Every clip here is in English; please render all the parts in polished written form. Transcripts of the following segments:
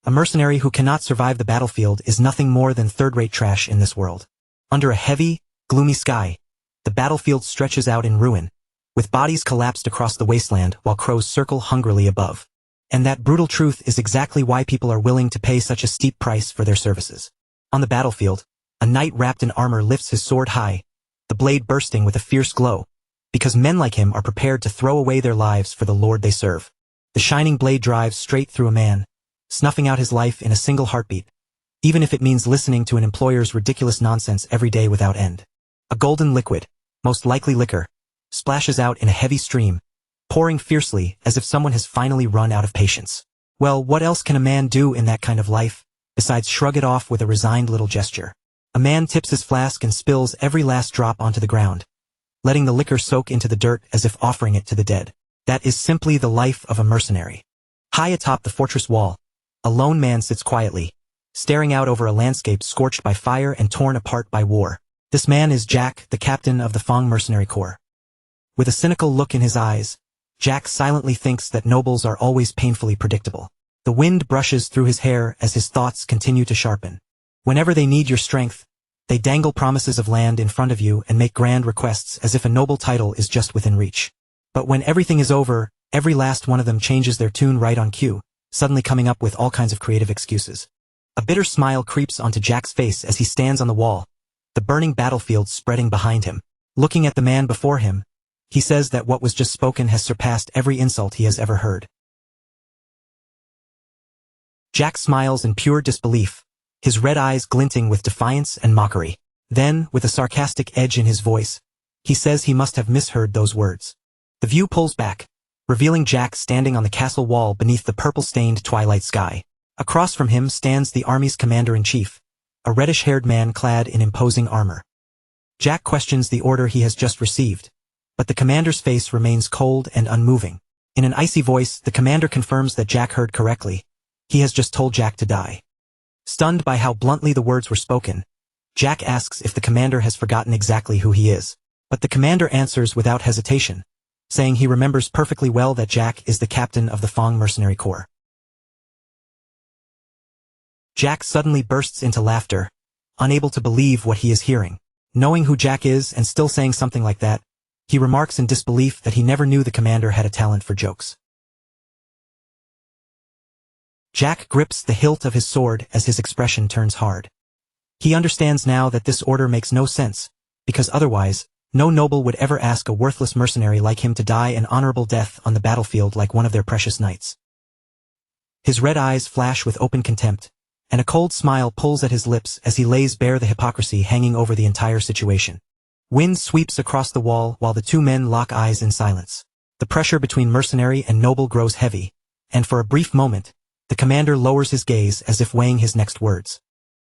A mercenary who cannot survive the battlefield is nothing more than third-rate trash in this world. Under a heavy, gloomy sky, the battlefield stretches out in ruin, with bodies collapsed across the wasteland while crows circle hungrily above. And that brutal truth is exactly why people are willing to pay such a steep price for their services. On the battlefield, a knight wrapped in armor lifts his sword high, the blade bursting with a fierce glow, because men like him are prepared to throw away their lives for the Lord they serve. The shining blade drives straight through a man, snuffing out his life in a single heartbeat, even if it means listening to an employer's ridiculous nonsense every day without end. A golden liquid, most likely liquor, splashes out in a heavy stream, pouring fiercely as if someone has finally run out of patience. Well, what else can a man do in that kind of life, besides shrug it off with a resigned little gesture? A man tips his flask and spills every last drop onto the ground, letting the liquor soak into the dirt as if offering it to the dead. That is simply the life of a mercenary. High atop the fortress wall, a lone man sits quietly, staring out over a landscape scorched by fire and torn apart by war. This man is Jack, the captain of the Fang Mercenary Corps. With a cynical look in his eyes, Jack silently thinks that nobles are always painfully predictable. The wind brushes through his hair as his thoughts continue to sharpen. Whenever they need your strength, they dangle promises of land in front of you and make grand requests as if a noble title is just within reach. But when everything is over, every last one of them changes their tune right on cue, suddenly coming up with all kinds of creative excuses. A bitter smile creeps onto Jack's face as he stands on the wall, the burning battlefield spreading behind him. Looking at the man before him, he says that what was just spoken has surpassed every insult he has ever heard. Jack smiles in pure disbelief, his red eyes glinting with defiance and mockery. Then, with a sarcastic edge in his voice, he says he must have misheard those words. The view pulls back, revealing Jack standing on the castle wall beneath the purple-stained twilight sky. Across from him stands the army's commander-in-chief, a reddish-haired man clad in imposing armor. Jack questions the order he has just received, but the commander's face remains cold and unmoving. In an icy voice, the commander confirms that Jack heard correctly. He has just told Jack to die. Stunned by how bluntly the words were spoken, Jack asks if the commander has forgotten exactly who he is. But the commander answers without hesitation, saying he remembers perfectly well that Jack is the captain of the Fang Mercenary Corps. Jack suddenly bursts into laughter, unable to believe what he is hearing. Knowing who Jack is and still saying something like that, he remarks in disbelief that he never knew the commander had a talent for jokes. Jack grips the hilt of his sword as his expression turns hard. He understands now that this order makes no sense, because otherwise, no noble would ever ask a worthless mercenary like him to die an honorable death on the battlefield like one of their precious knights. His red eyes flash with open contempt, and a cold smile pulls at his lips as he lays bare the hypocrisy hanging over the entire situation. Wind sweeps across the wall while the two men lock eyes in silence. The pressure between mercenary and noble grows heavy, and for a brief moment, the commander lowers his gaze as if weighing his next words.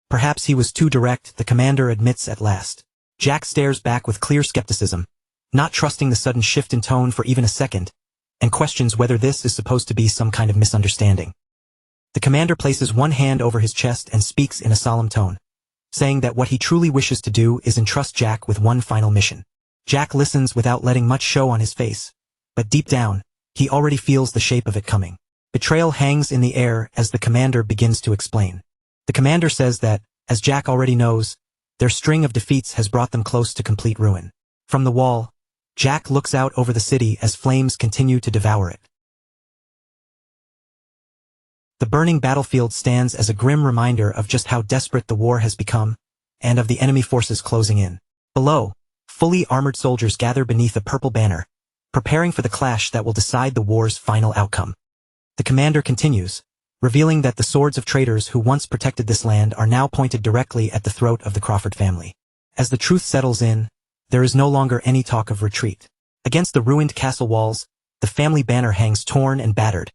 Perhaps he was too direct, the commander admits at last. Jack stares back with clear skepticism, not trusting the sudden shift in tone for even a second, and questions whether this is supposed to be some kind of misunderstanding. The commander places one hand over his chest and speaks in a solemn tone, saying that what he truly wishes to do is entrust Jack with one final mission. Jack listens without letting much show on his face, but deep down, he already feels the shape of it coming. Betrayal hangs in the air as the commander begins to explain. The commander says that, as Jack already knows, their string of defeats has brought them close to complete ruin. From the wall, Jack looks out over the city as flames continue to devour it. The burning battlefield stands as a grim reminder of just how desperate the war has become, and of the enemy forces closing in. Below, fully armored soldiers gather beneath a purple banner, preparing for the clash that will decide the war's final outcome. The commander continues, revealing that the swords of traitors who once protected this land are now pointed directly at the throat of the Crawford family. As the truth settles in, there is no longer any talk of retreat. Against the ruined castle walls, the family banner hangs torn and battered,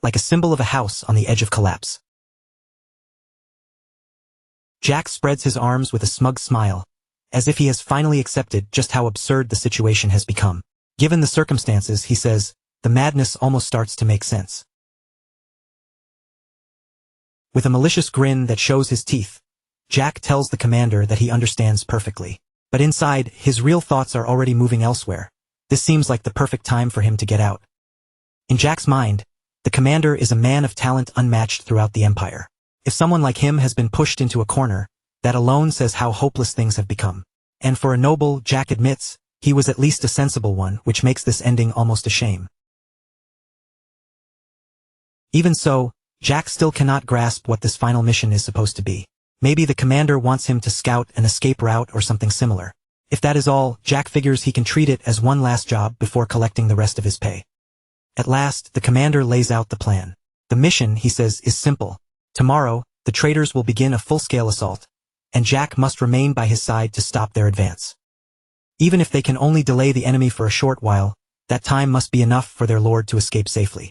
like a symbol of a house on the edge of collapse. Jack spreads his arms with a smug smile, as if he has finally accepted just how absurd the situation has become. Given the circumstances, he says, the madness almost starts to make sense. With a malicious grin that shows his teeth, Jack tells the commander that he understands perfectly. But inside, his real thoughts are already moving elsewhere. This seems like the perfect time for him to get out. In Jack's mind, The commander is a man of talent unmatched throughout the empire. If someone like him has been pushed into a corner, that alone says how hopeless things have become. And for a noble, Jack admits, he was at least a sensible one, which makes this ending almost a shame. Even so, Jack still cannot grasp what this final mission is supposed to be. Maybe the commander wants him to scout an escape route or something similar. If that is all, Jack figures he can treat it as one last job before collecting the rest of his pay. At last, the commander lays out the plan. The mission, he says, is simple. Tomorrow, the traitors will begin a full-scale assault, and Jack must remain by his side to stop their advance. Even if they can only delay the enemy for a short while, that time must be enough for their lord to escape safely.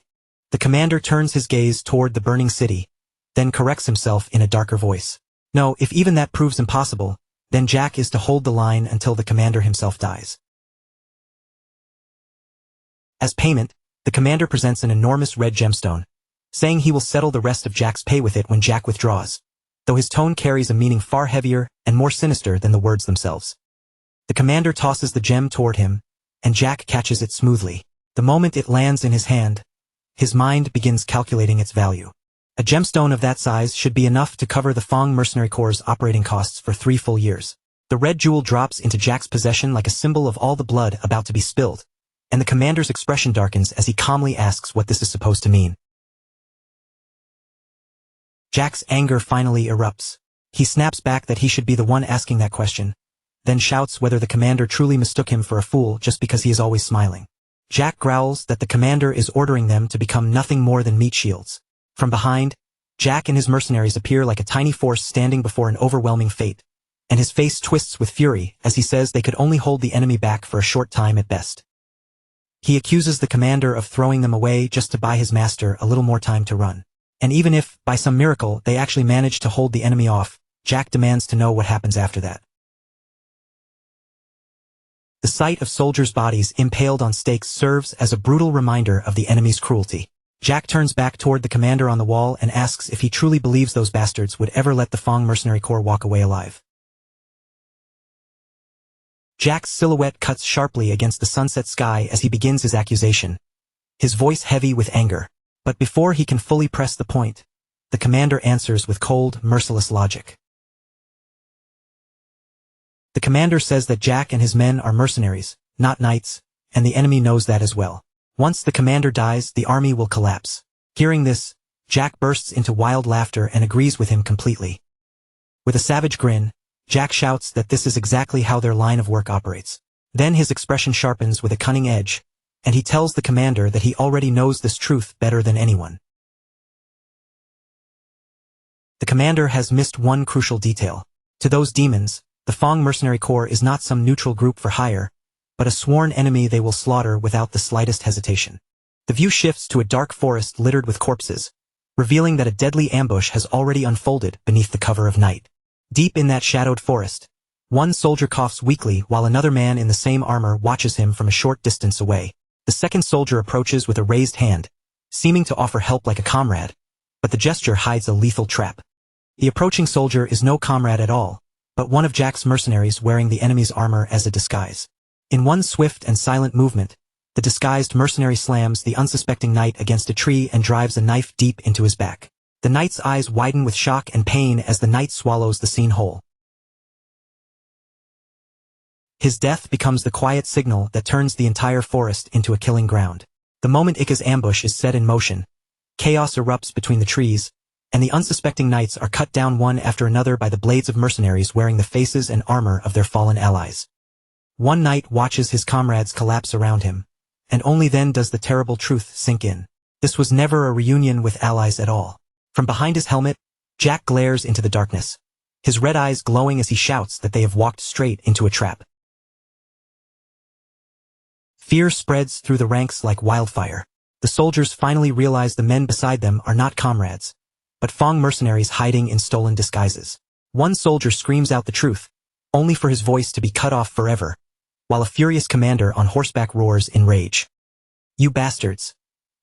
The commander turns his gaze toward the burning city, then corrects himself in a darker voice. No, if even that proves impossible, then Jack is to hold the line until the commander himself dies. As payment, the commander presents an enormous red gemstone, saying he will settle the rest of Jack's pay with it when Jack withdraws, though his tone carries a meaning far heavier and more sinister than the words themselves. The commander tosses the gem toward him, and Jack catches it smoothly. The moment it lands in his hand, his mind begins calculating its value. A gemstone of that size should be enough to cover the Fong Mercenary Corps' operating costs for 3 full years. The red jewel drops into Jack's possession like a symbol of all the blood about to be spilled, and the commander's expression darkens as he calmly asks what this is supposed to mean. Jack's anger finally erupts. He snaps back that he should be the one asking that question, then shouts whether the commander truly mistook him for a fool just because he is always smiling. Jack growls that the commander is ordering them to become nothing more than meat shields. From behind, Jack and his mercenaries appear like a tiny force standing before an overwhelming fate, and his face twists with fury as he says they could only hold the enemy back for a short time at best. He accuses the commander of throwing them away just to buy his master a little more time to run. And even if, by some miracle, they actually manage to hold the enemy off, Jack demands to know what happens after that. The sight of soldiers' bodies impaled on stakes serves as a brutal reminder of the enemy's cruelty. Jack turns back toward the commander on the wall and asks if he truly believes those bastards would ever let the Fong Mercenary Corps walk away alive. Jack's silhouette cuts sharply against the sunset sky as he begins his accusation, his voice heavy with anger. But before he can fully press the point, the commander answers with cold, merciless logic. The commander says that Jack and his men are mercenaries, not knights, and the enemy knows that as well. Once the commander dies, the army will collapse. Hearing this, Jack bursts into wild laughter and agrees with him completely. With a savage grin, Jack shouts that this is exactly how their line of work operates. Then his expression sharpens with a cunning edge, and he tells the commander that he already knows this truth better than anyone. The commander has missed one crucial detail. To those demons, the Fong Mercenary Corps is not some neutral group for hire, but a sworn enemy they will slaughter without the slightest hesitation. The view shifts to a dark forest littered with corpses, revealing that a deadly ambush has already unfolded beneath the cover of night. Deep in that shadowed forest, one soldier coughs weakly while another man in the same armor watches him from a short distance away. The second soldier approaches with a raised hand, seeming to offer help like a comrade, but the gesture hides a lethal trap. The approaching soldier is no comrade at all, but one of Jack's mercenaries wearing the enemy's armor as a disguise. In one swift and silent movement, the disguised mercenary slams the unsuspecting knight against a tree and drives a knife deep into his back. The knight's eyes widen with shock and pain as the knight swallows the scene whole. His death becomes the quiet signal that turns the entire forest into a killing ground. The moment Ikka's ambush is set in motion, chaos erupts between the trees, and the unsuspecting knights are cut down one after another by the blades of mercenaries wearing the faces and armor of their fallen allies. One knight watches his comrades collapse around him, and only then does the terrible truth sink in. This was never a reunion with allies at all. From behind his helmet, Jack glares into the darkness, his red eyes glowing as he shouts that they have walked straight into a trap. Fear spreads through the ranks like wildfire. The soldiers finally realize the men beside them are not comrades, but Fong mercenaries hiding in stolen disguises. One soldier screams out the truth, only for his voice to be cut off forever, while a furious commander on horseback roars in rage. "You bastards!"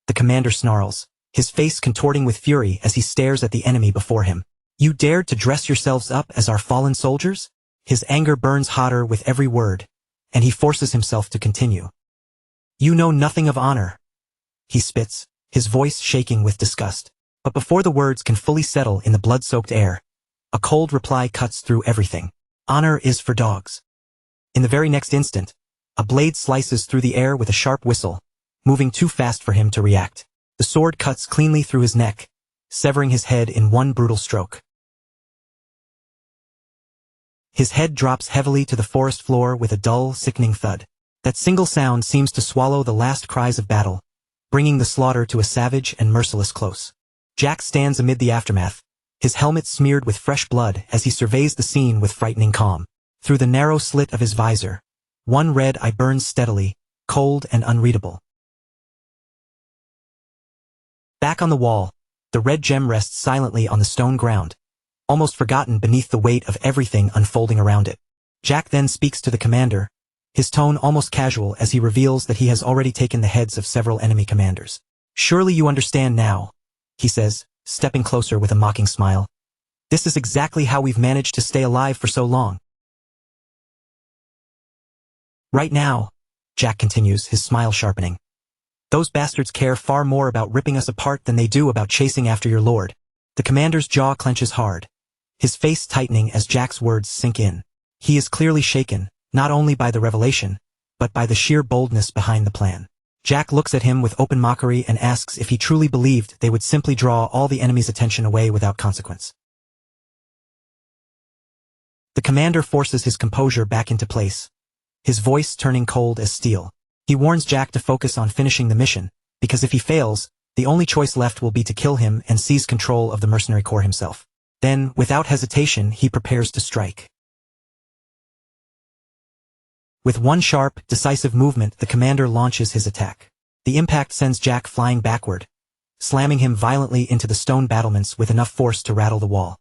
The commander snarls, his face contorting with fury as he stares at the enemy before him. "You dared to dress yourselves up as our fallen soldiers?" His anger burns hotter with every word, and he forces himself to continue. "You know nothing of honor." He spits, his voice shaking with disgust. But before the words can fully settle in the blood-soaked air, a cold reply cuts through everything. Honor is for dogs. In the very next instant, a blade slices through the air with a sharp whistle, moving too fast for him to react. The sword cuts cleanly through his neck, severing his head in one brutal stroke. His head drops heavily to the forest floor with a dull, sickening thud. That single sound seems to swallow the last cries of battle, bringing the slaughter to a savage and merciless close. Jack stands amid the aftermath, his helmet smeared with fresh blood as he surveys the scene with frightening calm. Through the narrow slit of his visor, one red eye burns steadily, cold and unreadable. Back on the wall, the red gem rests silently on the stone ground, almost forgotten beneath the weight of everything unfolding around it. Jack then speaks to the commander, his tone almost casual as he reveals that he has already taken the heads of several enemy commanders. "Surely you understand now," he says, stepping closer with a mocking smile. "This is exactly how we've managed to stay alive for so long." "Right now," Jack continues, his smile sharpening, "those bastards care far more about ripping us apart than they do about chasing after your lord." The commander's jaw clenches hard, his face tightening as Jack's words sink in. He is clearly shaken, not only by the revelation, but by the sheer boldness behind the plan. Jack looks at him with open mockery and asks if he truly believed they would simply draw all the enemy's attention away without consequence. The commander forces his composure back into place, his voice turning cold as steel. He warns Jack to focus on finishing the mission, because if he fails, the only choice left will be to kill him and seize control of the mercenary corps himself. Then, without hesitation, he prepares to strike. With one sharp, decisive movement, the commander launches his attack. The impact sends Jack flying backward, slamming him violently into the stone battlements with enough force to rattle the wall.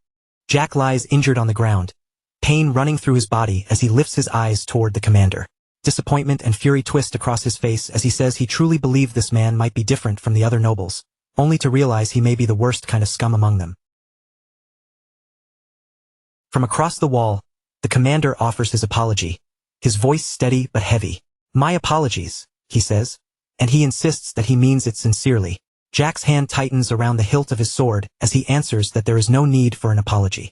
Jack lies injured on the ground, pain running through his body as he lifts his eyes toward the commander. Disappointment and fury twist across his face as he says he truly believed this man might be different from the other nobles, only to realize he may be the worst kind of scum among them. From across the wall, the commander offers his apology, his voice steady but heavy. "My apologies," he says, and he insists that he means it sincerely. Jack's hand tightens around the hilt of his sword as he answers that there is no need for an apology.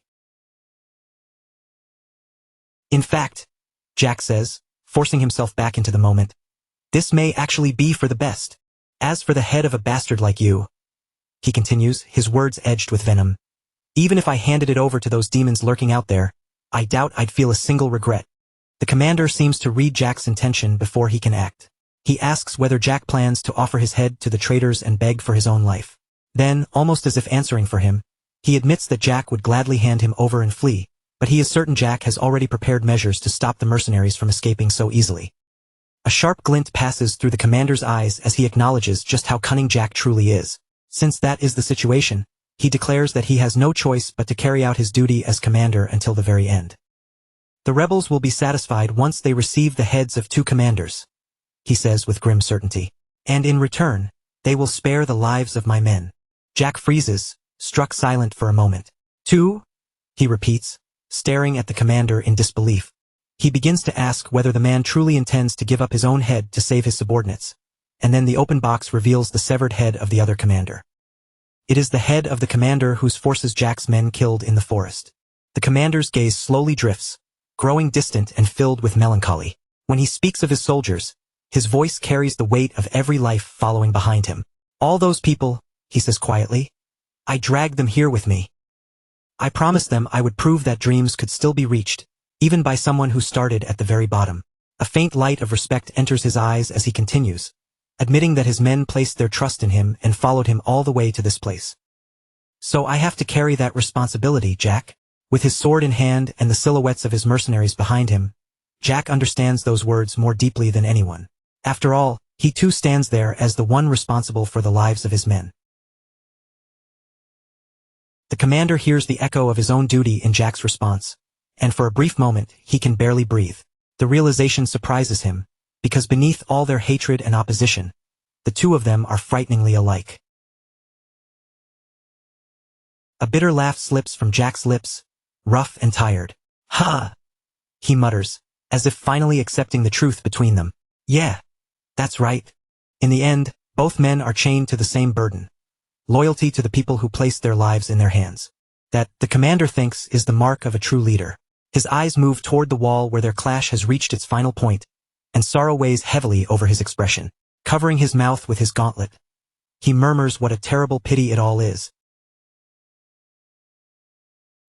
"In fact," Jack says, forcing himself back into the moment, "this may actually be for the best. As for the head of a bastard like you," he continues, his words edged with venom, "even if I handed it over to those demons lurking out there, I doubt I'd feel a single regret." The commander seems to read Jack's intention before he can act. He asks whether Jack plans to offer his head to the traitors and beg for his own life. Then, almost as if answering for him, he admits that Jack would gladly hand him over and flee, but he is certain Jack has already prepared measures to stop the mercenaries from escaping so easily. A sharp glint passes through the commander's eyes as he acknowledges just how cunning Jack truly is. Since that is the situation, he declares that he has no choice but to carry out his duty as commander until the very end. "The rebels will be satisfied once they receive the heads of 2 commanders," he says with grim certainty. "And in return, they will spare the lives of my men." Jack freezes, struck silent for a moment. "2?" he repeats, staring at the commander in disbelief. He begins to ask whether the man truly intends to give up his own head to save his subordinates, and then the open box reveals the severed head of the other commander. It is the head of the commander whose forces Jack's men killed in the forest. The commander's gaze slowly drifts, growing distant and filled with melancholy. When he speaks of his soldiers, his voice carries the weight of every life following behind him. "All those people," he says quietly, "I dragged them here with me. I promised them I would prove that dreams could still be reached, even by someone who started at the very bottom." A faint light of respect enters his eyes as he continues, admitting that his men placed their trust in him and followed him all the way to this place. "So I have to carry that responsibility, Jack." With his sword in hand and the silhouettes of his mercenaries behind him, Jack understands those words more deeply than anyone. After all, he too stands there as the one responsible for the lives of his men. The commander hears the echo of his own duty in Jack's response, and for a brief moment he can barely breathe. The realization surprises him, because beneath all their hatred and opposition, the two of them are frighteningly alike. A bitter laugh slips from Jack's lips, rough and tired. "Ha!" he mutters, as if finally accepting the truth between them. "Yeah, that's right. In the end, Both men are chained to the same burden. Loyalty to the people who placed their lives in their hands. That, the commander thinks, is the mark of a true leader. His eyes move toward the wall where their clash has reached its final point, and sorrow weighs heavily over his expression. Covering his mouth with his gauntlet, he murmurs what a terrible pity it all is.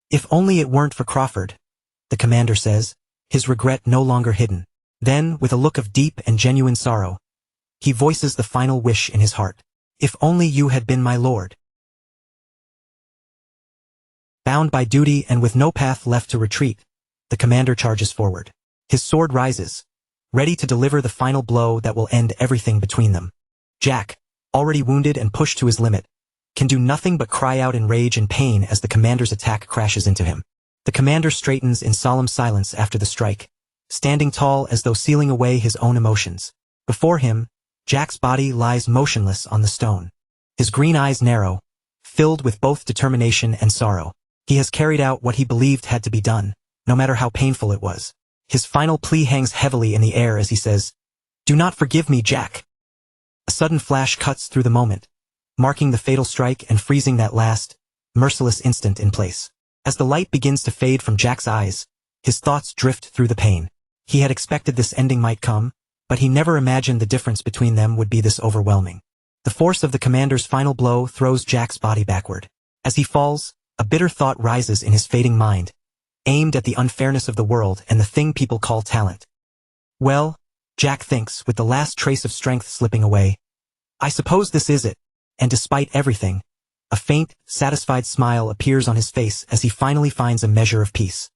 If only it weren't for Crawford, the commander says, his regret no longer hidden. Then, with a look of deep and genuine sorrow, he voices the final wish in his heart. If only you had been my lord. Bound by duty and with no path left to retreat, the commander charges forward. His sword rises, ready to deliver the final blow that will end everything between them. Jack, already wounded and pushed to his limit, can do nothing but cry out in rage and pain as the commander's attack crashes into him. The commander straightens in solemn silence after the strike, standing tall as though sealing away his own emotions. Before him, Jack's body lies motionless on the stone. His green eyes narrow, filled with both determination and sorrow. He has carried out what he believed had to be done, no matter how painful it was. His final plea hangs heavily in the air as he says, "Do not forgive me, Jack." A sudden flash cuts through the moment, marking the fatal strike and freezing that last, merciless instant in place. As the light begins to fade from Jack's eyes, his thoughts drift through the pain. He had expected this ending might come, but he never imagined the difference between them would be this overwhelming. The force of the commander's final blow throws Jack's body backward. As he falls, a bitter thought rises in his fading mind, aimed at the unfairness of the world and the thing people call talent. Well, Jack thinks, with the last trace of strength slipping away, I suppose this is it. And despite everything, a faint, satisfied smile appears on his face as he finally finds a measure of peace.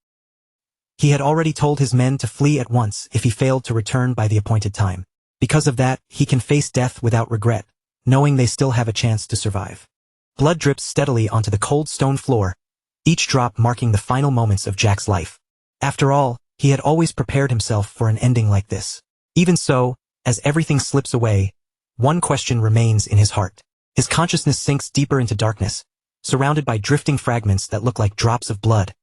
He had already told his men to flee at once if he failed to return by the appointed time. Because of that, he can face death without regret, knowing they still have a chance to survive. Blood drips steadily onto the cold stone floor, each drop marking the final moments of Jack's life. After all, he had always prepared himself for an ending like this. Even so, as everything slips away, one question remains in his heart. His consciousness sinks deeper into darkness, surrounded by drifting fragments that look like drops of blood,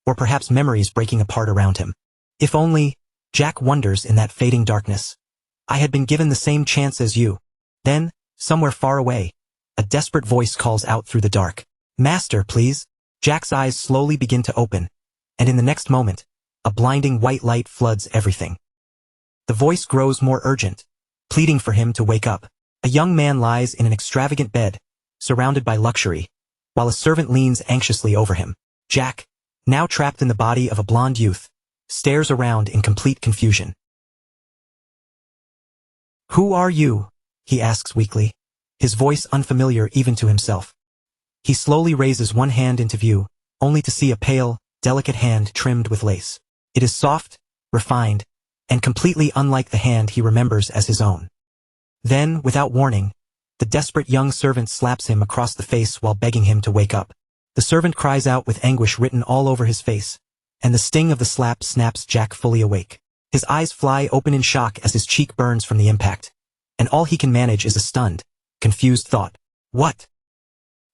or perhaps memories breaking apart around him. If only, Jack wonders in that fading darkness, I had been given the same chance as you. Then, somewhere far away, a desperate voice calls out through the dark. Master, please. Jack's eyes slowly begin to open, and in the next moment, a blinding white light floods everything. The voice grows more urgent, pleading for him to wake up. A young man lies in an extravagant bed, surrounded by luxury, while a servant leans anxiously over him. Jack, now trapped in the body of a blonde youth, stares around in complete confusion. Who are you? He asks weakly, his voice unfamiliar even to himself. He slowly raises one hand into view, only to see a pale, delicate hand trimmed with lace. It is soft, refined, and completely unlike the hand he remembers as his own. Then, without warning, the desperate young servant slaps him across the face while begging him to wake up. The servant cries out with anguish written all over his face, and the sting of the slap snaps Jack fully awake. His eyes fly open in shock as his cheek burns from the impact, and all he can manage is a stunned, confused thought. What?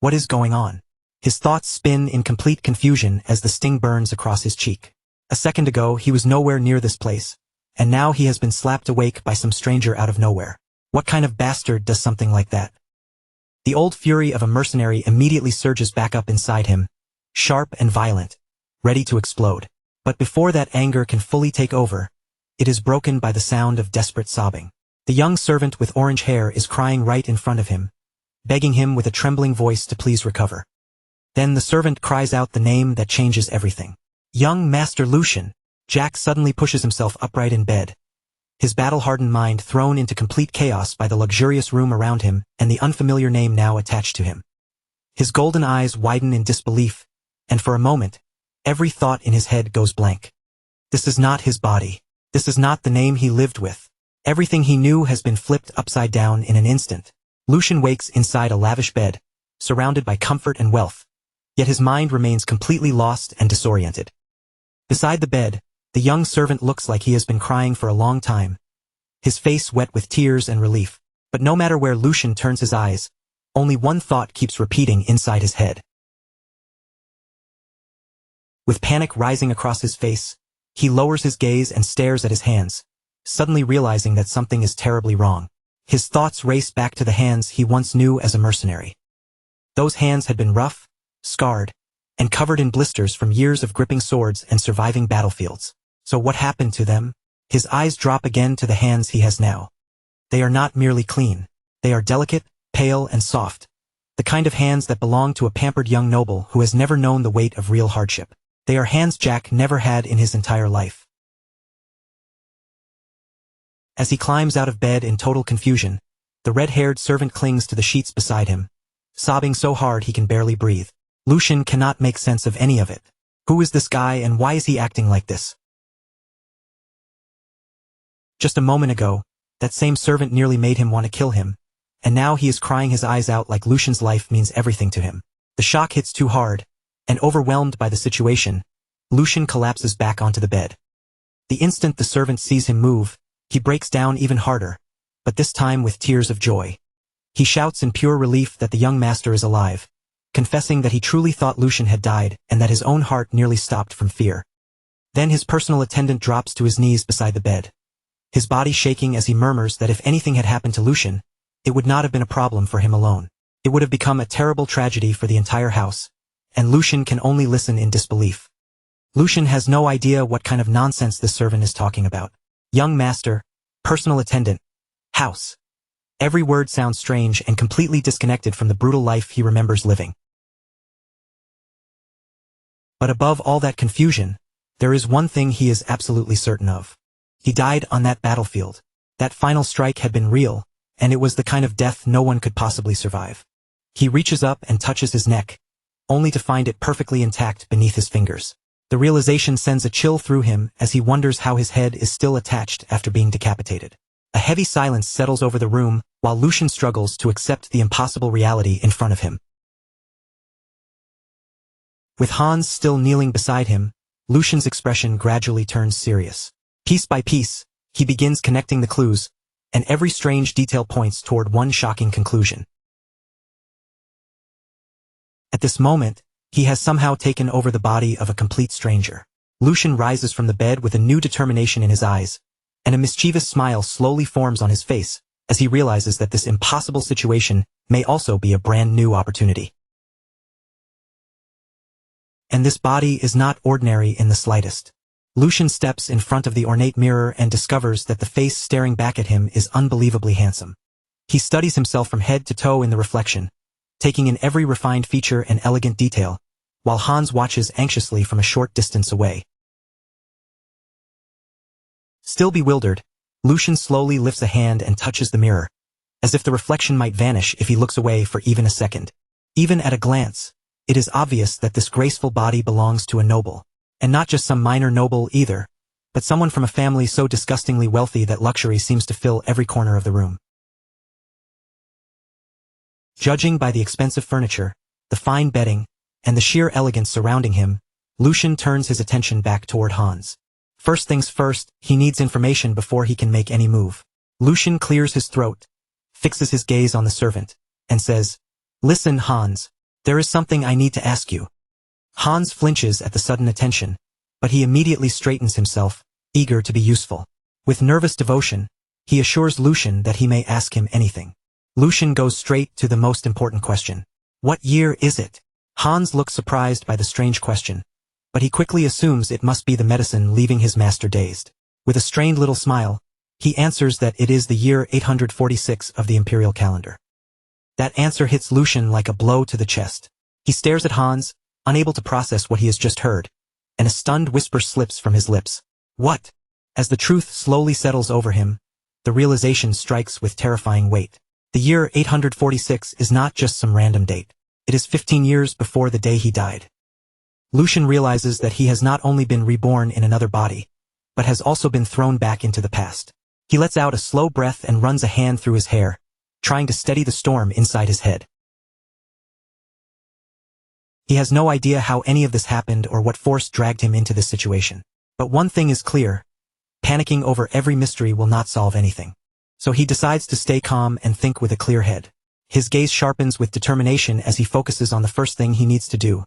What is going on? His thoughts spin in complete confusion as the sting burns across his cheek. A second ago, he was nowhere near this place, and now he has been slapped awake by some stranger out of nowhere. What kind of bastard does something like that? The old fury of a mercenary immediately surges back up inside him, sharp and violent, ready to explode. But before that anger can fully take over, it is broken by the sound of desperate sobbing. The young servant with orange hair is crying right in front of him, begging him with a trembling voice to please recover. Then the servant cries out the name that changes everything. Young Master Lucian. Jack suddenly pushes himself upright in bed, his battle-hardened mind thrown into complete chaos by the luxurious room around him and the unfamiliar name now attached to him. His golden eyes widen in disbelief, and for a moment, every thought in his head goes blank. This is not his body. This is not the name he lived with. Everything he knew has been flipped upside down in an instant. Lucian wakes inside a lavish bed, surrounded by comfort and wealth, yet his mind remains completely lost and disoriented. Beside the bed, the young servant looks like he has been crying for a long time, his face wet with tears and relief. But no matter where Lucian turns his eyes, only one thought keeps repeating inside his head. With panic rising across his face, he lowers his gaze and stares at his hands, suddenly realizing that something is terribly wrong. His thoughts race back to the hands he once knew as a mercenary. Those hands had been rough, scarred, and covered in blisters from years of gripping swords and surviving battlefields. So what happened to them? His eyes drop again to the hands he has now. They are not merely clean. They are delicate, pale, and soft. The kind of hands that belong to a pampered young noble who has never known the weight of real hardship. They are hands Jack never had in his entire life. As he climbs out of bed in total confusion, the red-haired servant clings to the sheets beside him, sobbing so hard he can barely breathe. Lucian cannot make sense of any of it. Who is this guy and why is he acting like this? Just a moment ago, that same servant nearly made him want to kill him, and now he is crying his eyes out like Lucian's life means everything to him. The shock hits too hard, and overwhelmed by the situation, Lucian collapses back onto the bed. The instant the servant sees him move, he breaks down even harder, but this time with tears of joy. He shouts in pure relief that the young master is alive, confessing that he truly thought Lucian had died and that his own heart nearly stopped from fear. Then his personal attendant drops to his knees beside the bed, his body shaking as he murmurs that if anything had happened to Lucian, it would not have been a problem for him alone. It would have become a terrible tragedy for the entire house, and Lucian can only listen in disbelief. Lucian has no idea what kind of nonsense this servant is talking about. Young master, personal attendant, house. Every word sounds strange and completely disconnected from the brutal life he remembers living. But above all that confusion, there is one thing he is absolutely certain of. He died on that battlefield. That final strike had been real, and it was the kind of death no one could possibly survive. He reaches up and touches his neck, only to find it perfectly intact beneath his fingers. The realization sends a chill through him as he wonders how his head is still attached after being decapitated. A heavy silence settles over the room while Lucian struggles to accept the impossible reality in front of him. With Hans still kneeling beside him, Lucian's expression gradually turns serious. Piece by piece, he begins connecting the clues, and every strange detail points toward one shocking conclusion. At this moment, he has somehow taken over the body of a complete stranger. Lucian rises from the bed with a new determination in his eyes, and a mischievous smile slowly forms on his face as he realizes that this impossible situation may also be a brand new opportunity. And this body is not ordinary in the slightest. Lucian steps in front of the ornate mirror and discovers that the face staring back at him is unbelievably handsome. He studies himself from head to toe in the reflection, taking in every refined feature and elegant detail, while Hans watches anxiously from a short distance away. Still bewildered, Lucian slowly lifts a hand and touches the mirror, as if the reflection might vanish if he looks away for even a second. Even at a glance, it is obvious that this graceful body belongs to a noble, and not just some minor noble either, but someone from a family so disgustingly wealthy that luxury seems to fill every corner of the room. Judging by the expensive furniture, the fine bedding, and the sheer elegance surrounding him, Lucian turns his attention back toward Hans. First things first, he needs information before he can make any move. Lucian clears his throat, fixes his gaze on the servant, and says, "Listen, Hans, there is something I need to ask you." Hans flinches at the sudden attention, but he immediately straightens himself, eager to be useful. With nervous devotion, he assures Lucian that he may ask him anything. Lucian goes straight to the most important question. What year is it? Hans looks surprised by the strange question, but he quickly assumes it must be the medicine leaving his master dazed. With a strained little smile, he answers that it is the year 846 of the imperial calendar. That answer hits Lucian like a blow to the chest. He stares at Hans, unable to process what he has just heard, and a stunned whisper slips from his lips. What? As the truth slowly settles over him, the realization strikes with terrifying weight. The year 846 is not just some random date. It is 15 years before the day he died. Lucian realizes that he has not only been reborn in another body, but has also been thrown back into the past. He lets out a slow breath and runs a hand through his hair, trying to steady the storm inside his head. He has no idea how any of this happened or what force dragged him into this situation. But one thing is clear: panicking over every mystery will not solve anything. So he decides to stay calm and think with a clear head. His gaze sharpens with determination as he focuses on the first thing he needs to do: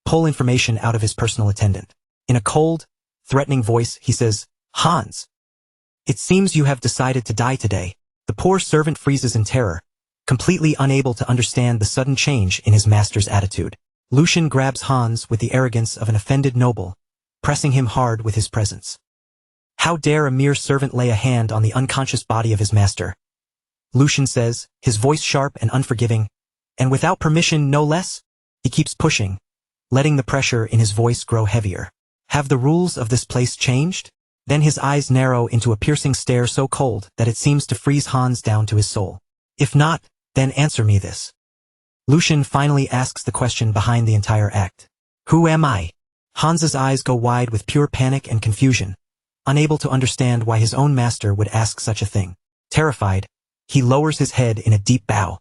pull information out of his personal attendant. In a cold, threatening voice, he says, "Hans, it seems you have decided to die today." The poor servant freezes in terror, completely unable to understand the sudden change in his master's attitude. Lucian grabs Hans with the arrogance of an offended noble, pressing him hard with his presence. How dare a mere servant lay a hand on the unconscious body of his master? Lucian says, his voice sharp and unforgiving, and without permission no less? He keeps pushing, letting the pressure in his voice grow heavier. Have the rules of this place changed? Then his eyes narrow into a piercing stare so cold that it seems to freeze Hans down to his soul. If not, then answer me this. Lucian finally asks the question behind the entire act. Who am I? Hans's eyes go wide with pure panic and confusion, unable to understand why his own master would ask such a thing. Terrified, he lowers his head in a deep bow.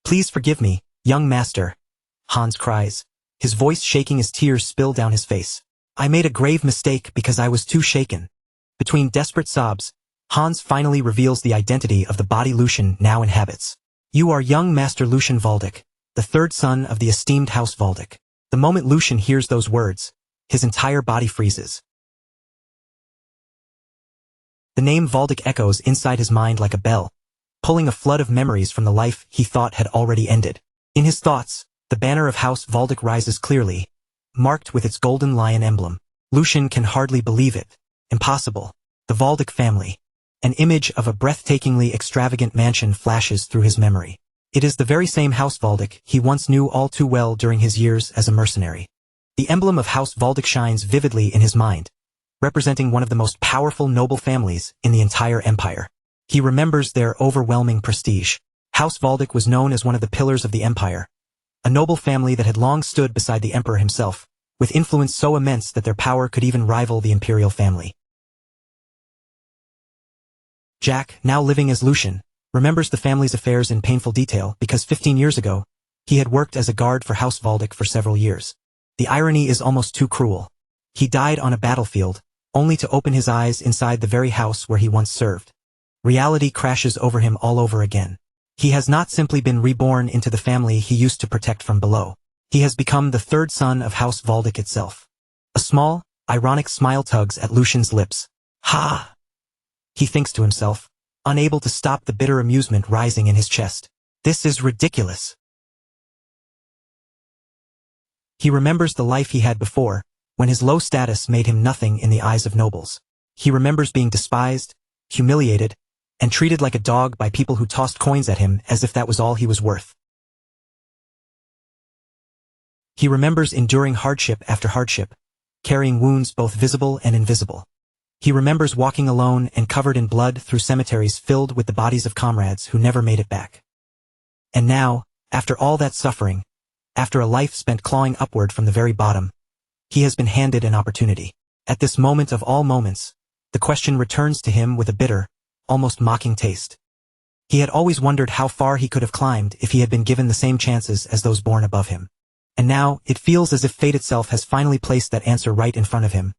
Please forgive me, young master, Hans cries, his voice shaking as tears spill down his face. I made a grave mistake because I was too shaken. Between desperate sobs, Hans finally reveals the identity of the body Lucian now inhabits. You are young Master Lucian Valdic, the third son of the esteemed House Valdic. The moment Lucian hears those words, his entire body freezes. The name Valdic echoes inside his mind like a bell, pulling a flood of memories from the life he thought had already ended. In his thoughts, the banner of House Valdic rises clearly, marked with its golden lion emblem. Lucian can hardly believe it. Impossible. The Valdic family. An image of a breathtakingly extravagant mansion flashes through his memory. It is the very same House Valdic he once knew all too well during his years as a mercenary. The emblem of House Valdic shines vividly in his mind, representing one of the most powerful noble families in the entire empire. He remembers their overwhelming prestige. House Valdic was known as one of the pillars of the empire, a noble family that had long stood beside the emperor himself, with influence so immense that their power could even rival the imperial family. Jack, now living as Lucian, remembers the family's affairs in painful detail because 15 years ago, he had worked as a guard for House Valdic for several years. The irony is almost too cruel. He died on a battlefield, only to open his eyes inside the very house where he once served. Reality crashes over him all over again. He has not simply been reborn into the family he used to protect from below. He has become the third son of House Valdic itself. A small, ironic smile tugs at Lucian's lips. Ha! He thinks to himself, unable to stop the bitter amusement rising in his chest. This is ridiculous. He remembers the life he had before, when his low status made him nothing in the eyes of nobles. He remembers being despised, humiliated, and treated like a dog by people who tossed coins at him as if that was all he was worth. He remembers enduring hardship after hardship, carrying wounds both visible and invisible. He remembers walking alone and covered in blood through cemeteries filled with the bodies of comrades who never made it back. And now, after all that suffering, after a life spent clawing upward from the very bottom, he has been handed an opportunity. At this moment of all moments, the question returns to him with a bitter, almost mocking taste. He had always wondered how far he could have climbed if he had been given the same chances as those born above him. And now, it feels as if fate itself has finally placed that answer right in front of him,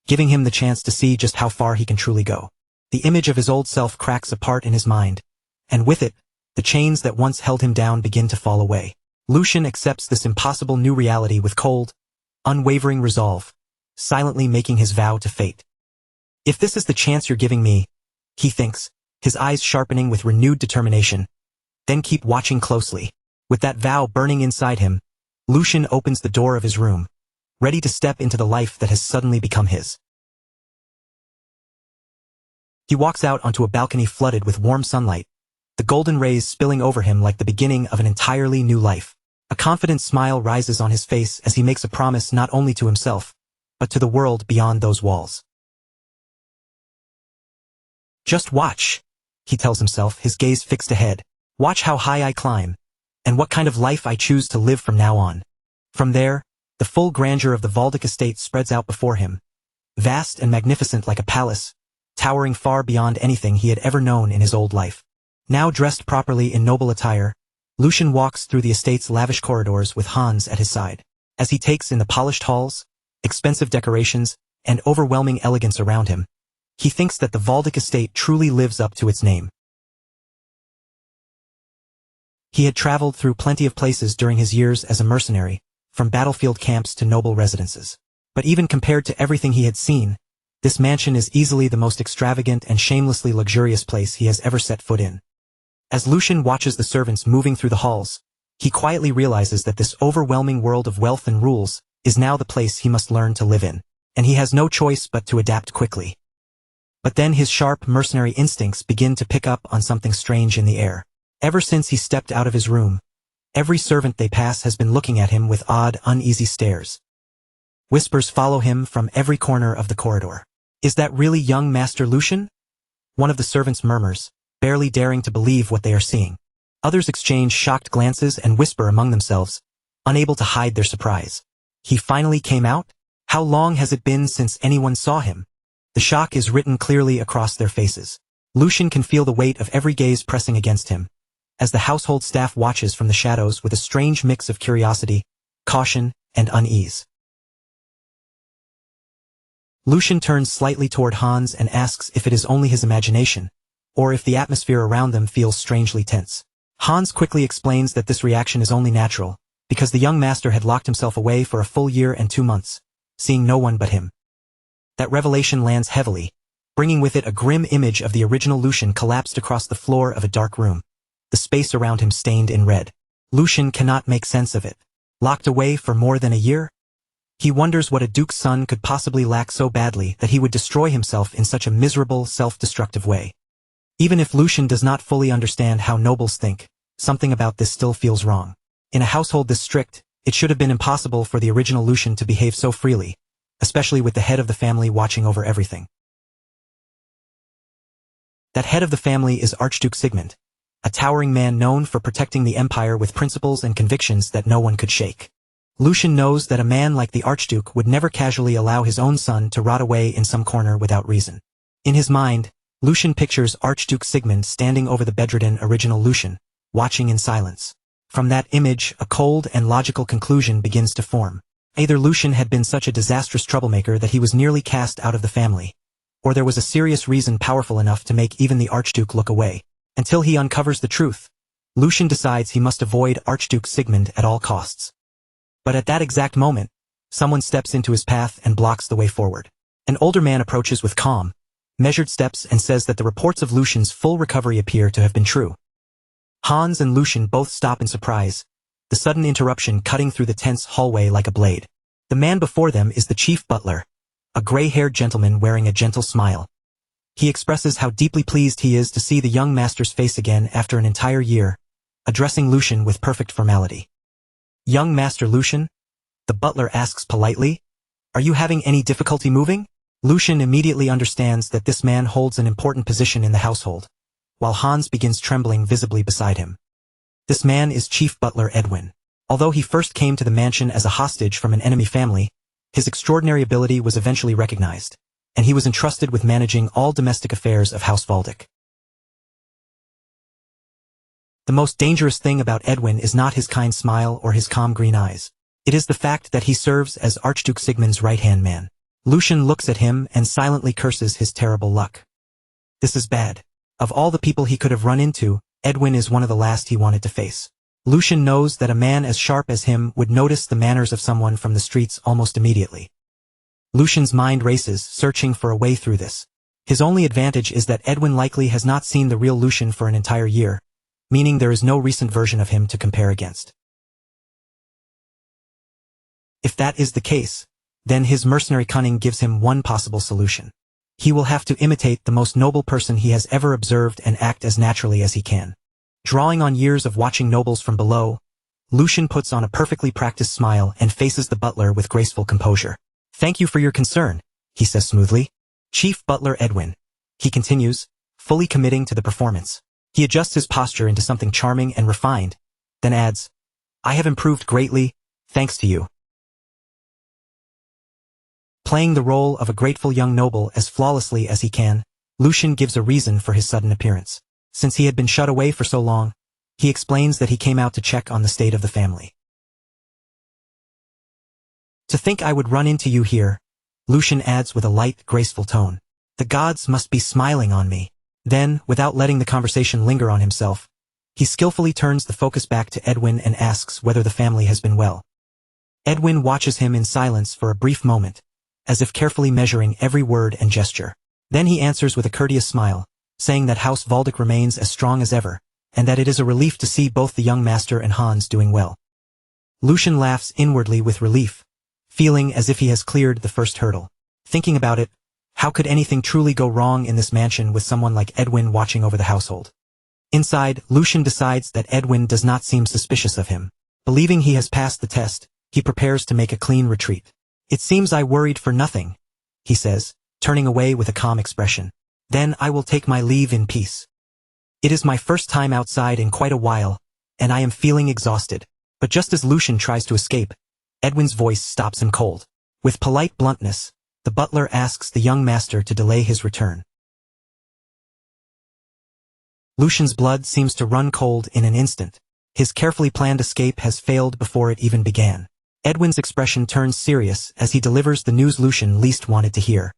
giving him the chance to see just how far he can truly go. The image of his old self cracks apart in his mind, and with it, the chains that once held him down begin to fall away. Lucian accepts this impossible new reality with cold, unwavering resolve, silently making his vow to fate. If this is the chance you're giving me, he thinks, his eyes sharpening with renewed determination, then keep watching closely. With that vow burning inside him, Lucian opens the door of his room, ready to step into the life that has suddenly become his. He walks out onto a balcony flooded with warm sunlight, the golden rays spilling over him like the beginning of an entirely new life. A confident smile rises on his face as he makes a promise not only to himself, but to the world beyond those walls. Just watch, he tells himself, his gaze fixed ahead. Watch how high I climb, and what kind of life I choose to live from now on. From there, the full grandeur of the Valdic estate spreads out before him, vast and magnificent like a palace, towering far beyond anything he had ever known in his old life. Now dressed properly in noble attire, Lucian walks through the estate's lavish corridors with Hans at his side. As he takes in the polished halls, expensive decorations, and overwhelming elegance around him, he thinks that the Valdic estate truly lives up to its name. He had traveled through plenty of places during his years as a mercenary, from battlefield camps to noble residences. But even compared to everything he had seen, This mansion is easily the most extravagant and shamelessly luxurious place he has ever set foot in. As Lucian watches the servants moving through the halls, he quietly realizes that this overwhelming world of wealth and rules is now the place he must learn to live in, and he has no choice but to adapt quickly. But then his sharp mercenary instincts begin to pick up on something strange in the air. Ever since he stepped out of his room, every servant they pass has been looking at him with odd, uneasy stares. Whispers follow him from every corner of the corridor. "Is that really young Master Lucian?" One of the servants murmurs, barely daring to believe what they are seeing. Others exchange shocked glances and whisper among themselves, unable to hide their surprise. "He finally came out? How long has it been since anyone saw him?" The shock is written clearly across their faces. Lucian can feel the weight of every gaze pressing against him, as the household staff watches from the shadows with a strange mix of curiosity, caution, and unease. Lucian turns slightly toward Hans and asks if it is only his imagination, or if the atmosphere around them feels strangely tense. Hans quickly explains that this reaction is only natural, because the young master had locked himself away for a full year and 2 months, seeing no one but him. That revelation lands heavily, bringing with it a grim image of the original Lucian collapsed across the floor of a dark room, the space around him stained in red. Lucian cannot make sense of it. Locked away for more than a year? He wonders what a duke's son could possibly lack so badly that he would destroy himself in such a miserable, self-destructive way. Even if Lucian does not fully understand how nobles think, something about this still feels wrong. In a household this strict, it should have been impossible for the original Lucian to behave so freely, especially with the head of the family watching over everything. That head of the family is Archduke Sigmund, a towering man known for protecting the empire with principles and convictions that no one could shake. Lucian knows that a man like the Archduke would never casually allow his own son to rot away in some corner without reason. In his mind, Lucian pictures Archduke Sigmund standing over the bedridden original Lucian, watching in silence. From that image, a cold and logical conclusion begins to form. Either Lucian had been such a disastrous troublemaker that he was nearly cast out of the family, or there was a serious reason powerful enough to make even the Archduke look away. Until he uncovers the truth, Lucian decides he must avoid Archduke Sigmund at all costs. But at that exact moment, someone steps into his path and blocks the way forward. An older man approaches with calm, measured steps and says that the reports of Lucian's full recovery appear to have been true. Hans and Lucian both stop in surprise, the sudden interruption cutting through the tense hallway like a blade. The man before them is the chief butler, a gray-haired gentleman wearing a gentle smile. He expresses how deeply pleased he is to see the young master's face again after an entire year, addressing Lucian with perfect formality. "Young Master Lucian?" the butler asks politely. "Are you having any difficulty moving?" Lucian immediately understands that this man holds an important position in the household, while Hans begins trembling visibly beside him. This man is Chief Butler Edwin. Although he first came to the mansion as a hostage from an enemy family, his extraordinary ability was eventually recognized, and he was entrusted with managing all domestic affairs of House Valdick. The most dangerous thing about Edwin is not his kind smile or his calm green eyes. It is the fact that he serves as Archduke Sigmund's right-hand man. Lucian looks at him and silently curses his terrible luck. This is bad. Of all the people he could have run into, Edwin is one of the last he wanted to face. Lucian knows that a man as sharp as him would notice the manners of someone from the streets almost immediately. Lucian's mind races, searching for a way through this. His only advantage is that Edwin likely has not seen the real Lucian for an entire year, meaning there is no recent version of him to compare against. If that is the case, then his mercenary cunning gives him one possible solution. He will have to imitate the most noble person he has ever observed and act as naturally as he can. Drawing on years of watching nobles from below, Lucian puts on a perfectly practiced smile and faces the butler with graceful composure. "Thank you for your concern," he says smoothly. "Chief Butler Edwin," he continues, fully committing to the performance. He adjusts his posture into something charming and refined, then adds, "I have improved greatly, thanks to you." Playing the role of a grateful young noble as flawlessly as he can, Lucian gives a reason for his sudden appearance. Since he had been shut away for so long, he explains that he came out to check on the state of the family. "To think I would run into you here," Lucian adds with a light, graceful tone. "The gods must be smiling on me." Then, without letting the conversation linger on himself, he skillfully turns the focus back to Edwin and asks whether the family has been well. Edwin watches him in silence for a brief moment, as if carefully measuring every word and gesture. Then he answers with a courteous smile, saying that House Valdic remains as strong as ever, and that it is a relief to see both the young master and Hans doing well. Lucian laughs inwardly with relief, feeling as if he has cleared the first hurdle. Thinking about it, how could anything truly go wrong in this mansion with someone like Edwin watching over the household? Inside, Lucian decides that Edwin does not seem suspicious of him. Believing he has passed the test, he prepares to make a clean retreat. "It seems I worried for nothing," he says, turning away with a calm expression. "Then I will take my leave in peace. It is my first time outside in quite a while, and I am feeling exhausted." But just as Lucian tries to escape, Edwin's voice stops him cold. With polite bluntness, the butler asks the young master to delay his return. Lucian's blood seems to run cold in an instant. His carefully planned escape has failed before it even began. Edwin's expression turns serious as he delivers the news Lucian least wanted to hear.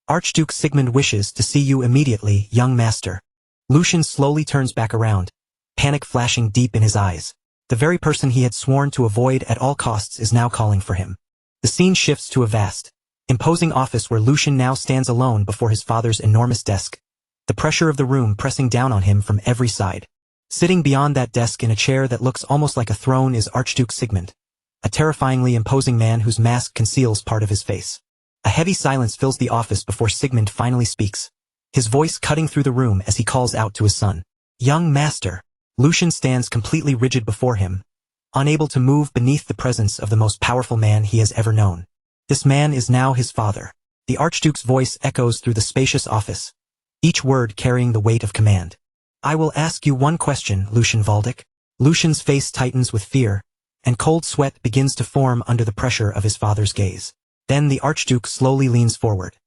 "Archduke Sigmund wishes to see you immediately, young master." Lucian slowly turns back around, panic flashing deep in his eyes. The very person he had sworn to avoid at all costs is now calling for him. The scene shifts to a vast, imposing office where Lucian now stands alone before his father's enormous desk, the pressure of the room pressing down on him from every side. Sitting beyond that desk in a chair that looks almost like a throne is Archduke Sigmund, a terrifyingly imposing man whose mask conceals part of his face. A heavy silence fills the office before Sigmund finally speaks, his voice cutting through the room as he calls out to his son. "Young master." Lucian stands completely rigid before him, unable to move beneath the presence of the most powerful man he has ever known. This man is now his father. The Archduke's voice echoes through the spacious office, each word carrying the weight of command. "I will ask you one question, Lucian Valdic." Lucian's face tightens with fear, and cold sweat begins to form under the pressure of his father's gaze. Then the Archduke slowly leans forward.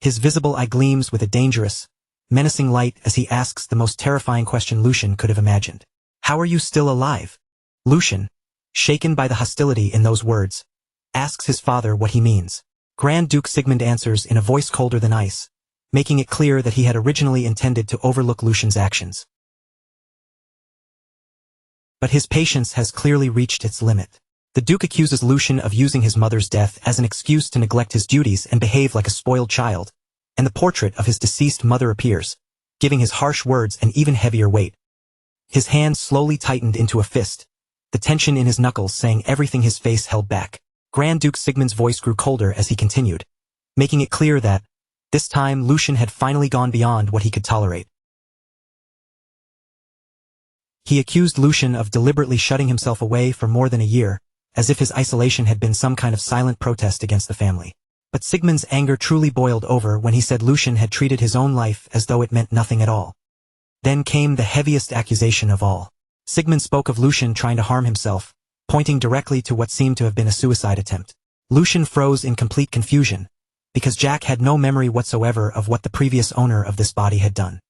His visible eye gleams with a dangerous, menacing light as he asks the most terrifying question Lucian could have imagined. "How are you still alive?" Lucian, shaken by the hostility in those words, asks his father what he means. Grand Duke Sigmund answers in a voice colder than ice, making it clear that he had originally intended to overlook Lucian's actions. But his patience has clearly reached its limit. The Duke accuses Lucian of using his mother's death as an excuse to neglect his duties and behave like a spoiled child, and the portrait of his deceased mother appears, giving his harsh words an even heavier weight. His hand slowly tightened into a fist, the tension in his knuckles saying everything his face held back. Grand Duke Sigmund's voice grew colder as he continued, making it clear that, this time Lucian had finally gone beyond what he could tolerate. He accused Lucian of deliberately shutting himself away for more than a year, as if his isolation had been some kind of silent protest against the family. But Sigmund's anger truly boiled over when he said Lucian had treated his own life as though it meant nothing at all. Then came the heaviest accusation of all. Sigmund spoke of Lucian trying to harm himself, pointing directly to what seemed to have been a suicide attempt. Lucian froze in complete confusion, because Jack had no memory whatsoever of what the previous owner of this body had done.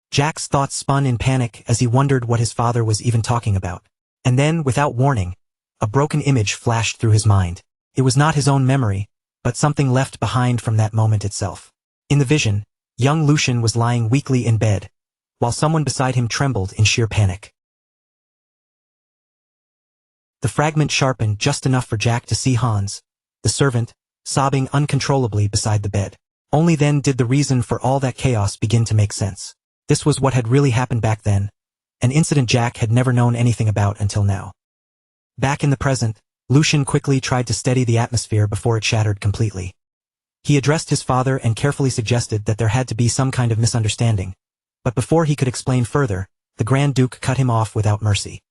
Jack's thoughts spun in panic as he wondered what his father was even talking about. And then, without warning, a broken image flashed through his mind. It was not his own memory, but something left behind from that moment itself. In the vision, young Lucian was lying weakly in bed, while someone beside him trembled in sheer panic. The fragment sharpened just enough for Jack to see Hans, the servant, sobbing uncontrollably beside the bed. Only then did the reason for all that chaos begin to make sense. This was what had really happened back then, an incident Jack had never known anything about until now. Back in the present, Lucian quickly tried to steady the atmosphere before it shattered completely. He addressed his father and carefully suggested that there had to be some kind of misunderstanding, but before he could explain further, the Grand Duke cut him off without mercy.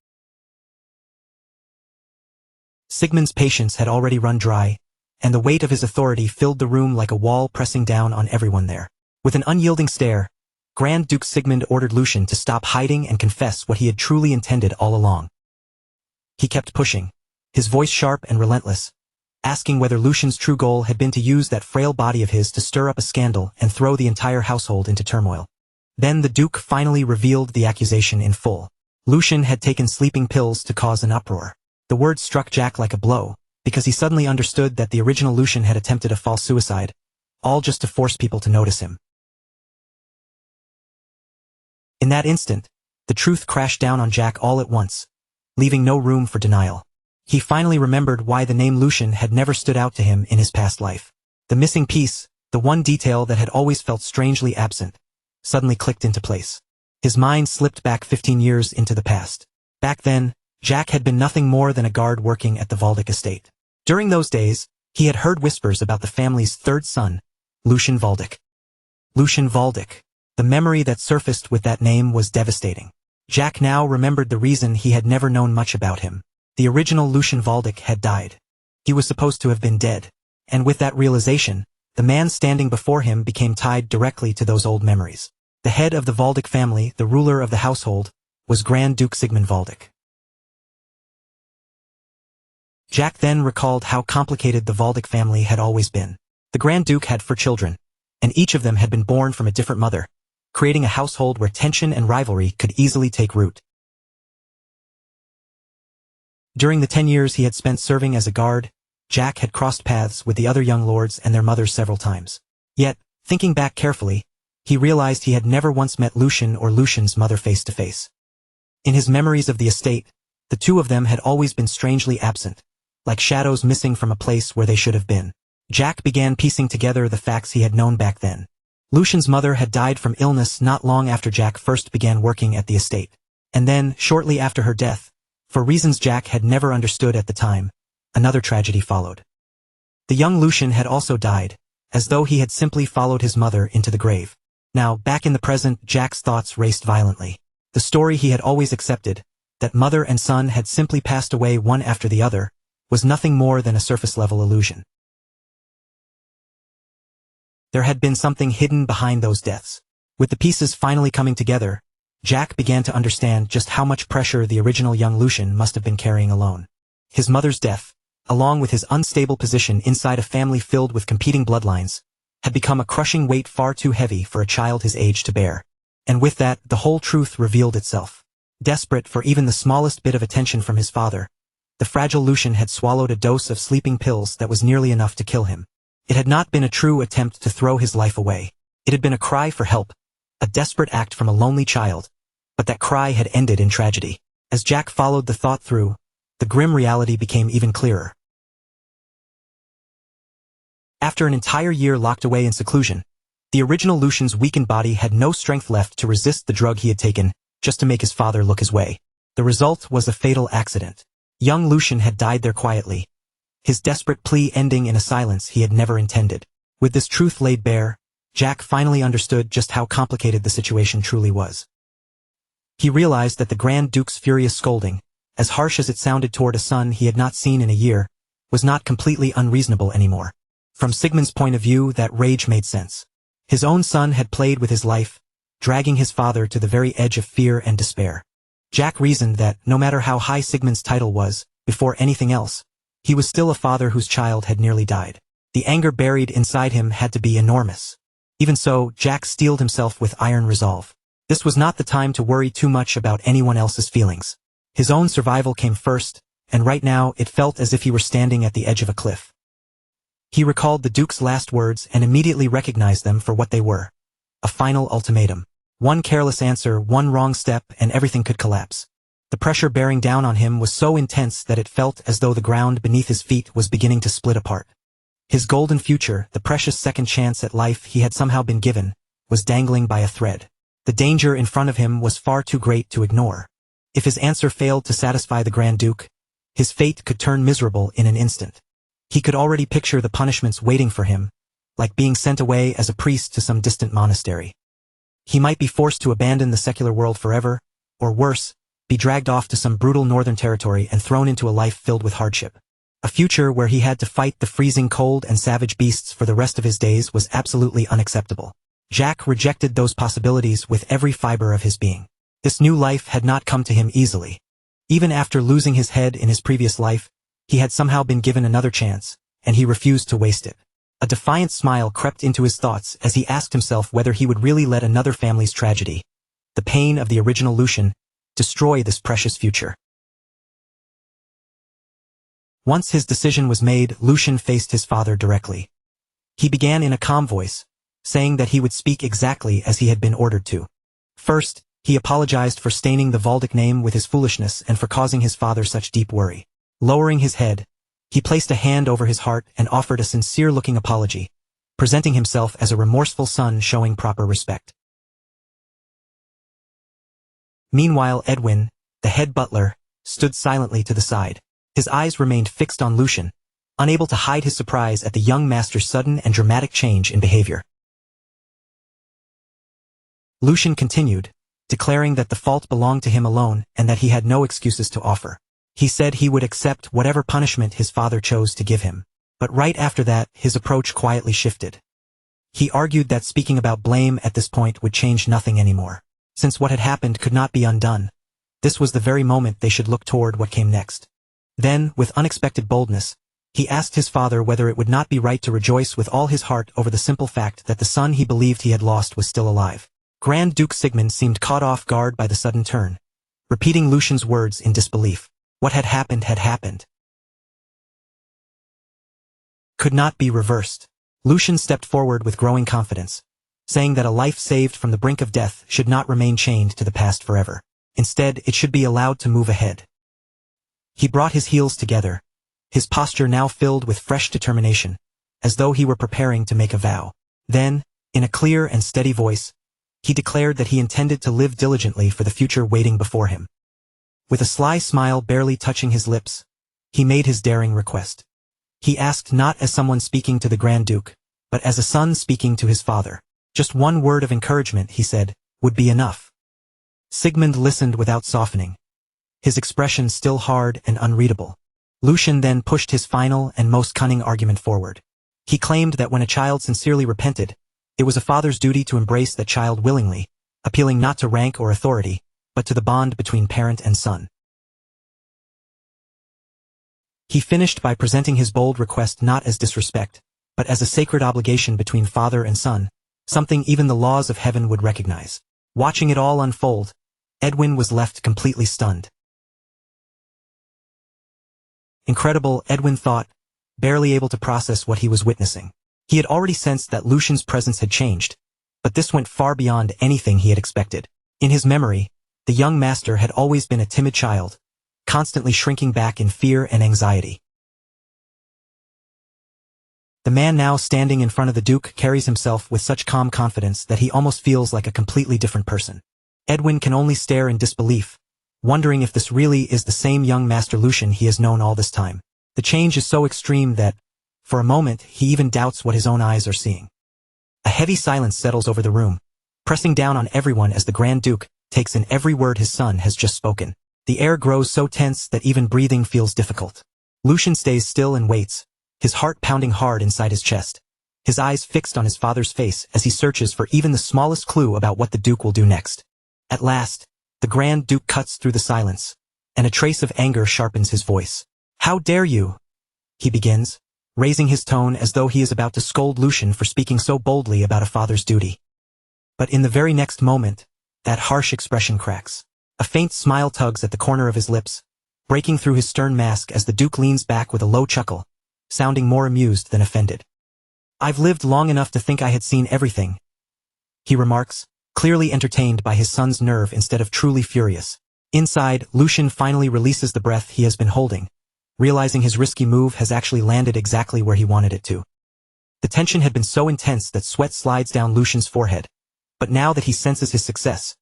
Sigmund's patience had already run dry, and the weight of his authority filled the room like a wall pressing down on everyone there. With an unyielding stare, Grand Duke Sigmund ordered Lucian to stop hiding and confess what he had truly intended all along. He kept pushing, his voice sharp and relentless, asking whether Lucian's true goal had been to use that frail body of his to stir up a scandal and throw the entire household into turmoil. Then the Duke finally revealed the accusation in full. Lucian had taken sleeping pills to cause an uproar. The word struck Jack like a blow, because he suddenly understood that the original Lucian had attempted a false suicide, all just to force people to notice him. In that instant, The truth crashed down on Jack all at once, leaving no room for denial. He finally remembered why the name Lucian had never stood out to him in his past life. The missing piece, the one detail that had always felt strangely absent, suddenly clicked into place. His mind slipped back 15 years into the past. Back then, Jack had been nothing more than a guard working at the Valdic estate. During those days, he had heard whispers about the family's third son, Lucian Valdic. Lucian Valdic. The memory that surfaced with that name was devastating. Jack now remembered the reason he had never known much about him. The original Lucian Valdic had died. He was supposed to have been dead. And with that realization, the man standing before him became tied directly to those old memories. The head of the Valdic family, the ruler of the household, was Grand Duke Sigmund Valdic. Jack then recalled how complicated the Valdic family had always been. The Grand Duke had 4 children, and each of them had been born from a different mother, creating a household where tension and rivalry could easily take root. During the 10 years he had spent serving as a guard, Jack had crossed paths with the other young lords and their mothers several times. Yet, thinking back carefully, he realized he had never once met Lucian or Lucian's mother face to face. In his memories of the estate, the two of them had always been strangely absent, like shadows missing from a place where they should have been. Jack began piecing together the facts he had known back then. Lucian's mother had died from illness not long after Jack first began working at the estate. And then, shortly after her death, for reasons Jack had never understood at the time, another tragedy followed. The young Lucian had also died, as though he had simply followed his mother into the grave. Now, back in the present, Jack's thoughts raced violently. The story he had always accepted, that mother and son had simply passed away one after the other, was nothing more than a surface-level illusion. There had been something hidden behind those deaths. With the pieces finally coming together, Jack began to understand just how much pressure the original young Lucian must have been carrying alone. His mother's death, along with his unstable position inside a family filled with competing bloodlines, had become a crushing weight far too heavy for a child his age to bear. And with that, the whole truth revealed itself. Desperate for even the smallest bit of attention from his father, the fragile Lucian had swallowed a dose of sleeping pills that was nearly enough to kill him. It had not been a true attempt to throw his life away. It had been a cry for help, a desperate act from a lonely child, but that cry had ended in tragedy. As Jack followed the thought through, the grim reality became even clearer. After an entire year locked away in seclusion, the original Lucian's weakened body had no strength left to resist the drug he had taken, just to make his father look his way. The result was a fatal accident. Young Lucian had died there quietly, his desperate plea ending in a silence he had never intended. With this truth laid bare, Jack finally understood just how complicated the situation truly was. He realized that the Grand Duke's furious scolding, as harsh as it sounded toward a son he had not seen in a year, was not completely unreasonable anymore. From Sigmund's point of view, that rage made sense. His own son had played with his life, dragging his father to the very edge of fear and despair. Jack reasoned that, no matter how high Sigmund's title was, before anything else, he was still a father whose child had nearly died. The anger buried inside him had to be enormous. Even so, Jack steeled himself with iron resolve. This was not the time to worry too much about anyone else's feelings. His own survival came first, and right now it felt as if he were standing at the edge of a cliff. He recalled the Duke's last words and immediately recognized them for what they were. A final ultimatum. One careless answer, one wrong step, and everything could collapse. The pressure bearing down on him was so intense that it felt as though the ground beneath his feet was beginning to split apart. His golden future, the precious second chance at life he had somehow been given, was dangling by a thread. The danger in front of him was far too great to ignore. If his answer failed to satisfy the Grand Duke, his fate could turn miserable in an instant. He could already picture the punishments waiting for him, like being sent away as a priest to some distant monastery. He might be forced to abandon the secular world forever, or worse, be dragged off to some brutal northern territory and thrown into a life filled with hardship. A future where he had to fight the freezing cold and savage beasts for the rest of his days was absolutely unacceptable. Jack rejected those possibilities with every fiber of his being. This new life had not come to him easily. Even after losing his head in his previous life, he had somehow been given another chance, and he refused to waste it. A defiant smile crept into his thoughts as he asked himself whether he would really let another family's tragedy, the pain of the original Lucian, destroy this precious future. Once his decision was made, Lucian faced his father directly. He began in a calm voice, saying that he would speak exactly as he had been ordered to. First, He apologized for staining the Valdic name with his foolishness and for causing his father such deep worry. Lowering his head, he placed a hand over his heart and offered a sincere-looking apology, presenting himself as a remorseful son showing proper respect. Meanwhile, Edwin, the head butler, stood silently to the side. His eyes remained fixed on Lucian, unable to hide his surprise at the young master's sudden and dramatic change in behavior. Lucian continued, declaring that the fault belonged to him alone and that he had no excuses to offer. He said he would accept whatever punishment his father chose to give him. But right after that, his approach quietly shifted. He argued that speaking about blame at this point would change nothing anymore. Since what had happened could not be undone, this was the very moment they should look toward what came next. Then, with unexpected boldness, he asked his father whether it would not be right to rejoice with all his heart over the simple fact that the son he believed he had lost was still alive. Grand Duke Sigmund seemed caught off guard by the sudden turn, repeating Lucian's words in disbelief. What had happened had happened. Could not be reversed. Lucian stepped forward with growing confidence, saying that a life saved from the brink of death should not remain chained to the past forever. Instead, it should be allowed to move ahead. He brought his heels together, his posture now filled with fresh determination, as though he were preparing to make a vow. Then, in a clear and steady voice, he declared that he intended to live diligently for the future waiting before him. With a sly smile barely touching his lips, he made his daring request. He asked not as someone speaking to the Grand Duke, but as a son speaking to his father. Just one word of encouragement, he said, would be enough. Sigmund listened without softening, his expression still hard and unreadable. Lucian then pushed his final and most cunning argument forward. He claimed that when a child sincerely repented, it was a father's duty to embrace that child willingly, appealing not to rank or authority, but to the bond between parent and son. He finished by presenting his bold request not as disrespect, but as a sacred obligation between father and son, something even the laws of heaven would recognize. Watching it all unfold, Edwin was left completely stunned. Incredible, Edwin thought, barely able to process what he was witnessing. He had already sensed that Lucian's presence had changed, but this went far beyond anything he had expected. In his memory, the young master had always been a timid child, constantly shrinking back in fear and anxiety. The man now standing in front of the Duke carries himself with such calm confidence that he almost feels like a completely different person. Edwin can only stare in disbelief, wondering if this really is the same young Master Lucian he has known all this time. The change is so extreme that, for a moment, he even doubts what his own eyes are seeing. A heavy silence settles over the room, pressing down on everyone as the Grand Duke takes in every word his son has just spoken. The air grows so tense that even breathing feels difficult. Lucian stays still and waits, his heart pounding hard inside his chest, his eyes fixed on his father's face as he searches for even the smallest clue about what the Duke will do next. At last, the Grand Duke cuts through the silence, and a trace of anger sharpens his voice. "How dare you?" he begins, raising his tone as though he is about to scold Lucian for speaking so boldly about a father's duty. But in the very next moment, that harsh expression cracks. A faint smile tugs at the corner of his lips, breaking through his stern mask as the Duke leans back with a low chuckle, sounding more amused than offended. "I've lived long enough to think I had seen everything," he remarks, clearly entertained by his son's nerve instead of truly furious. Inside, Lucian finally releases the breath he has been holding, realizing his risky move has actually landed exactly where he wanted it to. The tension had been so intense that sweat slides down Lucian's forehead, but now that he senses his success,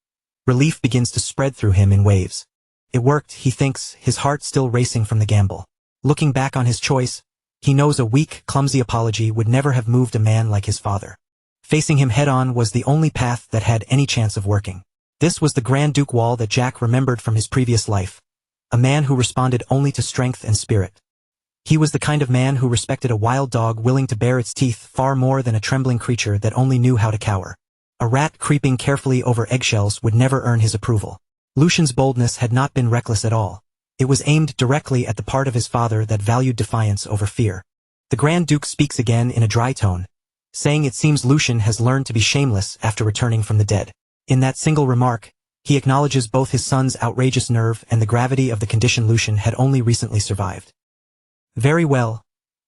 relief begins to spread through him in waves. It worked, he thinks, his heart still racing from the gamble. Looking back on his choice, he knows a weak, clumsy apology would never have moved a man like his father. Facing him head-on was the only path that had any chance of working. This was the Grand Duke Wall that Jack remembered from his previous life, a man who responded only to strength and spirit. He was the kind of man who respected a wild dog willing to bare its teeth far more than a trembling creature that only knew how to cower. A rat creeping carefully over eggshells would never earn his approval. Lucian's boldness had not been reckless at all. It was aimed directly at the part of his father that valued defiance over fear. The Grand Duke speaks again in a dry tone, saying it seems Lucian has learned to be shameless after returning from the dead. In that single remark, he acknowledges both his son's outrageous nerve and the gravity of the condition Lucian had only recently survived. "Very well,"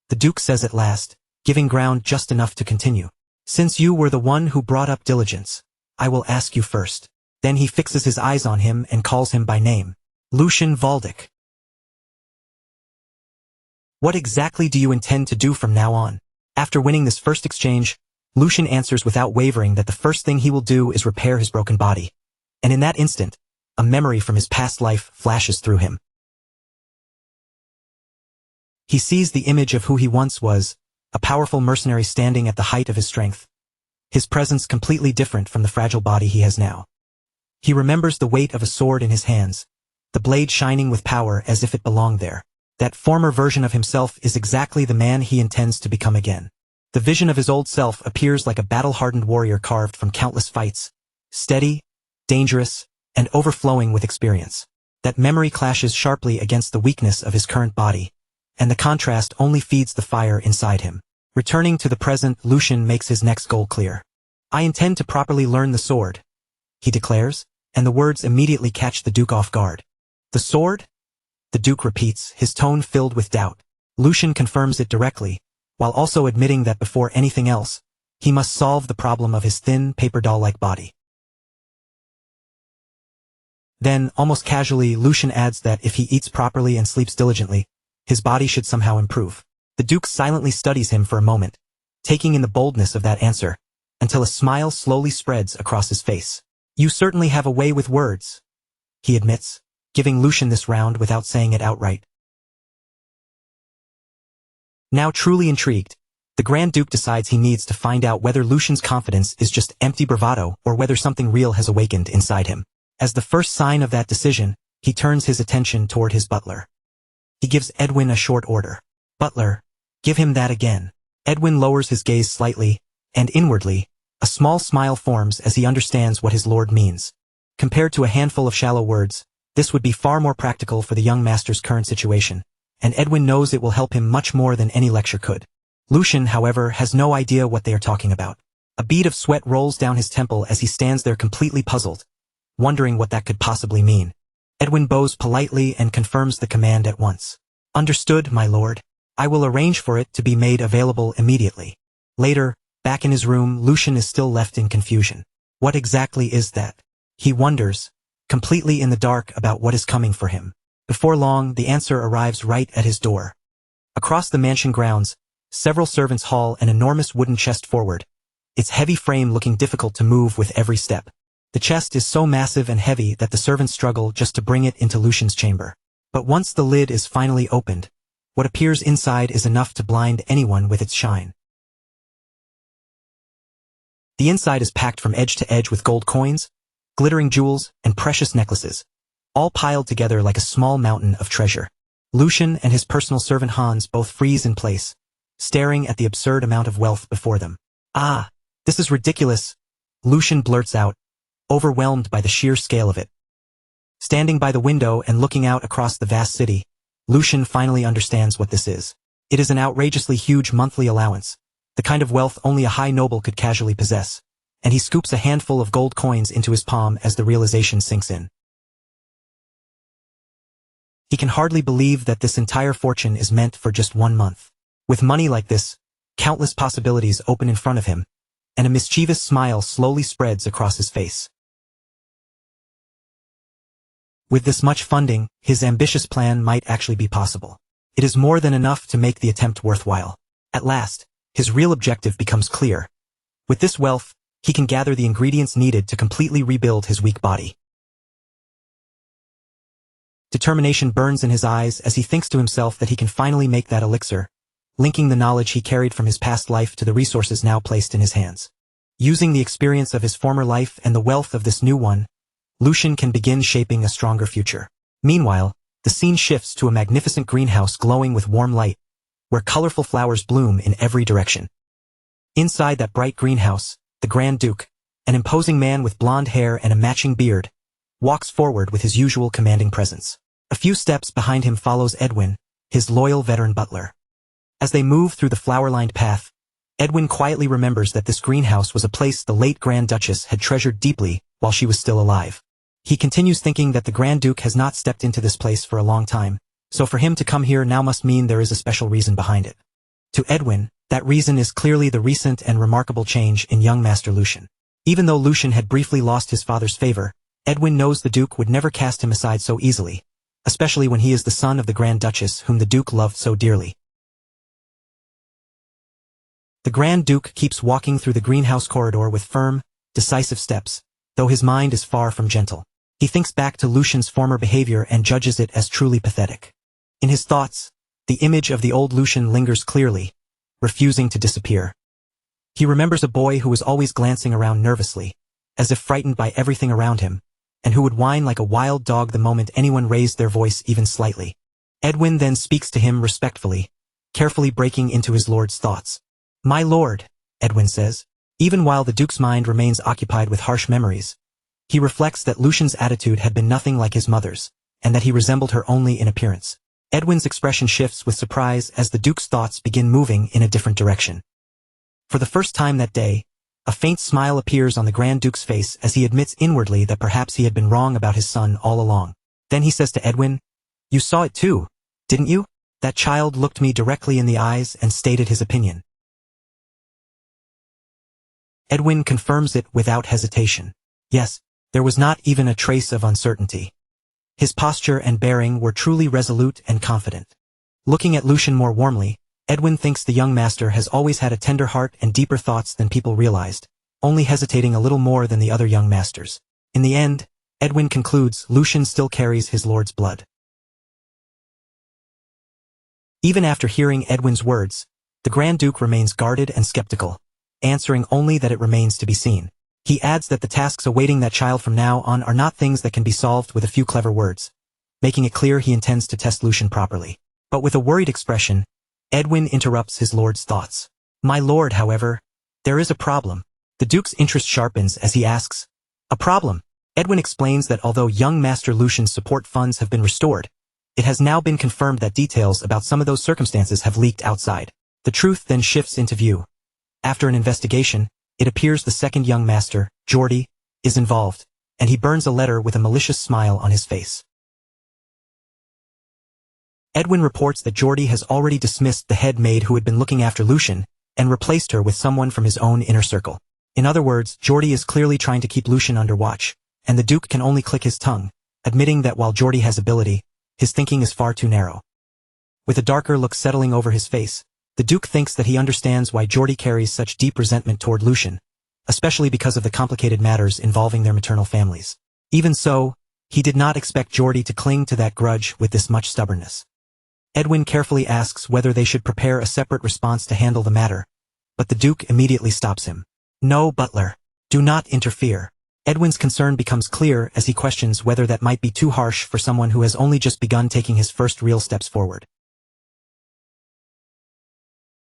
the Duke says at last, giving ground just enough to continue. "Since you were the one who brought up diligence, I will ask you first. Then he fixes his eyes on him and calls him by name. Lucian Valdic. What exactly do you intend to do from now on? After winning this first exchange, Lucian answers without wavering that the first thing he will do is repair his broken body. And in that instant, a memory from his past life flashes through him. He sees the image of who he once was, a powerful mercenary standing at the height of his strength. His presence completely different from the fragile body he has now. He remembers the weight of a sword in his hands, the blade shining with power as if it belonged there. That former version of himself is exactly the man he intends to become again. The vision of his old self appears like a battle-hardened warrior carved from countless fights, steady, dangerous, and overflowing with experience. That memory clashes sharply against the weakness of his current body, and the contrast only feeds the fire inside him. Returning to the present, Lucian makes his next goal clear. I intend to properly learn the sword, he declares, and the words immediately catch the Duke off guard. The sword? The Duke repeats, his tone filled with doubt. Lucian confirms it directly, while also admitting that before anything else, he must solve the problem of his thin, paper doll-like body. Then, almost casually, Lucian adds that if he eats properly and sleeps diligently, his body should somehow improve. The Duke silently studies him for a moment, taking in the boldness of that answer, until a smile slowly spreads across his face. You certainly have a way with words, he admits, giving Lucian this round without saying it outright. Now truly intrigued, the Grand Duke decides he needs to find out whether Lucian's confidence is just empty bravado or whether something real has awakened inside him. As the first sign of that decision, he turns his attention toward his butler. He gives Edwin a short order. Butler, give him that again. Edwin lowers his gaze slightly, and inwardly, a small smile forms as he understands what his lord means. Compared to a handful of shallow words, this would be far more practical for the young master's current situation, and Edwin knows it will help him much more than any lecture could. Lucian, however, has no idea what they are talking about. A bead of sweat rolls down his temple as he stands there completely puzzled, wondering what that could possibly mean. Edwin bows politely and confirms the command at once. Understood, my lord. I will arrange for it to be made available immediately. Later, back in his room, Lucian is still left in confusion. What exactly is that? He wonders, completely in the dark about what is coming for him. Before long, the answer arrives right at his door. Across the mansion grounds, several servants haul an enormous wooden chest forward, its heavy frame looking difficult to move with every step. The chest is so massive and heavy that the servants struggle just to bring it into Lucian's chamber. But once the lid is finally opened, what appears inside is enough to blind anyone with its shine. The inside is packed from edge to edge with gold coins, glittering jewels, and precious necklaces, all piled together like a small mountain of treasure. Lucian and his personal servant Hans both freeze in place, staring at the absurd amount of wealth before them. Ah, this is ridiculous, Lucian blurts out, overwhelmed by the sheer scale of it. Standing by the window and looking out across the vast city, Lucian finally understands what this is. It is an outrageously huge monthly allowance, the kind of wealth only a high noble could casually possess, and he scoops a handful of gold coins into his palm as the realization sinks in. He can hardly believe that this entire fortune is meant for just 1 month. With money like this, countless possibilities open in front of him, and a mischievous smile slowly spreads across his face. With this much funding, his ambitious plan might actually be possible. It is more than enough to make the attempt worthwhile. At last, his real objective becomes clear. With this wealth, he can gather the ingredients needed to completely rebuild his weak body. Determination burns in his eyes as he thinks to himself that he can finally make that elixir, linking the knowledge he carried from his past life to the resources now placed in his hands. Using the experience of his former life and the wealth of this new one, Lucian can begin shaping a stronger future. Meanwhile, the scene shifts to a magnificent greenhouse glowing with warm light, where colorful flowers bloom in every direction. Inside that bright greenhouse, the Grand Duke, an imposing man with blonde hair and a matching beard, walks forward with his usual commanding presence. A few steps behind him follows Edwin, his loyal veteran butler. As they move through the flower-lined path, Edwin quietly remembers that this greenhouse was a place the late Grand Duchess had treasured deeply while she was still alive. He continues thinking that the Grand Duke has not stepped into this place for a long time, so for him to come here now must mean there is a special reason behind it. To Edwin, that reason is clearly the recent and remarkable change in young Master Lucian. Even though Lucian had briefly lost his father's favor, Edwin knows the Duke would never cast him aside so easily, especially when he is the son of the Grand Duchess whom the Duke loved so dearly. The Grand Duke keeps walking through the greenhouse corridor with firm, decisive steps, though his mind is far from gentle. He thinks back to Lucian's former behavior and judges it as truly pathetic. In his thoughts, the image of the old Lucian lingers clearly, refusing to disappear. He remembers a boy who was always glancing around nervously, as if frightened by everything around him, and who would whine like a wild dog the moment anyone raised their voice even slightly. Edwin then speaks to him respectfully, carefully breaking into his lord's thoughts. "My lord," Edwin says. Even while the Duke's mind remains occupied with harsh memories, he reflects that Lucian's attitude had been nothing like his mother's, and that he resembled her only in appearance. Edwin's expression shifts with surprise as the Duke's thoughts begin moving in a different direction. For the first time that day, a faint smile appears on the Grand Duke's face as he admits inwardly that perhaps he had been wrong about his son all along. Then he says to Edwin, "You saw it too, didn't you? That child looked me directly in the eyes and stated his opinion." Edwin confirms it without hesitation. Yes, there was not even a trace of uncertainty. His posture and bearing were truly resolute and confident. Looking at Lucian more warmly, Edwin thinks the young master has always had a tender heart and deeper thoughts than people realized, only hesitating a little more than the other young masters. In the end, Edwin concludes Lucian still carries his lord's blood. Even after hearing Edwin's words, the Grand Duke remains guarded and skeptical, answering only that it remains to be seen. He adds that the tasks awaiting that child from now on are not things that can be solved with a few clever words, making it clear he intends to test Lucian properly. But with a worried expression, Edwin interrupts his lord's thoughts. "My lord, however, there is a problem." The Duke's interest sharpens as he asks, "A problem?" Edwin explains that although young Master Lucian's support funds have been restored, it has now been confirmed that details about some of those circumstances have leaked outside. The truth then shifts into view. After an investigation, it appears the second young master, Geordie, is involved, and he burns a letter with a malicious smile on his face. Edwin reports that Geordie has already dismissed the head maid who had been looking after Lucian, and replaced her with someone from his own inner circle. In other words, Geordie is clearly trying to keep Lucian under watch, and the Duke can only click his tongue, admitting that while Geordie has ability, his thinking is far too narrow. With a darker look settling over his face, the Duke thinks that he understands why Geordie carries such deep resentment toward Lucian, especially because of the complicated matters involving their maternal families. Even so, he did not expect Geordie to cling to that grudge with this much stubbornness. Edwin carefully asks whether they should prepare a separate response to handle the matter, but the Duke immediately stops him. "No, Butler. Do not interfere." Edwin's concern becomes clear as he questions whether that might be too harsh for someone who has only just begun taking his first real steps forward.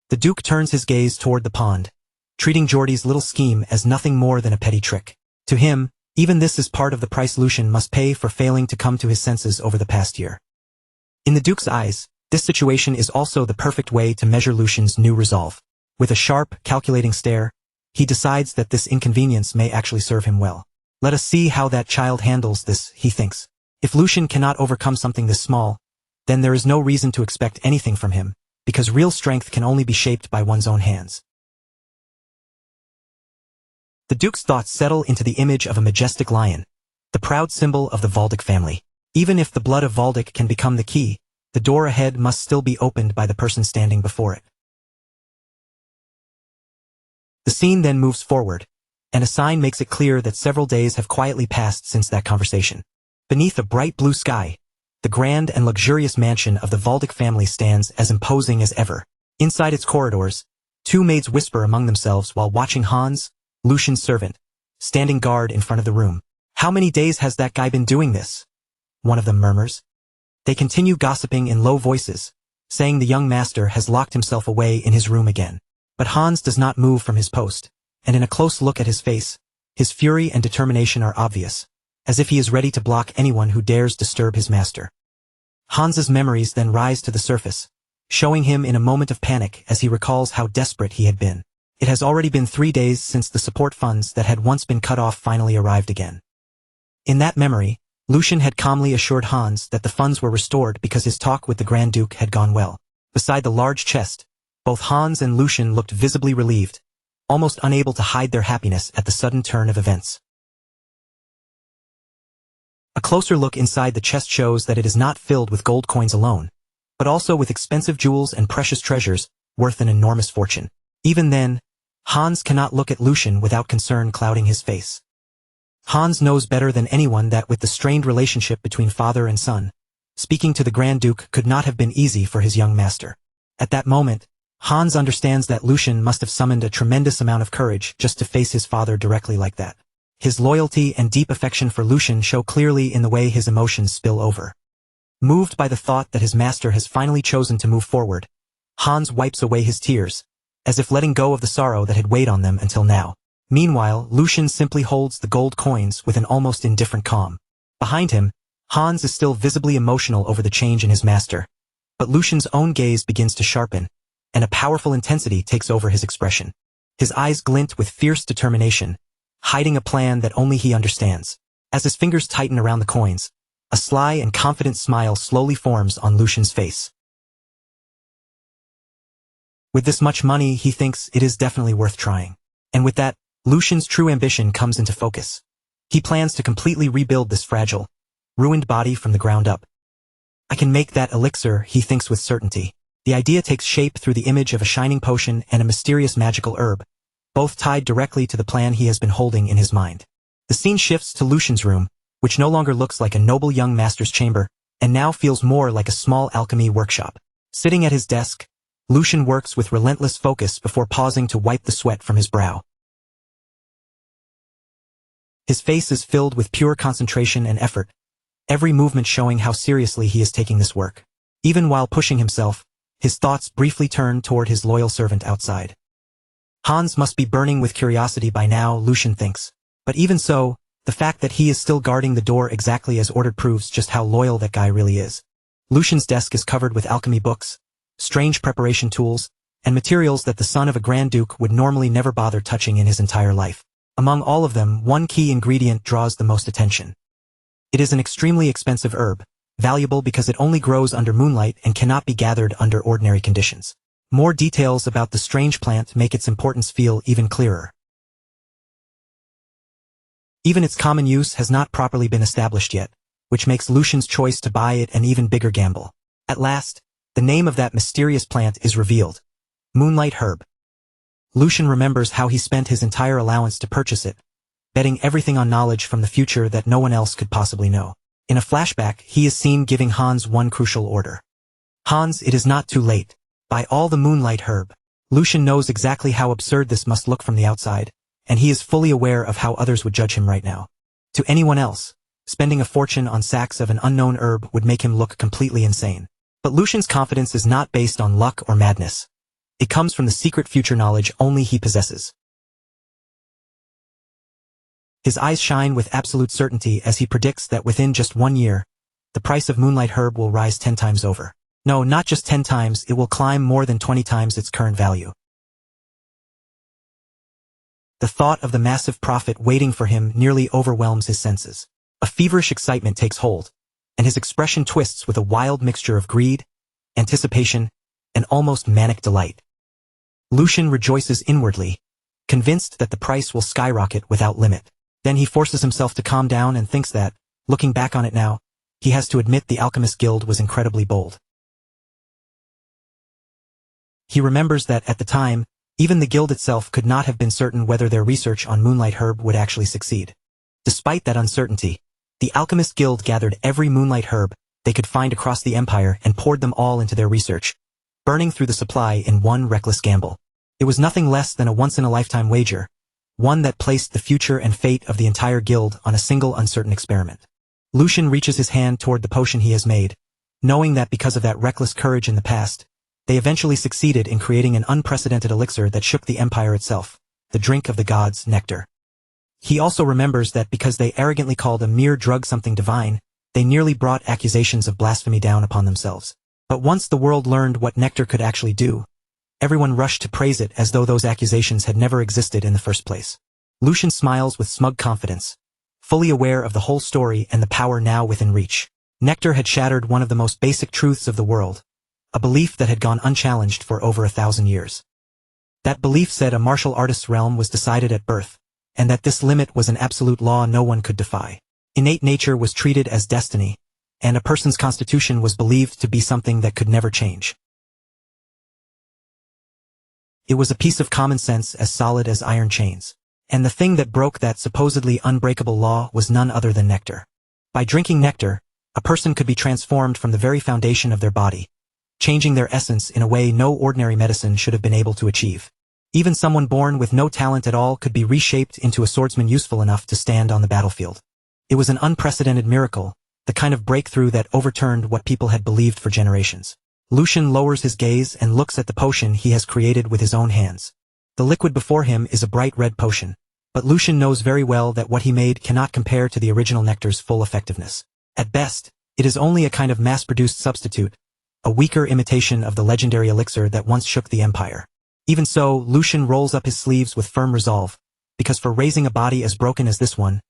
The Duke turns his gaze toward the pond, treating Geordie's little scheme as nothing more than a petty trick. To him, even this is part of the price Lucian must pay for failing to come to his senses over the past year. In the Duke's eyes, this situation is also the perfect way to measure Lucian's new resolve. With a sharp, calculating stare, he decides that this inconvenience may actually serve him well. Let us see how that child handles this, he thinks. If Lucian cannot overcome something this small, then there is no reason to expect anything from him, because real strength can only be shaped by one's own hands. The Duke's thoughts settle into the image of a majestic lion, the proud symbol of the Valdic family. Even if the blood of Valdic can become the key, the door ahead must still be opened by the person standing before it. The scene then moves forward, and a sign makes it clear that several days have quietly passed since that conversation. Beneath a bright blue sky, the grand and luxurious mansion of the Valdic family stands as imposing as ever. Inside its corridors, two maids whisper among themselves while watching Hans, Lucian's servant, standing guard in front of the room. "How many days has that guy been doing this?" one of them murmurs. They continue gossiping in low voices, saying the young master has locked himself away in his room again. But Hans does not move from his post, and in a close look at his face, his fury and determination are obvious, as if he is ready to block anyone who dares disturb his master. Hans's memories then rise to the surface, showing him in a moment of panic as he recalls how desperate he had been. It has already been 3 days since the support funds that had once been cut off finally arrived again. In that memory, Lucian had calmly assured Hans that the funds were restored because his talk with the Grand Duke had gone well. Beside the large chest, both Hans and Lucian looked visibly relieved, almost unable to hide their happiness at the sudden turn of events. A closer look inside the chest shows that it is not filled with gold coins alone, but also with expensive jewels and precious treasures worth an enormous fortune. Even then, Hans cannot look at Lucian without concern clouding his face. Hans knows better than anyone that with the strained relationship between father and son, speaking to the Grand Duke could not have been easy for his young master. At that moment, Hans understands that Lucian must have summoned a tremendous amount of courage just to face his father directly like that. His loyalty and deep affection for Lucian show clearly in the way his emotions spill over. Moved by the thought that his master has finally chosen to move forward, Hans wipes away his tears, as if letting go of the sorrow that had weighed on them until now. Meanwhile, Lucian simply holds the gold coins with an almost indifferent calm. Behind him, Hans is still visibly emotional over the change in his master, but Lucian's own gaze begins to sharpen, and a powerful intensity takes over his expression. His eyes glint with fierce determination, hiding a plan that only he understands. As his fingers tighten around the coins, a sly and confident smile slowly forms on Lucian's face. With this much money, he thinks it is definitely worth trying. And with that, Lucian's true ambition comes into focus. He plans to completely rebuild this fragile, ruined body from the ground up. I can make that elixir, he thinks with certainty. The idea takes shape through the image of a shining potion and a mysterious magical herb, both tied directly to the plan he has been holding in his mind. The scene shifts to Lucian's room, which no longer looks like a noble young master's chamber, and now feels more like a small alchemy workshop. Sitting at his desk, Lucian works with relentless focus before pausing to wipe the sweat from his brow. His face is filled with pure concentration and effort, every movement showing how seriously he is taking this work. Even while pushing himself, his thoughts briefly turn toward his loyal servant outside. Hans must be burning with curiosity by now, Lucian thinks. But even so, the fact that he is still guarding the door exactly as ordered proves just how loyal that guy really is. Lucian's desk is covered with alchemy books, strange preparation tools, and materials that the son of a Grand Duke would normally never bother touching in his entire life. Among all of them, one key ingredient draws the most attention. It is an extremely expensive herb, valuable because it only grows under moonlight and cannot be gathered under ordinary conditions. More details about the strange plant make its importance feel even clearer. Even its common use has not properly been established yet, which makes Lucian's choice to buy it an even bigger gamble. At last, the name of that mysterious plant is revealed. Moonlight herb. Lucian remembers how he spent his entire allowance to purchase it, betting everything on knowledge from the future that no one else could possibly know. In a flashback, he is seen giving Hans one crucial order. Hans, it is not too late. Buy all the moonlight herb. Lucian knows exactly how absurd this must look from the outside, and he is fully aware of how others would judge him right now. To anyone else, spending a fortune on sacks of an unknown herb would make him look completely insane. But Lucian's confidence is not based on luck or madness. It comes from the secret future knowledge only he possesses. His eyes shine with absolute certainty as he predicts that within just 1 year, the price of moonlight herb will rise 10 times over. No, not just 10 times, it will climb more than 20 times its current value. The thought of the massive profit waiting for him nearly overwhelms his senses. A feverish excitement takes hold, and his expression twists with a wild mixture of greed, anticipation, and almost manic delight. Lucian rejoices inwardly, convinced that the price will skyrocket without limit. Then he forces himself to calm down and thinks that, looking back on it now, he has to admit the Alchemist Guild was incredibly bold. He remembers that at the time, even the guild itself could not have been certain whether their research on moonlight herb would actually succeed. Despite that uncertainty, the Alchemist Guild gathered every moonlight herb they could find across the empire and poured them all into their research, burning through the supply in one reckless gamble. It was nothing less than a once-in-a-lifetime wager, one that placed the future and fate of the entire guild on a single uncertain experiment. Lucian reaches his hand toward the potion he has made, knowing that because of that reckless courage in the past, they eventually succeeded in creating an unprecedented elixir that shook the empire itself, the drink of the gods' nectar. He also remembers that because they arrogantly called a mere drug something divine, they nearly brought accusations of blasphemy down upon themselves. But once the world learned what nectar could actually do, everyone rushed to praise it as though those accusations had never existed in the first place. Lucian smiles with smug confidence, fully aware of the whole story and the power now within reach. Nectar had shattered one of the most basic truths of the world, a belief that had gone unchallenged for over 1,000 years. That belief said a martial artist's realm was decided at birth, and that this limit was an absolute law no one could defy. Innate nature was treated as destiny, and a person's constitution was believed to be something that could never change. It was a piece of common sense as solid as iron chains. And the thing that broke that supposedly unbreakable law was none other than nectar. By drinking nectar, a person could be transformed from the very foundation of their body, changing their essence in a way no ordinary medicine should have been able to achieve. Even someone born with no talent at all could be reshaped into a swordsman useful enough to stand on the battlefield. It was an unprecedented miracle, the kind of breakthrough that overturned what people had believed for generations. Lucian lowers his gaze and looks at the potion he has created with his own hands. The liquid before him is a bright red potion, but Lucian knows very well that what he made cannot compare to the original nectar's full effectiveness. At best, it is only a kind of mass-produced substitute, a weaker imitation of the legendary elixir that once shook the empire. Even so, Lucian rolls up his sleeves with firm resolve, because for raising a body as broken as this one,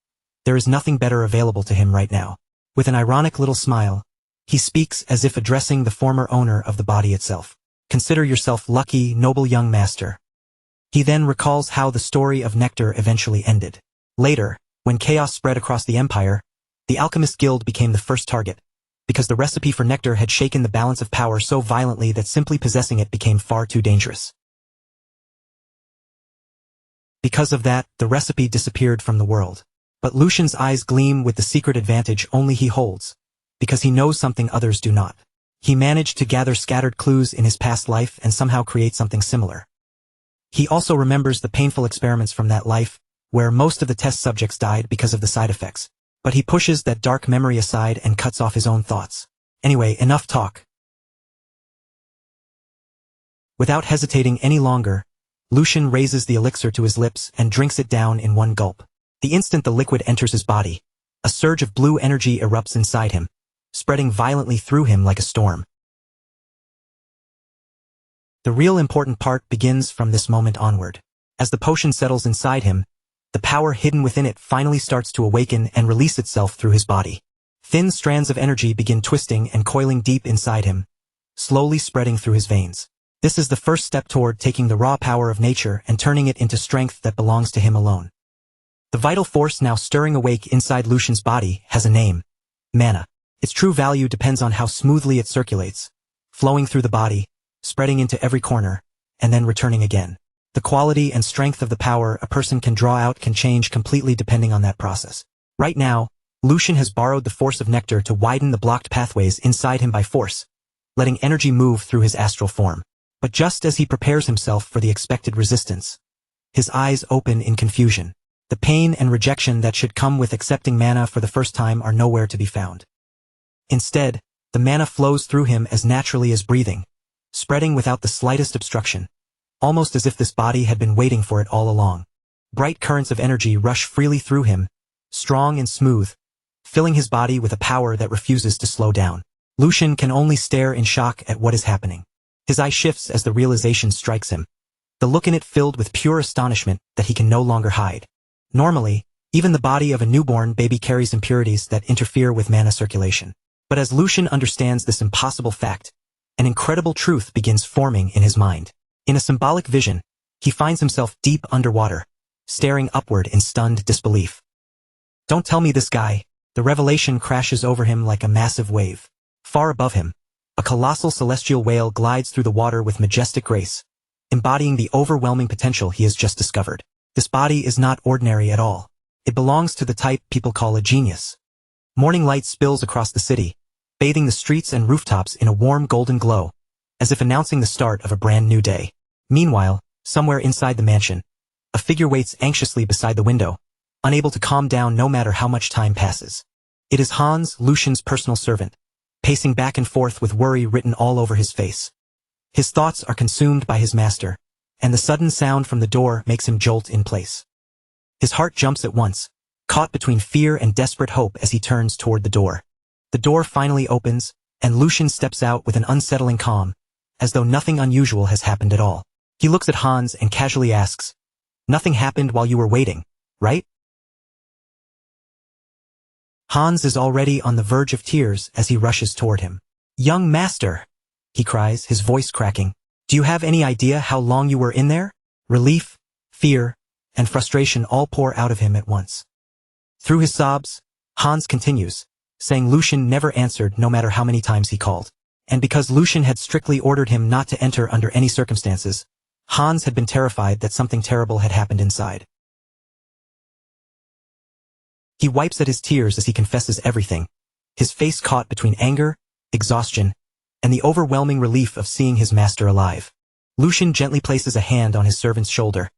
there is nothing better available to him right now. With an ironic little smile, he speaks as if addressing the former owner of the body itself. Consider yourself lucky, noble young master. He then recalls how the story of nectar eventually ended. Later, when chaos spread across the empire, the Alchemist Guild became the first target, because the recipe for nectar had shaken the balance of power so violently that simply possessing it became far too dangerous. Because of that, the recipe disappeared from the world. But Lucian's eyes gleam with the secret advantage only he holds, because he knows something others do not. He managed to gather scattered clues in his past life and somehow create something similar. He also remembers the painful experiments from that life, where most of the test subjects died because of the side effects. But he pushes that dark memory aside and cuts off his own thoughts. Anyway, enough talk. Without hesitating any longer, Lucian raises the elixir to his lips and drinks it down in one gulp. The instant the liquid enters his body, a surge of blue energy erupts inside him, spreading violently through him like a storm. The real important part begins from this moment onward. As the potion settles inside him, the power hidden within it finally starts to awaken and release itself through his body. Thin strands of energy begin twisting and coiling deep inside him, slowly spreading through his veins. This is the first step toward taking the raw power of nature and turning it into strength that belongs to him alone. The vital force now stirring awake inside Lucian's body has a name: mana. Its true value depends on how smoothly it circulates, flowing through the body, spreading into every corner, and then returning again. The quality and strength of the power a person can draw out can change completely depending on that process. Right now, Lucian has borrowed the force of nectar to widen the blocked pathways inside him by force, letting energy move through his astral form. But just as he prepares himself for the expected resistance, his eyes open in confusion. The pain and rejection that should come with accepting mana for the first time are nowhere to be found. Instead, the mana flows through him as naturally as breathing, spreading without the slightest obstruction, almost as if this body had been waiting for it all along. Bright currents of energy rush freely through him, strong and smooth, filling his body with a power that refuses to slow down. Lucian can only stare in shock at what is happening. His eye shifts as the realization strikes him, the look in it filled with pure astonishment that he can no longer hide. Normally, even the body of a newborn baby carries impurities that interfere with mana circulation. But as Lucian understands this impossible fact, an incredible truth begins forming in his mind. In a symbolic vision, he finds himself deep underwater, staring upward in stunned disbelief. Don't tell me this guy. The revelation crashes over him like a massive wave. Far above him, a colossal celestial whale glides through the water with majestic grace, embodying the overwhelming potential he has just discovered. This body is not ordinary at all. It belongs to the type people call a genius. Morning light spills across the city, bathing the streets and rooftops in a warm golden glow, as if announcing the start of a brand new day. Meanwhile, somewhere inside the mansion, a figure waits anxiously beside the window, unable to calm down no matter how much time passes. It is Hans, Lucian's personal servant, pacing back and forth with worry written all over his face. His thoughts are consumed by his master, and the sudden sound from the door makes him jolt in place. His heart jumps at once, caught between fear and desperate hope as he turns toward the door. The door finally opens, and Lucian steps out with an unsettling calm, as though nothing unusual has happened at all. He looks at Hans and casually asks, "Nothing happened while you were waiting, right?" Hans is already on the verge of tears as he rushes toward him. "Young master," he cries, his voice cracking. "Do you have any idea how long you were in there?" Relief, fear, and frustration all pour out of him at once. Through his sobs, Hans continues, saying Lucian never answered no matter how many times he called. And because Lucian had strictly ordered him not to enter under any circumstances, Hans had been terrified that something terrible had happened inside. He wipes at his tears as he confesses everything, his face caught between anger, exhaustion, and the overwhelming relief of seeing his master alive. Lucian gently places a hand on his servant's shoulder,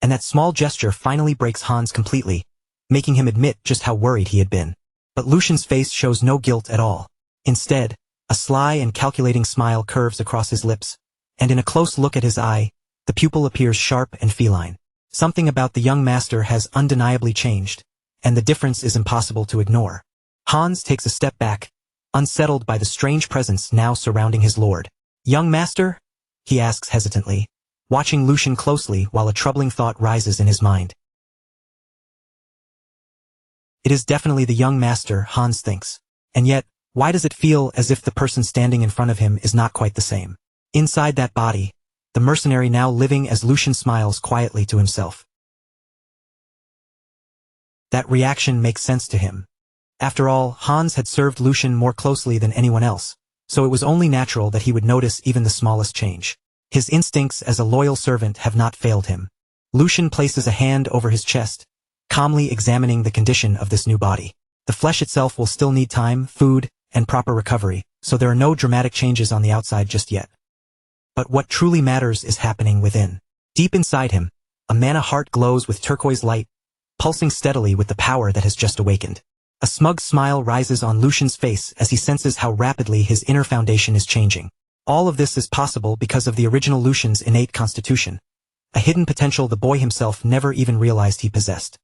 and that small gesture finally breaks Hans completely, making him admit just how worried he had been. But Lucian's face shows no guilt at all. Instead, a sly and calculating smile curves across his lips, and in a close look at his eye, the pupil appears sharp and feline. Something about the young master has undeniably changed, and the difference is impossible to ignore. Hans takes a step back, unsettled by the strange presence now surrounding his lord. "Young master?" he asks hesitantly, watching Lucian closely while a troubling thought rises in his mind. It is definitely the young master, Hans thinks. And yet, why does it feel as if the person standing in front of him is not quite the same? Inside that body, the mercenary now living as Lucian smiles quietly to himself. That reaction makes sense to him. After all, Hans had served Lucian more closely than anyone else, so it was only natural that he would notice even the smallest change. His instincts as a loyal servant have not failed him. Lucian places a hand over his chest, calmly examining the condition of this new body. The flesh itself will still need time, food, and proper recovery, so there are no dramatic changes on the outside just yet. But what truly matters is happening within. Deep inside him, a mana heart glows with turquoise light, pulsing steadily with the power that has just awakened. A smug smile rises on Lucian's face as he senses how rapidly his inner foundation is changing. All of this is possible because of the original Lucian's innate constitution, a hidden potential the boy himself never even realized he possessed.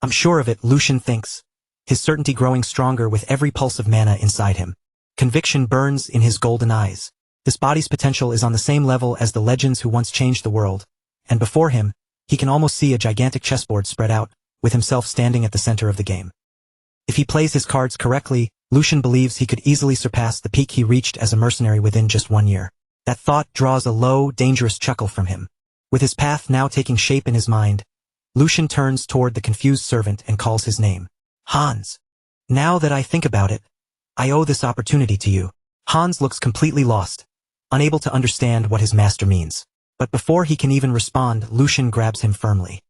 "I'm sure of it," Lucian thinks, his certainty growing stronger with every pulse of mana inside him. Conviction burns in his golden eyes. This body's potential is on the same level as the legends who once changed the world, and before him, he can almost see a gigantic chessboard spread out, with himself standing at the center of the game. If he plays his cards correctly, Lucian believes he could easily surpass the peak he reached as a mercenary within just 1 year. That thought draws a low, dangerous chuckle from him. With his path now taking shape in his mind, Lucian turns toward the confused servant and calls his name. "Hans. Now that I think about it, I owe this opportunity to you." Hans looks completely lost, unable to understand what his master means. But before he can even respond, Lucian grabs him firmly.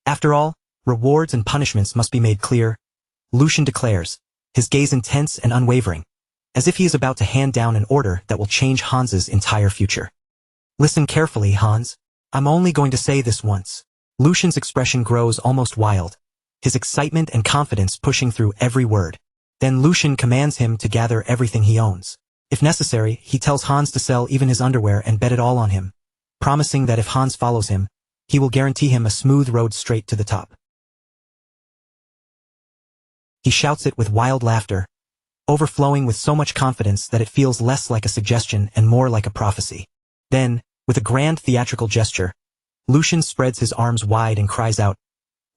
"After all, rewards and punishments must be made clear," Lucian declares, his gaze intense and unwavering, as if he is about to hand down an order that will change Hans's entire future. "Listen carefully, Hans. I'm only going to say this once." Lucian's expression grows almost wild, his excitement and confidence pushing through every word. Then Lucian commands him to gather everything he owns. If necessary, he tells Hans to sell even his underwear and bet it all on him, promising that if Hans follows him, he will guarantee him a smooth road straight to the top. He shouts it with wild laughter, overflowing with so much confidence that it feels less like a suggestion and more like a prophecy. Then, with a grand theatrical gesture, Lucian spreads his arms wide and cries out,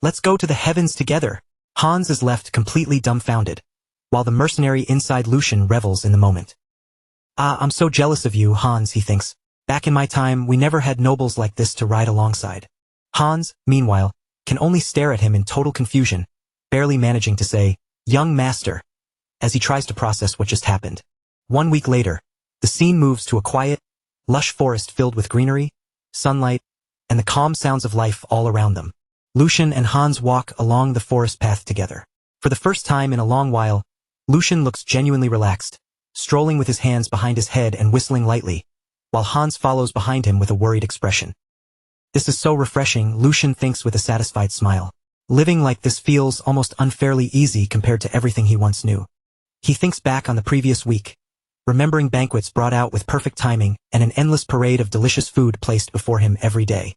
"Let's go to the heavens together!" Hans is left completely dumbfounded, while the mercenary inside Lucian revels in the moment. I'm so jealous of you, Hans," he thinks. "Back in my time, we never had nobles like this to ride alongside." Hans, meanwhile, can only stare at him in total confusion, barely managing to say, "Young master," as he tries to process what just happened. 1 week later, the scene moves to a quiet, lush forest filled with greenery, sunlight, and the calm sounds of life all around them. Lucian and Hans walk along the forest path together. For the first time in a long while, Lucian looks genuinely relaxed, strolling with his hands behind his head and whistling lightly, while Hans follows behind him with a worried expression. This is so refreshing, Lucian thinks with a satisfied smile. Living like this feels almost unfairly easy compared to everything he once knew. He thinks back on the previous week, remembering banquets brought out with perfect timing and an endless parade of delicious food placed before him every day.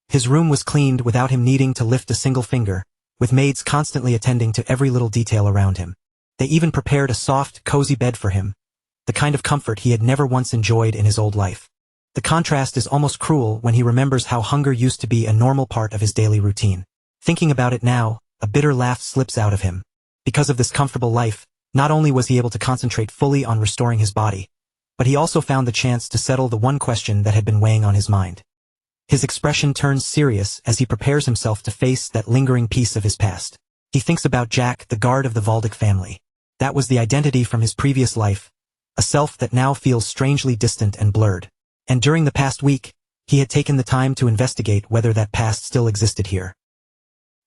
His room was cleaned without him needing to lift a single finger, with maids constantly attending to every little detail around him. They even prepared a soft, cozy bed for him, the kind of comfort he had never once enjoyed in his old life. The contrast is almost cruel when he remembers how hunger used to be a normal part of his daily routine. Thinking about it now, a bitter laugh slips out of him. Because of this comfortable life, not only was he able to concentrate fully on restoring his body, but he also found the chance to settle the one question that had been weighing on his mind. His expression turns serious as he prepares himself to face that lingering piece of his past. He thinks about Jack, the guard of the Valdic family. That was the identity from his previous life, a self that now feels strangely distant and blurred. And during the past week, he had taken the time to investigate whether that past still existed here.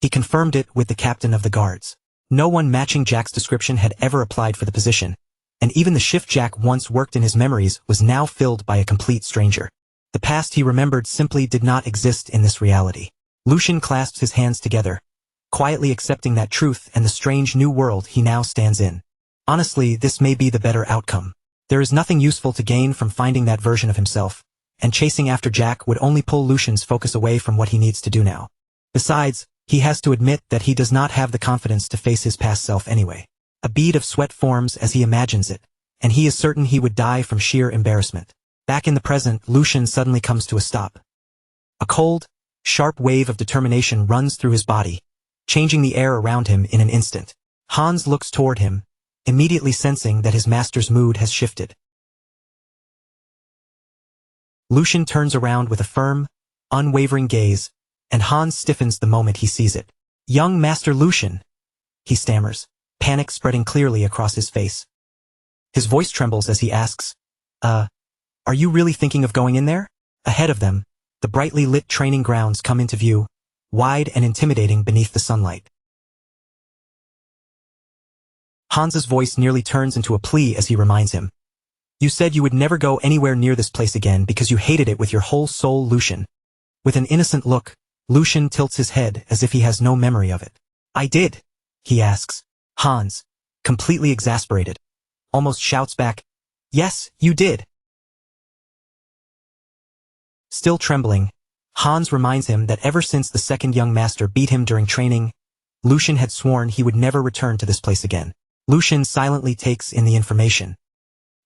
He confirmed it with the captain of the guards. No one matching Jack's description had ever applied for the position, and even the shift Jack once worked in his memories was now filled by a complete stranger. The past he remembered simply did not exist in this reality. Lucian clasped his hands together, quietly accepting that truth and the strange new world he now stands in. Honestly, this may be the better outcome. There is nothing useful to gain from finding that version of himself, and chasing after Jack would only pull Lucian's focus away from what he needs to do now. Besides, he has to admit that he does not have the confidence to face his past self anyway. A bead of sweat forms as he imagines it, and he is certain he would die from sheer embarrassment. Back in the present, Lucian suddenly comes to a stop. A cold, sharp wave of determination runs through his body, changing the air around him in an instant. Hans looks toward him, immediately sensing that his master's mood has shifted. Lucian turns around with a firm, unwavering gaze, and Hans stiffens the moment he sees it. "Young Master Lucian," he stammers, panic spreading clearly across his face. His voice trembles as he asks, Are you really thinking of going in there?" Ahead of them, the brightly lit training grounds come into view, wide and intimidating beneath the sunlight. Hans's voice nearly turns into a plea as he reminds him. "You said you would never go anywhere near this place again because you hated it with your whole soul, Lucian." With an innocent look, Lucian tilts his head as if he has no memory of it. "I did," he asks. Hans, completely exasperated, almost shouts back, "Yes, you did." Still trembling, Hans reminds him that ever since the second young master beat him during training, Lucian had sworn he would never return to this place again. Lucian silently takes in the information.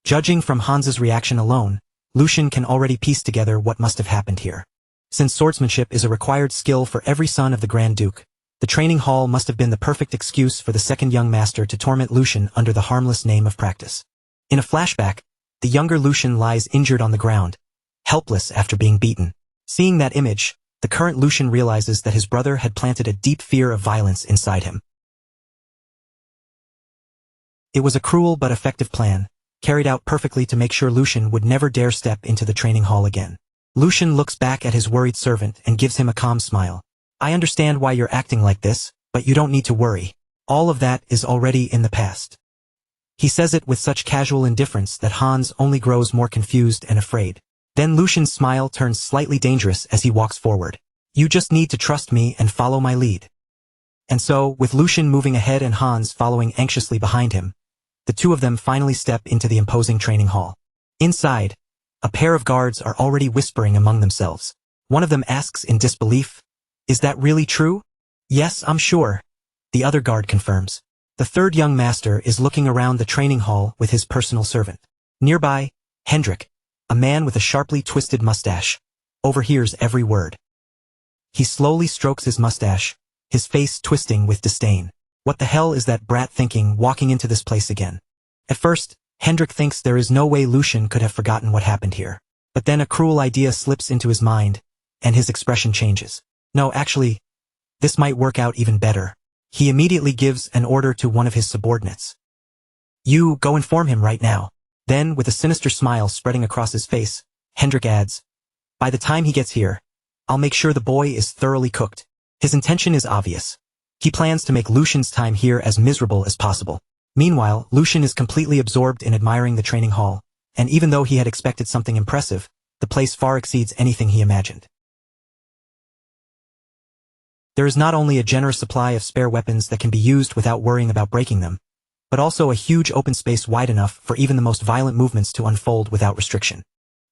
Judging from Hans's reaction alone, Lucian can already piece together what must have happened here. Since swordsmanship is a required skill for every son of the Grand Duke, the training hall must have been the perfect excuse for the second young master to torment Lucian under the harmless name of practice. In a flashback, the younger Lucian lies injured on the ground, helpless after being beaten. Seeing that image, the current Lucian realizes that his brother had planted a deep fear of violence inside him. It was a cruel but effective plan, carried out perfectly to make sure Lucian would never dare step into the training hall again. Lucian looks back at his worried servant and gives him a calm smile. "I understand why you're acting like this, but you don't need to worry. All of that is already in the past." He says it with such casual indifference that Hans only grows more confused and afraid. Then Lucian's smile turns slightly dangerous as he walks forward. "You just need to trust me and follow my lead." And so, with Lucian moving ahead and Hans following anxiously behind him, the two of them finally step into the imposing training hall. Inside, a pair of guards are already whispering among themselves. One of them asks in disbelief, "Is that really true?" "Yes, I'm sure," the other guard confirms. The third young master is looking around the training hall with his personal servant. Nearby, Hendrik, a man with a sharply twisted mustache, overhears every word. He slowly strokes his mustache, his face twisting with disdain. What the hell is that brat thinking walking into this place again? At first, Hendrik thinks there is no way Lucian could have forgotten what happened here. But then a cruel idea slips into his mind, and his expression changes. No, actually, this might work out even better. He immediately gives an order to one of his subordinates. "You go inform him right now." Then, with a sinister smile spreading across his face, Hendrik adds, "By the time he gets here, I'll make sure the boy is thoroughly cooked." His intention is obvious. He plans to make Lucian's time here as miserable as possible. Meanwhile, Lucian is completely absorbed in admiring the training hall, and even though he had expected something impressive, the place far exceeds anything he imagined. There is not only a generous supply of spare weapons that can be used without worrying about breaking them, but also a huge open space wide enough for even the most violent movements to unfold without restriction.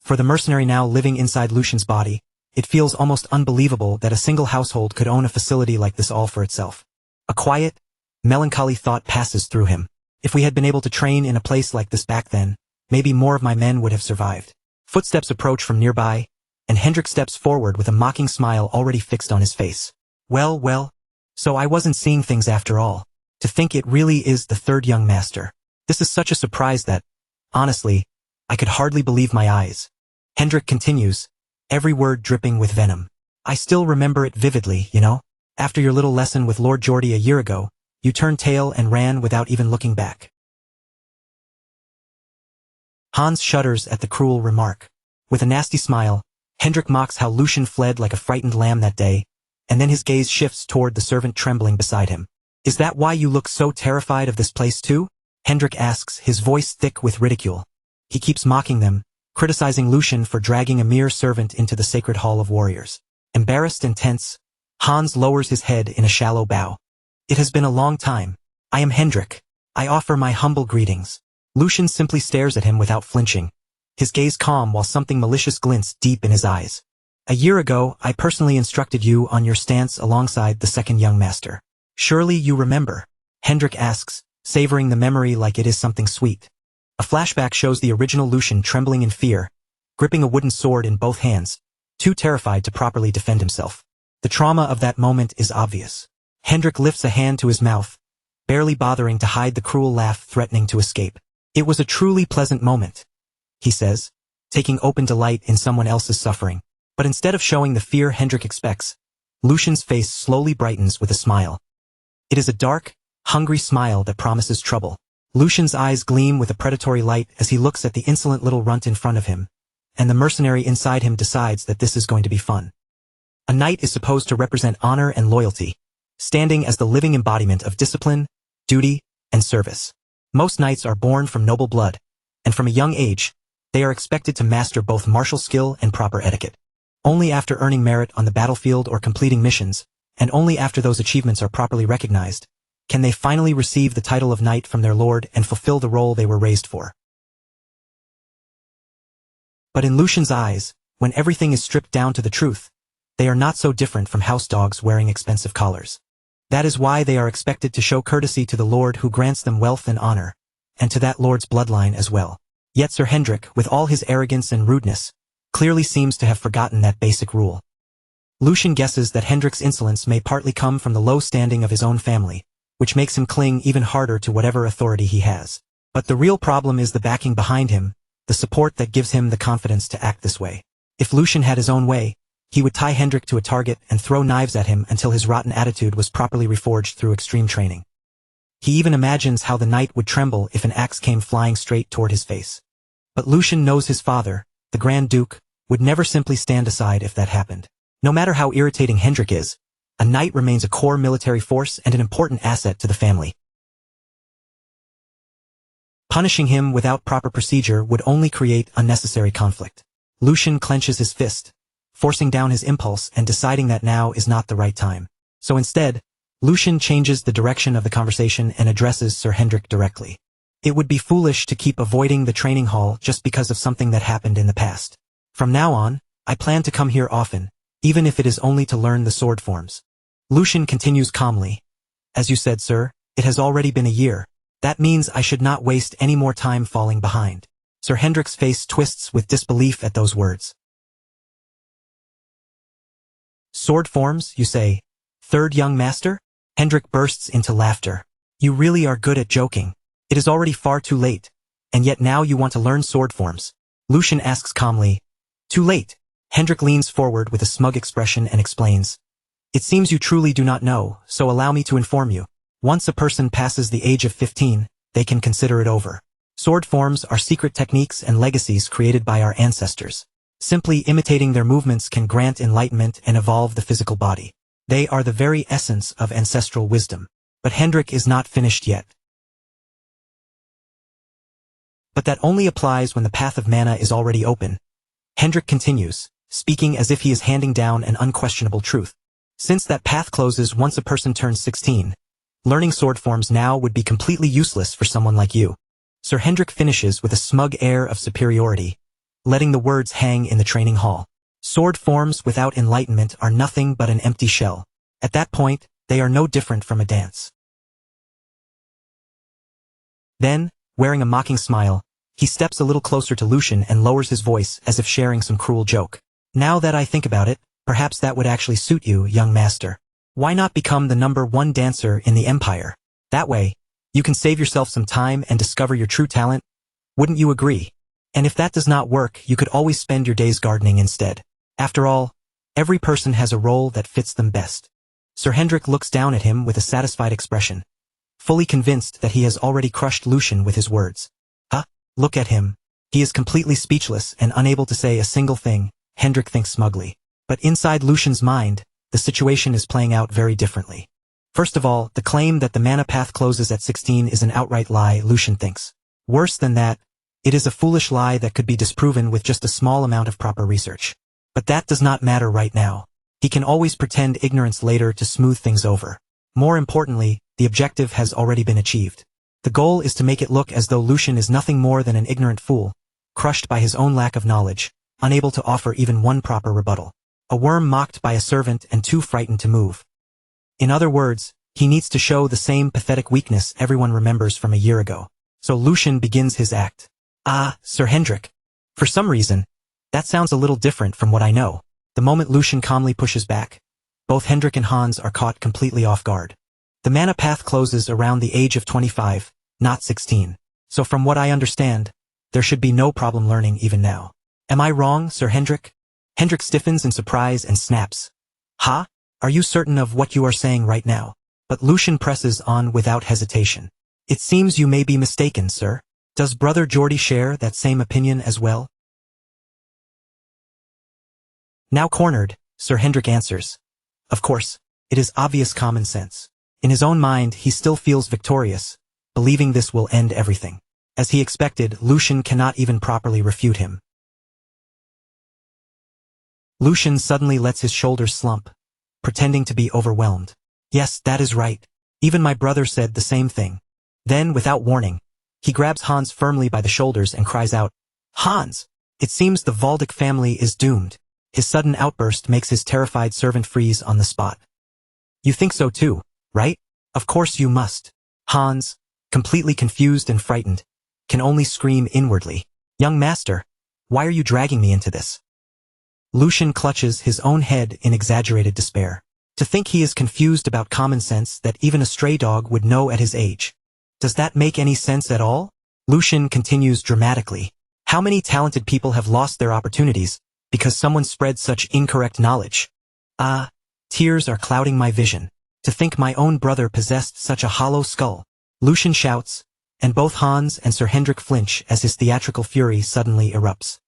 For the mercenary now living inside Lucian's body, it feels almost unbelievable that a single household could own a facility like this all for itself. A quiet, melancholy thought passes through him. If we had been able to train in a place like this back then, maybe more of my men would have survived. Footsteps approach from nearby, and Hendrik steps forward with a mocking smile already fixed on his face. Well, so I wasn't seeing things after all. To think it really is the third young master. This is such a surprise that, honestly, I could hardly believe my eyes. Hendrik continues, every word dripping with venom. I still remember it vividly, you know? After your little lesson with Lord Geordie a year ago, you turned tail and ran without even looking back. Hans shudders at the cruel remark. With a nasty smile, Hendrik mocks how Lucian fled like a frightened lamb that day, and then his gaze shifts toward the servant trembling beside him. Is that why you look so terrified of this place too? Hendrik asks, his voice thick with ridicule. He keeps mocking them, criticizing Lucian for dragging a mere servant into the sacred hall of warriors. Embarrassed and tense, Hans lowers his head in a shallow bow. It has been a long time. I am Hendrik. I offer my humble greetings. Lucian simply stares at him without flinching, his gaze calm while something malicious glints deep in his eyes. A year ago, I personally instructed you on your stance alongside the second young master. Surely you remember? Hendrik asks, savoring the memory like it is something sweet. A flashback shows the original Lucian trembling in fear, gripping a wooden sword in both hands, too terrified to properly defend himself. The trauma of that moment is obvious. Hendrik lifts a hand to his mouth, barely bothering to hide the cruel laugh threatening to escape. It was a truly pleasant moment, he says, taking open delight in someone else's suffering. But instead of showing the fear Hendrik expects, Lucian's face slowly brightens with a smile. It is a dark, hungry smile that promises trouble. Lucian's eyes gleam with a predatory light as he looks at the insolent little runt in front of him, and the mercenary inside him decides that this is going to be fun. A knight is supposed to represent honor and loyalty, standing as the living embodiment of discipline, duty, and service. Most knights are born from noble blood, and from a young age, they are expected to master both martial skill and proper etiquette. Only after earning merit on the battlefield or completing missions, and only after those achievements are properly recognized, can they finally receive the title of knight from their lord and fulfill the role they were raised for. But in Lucian's eyes, when everything is stripped down to the truth, they are not so different from house dogs wearing expensive collars. That is why they are expected to show courtesy to the lord who grants them wealth and honor, and to that lord's bloodline as well. Yet Sir Hendrik, with all his arrogance and rudeness, clearly seems to have forgotten that basic rule. Lucian guesses that Hendrik's insolence may partly come from the low standing of his own family, which makes him cling even harder to whatever authority he has. But the real problem is the backing behind him, the support that gives him the confidence to act this way. If Lucian had his own way, he would tie Hendrik to a target and throw knives at him until his rotten attitude was properly reforged through extreme training. He even imagines how the knight would tremble if an axe came flying straight toward his face. But Lucian knows his father, the Grand Duke, would never simply stand aside if that happened. No matter how irritating Hendrik is, a knight remains a core military force and an important asset to the family. Punishing him without proper procedure would only create unnecessary conflict. Lucian clenches his fist, forcing down his impulse and deciding that now is not the right time. So instead, Lucian changes the direction of the conversation and addresses Sir Hendrik directly. It would be foolish to keep avoiding the training hall just because of something that happened in the past. From now on, I plan to come here often, even if it is only to learn the sword forms. Lucian continues calmly. As you said, sir, it has already been a year. That means I should not waste any more time falling behind. Sir Hendrik's face twists with disbelief at those words. Sword forms, you say? Third young master? Hendrik bursts into laughter. You really are good at joking. It is already far too late, and yet now you want to learn sword forms. Lucian asks calmly. Too late. Hendrik leans forward with a smug expression and explains. It seems you truly do not know, so allow me to inform you. Once a person passes the age of 15, they can consider it over. Sword forms are secret techniques and legacies created by our ancestors. Simply imitating their movements can grant enlightenment and evolve the physical body. They are the very essence of ancestral wisdom. But Hendrik is not finished yet. But that only applies when the path of mana is already open. Hendrik continues, speaking as if he is handing down an unquestionable truth. Since that path closes once a person turns 16, learning sword forms now would be completely useless for someone like you. Sir Hendrik finishes with a smug air of superiority, letting the words hang in the training hall. Sword forms without enlightenment are nothing but an empty shell. At that point, they are no different from a dance. Then, wearing a mocking smile, he steps a little closer to Lucian and lowers his voice as if sharing some cruel joke. Now that I think about it, perhaps that would actually suit you, young master. Why not become the #1 dancer in the Empire? That way, you can save yourself some time and discover your true talent. Wouldn't you agree? And if that does not work, you could always spend your days gardening instead. After all, every person has a role that fits them best. Sir Hendrik looks down at him with a satisfied expression, fully convinced that he has already crushed Lucian with his words. Look at him. He is completely speechless and unable to say a single thing, Hendrik thinks smugly. But inside Lucian's mind, the situation is playing out very differently. First of all, the claim that the mana path closes at 16 is an outright lie, Lucian thinks. Worse than that, it is a foolish lie that could be disproven with just a small amount of proper research. But that does not matter right now. He can always pretend ignorance later to smooth things over. More importantly, the objective has already been achieved. The goal is to make it look as though Lucian is nothing more than an ignorant fool, crushed by his own lack of knowledge, unable to offer even one proper rebuttal. A worm mocked by a servant and too frightened to move. In other words, he needs to show the same pathetic weakness everyone remembers from a year ago. So Lucian begins his act. Sir Hendrik. For some reason, that sounds a little different from what I know. The moment Lucian calmly pushes back, both Hendrik and Hans are caught completely off guard. The mana path closes around the age of 25, not 16. So from what I understand, there should be no problem learning even now. Am I wrong, Sir Hendrik? Hendrik stiffens in surprise and snaps. Are you certain of what you are saying right now? But Lucian presses on without hesitation. It seems you may be mistaken, sir. Does Brother Geordie share that same opinion as well? Now cornered, Sir Hendrik answers. Of course, it is obvious common sense. In his own mind, he still feels victorious, believing this will end everything. As he expected, Lucian cannot even properly refute him. Lucian suddenly lets his shoulders slump, pretending to be overwhelmed. Yes, that is right. Even my brother said the same thing. Then, without warning, he grabs Hans firmly by the shoulders and cries out, Hans! It seems the Valdic family is doomed. His sudden outburst makes his terrified servant freeze on the spot. You think so too, right? Of course you must. Hans, completely confused and frightened, can only scream inwardly. Young master, why are you dragging me into this? Lucian clutches his own head in exaggerated despair. To think he is confused about common sense that even a stray dog would know at his age. Does that make any sense at all? Lucian continues dramatically. How many talented people have lost their opportunities because someone spread such incorrect knowledge? Tears are clouding my vision. To think my own brother possessed such a hollow skull. Lucian shouts, and both Hans and Sir Hendrik flinch as his theatrical fury suddenly erupts.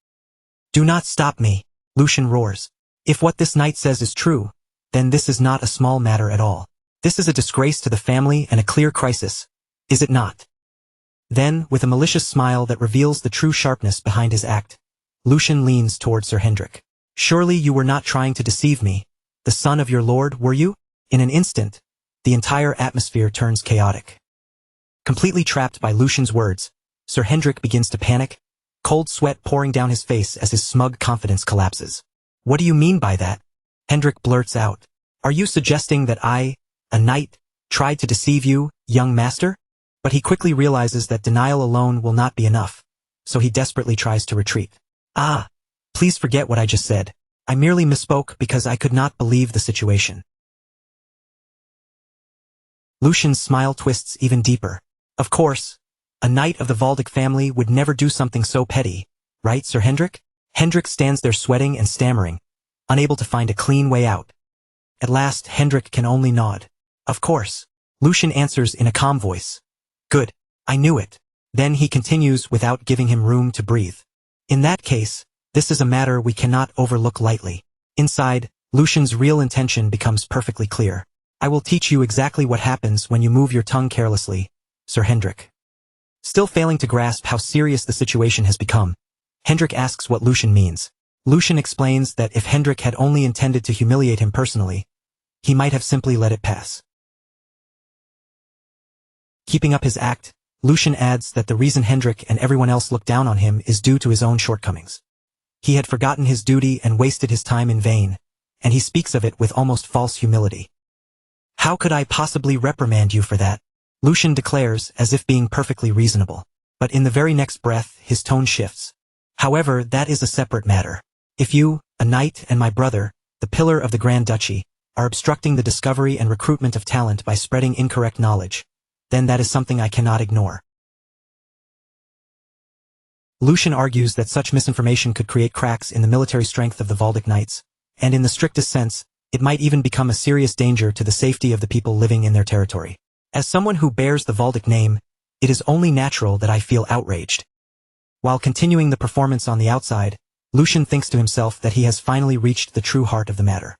Do not stop me, Lucian roars. If what this knight says is true, then this is not a small matter at all. This is a disgrace to the family and a clear crisis, is it not? Then, with a malicious smile that reveals the true sharpness behind his act, Lucian leans toward Sir Hendrik. Surely you were not trying to deceive me, the son of your lord, were you? In an instant, the entire atmosphere turns chaotic. Completely trapped by Lucian's words, Sir Hendrik begins to panic, cold sweat pouring down his face as his smug confidence collapses. What do you mean by that? Hendrik blurts out. Are you suggesting that I, a knight, tried to deceive you, young master? But he quickly realizes that denial alone will not be enough, so he desperately tries to retreat. Please forget what I just said. I merely misspoke because I could not believe the situation. Lucian's smile twists even deeper. Of course, a knight of the Valdic family would never do something so petty, right, Sir Hendrik? Hendrik stands there sweating and stammering, unable to find a clean way out. At last, Hendrik can only nod. Of course. Lucian answers in a calm voice. Good, I knew it. Then he continues without giving him room to breathe. In that case, this is a matter we cannot overlook lightly. Inside, Lucian's real intention becomes perfectly clear. I will teach you exactly what happens when you move your tongue carelessly, Sir Hendrik. Still failing to grasp how serious the situation has become, Hendrik asks what Lucian means. Lucian explains that if Hendrik had only intended to humiliate him personally, he might have simply let it pass. Keeping up his act, Lucian adds that the reason Hendrik and everyone else look down on him is due to his own shortcomings. He had forgotten his duty and wasted his time in vain, and he speaks of it with almost false humility. How could I possibly reprimand you for that? Lucian declares as if being perfectly reasonable. But in the very next breath, his tone shifts. However, that is a separate matter. If you, a knight, and my brother, the pillar of the Grand Duchy, are obstructing the discovery and recruitment of talent by spreading incorrect knowledge, then that is something I cannot ignore. Lucian argues that such misinformation could create cracks in the military strength of the Valdic Knights, and in the strictest sense, it might even become a serious danger to the safety of the people living in their territory. As someone who bears the Valdic name, it is only natural that I feel outraged. While continuing the performance on the outside, Lucian thinks to himself that he has finally reached the true heart of the matter.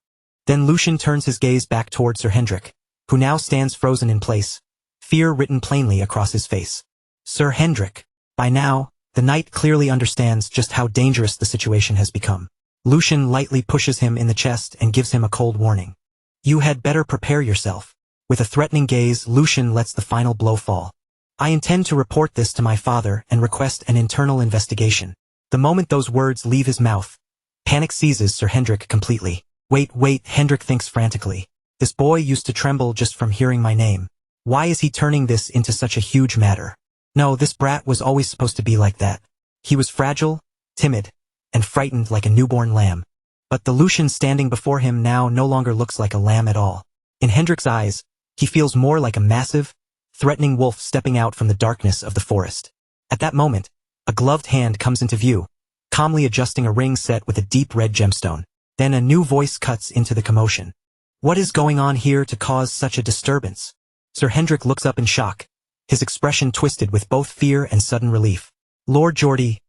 Then Lucian turns his gaze back toward Sir Hendrik, who now stands frozen in place, fear written plainly across his face. Sir Hendrik. By now, the knight clearly understands just how dangerous the situation has become. Lucian lightly pushes him in the chest and gives him a cold warning. You had better prepare yourself. With a threatening gaze, Lucian lets the final blow fall. I intend to report this to my father and request an internal investigation. The moment those words leave his mouth, panic seizes Sir Hendrik completely. Wait, Hendrik thinks frantically. This boy used to tremble just from hearing my name. Why is he turning this into such a huge matter? No, this brat was always supposed to be like that. He was fragile, timid, and frightened like a newborn lamb. But the Lucian standing before him now no longer looks like a lamb at all. In Hendrik's eyes, he feels more like a massive, threatening wolf stepping out from the darkness of the forest. At that moment, a gloved hand comes into view, calmly adjusting a ring set with a deep red gemstone. Then a new voice cuts into the commotion. What is going on here to cause such a disturbance? Sir Hendrik looks up in shock, his expression twisted with both fear and sudden relief. Lord Geordie.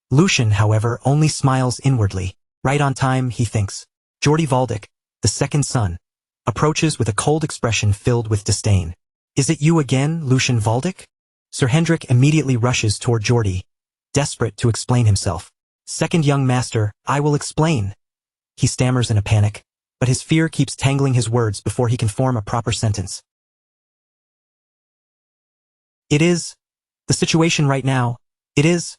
Lucian, however, only smiles inwardly. Right on time, he thinks. Geordie Valdic, the second son, approaches with a cold expression filled with disdain. Is it you again, Lucian Valdic? Sir Hendrik immediately rushes toward Geordie, desperate to explain himself. Second young master, I will explain. He stammers in a panic, but his fear keeps tangling his words before he can form a proper sentence. It is. The situation right now. It is.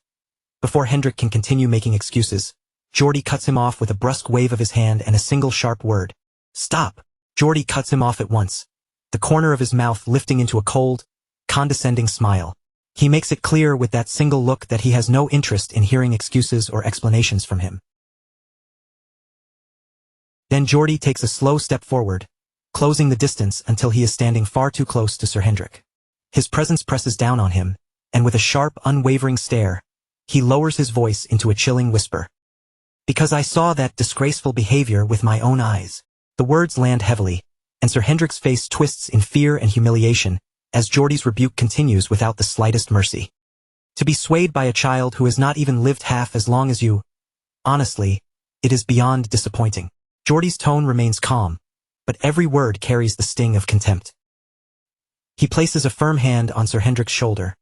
Before Hendrik can continue making excuses, Geordie cuts him off with a brusque wave of his hand and a single sharp word. Stop! Geordie cuts him off at once, the corner of his mouth lifting into a cold, condescending smile. He makes it clear with that single look that he has no interest in hearing excuses or explanations from him. Then Geordie takes a slow step forward, closing the distance until he is standing far too close to Sir Hendrik. His presence presses down on him, and with a sharp, unwavering stare, he lowers his voice into a chilling whisper. Because I saw that disgraceful behavior with my own eyes. The words land heavily, and Sir Hendrik's face twists in fear and humiliation as Geordie's rebuke continues without the slightest mercy. To be swayed by a child who has not even lived half as long as you, honestly, it is beyond disappointing. Geordie's tone remains calm, but every word carries the sting of contempt. He places a firm hand on Sir Hendrik's shoulder,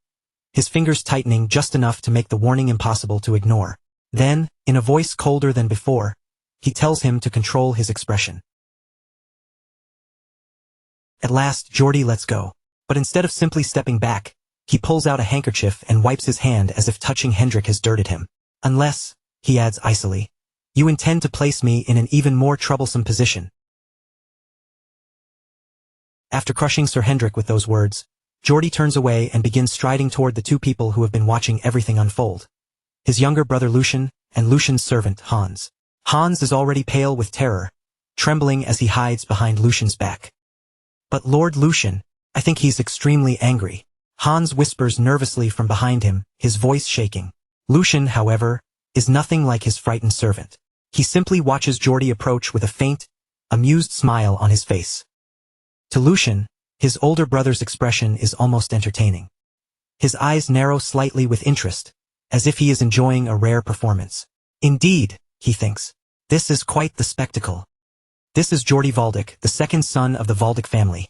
his fingers tightening just enough to make the warning impossible to ignore. Then, in a voice colder than before, he tells him to control his expression. At last, Geordie lets go, but instead of simply stepping back, he pulls out a handkerchief and wipes his hand as if touching Hendrik has dirted him. Unless, he adds icily, you intend to place me in an even more troublesome position. After crushing Sir Hendrik with those words, Geordie turns away and begins striding toward the two people who have been watching everything unfold. His younger brother Lucian, and Lucian's servant Hans. Hans is already pale with terror, trembling as he hides behind Lucian's back. But Lord Lucian, I think he's extremely angry. Hans whispers nervously from behind him, his voice shaking. Lucian, however, is nothing like his frightened servant. He simply watches Geordie approach with a faint, amused smile on his face. To Lucian, his older brother's expression is almost entertaining. His eyes narrow slightly with interest, as if he is enjoying a rare performance. Indeed, he thinks, this is quite the spectacle. This is Geordie Valdic, the second son of the Valdic family,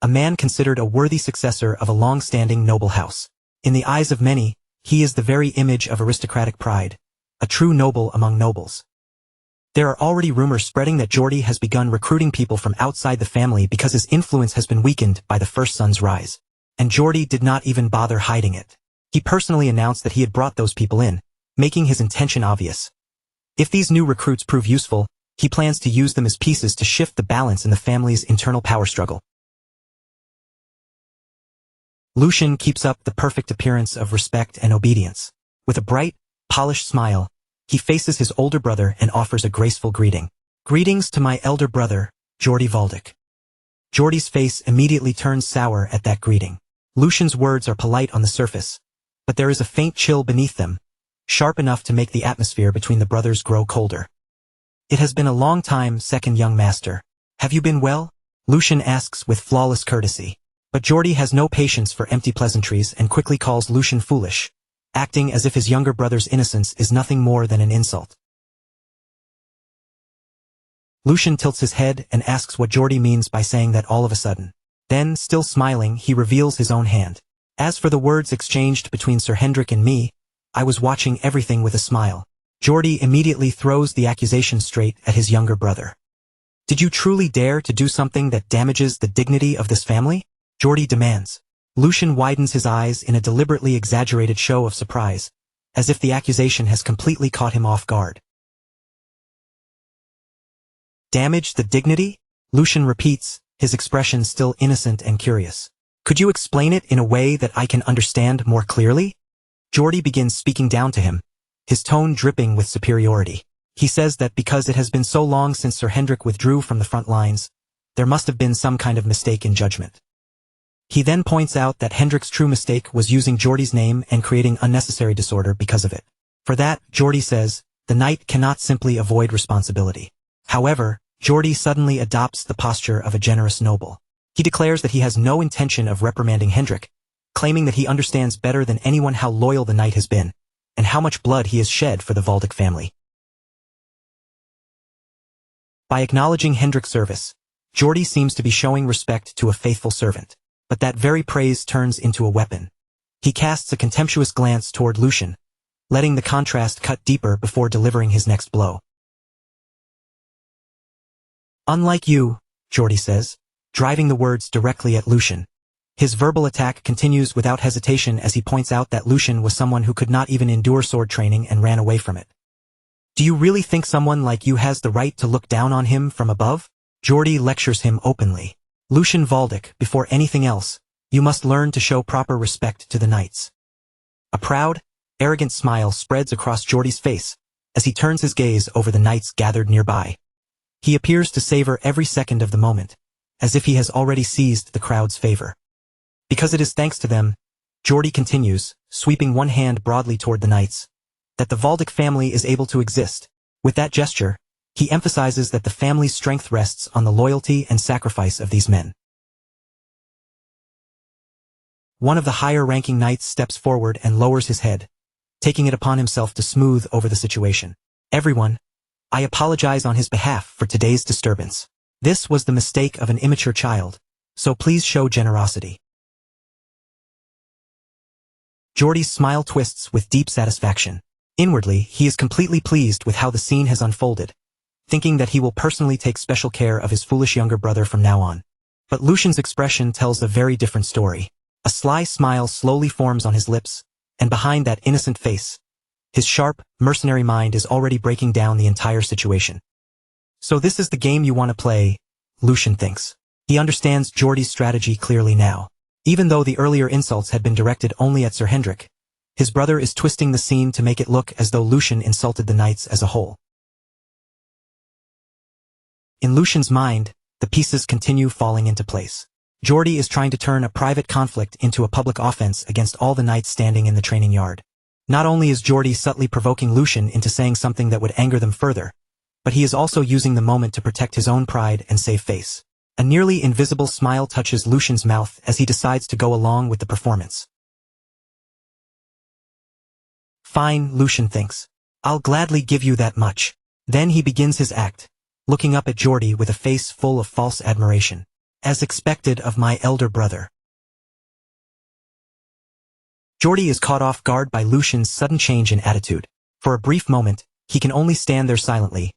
a man considered a worthy successor of a long-standing noble house. In the eyes of many, he is the very image of aristocratic pride, a true noble among nobles. There are already rumors spreading that Geordie has begun recruiting people from outside the family because his influence has been weakened by the first son's rise. And Geordie did not even bother hiding it. He personally announced that he had brought those people in, making his intention obvious. If these new recruits prove useful, he plans to use them as pieces to shift the balance in the family's internal power struggle. Lucian keeps up the perfect appearance of respect and obedience. With a bright, polished smile, he faces his older brother and offers a graceful greeting. Greetings to my elder brother, Geordie Valdic. Geordie's face immediately turns sour at that greeting. Lucian's words are polite on the surface, but there is a faint chill beneath them, sharp enough to make the atmosphere between the brothers grow colder. "It has been a long time, second young master. Have you been well?" Lucian asks with flawless courtesy. But Geordie has no patience for empty pleasantries and quickly calls Lucian foolish, acting as if his younger brother's innocence is nothing more than an insult. Lucian tilts his head and asks what Geordie means by saying that all of a sudden. Then, still smiling, he reveals his own hand. "As for the words exchanged between Sir Hendrik and me, I was watching everything with a smile." Geordie immediately throws the accusation straight at his younger brother. "Did you truly dare to do something that damages the dignity of this family?" Geordie demands. Lucian widens his eyes in a deliberately exaggerated show of surprise, as if the accusation has completely caught him off guard. "Damage the dignity?" Lucian repeats, his expression still innocent and curious. "Could you explain it in a way that I can understand more clearly?" Geordie begins speaking down to him, his tone dripping with superiority. He says that because it has been so long since Sir Hendrik withdrew from the front lines, there must have been some kind of mistake in judgment. He then points out that Hendrik's true mistake was using Geordie's name and creating unnecessary disorder because of it. For that, Geordie says, the knight cannot simply avoid responsibility. However, Geordie suddenly adopts the posture of a generous noble. He declares that he has no intention of reprimanding Hendrik, claiming that he understands better than anyone how loyal the knight has been, and how much blood he has shed for the Valdic family. By acknowledging Hendrik's service, Geordie seems to be showing respect to a faithful servant. But that very praise turns into a weapon. He casts a contemptuous glance toward Lucian, letting the contrast cut deeper before delivering his next blow. "Unlike you," Geordie says, driving the words directly at Lucian. His verbal attack continues without hesitation as he points out that Lucian was someone who could not even endure sword training and ran away from it. "Do you really think someone like you has the right to look down on him from above?" Geordie lectures him openly. "Lucian Valdic, before anything else, you must learn to show proper respect to the knights." A proud, arrogant smile spreads across Geordie's face as he turns his gaze over the knights gathered nearby. He appears to savor every second of the moment, as if he has already seized the crowd's favor. Because it is thanks to them, Geordie continues, sweeping one hand broadly toward the knights, that the Valdic family is able to exist. With that gesture, he emphasizes that the family's strength rests on the loyalty and sacrifice of these men. One of the higher-ranking knights steps forward and lowers his head, taking it upon himself to smooth over the situation. "Everyone, I apologize on his behalf for today's disturbance. This was the mistake of an immature child, so please show generosity." Geordie's smile twists with deep satisfaction. Inwardly, he is completely pleased with how the scene has unfolded, thinking that he will personally take special care of his foolish younger brother from now on. But Lucian's expression tells a very different story. A sly smile slowly forms on his lips, and behind that innocent face, his sharp, mercenary mind is already breaking down the entire situation. "So this is the game you want to play," Lucian thinks. He understands Geordie's strategy clearly now. Even though the earlier insults had been directed only at Sir Hendrik, his brother is twisting the scene to make it look as though Lucian insulted the knights as a whole. In Lucian's mind, the pieces continue falling into place. Geordie is trying to turn a private conflict into a public offense against all the knights standing in the training yard. Not only is Geordie subtly provoking Lucian into saying something that would anger them further, but he is also using the moment to protect his own pride and save face. A nearly invisible smile touches Lucian's mouth as he decides to go along with the performance. "Fine," Lucian thinks. "I'll gladly give you that much." Then he begins his act, looking up at Geordie with a face full of false admiration. "As expected of my elder brother." Geordie is caught off guard by Lucian's sudden change in attitude. For a brief moment, he can only stand there silently,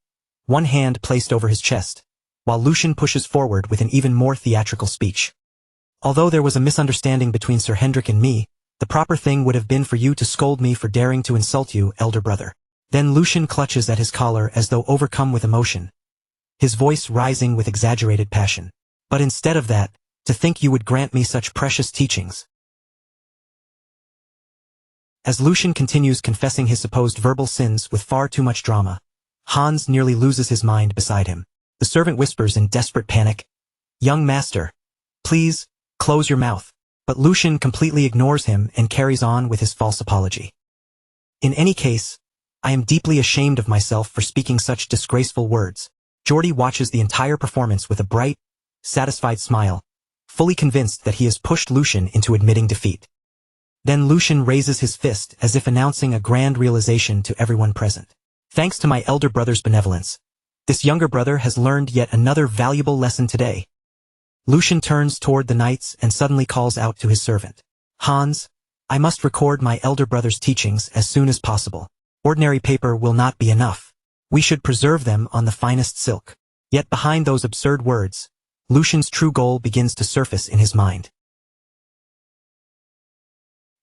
one hand placed over his chest, while Lucian pushes forward with an even more theatrical speech. "Although there was a misunderstanding between Sir Hendrik and me, the proper thing would have been for you to scold me for daring to insult you, elder brother." Then Lucian clutches at his collar as though overcome with emotion, his voice rising with exaggerated passion. "But instead of that, to think you would grant me such precious teachings." As Lucian continues confessing his supposed verbal sins with far too much drama, Hans nearly loses his mind beside him. The servant whispers in desperate panic, "Young master, please, close your mouth." But Lucian completely ignores him and carries on with his false apology. In any case, I am deeply ashamed of myself for speaking such disgraceful words. Geordi watches the entire performance with a bright, satisfied smile, fully convinced that he has pushed Lucian into admitting defeat. Then Lucian raises his fist as if announcing a grand realization to everyone present. Thanks to my elder brother's benevolence, this younger brother has learned yet another valuable lesson today. Lucian turns toward the knights and suddenly calls out to his servant. Hans, I must record my elder brother's teachings as soon as possible. Ordinary paper will not be enough. We should preserve them on the finest silk. Yet behind those absurd words, Lucian's true goal begins to surface in his mind.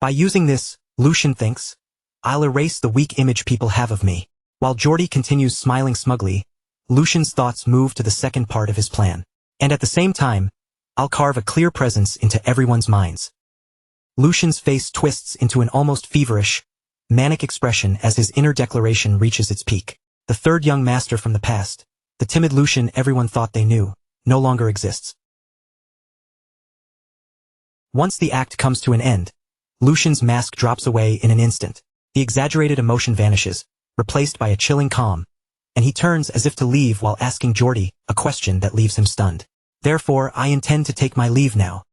By using this, Lucian thinks, I'll erase the weak image people have of me. While Geordi continues smiling smugly, Lucian's thoughts move to the second part of his plan. And at the same time, I'll carve a clear presence into everyone's minds. Lucian's face twists into an almost feverish, manic expression as his inner declaration reaches its peak. The third young master from the past, the timid Lucian everyone thought they knew, no longer exists. Once the act comes to an end, Lucian's mask drops away in an instant. The exaggerated emotion vanishes, replaced by a chilling calm, and he turns as if to leave while asking Geordi a question that leaves him stunned. Therefore, I intend to take my leave now.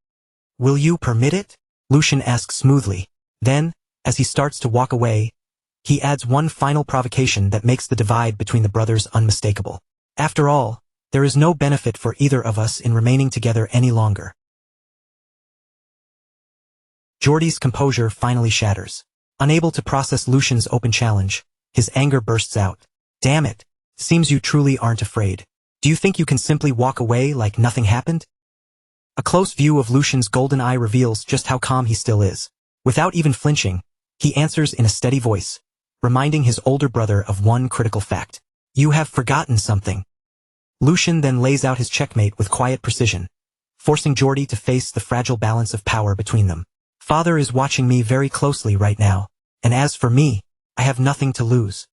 Will you permit it? Lucian asks smoothly. Then, as he starts to walk away, he adds one final provocation that makes the divide between the brothers unmistakable. After all, there is no benefit for either of us in remaining together any longer. Geordi's composure finally shatters. Unable to process Lucian's open challenge, his anger bursts out. Damn it! Seems you truly aren't afraid. Do you think you can simply walk away like nothing happened? A close view of Lucian's golden eye reveals just how calm he still is. Without even flinching, he answers in a steady voice, reminding his older brother of one critical fact. You have forgotten something. Lucian then lays out his checkmate with quiet precision, forcing Geordi to face the fragile balance of power between them. Father is watching me very closely right now, and as for me, I have nothing to lose.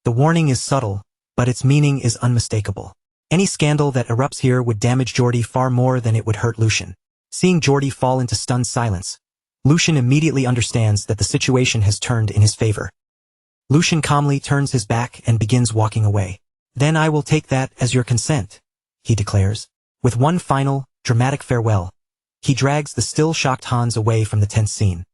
The warning is subtle, but its meaning is unmistakable. Any scandal that erupts here would damage Geordi far more than it would hurt Lucian. Seeing Geordi fall into stunned silence, Lucian immediately understands that the situation has turned in his favor. Lucian calmly turns his back and begins walking away. Then I will take that as your consent, he declares. With one final, dramatic farewell, he drags the still shocked Hans away from the tense scene.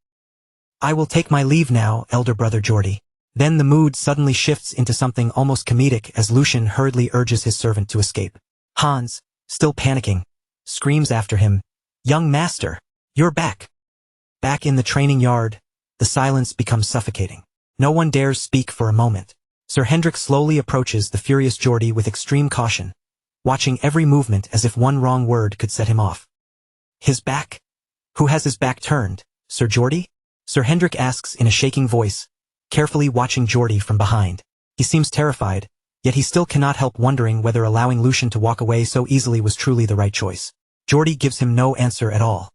I will take my leave now, elder brother Geordi. Then the mood suddenly shifts into something almost comedic as Lucian hurriedly urges his servant to escape. Hans, still panicking, screams after him, Young master, you're back. Back in the training yard, the silence becomes suffocating. No one dares speak for a moment. Sir Hendrik slowly approaches the furious Geordi with extreme caution, watching every movement as if one wrong word could set him off. His back? Who has his back turned, Sir Geordi? Sir Hendrik asks in a shaking voice, carefully watching Geordi from behind. He seems terrified, yet he still cannot help wondering whether allowing Lucian to walk away so easily was truly the right choice. Geordi gives him no answer at all.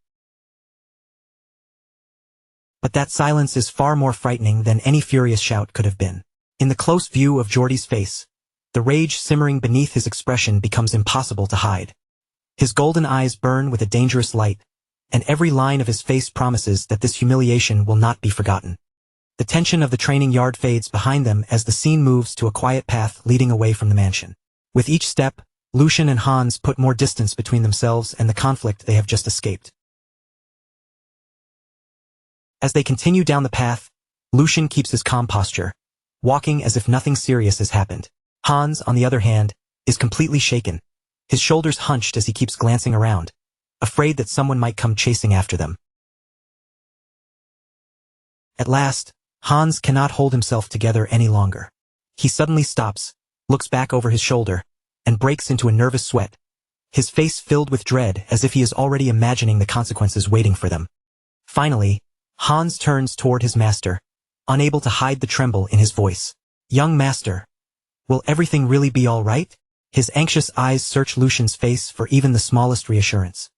But that silence is far more frightening than any furious shout could have been. In the close view of Geordi's face, the rage simmering beneath his expression becomes impossible to hide. His golden eyes burn with a dangerous light, and every line of his face promises that this humiliation will not be forgotten. The tension of the training yard fades behind them as the scene moves to a quiet path leading away from the mansion. With each step, Lucian and Hans put more distance between themselves and the conflict they have just escaped. As they continue down the path, Lucian keeps his calm posture, walking as if nothing serious has happened. Hans, on the other hand, is completely shaken, his shoulders hunched as he keeps glancing around, afraid that someone might come chasing after them. At last, Hans cannot hold himself together any longer. He suddenly stops, looks back over his shoulder, and breaks into a nervous sweat, his face filled with dread as if he is already imagining the consequences waiting for them. Finally, Hans turns toward his master, unable to hide the tremble in his voice. Young master, will everything really be all right? His anxious eyes search Lucian's face for even the smallest reassurance.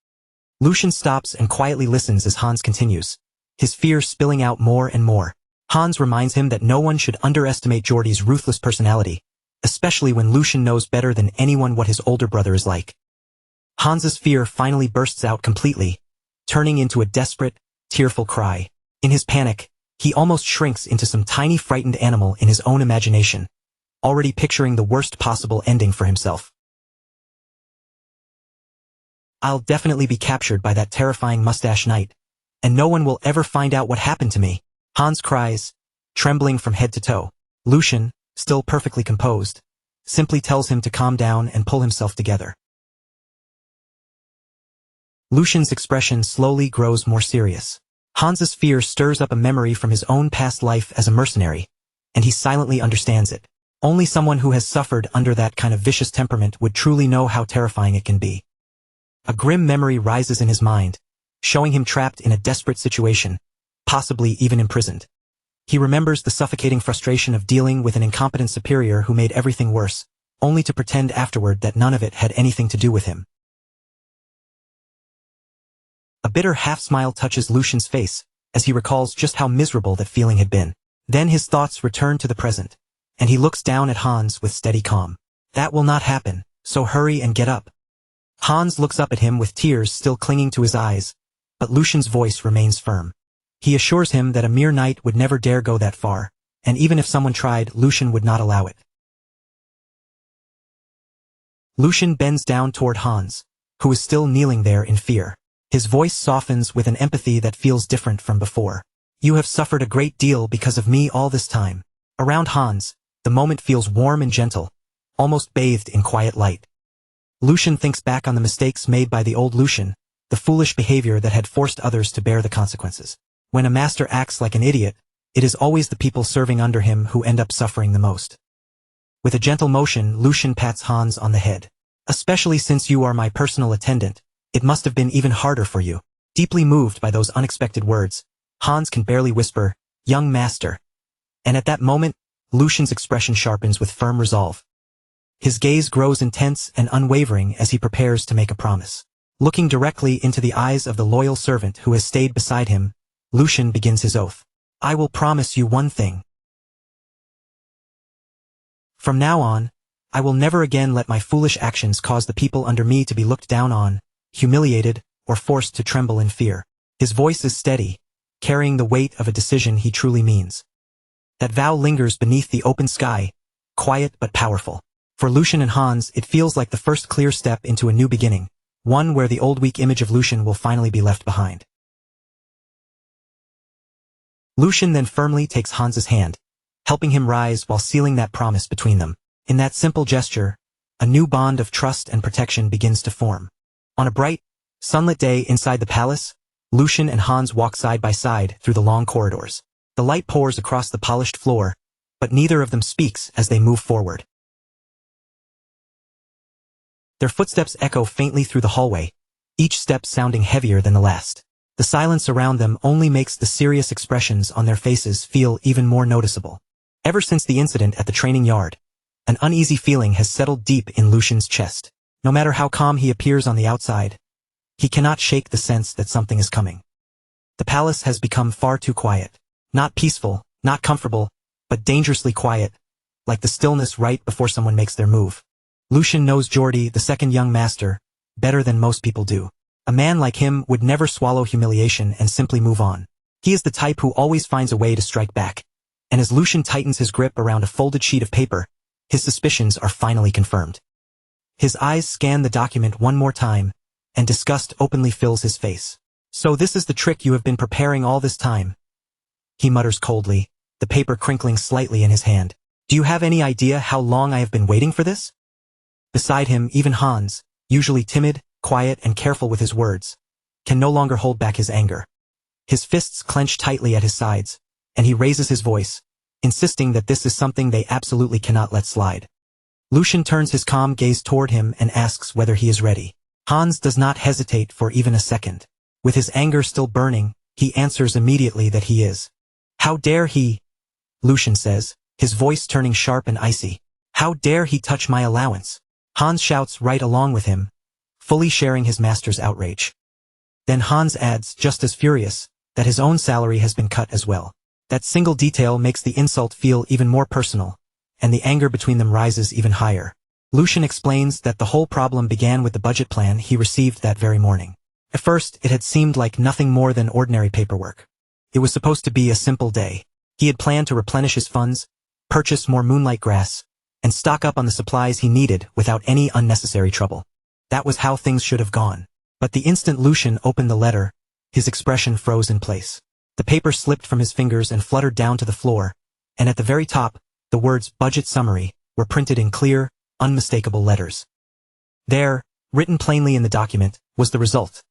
Lucian stops and quietly listens as Hans continues, his fear spilling out more and more. Hans reminds him that no one should underestimate Geordi's ruthless personality, especially when Lucian knows better than anyone what his older brother is like. Hans's fear finally bursts out completely, turning into a desperate, tearful cry. In his panic, He almost shrinks into some tiny frightened animal in his own imagination, already picturing the worst possible ending for himself. I'll definitely be captured by that terrifying mustache knight, and no one will ever find out what happened to me, Hans cries, trembling from head to toe. Lucian, still perfectly composed, simply tells him to calm down and pull himself together. Lucian's expression slowly grows more serious. Hans's fear stirs up a memory from his own past life as a mercenary, and he silently understands it. Only someone who has suffered under that kind of vicious temperament would truly know how terrifying it can be. A grim memory rises in his mind, showing him trapped in a desperate situation, possibly even imprisoned. He remembers the suffocating frustration of dealing with an incompetent superior who made everything worse, only to pretend afterward that none of it had anything to do with him. A bitter half-smile touches Lucian's face, as he recalls just how miserable that feeling had been. Then his thoughts return to the present, and he looks down at Hans with steady calm. That will not happen, so hurry and get up. Hans looks up at him with tears still clinging to his eyes, but Lucian's voice remains firm. He assures him that a mere knight would never dare go that far, and even if someone tried, Lucian would not allow it. Lucian bends down toward Hans, who is still kneeling there in fear. His voice softens with an empathy that feels different from before. You have suffered a great deal because of me all this time. Around Hans, the moment feels warm and gentle, almost bathed in quiet light. Lucian thinks back on the mistakes made by the old Lucian, the foolish behavior that had forced others to bear the consequences. When a master acts like an idiot, it is always the people serving under him who end up suffering the most. With a gentle motion, Lucian pats Hans on the head. Especially since you are my personal attendant, it must have been even harder for you. Deeply moved by those unexpected words, Hans can barely whisper, "Young master." And at that moment, Lucian's expression sharpens with firm resolve. His gaze grows intense and unwavering as he prepares to make a promise. Looking directly into the eyes of the loyal servant who has stayed beside him, Lucian begins his oath. I will promise you one thing. From now on, I will never again let my foolish actions cause the people under me to be looked down on, humiliated, or forced to tremble in fear. His voice is steady, carrying the weight of a decision he truly means. That vow lingers beneath the open sky, quiet but powerful. For Lucian and Hans, it feels like the first clear step into a new beginning, one where the old weak image of Lucian will finally be left behind. Lucian then firmly takes Hans's hand, helping him rise while sealing that promise between them. In that simple gesture, a new bond of trust and protection begins to form. On a bright, sunlit day inside the palace, Lucian and Hans walk side by side through the long corridors. The light pours across the polished floor, but neither of them speaks as they move forward. Their footsteps echo faintly through the hallway, each step sounding heavier than the last. The silence around them only makes the serious expressions on their faces feel even more noticeable. Ever since the incident at the training yard, an uneasy feeling has settled deep in Lucian's chest. No matter how calm he appears on the outside, he cannot shake the sense that something is coming. The palace has become far too quiet. Not peaceful, not comfortable, but dangerously quiet, like the stillness right before someone makes their move. Lucian knows Jordi, the second young master, better than most people do. A man like him would never swallow humiliation and simply move on. He is the type who always finds a way to strike back. And as Lucian tightens his grip around a folded sheet of paper, his suspicions are finally confirmed. His eyes scan the document one more time, and disgust openly fills his face. So this is the trick you have been preparing all this time, he mutters coldly, the paper crinkling slightly in his hand. Do you have any idea how long I have been waiting for this? Beside him, even Hans, usually timid, quiet, and careful with his words, can no longer hold back his anger. His fists clench tightly at his sides, and he raises his voice, insisting that this is something they absolutely cannot let slide. Lucian turns his calm gaze toward him and asks whether he is ready. Hans does not hesitate for even a second. With his anger still burning, he answers immediately that he is. How dare he? Lucian says, his voice turning sharp and icy. How dare he touch my allowance? Hans shouts right along with him, fully sharing his master's outrage. Then Hans adds, just as furious, that his own salary has been cut as well. That single detail makes the insult feel even more personal, and the anger between them rises even higher. Lucian explains that the whole problem began with the budget plan he received that very morning. At first, it had seemed like nothing more than ordinary paperwork. It was supposed to be a simple day. He had planned to replenish his funds, purchase more moonlight grass, and stock up on the supplies he needed without any unnecessary trouble. That was how things should have gone. But the instant Lucian opened the letter, his expression froze in place. The paper slipped from his fingers and fluttered down to the floor, and at the very top, the words "Budget Summary" were printed in clear, unmistakable letters. There, written plainly in the document, was the result.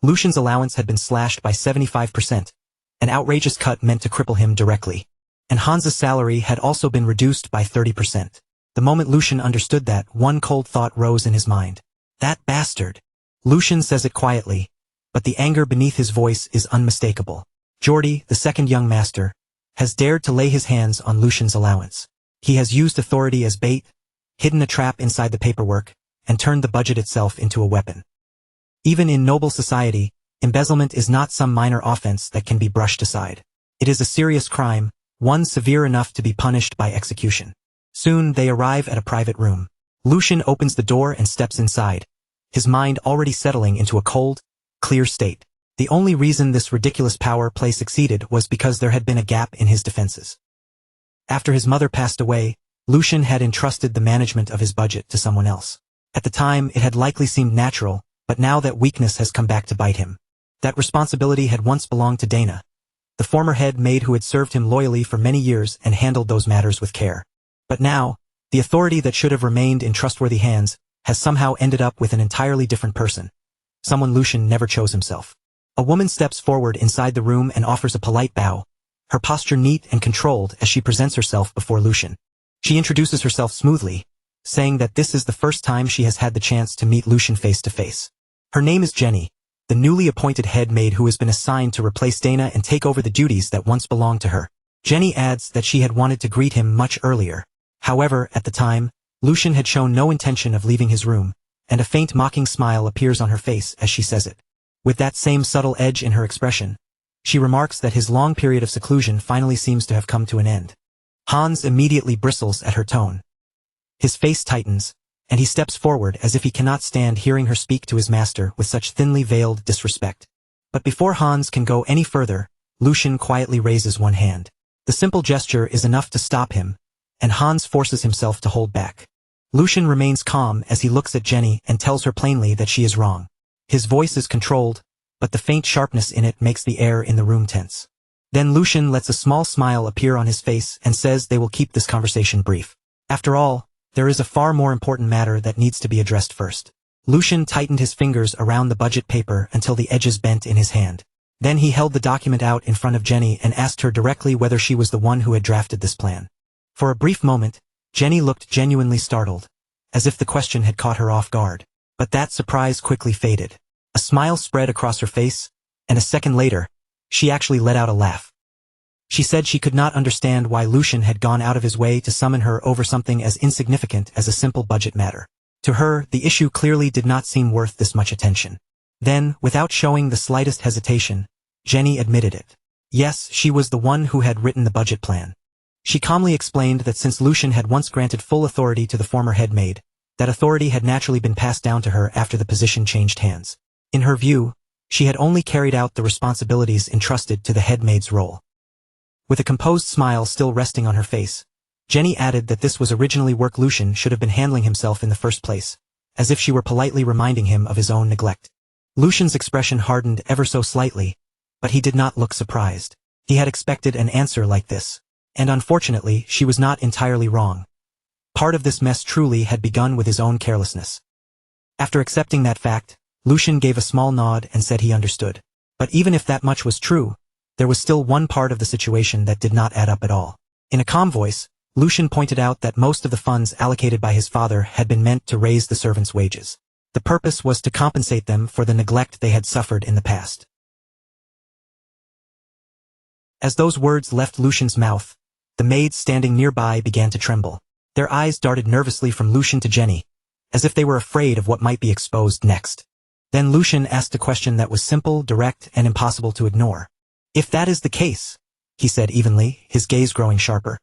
Lucian's allowance had been slashed by 75%, an outrageous cut meant to cripple him directly. And Hans's salary had also been reduced by 30%. The moment Lucian understood that, one cold thought rose in his mind. That bastard. Lucian says it quietly, but the anger beneath his voice is unmistakable. Geordie, the second young master, has dared to lay his hands on Lucian's allowance. He has used authority as bait, hidden a trap inside the paperwork, and turned the budget itself into a weapon. Even in noble society, embezzlement is not some minor offense that can be brushed aside. It is a serious crime, one severe enough to be punished by execution. Soon they arrive at a private room. Lucian opens the door and steps inside, his mind already settling into a cold, clear state. The only reason this ridiculous power play succeeded was because there had been a gap in his defenses. After his mother passed away, Lucian had entrusted the management of his budget to someone else. At the time, it had likely seemed natural, but now that weakness has come back to bite him. That responsibility had once belonged to Dana, the former head maid who had served him loyally for many years and handled those matters with care. But now, the authority that should have remained in trustworthy hands has somehow ended up with an entirely different person, someone Lucian never chose himself. A woman steps forward inside the room and offers a polite bow, her posture neat and controlled as she presents herself before Lucian. She introduces herself smoothly, saying that this is the first time she has had the chance to meet Lucian face to face. Her name is Jenny, the newly appointed head maid who has been assigned to replace Dana and take over the duties that once belonged to her. Jenny adds that she had wanted to greet him much earlier. However, at the time, Lucian had shown no intention of leaving his room, and a faint mocking smile appears on her face as she says it. With that same subtle edge in her expression, she remarks that his long period of seclusion finally seems to have come to an end. Hans immediately bristles at her tone. His face tightens, and he steps forward as if he cannot stand hearing her speak to his master with such thinly veiled disrespect. But before Hans can go any further, Lucian quietly raises one hand. The simple gesture is enough to stop him, and Hans forces himself to hold back. Lucian remains calm as he looks at Jenny and tells her plainly that she is wrong. His voice is controlled, but the faint sharpness in it makes the air in the room tense. Then Lucian lets a small smile appear on his face and says they will keep this conversation brief. After all, there is a far more important matter that needs to be addressed first. Lucian tightened his fingers around the budget paper until the edges bent in his hand. Then he held the document out in front of Jenny and asked her directly whether she was the one who had drafted this plan. For a brief moment, Jenny looked genuinely startled, as if the question had caught her off guard. But that surprise quickly faded. A smile spread across her face, and a second later, she actually let out a laugh. She said she could not understand why Lucian had gone out of his way to summon her over something as insignificant as a simple budget matter. To her, the issue clearly did not seem worth this much attention. Then, without showing the slightest hesitation, Jenny admitted it. Yes, she was the one who had written the budget plan. She calmly explained that since Lucian had once granted full authority to the former head maid, that authority had naturally been passed down to her after the position changed hands. In her view, she had only carried out the responsibilities entrusted to the head maid's role. With a composed smile still resting on her face, Jenny added that this was originally work Lucian should have been handling himself in the first place, as if she were politely reminding him of his own neglect. Lucian's expression hardened ever so slightly, but he did not look surprised. He had expected an answer like this. And unfortunately, she was not entirely wrong. Part of this mess truly had begun with his own carelessness. After accepting that fact, Lucian gave a small nod and said he understood. But even if that much was true, there was still one part of the situation that did not add up at all. In a calm voice, Lucian pointed out that most of the funds allocated by his father had been meant to raise the servants' wages. The purpose was to compensate them for the neglect they had suffered in the past. As those words left Lucian's mouth, the maids standing nearby began to tremble. Their eyes darted nervously from Lucian to Jenny, as if they were afraid of what might be exposed next. Then Lucian asked a question that was simple, direct, and impossible to ignore. If that is the case, he said evenly, his gaze growing sharper,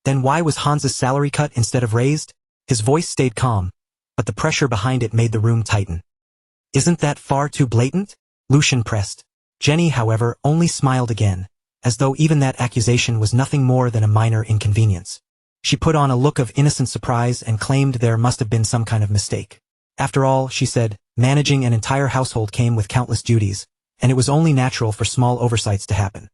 then why was Hans's salary cut instead of raised? His voice stayed calm, but the pressure behind it made the room tighten. Isn't that far too blatant? Lucian pressed. Jenny, however, only smiled again, as though even that accusation was nothing more than a minor inconvenience. She put on a look of innocent surprise and claimed there must have been some kind of mistake. After all, she said, managing an entire household came with countless duties, and it was only natural for small oversights to happen.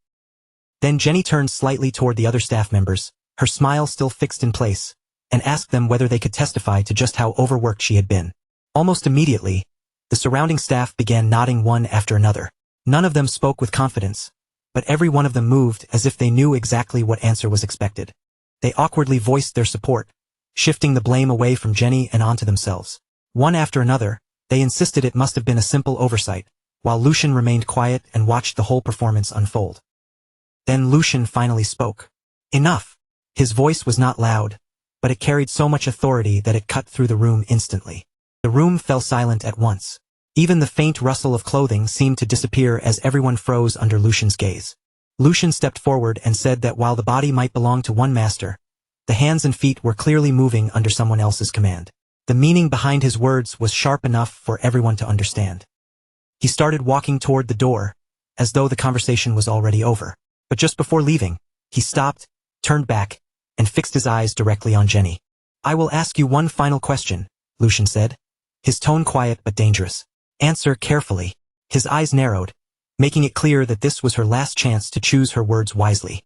Then Jenny turned slightly toward the other staff members, her smile still fixed in place, and asked them whether they could testify to just how overworked she had been. Almost immediately, the surrounding staff began nodding one after another. None of them spoke with confidence, but every one of them moved as if they knew exactly what answer was expected. They awkwardly voiced their support, shifting the blame away from Jenny and onto themselves. One after another, they insisted it must have been a simple oversight, while Lucian remained quiet and watched the whole performance unfold. Then Lucian finally spoke. Enough! His voice was not loud, but it carried so much authority that it cut through the room instantly. The room fell silent at once. Even the faint rustle of clothing seemed to disappear as everyone froze under Lucian's gaze. Lucian stepped forward and said that while the body might belong to one master, the hands and feet were clearly moving under someone else's command. The meaning behind his words was sharp enough for everyone to understand. He started walking toward the door, as though the conversation was already over. But just before leaving, he stopped, turned back, and fixed his eyes directly on Jenny. "I will ask you one final question," Lucian said, his tone quiet but dangerous. "Answer carefully." His eyes narrowed, making it clear that this was her last chance to choose her words wisely.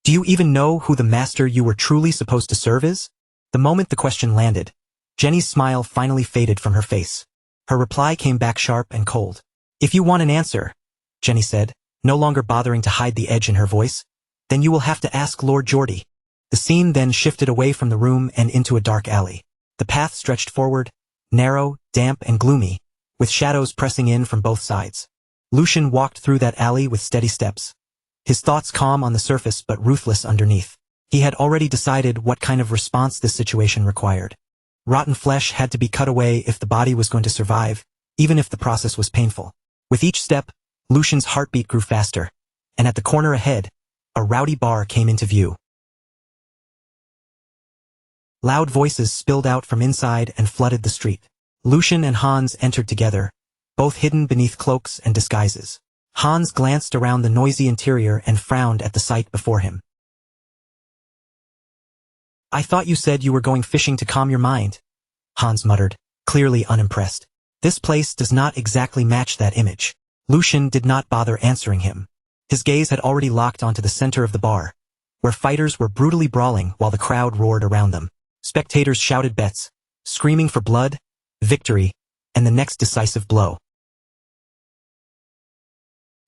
"Do you even know who the master you were truly supposed to serve is?" The moment the question landed, Jenny's smile finally faded from her face. Her reply came back sharp and cold. "If you want an answer," Jenny said, no longer bothering to hide the edge in her voice, "then you will have to ask Lord Geordie." The scene then shifted away from the room and into a dark alley. The path stretched forward, narrow, damp, and gloomy, with shadows pressing in from both sides. Lucian walked through that alley with steady steps, his thoughts calm on the surface but ruthless underneath. He had already decided what kind of response this situation required. Rotten flesh had to be cut away if the body was going to survive, even if the process was painful. With each step, Lucian's heartbeat grew faster, and at the corner ahead, a rowdy bar came into view. Loud voices spilled out from inside and flooded the street. Lucian and Hans entered together, both hidden beneath cloaks and disguises. Hans glanced around the noisy interior and frowned at the sight before him. "I thought you said you were going fishing to calm your mind," Hans muttered, clearly unimpressed. "This place does not exactly match that image." Lucian did not bother answering him. His gaze had already locked onto the center of the bar, where fighters were brutally brawling while the crowd roared around them. Spectators shouted bets, screaming for blood, victory, and the next decisive blow.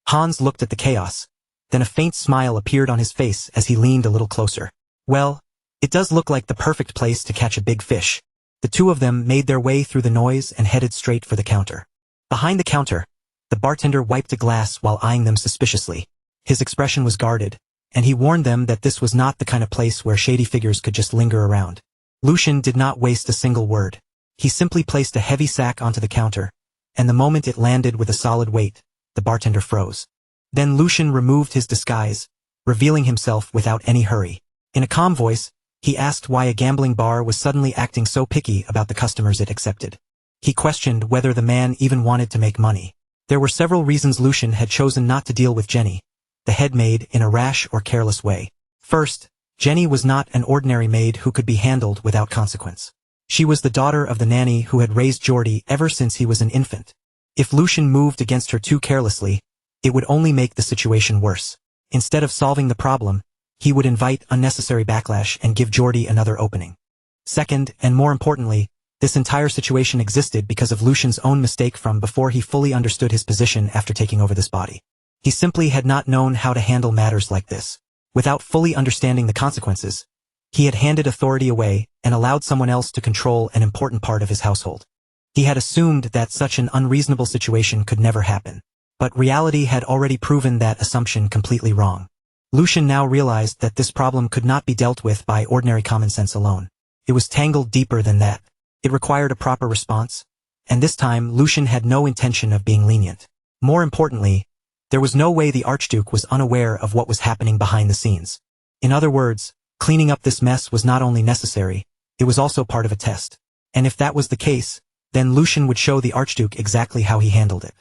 Hans looked at the chaos, then a faint smile appeared on his face as he leaned a little closer. "Well, it does look like the perfect place to catch a big fish." The two of them made their way through the noise and headed straight for the counter. Behind the counter, the bartender wiped a glass while eyeing them suspiciously. His expression was guarded, and he warned them that this was not the kind of place where shady figures could just linger around. Lucian did not waste a single word. He simply placed a heavy sack onto the counter, and the moment it landed with a solid weight, the bartender froze. Then Lucian removed his disguise, revealing himself without any hurry. In a calm voice, he asked why a gambling bar was suddenly acting so picky about the customers it accepted. He questioned whether the man even wanted to make money. There were several reasons Lucian had chosen not to deal with Jenny, the head maid, in a rash or careless way. First, Jenny was not an ordinary maid who could be handled without consequence. She was the daughter of the nanny who had raised Geordie ever since he was an infant. If Lucian moved against her too carelessly, it would only make the situation worse. Instead of solving the problem, he would invite unnecessary backlash and give Geordie another opening. Second, and more importantly, this entire situation existed because of Lucian's own mistake from before he fully understood his position after taking over this body. He simply had not known how to handle matters like this. Without fully understanding the consequences, he had handed authority away and allowed someone else to control an important part of his household. He had assumed that such an unreasonable situation could never happen. But reality had already proven that assumption completely wrong. Lucian now realized that this problem could not be dealt with by ordinary common sense alone. It was tangled deeper than that. It required a proper response, and this time Lucian had no intention of being lenient. More importantly, there was no way the Archduke was unaware of what was happening behind the scenes. In other words, cleaning up this mess was not only necessary, it was also part of a test. And if that was the case, then Lucian would show the Archduke exactly how he handled it.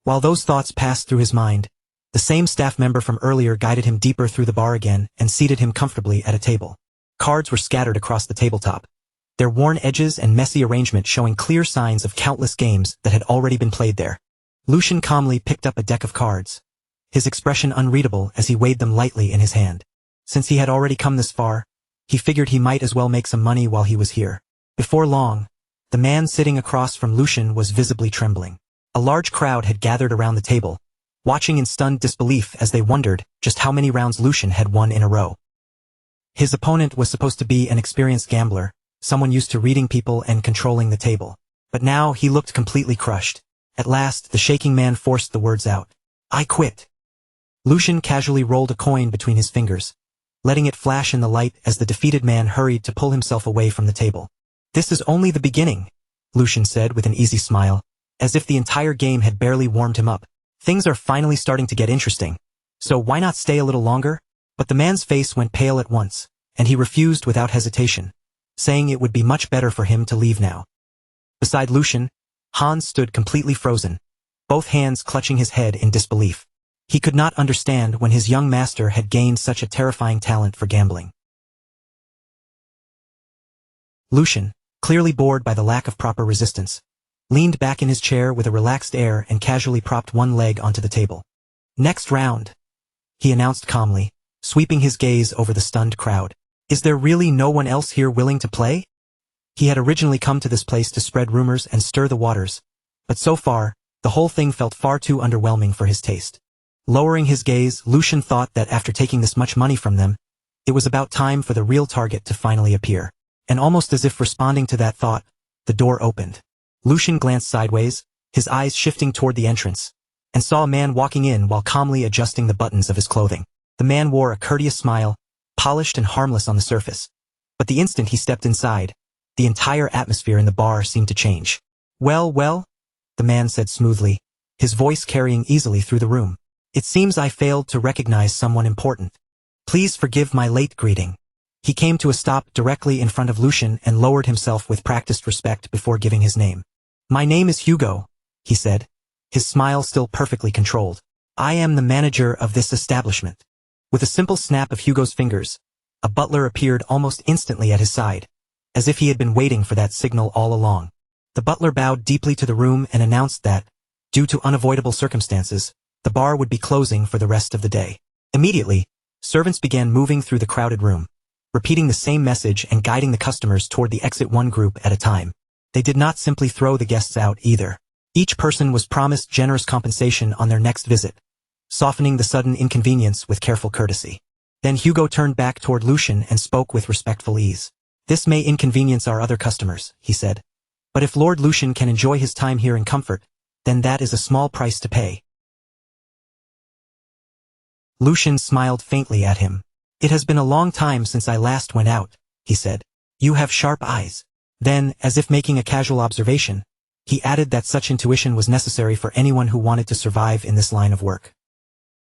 While those thoughts passed through his mind, The same staff member from earlier guided him deeper through the bar again and seated him comfortably at a table. Cards were scattered across the tabletop, their worn edges and messy arrangement showing clear signs of countless games that had already been played there. Lucian calmly picked up a deck of cards, his expression unreadable as he weighed them lightly in his hand. Since he had already come this far, he figured he might as well make some money while he was here. Before long, the man sitting across from Lucian was visibly trembling. A large crowd had gathered around the table, watching in stunned disbelief as they wondered just how many rounds Lucian had won in a row. His opponent was supposed to be an experienced gambler, someone used to reading people and controlling the table. But now he looked completely crushed. At last, the shaking man forced the words out. "I quit." Lucian casually rolled a coin between his fingers, letting it flash in the light as the defeated man hurried to pull himself away from the table. "This is only the beginning," Lucian said with an easy smile, as if the entire game had barely warmed him up. "Things are finally starting to get interesting. So why not stay a little longer?" But the man's face went pale at once, and he refused without hesitation, saying it would be much better for him to leave now. Beside Lucian, Hans stood completely frozen, both hands clutching his head in disbelief. He could not understand when his young master had gained such a terrifying talent for gambling. Lucian, clearly bored by the lack of proper resistance, leaned back in his chair with a relaxed air and casually propped one leg onto the table. "Next round," he announced calmly, sweeping his gaze over the stunned crowd. "Is there really no one else here willing to play?" He had originally come to this place to spread rumors and stir the waters, but so far, the whole thing felt far too underwhelming for his taste. Lowering his gaze, Lucian thought that after taking this much money from them, it was about time for the real target to finally appear. And almost as if responding to that thought, the door opened. Lucian glanced sideways, his eyes shifting toward the entrance, and saw a man walking in while calmly adjusting the buttons of his clothing. The man wore a courteous smile, polished and harmless on the surface. But the instant he stepped inside, the entire atmosphere in the bar seemed to change. Well, the man said smoothly, his voice carrying easily through the room. "It seems I failed to recognize someone important. Please forgive my late greeting." He came to a stop directly in front of Lucian and lowered himself with practiced respect before giving his name. "My name is Hugo," he said, his smile still perfectly controlled. "I am the manager of this establishment." With a simple snap of Hugo's fingers, a butler appeared almost instantly at his side, as if he had been waiting for that signal all along. The butler bowed deeply to the room and announced that, due to unavoidable circumstances, the bar would be closing for the rest of the day. Immediately, servants began moving through the crowded room, repeating the same message and guiding the customers toward the exit one group at a time. They did not simply throw the guests out either. Each person was promised generous compensation on their next visit, softening the sudden inconvenience with careful courtesy. Then Hugo turned back toward Lucian and spoke with respectful ease. "This may inconvenience our other customers," he said, "but if Lord Lucian can enjoy his time here in comfort, then that is a small price to pay." Lucian smiled faintly at him. "It has been a long time since I last went out," he said. "You have sharp eyes." Then, as if making a casual observation, he added that such intuition was necessary for anyone who wanted to survive in this line of work.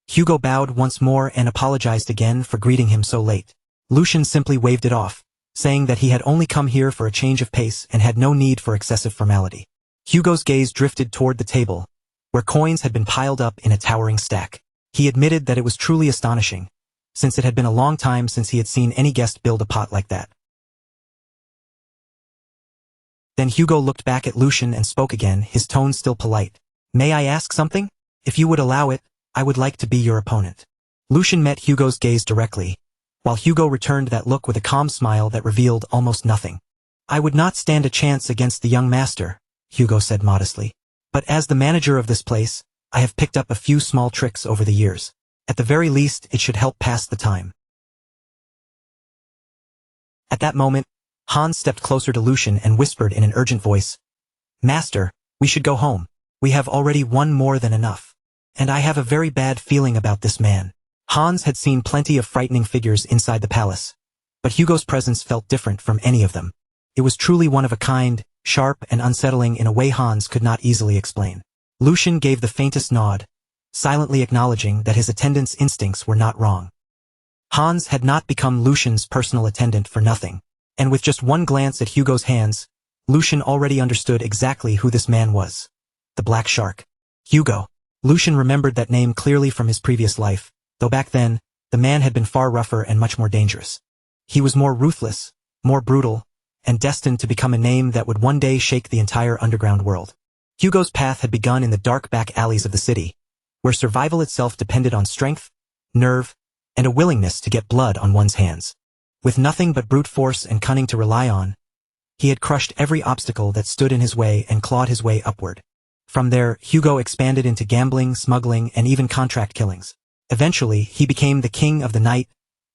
Hugo bowed once more and apologized again for greeting him so late. Lucian simply waved it off, saying that he had only come here for a change of pace and had no need for excessive formality. Hugo's gaze drifted toward the table, where coins had been piled up in a towering stack. He admitted that it was truly astonishing, since it had been a long time since he had seen any guest build a pot like that. Then Hugo looked back at Lucian and spoke again, his tone still polite. "May I ask something? If you would allow it, I would like to be your opponent." Lucian met Hugo's gaze directly, while Hugo returned that look with a calm smile that revealed almost nothing. "I would not stand a chance against the young master," Hugo said modestly. "But as the manager of this place, I have picked up a few small tricks over the years. At the very least, it should help pass the time." At that moment, Hans stepped closer to Lucian and whispered in an urgent voice, "Master, we should go home. We have already won more than enough. And I have a very bad feeling about this man." Hans had seen plenty of frightening figures inside the palace, but Hugo's presence felt different from any of them. It was truly one of a kind, sharp and unsettling in a way Hans could not easily explain. Lucian gave the faintest nod, silently acknowledging that his attendant's instincts were not wrong. Hans had not become Lucian's personal attendant for nothing, and with just one glance at Hugo's hands, Lucian already understood exactly who this man was. The Black Shark. "Hugo," Lucian remembered that name clearly from his previous life, though back then, the man had been far rougher and much more dangerous. He was more ruthless, more brutal, and destined to become a name that would one day shake the entire underground world. Hugo's path had begun in the dark back alleys of the city, where survival itself depended on strength, nerve, and a willingness to get blood on one's hands. With nothing but brute force and cunning to rely on, he had crushed every obstacle that stood in his way and clawed his way upward. From there, Hugo expanded into gambling, smuggling, and even contract killings. Eventually, he became the king of the night,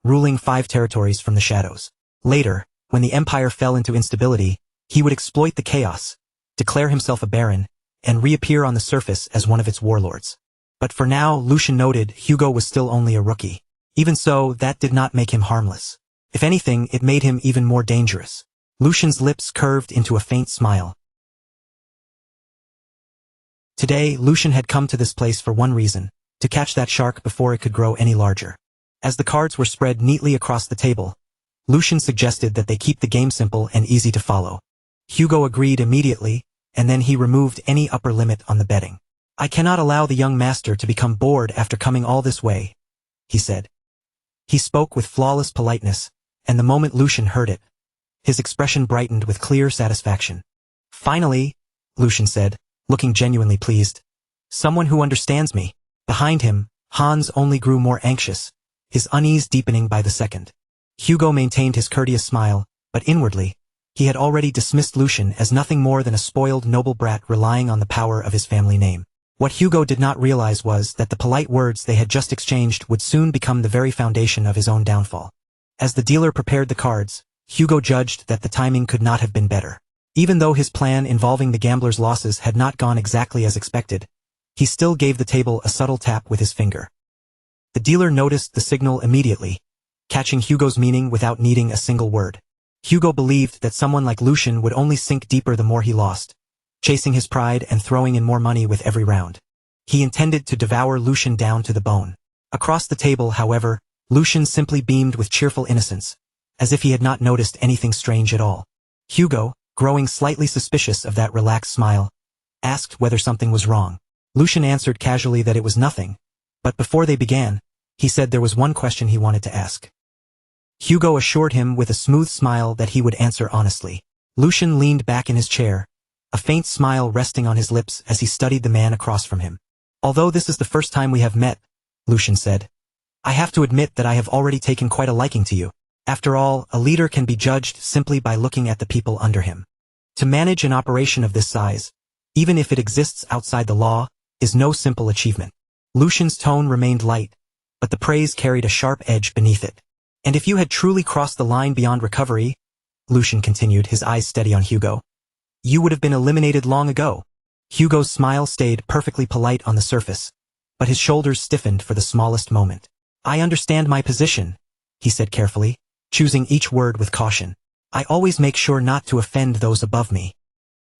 ruling 5 territories from the shadows. Later, when the empire fell into instability, he would exploit the chaos, declare himself a baron, and reappear on the surface as one of its warlords. But for now, Lucian noted, Hugo was still only a rookie. Even so, that did not make him harmless. If anything, it made him even more dangerous. Lucian's lips curved into a faint smile. Today, Lucian had come to this place for one reason, to catch that shark before it could grow any larger. As the cards were spread neatly across the table, Lucian suggested that they keep the game simple and easy to follow. Hugo agreed immediately, and then he removed any upper limit on the betting. "I cannot allow the young master to become bored after coming all this way," he said. He spoke with flawless politeness, and the moment Lucian heard it, his expression brightened with clear satisfaction. "Finally," Lucian said, looking genuinely pleased. "Someone who understands me." Behind him, Hans only grew more anxious, his unease deepening by the second. Hugo maintained his courteous smile, but inwardly, he had already dismissed Lucian as nothing more than a spoiled noble brat relying on the power of his family name. What Hugo did not realize was that the polite words they had just exchanged would soon become the very foundation of his own downfall. As the dealer prepared the cards, Hugo judged that the timing could not have been better. Even though his plan involving the gambler's losses had not gone exactly as expected, he still gave the table a subtle tap with his finger. The dealer noticed the signal immediately, catching Hugo's meaning without needing a single word. Hugo believed that someone like Lucian would only sink deeper the more he lost, chasing his pride and throwing in more money with every round. He intended to devour Lucian down to the bone. Across the table, however, Lucian simply beamed with cheerful innocence, as if he had not noticed anything strange at all. Hugo, growing slightly suspicious of that relaxed smile, asked whether something was wrong. Lucian answered casually that it was nothing, but before they began, he said there was one question he wanted to ask. Hugo assured him with a smooth smile that he would answer honestly. Lucian leaned back in his chair, a faint smile resting on his lips as he studied the man across from him. "Although this is the first time we have met," Lucian said, "I have to admit that I have already taken quite a liking to you. After all, a leader can be judged simply by looking at the people under him. To manage an operation of this size, even if it exists outside the law, is no simple achievement." Lucian's tone remained light, but the praise carried a sharp edge beneath it. "And if you had truly crossed the line beyond recovery," Lucian continued, his eyes steady on Hugo, "you would have been eliminated long ago." Hugo's smile stayed perfectly polite on the surface, but his shoulders stiffened for the smallest moment. "I understand my position," he said carefully, choosing each word with caution. "I always make sure not to offend those above me."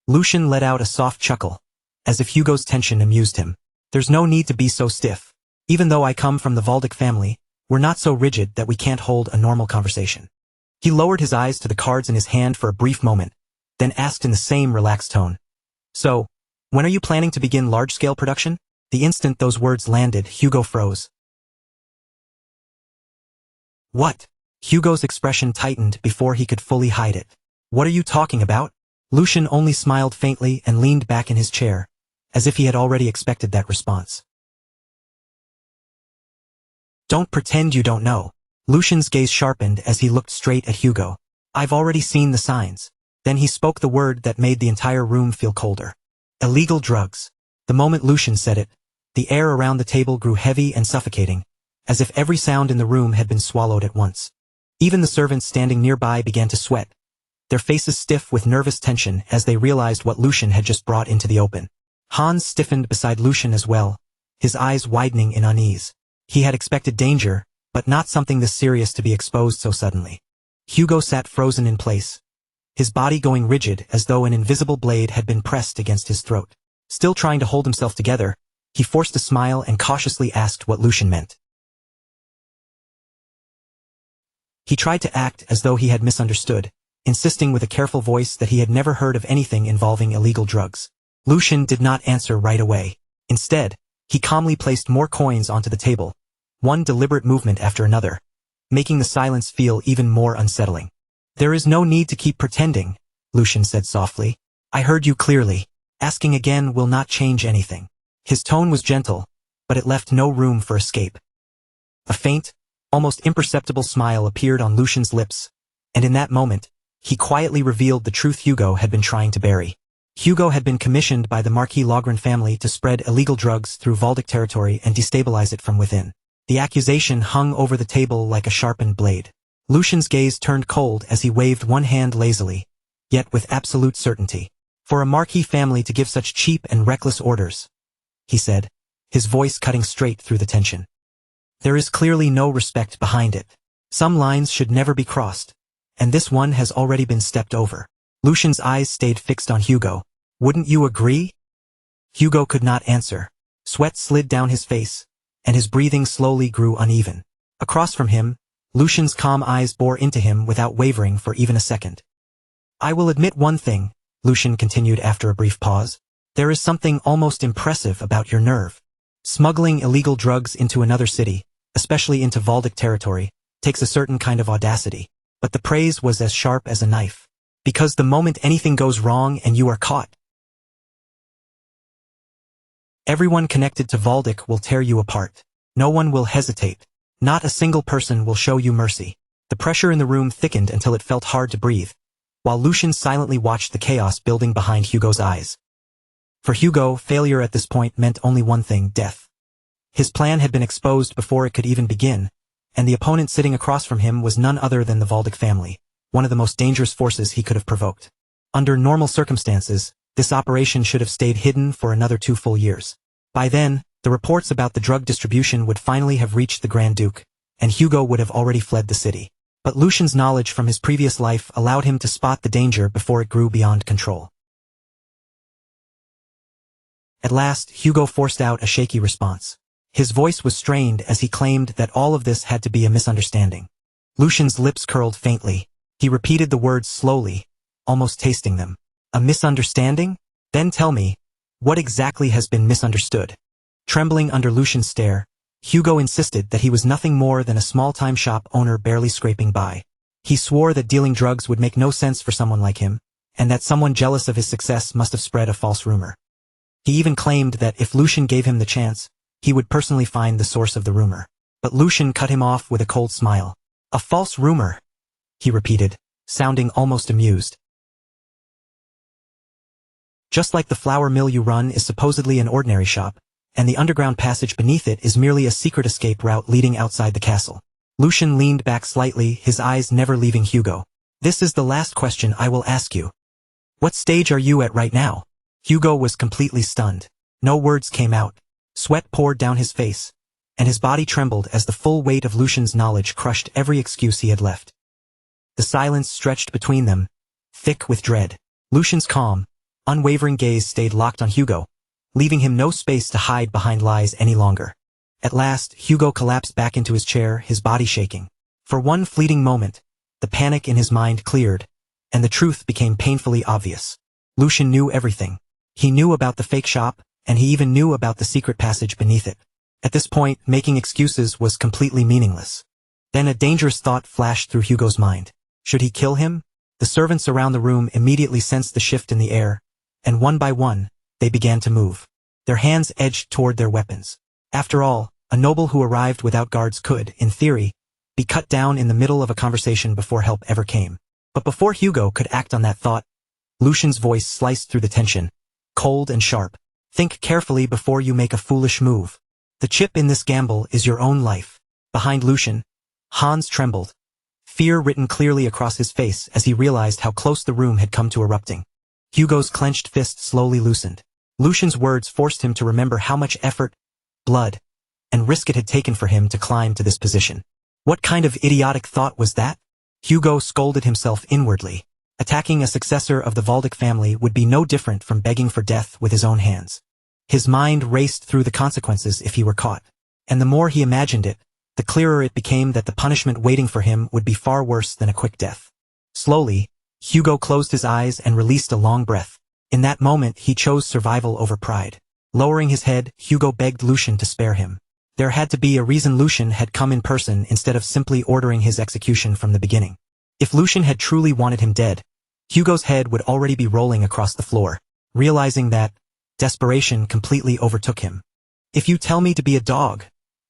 Lucian let out a soft chuckle, as if Hugo's tension amused him. "There's no need to be so stiff. Even though I come from the Valdic family, we're not so rigid that we can't hold a normal conversation." He lowered his eyes to the cards in his hand for a brief moment, then asked in the same relaxed tone, "So, when are you planning to begin large-scale production?" The instant those words landed, Hugo froze. "What?" Hugo's expression tightened before he could fully hide it. "What are you talking about?" Lucian only smiled faintly and leaned back in his chair, as if he had already expected that response. "Don't pretend you don't know." Lucian's gaze sharpened as he looked straight at Hugo. "I've already seen the signs." Then he spoke the word that made the entire room feel colder. "Illegal drugs." The moment Lucian said it, the air around the table grew heavy and suffocating, as if every sound in the room had been swallowed at once. Even the servants standing nearby began to sweat, their faces stiff with nervous tension as they realized what Lucian had just brought into the open. Hans stiffened beside Lucian as well, his eyes widening in unease. He had expected danger, but not something this serious to be exposed so suddenly. Hugo sat frozen in place, his body going rigid as though an invisible blade had been pressed against his throat. Still trying to hold himself together, he forced a smile and cautiously asked what Lucian meant. He tried to act as though he had misunderstood, insisting with a careful voice that he had never heard of anything involving illegal drugs. Lucian did not answer right away. Instead, He calmly placed more coins onto the table, one deliberate movement after another, making the silence feel even more unsettling. "There is no need to keep pretending," Lucian said softly. "I heard you clearly. Asking again will not change anything." His tone was gentle, but it left no room for escape. A faint, almost imperceptible smile appeared on Lucian's lips, and in that moment, he quietly revealed the truth Hugo had been trying to bury. Hugo had been commissioned by the Marquis Logren family to spread illegal drugs through Valdic territory and destabilize it from within. The accusation hung over the table like a sharpened blade. Lucian's gaze turned cold as he waved one hand lazily, yet with absolute certainty. "For a Marquis family to give such cheap and reckless orders," he said, his voice cutting straight through the tension. "There is clearly no respect behind it. Some lines should never be crossed, and this one has already been stepped over." Lucian's eyes stayed fixed on Hugo. "Wouldn't you agree?" Hugo could not answer. Sweat slid down his face, and his breathing slowly grew uneven. Across from him, Lucian's calm eyes bore into him without wavering for even a second. "I will admit one thing," Lucian continued after a brief pause. "There is something almost impressive about your nerve. Smuggling illegal drugs into another city, especially into Valdic territory, takes a certain kind of audacity. But the praise was as sharp as a knife. Because the moment anything goes wrong and you are caught, everyone connected to Valdic will tear you apart. No one will hesitate. Not a single person will show you mercy." The pressure in the room thickened until it felt hard to breathe, while Lucian silently watched the chaos building behind Hugo's eyes. For Hugo, failure at this point meant only one thing: death. His plan had been exposed before it could even begin, and the opponent sitting across from him was none other than the Valdic family, one of the most dangerous forces he could have provoked. Under normal circumstances, this operation should have stayed hidden for another 2 full years. By then, the reports about the drug distribution would finally have reached the Grand Duke, and Hugo would have already fled the city. But Lucian's knowledge from his previous life allowed him to spot the danger before it grew beyond control. At last, Hugo forced out a shaky response. His voice was strained as he claimed that all of this had to be a misunderstanding. Lucian's lips curled faintly. He repeated the words slowly, almost tasting them. "A misunderstanding? Then tell me, what exactly has been misunderstood?" Trembling under Lucian's stare, Hugo insisted that he was nothing more than a small-time shop owner barely scraping by. He swore that dealing drugs would make no sense for someone like him, and that someone jealous of his success must have spread a false rumor. He even claimed that if Lucian gave him the chance, he would personally find the source of the rumor. But Lucian cut him off with a cold smile. "A false rumor," he repeated, sounding almost amused. "Just like the flour mill you run is supposedly an ordinary shop, and the underground passage beneath it is merely a secret escape route leading outside the castle." Lucian leaned back slightly, his eyes never leaving Hugo. "This is the last question I will ask you. What stage are you at right now?" Hugo was completely stunned. No words came out. Sweat poured down his face, and his body trembled as the full weight of Lucian's knowledge crushed every excuse he had left. The silence stretched between them, thick with dread. Lucian's calm, unwavering gaze stayed locked on Hugo, leaving him no space to hide behind lies any longer. At last, Hugo collapsed back into his chair, his body shaking. For one fleeting moment, the panic in his mind cleared, and the truth became painfully obvious. Lucian knew everything. He knew about the fake shop, and he even knew about the secret passage beneath it. At this point, making excuses was completely meaningless. Then a dangerous thought flashed through Hugo's mind. Should he kill him? The servants around the room immediately sensed the shift in the air, and one by one, they began to move. Their hands edged toward their weapons. After all, a noble who arrived without guards could, in theory, be cut down in the middle of a conversation before help ever came. But before Hugo could act on that thought, Lucian's voice sliced through the tension, cold and sharp. "Think carefully before you make a foolish move. The chip in this gamble is your own life." Behind Lucian, Hans trembled, fear written clearly across his face as he realized how close the room had come to erupting. Hugo's clenched fist slowly loosened. Lucian's words forced him to remember how much effort, blood, and risk it had taken for him to climb to this position. What kind of idiotic thought was that? Hugo scolded himself inwardly. Attacking a successor of the Valdic family would be no different from begging for death with his own hands. His mind raced through the consequences if he were caught, and the more he imagined it, the clearer it became that the punishment waiting for him would be far worse than a quick death. Slowly, Hugo closed his eyes and released a long breath. In that moment, he chose survival over pride. Lowering his head, Hugo begged Lucian to spare him. There had to be a reason Lucian had come in person instead of simply ordering his execution from the beginning. If Lucian had truly wanted him dead, Hugo's head would already be rolling across the floor. Realizing that, desperation completely overtook him. "If you tell me to be a dog,"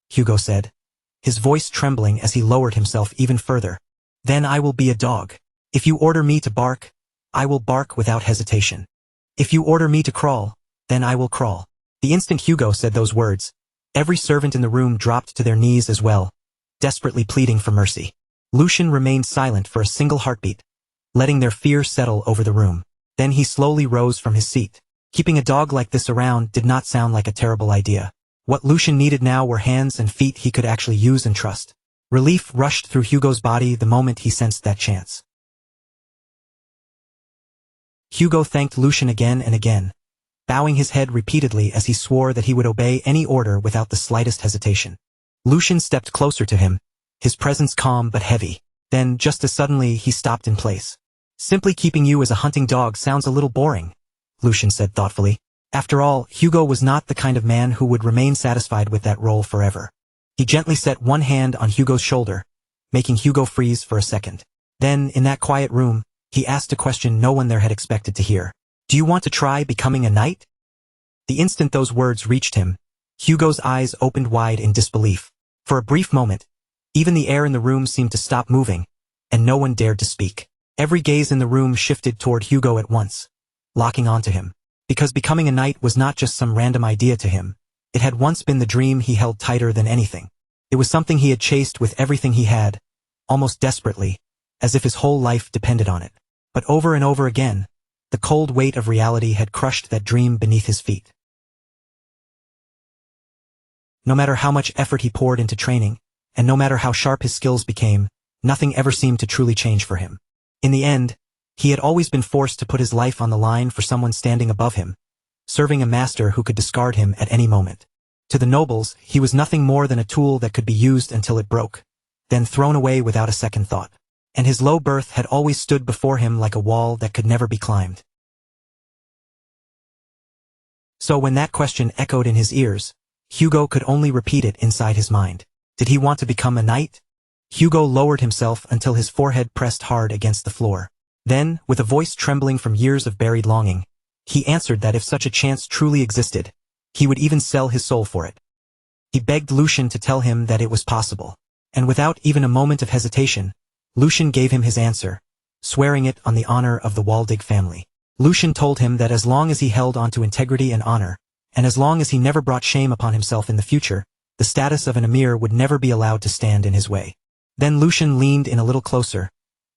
Hugo said, his voice trembling as he lowered himself even further, "then I will be a dog. If you order me to bark, I will bark without hesitation. If you order me to crawl, then I will crawl." The instant Hugo said those words, every servant in the room dropped to their knees as well, desperately pleading for mercy. Lucian remained silent for a single heartbeat, letting their fear settle over the room. Then he slowly rose from his seat. Keeping a dog like this around did not sound like a terrible idea. What Lucian needed now were hands and feet he could actually use and trust. Relief rushed through Hugo's body the moment he sensed that chance. Hugo thanked Lucian again and again, bowing his head repeatedly as he swore that he would obey any order without the slightest hesitation. Lucian stepped closer to him, his presence calm but heavy. Then, just as suddenly, he stopped in place. "Simply keeping you as a hunting dog sounds a little boring," Lucian said thoughtfully. After all, Hugo was not the kind of man who would remain satisfied with that role forever. He gently set one hand on Hugo's shoulder, making Hugo freeze for a second. Then, in that quiet room, he asked a question no one there had expected to hear. "Do you want to try becoming a knight?" The instant those words reached him, Hugo's eyes opened wide in disbelief. For a brief moment, even the air in the room seemed to stop moving, and no one dared to speak. Every gaze in the room shifted toward Hugo at once, locking onto him. Because becoming a knight was not just some random idea to him, it had once been the dream he held tighter than anything. It was something he had chased with everything he had, almost desperately, as if his whole life depended on it. But over and over again, the cold weight of reality had crushed that dream beneath his feet. No matter how much effort he poured into training, and no matter how sharp his skills became, nothing ever seemed to truly change for him. In the end, he had always been forced to put his life on the line for someone standing above him, serving a master who could discard him at any moment. To the nobles, he was nothing more than a tool that could be used until it broke, then thrown away without a second thought. And his low birth had always stood before him like a wall that could never be climbed. So when that question echoed in his ears, Hugo could only repeat it inside his mind. Did he want to become a knight? Hugo lowered himself until his forehead pressed hard against the floor. Then, with a voice trembling from years of buried longing, he answered that if such a chance truly existed, he would even sell his soul for it. He begged Lucian to tell him that it was possible. And without even a moment of hesitation, Lucian gave him his answer, swearing it on the honor of the Waldig family. Lucian told him that as long as he held onto integrity and honor, and as long as he never brought shame upon himself in the future, the status of an emir would never be allowed to stand in his way. Then Lucian leaned in a little closer,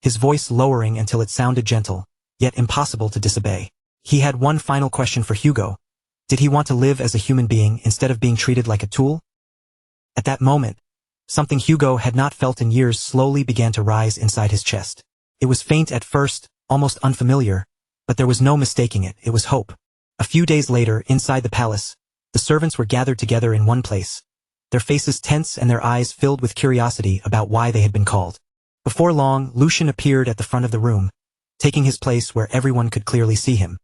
his voice lowering until it sounded gentle, yet impossible to disobey. He had one final question for Hugo. Did he want to live as a human being instead of being treated like a tool? At that moment, something Hugo had not felt in years slowly began to rise inside his chest. It was faint at first, almost unfamiliar, but there was no mistaking it. It was hope. A few days later, inside the palace, the servants were gathered together in one place, their faces tense and their eyes filled with curiosity about why they had been called. Before long, Lucian appeared at the front of the room, taking his place where everyone could clearly see him.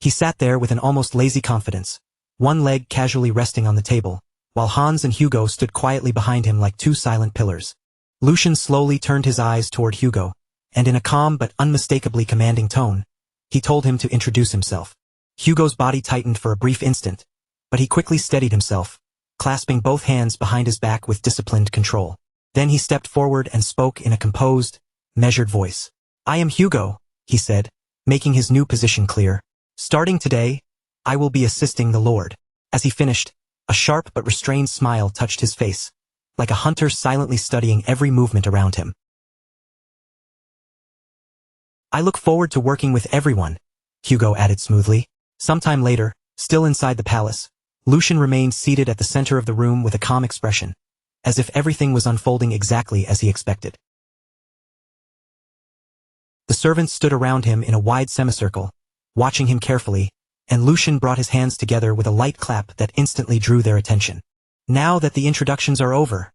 He sat there with an almost lazy confidence, one leg casually resting on the table, while Hans and Hugo stood quietly behind him like two silent pillars. Lucian slowly turned his eyes toward Hugo, and in a calm but unmistakably commanding tone, he told him to introduce himself. Hugo's body tightened for a brief instant, but he quickly steadied himself, clasping both hands behind his back with disciplined control. Then he stepped forward and spoke in a composed, measured voice. "I am Hugo," he said, making his new position clear. "Starting today, I will be assisting the Lord." As he finished, a sharp but restrained smile touched his face, like a hunter silently studying every movement around him. "I look forward to working with everyone," Hugo added smoothly. Sometime later, still inside the palace, Lucian remained seated at the center of the room with a calm expression, as if everything was unfolding exactly as he expected. The servants stood around him in a wide semicircle, watching him carefully, and Lucian brought his hands together with a light clap that instantly drew their attention. "Now that the introductions are over,"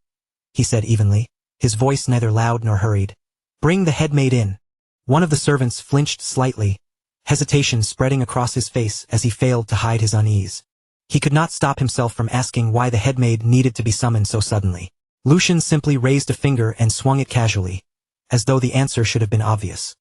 he said evenly, his voice neither loud nor hurried, "bring the headmaid in." One of the servants flinched slightly, hesitation spreading across his face as he failed to hide his unease. He could not stop himself from asking why the headmaid needed to be summoned so suddenly. Lucian simply raised a finger and swung it casually, as though the answer should have been obvious.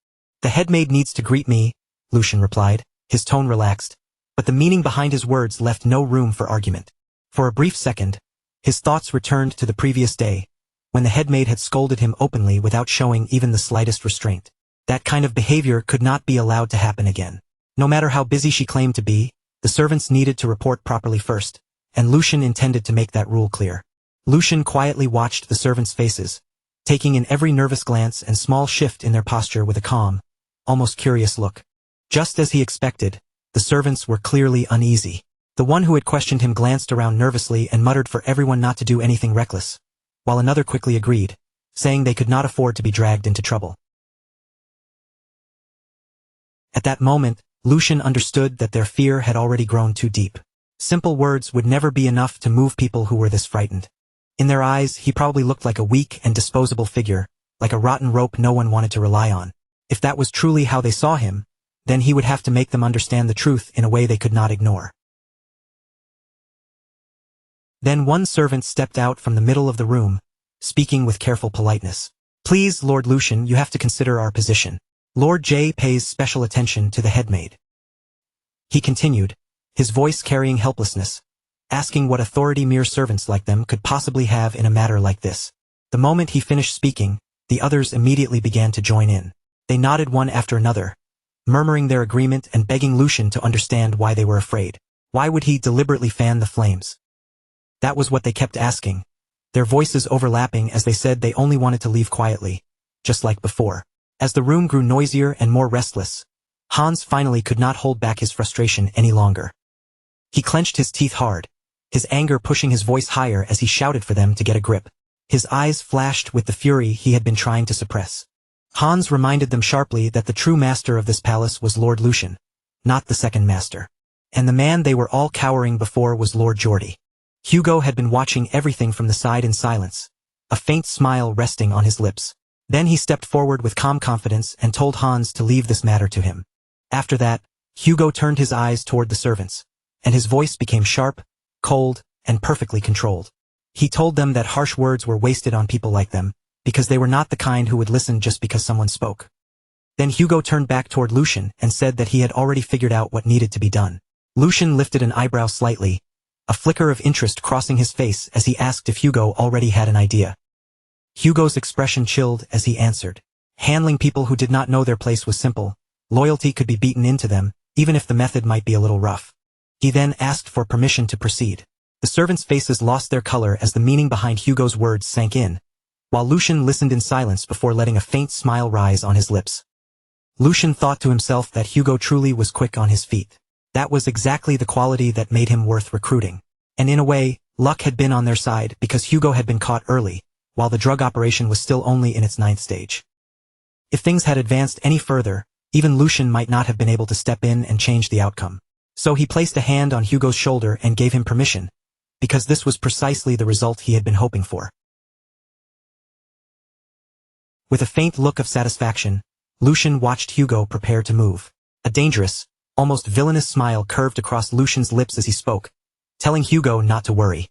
The headmaid needs to greet me, Lucian replied, his tone relaxed, but the meaning behind his words left no room for argument. For a brief second, his thoughts returned to the previous day, when the headmaid had scolded him openly without showing even the slightest restraint. That kind of behavior could not be allowed to happen again. No matter how busy she claimed to be, the servants needed to report properly first, and Lucian intended to make that rule clear. Lucian quietly watched the servants' faces, taking in every nervous glance and small shift in their posture with a calm, almost curious look. Just as he expected, the servants were clearly uneasy. The one who had questioned him glanced around nervously and muttered for everyone not to do anything reckless, while another quickly agreed, saying they could not afford to be dragged into trouble. At that moment, Lucian understood that their fear had already grown too deep. Simple words would never be enough to move people who were this frightened. In their eyes, he probably looked like a weak and disposable figure, like a rotten rope no one wanted to rely on. If that was truly how they saw him, then he would have to make them understand the truth in a way they could not ignore. Then one servant stepped out from the middle of the room, speaking with careful politeness. Please, Lord Lucian, you have to consider our position. Lord J pays special attention to the headmaid. He continued, his voice carrying helplessness, asking what authority mere servants like them could possibly have in a matter like this. The moment he finished speaking, the others immediately began to join in. They nodded one after another, murmuring their agreement and begging Lucian to understand why they were afraid. Why would he deliberately fan the flames? That was what they kept asking, their voices overlapping as they said they only wanted to leave quietly, just like before. As the room grew noisier and more restless, Hans finally could not hold back his frustration any longer. He clenched his teeth hard, his anger pushing his voice higher as he shouted for them to get a grip. His eyes flashed with the fury he had been trying to suppress. Hans reminded them sharply that the true master of this palace was Lord Lucian, not the second master. And the man they were all cowering before was Lord Geordie. Hugo had been watching everything from the side in silence, a faint smile resting on his lips. Then he stepped forward with calm confidence and told Hans to leave this matter to him. After that, Hugo turned his eyes toward the servants, and his voice became sharp, cold, and perfectly controlled. He told them that harsh words were wasted on people like them, because they were not the kind who would listen just because someone spoke. Then Hugo turned back toward Lucian and said that he had already figured out what needed to be done. Lucian lifted an eyebrow slightly, a flicker of interest crossing his face as he asked if Hugo already had an idea. Hugo's expression chilled as he answered. Handling people who did not know their place was simple. Loyalty could be beaten into them, even if the method might be a little rough. He then asked for permission to proceed. The servants' faces lost their color as the meaning behind Hugo's words sank in, while Lucian listened in silence before letting a faint smile rise on his lips. Lucian thought to himself that Hugo truly was quick on his feet. That was exactly the quality that made him worth recruiting. And in a way, luck had been on their side because Hugo had been caught early, while the drug operation was still only in its 9th stage. If things had advanced any further, even Lucian might not have been able to step in and change the outcome. So he placed a hand on Hugo's shoulder and gave him permission, because this was precisely the result he had been hoping for. With a faint look of satisfaction, Lucian watched Hugo prepare to move. A dangerous, almost villainous smile curved across Lucian's lips as he spoke, telling Hugo not to worry.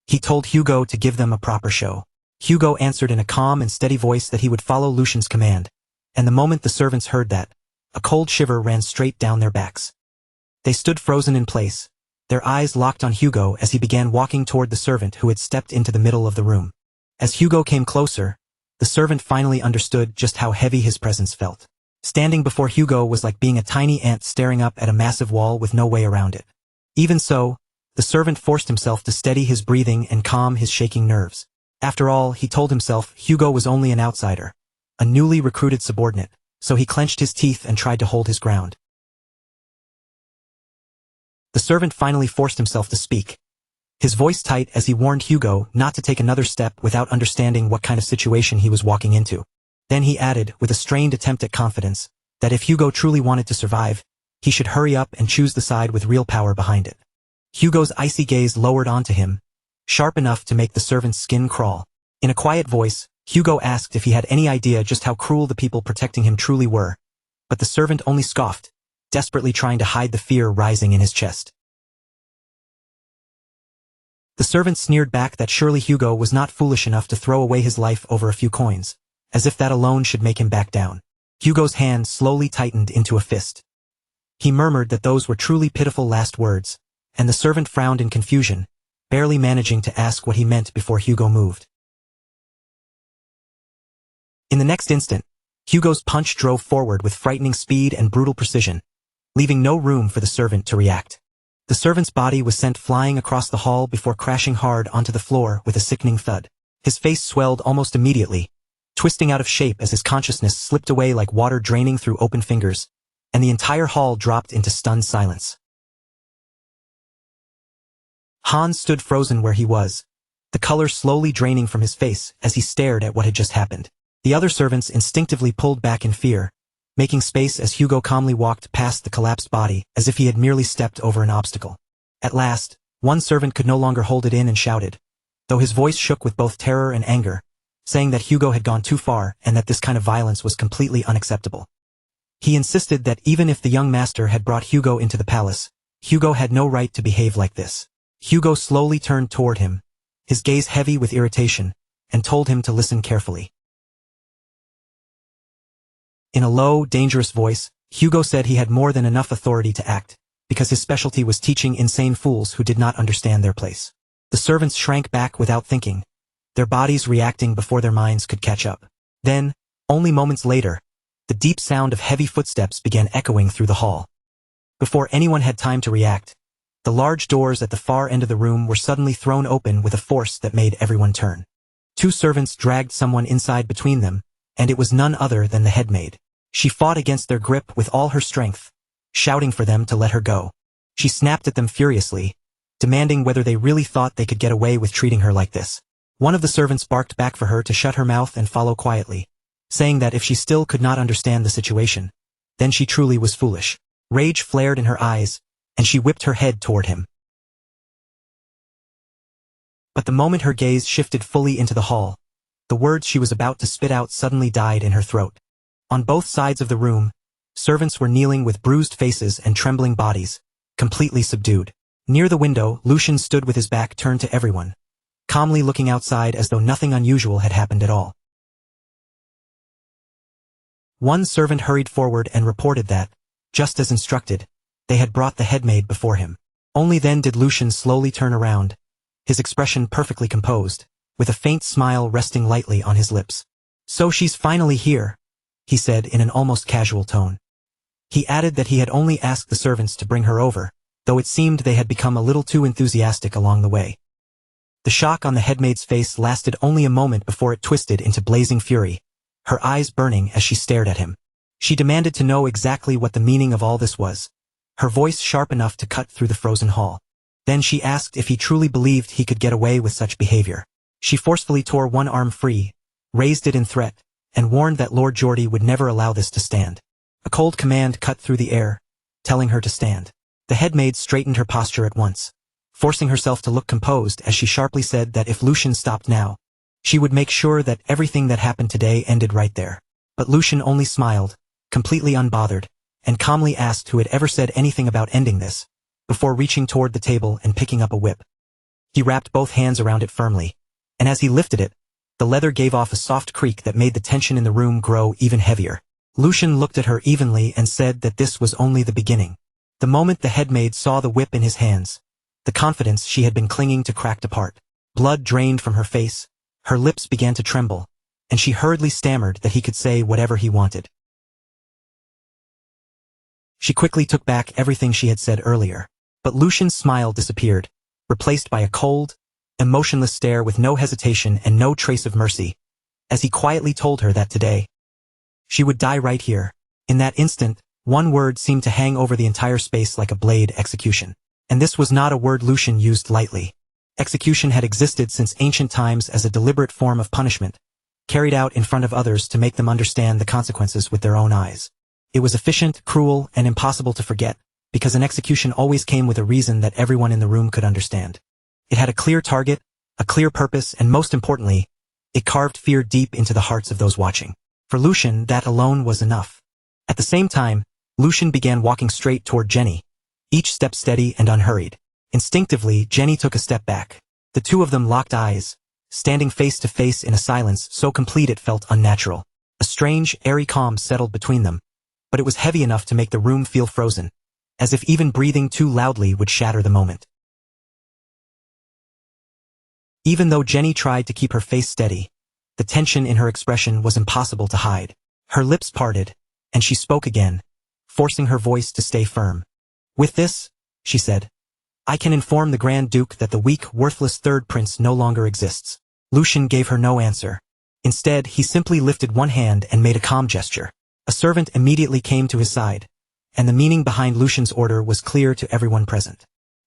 He told Hugo to give them a proper show. Hugo answered in a calm and steady voice that he would follow Lucian's command, and the moment the servants heard that, a cold shiver ran straight down their backs. They stood frozen in place, their eyes locked on Hugo as he began walking toward the servant who had stepped into the middle of the room. As Hugo came closer, the servant finally understood just how heavy his presence felt. Standing before Hugo was like being a tiny ant staring up at a massive wall with no way around it. Even so, the servant forced himself to steady his breathing and calm his shaking nerves. After all, he told himself, Hugo was only an outsider, a newly recruited subordinate, so he clenched his teeth and tried to hold his ground. The servant finally forced himself to speak, his voice tight as he warned Hugo not to take another step without understanding what kind of situation he was walking into. Then he added, with a strained attempt at confidence, that if Hugo truly wanted to survive, he should hurry up and choose the side with real power behind it. Hugo's icy gaze lowered onto him, sharp enough to make the servant's skin crawl. In a quiet voice, Hugo asked if he had any idea just how cruel the people protecting him truly were, but the servant only scoffed, desperately trying to hide the fear rising in his chest. The servant sneered back that surely Hugo was not foolish enough to throw away his life over a few coins, as if that alone should make him back down. Hugo's hand slowly tightened into a fist. He murmured that those were truly pitiful last words, and the servant frowned in confusion, barely managing to ask what he meant before Hugo moved. In the next instant, Hugo's punch drove forward with frightening speed and brutal precision, leaving no room for the servant to react. The servant's body was sent flying across the hall before crashing hard onto the floor with a sickening thud. His face swelled almost immediately, twisting out of shape as his consciousness slipped away like water draining through open fingers, and the entire hall dropped into stunned silence. Hans stood frozen where he was, the color slowly draining from his face as he stared at what had just happened. The other servants instinctively pulled back in fear, making space as Hugo calmly walked past the collapsed body as if he had merely stepped over an obstacle. At last, one servant could no longer hold it in and shouted, though his voice shook with both terror and anger, saying that Hugo had gone too far and that this kind of violence was completely unacceptable. He insisted that even if the young master had brought Hugo into the palace, Hugo had no right to behave like this. Hugo slowly turned toward him, his gaze heavy with irritation, and told him to listen carefully. In a low, dangerous voice, Hugo said he had more than enough authority to act, because his specialty was teaching insane fools who did not understand their place. The servants shrank back without thinking, their bodies reacting before their minds could catch up. Then, only moments later, the deep sound of heavy footsteps began echoing through the hall. Before anyone had time to react, the large doors at the far end of the room were suddenly thrown open with a force that made everyone turn. Two servants dragged someone inside between them, and it was none other than the headmaid. She fought against their grip with all her strength, shouting for them to let her go. She snapped at them furiously, demanding whether they really thought they could get away with treating her like this. One of the servants barked back for her to shut her mouth and follow quietly, saying that if she still could not understand the situation, then she truly was foolish. Rage flared in her eyes, and she whipped her head toward him. But the moment her gaze shifted fully into the hall, the words she was about to spit out suddenly died in her throat. On both sides of the room, servants were kneeling with bruised faces and trembling bodies, completely subdued. Near the window, Lucian stood with his back turned to everyone, calmly looking outside as though nothing unusual had happened at all. One servant hurried forward and reported that, just as instructed, they had brought the headmaid before him. Only then did Lucian slowly turn around, his expression perfectly composed, with a faint smile resting lightly on his lips. "So she's finally here," he said in an almost casual tone. He added that he had only asked the servants to bring her over, though it seemed they had become a little too enthusiastic along the way. The shock on the headmaid's face lasted only a moment before it twisted into blazing fury, her eyes burning as she stared at him. She demanded to know exactly what the meaning of all this was, her voice sharp enough to cut through the frozen hall. Then she asked if he truly believed he could get away with such behavior. She forcefully tore one arm free, raised it in threat, and warned that Lord Geordie would never allow this to stand. A cold command cut through the air, telling her to stand. The headmaid straightened her posture at once, forcing herself to look composed as she sharply said that if Lucian stopped now, she would make sure that everything that happened today ended right there. But Lucian only smiled, completely unbothered, and calmly asked who had ever said anything about ending this, before reaching toward the table and picking up a whip. He wrapped both hands around it firmly, and as he lifted it, the leather gave off a soft creak that made the tension in the room grow even heavier. Lucian looked at her evenly and said that this was only the beginning. The moment the headmaid saw the whip in his hands, the confidence she had been clinging to cracked apart. Blood drained from her face, her lips began to tremble, and she hurriedly stammered that he could say whatever he wanted. She quickly took back everything she had said earlier, but Lucian's smile disappeared, replaced by a cold, emotionless stare with no hesitation and no trace of mercy, as he quietly told her that today, she would die right here. In that instant, one word seemed to hang over the entire space like a blade: execution. And this was not a word Lucian used lightly. Execution had existed since ancient times as a deliberate form of punishment, carried out in front of others to make them understand the consequences with their own eyes. It was efficient, cruel, and impossible to forget, because an execution always came with a reason that everyone in the room could understand. It had a clear target, a clear purpose, and most importantly, it carved fear deep into the hearts of those watching. For Lucian, that alone was enough. At the same time, Lucian began walking straight toward Jenny, each step steady and unhurried. Instinctively, Jenny took a step back, The two of them locked eyes, standing face to face in a silence so complete it felt unnatural. A strange, airy calm settled between them, but it was heavy enough to make the room feel frozen, as if even breathing too loudly would shatter the moment. Even though Jenny tried to keep her face steady, the tension in her expression was impossible to hide. Her lips parted, and she spoke again, forcing her voice to stay firm. "With this," she said, "I can inform the Grand Duke that the weak, worthless third prince no longer exists." Lucian gave her no answer. Instead, he simply lifted one hand and made a calm gesture. A servant immediately came to his side, and the meaning behind Lucian's order was clear to everyone present.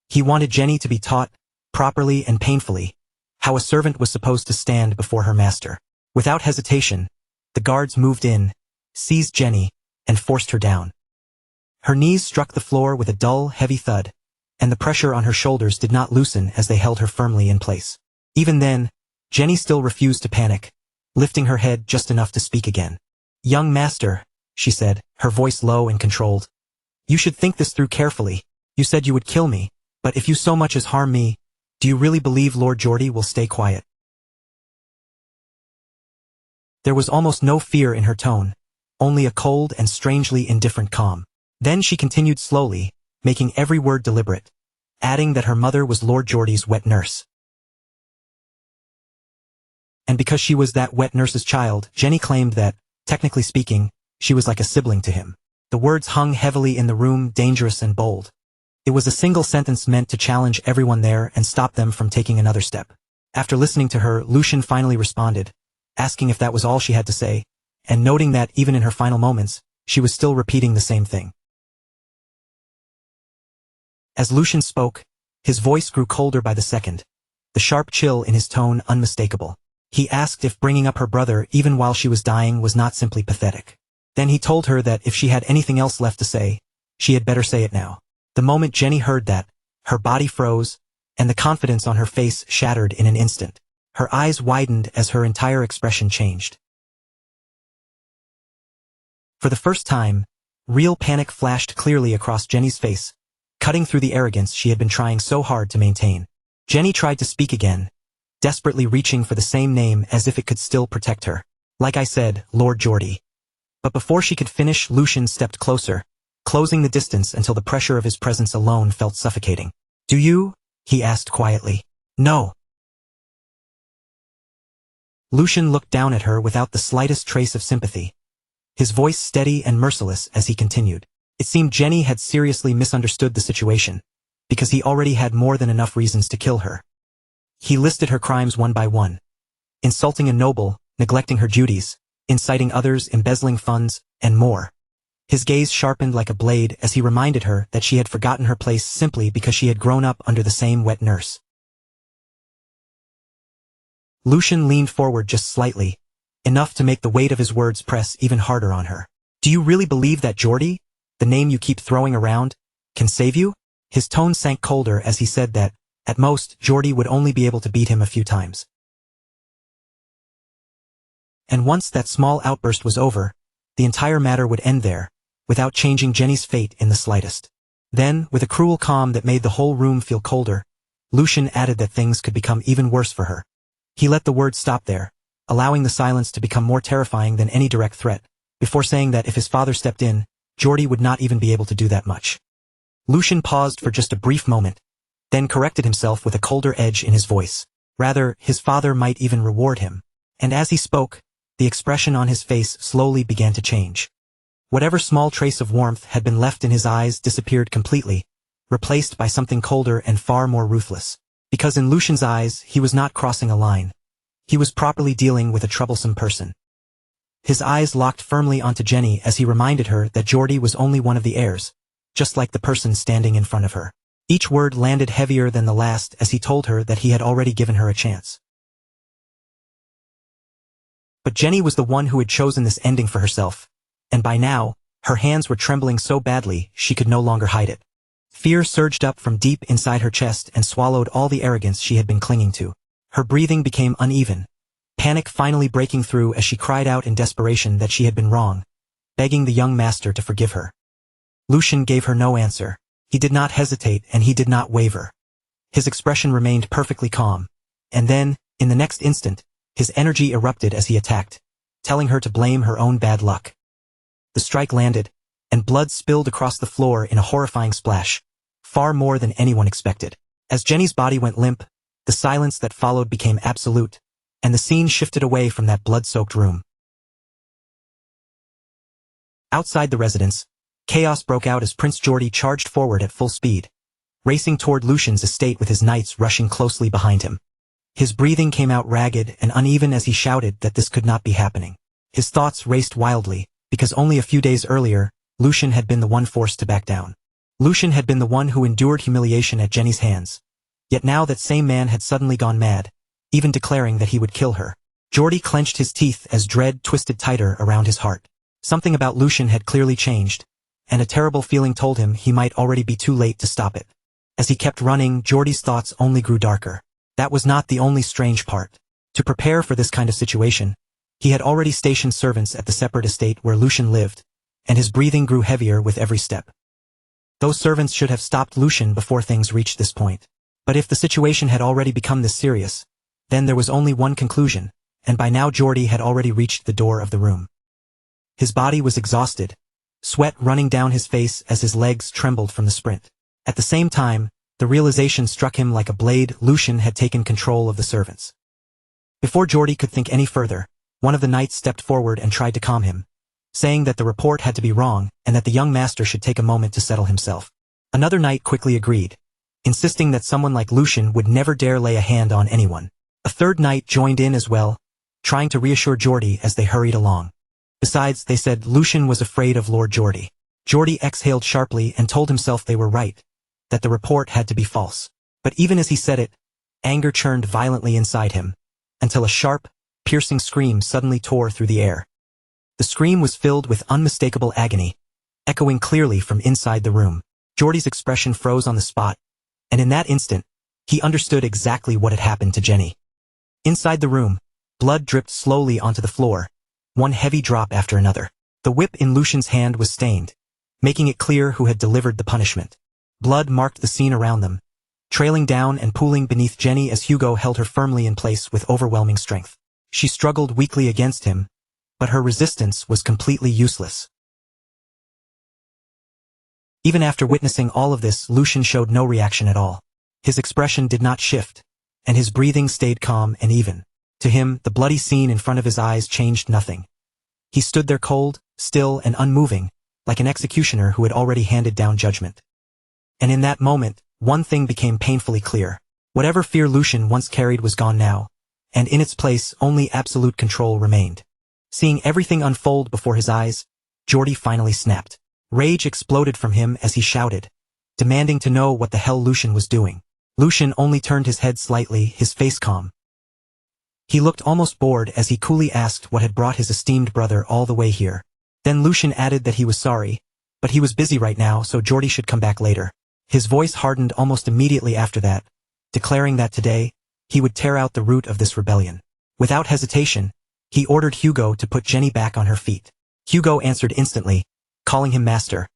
He wanted Jenny to be taught, properly and painfully, how a servant was supposed to stand before her master. Without hesitation, the guards moved in, seized Jenny, and forced her down. Her knees struck the floor with a dull, heavy thud, and the pressure on her shoulders did not loosen as they held her firmly in place. Even then, Jenny still refused to panic, lifting her head just enough to speak again. "Young master," she said, her voice low and controlled, "you should think this through carefully. You said you would kill me, but if you so much as harm me, do you really believe Lord Geordie will stay quiet?" There was almost no fear in her tone, only a cold and strangely indifferent calm. Then she continued slowly, making every word deliberate, adding that her mother was Lord Geordie's wet nurse. And because she was that wet nurse's child, Jenny claimed that, technically speaking, she was like a sibling to him. The words hung heavily in the room, dangerous and bold. It was a single sentence meant to challenge everyone there and stop them from taking another step. After listening to her, Lucian finally responded, asking if that was all she had to say, and noting that even in her final moments, she was still repeating the same thing. As Lucian spoke, his voice grew colder by the second, the sharp chill in his tone unmistakable. He asked if bringing up her brother even while she was dying was not simply pathetic. Then he told her that if she had anything else left to say, she had better say it now. The moment Jenny heard that, her body froze, and the confidence on her face shattered in an instant. Her eyes widened as her entire expression changed. For the first time, real panic flashed clearly across Jenny's face, cutting through the arrogance she had been trying so hard to maintain. Jenny tried to speak again, desperately reaching for the same name as if it could still protect her. "Like I said, Lord Geordie." But before she could finish, Lucian stepped closer, closing the distance until the pressure of his presence alone felt suffocating. "Do you?" he asked quietly. "No." Lucian looked down at her without the slightest trace of sympathy, his voice steady and merciless as he continued. It seemed Jenny had seriously misunderstood the situation, because he already had more than enough reasons to kill her. He listed her crimes one by one. Insulting a noble, neglecting her duties, inciting others, embezzling funds, and more. His gaze sharpened like a blade as he reminded her that she had forgotten her place simply because she had grown up under the same wet nurse. Lucian leaned forward just slightly, enough to make the weight of his words press even harder on her. "Do you really believe that Geordie, the name you keep throwing around, can save you?" His tone sank colder as he said that, at most, Geordie would only be able to beat him a few times. And once that small outburst was over, the entire matter would end there, without changing Jenny's fate in the slightest. Then, with a cruel calm that made the whole room feel colder, Lucian added that things could become even worse for her. He let the words stop there, allowing the silence to become more terrifying than any direct threat, before saying that if his father stepped in, Geordie would not even be able to do that much. Lucian paused for just a brief moment, then corrected himself with a colder edge in his voice. Rather, his father might even reward him. And as he spoke, the expression on his face slowly began to change. Whatever small trace of warmth had been left in his eyes disappeared completely, replaced by something colder and far more ruthless. Because in Lucian's eyes, he was not crossing a line. He was properly dealing with a troublesome person. His eyes locked firmly onto Jenny as he reminded her that Geordie was only one of the heirs, just like the person standing in front of her. Each word landed heavier than the last as he told her that he had already given her a chance. But Jenny was the one who had chosen this ending for herself, and by now, her hands were trembling so badly she could no longer hide it. Fear surged up from deep inside her chest and swallowed all the arrogance she had been clinging to. Her breathing became uneven, panic finally breaking through as she cried out in desperation that she had been wrong, begging the young master to forgive her. Lucian gave her no answer. He did not hesitate and he did not waver. His expression remained perfectly calm, And then, in the next instant, his energy erupted as he attacked, telling her to blame her own bad luck. The strike landed, and blood spilled across the floor in a horrifying splash, far more than anyone expected. As Jenny's body went limp, the silence that followed became absolute, and the scene shifted away from that blood-soaked room. Outside the residence, chaos broke out as Prince Geordie charged forward at full speed, racing toward Lucian's estate with his knights rushing closely behind him. His breathing came out ragged and uneven as he shouted that this could not be happening. His thoughts raced wildly, because only a few days earlier, Lucian had been the one forced to back down. Lucian had been the one who endured humiliation at Jenny's hands. Yet now that same man had suddenly gone mad, even declaring that he would kill her. Geordie clenched his teeth as dread twisted tighter around his heart. Something about Lucian had clearly changed, and a terrible feeling told him he might already be too late to stop it. As he kept running, Geordie's thoughts only grew darker. That was not the only strange part. To prepare for this kind of situation, he had already stationed servants at the separate estate where Lucian lived, and his breathing grew heavier with every step. Those servants should have stopped Lucian before things reached this point. But if the situation had already become this serious, then there was only one conclusion, and by now Geordie had already reached the door of the room. His body was exhausted, sweat running down his face as his legs trembled from the sprint. At the same time, the realization struck him like a blade. Lucian had taken control of the servants. Before Geordie could think any further, one of the knights stepped forward and tried to calm him, saying that the report had to be wrong and that the young master should take a moment to settle himself. Another knight quickly agreed, insisting that someone like Lucian would never dare lay a hand on anyone. A third knight joined in as well, trying to reassure Geordie as they hurried along. Besides, they said Lucian was afraid of Lord Geordie. Geordie exhaled sharply and told himself they were right, that the report had to be false. But even as he said it, anger churned violently inside him, until a sharp, piercing scream suddenly tore through the air. The scream was filled with unmistakable agony, echoing clearly from inside the room. Geordie's expression froze on the spot, and in that instant, he understood exactly what had happened to Jenny. Inside the room, blood dripped slowly onto the floor, one heavy drop after another. The whip in Lucian's hand was stained, making it clear who had delivered the punishment. Blood marked the scene around them, trailing down and pooling beneath Jenny as Hugo held her firmly in place with overwhelming strength. She struggled weakly against him, but her resistance was completely useless. Even after witnessing all of this, Lucian showed no reaction at all. His expression did not shift, and his breathing stayed calm and even. To him, the bloody scene in front of his eyes changed nothing. He stood there cold, still, and unmoving, like an executioner who had already handed down judgment. And in that moment, one thing became painfully clear. Whatever fear Lucian once carried was gone now, and in its place only absolute control remained. Seeing everything unfold before his eyes, Geordie finally snapped. Rage exploded from him as he shouted, demanding to know what the hell Lucian was doing. Lucian only turned his head slightly, his face calm. He looked almost bored as he coolly asked what had brought his esteemed brother all the way here. Then Lucian added that he was sorry, but he was busy right now, so Geordie should come back later. His voice hardened almost immediately after that, declaring that today, he would tear out the root of this rebellion. Without hesitation, he ordered Hugo to put Jenny back on her feet. Hugo answered instantly, calling him master,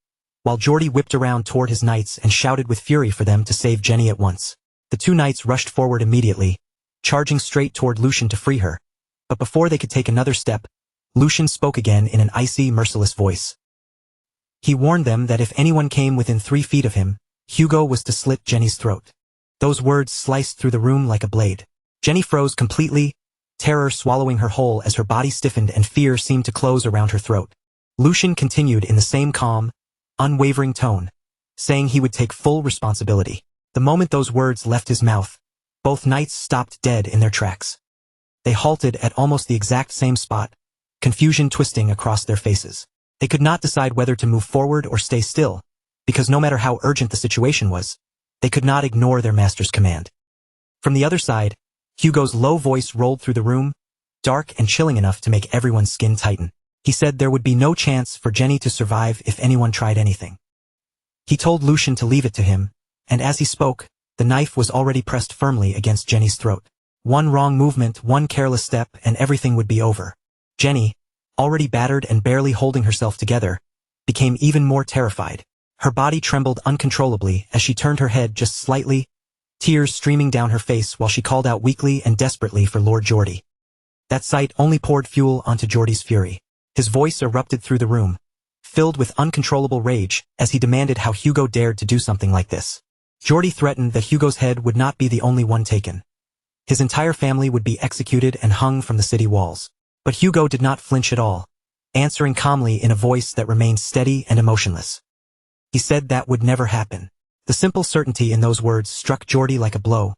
while Geordie whipped around toward his knights and shouted with fury for them to save Jenny at once. The two knights rushed forward immediately, charging straight toward Lucian to free her. But before they could take another step, Lucian spoke again in an icy, merciless voice. He warned them that if anyone came within 3 feet of him, Hugo was to slit Jenny's throat. Those words sliced through the room like a blade. Jenny froze completely, terror swallowing her whole as her body stiffened and fear seemed to close around her throat. Lucian continued in the same calm, unwavering tone, saying he would take full responsibility. The moment those words left his mouth, both knights stopped dead in their tracks. They halted at almost the exact same spot, confusion twisting across their faces. They could not decide whether to move forward or stay still, because no matter how urgent the situation was, they could not ignore their master's command. From the other side, Hugo's low voice rolled through the room, dark and chilling enough to make everyone's skin tighten. He said there would be no chance for Jenny to survive if anyone tried anything. He told Lucian to leave it to him, and as he spoke, the knife was already pressed firmly against Jenny's throat. One wrong movement, one careless step, and everything would be over. Jenny, already battered and barely holding herself together, became even more terrified. Her body trembled uncontrollably as she turned her head just slightly, tears streaming down her face while she called out weakly and desperately for Lord Geordie. That sight only poured fuel onto Geordie's fury. His voice erupted through the room, filled with uncontrollable rage, as he demanded how Hugo dared to do something like this. Geordie threatened that Hugo's head would not be the only one taken. His entire family would be executed and hung from the city walls. But Hugo did not flinch at all, answering calmly in a voice that remained steady and emotionless. He said that would never happen. The simple certainty in those words struck Geordie like a blow,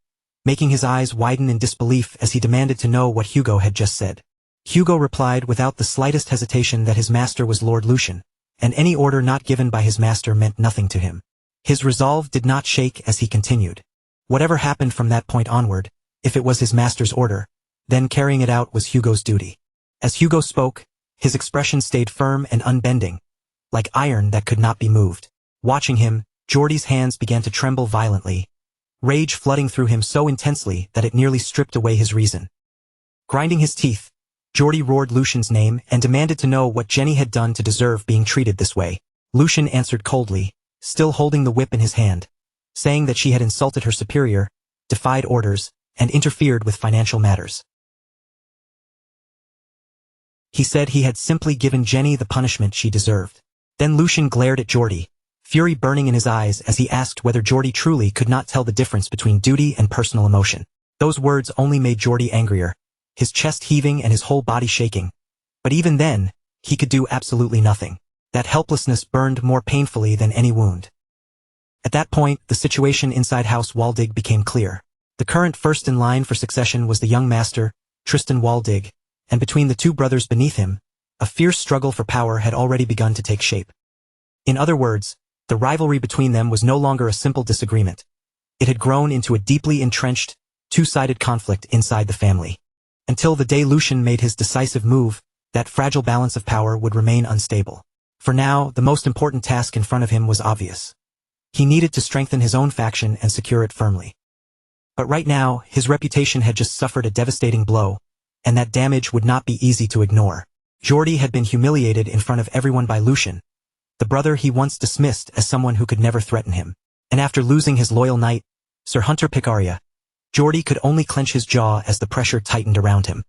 making his eyes widen in disbelief as he demanded to know what Hugo had just said. Hugo replied without the slightest hesitation that his master was Lord Lucian, and any order not given by his master meant nothing to him. His resolve did not shake as he continued. Whatever happened from that point onward, if it was his master's order, then carrying it out was Hugo's duty. As Hugo spoke, his expression stayed firm and unbending, like iron that could not be moved. Watching him, Geordie's hands began to tremble violently, rage flooding through him so intensely that it nearly stripped away his reason. Grinding his teeth, Geordie roared Lucian's name and demanded to know what Jenny had done to deserve being treated this way. Lucian answered coldly, still holding the whip in his hand, saying that she had insulted her superior, defied orders, and interfered with financial matters. He said he had simply given Jenny the punishment she deserved. Then Lucian glared at Geordie, fury burning in his eyes as he asked whether Geordie truly could not tell the difference between duty and personal emotion. Those words only made Geordie angrier, his chest heaving and his whole body shaking. But even then, he could do absolutely nothing. That helplessness burned more painfully than any wound. At that point, the situation inside House Waldig became clear. The current first in line for succession was the young master, Tristan Waldig, and between the two brothers beneath him, a fierce struggle for power had already begun to take shape. In other words, the rivalry between them was no longer a simple disagreement. It had grown into a deeply entrenched, two-sided conflict inside the family. Until the day Lucian made his decisive move, that fragile balance of power would remain unstable. For now, the most important task in front of him was obvious. He needed to strengthen his own faction and secure it firmly. But right now, his reputation had just suffered a devastating blow, and that damage would not be easy to ignore. Geordie had been humiliated in front of everyone by Lucian, the brother he once dismissed as someone who could never threaten him. And after losing his loyal knight, Sir Hunter Picaria, Geordie could only clench his jaw as the pressure tightened around him.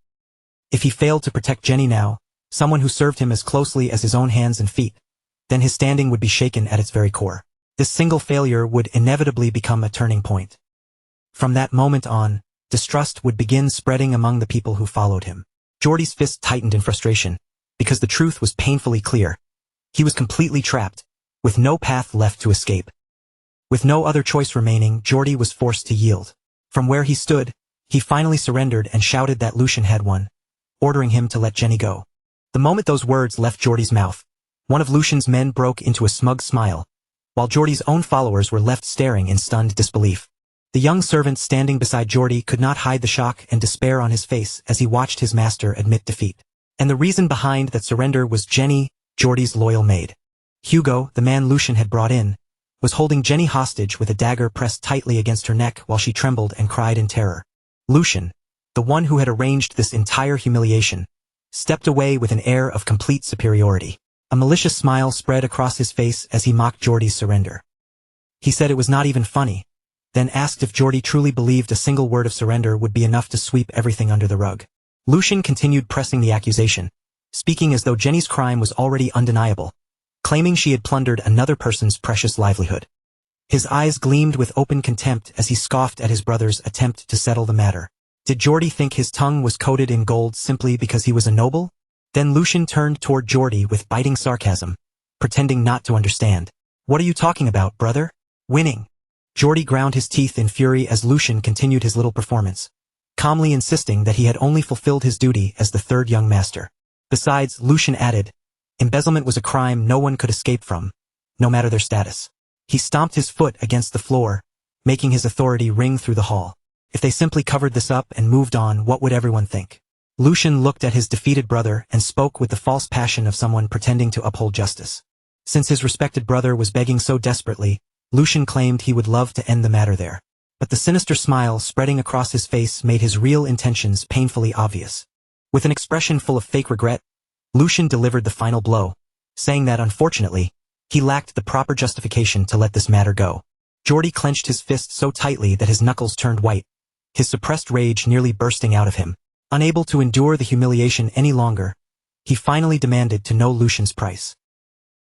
If he failed to protect Jenny now, someone who served him as closely as his own hands and feet, then his standing would be shaken at its very core. This single failure would inevitably become a turning point. From that moment on, distrust would begin spreading among the people who followed him. Geordie's fist tightened in frustration, because the truth was painfully clear. He was completely trapped, with no path left to escape. With no other choice remaining, Geordie was forced to yield. From where he stood, he finally surrendered and shouted that Lucian had won, ordering him to let Jenny go. The moment those words left Geordie's mouth, one of Lucian's men broke into a smug smile, while Geordie's own followers were left staring in stunned disbelief. The young servant standing beside Geordie could not hide the shock and despair on his face as he watched his master admit defeat. And the reason behind that surrender was Jenny, Geordie's loyal maid. Hugo, the man Lucian had brought in, was holding Jenny hostage with a dagger pressed tightly against her neck while she trembled and cried in terror. Lucian, the one who had arranged this entire humiliation, stepped away with an air of complete superiority. A malicious smile spread across his face as he mocked Geordie's surrender. He said it was not even funny, then asked if Geordie truly believed a single word of surrender would be enough to sweep everything under the rug. Lucian continued pressing the accusation, speaking as though Jenny's crime was already undeniable, claiming she had plundered another person's precious livelihood. His eyes gleamed with open contempt as he scoffed at his brother's attempt to settle the matter. Did Geordie think his tongue was coated in gold simply because he was a noble? Then Lucian turned toward Geordie with biting sarcasm, pretending not to understand. What are you talking about, brother? Winning. Geordie ground his teeth in fury as Lucian continued his little performance, calmly insisting that he had only fulfilled his duty as the third young master. Besides, Lucian added, embezzlement was a crime no one could escape from, no matter their status. He stomped his foot against the floor, making his authority ring through the hall. If they simply covered this up and moved on, what would everyone think? Lucian looked at his defeated brother and spoke with the false passion of someone pretending to uphold justice. Since his respected brother was begging so desperately, Lucian claimed he would love to end the matter there. But the sinister smile spreading across his face made his real intentions painfully obvious. With an expression full of fake regret, Lucian delivered the final blow, saying that unfortunately, he lacked the proper justification to let this matter go. Geordie clenched his fist so tightly that his knuckles turned white, his suppressed rage nearly bursting out of him. Unable to endure the humiliation any longer, he finally demanded to know Lucian's price.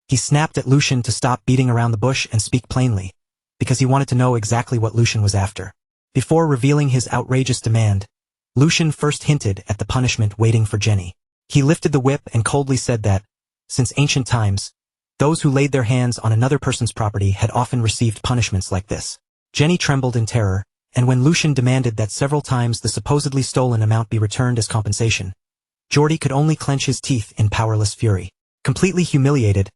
He snapped at Lucian to stop beating around the bush and speak plainly, because he wanted to know exactly what Lucian was after. Before revealing his outrageous demand, Lucian first hinted at the punishment waiting for Jenny. He lifted the whip and coldly said that, since ancient times, those who laid their hands on another person's property had often received punishments like this. Jenny trembled in terror, and when Lucian demanded that several times the supposedly stolen amount be returned as compensation, Geordie could only clench his teeth in powerless fury. Completely humiliated,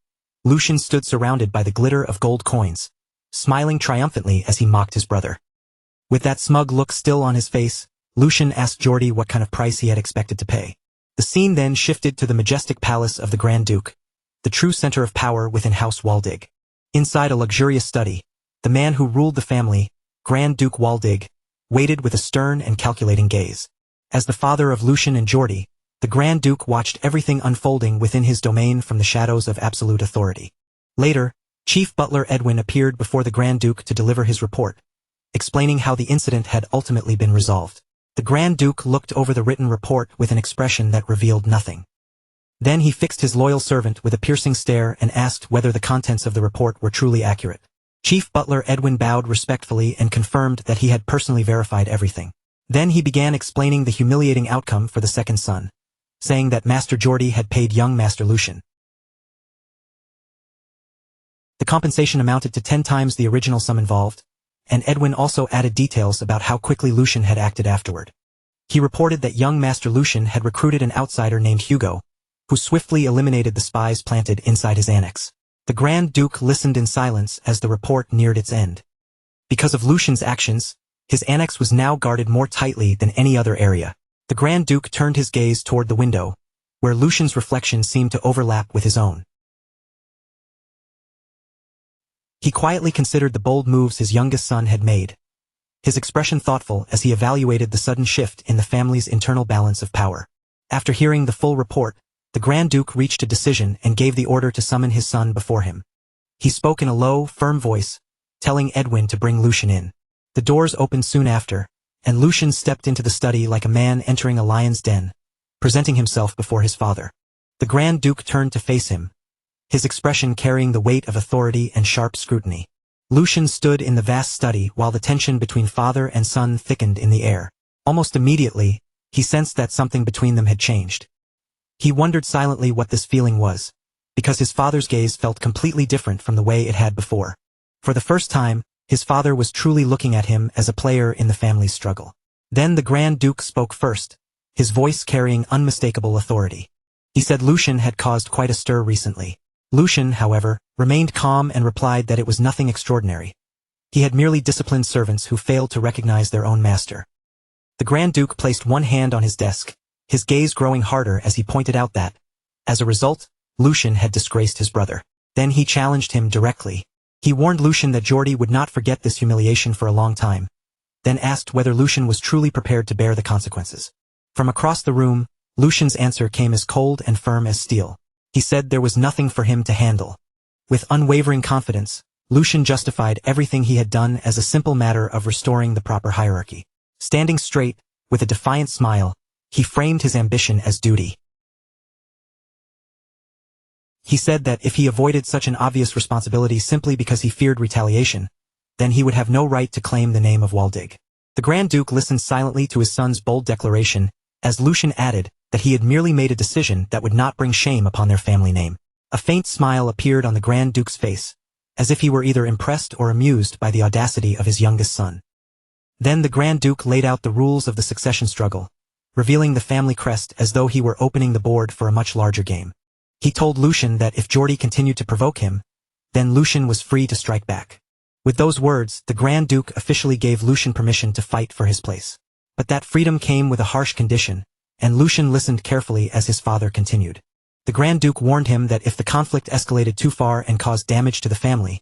Lucian stood surrounded by the glitter of gold coins, smiling triumphantly as he mocked his brother. With that smug look still on his face, Lucian asked Geordie what kind of price he had expected to pay. The scene then shifted to the majestic palace of the Grand Duke, the true center of power within House Waldig. Inside a luxurious study, the man who ruled the family, Grand Duke Waldig, waited with a stern and calculating gaze. As the father of Lucian and Geordie, the Grand Duke watched everything unfolding within his domain from the shadows of absolute authority. Later, Chief Butler Edwin appeared before the Grand Duke to deliver his report, explaining how the incident had ultimately been resolved. The Grand Duke looked over the written report with an expression that revealed nothing. Then he fixed his loyal servant with a piercing stare and asked whether the contents of the report were truly accurate. Chief Butler Edwin bowed respectfully and confirmed that he had personally verified everything. Then he began explaining the humiliating outcome for the second son, saying that Master Geordie had paid young Master Lucian. The compensation amounted to 10 times the original sum involved, and Edwin also added details about how quickly Lucian had acted afterward. He reported that young Master Lucian had recruited an outsider named Hugo, who swiftly eliminated the spies planted inside his annex. The Grand Duke listened in silence as the report neared its end. Because of Lucian's actions, his annex was now guarded more tightly than any other area. The Grand Duke turned his gaze toward the window, where Lucian's reflection seemed to overlap with his own. He quietly considered the bold moves his youngest son had made, his expression thoughtful as he evaluated the sudden shift in the family's internal balance of power. After hearing the full report, the Grand Duke reached a decision and gave the order to summon his son before him. He spoke in a low, firm voice, telling Edwin to bring Lucian in. The doors opened soon after, and Lucian stepped into the study like a man entering a lion's den, presenting himself before his father. The Grand Duke turned to face him, his expression carrying the weight of authority and sharp scrutiny. Lucian stood in the vast study while the tension between father and son thickened in the air. Almost immediately, he sensed that something between them had changed. He wondered silently what this feeling was, because his father's gaze felt completely different from the way it had before. For the first time, his father was truly looking at him as a player in the family's struggle. Then the Grand Duke spoke first, his voice carrying unmistakable authority. He said Lucian had caused quite a stir recently. Lucian, however, remained calm and replied that it was nothing extraordinary. He had merely disciplined servants who failed to recognize their own master. The Grand Duke placed one hand on his desk, his gaze growing harder as he pointed out that, as a result, Lucian had disgraced his brother. Then he challenged him directly. He warned Lucian that Geordie would not forget this humiliation for a long time, then asked whether Lucian was truly prepared to bear the consequences. From across the room, Lucian's answer came as cold and firm as steel. He said there was nothing for him to handle. With unwavering confidence, Lucian justified everything he had done as a simple matter of restoring the proper hierarchy. Standing straight, with a defiant smile, he framed his ambition as duty. He said that if he avoided such an obvious responsibility simply because he feared retaliation, then he would have no right to claim the name of Waldig. The Grand Duke listened silently to his son's bold declaration, as Lucian added that he had merely made a decision that would not bring shame upon their family name. A faint smile appeared on the Grand Duke's face, as if he were either impressed or amused by the audacity of his youngest son. Then the Grand Duke laid out the rules of the succession struggle, revealing the family crest as though he were opening the board for a much larger game. He told Lucian that if Geordie continued to provoke him, then Lucian was free to strike back. With those words, the Grand Duke officially gave Lucian permission to fight for his place. But that freedom came with a harsh condition, and Lucian listened carefully as his father continued. The Grand Duke warned him that if the conflict escalated too far and caused damage to the family,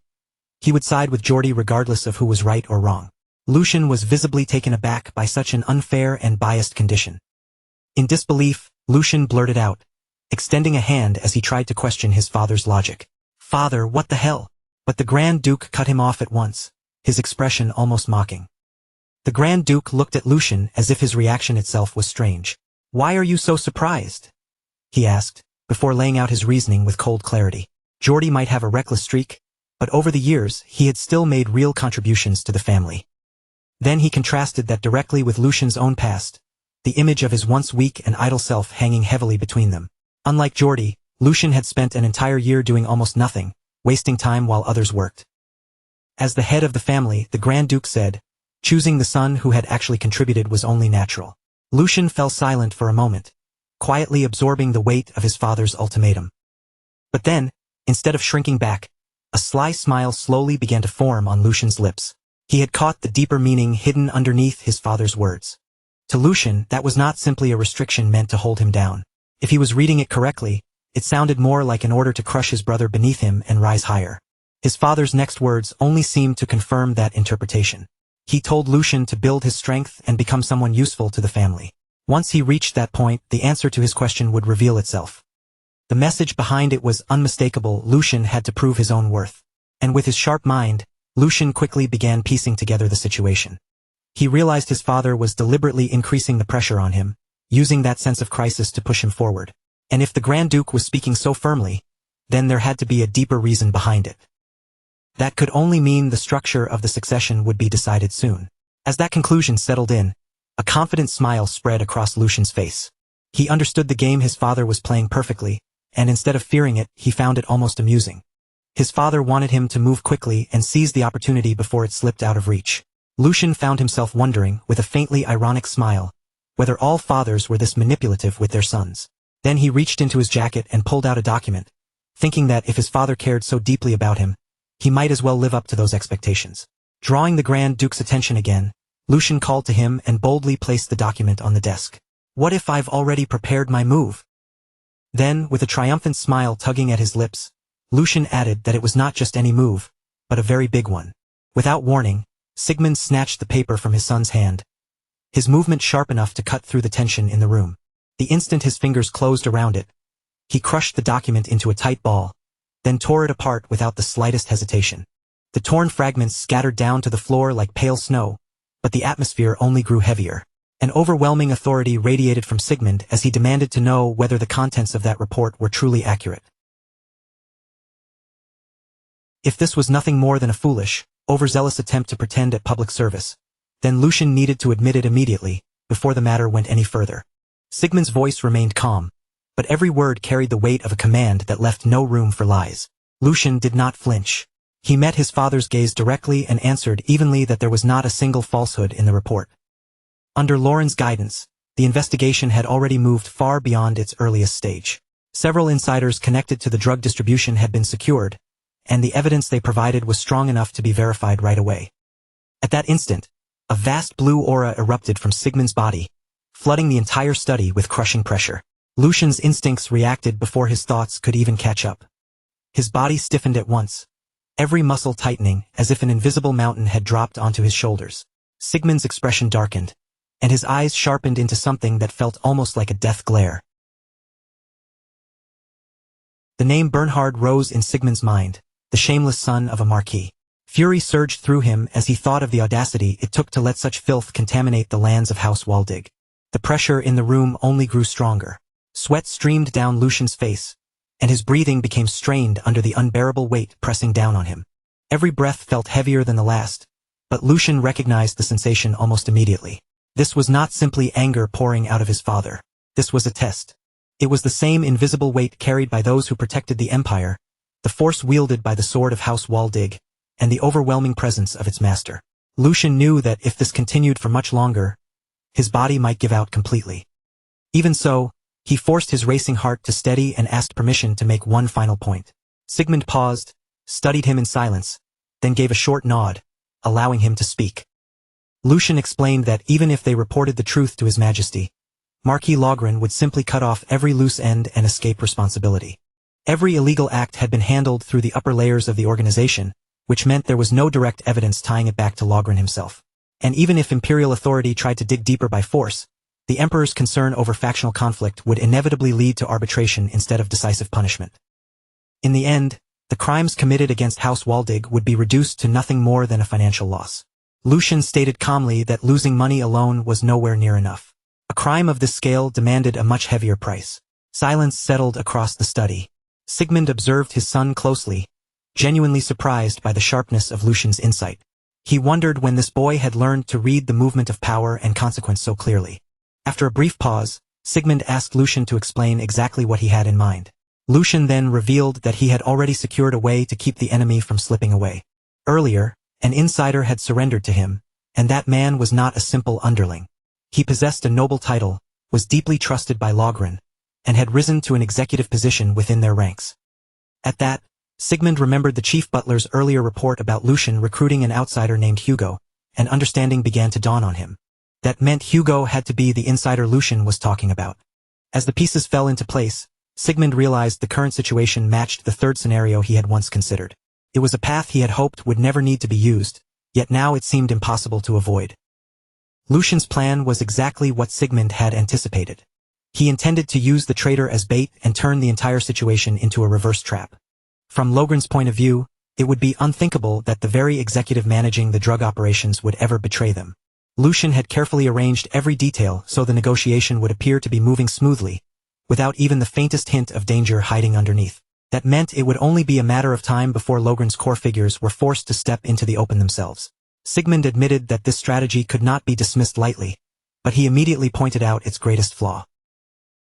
he would side with Geordie regardless of who was right or wrong. Lucian was visibly taken aback by such an unfair and biased condition. In disbelief, Lucian blurted out, extending a hand as he tried to question his father's logic. "Father, what the hell?" But the Grand Duke cut him off at once. his expression almost mocking. The Grand Duke looked at Lucian as if his reaction itself was strange. "Why are you so surprised?" he asked, before laying out his reasoning with cold clarity. Geordie might have a reckless streak, but over the years he had still made real contributions to the family. Then he contrasted that directly with Lucian's own past, the image of his once weak and idle self hanging heavily between them. Unlike Geordie, Lucian had spent an entire year doing almost nothing, wasting time while others worked. As the head of the family, the Grand Duke said, choosing the son who had actually contributed was only natural. Lucian fell silent for a moment, quietly absorbing the weight of his father's ultimatum. But then, instead of shrinking back, a sly smile slowly began to form on Lucian's lips. He had caught the deeper meaning hidden underneath his father's words. To Lucian, that was not simply a restriction meant to hold him down. If he was reading it correctly, it sounded more like an order to crush his brother beneath him and rise higher. His father's next words only seemed to confirm that interpretation. He told Lucian to build his strength and become someone useful to the family. Once he reached that point, the answer to his question would reveal itself. The message behind it was unmistakable. Lucian had to prove his own worth. And with his sharp mind, Lucian quickly began piecing together the situation. He realized his father was deliberately increasing the pressure on him, using that sense of crisis to push him forward. And if the Grand Duke was speaking so firmly, then there had to be a deeper reason behind it. That could only mean the structure of the succession would be decided soon. As that conclusion settled in, a confident smile spread across Lucian's face. He understood the game his father was playing perfectly, and instead of fearing it, he found it almost amusing. His father wanted him to move quickly and seize the opportunity before it slipped out of reach. Lucian found himself wondering, with a faintly ironic smile, whether all fathers were this manipulative with their sons. Then he reached into his jacket and pulled out a document, thinking that if his father cared so deeply about him, he might as well live up to those expectations. Drawing the Grand Duke's attention again, Lucian called to him and boldly placed the document on the desk. "What if I've already prepared my move?" Then, with a triumphant smile tugging at his lips, Lucian added that it was not just any move, but a very big one. Without warning, Sigmund snatched the paper from his son's hand, his movement sharp enough to cut through the tension in the room. The instant his fingers closed around it, he crushed the document into a tight ball, then tore it apart without the slightest hesitation. The torn fragments scattered down to the floor like pale snow, but the atmosphere only grew heavier. An overwhelming authority radiated from Sigmund as he demanded to know whether the contents of that report were truly accurate. If this was nothing more than a foolish, overzealous attempt to pretend at public service, then Lucian needed to admit it immediately, before the matter went any further. Sigmund's voice remained calm, but every word carried the weight of a command that left no room for lies. Lucian did not flinch. He met his father's gaze directly and answered evenly that there was not a single falsehood in the report. Under Lauren's guidance, the investigation had already moved far beyond its earliest stage. Several insiders connected to the drug distribution had been secured, and the evidence they provided was strong enough to be verified right away. At that instant, a vast blue aura erupted from Sigmund's body, flooding the entire study with crushing pressure. Lucian's instincts reacted before his thoughts could even catch up. His body stiffened at once, every muscle tightening as if an invisible mountain had dropped onto his shoulders. Sigmund's expression darkened, and his eyes sharpened into something that felt almost like a death glare. The name Bernhard rose in Sigmund's mind, the shameless son of a marquis. Fury surged through him as he thought of the audacity it took to let such filth contaminate the lands of House Waldig. The pressure in the room only grew stronger. Sweat streamed down Lucian's face, and his breathing became strained under the unbearable weight pressing down on him. Every breath felt heavier than the last, but Lucian recognized the sensation almost immediately. This was not simply anger pouring out of his father. This was a test. It was the same invisible weight carried by those who protected the Empire, the force wielded by the sword of House Waldig, and the overwhelming presence of its master. Lucian knew that if this continued for much longer, his body might give out completely. Even so, he forced his racing heart to steady and asked permission to make one final point. Sigmund paused, studied him in silence, then gave a short nod, allowing him to speak. Lucian explained that even if they reported the truth to His Majesty, Marquis Logren would simply cut off every loose end and escape responsibility. Every illegal act had been handled through the upper layers of the organization, which meant there was no direct evidence tying it back to Logren himself. And even if imperial authority tried to dig deeper by force, the Emperor's concern over factional conflict would inevitably lead to arbitration instead of decisive punishment. In the end, The crimes committed against House Waldig would be reduced to nothing more than a financial loss. Lucian stated calmly that losing money alone was nowhere near enough. A crime of this scale demanded a much heavier price. Silence settled across the study. Sigmund observed his son closely, genuinely surprised by the sharpness of Lucian's insight. He wondered when this boy had learned to read the movement of power and consequence so clearly. After a brief pause, Sigmund asked Lucian to explain exactly what he had in mind. Lucian then revealed that he had already secured a way to keep the enemy from slipping away. Earlier, an insider had surrendered to him, and that man was not a simple underling. He possessed a noble title, was deeply trusted by Logren, and had risen to an executive position within their ranks. At that, Sigmund remembered the chief butler's earlier report about Lucian recruiting an outsider named Hugo, and understanding began to dawn on him. That meant Hugo had to be the insider Lucian was talking about. As the pieces fell into place, Sigmund realized the current situation matched the third scenario he had once considered. It was a path he had hoped would never need to be used, yet now it seemed impossible to avoid. Lucian's plan was exactly what Sigmund had anticipated. He intended to use the traitor as bait and turn the entire situation into a reverse trap. From Logren's point of view, it would be unthinkable that the very executive managing the drug operations would ever betray them. Lucian had carefully arranged every detail so the negotiation would appear to be moving smoothly, without even the faintest hint of danger hiding underneath. That meant it would only be a matter of time before Logren's core figures were forced to step into the open themselves. Sigmund admitted that this strategy could not be dismissed lightly, but he immediately pointed out its greatest flaw.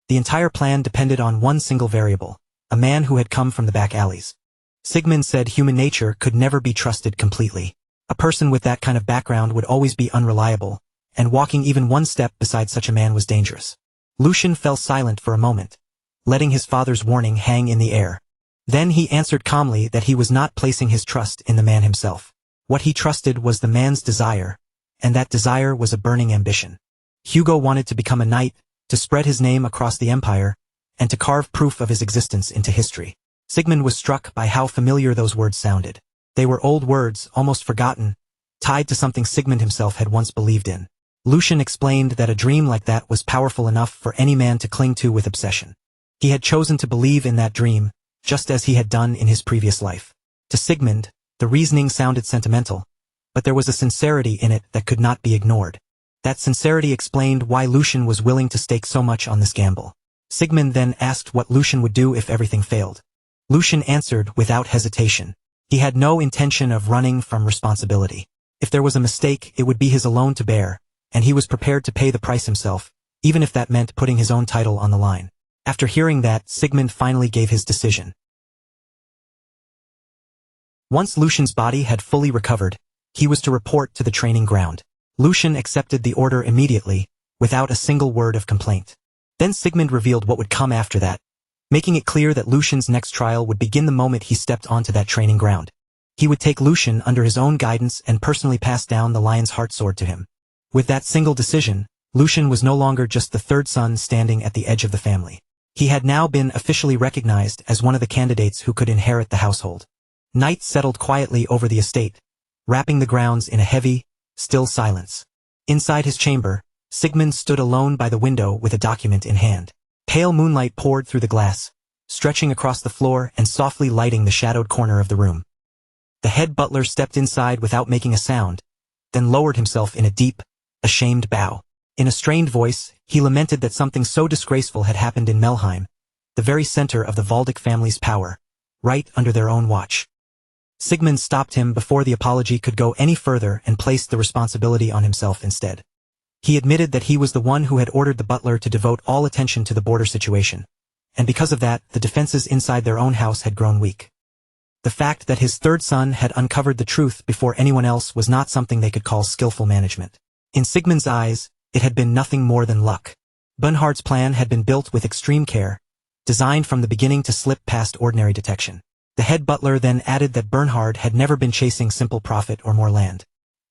The entire plan depended on one single variable, a man who had come from the back alleys. Sigmund said human nature could never be trusted completely. A person with that kind of background would always be unreliable, and walking even one step beside such a man was dangerous. Lucian fell silent for a moment, letting his father's warning hang in the air. Then he answered calmly that he was not placing his trust in the man himself. What he trusted was the man's desire, and that desire was a burning ambition. Hugo wanted to become a knight, to spread his name across the empire, and to carve proof of his existence into history. Sigmund was struck by how familiar those words sounded. They were old words, almost forgotten, tied to something Sigmund himself had once believed in. Lucian explained that a dream like that was powerful enough for any man to cling to with obsession. He had chosen to believe in that dream, just as he had done in his previous life. To Sigmund, the reasoning sounded sentimental, but there was a sincerity in it that could not be ignored. That sincerity explained why Lucian was willing to stake so much on this gamble. Sigmund then asked what Lucian would do if everything failed. Lucian answered without hesitation. He had no intention of running from responsibility. If there was a mistake, it would be his alone to bear, and he was prepared to pay the price himself, even if that meant putting his own title on the line. After hearing that, Sigmund finally gave his decision. Once Lucian's body had fully recovered, he was to report to the training ground. Lucian accepted the order immediately, without a single word of complaint. Then Sigmund revealed what would come after that, making it clear that Lucian's next trial would begin the moment he stepped onto that training ground. He would take Lucian under his own guidance and personally pass down the lion's heart sword to him. With that single decision, Lucian was no longer just the third son standing at the edge of the family. He had now been officially recognized as one of the candidates who could inherit the household. Night settled quietly over the estate, wrapping the grounds in a heavy, still silence. Inside his chamber, Sigmund stood alone by the window with a document in hand. Pale moonlight poured through the glass, stretching across the floor and softly lighting the shadowed corner of the room. The head butler stepped inside without making a sound, then lowered himself in a deep, ashamed bow. In a strained voice, he lamented that something so disgraceful had happened in Melheim, the very center of the Waldig family's power, right under their own watch. Sigmund stopped him before the apology could go any further and placed the responsibility on himself instead. He admitted that he was the one who had ordered the butler to devote all attention to the border situation, and because of that, the defenses inside their own house had grown weak. The fact that his third son had uncovered the truth before anyone else was not something they could call skillful management. In Sigmund's eyes, it had been nothing more than luck. Bernhard's plan had been built with extreme care, designed from the beginning to slip past ordinary detection. The head butler then added that Bernhard had never been chasing simple profit or more land.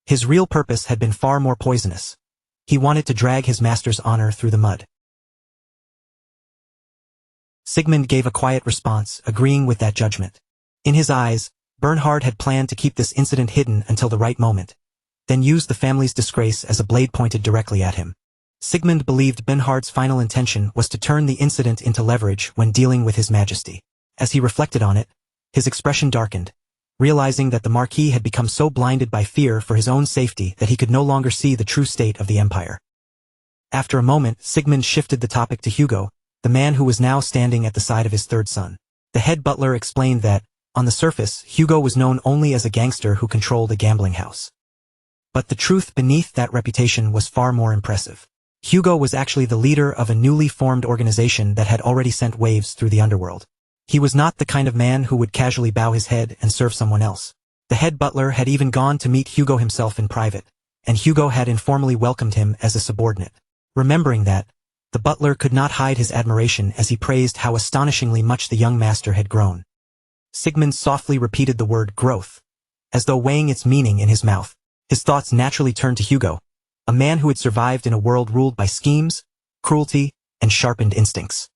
His real purpose had been far more poisonous. He wanted to drag his master's honor through the mud. Sigmund gave a quiet response, agreeing with that judgment. In his eyes, Bernhard had planned to keep this incident hidden until the right moment, then use the family's disgrace as a blade pointed directly at him. Sigmund believed Bernhard's final intention was to turn the incident into leverage when dealing with his majesty. As he reflected on it, His expression darkened, realizing that the Marquis had become so blinded by fear for his own safety that he could no longer see the true state of the Empire. After a moment, Sigmund shifted the topic to Hugo, the man who was now standing at the side of his third son. The head butler explained that, on the surface, Hugo was known only as a gangster who controlled a gambling house. But the truth beneath that reputation was far more impressive. Hugo was actually the leader of a newly formed organization that had already sent waves through the underworld. He was not the kind of man who would casually bow his head and serve someone else. The head butler had even gone to meet Hugo himself in private, and Hugo had informally welcomed him as a subordinate. Remembering that, the butler could not hide his admiration as he praised how astonishingly much the young master had grown. Sigmund softly repeated the word growth, as though weighing its meaning in his mouth. His thoughts naturally turned to Hugo, a man who had survived in a world ruled by schemes, cruelty, and sharpened instincts.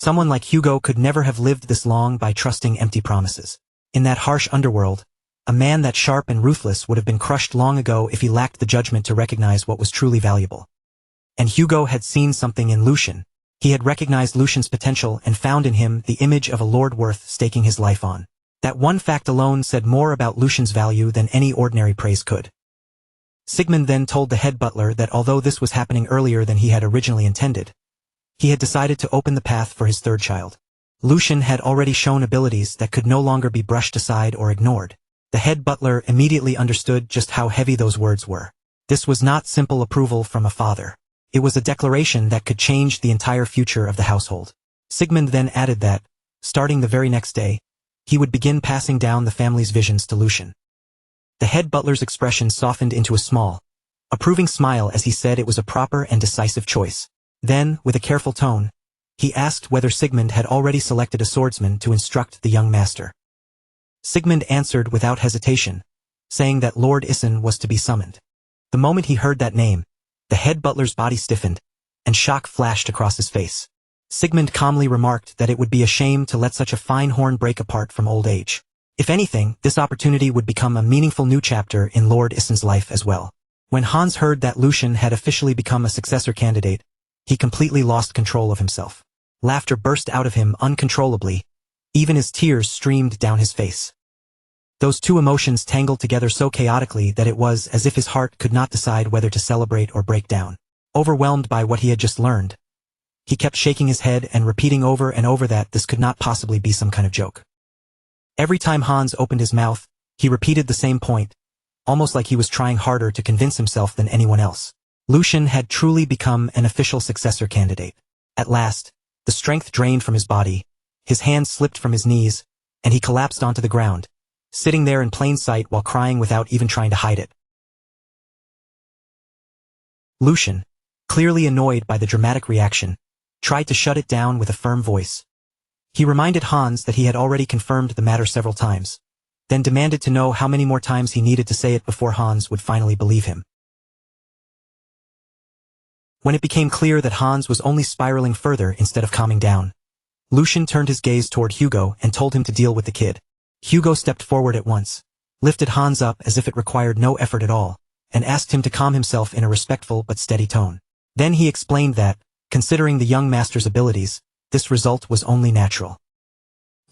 Someone like Hugo could never have lived this long by trusting empty promises. In that harsh underworld, a man that sharp and ruthless would have been crushed long ago if he lacked the judgment to recognize what was truly valuable. And Hugo had seen something in Lucian. He had recognized Lucian's potential and found in him the image of a lord worth staking his life on. That one fact alone said more about Lucian's value than any ordinary praise could. Sigmund then told the head butler that although this was happening earlier than he had originally intended, he had decided to open the path for his third child. Lucian had already shown abilities that could no longer be brushed aside or ignored. The head butler immediately understood just how heavy those words were. This was not simple approval from a father. It was a declaration that could change the entire future of the household. Sigmund then added that, starting the very next day, he would begin passing down the family's visions to Lucian. The head butler's expression softened into a small, approving smile as he said it was a proper and decisive choice. Then, with a careful tone, he asked whether Sigmund had already selected a swordsman to instruct the young master. Sigmund answered without hesitation, saying that Lord Issen was to be summoned. The moment he heard that name, the head butler's body stiffened, and shock flashed across his face. Sigmund calmly remarked that it would be a shame to let such a fine horn break apart from old age. If anything, this opportunity would become a meaningful new chapter in Lord Issen's life as well. When Hans heard that Lucian had officially become a successor candidate, he completely lost control of himself. Laughter burst out of him uncontrollably, even as tears streamed down his face. Those two emotions tangled together so chaotically that it was as if his heart could not decide whether to celebrate or break down. Overwhelmed by what he had just learned, he kept shaking his head and repeating over and over that this could not possibly be some kind of joke. Every time Hans opened his mouth, he repeated the same point, almost like he was trying harder to convince himself than anyone else. Lucian had truly become an official successor candidate. At last, the strength drained from his body, his hands slipped from his knees, and he collapsed onto the ground, sitting there in plain sight while crying without even trying to hide it. Lucian, clearly annoyed by the dramatic reaction, tried to shut it down with a firm voice. He reminded Hans that he had already confirmed the matter several times, then demanded to know how many more times he needed to say it before Hans would finally believe him. When it became clear that Hans was only spiraling further instead of calming down, Lucian turned his gaze toward Hugo and told him to deal with the kid. Hugo stepped forward at once, lifted Hans up as if it required no effort at all, and asked him to calm himself in a respectful but steady tone. Then he explained that, considering the young master's abilities, this result was only natural.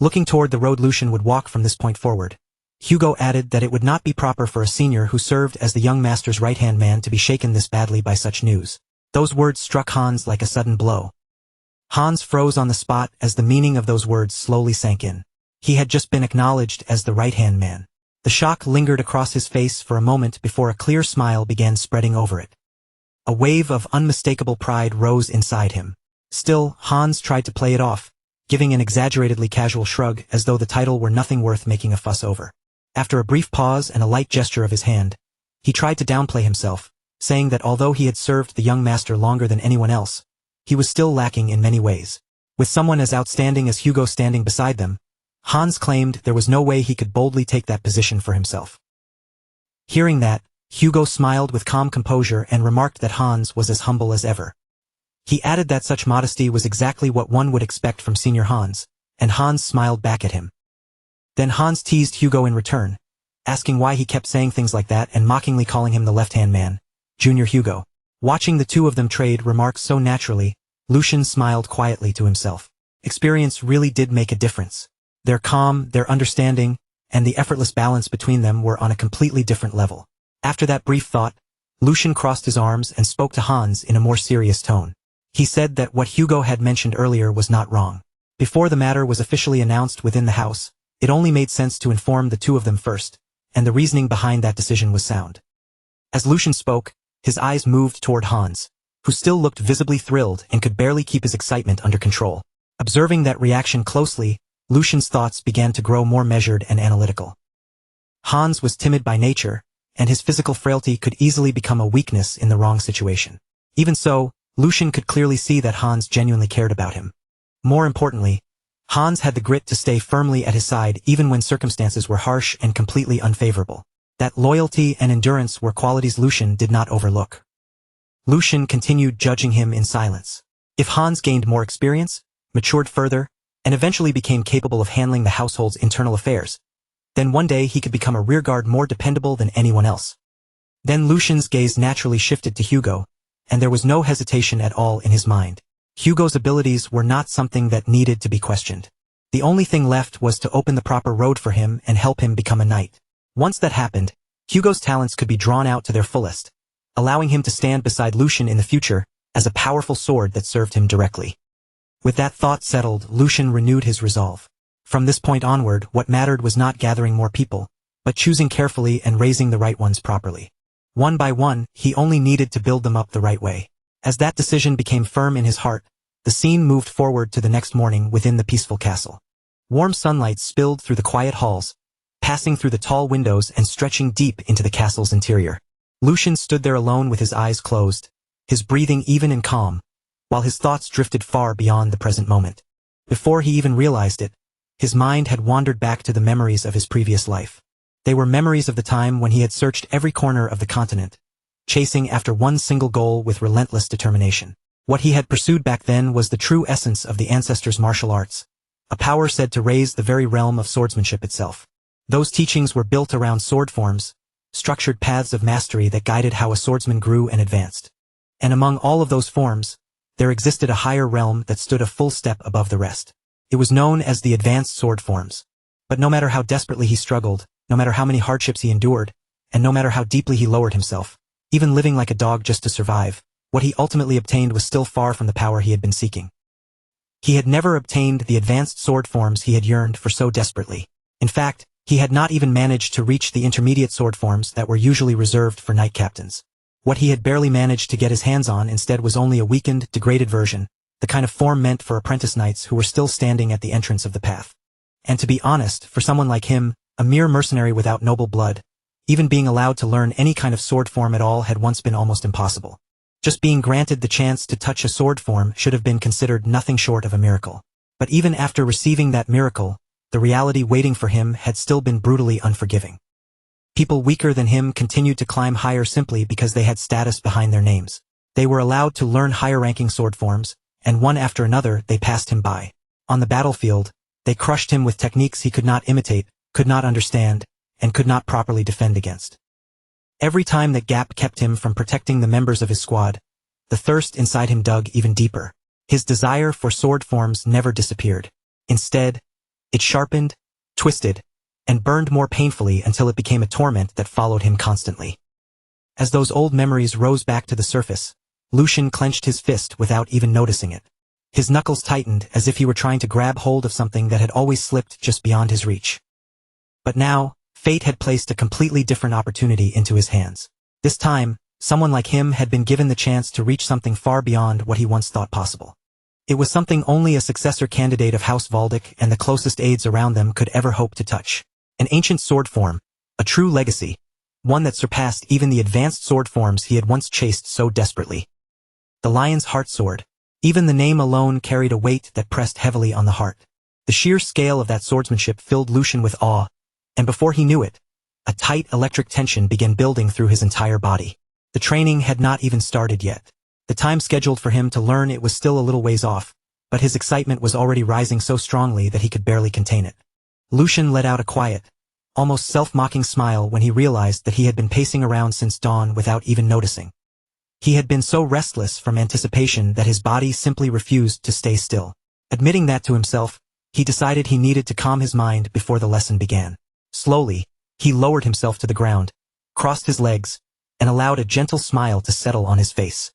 Looking toward the road Lucian would walk from this point forward, Hugo added that it would not be proper for a senior who served as the young master's right-hand man to be shaken this badly by such news. Those words struck Hans like a sudden blow. Hans froze on the spot as the meaning of those words slowly sank in. He had just been acknowledged as the right-hand man. The shock lingered across his face for a moment before a clear smile began spreading over it. A wave of unmistakable pride rose inside him. Still, Hans tried to play it off, giving an exaggeratedly casual shrug as though the title were nothing worth making a fuss over. After a brief pause and a light gesture of his hand, he tried to downplay himself, saying that although he had served the young master longer than anyone else, he was still lacking in many ways. With someone as outstanding as Hugo standing beside them, Hans claimed there was no way he could boldly take that position for himself. Hearing that, Hugo smiled with calm composure and remarked that Hans was as humble as ever. He added that such modesty was exactly what one would expect from Senior Hans, and Hans smiled back at him. Then Hans teased Hugo in return, asking why he kept saying things like that and mockingly calling him the left-hand man, Junior Hugo. Watching the two of them trade remarks so naturally, Lucian smiled quietly to himself. Experience really did make a difference. Their calm, their understanding, and the effortless balance between them were on a completely different level. After that brief thought, Lucian crossed his arms and spoke to Hans in a more serious tone. He said that what Hugo had mentioned earlier was not wrong. Before the matter was officially announced within the house, it only made sense to inform the two of them first, and the reasoning behind that decision was sound. As Lucian spoke, his eyes moved toward Hans, who still looked visibly thrilled and could barely keep his excitement under control. Observing that reaction closely, Lucian's thoughts began to grow more measured and analytical. Hans was timid by nature, and his physical frailty could easily become a weakness in the wrong situation. Even so, Lucian could clearly see that Hans genuinely cared about him. More importantly, Hans had the grit to stay firmly at his side even when circumstances were harsh and completely unfavorable. That loyalty and endurance were qualities Lucian did not overlook. Lucian continued judging him in silence. If Hans gained more experience, matured further, and eventually became capable of handling the household's internal affairs, then one day he could become a rearguard more dependable than anyone else. Then Lucian's gaze naturally shifted to Hugo, and there was no hesitation at all in his mind. Hugo's abilities were not something that needed to be questioned. The only thing left was to open the proper road for him and help him become a knight. Once that happened, Hugo's talents could be drawn out to their fullest, allowing him to stand beside Lucian in the future as a powerful sword that served him directly. With that thought settled, Lucian renewed his resolve. From this point onward, what mattered was not gathering more people, but choosing carefully and raising the right ones properly. One by one, he only needed to build them up the right way. As that decision became firm in his heart, the scene moved forward to the next morning within the peaceful castle. Warm sunlight spilled through the quiet halls, passing through the tall windows and stretching deep into the castle's interior. Lucian stood there alone with his eyes closed, his breathing even and calm, while his thoughts drifted far beyond the present moment. Before he even realized it, his mind had wandered back to the memories of his previous life. They were memories of the time when he had searched every corner of the continent, chasing after one single goal with relentless determination. What he had pursued back then was the true essence of the ancestors' martial arts, a power said to raise the very realm of swordsmanship itself. Those teachings were built around sword forms, structured paths of mastery that guided how a swordsman grew and advanced. And among all of those forms, there existed a higher realm that stood a full step above the rest. It was known as the advanced sword forms. But no matter how desperately he struggled, no matter how many hardships he endured, and no matter how deeply he lowered himself, even living like a dog just to survive, what he ultimately obtained was still far from the power he had been seeking. He had never obtained the advanced sword forms he had yearned for so desperately. In fact, he had not even managed to reach the intermediate sword forms that were usually reserved for knight captains. What he had barely managed to get his hands on instead was only a weakened, degraded version, the kind of form meant for apprentice knights who were still standing at the entrance of the path. And to be honest, for someone like him, a mere mercenary without noble blood, even being allowed to learn any kind of sword form at all had once been almost impossible. Just being granted the chance to touch a sword form should have been considered nothing short of a miracle. But even after receiving that miracle, the reality waiting for him had still been brutally unforgiving. People weaker than him continued to climb higher simply because they had status behind their names. They were allowed to learn higher-ranking sword forms, and one after another they passed him by. On the battlefield, they crushed him with techniques he could not imitate, could not understand, and could not properly defend against. Every time that gap kept him from protecting the members of his squad, the thirst inside him dug even deeper. His desire for sword forms never disappeared. Instead, it sharpened, twisted, and burned more painfully until it became a torment that followed him constantly. As those old memories rose back to the surface, Lucian clenched his fist without even noticing it. His knuckles tightened as if he were trying to grab hold of something that had always slipped just beyond his reach. But now, fate had placed a completely different opportunity into his hands. This time, someone like him had been given the chance to reach something far beyond what he once thought possible. It was something only a successor candidate of House Valdic and the closest aides around them could ever hope to touch. An ancient sword form, a true legacy, one that surpassed even the advanced sword forms he had once chased so desperately. The Lion's Heart Sword. Even the name alone carried a weight that pressed heavily on the heart. The sheer scale of that swordsmanship filled Lucian with awe, and before he knew it, a tight electric tension began building through his entire body. The training had not even started yet. The time scheduled for him to learn it was still a little ways off, but his excitement was already rising so strongly that he could barely contain it. Lucian let out a quiet, almost self-mocking smile when he realized that he had been pacing around since dawn without even noticing. He had been so restless from anticipation that his body simply refused to stay still. Admitting that to himself, He decided he needed to calm his mind before the lesson began. Slowly, he lowered himself to the ground, crossed his legs, and allowed a gentle smile to settle on his face.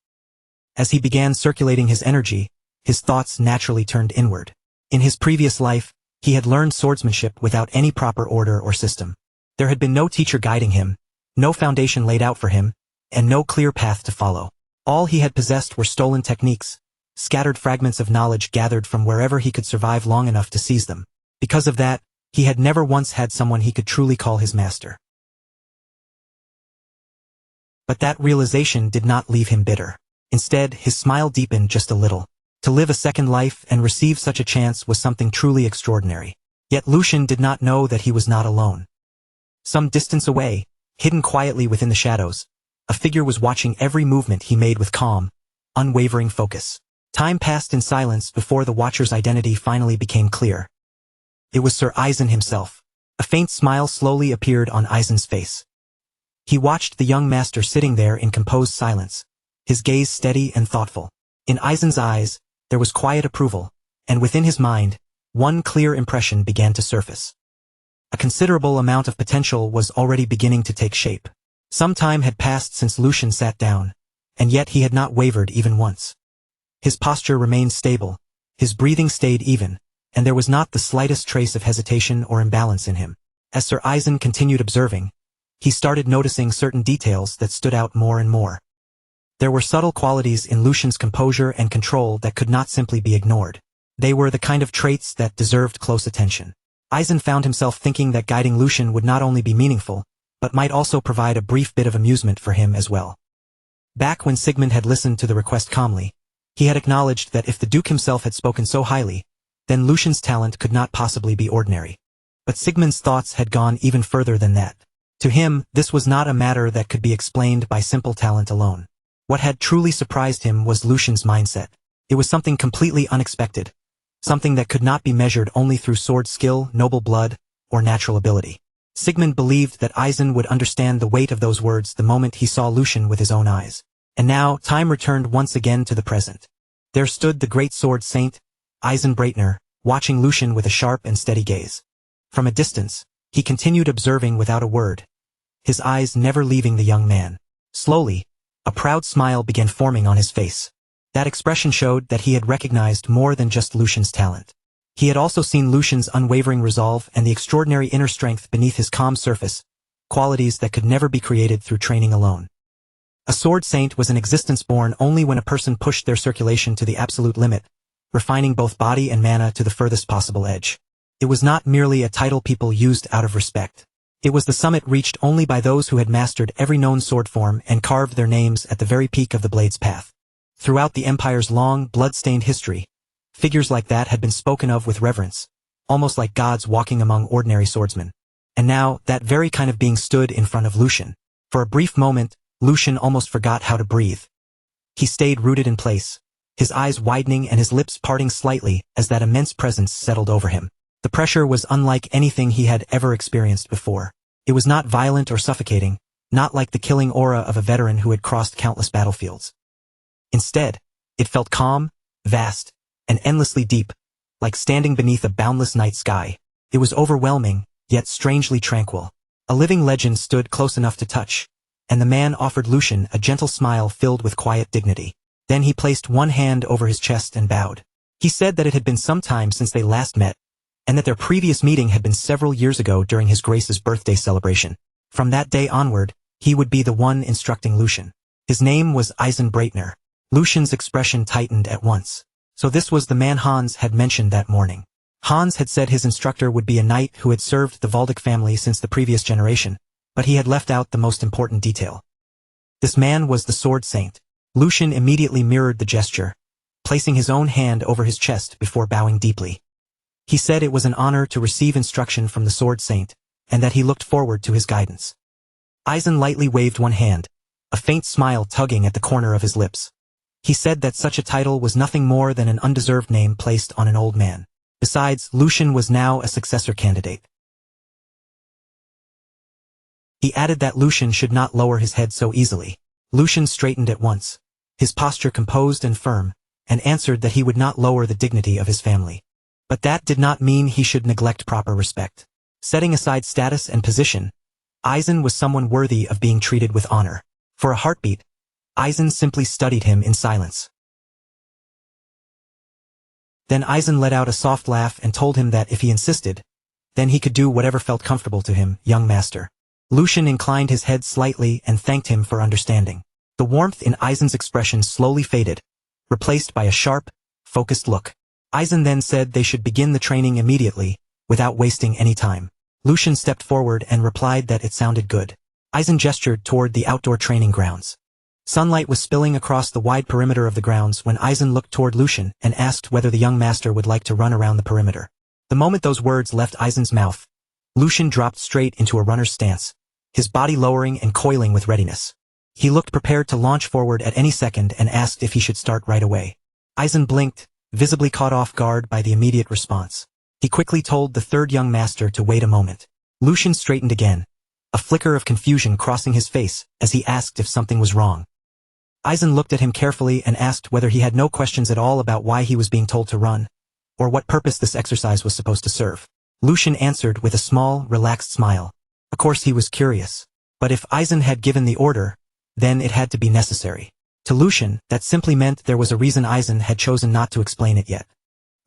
As he began circulating his energy, his thoughts naturally turned inward. In his previous life, he had learned swordsmanship without any proper order or system. There had been no teacher guiding him, no foundation laid out for him, and no clear path to follow. All he had possessed were stolen techniques, scattered fragments of knowledge gathered from wherever he could survive long enough to seize them. Because of that, he had never once had someone he could truly call his master. But that realization did not leave him bitter. Instead, his smile deepened just a little. To live a second life and receive such a chance was something truly extraordinary. Yet Lucian did not know that he was not alone. Some distance away, hidden quietly within the shadows, a figure was watching every movement he made with calm, unwavering focus. Time passed in silence before the watcher's identity finally became clear. It was Sir Eisen himself. A faint smile slowly appeared on Eisen's face. He watched the young master sitting there in composed silence, his gaze steady and thoughtful. In Eisen's eyes, there was quiet approval, and within his mind, one clear impression began to surface. A considerable amount of potential was already beginning to take shape. Some time had passed since Lucian sat down, and yet he had not wavered even once. His posture remained stable, his breathing stayed even, and there was not the slightest trace of hesitation or imbalance in him. As Sir Eisen continued observing, he started noticing certain details that stood out more and more. There were subtle qualities in Lucian's composure and control that could not simply be ignored. They were the kind of traits that deserved close attention. Eisen found himself thinking that guiding Lucian would not only be meaningful, but might also provide a brief bit of amusement for him as well. Back when Sigmund had listened to the request calmly, he had acknowledged that if the Duke himself had spoken so highly, then Lucian's talent could not possibly be ordinary. But Sigmund's thoughts had gone even further than that. To him, this was not a matter that could be explained by simple talent alone. What had truly surprised him was Lucian's mindset. It was something completely unexpected, something that could not be measured only through sword skill, noble blood, or natural ability. Sigmund believed that Eisen would understand the weight of those words the moment he saw Lucian with his own eyes. And now, time returned once again to the present. There stood the great sword saint, Eisen Breitner, watching Lucian with a sharp and steady gaze. From a distance, he continued observing without a word, his eyes never leaving the young man. Slowly, a proud smile began forming on his face. That expression showed that he had recognized more than just Lucian's talent. He had also seen Lucian's unwavering resolve and the extraordinary inner strength beneath his calm surface, qualities that could never be created through training alone. A sword saint was an existence born only when a person pushed their circulation to the absolute limit, refining both body and mana to the furthest possible edge. It was not merely a title people used out of respect. It was the summit reached only by those who had mastered every known sword form and carved their names at the very peak of the blade's path. Throughout the Empire's long, blood-stained history, figures like that had been spoken of with reverence, almost like gods walking among ordinary swordsmen. And now, that very kind of being stood in front of Lucian. For a brief moment, Lucian almost forgot how to breathe. He stayed rooted in place, his eyes widening and his lips parting slightly as that immense presence settled over him. The pressure was unlike anything he had ever experienced before. It was not violent or suffocating, not like the killing aura of a veteran who had crossed countless battlefields. Instead, it felt calm, vast, and endlessly deep, like standing beneath a boundless night sky. It was overwhelming, yet strangely tranquil. A living legend stood close enough to touch, and the man offered Lucian a gentle smile filled with quiet dignity. Then he placed one hand over his chest and bowed. He said that it had been some time since they last met, and that their previous meeting had been several years ago during his Grace's birthday celebration. From that day onward, he would be the one instructing Lucian. His name was Eisen Breitner. Lucian's expression tightened at once. So this was the man Hans had mentioned that morning. Hans had said his instructor would be a knight who had served the Waldeck family since the previous generation, but he had left out the most important detail. This man was the sword saint. Lucian immediately mirrored the gesture, placing his own hand over his chest before bowing deeply. He said it was an honor to receive instruction from the sword saint, and that he looked forward to his guidance. Eisen lightly waved one hand, a faint smile tugging at the corner of his lips. He said that such a title was nothing more than an undeserved name placed on an old man. Besides, Lucian was now a successor candidate. He added that Lucian should not lower his head so easily. Lucian straightened at once, his posture composed and firm, and answered that he would not lower the dignity of his family. But that did not mean he should neglect proper respect. Setting aside status and position, Aizen was someone worthy of being treated with honor. For a heartbeat, Aizen simply studied him in silence. Then Aizen let out a soft laugh and told him that if he insisted, then he could do whatever felt comfortable to him, young master. Lucian inclined his head slightly and thanked him for understanding. The warmth in Aizen's expression slowly faded, replaced by a sharp, focused look. Aizen then said they should begin the training immediately, without wasting any time. Lucian stepped forward and replied that it sounded good. Aizen gestured toward the outdoor training grounds. Sunlight was spilling across the wide perimeter of the grounds when Aizen looked toward Lucian and asked whether the young master would like to run around the perimeter. The moment those words left Aizen's mouth, Lucian dropped straight into a runner's stance, his body lowering and coiling with readiness. He looked prepared to launch forward at any second and asked if he should start right away. Aizen blinked, visibly caught off guard by the immediate response. He quickly told the third young master to wait a moment. Lucian straightened again, a flicker of confusion crossing his face as he asked if something was wrong. Aizen looked at him carefully and asked whether he had no questions at all about why he was being told to run, or what purpose this exercise was supposed to serve. Lucian answered with a small, relaxed smile. Of course he was curious. But if Aizen had given the order, then it had to be necessary. To Lucian, that simply meant there was a reason Aizen had chosen not to explain it yet.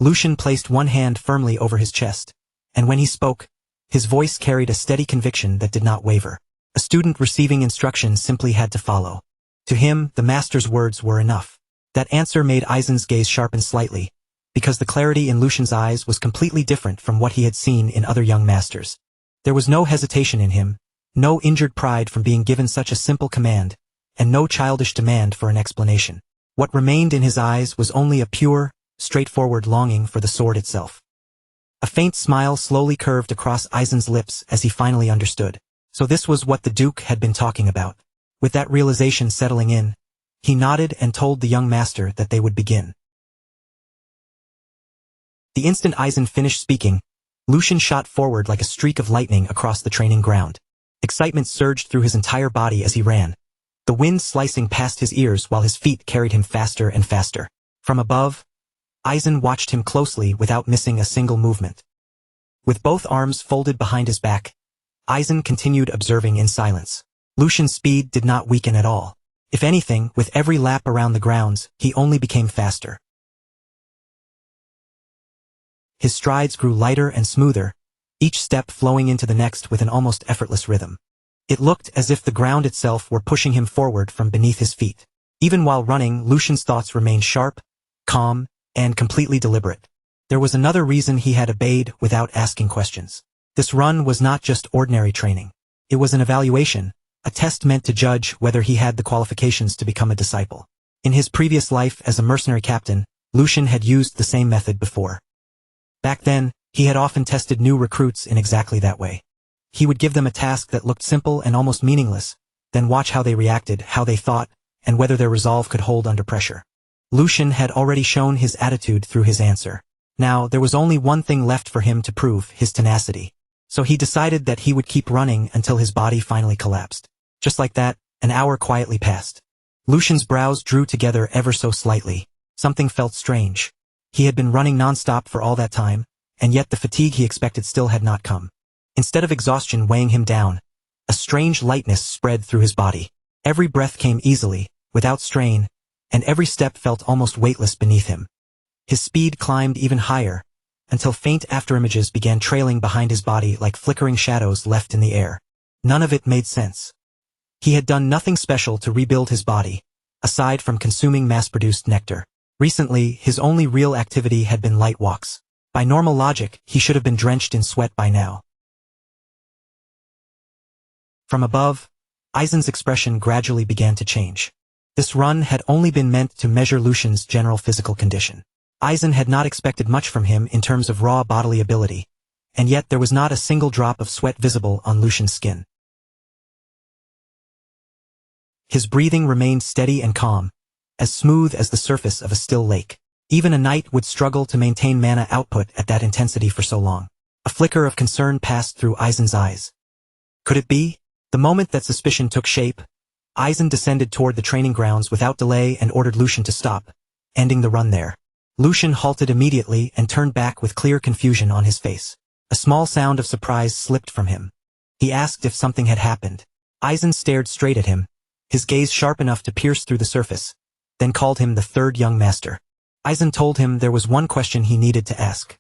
Lucian placed one hand firmly over his chest, and when he spoke, his voice carried a steady conviction that did not waver. A student receiving instruction simply had to follow. To him, the master's words were enough. That answer made Aizen's gaze sharpen slightly, because the clarity in Lucian's eyes was completely different from what he had seen in other young masters. There was no hesitation in him, no injured pride from being given such a simple command, and no childish demand for an explanation. What remained in his eyes was only a pure, straightforward longing for the sword itself. A faint smile slowly curved across Aizen's lips as he finally understood. So this was what the Duke had been talking about. With that realization settling in, he nodded and told the young master that they would begin. The instant Aizen finished speaking, Lucian shot forward like a streak of lightning across the training ground. Excitement surged through his entire body as he ran, the wind slicing past his ears while his feet carried him faster and faster. From above, Aizen watched him closely without missing a single movement. With both arms folded behind his back, Aizen continued observing in silence. Lucian's speed did not weaken at all. If anything, with every lap around the grounds, he only became faster. His strides grew lighter and smoother, each step flowing into the next with an almost effortless rhythm. It looked as if the ground itself were pushing him forward from beneath his feet. Even while running, Lucian's thoughts remained sharp, calm, and completely deliberate. There was another reason he had obeyed without asking questions. This run was not just ordinary training. It was an evaluation, a test meant to judge whether he had the qualifications to become a disciple. In his previous life as a mercenary captain, Lucian had used the same method before. Back then, he had often tested new recruits in exactly that way. He would give them a task that looked simple and almost meaningless, then watch how they reacted, how they thought, and whether their resolve could hold under pressure. Lucian had already shown his attitude through his answer. Now, there was only one thing left for him to prove, his tenacity. So he decided that he would keep running until his body finally collapsed. Just like that, an hour quietly passed. Lucian's brows drew together ever so slightly. Something felt strange. He had been running non-stop for all that time, and yet the fatigue he expected still had not come. Instead of exhaustion weighing him down, a strange lightness spread through his body. Every breath came easily, without strain, and every step felt almost weightless beneath him. His speed climbed even higher, until faint afterimages began trailing behind his body like flickering shadows left in the air. None of it made sense. He had done nothing special to rebuild his body, aside from consuming mass-produced nectar. Recently, his only real activity had been light walks. By normal logic, he should have been drenched in sweat by now. From above, Aizen's expression gradually began to change. This run had only been meant to measure Lucian's general physical condition. Aizen had not expected much from him in terms of raw bodily ability, and yet there was not a single drop of sweat visible on Lucian's skin. His breathing remained steady and calm, as smooth as the surface of a still lake. Even a knight would struggle to maintain mana output at that intensity for so long. A flicker of concern passed through Aizen's eyes. Could it be? The moment that suspicion took shape, Aizen descended toward the training grounds without delay and ordered Lucian to stop, ending the run there. Lucian halted immediately and turned back with clear confusion on his face. A small sound of surprise slipped from him. He asked if something had happened. Aizen stared straight at him, his gaze sharp enough to pierce through the surface, then called him the third young master. Aizen told him there was one question he needed to ask.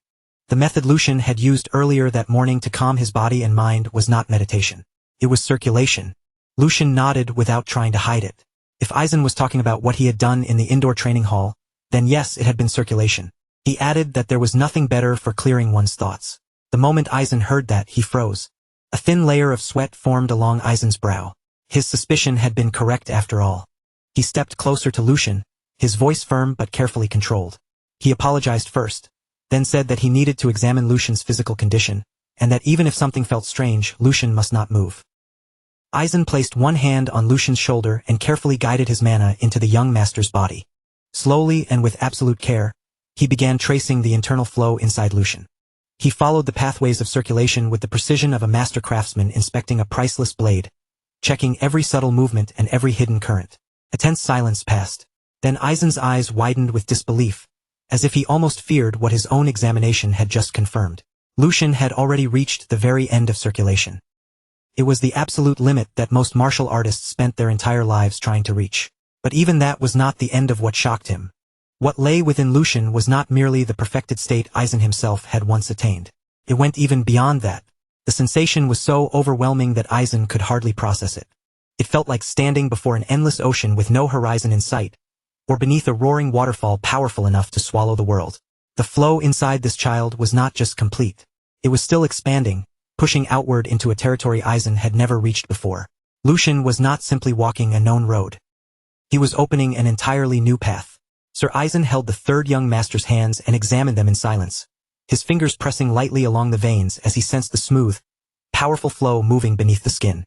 The method Lucian had used earlier that morning to calm his body and mind was not meditation. It was circulation. Lucian nodded without trying to hide it. If Aizen was talking about what he had done in the indoor training hall, then yes, it had been circulation. He added that there was nothing better for clearing one's thoughts. The moment Aizen heard that, he froze. A thin layer of sweat formed along Aizen's brow. His suspicion had been correct after all. He stepped closer to Lucian, his voice firm but carefully controlled. He apologized first, then said that he needed to examine Lucian's physical condition, and that even if something felt strange, Lucian must not move. Aizen placed one hand on Lucian's shoulder and carefully guided his mana into the young master's body. Slowly and with absolute care, he began tracing the internal flow inside Lucian. He followed the pathways of circulation with the precision of a master craftsman inspecting a priceless blade, checking every subtle movement and every hidden current. A tense silence passed. Then Aizen's eyes widened with disbelief, as if he almost feared what his own examination had just confirmed. Lucian had already reached the very end of circulation. It was the absolute limit that most martial artists spent their entire lives trying to reach. But even that was not the end of what shocked him. What lay within Lucian was not merely the perfected state Aizen himself had once attained. It went even beyond that. The sensation was so overwhelming that Aizen could hardly process it. It felt like standing before an endless ocean with no horizon in sight, or beneath a roaring waterfall powerful enough to swallow the world. The flow inside this child was not just complete. It was still expanding, pushing outward into a territory Aizen had never reached before. Lucian was not simply walking a known road. He was opening an entirely new path. Sir Aizen held the third young master's hands and examined them in silence, his fingers pressing lightly along the veins as he sensed the smooth, powerful flow moving beneath the skin.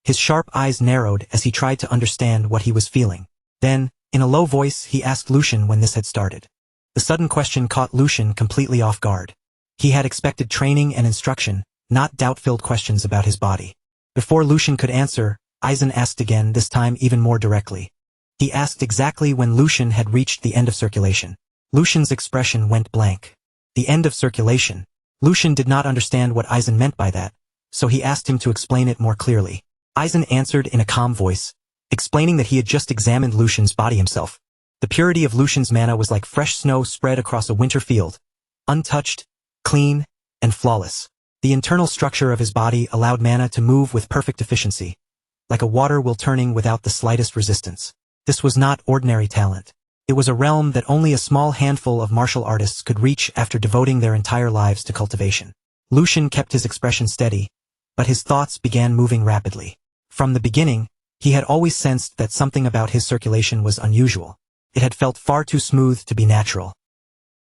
His sharp eyes narrowed as he tried to understand what he was feeling. Then, in a low voice, he asked Lucian when this had started. The sudden question caught Lucian completely off guard. He had expected training and instruction, not doubt-filled questions about his body. Before Lucian could answer, Aizen asked again, this time even more directly. He asked exactly when Lucian had reached the end of circulation. Lucian's expression went blank. The end of circulation. Lucian did not understand what Aizen meant by that, so he asked him to explain it more clearly. Aizen answered in a calm voice, explaining that he had just examined Lucian's body himself. The purity of Lucian's mana was like fresh snow spread across a winter field, untouched, clean, and flawless. The internal structure of his body allowed mana to move with perfect efficiency, like a water wheel turning without the slightest resistance. This was not ordinary talent. It was a realm that only a small handful of martial artists could reach after devoting their entire lives to cultivation. Lucian kept his expression steady, but his thoughts began moving rapidly. From the beginning, he had always sensed that something about his circulation was unusual. It had felt far too smooth to be natural.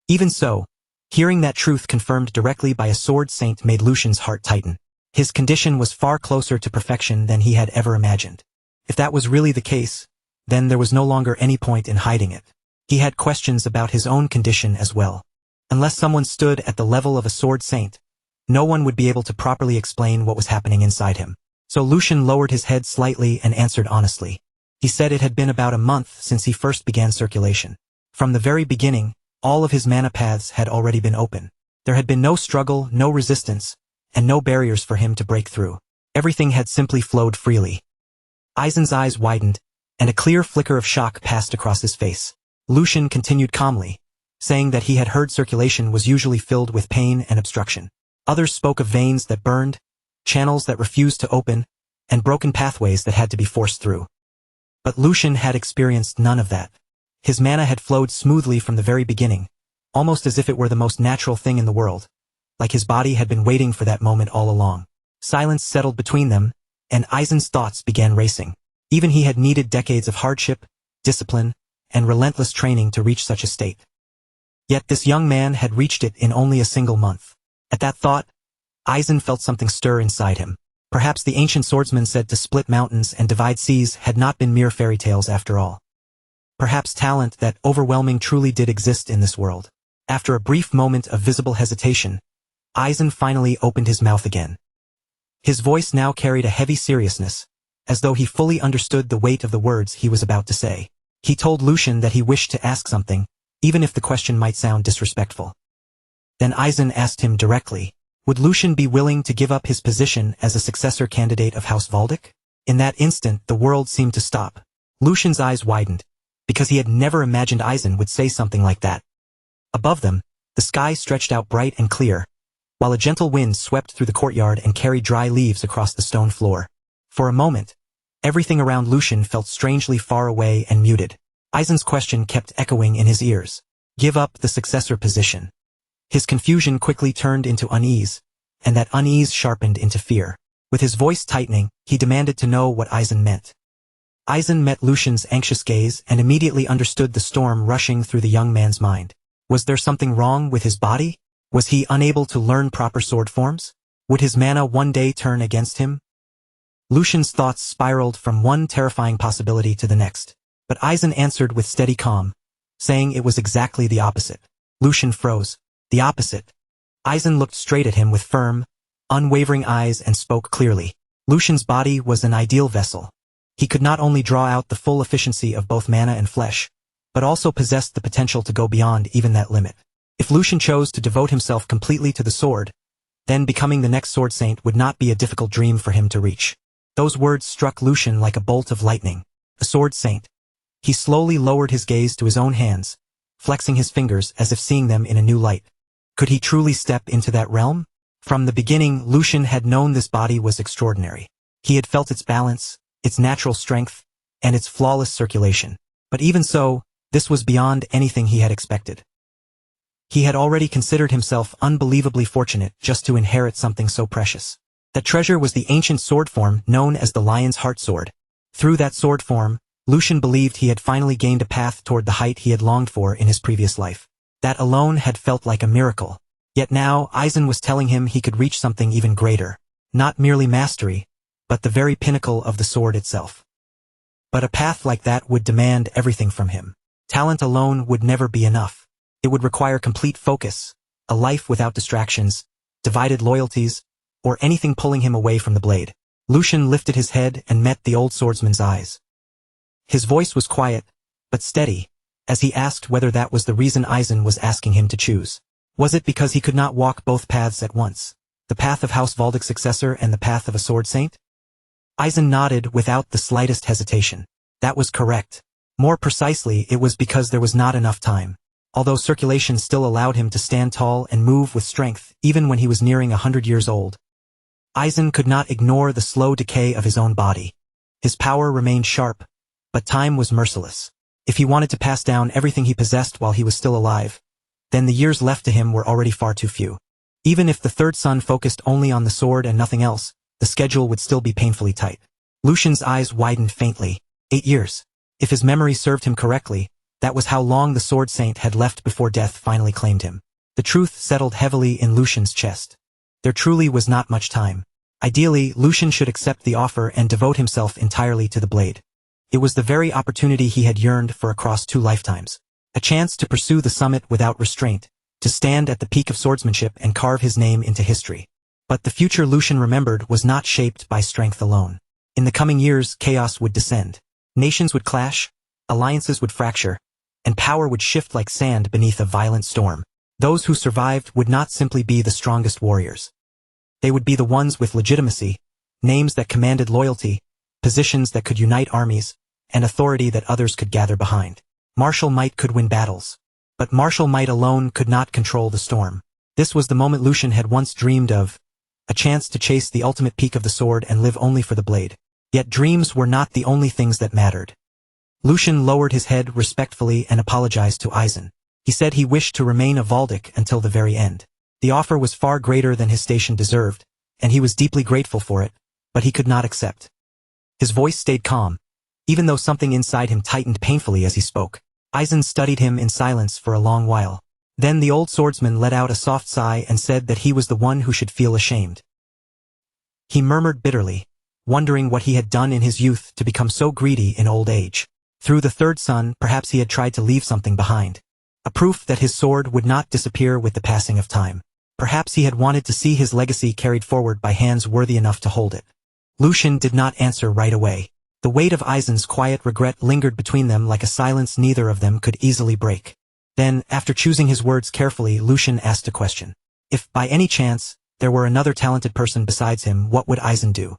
Even so, hearing that truth confirmed directly by a sword saint made Lucian's heart tighten. His condition was far closer to perfection than he had ever imagined. If that was really the case, then there was no longer any point in hiding it. He had questions about his own condition as well. Unless someone stood at the level of a sword saint, no one would be able to properly explain what was happening inside him. So Lucian lowered his head slightly and answered honestly. He said it had been about a month since he first began circulation. From the very beginning, all of his mana paths had already been open. There had been no struggle, no resistance, and no barriers for him to break through. Everything had simply flowed freely. Aizen's eyes widened, and a clear flicker of shock passed across his face. Lucian continued calmly, saying that he had heard circulation was usually filled with pain and obstruction. Others spoke of veins that burned, channels that refused to open, and broken pathways that had to be forced through. But Lucian had experienced none of that. His mana had flowed smoothly from the very beginning, almost as if it were the most natural thing in the world, like his body had been waiting for that moment all along. Silence settled between them, and Aizen's thoughts began racing. Even he had needed decades of hardship, discipline, and relentless training to reach such a state. Yet this young man had reached it in only a single month. At that thought, Aizen felt something stir inside him. Perhaps the ancient swordsman said to split mountains and divide seas had not been mere fairy tales after all. Perhaps talent that overwhelming truly did exist in this world. After a brief moment of visible hesitation, Aizen finally opened his mouth again. His voice now carried a heavy seriousness, as though he fully understood the weight of the words he was about to say. He told Lucian that he wished to ask something, even if the question might sound disrespectful. Then Aizen asked him directly, would Lucian be willing to give up his position as a successor candidate of House Valdic? In that instant, the world seemed to stop. Lucian's eyes widened, because he had never imagined Aizen would say something like that. Above them, the sky stretched out bright and clear, while a gentle wind swept through the courtyard and carried dry leaves across the stone floor. For a moment, everything around Lucian felt strangely far away and muted. Aizen's question kept echoing in his ears. Give up the successor position. His confusion quickly turned into unease, and that unease sharpened into fear. With his voice tightening, he demanded to know what Aizen meant. Aizen met Lucian's anxious gaze and immediately understood the storm rushing through the young man's mind. Was there something wrong with his body? Was he unable to learn proper sword forms? Would his mana one day turn against him? Lucian's thoughts spiraled from one terrifying possibility to the next, but Aizen answered with steady calm, saying it was exactly the opposite. Lucian froze. The opposite. Aizen looked straight at him with firm, unwavering eyes and spoke clearly. Lucian's body was an ideal vessel. He could not only draw out the full efficiency of both mana and flesh, but also possessed the potential to go beyond even that limit. If Lucian chose to devote himself completely to the sword, then becoming the next sword saint would not be a difficult dream for him to reach. Those words struck Lucian like a bolt of lightning. A sword saint. He slowly lowered his gaze to his own hands, flexing his fingers as if seeing them in a new light. Could he truly step into that realm? From the beginning, Lucian had known this body was extraordinary. He had felt its balance, its natural strength, and its flawless circulation. But even so, this was beyond anything he had expected. He had already considered himself unbelievably fortunate just to inherit something so precious. That treasure was the ancient sword form known as the Lion's Heart Sword. Through that sword form, Lucian believed he had finally gained a path toward the height he had longed for in his previous life. That alone had felt like a miracle. Yet now, Aizen was telling him he could reach something even greater. Not merely mastery, but the very pinnacle of the sword itself. But a path like that would demand everything from him. Talent alone would never be enough. It would require complete focus, a life without distractions, divided loyalties, or anything pulling him away from the blade. Lucian lifted his head and met the old swordsman's eyes. His voice was quiet, but steady, as he asked whether that was the reason Aizen was asking him to choose. Was it because he could not walk both paths at once, the path of House Valdic's successor and the path of a sword saint? Aizen nodded without the slightest hesitation. That was correct. More precisely, it was because there was not enough time. Although circulation still allowed him to stand tall and move with strength even when he was nearing 100 years old, Aizen could not ignore the slow decay of his own body. His power remained sharp, but time was merciless. If he wanted to pass down everything he possessed while he was still alive, then the years left to him were already far too few. Even if the third son focused only on the sword and nothing else, the schedule would still be painfully tight. Lucian's eyes widened faintly. 8 years. If his memory served him correctly, that was how long the sword saint had left before death finally claimed him. The truth settled heavily in Lucian's chest. There truly was not much time. Ideally, Lucian should accept the offer and devote himself entirely to the blade. It was the very opportunity he had yearned for across 2 lifetimes. A chance to pursue the summit without restraint, to stand at the peak of swordsmanship and carve his name into history. But the future Lucian remembered was not shaped by strength alone. In the coming years, chaos would descend. Nations would clash, alliances would fracture, and power would shift like sand beneath a violent storm. Those who survived would not simply be the strongest warriors. They would be the ones with legitimacy, names that commanded loyalty, positions that could unite armies, and authority that others could gather behind. Martial might could win battles, but martial might alone could not control the storm. This was the moment Lucian had once dreamed of, a chance to chase the ultimate peak of the sword and live only for the blade. Yet dreams were not the only things that mattered. Lucian lowered his head respectfully and apologized to Aizen. He said he wished to remain a Valdic until the very end. The offer was far greater than his station deserved, and he was deeply grateful for it, but he could not accept. His voice stayed calm, even though something inside him tightened painfully as he spoke. Aizen studied him in silence for a long while. Then the old swordsman let out a soft sigh and said that he was the one who should feel ashamed. He murmured bitterly, wondering what he had done in his youth to become so greedy in old age. Through the third son, perhaps he had tried to leave something behind. A proof that his sword would not disappear with the passing of time. Perhaps he had wanted to see his legacy carried forward by hands worthy enough to hold it. Lucian did not answer right away. The weight of Aizen's quiet regret lingered between them like a silence neither of them could easily break. Then, after choosing his words carefully, Lucian asked a question. If, by any chance, there were another talented person besides him, what would Aizen do?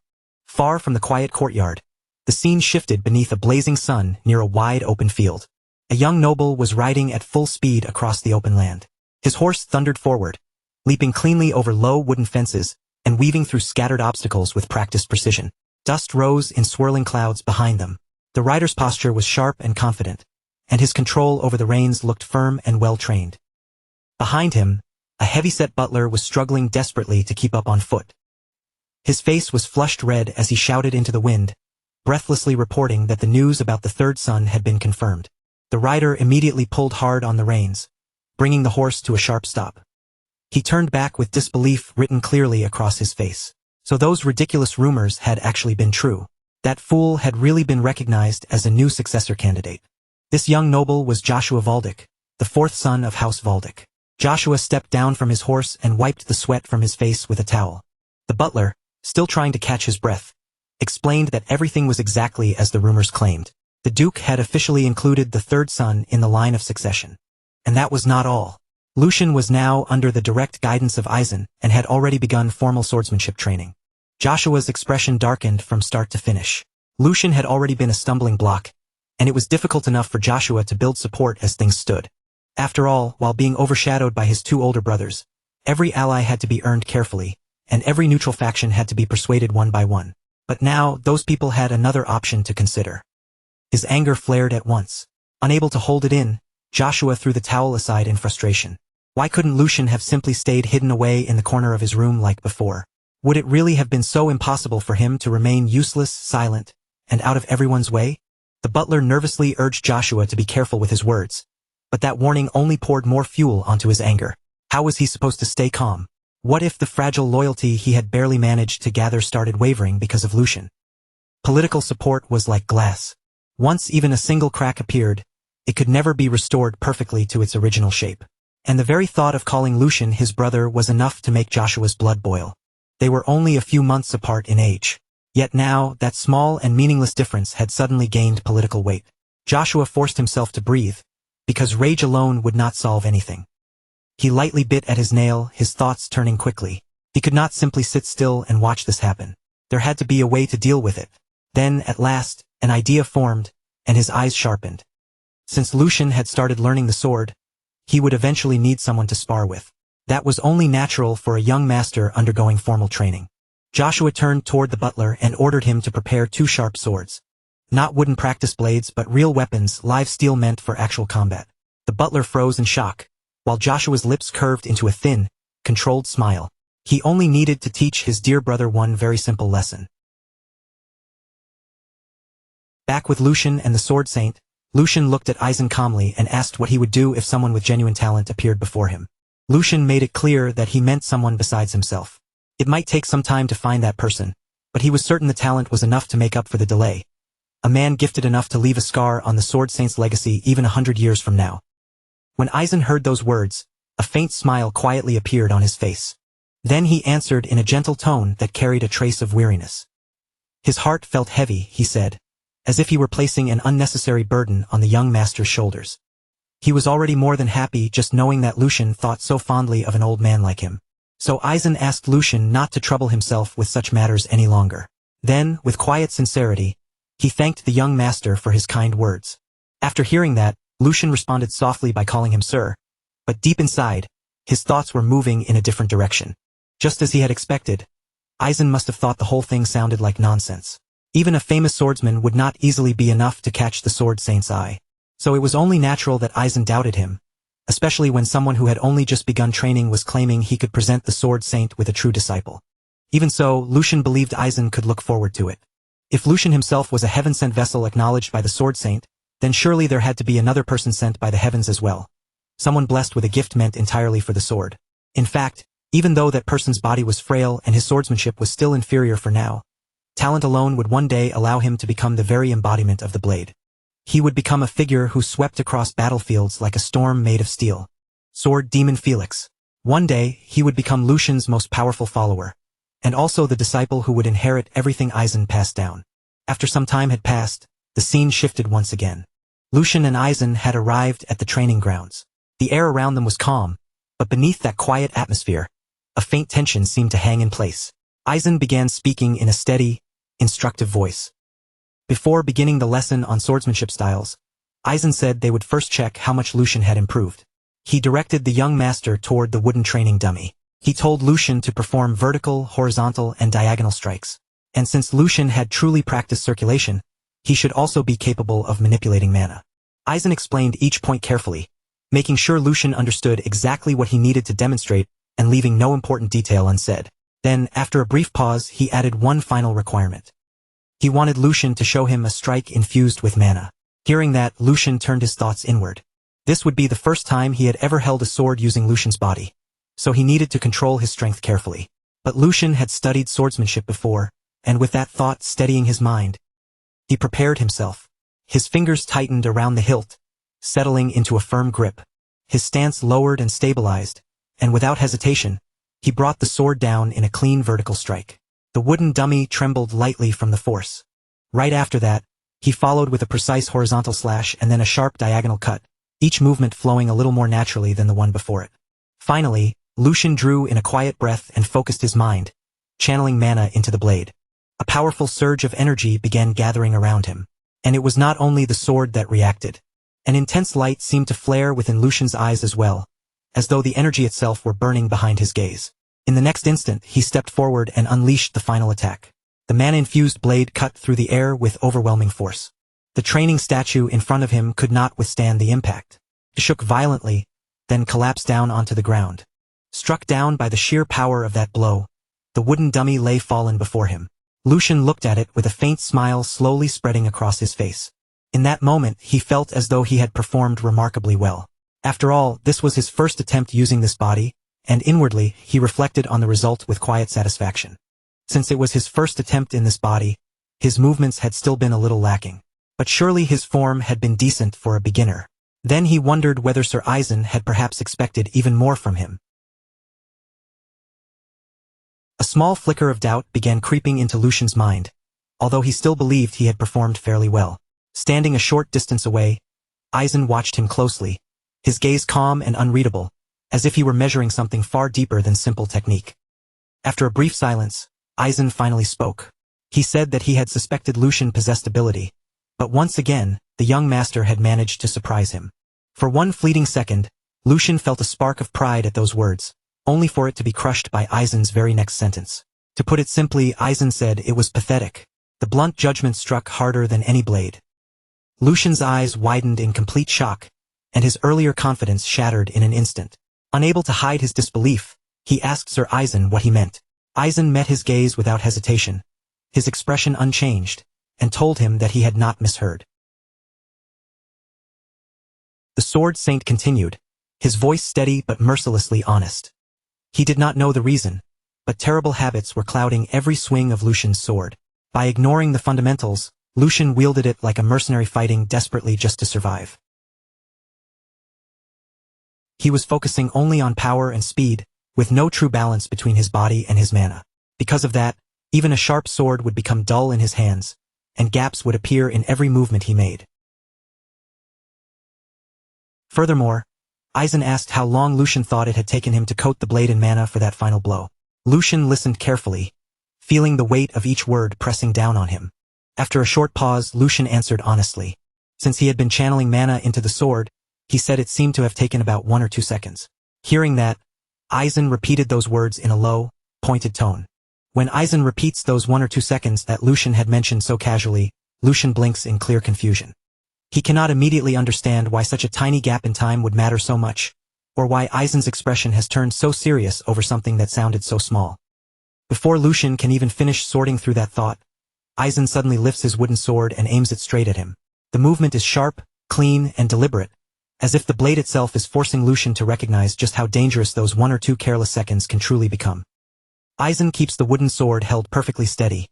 Far from the quiet courtyard, the scene shifted beneath a blazing sun near a wide open field. A young noble was riding at full speed across the open land. His horse thundered forward, leaping cleanly over low wooden fences and weaving through scattered obstacles with practiced precision. Dust rose in swirling clouds behind them. The rider's posture was sharp and confident, and his control over the reins looked firm and well-trained. Behind him, a heavy-set butler was struggling desperately to keep up on foot. His face was flushed red as he shouted into the wind, breathlessly reporting that the news about the third son had been confirmed. The rider immediately pulled hard on the reins, bringing the horse to a sharp stop. He turned back with disbelief written clearly across his face. So those ridiculous rumors had actually been true. That fool had really been recognized as a new successor candidate. This young noble was Joshua Valdick, the fourth son of House Valdick. Joshua stepped down from his horse and wiped the sweat from his face with a towel. The butler, still trying to catch his breath, explained that everything was exactly as the rumors claimed. The Duke had officially included the third son in the line of succession. And that was not all. Lucian was now under the direct guidance of Aizen and had already begun formal swordsmanship training. Joshua's expression darkened from start to finish. Lucian had already been a stumbling block, and it was difficult enough for Joshua to build support as things stood. After all, while being overshadowed by his two older brothers, every ally had to be earned carefully, and every neutral faction had to be persuaded one by one. But now, those people had another option to consider. His anger flared at once. Unable to hold it in, Joshua threw the towel aside in frustration. Why couldn't Lucian have simply stayed hidden away in the corner of his room like before? Would it really have been so impossible for him to remain useless, silent, and out of everyone's way? The butler nervously urged Joshua to be careful with his words, but that warning only poured more fuel onto his anger. How was he supposed to stay calm? What if the fragile loyalty he had barely managed to gather started wavering because of Lucian? Political support was like glass. Once even a single crack appeared, it could never be restored perfectly to its original shape. And the very thought of calling Lucian his brother was enough to make Joshua's blood boil. They were only a few months apart in age. Yet now, that small and meaningless difference had suddenly gained political weight. Joshua forced himself to breathe, because rage alone would not solve anything. He lightly bit at his nail, his thoughts turning quickly. He could not simply sit still and watch this happen. There had to be a way to deal with it. Then, at last, an idea formed, and his eyes sharpened. Since Lucian had started learning the sword, he would eventually need someone to spar with. That was only natural for a young master undergoing formal training. Joshua turned toward the butler and ordered him to prepare 2 sharp swords. Not wooden practice blades, but real weapons, live steel meant for actual combat. The butler froze in shock, while Joshua's lips curved into a thin, controlled smile. He only needed to teach his dear brother one very simple lesson. Back with Lucian and the Sword Saint, Lucian looked at Aizen calmly and asked what he would do if someone with genuine talent appeared before him. Lucian made it clear that he meant someone besides himself. It might take some time to find that person, but he was certain the talent was enough to make up for the delay. A man gifted enough to leave a scar on the Sword Saint's legacy even 100 years from now. When Aizen heard those words, a faint smile quietly appeared on his face. Then he answered in a gentle tone that carried a trace of weariness. His heart felt heavy, he said, as if he were placing an unnecessary burden on the young master's shoulders. He was already more than happy just knowing that Lucian thought so fondly of an old man like him. So Aizen asked Lucian not to trouble himself with such matters any longer. Then, with quiet sincerity, he thanked the young master for his kind words. After hearing that, Lucian responded softly by calling him sir, but deep inside, his thoughts were moving in a different direction. Just as he had expected, Aizen must have thought the whole thing sounded like nonsense. Even a famous swordsman would not easily be enough to catch the Sword Saint's eye. So it was only natural that Aizen doubted him, especially when someone who had only just begun training was claiming he could present the Sword Saint with a true disciple. Even so, Lucian believed Aizen could look forward to it. If Lucian himself was a heaven-sent vessel acknowledged by the Sword Saint, then surely there had to be another person sent by the heavens as well. Someone blessed with a gift meant entirely for the sword. In fact, even though that person's body was frail and his swordsmanship was still inferior for now, talent alone would one day allow him to become the very embodiment of the blade. He would become a figure who swept across battlefields like a storm made of steel. Sword Demon Felix. One day, he would become Lucian's most powerful follower, and also the disciple who would inherit everything Aizen passed down. After some time had passed, the scene shifted once again. Lucian and Aizen had arrived at the training grounds. The air around them was calm, but beneath that quiet atmosphere, a faint tension seemed to hang in place. Aizen began speaking in a steady, instructive voice. Before beginning the lesson on swordsmanship styles, Aizen said they would first check how much Lucian had improved. He directed the young master toward the wooden training dummy. He told Lucian to perform vertical, horizontal, and diagonal strikes. And since Lucian had truly practiced circulation, he should also be capable of manipulating mana. Aizen explained each point carefully, making sure Lucian understood exactly what he needed to demonstrate and leaving no important detail unsaid. Then, after a brief pause, he added one final requirement. He wanted Lucian to show him a strike infused with mana. Hearing that, Lucian turned his thoughts inward. This would be the first time he had ever held a sword using Lucian's body, so he needed to control his strength carefully. But Lucian had studied swordsmanship before, and with that thought steadying his mind, he prepared himself. His fingers tightened around the hilt, settling into a firm grip. His stance lowered and stabilized, and without hesitation, he brought the sword down in a clean vertical strike. The wooden dummy trembled lightly from the force. Right after that, he followed with a precise horizontal slash and then a sharp diagonal cut, each movement flowing a little more naturally than the one before it. Finally, Lucian drew in a quiet breath and focused his mind, channeling mana into the blade. A powerful surge of energy began gathering around him. And it was not only the sword that reacted. An intense light seemed to flare within Lucian's eyes as well, as though the energy itself were burning behind his gaze. In the next instant, he stepped forward and unleashed the final attack. The mana-infused blade cut through the air with overwhelming force. The training statue in front of him could not withstand the impact. It shook violently, then collapsed down onto the ground. Struck down by the sheer power of that blow, the wooden dummy lay fallen before him. Lucian looked at it with a faint smile slowly spreading across his face. In that moment, he felt as though he had performed remarkably well. After all, this was his first attempt using this body, and inwardly, he reflected on the result with quiet satisfaction. Since it was his first attempt in this body, his movements had still been a little lacking. But surely his form had been decent for a beginner. Then he wondered whether Sir Aizen had perhaps expected even more from him. A small flicker of doubt began creeping into Lucian's mind, although he still believed he had performed fairly well. Standing a short distance away, Aizen watched him closely, his gaze calm and unreadable, as if he were measuring something far deeper than simple technique. After a brief silence, Aizen finally spoke. He said that he had suspected Lucian possessed ability, but once again, the young master had managed to surprise him. For one fleeting second, Lucian felt a spark of pride at those words, only for it to be crushed by Aizen's very next sentence. To put it simply, Aizen said it was pathetic. The blunt judgment struck harder than any blade. Lucian's eyes widened in complete shock, and his earlier confidence shattered in an instant. Unable to hide his disbelief, he asked Sir Aizen what he meant. Aizen met his gaze without hesitation, his expression unchanged, and told him that he had not misheard. The sword saint continued, his voice steady but mercilessly honest. He did not know the reason, but terrible habits were clouding every swing of Lucian's sword. By ignoring the fundamentals, Lucian wielded it like a mercenary fighting desperately just to survive. He was focusing only on power and speed, with no true balance between his body and his mana. Because of that, even a sharp sword would become dull in his hands, and gaps would appear in every movement he made. Furthermore, Aizen asked how long Lucian thought it had taken him to coat the blade in mana for that final blow. Lucian listened carefully, feeling the weight of each word pressing down on him. After a short pause, Lucian answered honestly. Since he had been channeling mana into the sword, he said it seemed to have taken about 1 or 2 seconds. Hearing that, Aizen repeated those words in a low, pointed tone. When Aizen repeats those 1 or 2 seconds that Lucian had mentioned so casually, Lucian blinks in clear confusion. He cannot immediately understand why such a tiny gap in time would matter so much, or why Aizen's expression has turned so serious over something that sounded so small. Before Lucian can even finish sorting through that thought, Aizen suddenly lifts his wooden sword and aims it straight at him. The movement is sharp, clean, and deliberate, as if the blade itself is forcing Lucian to recognize just how dangerous those 1 or 2 careless seconds can truly become. Aizen keeps the wooden sword held perfectly steady,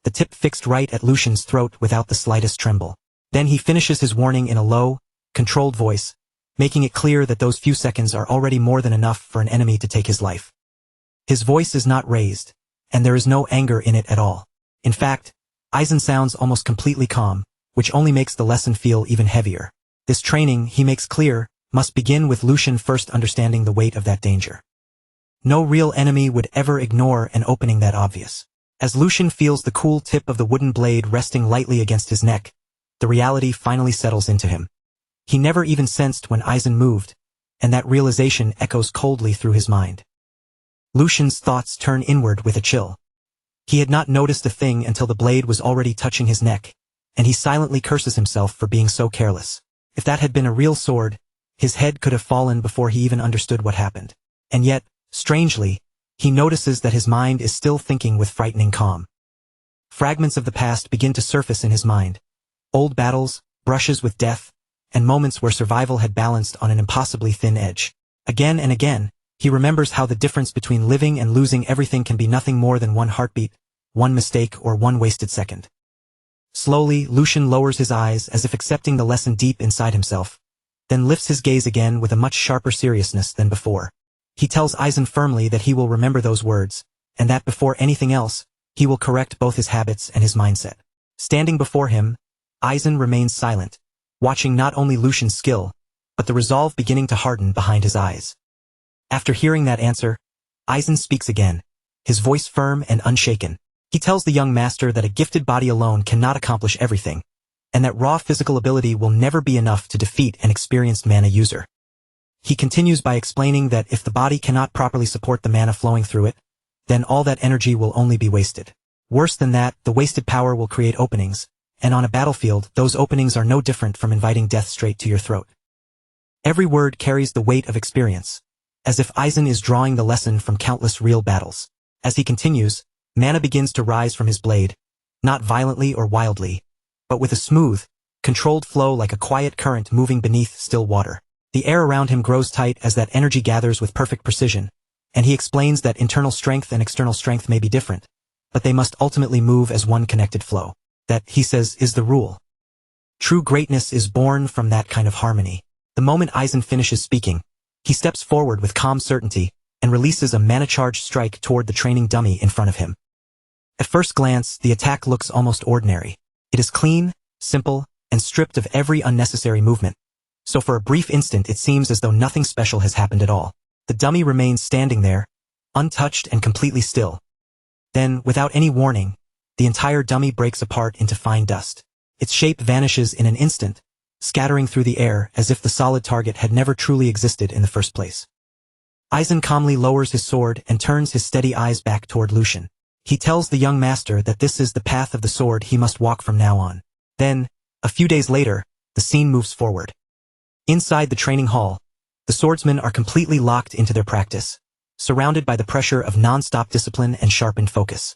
the tip fixed right at Lucian's throat without the slightest tremble. Then he finishes his warning in a low, controlled voice, making it clear that those few seconds are already more than enough for an enemy to take his life. His voice is not raised, and there is no anger in it at all. In fact, Aizen sounds almost completely calm, which only makes the lesson feel even heavier. This training, he makes clear, must begin with Lucian first understanding the weight of that danger. No real enemy would ever ignore an opening that obvious. As Lucian feels the cool tip of the wooden blade resting lightly against his neck, the reality finally settles into him. He never even sensed when Aizen moved, and that realization echoes coldly through his mind. Lucian's thoughts turn inward with a chill. He had not noticed a thing until the blade was already touching his neck, and he silently curses himself for being so careless. If that had been a real sword, his head could have fallen before he even understood what happened. And yet, strangely, he notices that his mind is still thinking with frightening calm. Fragments of the past begin to surface in his mind. Old battles, brushes with death, and moments where survival had balanced on an impossibly thin edge. Again and again, he remembers how the difference between living and losing everything can be nothing more than one heartbeat, one mistake, or one wasted second. Slowly, Lucian lowers his eyes as if accepting the lesson deep inside himself, then lifts his gaze again with a much sharper seriousness than before. He tells Aizen firmly that he will remember those words, and that before anything else, he will correct both his habits and his mindset. Standing before him, Aizen remains silent, watching not only Lucian's skill, but the resolve beginning to harden behind his eyes. After hearing that answer, Aizen speaks again, his voice firm and unshaken. He tells the young master that a gifted body alone cannot accomplish everything, and that raw physical ability will never be enough to defeat an experienced mana user. He continues by explaining that if the body cannot properly support the mana flowing through it, then all that energy will only be wasted. Worse than that, the wasted power will create openings, and on a battlefield, those openings are no different from inviting death straight to your throat. Every word carries the weight of experience, as if Aizen is drawing the lesson from countless real battles. As he continues, mana begins to rise from his blade, not violently or wildly, but with a smooth, controlled flow like a quiet current moving beneath still water. The air around him grows tight as that energy gathers with perfect precision, and he explains that internal strength and external strength may be different, but they must ultimately move as one connected flow. That, he says, is the rule. True greatness is born from that kind of harmony. The moment Aizen finishes speaking, he steps forward with calm certainty and releases a mana-charged strike toward the training dummy in front of him. At first glance, the attack looks almost ordinary. It is clean, simple, and stripped of every unnecessary movement. So for a brief instant it seems as though nothing special has happened at all. The dummy remains standing there, untouched and completely still. Then, without any warning, the entire dummy breaks apart into fine dust. Its shape vanishes in an instant, scattering through the air as if the solid target had never truly existed in the first place. Aizen calmly lowers his sword and turns his steady eyes back toward Lucian. He tells the young master that this is the path of the sword he must walk from now on. Then, a few days later, the scene moves forward. Inside the training hall, the swordsmen are completely locked into their practice, surrounded by the pressure of non-stop discipline and sharpened focus.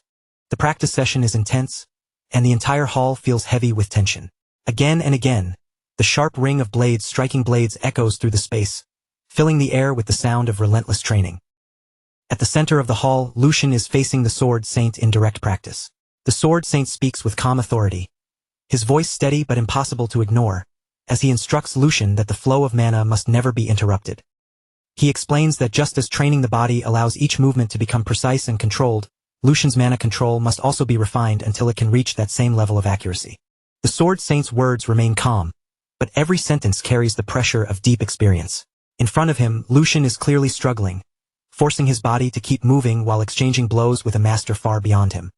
The practice session is intense, and the entire hall feels heavy with tension. Again and again, the sharp ring of blades striking blades echoes through the space, filling the air with the sound of relentless training. At the center of the hall, Lucian is facing the Sword Saint in direct practice. The Sword Saint speaks with calm authority, his voice steady but impossible to ignore, as he instructs Lucian that the flow of mana must never be interrupted. He explains that just as training the body allows each movement to become precise and controlled, Lucian's mana control must also be refined until it can reach that same level of accuracy. The Sword Saint's words remain calm, but every sentence carries the pressure of deep experience. In front of him, Lucian is clearly struggling, forcing his body to keep moving while exchanging blows with a master far beyond him.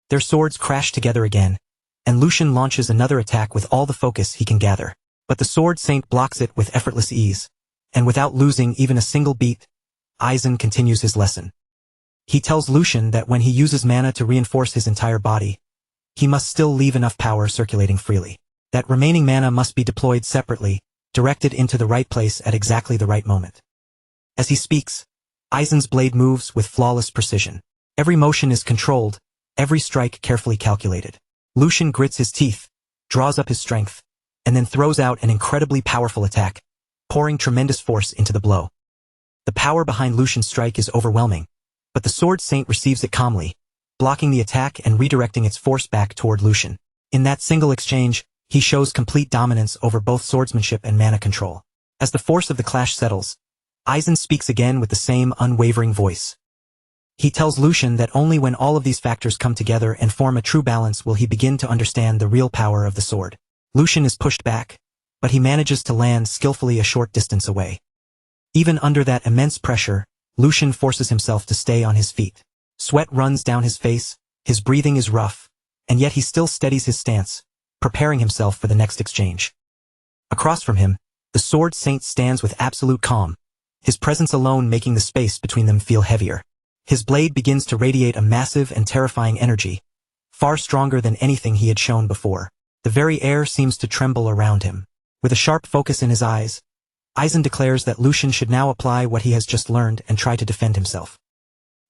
Their swords crash together again, and Lucian launches another attack with all the focus he can gather. But the Sword Saint blocks it with effortless ease, and without losing even a single beat, Aizen continues his lesson. He tells Lucian that when he uses mana to reinforce his entire body, he must still leave enough power circulating freely. That remaining mana must be deployed separately, directed into the right place at exactly the right moment. As he speaks, Aizen's blade moves with flawless precision. Every motion is controlled, every strike carefully calculated. Lucian grits his teeth, draws up his strength, and then throws out an incredibly powerful attack, pouring tremendous force into the blow. The power behind Lucian's strike is overwhelming, but the Sword Saint receives it calmly, blocking the attack and redirecting its force back toward Lucian. In that single exchange, he shows complete dominance over both swordsmanship and mana control. As the force of the clash settles, Aizen speaks again with the same unwavering voice. He tells Lucian that only when all of these factors come together and form a true balance will he begin to understand the real power of the sword. Lucian is pushed back, but he manages to land skillfully a short distance away. Even under that immense pressure, Lucian forces himself to stay on his feet. Sweat runs down his face, his breathing is rough, and yet he still steadies his stance, preparing himself for the next exchange. Across from him, the Sword Saint stands with absolute calm, his presence alone making the space between them feel heavier. His blade begins to radiate a massive and terrifying energy, far stronger than anything he had shown before. The very air seems to tremble around him. With a sharp focus in his eyes, Aizen declares that Lucian should now apply what he has just learned and try to defend himself.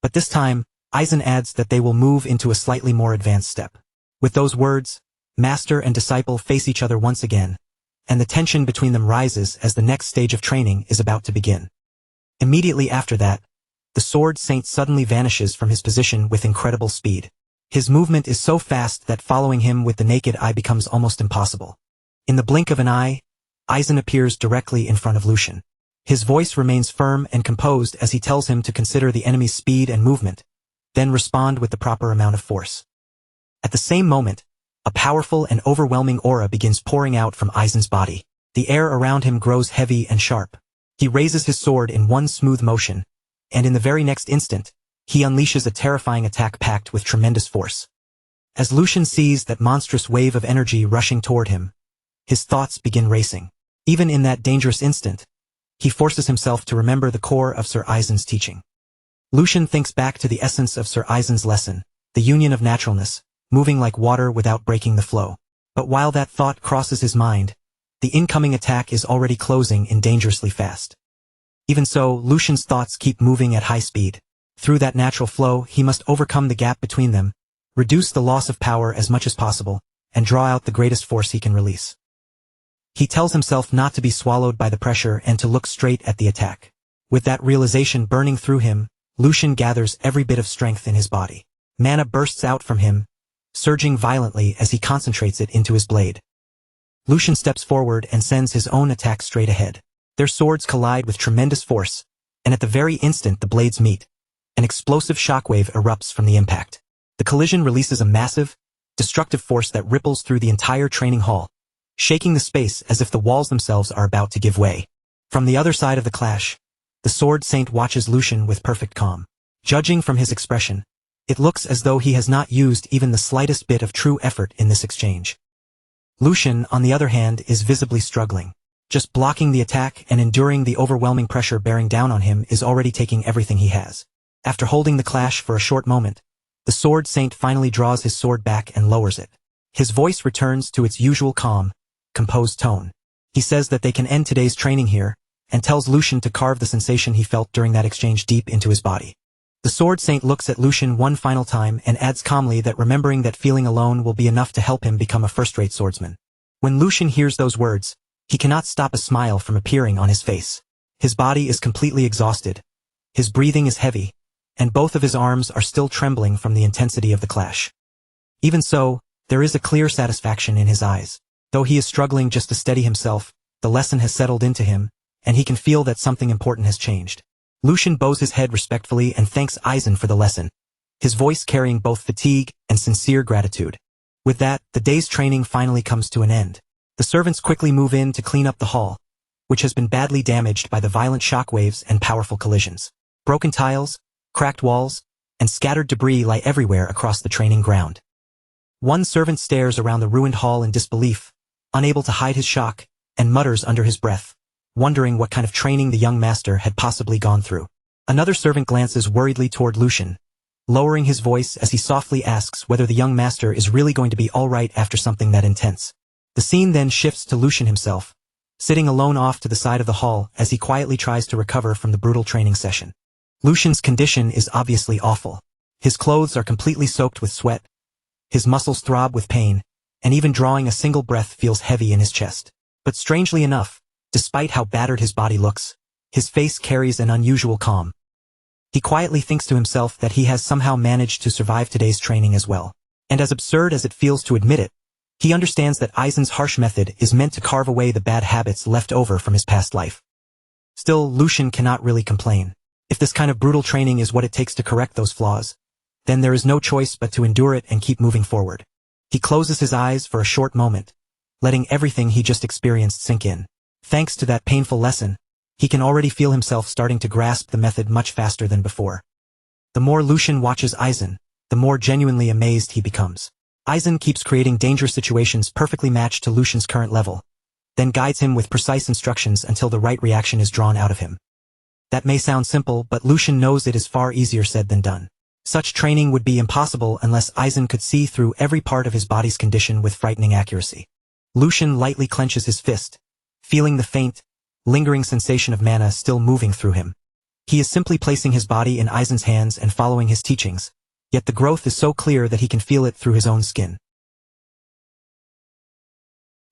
But this time, Aizen adds that they will move into a slightly more advanced step. With those words, master and disciple face each other once again, and the tension between them rises as the next stage of training is about to begin. Immediately after that, the Sword Saint suddenly vanishes from his position with incredible speed. His movement is so fast that following him with the naked eye becomes almost impossible. In the blink of an eye, Aizen appears directly in front of Lucian. His voice remains firm and composed as he tells him to consider the enemy's speed and movement, then respond with the proper amount of force. At the same moment, a powerful and overwhelming aura begins pouring out from Aizen's body. The air around him grows heavy and sharp. He raises his sword in one smooth motion, and in the very next instant, he unleashes a terrifying attack packed with tremendous force. As Lucian sees that monstrous wave of energy rushing toward him, his thoughts begin racing. Even in that dangerous instant, he forces himself to remember the core of Sir Aizen's teaching. Lucian thinks back to the essence of Sir Aizen's lesson, the union of naturalness, moving like water without breaking the flow. But while that thought crosses his mind, the incoming attack is already closing in dangerously fast. Even so, Lucian's thoughts keep moving at high speed. Through that natural flow, he must overcome the gap between them, reduce the loss of power as much as possible, and draw out the greatest force he can release. He tells himself not to be swallowed by the pressure and to look straight at the attack. With that realization burning through him, Lucian gathers every bit of strength in his body. Mana bursts out from him, surging violently as he concentrates it into his blade. Lucian steps forward and sends his own attack straight ahead. Their swords collide with tremendous force, and at the very instant the blades meet, an explosive shockwave erupts from the impact. The collision releases a massive, destructive force that ripples through the entire training hall, shaking the space as if the walls themselves are about to give way. From the other side of the clash, the Sword Saint watches Lucian with perfect calm. Judging from his expression, it looks as though he has not used even the slightest bit of true effort in this exchange. Lucian, on the other hand, is visibly struggling. Just blocking the attack and enduring the overwhelming pressure bearing down on him is already taking everything he has. After holding the clash for a short moment, the Sword Saint finally draws his sword back and lowers it. His voice returns to its usual calm, composed tone. He says that they can end today's training here, and tells Lucian to carve the sensation he felt during that exchange deep into his body. The Sword Saint looks at Lucian one final time and adds calmly that remembering that feeling alone will be enough to help him become a first-rate swordsman. When Lucian hears those words, he cannot stop a smile from appearing on his face. His body is completely exhausted, his breathing is heavy, and both of his arms are still trembling from the intensity of the clash. Even so, there is a clear satisfaction in his eyes. Though he is struggling just to steady himself, the lesson has settled into him, and he can feel that something important has changed. Lucian bows his head respectfully and thanks Aizen for the lesson, his voice carrying both fatigue and sincere gratitude. With that, the day's training finally comes to an end. The servants quickly move in to clean up the hall, which has been badly damaged by the violent shockwaves and powerful collisions. Broken tiles, cracked walls, and scattered debris lie everywhere across the training ground. One servant stares around the ruined hall in disbelief, unable to hide his shock, and mutters under his breath, wondering what kind of training the young master had possibly gone through. Another servant glances worriedly toward Lucian, lowering his voice as he softly asks whether the young master is really going to be all right after something that intense. The scene then shifts to Lucian himself, sitting alone off to the side of the hall as he quietly tries to recover from the brutal training session. Lucian's condition is obviously awful. His clothes are completely soaked with sweat, his muscles throb with pain, and even drawing a single breath feels heavy in his chest. But strangely enough, despite how battered his body looks, his face carries an unusual calm. He quietly thinks to himself that he has somehow managed to survive today's training as well. And as absurd as it feels to admit it, he understands that Aizen's harsh method is meant to carve away the bad habits left over from his past life. Still, Lucian cannot really complain. If this kind of brutal training is what it takes to correct those flaws, then there is no choice but to endure it and keep moving forward. He closes his eyes for a short moment, letting everything he just experienced sink in. Thanks to that painful lesson, he can already feel himself starting to grasp the method much faster than before. The more Lucian watches Aizen, the more genuinely amazed he becomes. Aizen keeps creating dangerous situations perfectly matched to Lucian's current level, then guides him with precise instructions until the right reaction is drawn out of him. That may sound simple, but Lucian knows it is far easier said than done. Such training would be impossible unless Aizen could see through every part of his body's condition with frightening accuracy. Lucian lightly clenches his fist, feeling the faint, lingering sensation of mana still moving through him. He is simply placing his body in Aizen's hands and following his teachings, yet the growth is so clear that he can feel it through his own skin.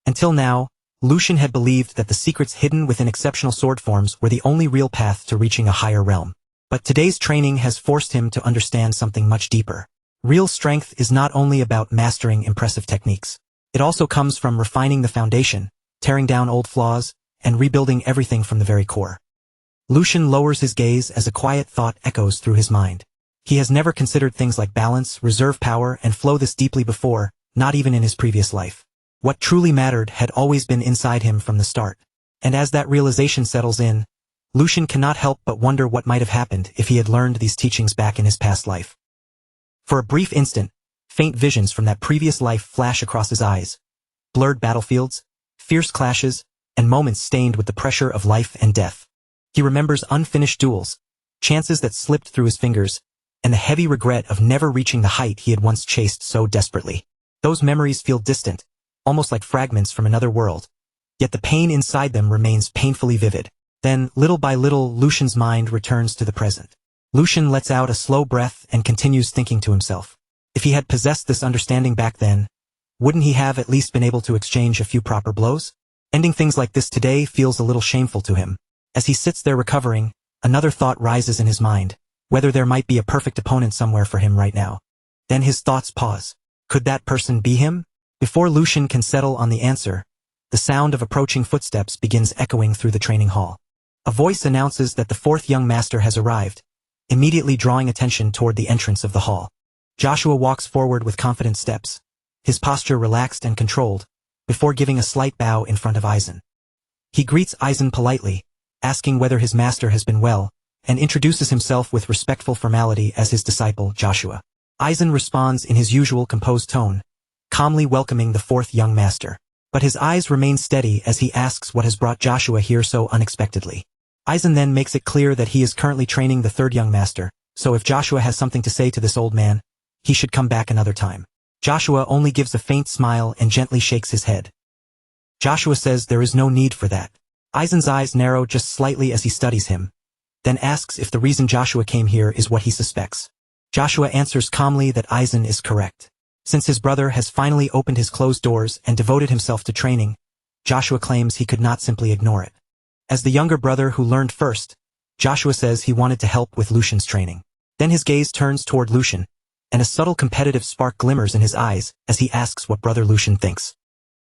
Until now, Lucian had believed that the secrets hidden within exceptional sword forms were the only real path to reaching a higher realm. But today's training has forced him to understand something much deeper. Real strength is not only about mastering impressive techniques. It also comes from refining the foundation, tearing down old flaws, and rebuilding everything from the very core. Lucian lowers his gaze as a quiet thought echoes through his mind. He has never considered things like balance, reserve power, and flow this deeply before, not even in his previous life. What truly mattered had always been inside him from the start. And as that realization settles in, Lucian cannot help but wonder what might have happened if he had learned these teachings back in his past life. For a brief instant, faint visions from that previous life flash across his eyes. Blurred battlefields, fierce clashes, and moments stained with the pressure of life and death. He remembers unfinished duels, chances that slipped through his fingers, and the heavy regret of never reaching the height he had once chased so desperately. Those memories feel distant, almost like fragments from another world, yet the pain inside them remains painfully vivid. Then, little by little, Lucian's mind returns to the present. Lucian lets out a slow breath and continues thinking to himself. If he had possessed this understanding back then, wouldn't he have at least been able to exchange a few proper blows? Ending things like this today feels a little shameful to him. As he sits there recovering, another thought rises in his mind, whether there might be a perfect opponent somewhere for him right now. Then his thoughts pause. Could that person be him? Before Lucian can settle on the answer, the sound of approaching footsteps begins echoing through the training hall. A voice announces that the fourth young master has arrived, immediately drawing attention toward the entrance of the hall. Joshua walks forward with confident steps, his posture relaxed and controlled, before giving a slight bow in front of Aizen. He greets Aizen politely, asking whether his master has been well, and introduces himself with respectful formality as his disciple, Joshua. Aizen responds in his usual composed tone, calmly welcoming the fourth young master. But his eyes remain steady as he asks what has brought Joshua here so unexpectedly. Aizen then makes it clear that he is currently training the third young master, so if Joshua has something to say to this old man, he should come back another time. Joshua only gives a faint smile and gently shakes his head. Joshua says there is no need for that. Aizen's eyes narrow just slightly as he studies him, then asks if the reason Joshua came here is what he suspects. Joshua answers calmly that Aizen is correct. Since his brother has finally opened his closed doors and devoted himself to training, Joshua claims he could not simply ignore it. As the younger brother who learned first, Joshua says he wanted to help with Lucian's training. Then his gaze turns toward Lucian, and a subtle competitive spark glimmers in his eyes as he asks what brother Lucian thinks.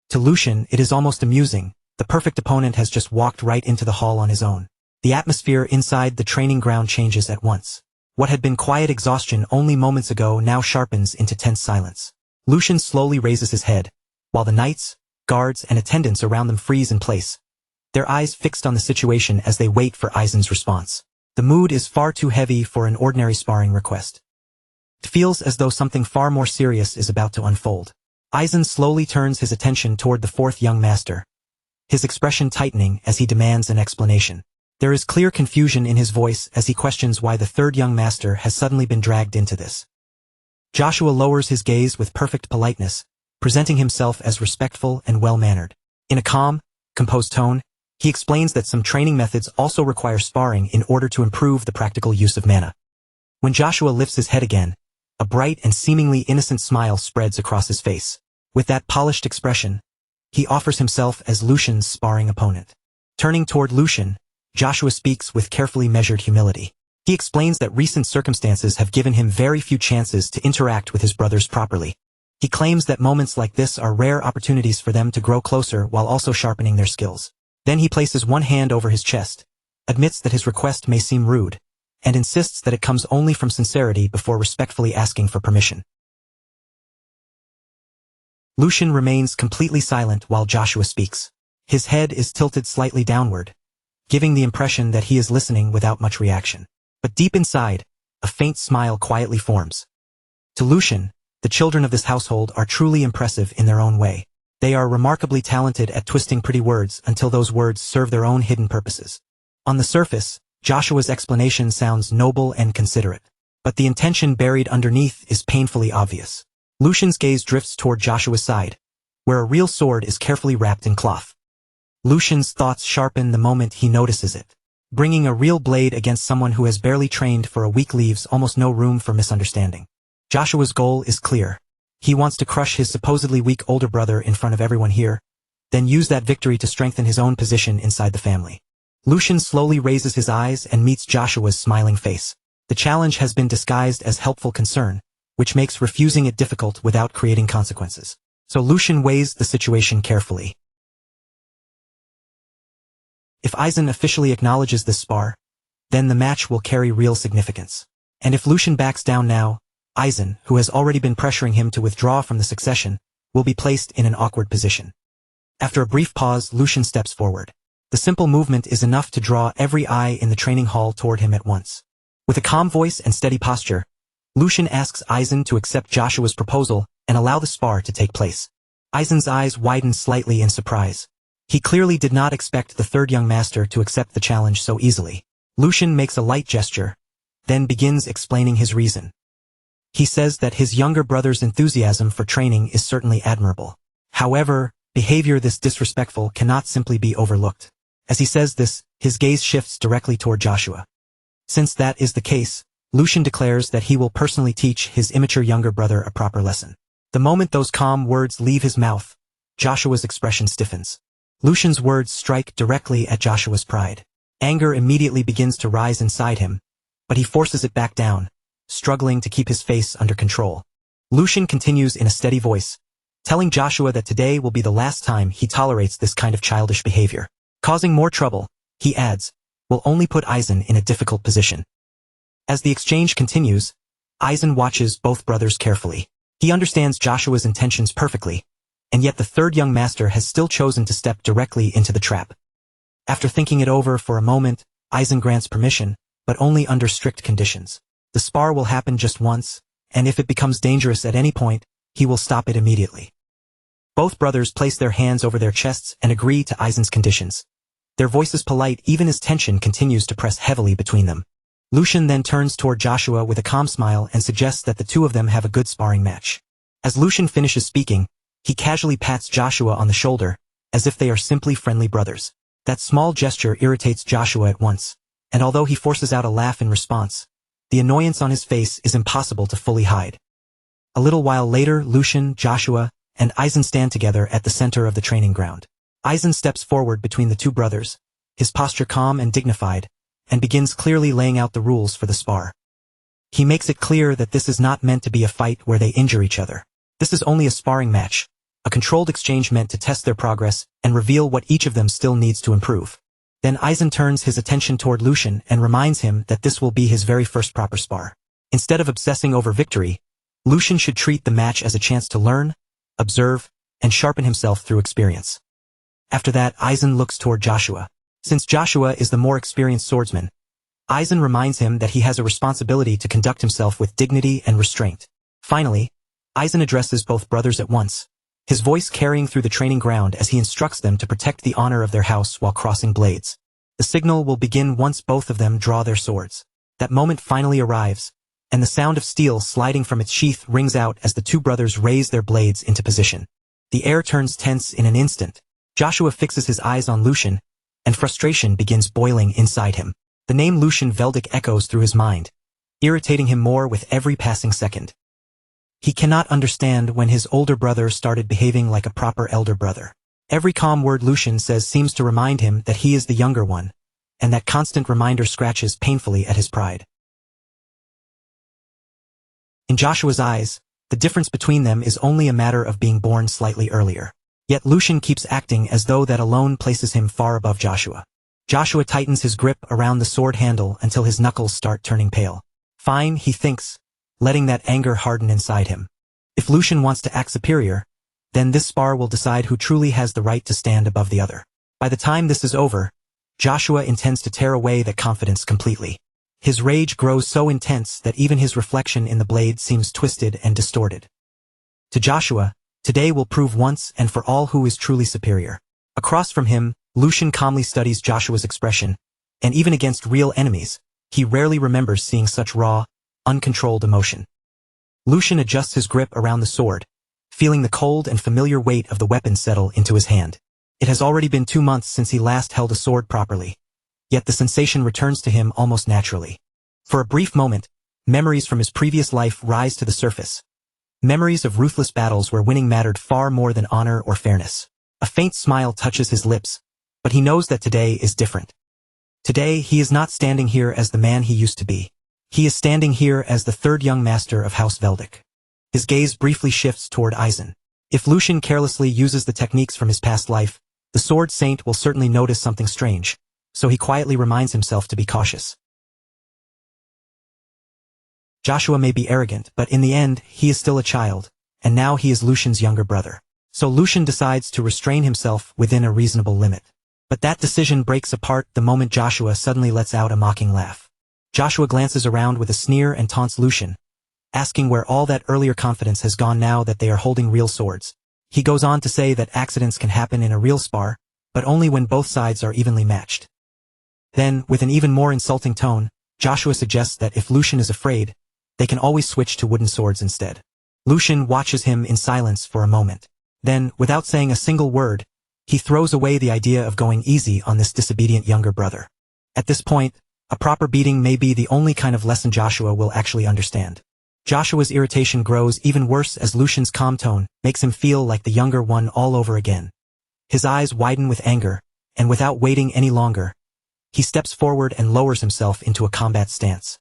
To Lucian, it is almost amusing. The perfect opponent has just walked right into the hall on his own. The atmosphere inside the training ground changes at once. What had been quiet exhaustion only moments ago now sharpens into tense silence. Lucian slowly raises his head, while the knights, guards, and attendants around them freeze in place, their eyes fixed on the situation as they wait for Aizen's response. The mood is far too heavy for an ordinary sparring request. It feels as though something far more serious is about to unfold. Aizen slowly turns his attention toward the fourth young master, his expression tightening as he demands an explanation. There is clear confusion in his voice as he questions why the third young master has suddenly been dragged into this. Joshua lowers his gaze with perfect politeness, presenting himself as respectful and well-mannered. In a calm, composed tone, he explains that some training methods also require sparring in order to improve the practical use of mana. When Joshua lifts his head again, a bright and seemingly innocent smile spreads across his face. With that polished expression, he offers himself as Lucian's sparring opponent. Turning toward Lucian, Joshua speaks with carefully measured humility. He explains that recent circumstances have given him very few chances to interact with his brothers properly. He claims that moments like this are rare opportunities for them to grow closer while also sharpening their skills. Then he places one hand over his chest, admits that his request may seem rude, and insists that it comes only from sincerity before respectfully asking for permission. Lucian remains completely silent while Joshua speaks. His head is tilted slightly downward, giving the impression that he is listening without much reaction. But deep inside, a faint smile quietly forms. To Lucian, the children of this household are truly impressive in their own way. They are remarkably talented at twisting pretty words until those words serve their own hidden purposes. On the surface, Joshua's explanation sounds noble and considerate, but the intention buried underneath is painfully obvious. Lucian's gaze drifts toward Joshua's side, where a real sword is carefully wrapped in cloth. Lucian's thoughts sharpen the moment he notices it. Bringing a real blade against someone who has barely trained for a week leaves almost no room for misunderstanding. Joshua's goal is clear. He wants to crush his supposedly weak older brother in front of everyone here, then use that victory to strengthen his own position inside the family. Lucian slowly raises his eyes and meets Joshua's smiling face. The challenge has been disguised as helpful concern, which makes refusing it difficult without creating consequences. So Lucian weighs the situation carefully. If Aizen officially acknowledges this spar, then the match will carry real significance. And if Lucian backs down now, Aizen, who has already been pressuring him to withdraw from the succession, will be placed in an awkward position. After a brief pause, Lucian steps forward. The simple movement is enough to draw every eye in the training hall toward him at once. With a calm voice and steady posture, Lucian asks Aizen to accept Joshua's proposal and allow the spar to take place. Aizen's eyes widen slightly in surprise. He clearly did not expect the third young master to accept the challenge so easily. Lucian makes a light gesture, then begins explaining his reason. He says that his younger brother's enthusiasm for training is certainly admirable. However, behavior this disrespectful cannot simply be overlooked. As he says this, his gaze shifts directly toward Joshua. Since that is the case, Lucian declares that he will personally teach his immature younger brother a proper lesson. The moment those calm words leave his mouth, Joshua's expression stiffens. Lucian's words strike directly at Joshua's pride. Anger immediately begins to rise inside him, but he forces it back down, struggling to keep his face under control. Lucian continues in a steady voice, telling Joshua that today will be the last time he tolerates this kind of childish behavior. Causing more trouble, he adds, will only put Aizen in a difficult position. As the exchange continues, Aizen watches both brothers carefully. He understands Joshua's intentions perfectly, and yet the third young master has still chosen to step directly into the trap. After thinking it over for a moment, Aizen grants permission, but only under strict conditions. The spar will happen just once, and if it becomes dangerous at any point, he will stop it immediately. Both brothers place their hands over their chests and agree to Aizen's conditions. Their voices polite even as tension continues to press heavily between them. Lucian then turns toward Joshua with a calm smile and suggests that the two of them have a good sparring match. As Lucian finishes speaking, he casually pats Joshua on the shoulder, as if they are simply friendly brothers. That small gesture irritates Joshua at once, and although he forces out a laugh in response, the annoyance on his face is impossible to fully hide. A little while later, Lucian, Joshua, and Aizen stand together at the center of the training ground. Aizen steps forward between the two brothers, his posture calm and dignified, and begins clearly laying out the rules for the spar. He makes it clear that this is not meant to be a fight where they injure each other. This is only a sparring match, a controlled exchange meant to test their progress and reveal what each of them still needs to improve. Then Aizen turns his attention toward Lucian and reminds him that this will be his very first proper spar. Instead of obsessing over victory, Lucian should treat the match as a chance to learn, observe, and sharpen himself through experience. After that, Aizen looks toward Joshua. Since Joshua is the more experienced swordsman, Aizen reminds him that he has a responsibility to conduct himself with dignity and restraint. Finally, Aizen addresses both brothers at once, his voice carrying through the training ground as he instructs them to protect the honor of their house while crossing blades. The signal will begin once both of them draw their swords. That moment finally arrives, and the sound of steel sliding from its sheath rings out as the two brothers raise their blades into position. The air turns tense in an instant. Joshua fixes his eyes on Lucian, and frustration begins boiling inside him. The name Lucian Veldic echoes through his mind, irritating him more with every passing second. He cannot understand when his older brother started behaving like a proper elder brother. Every calm word Lucian says seems to remind him that he is the younger one, and that constant reminder scratches painfully at his pride. In Joshua's eyes, the difference between them is only a matter of being born slightly earlier. Yet Lucian keeps acting as though that alone places him far above Joshua. Joshua tightens his grip around the sword handle until his knuckles start turning pale. Fine, he thinks, letting that anger harden inside him. If Lucian wants to act superior, Then this spar will decide who truly has the right to stand above the other. By the time this is over, Joshua intends to tear away that confidence completely. His rage grows so intense that even his reflection in the blade seems twisted and distorted. To Joshua, today will prove once and for all who is truly superior. Across from him, Lucian calmly studies Joshua's expression, and even against real enemies, he rarely remembers seeing such raw, uncontrolled emotion. Lucian adjusts his grip around the sword, feeling the cold and familiar weight of the weapon settle into his hand. It has already been 2 months since he last held a sword properly, yet the sensation returns to him almost naturally. For a brief moment, memories from his previous life rise to the surface. Memories of ruthless battles where winning mattered far more than honor or fairness. A faint smile touches his lips, but he knows that today is different. Today, he is not standing here as the man he used to be. He is standing here as the third young master of House Veldic. His gaze briefly shifts toward Aizen. If Lucian carelessly uses the techniques from his past life, the Sword Saint will certainly notice something strange, so he quietly reminds himself to be cautious. Joshua may be arrogant, but in the end, he is still a child, and now he is Lucian's younger brother. So Lucian decides to restrain himself within a reasonable limit. But that decision breaks apart the moment Joshua suddenly lets out a mocking laugh. Joshua glances around with a sneer and taunts Lucian, asking where all that earlier confidence has gone now that they are holding real swords. He goes on to say that accidents can happen in a real spar, but only when both sides are evenly matched. Then, with an even more insulting tone, Joshua suggests that if Lucian is afraid, they can always switch to wooden swords instead. Lucian watches him in silence for a moment. Then, without saying a single word, he throws away the idea of going easy on this disobedient younger brother. At this point, a proper beating may be the only kind of lesson Joshua will actually understand. Joshua's irritation grows even worse as Lucian's calm tone makes him feel like the younger one all over again. His eyes widen with anger, and without waiting any longer, he steps forward and lowers himself into a combat stance.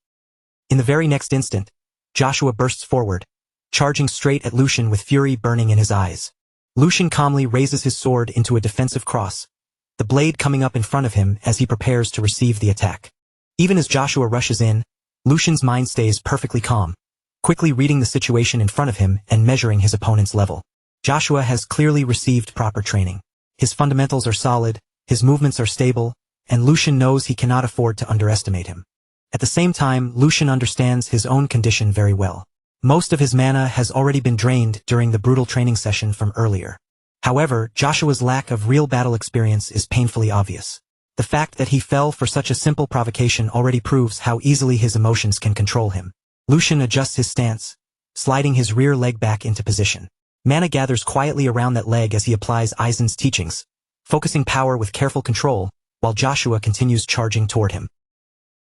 In the very next instant, Joshua bursts forward, charging straight at Lucian with fury burning in his eyes. Lucian calmly raises his sword into a defensive cross, the blade coming up in front of him as he prepares to receive the attack. Even as Joshua rushes in, Lucian's mind stays perfectly calm, quickly reading the situation in front of him and measuring his opponent's level. Joshua has clearly received proper training. His fundamentals are solid, his movements are stable, and Lucian knows he cannot afford to underestimate him. At the same time, Lucian understands his own condition very well. Most of his mana has already been drained during the brutal training session from earlier. However, Joshua's lack of real battle experience is painfully obvious. The fact that he fell for such a simple provocation already proves how easily his emotions can control him. Lucian adjusts his stance, sliding his rear leg back into position. Mana gathers quietly around that leg as he applies Aizen's teachings, focusing power with careful control, while Joshua continues charging toward him.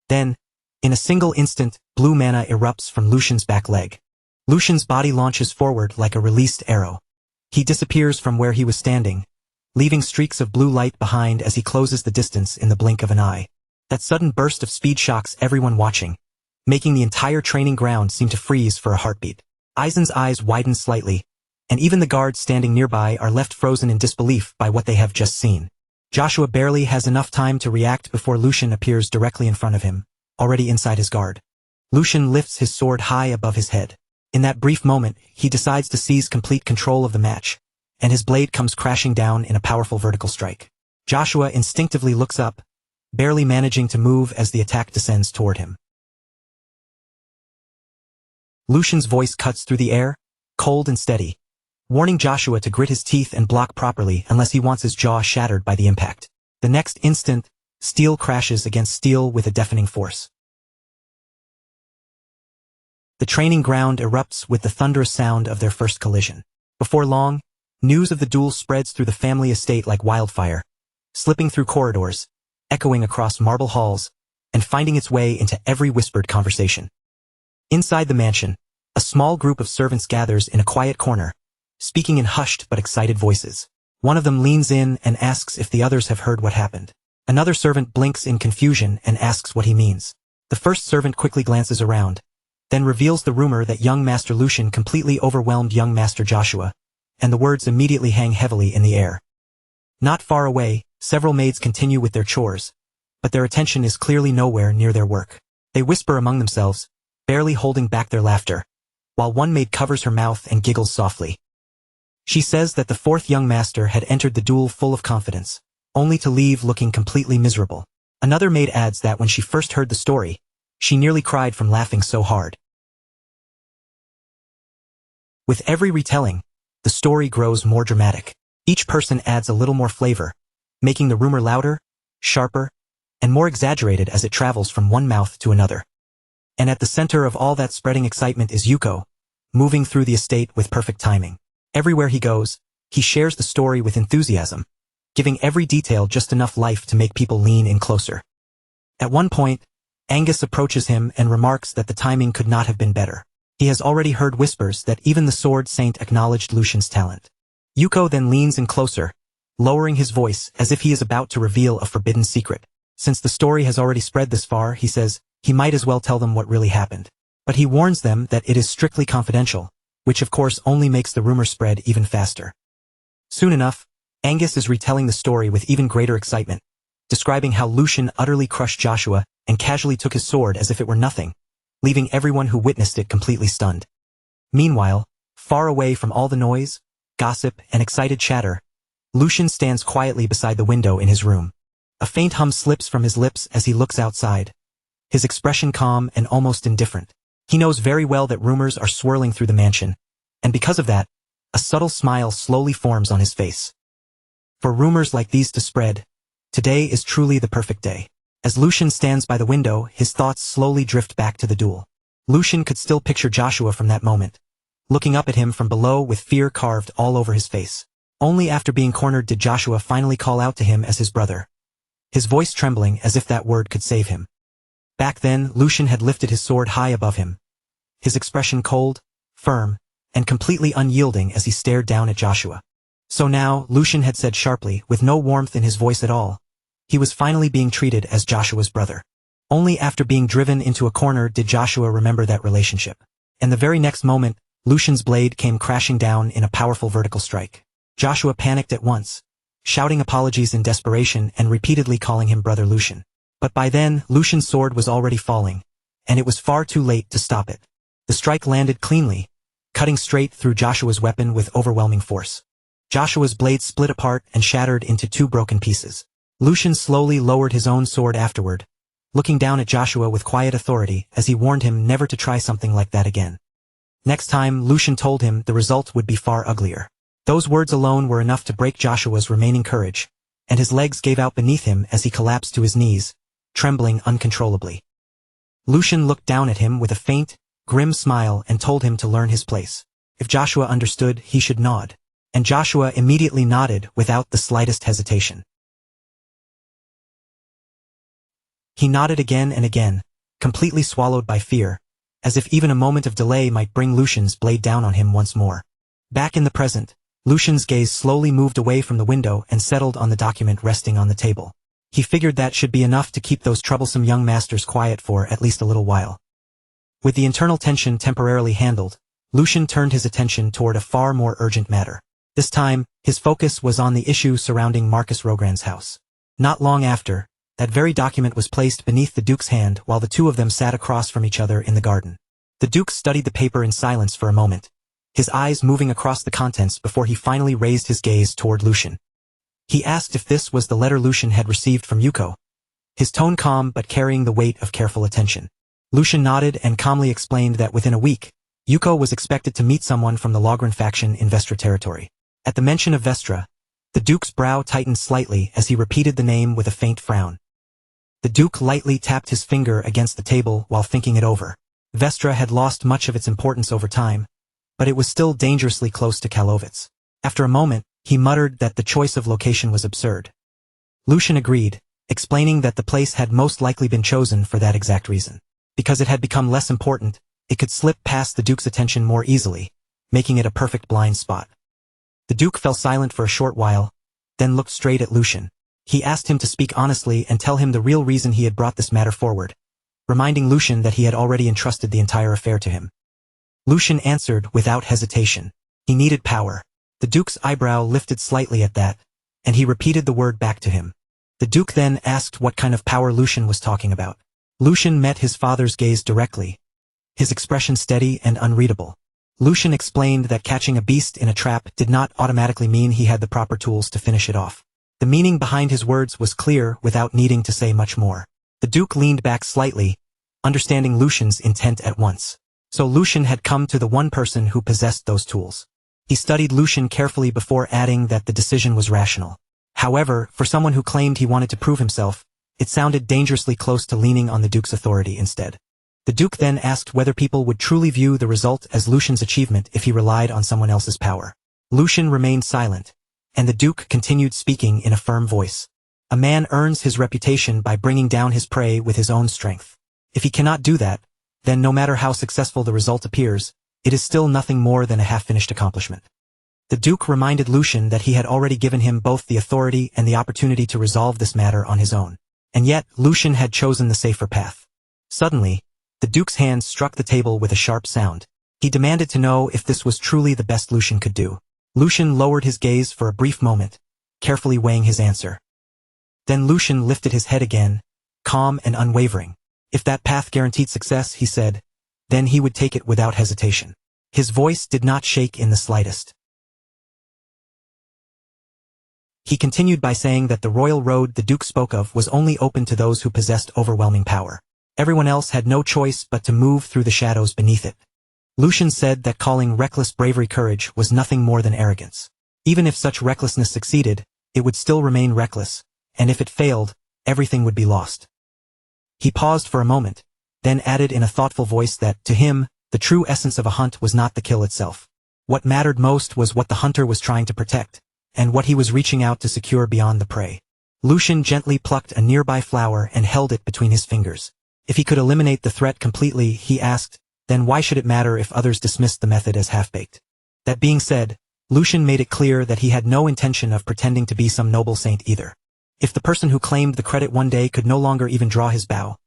Then, in a single instant, blue mana erupts from Lucian's back leg. Lucian's body launches forward like a released arrow. He disappears from where he was standing, leaving streaks of blue light behind as he closes the distance in the blink of an eye. That sudden burst of speed shocks everyone watching, making the entire training ground seem to freeze for a heartbeat. Aizen's eyes widen slightly, and even the guards standing nearby are left frozen in disbelief by what they have just seen. Joshua barely has enough time to react before Lucian appears directly in front of him, already inside his guard. Lucian lifts his sword high above his head. In that brief moment, he decides to seize complete control of the match, and his blade comes crashing down in a powerful vertical strike. Joshua instinctively looks up, barely managing to move as the attack descends toward him. Lucian's voice cuts through the air, cold and steady, warning Joshua to grit his teeth and block properly unless he wants his jaw shattered by the impact. The next instant, steel crashes against steel with a deafening force. The training ground erupts with the thunderous sound of their first collision. Before long, news of the duel spreads through the family estate like wildfire, slipping through corridors, echoing across marble halls, and finding its way into every whispered conversation. Inside the mansion, a small group of servants gathers in a quiet corner, speaking in hushed but excited voices. One of them leans in and asks if the others have heard what happened. Another servant blinks in confusion and asks what he means. The first servant quickly glances around, then reveals the rumor that young Master Lucian completely overwhelmed young Master Joshua, and the words immediately hang heavily in the air. Not far away, several maids continue with their chores, but their attention is clearly nowhere near their work. They whisper among themselves, barely holding back their laughter, while one maid covers her mouth and giggles softly. She says that the fourth young master had entered the duel full of confidence, only to leave looking completely miserable. Another maid adds that when she first heard the story, she nearly cried from laughing so hard. With every retelling, the story grows more dramatic. Each person adds a little more flavor, making the rumor louder, sharper, and more exaggerated as it travels from one mouth to another. And at the center of all that spreading excitement is Yuko, moving through the estate with perfect timing. Everywhere he goes, he shares the story with enthusiasm, giving every detail just enough life to make people lean in closer. At one point, Angus approaches him and remarks that the timing could not have been better. He has already heard whispers that even the Sword Saint acknowledged Lucian's talent. Yuko then leans in closer, lowering his voice as if he is about to reveal a forbidden secret. Since the story has already spread this far, he says, he might as well tell them what really happened. But he warns them that it is strictly confidential, which of course only makes the rumor spread even faster. Soon enough, Angus is retelling the story with even greater excitement, describing how Lucian utterly crushed Joshua and casually took his sword as if it were nothing, leaving everyone who witnessed it completely stunned. Meanwhile, far away from all the noise, gossip, and excited chatter, Lucian stands quietly beside the window in his room. A faint hum slips from his lips as he looks outside, his expression calm and almost indifferent. He knows very well that rumors are swirling through the mansion, and because of that, a subtle smile slowly forms on his face. For rumors like these to spread, today is truly the perfect day. As Lucian stands by the window, his thoughts slowly drift back to the duel. Lucian could still picture Joshua from that moment, looking up at him from below with fear carved all over his face. Only after being cornered did Joshua finally call out to him as his brother, his voice trembling as if that word could save him. Back then, Lucian had lifted his sword high above him, his expression cold, firm, and completely unyielding as he stared down at Joshua. So now, Lucian had said sharply, with no warmth in his voice at all, he was finally being treated as Joshua's brother. Only after being driven into a corner did Joshua remember that relationship. And the very next moment, Lucian's blade came crashing down in a powerful vertical strike. Joshua panicked at once, shouting apologies in desperation and repeatedly calling him Brother Lucian. But by then, Lucian's sword was already falling, and it was far too late to stop it. The strike landed cleanly, cutting straight through Joshua's weapon with overwhelming force. Joshua's blade split apart and shattered into two broken pieces. Lucian slowly lowered his own sword afterward, looking down at Joshua with quiet authority as he warned him never to try something like that again. Next time, Lucian told him the result would be far uglier. Those words alone were enough to break Joshua's remaining courage, and his legs gave out beneath him as he collapsed to his knees, trembling uncontrollably. Lucian looked down at him with a faint, grim smile and told him to learn his place. If Joshua understood, he should nod. And Joshua immediately nodded without the slightest hesitation. He nodded again and again, completely swallowed by fear, as if even a moment of delay might bring Lucian's blade down on him once more. Back in the present, Lucian's gaze slowly moved away from the window and settled on the document resting on the table. He figured that should be enough to keep those troublesome young masters quiet for at least a little while. With the internal tension temporarily handled, Lucian turned his attention toward a far more urgent matter. This time, his focus was on the issue surrounding Marcus Rogrand's house. Not long after, that very document was placed beneath the Duke's hand while the two of them sat across from each other in the garden. The Duke studied the paper in silence for a moment, his eyes moving across the contents before he finally raised his gaze toward Lucian. He asked if this was the letter Lucian had received from Yuko, his tone calm but carrying the weight of careful attention. Lucian nodded and calmly explained that within a week, Yuko was expected to meet someone from the Logran faction in Vestra territory. At the mention of Vestra, the Duke's brow tightened slightly as he repeated the name with a faint frown. The Duke lightly tapped his finger against the table while thinking it over. Vestra had lost much of its importance over time, but it was still dangerously close to Kalovitz. After a moment, he muttered that the choice of location was absurd. Lucian agreed, explaining that the place had most likely been chosen for that exact reason. Because it had become less important, it could slip past the Duke's attention more easily, making it a perfect blind spot. The Duke fell silent for a short while, then looked straight at Lucian. He asked him to speak honestly and tell him the real reason he had brought this matter forward, reminding Lucian that he had already entrusted the entire affair to him. Lucian answered without hesitation. He needed power. The Duke's eyebrow lifted slightly at that, and he repeated the word back to him. The Duke then asked what kind of power Lucian was talking about. Lucian met his father's gaze directly, his expression steady and unreadable. Lucian explained that catching a beast in a trap did not automatically mean he had the proper tools to finish it off. The meaning behind his words was clear without needing to say much more. The Duke leaned back slightly, understanding Lucian's intent at once. So Lucian had come to the one person who possessed those tools. He studied Lucian carefully before adding that the decision was rational. However, for someone who claimed he wanted to prove himself, it sounded dangerously close to leaning on the Duke's authority instead. The Duke then asked whether people would truly view the result as Lucian's achievement if he relied on someone else's power. Lucian remained silent, and the Duke continued speaking in a firm voice. A man earns his reputation by bringing down his prey with his own strength. If he cannot do that, then no matter how successful the result appears, it is still nothing more than a half-finished accomplishment. The Duke reminded Lucian that he had already given him both the authority and the opportunity to resolve this matter on his own. And yet, Lucian had chosen the safer path. Suddenly, the Duke's hand struck the table with a sharp sound. He demanded to know if this was truly the best Lucian could do. Lucian lowered his gaze for a brief moment, carefully weighing his answer. Then Lucian lifted his head again, calm and unwavering. If that path guaranteed success, he said, then he would take it without hesitation. His voice did not shake in the slightest. He continued by saying that the royal road the Duke spoke of was only open to those who possessed overwhelming power. Everyone else had no choice but to move through the shadows beneath it. Lucian said that calling reckless bravery courage was nothing more than arrogance. Even if such recklessness succeeded, it would still remain reckless, and if it failed, everything would be lost. He paused for a moment, then added in a thoughtful voice that, to him, the true essence of a hunt was not the kill itself. What mattered most was what the hunter was trying to protect, and what he was reaching out to secure beyond the prey. Lucian gently plucked a nearby flower and held it between his fingers. If he could eliminate the threat completely, he asked, then why should it matter if others dismissed the method as half-baked? That being said, Lucian made it clear that he had no intention of pretending to be some noble saint either. If the person who claimed the credit one day could no longer even draw his bow,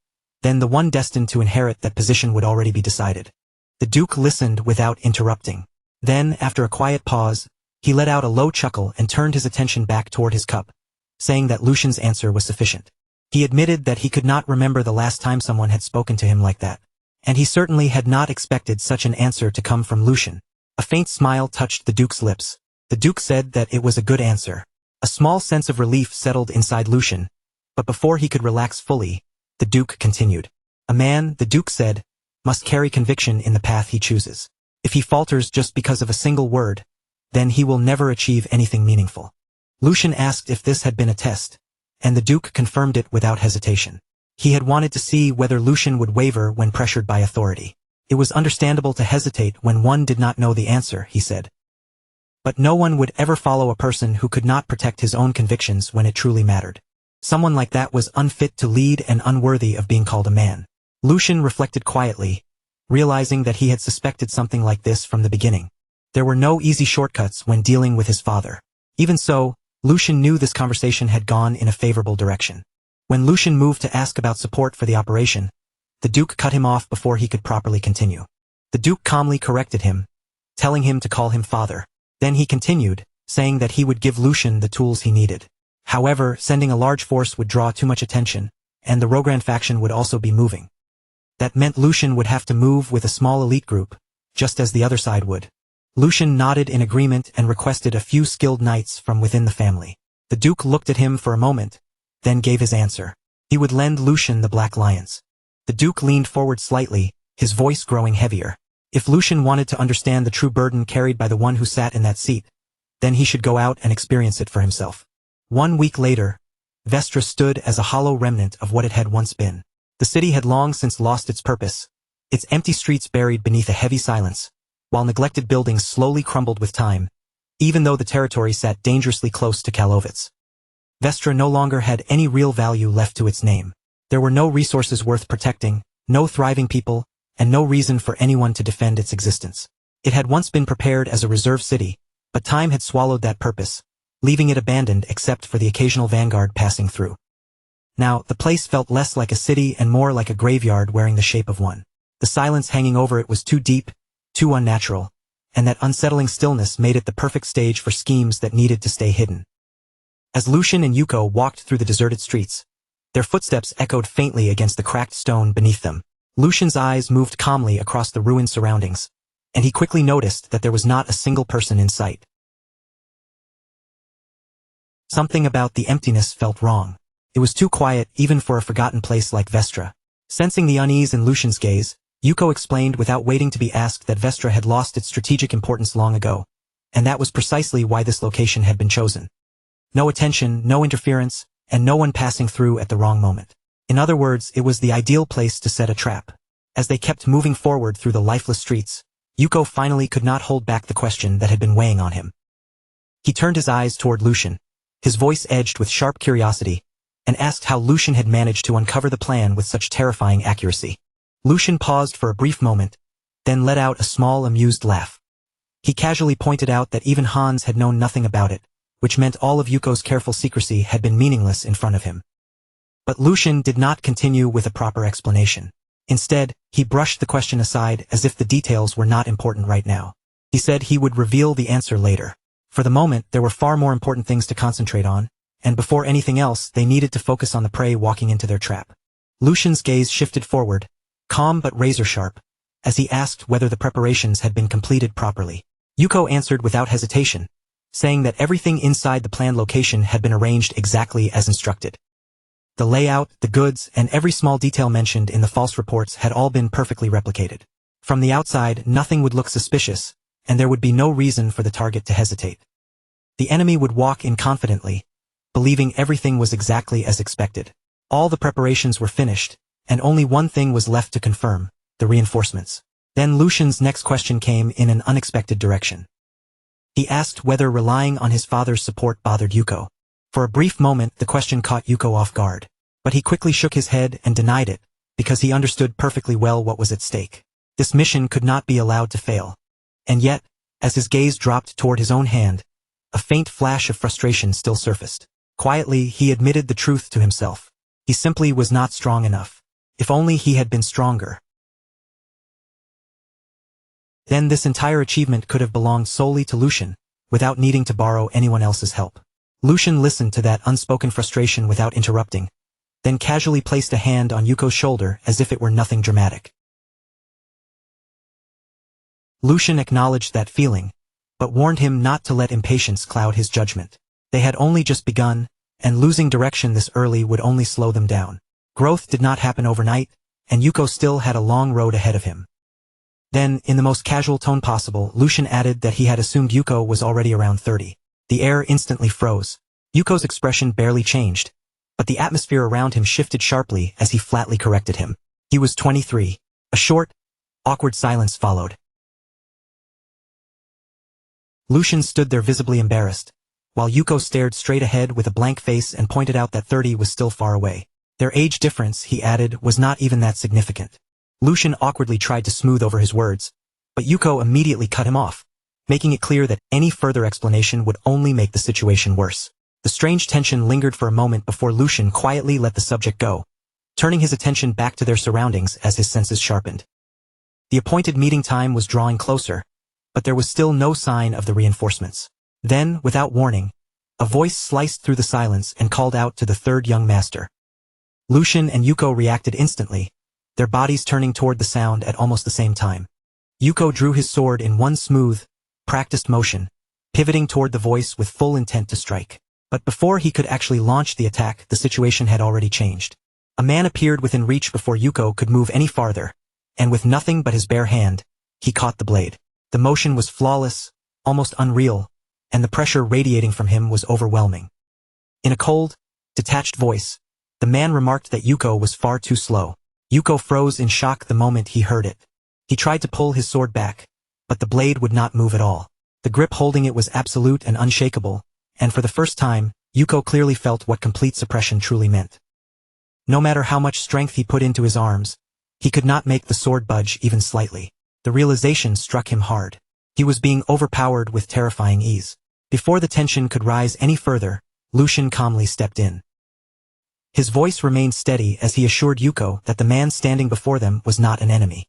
then the one destined to inherit that position would already be decided. The Duke listened without interrupting. Then, after a quiet pause, he let out a low chuckle and turned his attention back toward his cup, saying that Lucian's answer was sufficient. He admitted that he could not remember the last time someone had spoken to him like that, and he certainly had not expected such an answer to come from Lucian. A faint smile touched the Duke's lips. The Duke said that it was a good answer. A small sense of relief settled inside Lucian, but before he could relax fully, the Duke continued. A man, the Duke said, must carry conviction in the path he chooses. If he falters just because of a single word, then he will never achieve anything meaningful. Lucian asked if this had been a test, and the Duke confirmed it without hesitation. He had wanted to see whether Lucian would waver when pressured by authority. It was understandable to hesitate when one did not know the answer, he said. But no one would ever follow a person who could not protect his own convictions when it truly mattered. Someone like that was unfit to lead and unworthy of being called a man. Lucian reflected quietly, realizing that he had suspected something like this from the beginning. There were no easy shortcuts when dealing with his father. Even so, Lucian knew this conversation had gone in a favorable direction. When Lucian moved to ask about support for the operation, the Duke cut him off before he could properly continue. The Duke calmly corrected him, telling him to call him father. Then he continued, saying that he would give Lucian the tools he needed. However, sending a large force would draw too much attention, and the Rogran faction would also be moving. That meant Lucian would have to move with a small elite group, just as the other side would. Lucian nodded in agreement and requested a few skilled knights from within the family. The Duke looked at him for a moment, then gave his answer. He would lend Lucian the Black Lions. The Duke leaned forward slightly, his voice growing heavier. If Lucian wanted to understand the true burden carried by the one who sat in that seat, then he should go out and experience it for himself. 1 week later, Vestra stood as a hollow remnant of what it had once been. The city had long since lost its purpose, its empty streets buried beneath a heavy silence, while neglected buildings slowly crumbled with time, even though the territory sat dangerously close to Kalovitz. Vestra no longer had any real value left to its name. There were no resources worth protecting, no thriving people, and no reason for anyone to defend its existence. It had once been prepared as a reserve city, but time had swallowed that purpose, leaving it abandoned except for the occasional vanguard passing through. Now, the place felt less like a city and more like a graveyard wearing the shape of one. The silence hanging over it was too deep, too unnatural, and that unsettling stillness made it the perfect stage for schemes that needed to stay hidden. As Lucian and Yuko walked through the deserted streets, their footsteps echoed faintly against the cracked stone beneath them. Lucian's eyes moved calmly across the ruined surroundings, and he quickly noticed that there was not a single person in sight. Something about the emptiness felt wrong. It was too quiet even for a forgotten place like Vestra. Sensing the unease in Lucian's gaze, Yuko explained without waiting to be asked that Vestra had lost its strategic importance long ago, and that was precisely why this location had been chosen. No attention, no interference, and no one passing through at the wrong moment. In other words, it was the ideal place to set a trap. As they kept moving forward through the lifeless streets, Yuko finally could not hold back the question that had been weighing on him. He turned his eyes toward Lucian, his voice edged with sharp curiosity, and asked how Lucian had managed to uncover the plan with such terrifying accuracy. Lucian paused for a brief moment, then let out a small amused laugh. He casually pointed out that even Hans had known nothing about it, which meant all of Yuko's careful secrecy had been meaningless in front of him. But Lucian did not continue with a proper explanation. Instead, he brushed the question aside as if the details were not important right now. He said he would reveal the answer later. For the moment, there were far more important things to concentrate on, and before anything else, they needed to focus on the prey walking into their trap. Lucian's gaze shifted forward, calm but razor-sharp, as he asked whether the preparations had been completed properly. Yuko answered without hesitation, saying that everything inside the planned location had been arranged exactly as instructed. The layout, the goods, and every small detail mentioned in the false reports had all been perfectly replicated. From the outside, nothing would look suspicious, and there would be no reason for the target to hesitate. The enemy would walk in confidently, believing everything was exactly as expected. All the preparations were finished, and only one thing was left to confirm: the reinforcements. Then Lucian's next question came in an unexpected direction. He asked whether relying on his father's support bothered Yuko. For a brief moment, the question caught Yuko off guard, but he quickly shook his head and denied it, because he understood perfectly well what was at stake. This mission could not be allowed to fail. And yet, as his gaze dropped toward his own hand, a faint flash of frustration still surfaced. Quietly, he admitted the truth to himself. He simply was not strong enough. If only he had been stronger. Then this entire achievement could have belonged solely to Lucian, without needing to borrow anyone else's help. Lucian listened to that unspoken frustration without interrupting, then casually placed a hand on Yuko's shoulder as if it were nothing dramatic. Lucian acknowledged that feeling, but warned him not to let impatience cloud his judgment. They had only just begun, and losing direction this early would only slow them down. Growth did not happen overnight, and Yuko still had a long road ahead of him. Then, in the most casual tone possible, Lucian added that he had assumed Yuko was already around 30. The air instantly froze. Yuko's expression barely changed, but the atmosphere around him shifted sharply as he flatly corrected him. He was 23. A short, awkward silence followed. Lucian stood there visibly embarrassed, while Yuko stared straight ahead with a blank face and pointed out that 30 was still far away. Their age difference, he added, was not even that significant. Lucian awkwardly tried to smooth over his words, but Yuko immediately cut him off, making it clear that any further explanation would only make the situation worse. The strange tension lingered for a moment before Lucian quietly let the subject go, turning his attention back to their surroundings as his senses sharpened. The appointed meeting time was drawing closer, but there was still no sign of the reinforcements. Then, without warning, a voice sliced through the silence and called out to the third young master. Lucian and Yuko reacted instantly, their bodies turning toward the sound at almost the same time. Yuko drew his sword in one smooth, practiced motion, pivoting toward the voice with full intent to strike. But before he could actually launch the attack, the situation had already changed. A man appeared within reach before Yuko could move any farther, and with nothing but his bare hand, he caught the blade. The motion was flawless, almost unreal, and the pressure radiating from him was overwhelming. In a cold, detached voice, the man remarked that Yuko was far too slow. Yuko froze in shock the moment he heard it. He tried to pull his sword back, but the blade would not move at all. The grip holding it was absolute and unshakable, and for the first time, Yuko clearly felt what complete suppression truly meant. No matter how much strength he put into his arms, he could not make the sword budge even slightly. The realization struck him hard. He was being overpowered with terrifying ease. Before the tension could rise any further, Lucian calmly stepped in. His voice remained steady as he assured Yuko that the man standing before them was not an enemy.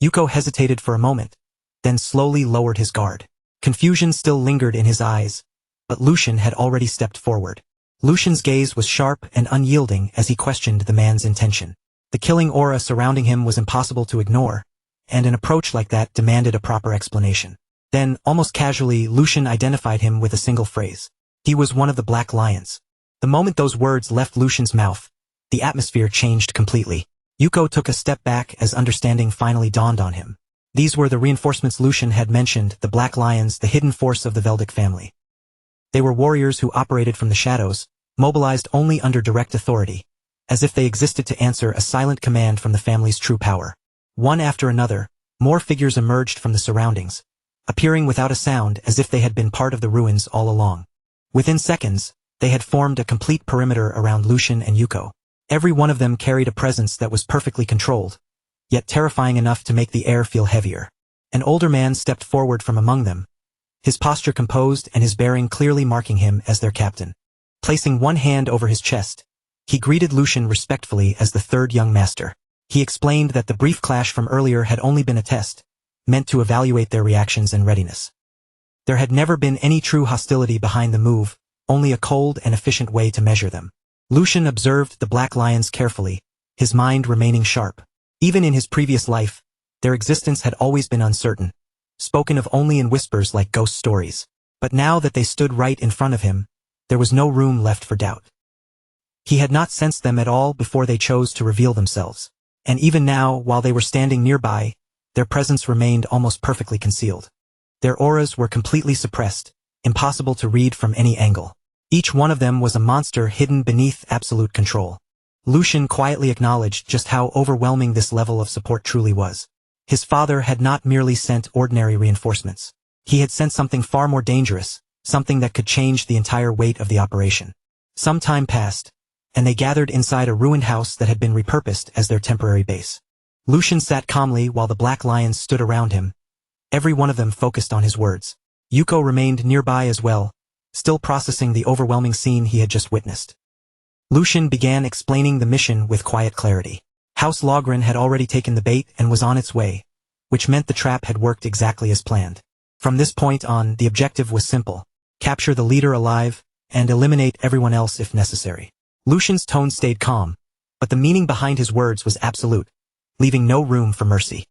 Yuko hesitated for a moment, then slowly lowered his guard. Confusion still lingered in his eyes, but Lucian had already stepped forward. Lucian's gaze was sharp and unyielding as he questioned the man's intention. The killing aura surrounding him was impossible to ignore, and an approach like that demanded a proper explanation. Then, almost casually, Lucian identified him with a single phrase. He was one of the Black Lions. The moment those words left Lucian's mouth, the atmosphere changed completely. Yuko took a step back as understanding finally dawned on him. These were the reinforcements Lucian had mentioned, the Black Lions, the hidden force of the Veldic family. They were warriors who operated from the shadows, mobilized only under direct authority, as if they existed to answer a silent command from the family's true power. One after another, more figures emerged from the surroundings, appearing without a sound as if they had been part of the ruins all along. Within seconds, they had formed a complete perimeter around Lucian and Yuko. Every one of them carried a presence that was perfectly controlled, yet terrifying enough to make the air feel heavier. An older man stepped forward from among them, his posture composed and his bearing clearly marking him as their captain. Placing one hand over his chest, he greeted Lucian respectfully as the third young master. He explained that the brief clash from earlier had only been a test, meant to evaluate their reactions and readiness. There had never been any true hostility behind the move, only a cold and efficient way to measure them. Lucian observed the Black Lions carefully, his mind remaining sharp. Even in his previous life, their existence had always been uncertain, spoken of only in whispers like ghost stories. But now that they stood right in front of him, there was no room left for doubt. He had not sensed them at all before they chose to reveal themselves. And even now, while they were standing nearby, their presence remained almost perfectly concealed. Their auras were completely suppressed, impossible to read from any angle. Each one of them was a monster hidden beneath absolute control. Lucian quietly acknowledged just how overwhelming this level of support truly was. His father had not merely sent ordinary reinforcements. He had sent something far more dangerous, something that could change the entire weight of the operation. Some time passed, and they gathered inside a ruined house that had been repurposed as their temporary base. Lucian sat calmly while the Black Lions stood around him, every one of them focused on his words. Yuko remained nearby as well, still processing the overwhelming scene he had just witnessed. Lucian began explaining the mission with quiet clarity. House Logren had already taken the bait and was on its way, which meant the trap had worked exactly as planned. From this point on, the objective was simple: capture the leader alive, and eliminate everyone else if necessary. Lucian's tone stayed calm, but the meaning behind his words was absolute, leaving no room for mercy.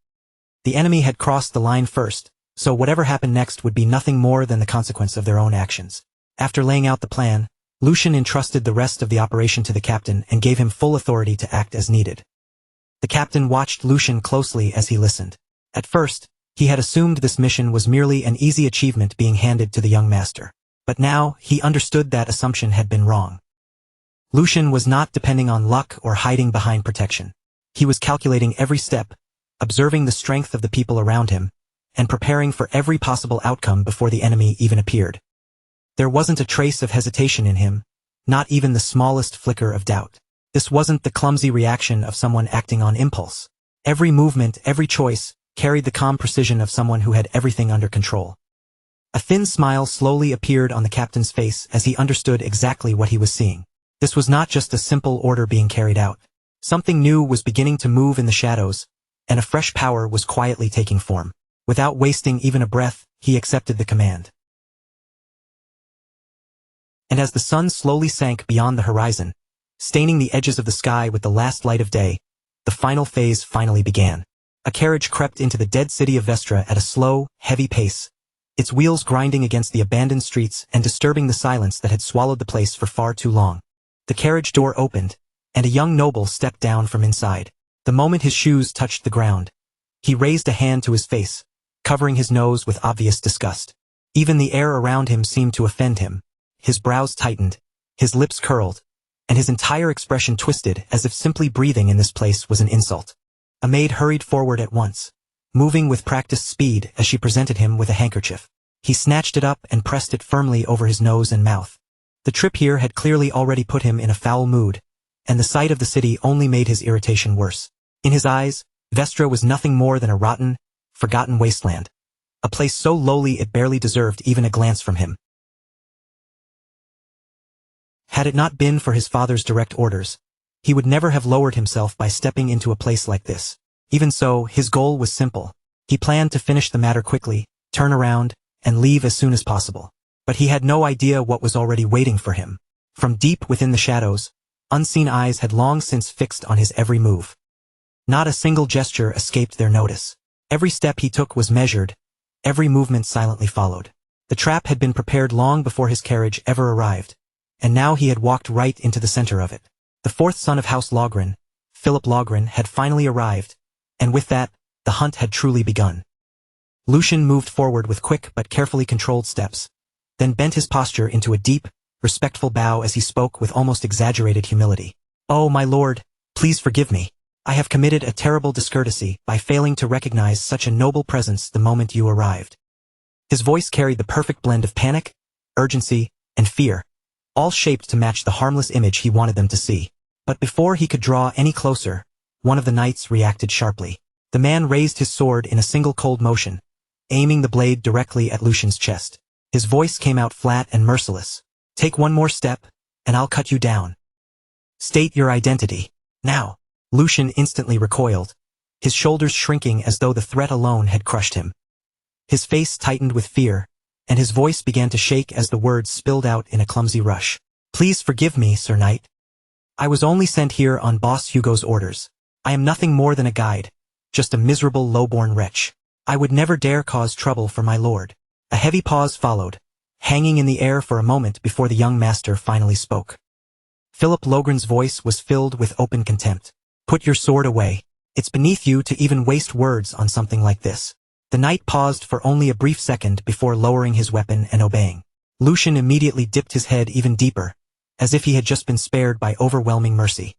The enemy had crossed the line first, so whatever happened next would be nothing more than the consequence of their own actions. After laying out the plan, Lucian entrusted the rest of the operation to the captain and gave him full authority to act as needed. The captain watched Lucian closely as he listened. At first, he had assumed this mission was merely an easy achievement being handed to the young master. But now, he understood that assumption had been wrong. Lucian was not depending on luck or hiding behind protection. He was calculating every step, observing the strength of the people around him, and preparing for every possible outcome before the enemy even appeared. There wasn't a trace of hesitation in him, not even the smallest flicker of doubt. This wasn't the clumsy reaction of someone acting on impulse. Every movement, every choice, carried the calm precision of someone who had everything under control. A thin smile slowly appeared on the captain's face as he understood exactly what he was seeing. This was not just a simple order being carried out. Something new was beginning to move in the shadows, and a fresh power was quietly taking form. Without wasting even a breath, he accepted the command. And as the sun slowly sank beyond the horizon, staining the edges of the sky with the last light of day, the final phase finally began. A carriage crept into the dead city of Vestra at a slow, heavy pace, its wheels grinding against the abandoned streets and disturbing the silence that had swallowed the place for far too long. The carriage door opened, and a young noble stepped down from inside. The moment his shoes touched the ground, he raised a hand to his face, covering his nose with obvious disgust. Even the air around him seemed to offend him. His brows tightened, his lips curled, and his entire expression twisted as if simply breathing in this place was an insult. A maid hurried forward at once, moving with practiced speed as she presented him with a handkerchief. He snatched it up and pressed it firmly over his nose and mouth. The trip here had clearly already put him in a foul mood, and the sight of the city only made his irritation worse. In his eyes, Vestra was nothing more than a rotten, forgotten wasteland. A place so lowly it barely deserved even a glance from him. Had it not been for his father's direct orders, he would never have lowered himself by stepping into a place like this. Even so, his goal was simple. He planned to finish the matter quickly, turn around, and leave as soon as possible. But he had no idea what was already waiting for him. From deep within the shadows, unseen eyes had long since fixed on his every move. Not a single gesture escaped their notice. Every step he took was measured, every movement silently followed. The trap had been prepared long before his carriage ever arrived, and now he had walked right into the center of it. The fourth son of House Logren, Philip Logren, had finally arrived, and with that, the hunt had truly begun. Lucian moved forward with quick but carefully controlled steps, then bent his posture into a deep, respectful bow as he spoke with almost exaggerated humility. "Oh, my lord, please forgive me. I have committed a terrible discourtesy by failing to recognize such a noble presence the moment you arrived." His voice carried the perfect blend of panic, urgency, and fear, all shaped to match the harmless image he wanted them to see. But before he could draw any closer, one of the knights reacted sharply. The man raised his sword in a single cold motion, aiming the blade directly at Lucian's chest. His voice came out flat and merciless. "Take one more step, and I'll cut you down. State your identity, now." Lucian instantly recoiled, his shoulders shrinking as though the threat alone had crushed him. His face tightened with fear, and his voice began to shake as the words spilled out in a clumsy rush. "Please forgive me, Sir Knight. I was only sent here on Boss Hugo's orders. I am nothing more than a guide, just a miserable low-born wretch. I would never dare cause trouble for my lord." A heavy pause followed, hanging in the air for a moment before the young master finally spoke. Philip Logren's voice was filled with open contempt. "Put your sword away. It's beneath you to even waste words on something like this." The knight paused for only a brief second before lowering his weapon and obeying. Lucian immediately dipped his head even deeper, as if he had just been spared by overwhelming mercy.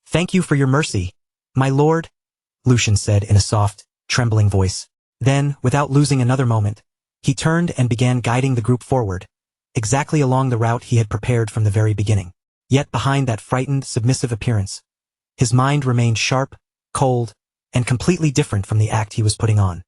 "Thank you for your mercy, my lord," Lucian said in a soft, trembling voice. Then, without losing another moment, he turned and began guiding the group forward, exactly along the route he had prepared from the very beginning. Yet behind that frightened, submissive appearance, his mind remained sharp, cold, and completely different from the act he was putting on.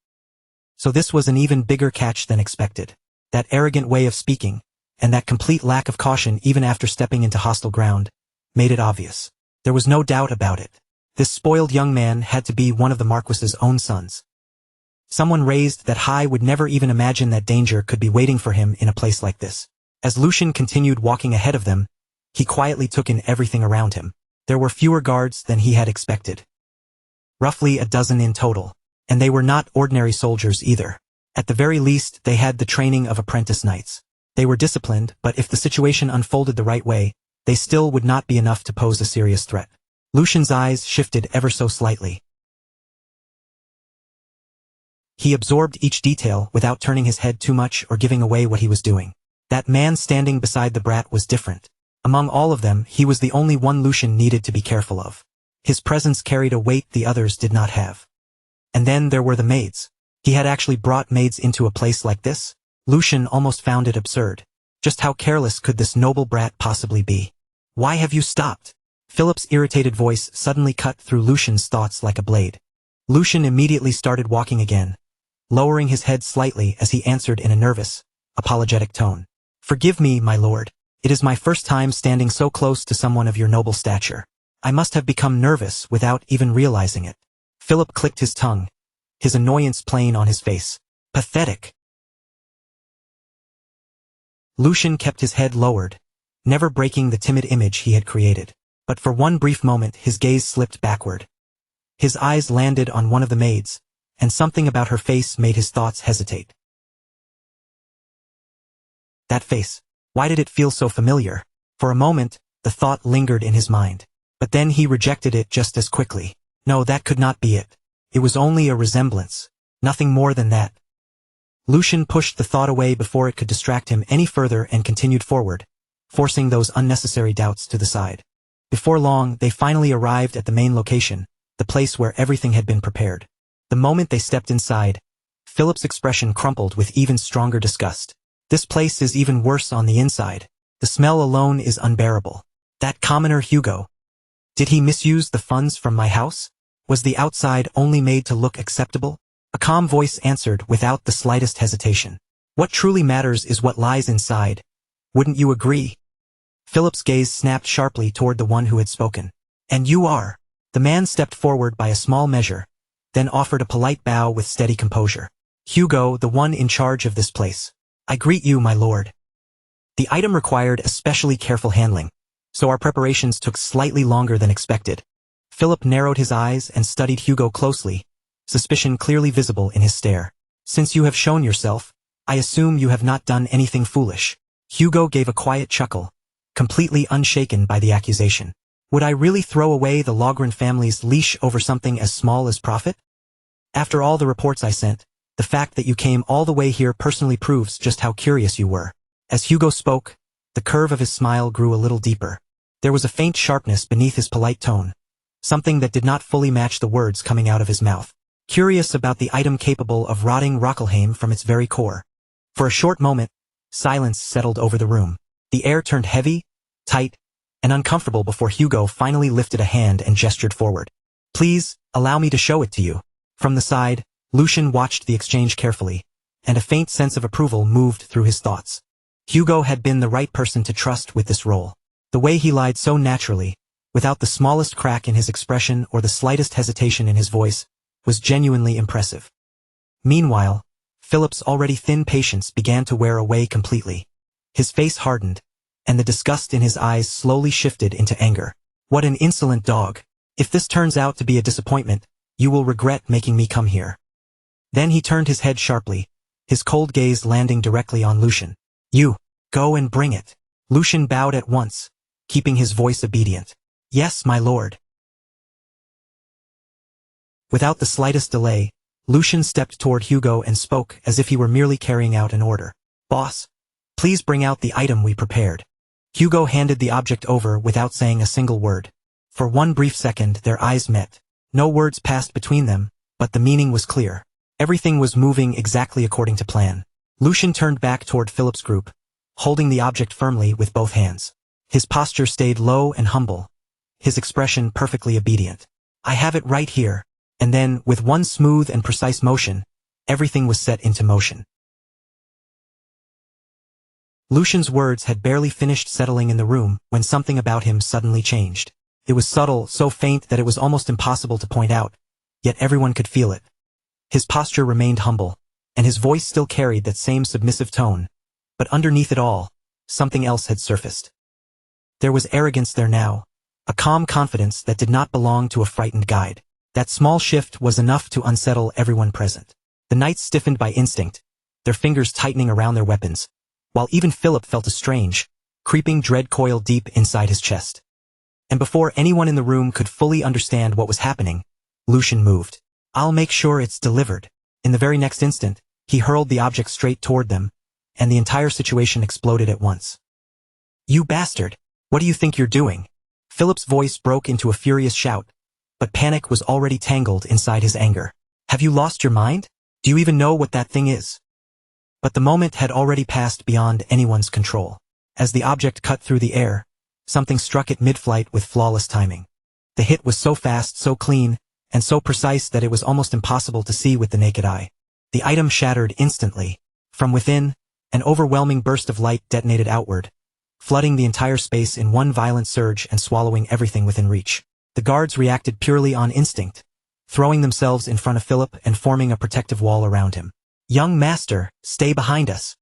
So this was an even bigger catch than expected. That arrogant way of speaking, and that complete lack of caution even after stepping into hostile ground, made it obvious. There was no doubt about it. This spoiled young man had to be one of the Marquis's own sons. Someone raised that high would never even imagine that danger could be waiting for him in a place like this. As Lucian continued walking ahead of them, he quietly took in everything around him. There were fewer guards than he had expected. Roughly a dozen in total. And they were not ordinary soldiers either. At the very least, they had the training of apprentice knights. They were disciplined, but if the situation unfolded the right way, they still would not be enough to pose a serious threat. Lucian's eyes shifted ever so slightly. He absorbed each detail without turning his head too much or giving away what he was doing. That man standing beside the brat was different. Among all of them, he was the only one Lucian needed to be careful of. His presence carried a weight the others did not have. And then there were the maids. He had actually brought maids into a place like this? Lucian almost found it absurd. Just how careless could this noble brat possibly be? "Why have you stopped?" Philip's irritated voice suddenly cut through Lucian's thoughts like a blade. Lucian immediately started walking again, lowering his head slightly as he answered in a nervous, apologetic tone. "Forgive me, my lord. It is my first time standing so close to someone of your noble stature. I must have become nervous without even realizing it." Philip clicked his tongue, his annoyance plain on his face. "Pathetic." Lucian kept his head lowered, never breaking the timid image he had created. But for one brief moment his gaze slipped backward. His eyes landed on one of the maids, and something about her face made his thoughts hesitate. That face. Why did it feel so familiar? For a moment, the thought lingered in his mind. But then he rejected it just as quickly. No, that could not be it. It was only a resemblance. Nothing more than that. Lucian pushed the thought away before it could distract him any further and continued forward, forcing those unnecessary doubts to the side. Before long, they finally arrived at the main location, the place where everything had been prepared. The moment they stepped inside, Philip's expression crumpled with even stronger disgust. "This place is even worse on the inside. The smell alone is unbearable. That commoner Hugo. Did he misuse the funds from my house? Was the outside only made to look acceptable?" A calm voice answered without the slightest hesitation. "What truly matters is what lies inside. Wouldn't you agree?" Philip's gaze snapped sharply toward the one who had spoken. "And you are." The man stepped forward by a small measure, then offered a polite bow with steady composure. "Hugo, the one in charge of this place. I greet you, my lord." The item required especially careful handling, so our preparations took slightly longer than expected. Philip narrowed his eyes and studied Hugo closely, suspicion clearly visible in his stare. Since you have shown yourself, I assume you have not done anything foolish. Hugo gave a quiet chuckle, completely unshaken by the accusation. Would I really throw away the Logren family's leash over something as small as profit? After all the reports I sent, the fact that you came all the way here personally proves just how curious you were. As Hugo spoke, the curve of his smile grew a little deeper. There was a faint sharpness beneath his polite tone, something that did not fully match the words coming out of his mouth. Curious about the item capable of rotting Rockelheim from its very core. For a short moment, silence settled over the room. The air turned heavy, tight, and uncomfortable before Hugo finally lifted a hand and gestured forward. Please, allow me to show it to you. From the side, Lucian watched the exchange carefully, and a faint sense of approval moved through his thoughts. Hugo had been the right person to trust with this role. The way he lied so naturally, without the smallest crack in his expression or the slightest hesitation in his voice, was genuinely impressive. Meanwhile, Philip's already thin patience began to wear away completely. His face hardened, and the disgust in his eyes slowly shifted into anger. What an insolent dog! If this turns out to be a disappointment, you will regret making me come here. Then he turned his head sharply, his cold gaze landing directly on Lucian. You, go and bring it. Lucian bowed at once, keeping his voice obedient. Yes, my lord. Without the slightest delay, Lucian stepped toward Hugo and spoke as if he were merely carrying out an order. Boss, please bring out the item we prepared. Hugo handed the object over without saying a single word. For one brief second their eyes met. No words passed between them, but the meaning was clear. Everything was moving exactly according to plan. Lucian turned back toward Philip's group, holding the object firmly with both hands. His posture stayed low and humble, his expression perfectly obedient. I have it right here. And then, with one smooth and precise motion, everything was set into motion. Lucian's words had barely finished settling in the room when something about him suddenly changed. It was subtle, so faint that it was almost impossible to point out, yet everyone could feel it. His posture remained humble, and his voice still carried that same submissive tone, but underneath it all, something else had surfaced. There was arrogance there now, a calm confidence that did not belong to a frightened guide. That small shift was enough to unsettle everyone present. The knights stiffened by instinct, their fingers tightening around their weapons, while even Philip felt a strange, creeping dread coil deep inside his chest. And before anyone in the room could fully understand what was happening, Lucian moved. I'll make sure it's delivered. In the very next instant, he hurled the object straight toward them, and the entire situation exploded at once. You bastard! What do you think you're doing? Philip's voice broke into a furious shout, but panic was already tangled inside his anger. Have you lost your mind? Do you even know what that thing is? But the moment had already passed beyond anyone's control. As the object cut through the air, something struck it mid-flight with flawless timing. The hit was so fast, so clean, and so precise that it was almost impossible to see with the naked eye. The item shattered instantly. From within, an overwhelming burst of light detonated outward, flooding the entire space in one violent surge and swallowing everything within reach. The guards reacted purely on instinct, throwing themselves in front of Philip and forming a protective wall around him. Young master, stay behind us.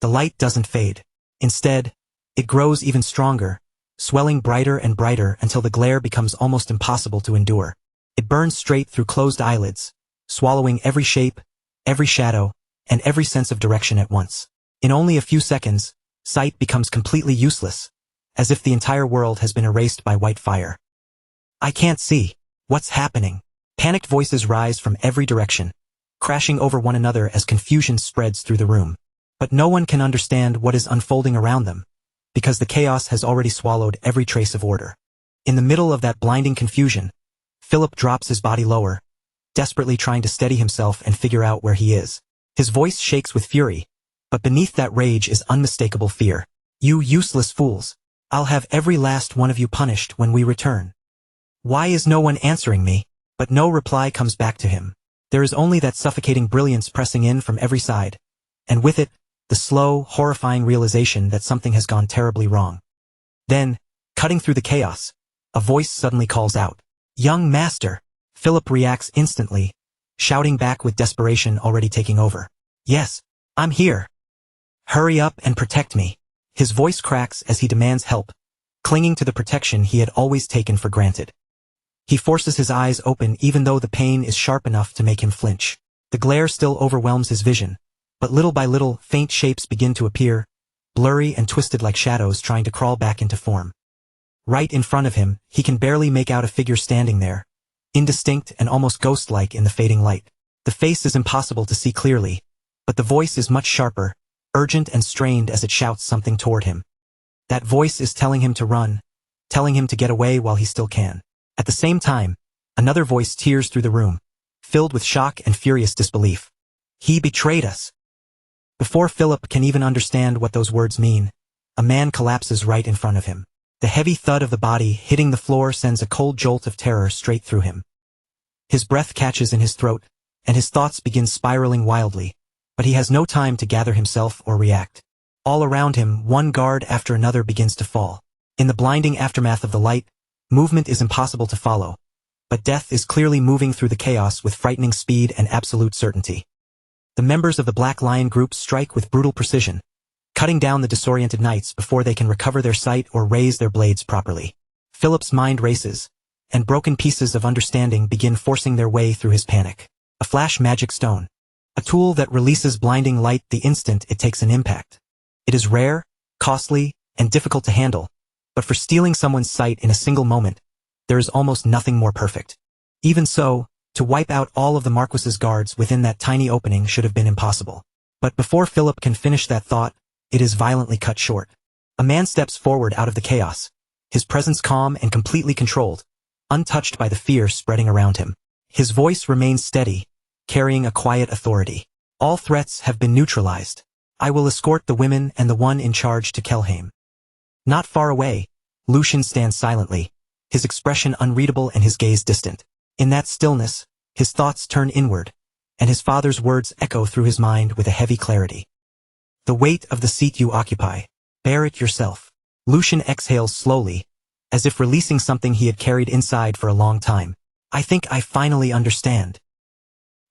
The light doesn't fade. Instead, it grows even stronger, swelling brighter and brighter until the glare becomes almost impossible to endure. It burns straight through closed eyelids, swallowing every shape, every shadow, and every sense of direction at once. In only a few seconds, sight becomes completely useless, as if the entire world has been erased by white fire. I can't see. What's happening? Panicked voices rise from every direction, crashing over one another as confusion spreads through the room. But no one can understand what is unfolding around them, because the chaos has already swallowed every trace of order. In the middle of that blinding confusion, Philip drops his body lower, desperately trying to steady himself and figure out where he is. His voice shakes with fury, but beneath that rage is unmistakable fear. You useless fools! I'll have every last one of you punished when we return. Why is no one answering me? But no reply comes back to him. There is only that suffocating brilliance pressing in from every side, and with it, the slow, horrifying realization that something has gone terribly wrong. Then, cutting through the chaos, a voice suddenly calls out, Young master! Philip reacts instantly, shouting back with desperation already taking over. Yes, I'm here. Hurry up and protect me. His voice cracks as he demands help, clinging to the protection he had always taken for granted. He forces his eyes open even though the pain is sharp enough to make him flinch. The glare still overwhelms his vision, but little by little, faint shapes begin to appear, blurry and twisted like shadows trying to crawl back into form. Right in front of him, he can barely make out a figure standing there, indistinct and almost ghost-like in the fading light. The face is impossible to see clearly, but the voice is much sharper, urgent and strained as it shouts something toward him. That voice is telling him to run, telling him to get away while he still can. At the same time, another voice tears through the room, filled with shock and furious disbelief. He betrayed us. Before Philip can even understand what those words mean, a man collapses right in front of him. The heavy thud of the body hitting the floor sends a cold jolt of terror straight through him. His breath catches in his throat, and his thoughts begin spiraling wildly, but he has no time to gather himself or react. All around him, one guard after another begins to fall. In the blinding aftermath of the light, movement is impossible to follow, but death is clearly moving through the chaos with frightening speed and absolute certainty. The members of the Black Lion group strike with brutal precision, cutting down the disoriented knights before they can recover their sight or raise their blades properly. Philip's mind races, and broken pieces of understanding begin forcing their way through his panic. A flash magic stone. A tool that releases blinding light the instant it takes an impact. It is rare, costly, and difficult to handle, but for stealing someone's sight in a single moment, there is almost nothing more perfect. Even so, to wipe out all of the Marquis's guards within that tiny opening should have been impossible. But before Philip can finish that thought, it is violently cut short. A man steps forward out of the chaos, his presence calm and completely controlled, untouched by the fear spreading around him. His voice remains steady, carrying a quiet authority. All threats have been neutralized. I will escort the women and the one in charge to Kelheim. Not far away, Lucian stands silently, his expression unreadable and his gaze distant. In that stillness, his thoughts turn inward, and his father's words echo through his mind with a heavy clarity. The weight of the seat you occupy, bear it yourself. Lucian exhales slowly, as if releasing something he had carried inside for a long time. I think I finally understand.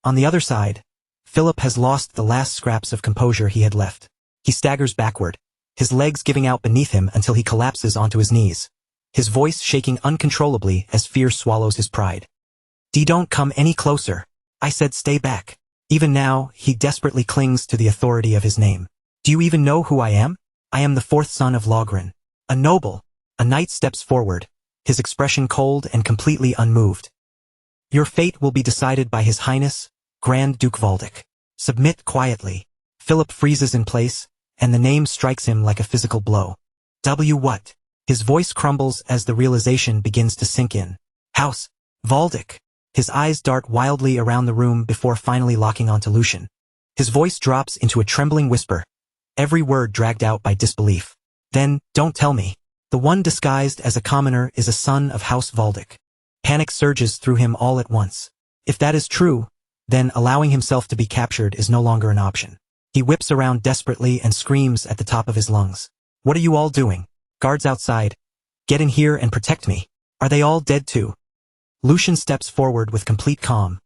On the other side, Philip has lost the last scraps of composure he had left. He staggers backward, his legs giving out beneath him until he collapses onto his knees, his voice shaking uncontrollably as fear swallows his pride. Don't come any closer. I said stay back. Even now, he desperately clings to the authority of his name. Do you even know who I am? I am the fourth son of Logren. A noble. A knight steps forward, his expression cold and completely unmoved. Your fate will be decided by His Highness, Grand Duke Valdic. Submit quietly. Philip freezes in place, and the name strikes him like a physical blow. What? His voice crumbles as the realization begins to sink in. House Valdic. His eyes dart wildly around the room before finally locking onto Lucian. His voice drops into a trembling whisper, every word dragged out by disbelief. Then, don't tell me. The one disguised as a commoner is a son of House Valdic. Panic surges through him all at once. If that is true, then allowing himself to be captured is no longer an option. He whips around desperately and screams at the top of his lungs. What are you all doing? Guards outside. Get in here and protect me. Are they all dead too? Lucian steps forward with complete calm,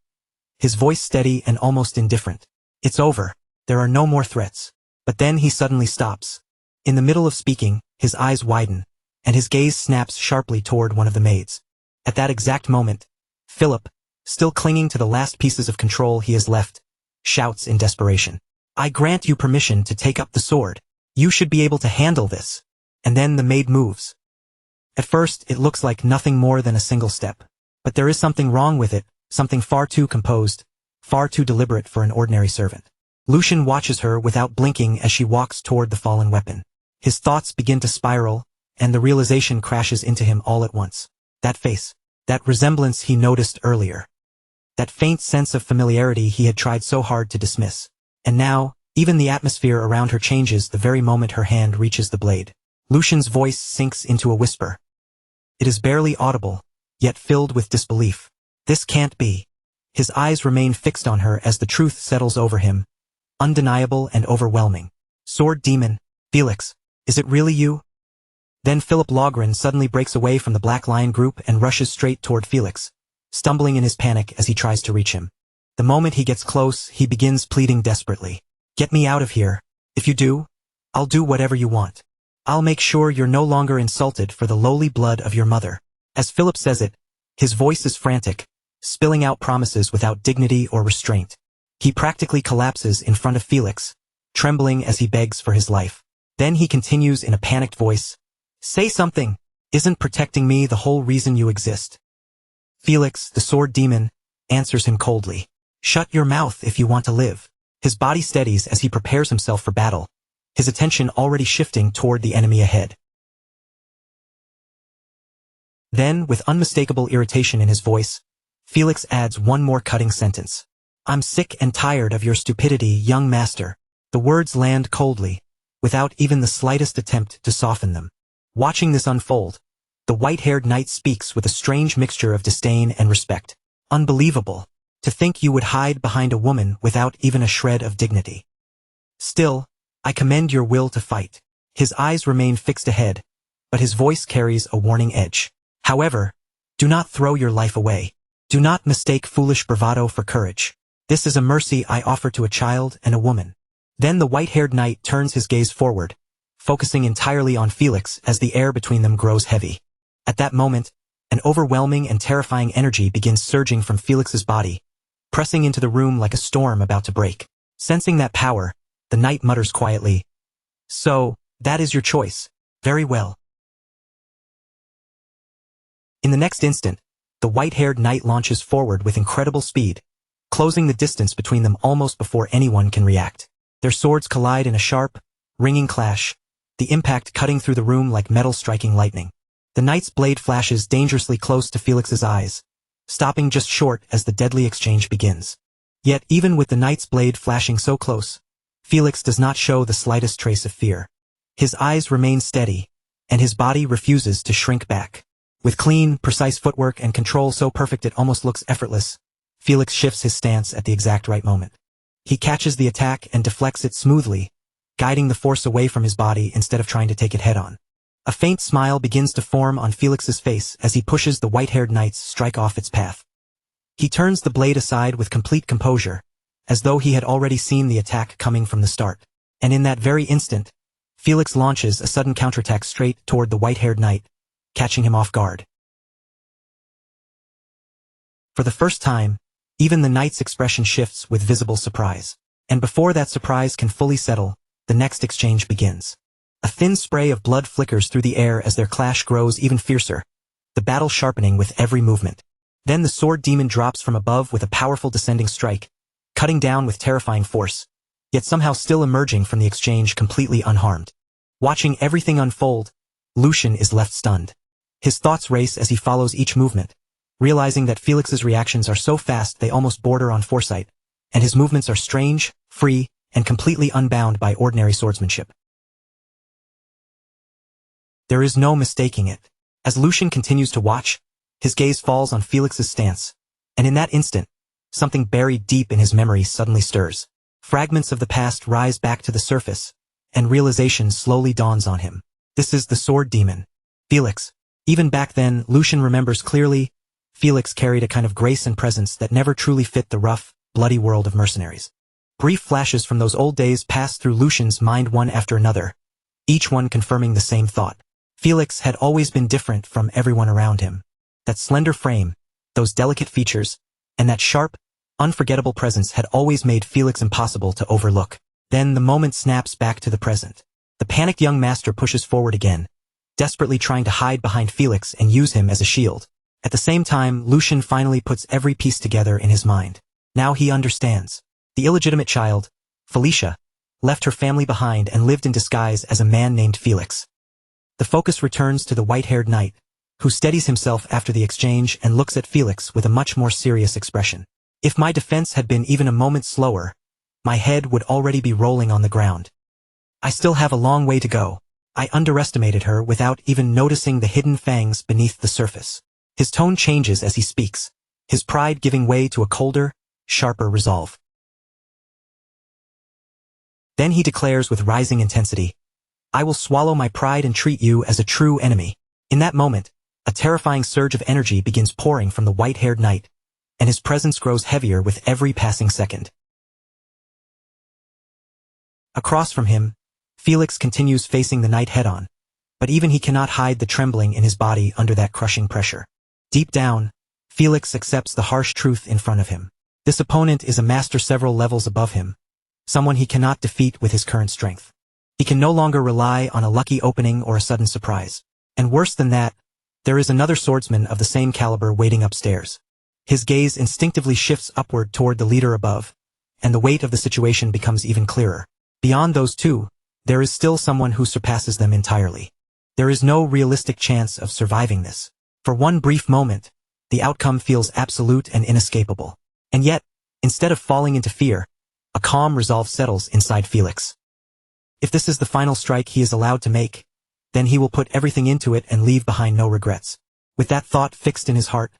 his voice steady and almost indifferent. It's over. There are no more threats. But then he suddenly stops. In the middle of speaking, his eyes widen, and his gaze snaps sharply toward one of the maids. At that exact moment, Philip, still clinging to the last pieces of control he has left, shouts in desperation. I grant you permission to take up the sword. You should be able to handle this. And then the maid moves. At first, it looks like nothing more than a single step. But there is something wrong with it, something far too composed, far too deliberate for an ordinary servant. Lucian watches her without blinking as she walks toward the fallen weapon. His thoughts begin to spiral, and the realization crashes into him all at once. That face, that resemblance he noticed earlier. That faint sense of familiarity he had tried so hard to dismiss. And now, even the atmosphere around her changes the very moment her hand reaches the blade. Lucian's voice sinks into a whisper. It is barely audible, yet filled with disbelief. This can't be. His eyes remain fixed on her as the truth settles over him, undeniable and overwhelming. Sword Demon, Felix, is it really you? Then Philip Logren suddenly breaks away from the Black Lion group and rushes straight toward Felix, stumbling in his panic as he tries to reach him. The moment he gets close, he begins pleading desperately. Get me out of here. If you do, I'll do whatever you want. I'll make sure you're no longer insulted for the lowly blood of your mother. As Philip says it, His voice is frantic, spilling out promises without dignity or restraint. He practically collapses in front of Felix, trembling as he begs for his life. Then he continues in a panicked voice, "Say something! Isn't protecting me the whole reason you exist?" Felix, the sword demon, answers him coldly, "Shut your mouth if you want to live." His body steadies as he prepares himself for battle, his attention already shifting toward the enemy ahead. Then, with unmistakable irritation in his voice, Felix adds one more cutting sentence. "I'm sick and tired of your stupidity, young master." The words land coldly, without even the slightest attempt to soften them. Watching this unfold, the white-haired knight speaks with a strange mixture of disdain and respect. "Unbelievable. To think you would hide behind a woman without even a shred of dignity. Still, I commend your will to fight." His eyes remain fixed ahead, but his voice carries a warning edge. "However, do not throw your life away. Do not mistake foolish bravado for courage. This is a mercy I offer to a child and a woman." Then the white-haired knight turns his gaze forward, focusing entirely on Felix as the air between them grows heavy. At that moment, an overwhelming and terrifying energy begins surging from Felix's body, pressing into the room like a storm about to break. Sensing that power, the knight mutters quietly, "So, that is your choice. Very well." In the next instant, the white-haired knight launches forward with incredible speed, closing the distance between them almost before anyone can react. Their swords collide in a sharp, ringing clash, the impact cutting through the room like metal striking lightning. The knight's blade flashes dangerously close to Felix's eyes, stopping just short as the deadly exchange begins. Yet even with the knight's blade flashing so close, Felix does not show the slightest trace of fear. His eyes remain steady, and his body refuses to shrink back. With clean, precise footwork and control so perfect it almost looks effortless, Felix shifts his stance at the exact right moment. He catches the attack and deflects it smoothly, guiding the force away from his body instead of trying to take it head-on. A faint smile begins to form on Felix's face as he pushes the white-haired knight's strike off its path. He turns the blade aside with complete composure, as though he had already seen the attack coming from the start. And in that very instant, Felix launches a sudden counterattack straight toward the white-haired knight, catching him off guard. For the first time, even the knight's expression shifts with visible surprise. And before that surprise can fully settle, the next exchange begins. A thin spray of blood flickers through the air as their clash grows even fiercer, the battle sharpening with every movement. Then the sword demon drops from above with a powerful descending strike, cutting down with terrifying force, yet somehow still emerging from the exchange completely unharmed. Watching everything unfold, Lucian is left stunned. His thoughts race as he follows each movement, realizing that Felix's reactions are so fast they almost border on foresight, and his movements are strange, free, and completely unbound by ordinary swordsmanship. There is no mistaking it. As Lucian continues to watch, his gaze falls on Felix's stance, and in that instant, something buried deep in his memory suddenly stirs. Fragments of the past rise back to the surface, and realization slowly dawns on him. This is the sword demon, Felix. Even back then, Lucian remembers clearly, Felix carried a kind of grace and presence that never truly fit the rough, bloody world of mercenaries. Brief flashes from those old days passed through Lucian's mind one after another, each one confirming the same thought. Felix had always been different from everyone around him. That slender frame, those delicate features, and that sharp, unforgettable presence had always made Felix impossible to overlook. Then the moment snaps back to the present. The panicked young master pushes forward again, desperately trying to hide behind Felix and use him as a shield. At the same time, Lucian finally puts every piece together in his mind. Now he understands. The illegitimate child, Felicia, left her family behind and lived in disguise as a man named Felix. The focus returns to the white-haired knight, who steadies himself after the exchange and looks at Felix with a much more serious expression. If my defense had been even a moment slower, my head would already be rolling on the ground. I still have a long way to go. I underestimated her without even noticing the hidden fangs beneath the surface. His tone changes as he speaks, his pride giving way to a colder, sharper resolve. Then he declares with rising intensity, "I will swallow my pride and treat you as a true enemy." In that moment, a terrifying surge of energy begins pouring from the white-haired knight, and his presence grows heavier with every passing second. Across from him, Felix continues facing the knight head-on, but even he cannot hide the trembling in his body under that crushing pressure. Deep down, Felix accepts the harsh truth in front of him. This opponent is a master several levels above him, someone he cannot defeat with his current strength. He can no longer rely on a lucky opening or a sudden surprise. And worse than that, there is another swordsman of the same caliber waiting upstairs. His gaze instinctively shifts upward toward the leader above, and the weight of the situation becomes even clearer. Beyond those two, there is still someone who surpasses them entirely. There is no realistic chance of surviving this. For one brief moment, the outcome feels absolute and inescapable. And yet, instead of falling into fear, a calm resolve settles inside Felix. If this is the final strike he is allowed to make, then he will put everything into it and leave behind no regrets. With that thought fixed in his heart,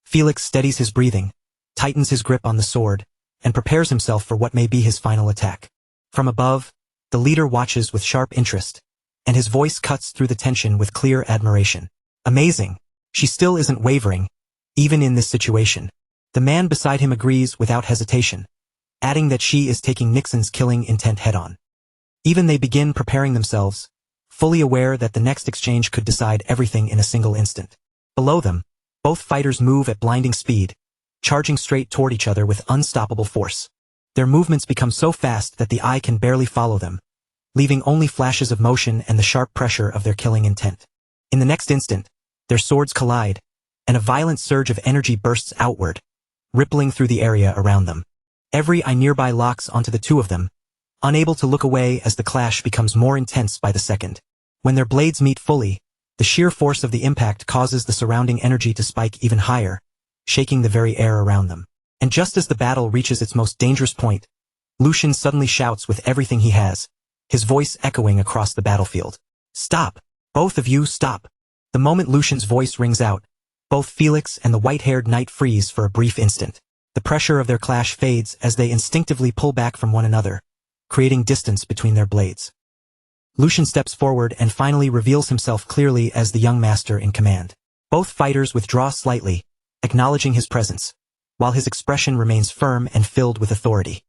Felix steadies his breathing, tightens his grip on the sword, and prepares himself for what may be his final attack. From above, the leader watches with sharp interest, and his voice cuts through the tension with clear admiration. Amazing! She still isn't wavering, even in this situation. The man beside him agrees without hesitation, adding that she is taking Nixon's killing intent head-on. Even they begin preparing themselves, fully aware that the next exchange could decide everything in a single instant. Below them, both fighters move at blinding speed, charging straight toward each other with unstoppable force. Their movements become so fast that the eye can barely follow them, leaving only flashes of motion and the sharp pressure of their killing intent. In the next instant, their swords collide, and a violent surge of energy bursts outward, rippling through the area around them. Every eye nearby locks onto the two of them, unable to look away as the clash becomes more intense by the second. When their blades meet fully, the sheer force of the impact causes the surrounding energy to spike even higher, shaking the very air around them. And just as the battle reaches its most dangerous point, Lucian suddenly shouts with everything he has, his voice echoing across the battlefield. "Stop! Both of you, stop!" The moment Lucian's voice rings out, both Felix and the white-haired knight freeze for a brief instant. The pressure of their clash fades as they instinctively pull back from one another, creating distance between their blades. Lucian steps forward and finally reveals himself clearly as the young master in command. Both fighters withdraw slightly, acknowledging his presence, while his expression remains firm and filled with authority.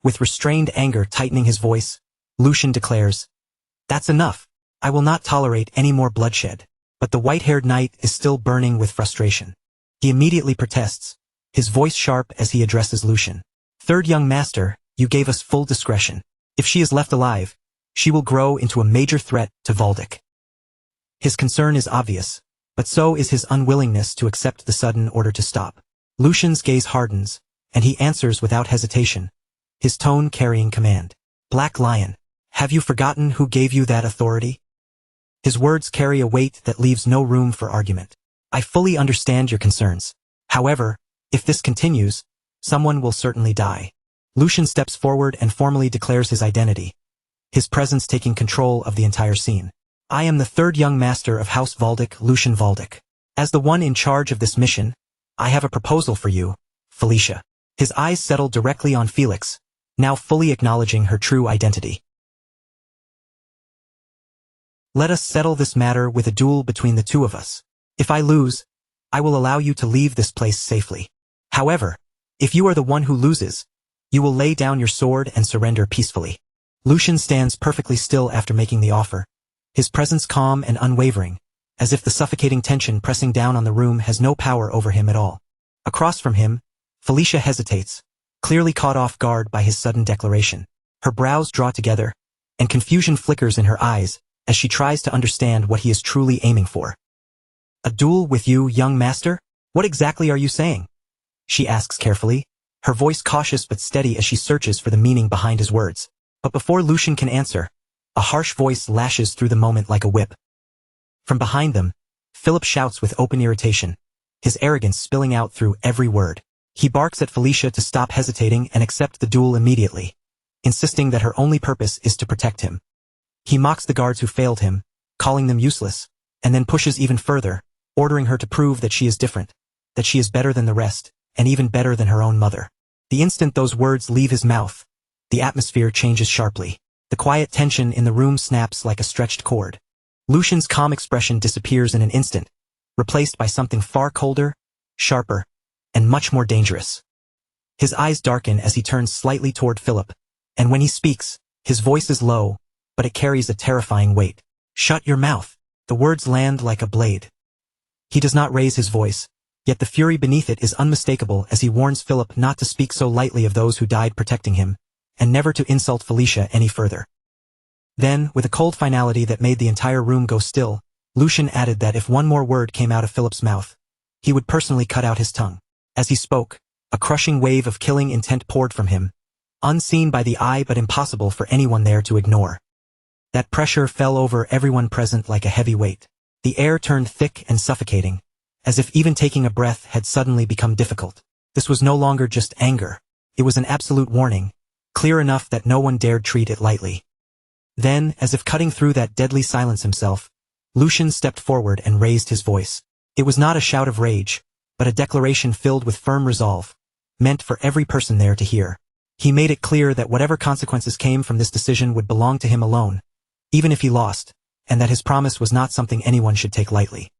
With restrained anger tightening his voice, Lucian declares, "That's enough. I will not tolerate any more bloodshed." But the white-haired knight is still burning with frustration. He immediately protests, his voice sharp as he addresses Lucian. "Third young master, you gave us full discretion. If she is left alive, she will grow into a major threat to Valdic." His concern is obvious, but so is his unwillingness to accept the sudden order to stop. Lucian's gaze hardens, and he answers without hesitation, his tone carrying command. "Black Lion, have you forgotten who gave you that authority?" His words carry a weight that leaves no room for argument. "I fully understand your concerns. However, if this continues, someone will certainly die." Lucian steps forward and formally declares his identity, his presence taking control of the entire scene. "I am the third young master of House Valdic, Lucian Valdic. As the one in charge of this mission, I have a proposal for you, Felicia." His eyes settle directly on Felix, now fully acknowledging her true identity. "Let us settle this matter with a duel between the two of us. If I lose, I will allow you to leave this place safely. However, if you are the one who loses, you will lay down your sword and surrender peacefully." Lucian stands perfectly still after making the offer, his presence calm and unwavering, as if the suffocating tension pressing down on the room has no power over him at all. Across from him, Felicia hesitates, clearly caught off guard by his sudden declaration. Her brows draw together, and confusion flickers in her eyes as she tries to understand what he is truly aiming for. "A duel with you, young master? What exactly are you saying?" she asks carefully, her voice cautious but steady as she searches for the meaning behind his words. But before Lucian can answer, a harsh voice lashes through the moment like a whip. From behind them, Philip shouts with open irritation, his arrogance spilling out through every word. He barks at Felicia to stop hesitating and accept the duel immediately, insisting that her only purpose is to protect him. He mocks the guards who failed him, calling them useless, and then pushes even further, ordering her to prove that she is different, that she is better than the rest, and even better than her own mother. The instant those words leave his mouth, the atmosphere changes sharply. The quiet tension in the room snaps like a stretched cord. Lucian's calm expression disappears in an instant, replaced by something far colder, sharper, and much more dangerous. His eyes darken as he turns slightly toward Philip, and when he speaks, his voice is low, but it carries a terrifying weight. "Shut your mouth." The words land like a blade. He does not raise his voice, yet the fury beneath it is unmistakable as he warns Philip not to speak so lightly of those who died protecting him, and never to insult Felicia any further. Then, with a cold finality that made the entire room go still, Lucian added that if one more word came out of Philip's mouth, he would personally cut out his tongue. As he spoke, a crushing wave of killing intent poured from him, unseen by the eye but impossible for anyone there to ignore. That pressure fell over everyone present like a heavy weight. The air turned thick and suffocating, as if even taking a breath had suddenly become difficult. This was no longer just anger. It was an absolute warning, clear enough that no one dared treat it lightly. Then, as if cutting through that deadly silence himself, Lucian stepped forward and raised his voice. It was not a shout of rage, but a declaration filled with firm resolve, meant for every person there to hear. He made it clear that whatever consequences came from this decision would belong to him alone, even if he lost, and that his promise was not something anyone should take lightly.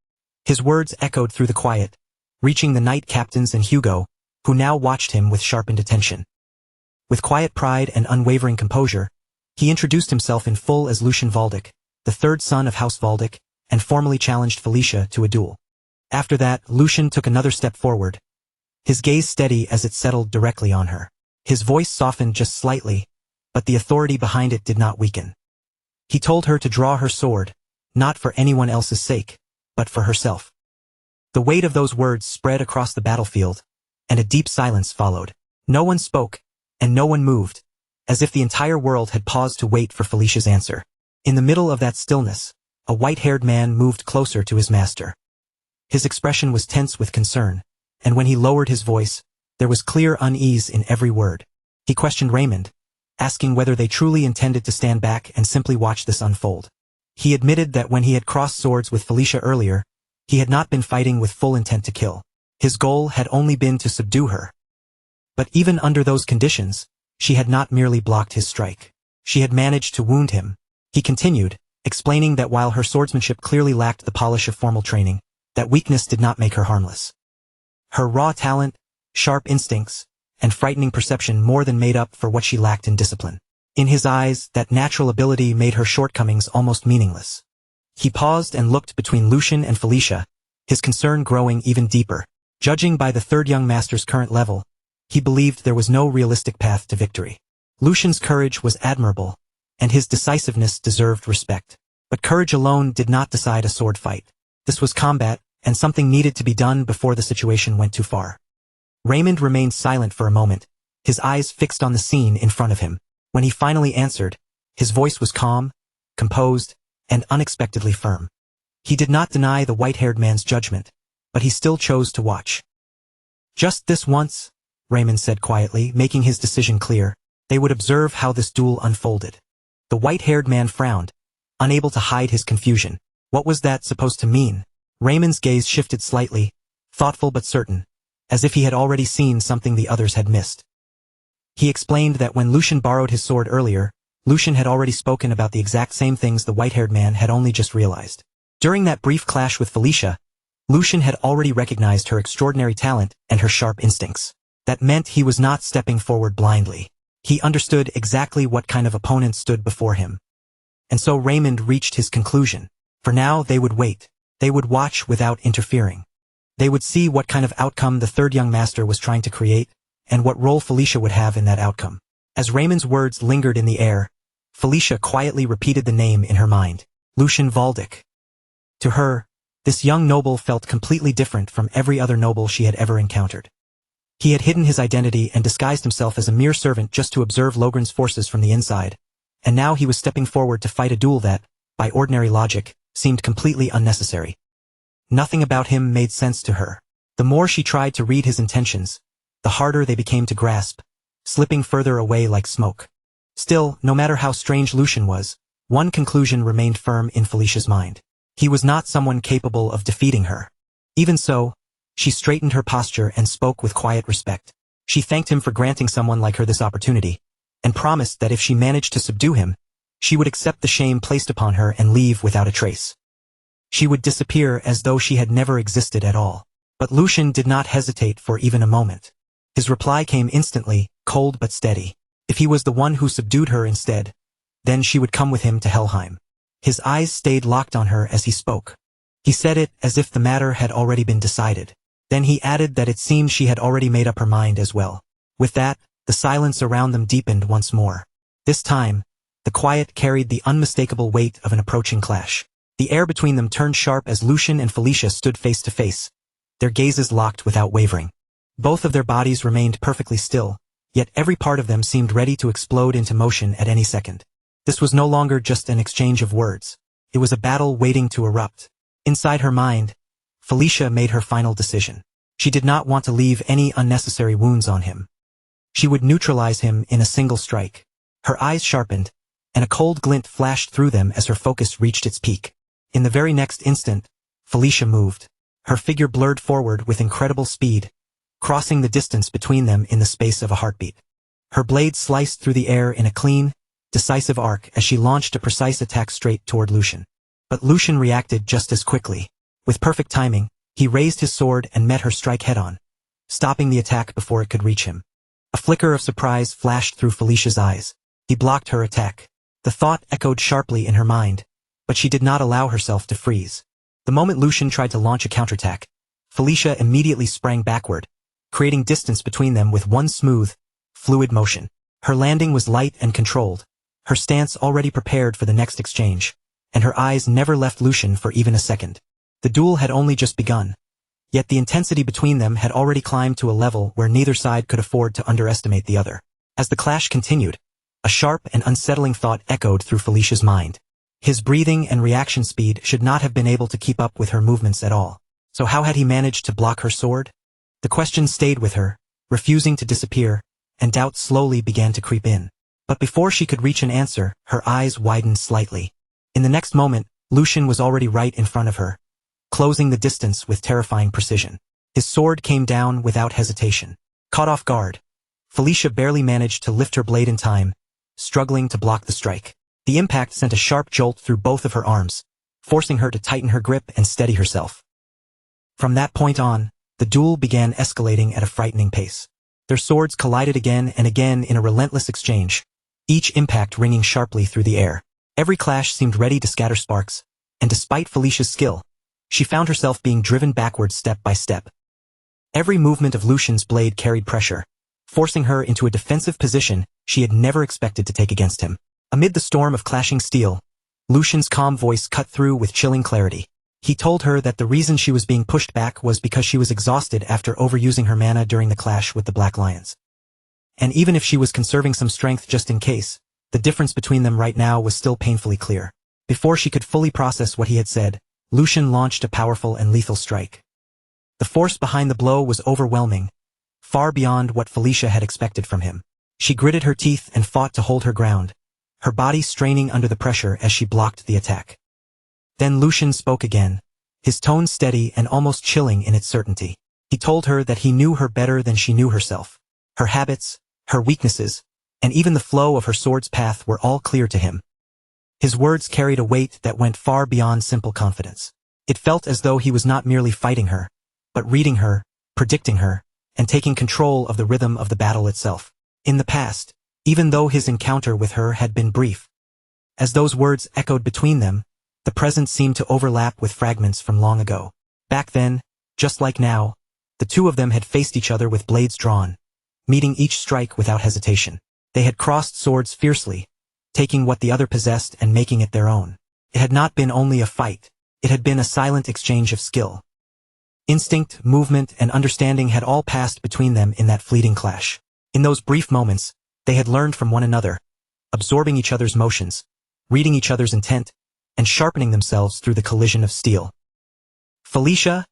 His words echoed through the quiet, reaching the knight captains and Hugo, who now watched him with sharpened attention. With quiet pride and unwavering composure, he introduced himself in full as Lucian Valdic, the third son of House Valdic, and formally challenged Felicia to a duel. After that, Lucian took another step forward, his gaze steady as it settled directly on her. His voice softened just slightly, but the authority behind it did not weaken. He told her to draw her sword, not for anyone else's sake, but for herself. The weight of those words spread across the battlefield, and a deep silence followed. No one spoke, and no one moved, as if the entire world had paused to wait for Felicia's answer. In the middle of that stillness, a white-haired man moved closer to his master. His expression was tense with concern, and when he lowered his voice, there was clear unease in every word. He questioned Raymond, asking whether they truly intended to stand back and simply watch this unfold. He admitted that when he had crossed swords with Felicia earlier, he had not been fighting with full intent to kill. His goal had only been to subdue her. But even under those conditions, she had not merely blocked his strike. She had managed to wound him. He continued, explaining that while her swordsmanship clearly lacked the polish of formal training, that weakness did not make her harmless. Her raw talent, sharp instincts, and frightening perception more than made up for what she lacked in discipline. In his eyes, that natural ability made her shortcomings almost meaningless. He paused and looked between Lucian and Felicia, his concern growing even deeper. Judging by the third young master's current level, he believed there was no realistic path to victory. Lucian's courage was admirable, and his decisiveness deserved respect. But courage alone did not decide a sword fight. This was combat, and something needed to be done before the situation went too far. Raymond remained silent for a moment, his eyes fixed on the scene in front of him. When he finally answered, his voice was calm, composed, and unexpectedly firm. He did not deny the white-haired man's judgment, but he still chose to watch. "Just this once," Raymond said quietly, making his decision clear. They would observe how this duel unfolded. The white-haired man frowned, unable to hide his confusion. What was that supposed to mean? Raymond's gaze shifted slightly, thoughtful but certain, as if he had already seen something the others had missed. He explained that when Lucian borrowed his sword earlier, Lucian had already spoken about the exact same things the white-haired man had only just realized. During that brief clash with Felicia, Lucian had already recognized her extraordinary talent and her sharp instincts. That meant he was not stepping forward blindly. He understood exactly what kind of opponent stood before him. And so Raymond reached his conclusion. For now, they would wait. They would watch without interfering. They would see what kind of outcome the third young master was trying to create, and what role Felicia would have in that outcome. As Raymond's words lingered in the air, Felicia quietly repeated the name in her mind, Lucian Valdic. To her, this young noble felt completely different from every other noble she had ever encountered. He had hidden his identity and disguised himself as a mere servant just to observe Logren's forces from the inside, and now he was stepping forward to fight a duel that, by ordinary logic, seemed completely unnecessary. Nothing about him made sense to her. The more she tried to read his intentions, the harder they became to grasp, slipping further away like smoke. Still, no matter how strange Lucian was, one conclusion remained firm in Felicia's mind. He was not someone capable of defeating her. Even so, she straightened her posture and spoke with quiet respect. She thanked him for granting someone like her this opportunity, and promised that if she managed to subdue him, she would accept the shame placed upon her and leave without a trace. She would disappear as though she had never existed at all. But Lucian did not hesitate for even a moment. His reply came instantly, cold but steady. If he was the one who subdued her instead, then she would come with him to Helheim. His eyes stayed locked on her as he spoke. He said it as if the matter had already been decided. Then he added that it seemed she had already made up her mind as well. With that, the silence around them deepened once more. This time, the quiet carried the unmistakable weight of an approaching clash. The air between them turned sharp as Lucian and Felicia stood face to face, their gazes locked without wavering. Both of their bodies remained perfectly still, yet every part of them seemed ready to explode into motion at any second. This was no longer just an exchange of words. It was a battle waiting to erupt. Inside her mind, Felicia made her final decision. She did not want to leave any unnecessary wounds on him. She would neutralize him in a single strike. Her eyes sharpened, and a cold glint flashed through them as her focus reached its peak. In the very next instant, Felicia moved. Her figure blurred forward with incredible speed, crossing the distance between them in the space of a heartbeat. Her blade sliced through the air in a clean, decisive arc as she launched a precise attack straight toward Lucian. But Lucian reacted just as quickly. With perfect timing, he raised his sword and met her strike head-on, stopping the attack before it could reach him. A flicker of surprise flashed through Felicia's eyes. He blocked her attack. The thought echoed sharply in her mind, but she did not allow herself to freeze. The moment Lucian tried to launch a counterattack, Felicia immediately sprang backward, creating distance between them with one smooth, fluid motion. Her landing was light and controlled, her stance already prepared for the next exchange, and her eyes never left Lucian for even a second. The duel had only just begun, yet the intensity between them had already climbed to a level where neither side could afford to underestimate the other. As the clash continued, a sharp and unsettling thought echoed through Felicia's mind. His breathing and reaction speed should not have been able to keep up with her movements at all. So how had he managed to block her sword? The question stayed with her, refusing to disappear, and doubt slowly began to creep in. But before she could reach an answer, her eyes widened slightly. In the next moment, Lucian was already right in front of her, closing the distance with terrifying precision. His sword came down without hesitation. Caught off guard, Felicia barely managed to lift her blade in time, struggling to block the strike. The impact sent a sharp jolt through both of her arms, forcing her to tighten her grip and steady herself. From that point on, the duel began escalating at a frightening pace. Their swords collided again and again in a relentless exchange, each impact ringing sharply through the air. Every clash seemed ready to scatter sparks, and despite Felicia's skill, she found herself being driven backward step by step. Every movement of Lucian's blade carried pressure, forcing her into a defensive position she had never expected to take against him. Amid the storm of clashing steel, Lucian's calm voice cut through with chilling clarity. He told her that the reason she was being pushed back was because she was exhausted after overusing her mana during the clash with the Black Lions. And even if she was conserving some strength just in case, the difference between them right now was still painfully clear. Before she could fully process what he had said, Lucian launched a powerful and lethal strike. The force behind the blow was overwhelming, far beyond what Felicia had expected from him. She gritted her teeth and fought to hold her ground, her body straining under the pressure as she blocked the attack. Then Lucian spoke again, his tone steady and almost chilling in its certainty. He told her that he knew her better than she knew herself. Her habits, her weaknesses, and even the flow of her sword's path were all clear to him. His words carried a weight that went far beyond simple confidence. It felt as though he was not merely fighting her, but reading her, predicting her, and taking control of the rhythm of the battle itself. In the past, even though his encounter with her had been brief, as those words echoed between them, the present seemed to overlap with fragments from long ago. Back then, just like now, the two of them had faced each other with blades drawn, meeting each strike without hesitation. They had crossed swords fiercely, taking what the other possessed and making it their own. It had not been only a fight, it had been a silent exchange of skill. Instinct, movement, and understanding had all passed between them in that fleeting clash. In those brief moments, they had learned from one another, absorbing each other's motions, reading each other's intent, and sharpening themselves through the collision of steel. "Felicia,"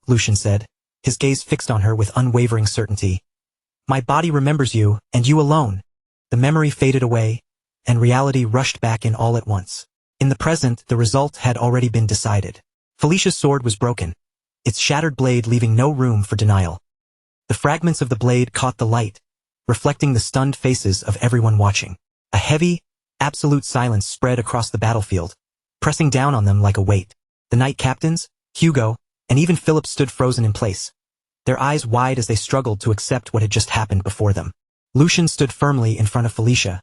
Lucian said, his gaze fixed on her with unwavering certainty. "My body remembers you, and you alone." The memory faded away, and reality rushed back in all at once. In the present, the result had already been decided. Felicia's sword was broken, its shattered blade leaving no room for denial. The fragments of the blade caught the light, reflecting the stunned faces of everyone watching. A heavy, absolute silence spread across the battlefield, pressing down on them like a weight. The knight captains, Hugo, and even Philip stood frozen in place, their eyes wide as they struggled to accept what had just happened before them. Lucian stood firmly in front of Felicia,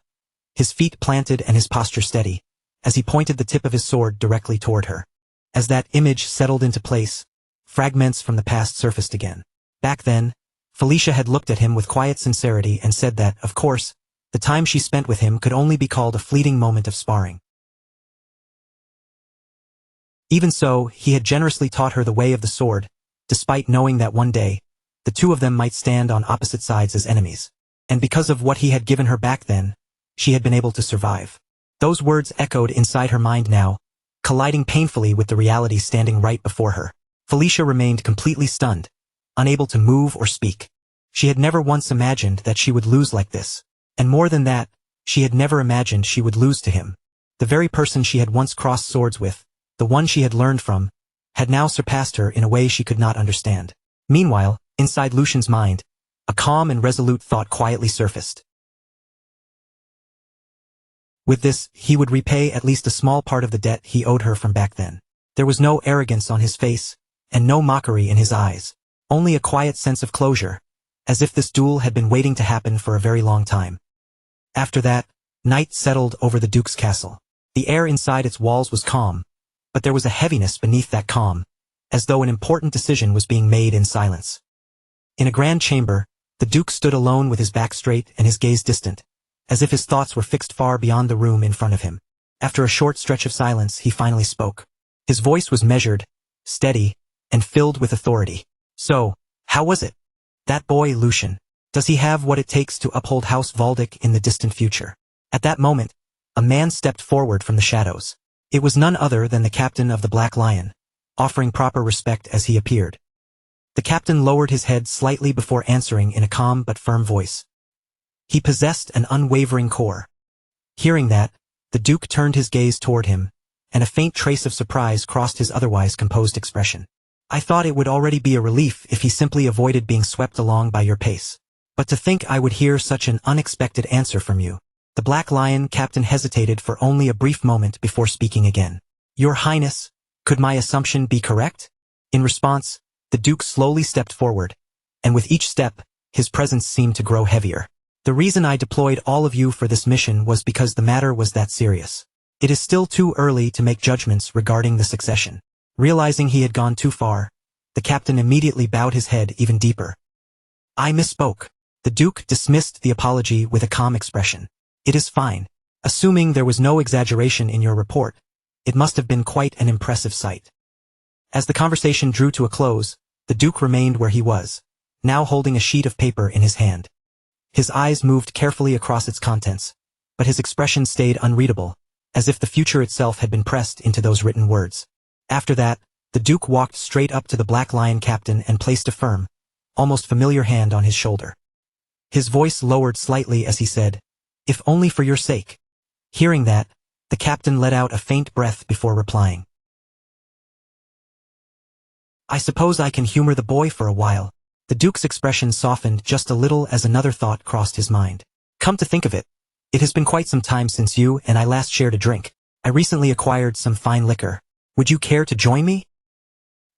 his feet planted and his posture steady, as he pointed the tip of his sword directly toward her. As that image settled into place, fragments from the past surfaced again. Back then, Felicia had looked at him with quiet sincerity and said that, of course, the time she spent with him could only be called a fleeting moment of sparring. Even so, he had generously taught her the way of the sword, despite knowing that one day, the two of them might stand on opposite sides as enemies. And because of what he had given her back then, she had been able to survive. Those words echoed inside her mind now, colliding painfully with the reality standing right before her. Felicia remained completely stunned, unable to move or speak. She had never once imagined that she would lose like this. And more than that, she had never imagined she would lose to him. The very person she had once crossed swords with, the one she had learned from, had now surpassed her in a way she could not understand. Meanwhile, inside Lucian's mind, a calm and resolute thought quietly surfaced. With this, he would repay at least a small part of the debt he owed her from back then. There was no arrogance on his face, and no mockery in his eyes. Only a quiet sense of closure, as if this duel had been waiting to happen for a very long time. After that, night settled over the Duke's castle. The air inside its walls was calm, but there was a heaviness beneath that calm, as though an important decision was being made in silence. In a grand chamber, the Duke stood alone with his back straight and his gaze distant, as if his thoughts were fixed far beyond the room in front of him. After a short stretch of silence, he finally spoke. His voice was measured, steady, and filled with authority. So, how was it? That boy, Lucian. Does he have what it takes to uphold House Valdic in the distant future? At that moment, a man stepped forward from the shadows. It was none other than the captain of the Black Lion, offering proper respect as he appeared. The captain lowered his head slightly before answering in a calm but firm voice. He possessed an unwavering core. Hearing that, the Duke turned his gaze toward him, and a faint trace of surprise crossed his otherwise composed expression. I thought it would already be a relief if he simply avoided being swept along by your pace. But to think I would hear such an unexpected answer from you. The Black Lion captain hesitated for only a brief moment before speaking again. Your Highness, could my assumption be correct? In response, the Duke slowly stepped forward, and with each step, his presence seemed to grow heavier. The reason I deployed all of you for this mission was because the matter was that serious. It is still too early to make judgments regarding the succession. Realizing he had gone too far, the captain immediately bowed his head even deeper. I misspoke. The Duke dismissed the apology with a calm expression. It is fine. Assuming there was no exaggeration in your report, it must have been quite an impressive sight. As the conversation drew to a close, the Duke remained where he was, now holding a sheet of paper in his hand. His eyes moved carefully across its contents, but his expression stayed unreadable, as if the future itself had been pressed into those written words. After that, the Duke walked straight up to the Black Lion captain and placed a firm, almost familiar hand on his shoulder. His voice lowered slightly as he said, "If only for your sake." Hearing that, the captain let out a faint breath before replying. I suppose I can humor the boy for a while. The Duke's expression softened just a little as another thought crossed his mind. Come to think of it, it has been quite some time since you and I last shared a drink. I recently acquired some fine liquor. Would you care to join me?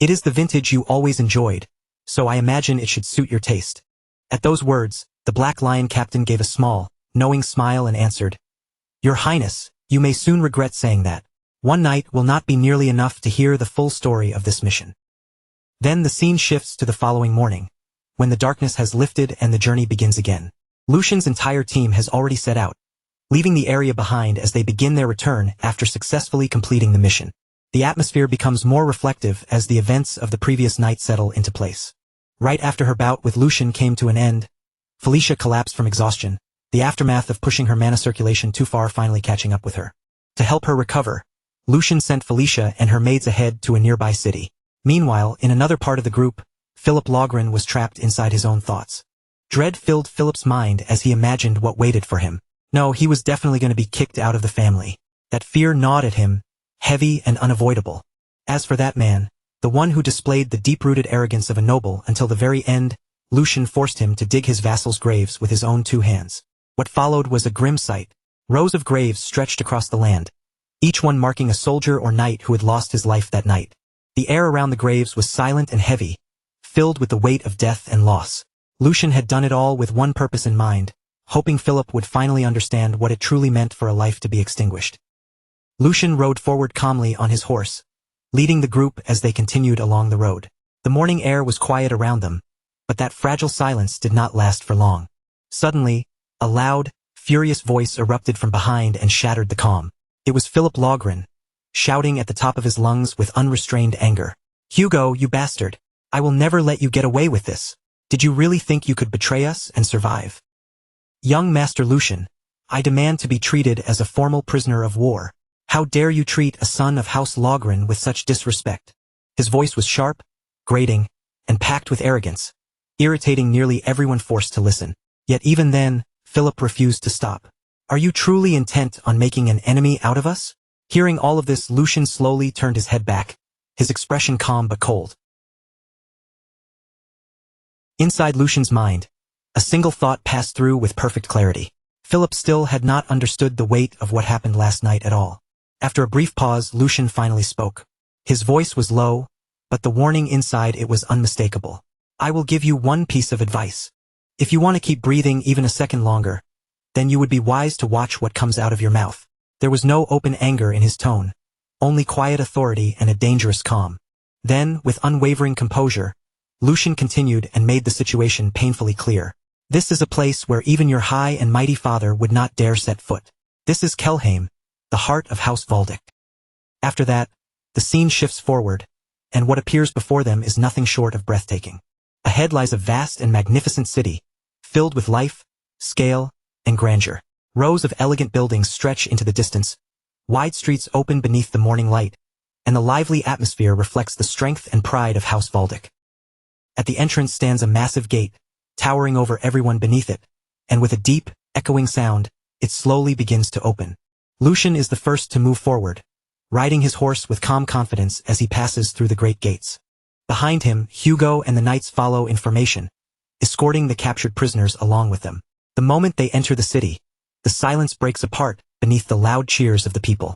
It is the vintage you always enjoyed, so I imagine it should suit your taste. At those words, the Black Lion captain gave a small, knowing smile and answered, Your Highness, you may soon regret saying that. One night will not be nearly enough to hear the full story of this mission. Then the scene shifts to the following morning, when the darkness has lifted and the journey begins again. Lucian's entire team has already set out, leaving the area behind as they begin their return after successfully completing the mission. The atmosphere becomes more reflective as the events of the previous night settle into place. Right after her bout with Lucian came to an end, Felicia collapsed from exhaustion, the aftermath of pushing her mana circulation too far finally catching up with her. To help her recover, Lucian sent Felicia and her maids ahead to a nearby city. Meanwhile, in another part of the group, Philip Logren was trapped inside his own thoughts. Dread filled Philip's mind as he imagined what waited for him. No, he was definitely going to be kicked out of the family. That fear gnawed at him, heavy and unavoidable. As for that man, the one who displayed the deep-rooted arrogance of a noble until the very end, Lucian forced him to dig his vassals' graves with his own 2 hands. What followed was a grim sight. Rows of graves stretched across the land, each one marking a soldier or knight who had lost his life that night. The air around the graves was silent and heavy, filled with the weight of death and loss. Lucian had done it all with one purpose in mind, hoping Philip would finally understand what it truly meant for a life to be extinguished. Lucian rode forward calmly on his horse, leading the group as they continued along the road. The morning air was quiet around them, but that fragile silence did not last for long. Suddenly, a loud, furious voice erupted from behind and shattered the calm. It was Philip Logren, shouting at the top of his lungs with unrestrained anger. "Hugo, you bastard! I will never let you get away with this. Did you really think you could betray us and survive? Young Master Lucian, I demand to be treated as a formal prisoner of war. How dare you treat a son of House Logren with such disrespect?" His voice was sharp, grating, and packed with arrogance, irritating nearly everyone forced to listen. Yet even then, Philip refused to stop. "Are you truly intent on making an enemy out of us?" Hearing all of this, Lucian slowly turned his head back, his expression calm but cold. Inside Lucian's mind, a single thought passed through with perfect clarity. Philip still had not understood the weight of what happened last night at all. After a brief pause, Lucian finally spoke. His voice was low, but the warning inside it was unmistakable. "I will give you one piece of advice. If you want to keep breathing even a second longer, then you would be wise to watch what comes out of your mouth." There was no open anger in his tone, only quiet authority and a dangerous calm. Then, with unwavering composure, Lucian continued and made the situation painfully clear. "This is a place where even your high and mighty father would not dare set foot. This is Kelheim, the heart of House Valdic." After that, the scene shifts forward, and what appears before them is nothing short of breathtaking. Ahead lies a vast and magnificent city, filled with life, scale, and grandeur. Rows of elegant buildings stretch into the distance, wide streets open beneath the morning light, and the lively atmosphere reflects the strength and pride of House Valdic. At the entrance stands a massive gate, towering over everyone beneath it, and with a deep, echoing sound, it slowly begins to open. Lucian is the first to move forward, riding his horse with calm confidence as he passes through the great gates. Behind him, Hugo and the knights follow in formation, escorting the captured prisoners along with them. The moment they enter the city, the silence breaks apart beneath the loud cheers of the people.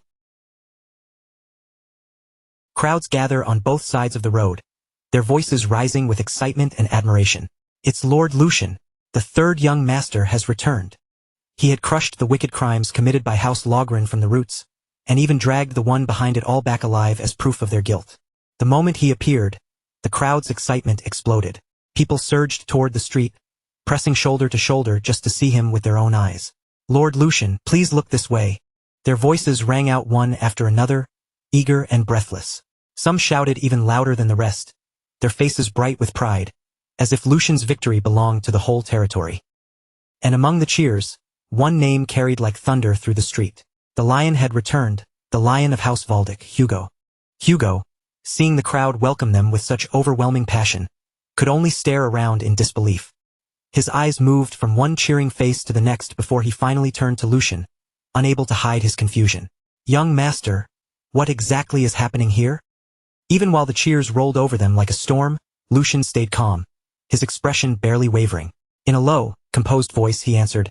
Crowds gather on both sides of the road, their voices rising with excitement and admiration. "It's Lord Lucian, the third young master has returned. He had crushed the wicked crimes committed by House Logren from the roots, and even dragged the one behind it all back alive as proof of their guilt." The moment he appeared, the crowd's excitement exploded. People surged toward the street, pressing shoulder to shoulder just to see him with their own eyes. "Lord Lucian, please look this way." Their voices rang out one after another, eager and breathless. Some shouted even louder than the rest, their faces bright with pride, as if Lucian's victory belonged to the whole territory. And among the cheers, one name carried like thunder through the street. The lion had returned, the lion of House Valdic, Hugo. Hugo, seeing the crowd welcome them with such overwhelming passion, could only stare around in disbelief. His eyes moved from one cheering face to the next before he finally turned to Lucian, unable to hide his confusion. "Young master, what exactly is happening here?" Even while the cheers rolled over them like a storm, Lucian stayed calm, his expression barely wavering. In a low, composed voice he answered,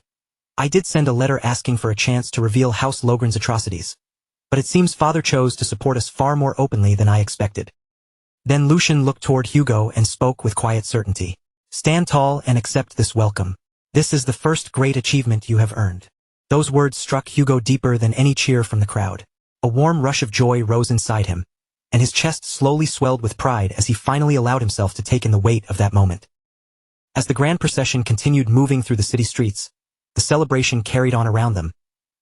"I did send a letter asking for a chance to reveal House Logren's atrocities, but it seems Father chose to support us far more openly than I expected." Then Lucian looked toward Hugo and spoke with quiet certainty. "Stand tall and accept this welcome. This is the first great achievement you have earned." Those words struck Hugo deeper than any cheer from the crowd. A warm rush of joy rose inside him, and his chest slowly swelled with pride as he finally allowed himself to take in the weight of that moment. As the grand procession continued moving through the city streets, the celebration carried on around them,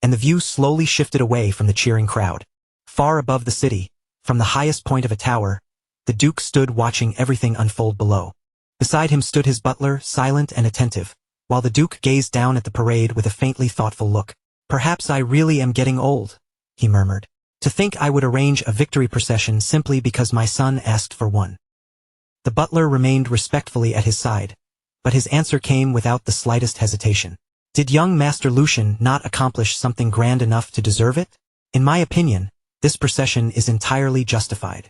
and the view slowly shifted away from the cheering crowd. Far above the city, from the highest point of a tower, the Duke stood watching everything unfold below. Beside him stood his butler, silent and attentive, while the Duke gazed down at the parade with a faintly thoughtful look. "Perhaps I really am getting old," he murmured. "To think I would arrange a victory procession simply because my son asked for one." The butler remained respectfully at his side, but his answer came without the slightest hesitation. "Did young Master Lucian not accomplish something grand enough to deserve it? In my opinion, this procession is entirely justified."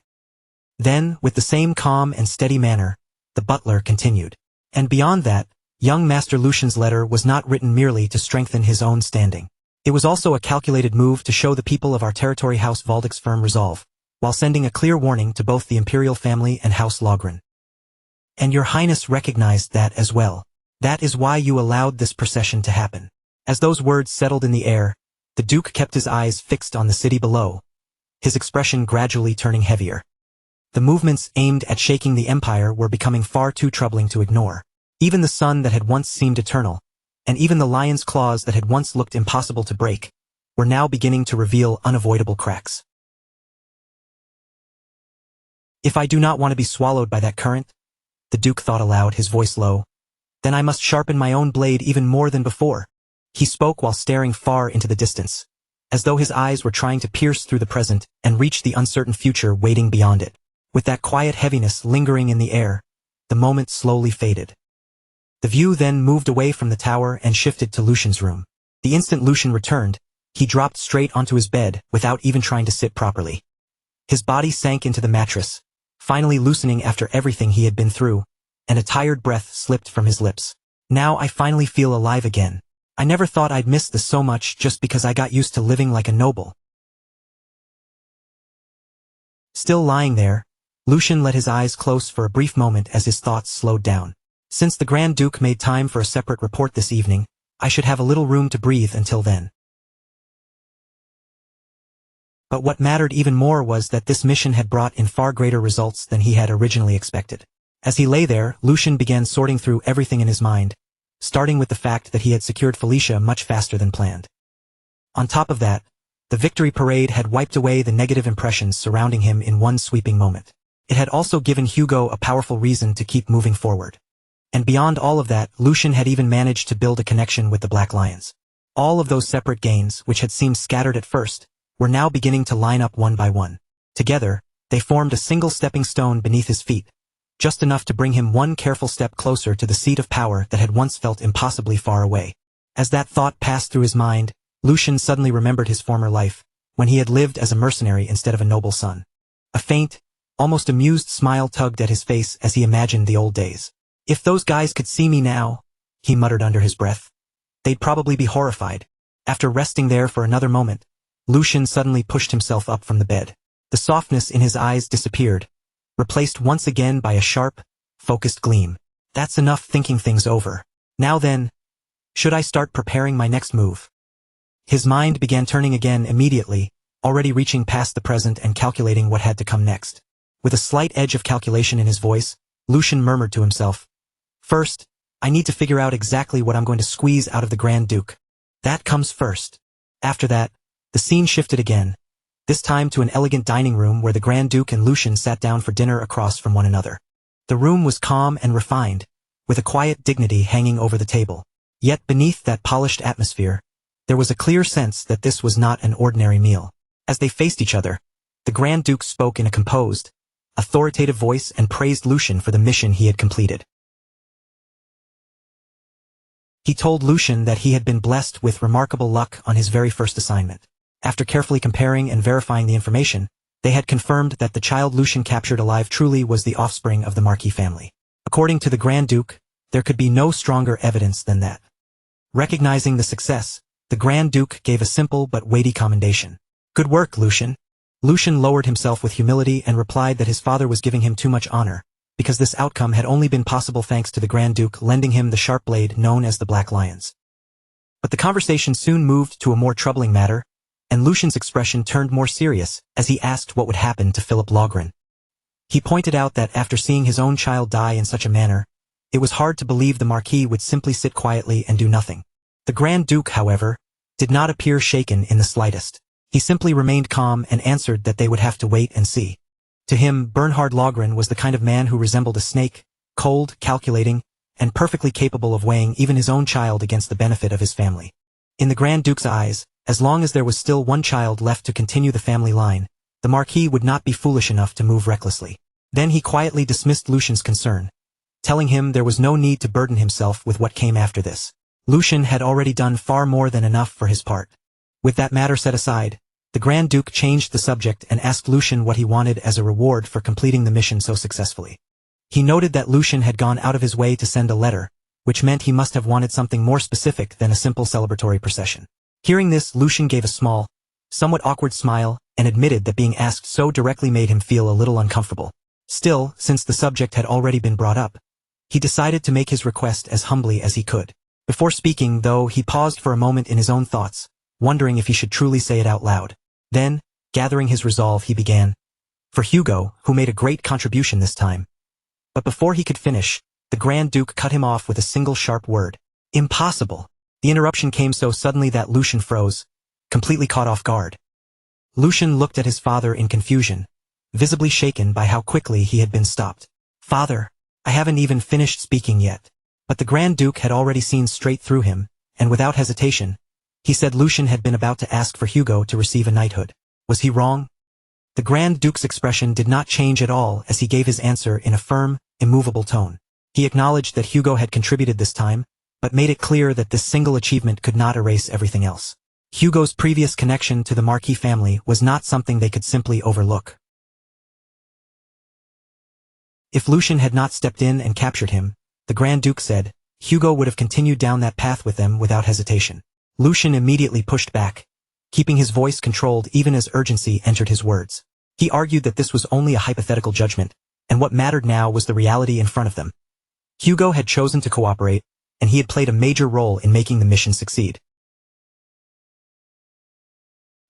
Then, with the same calm and steady manner, the butler continued. "And beyond that, young Master Lucian's letter was not written merely to strengthen his own standing. It was also a calculated move to show the people of our territory House Valdic's firm resolve, while sending a clear warning to both the imperial family and House Logren. And your highness recognized that as well. That is why you allowed this procession to happen." As those words settled in the air, the Duke kept his eyes fixed on the city below, his expression gradually turning heavier. The movements aimed at shaking the empire were becoming far too troubling to ignore. Even the sun that had once seemed eternal, and even the lion's claws that had once looked impossible to break, were now beginning to reveal unavoidable cracks. If I do not want to be swallowed by that current, the Duke thought aloud, his voice low, then I must sharpen my own blade even more than before. He spoke while staring far into the distance, as though his eyes were trying to pierce through the present and reach the uncertain future waiting beyond it. With that quiet heaviness lingering in the air, the moment slowly faded. The view then moved away from the tower and shifted to Lucian's room. The instant Lucian returned, he dropped straight onto his bed without even trying to sit properly. His body sank into the mattress, finally loosening after everything he had been through, and a tired breath slipped from his lips. Now I finally feel alive again. I never thought I'd miss this so much just because I got used to living like a noble. Still lying there, Lucian let his eyes close for a brief moment as his thoughts slowed down. Since the Grand Duke made time for a separate report this evening, I should have a little room to breathe until then. But what mattered even more was that this mission had brought in far greater results than he had originally expected. As he lay there, Lucian began sorting through everything in his mind, starting with the fact that he had secured Felicia much faster than planned. On top of that, the victory parade had wiped away the negative impressions surrounding him in one sweeping moment. It had also given Hugo a powerful reason to keep moving forward. And beyond all of that, Lucian had even managed to build a connection with the Black Lions. All of those separate gains, which had seemed scattered at first, were now beginning to line up one by one. Together, they formed a single stepping stone beneath his feet, just enough to bring him one careful step closer to the seat of power that had once felt impossibly far away. As that thought passed through his mind, Lucian suddenly remembered his former life, when he had lived as a mercenary instead of a noble son. A faint, almost amused smile tugged at his face as he imagined the old days. If those guys could see me now, he muttered under his breath, they'd probably be horrified. After resting there for another moment, Lucian suddenly pushed himself up from the bed. The softness in his eyes disappeared, replaced once again by a sharp, focused gleam. That's enough thinking things over. Now then, should I start preparing my next move? His mind began turning again immediately, already reaching past the present and calculating what had to come next. With a slight edge of calculation in his voice, Lucian murmured to himself, "First, I need to figure out exactly what I'm going to squeeze out of the Grand Duke. That comes first." After that, the scene shifted again, this time to an elegant dining room where the Grand Duke and Lucian sat down for dinner across from one another. The room was calm and refined, with a quiet dignity hanging over the table. Yet beneath that polished atmosphere, there was a clear sense that this was not an ordinary meal. As they faced each other, the Grand Duke spoke in a composed, authoritative voice and praised Lucian for the mission he had completed. He told Lucian that he had been blessed with remarkable luck on his very first assignment. After carefully comparing and verifying the information, they had confirmed that the child Lucian captured alive truly was the offspring of the Marquis family. According to the Grand Duke, there could be no stronger evidence than that. Recognizing the success, the Grand Duke gave a simple but weighty commendation. "Good work, Lucian." Lucian lowered himself with humility and replied that his father was giving him too much honor, because this outcome had only been possible thanks to the Grand Duke lending him the sharp blade known as the Black Lions. But the conversation soon moved to a more troubling matter, and Lucian's expression turned more serious as he asked what would happen to Philip Lohgren. He pointed out that after seeing his own child die in such a manner, it was hard to believe the Marquis would simply sit quietly and do nothing. The Grand Duke, however, did not appear shaken in the slightest. He simply remained calm and answered that they would have to wait and see. To him, Bernhard Lohgren was the kind of man who resembled a snake, cold, calculating, and perfectly capable of weighing even his own child against the benefit of his family. In the Grand Duke's eyes, as long as there was still one child left to continue the family line, the Marquis would not be foolish enough to move recklessly. Then he quietly dismissed Lucian's concern, telling him there was no need to burden himself with what came after this. Lucian had already done far more than enough for his part. With that matter set aside, the Grand Duke changed the subject and asked Lucian what he wanted as a reward for completing the mission so successfully. He noted that Lucian had gone out of his way to send a letter, which meant he must have wanted something more specific than a simple celebratory procession. Hearing this, Lucian gave a small, somewhat awkward smile and admitted that being asked so directly made him feel a little uncomfortable. Still, since the subject had already been brought up, he decided to make his request as humbly as he could. Before speaking, though, he paused for a moment in his own thoughts, wondering if he should truly say it out loud. Then, Gathering his resolve, he began. For Hugo, who made a great contribution this time. But before he could finish, the Grand Duke cut him off with a single sharp word. Impossible! The interruption came so suddenly that Lucian froze, completely caught off guard. Lucian looked at his father in confusion, visibly shaken by how quickly he had been stopped. Father, I haven't even finished speaking yet. But the Grand Duke had already seen straight through him, and without hesitation, he said Lucian had been about to ask for Hugo to receive a knighthood. Was he wrong? The Grand Duke's expression did not change at all as he gave his answer in a firm, immovable tone. He acknowledged that Hugo had contributed this time, but made it clear that this single achievement could not erase everything else. Hugo's previous connection to the Marquis family was not something they could simply overlook. If Lucian had not stepped in and captured him, the Grand Duke said, Hugo would have continued down that path with them without hesitation. Lucian immediately pushed back, keeping his voice controlled even as urgency entered his words. He argued that this was only a hypothetical judgment, and what mattered now was the reality in front of them. Hugo had chosen to cooperate, and he had played a major role in making the mission succeed.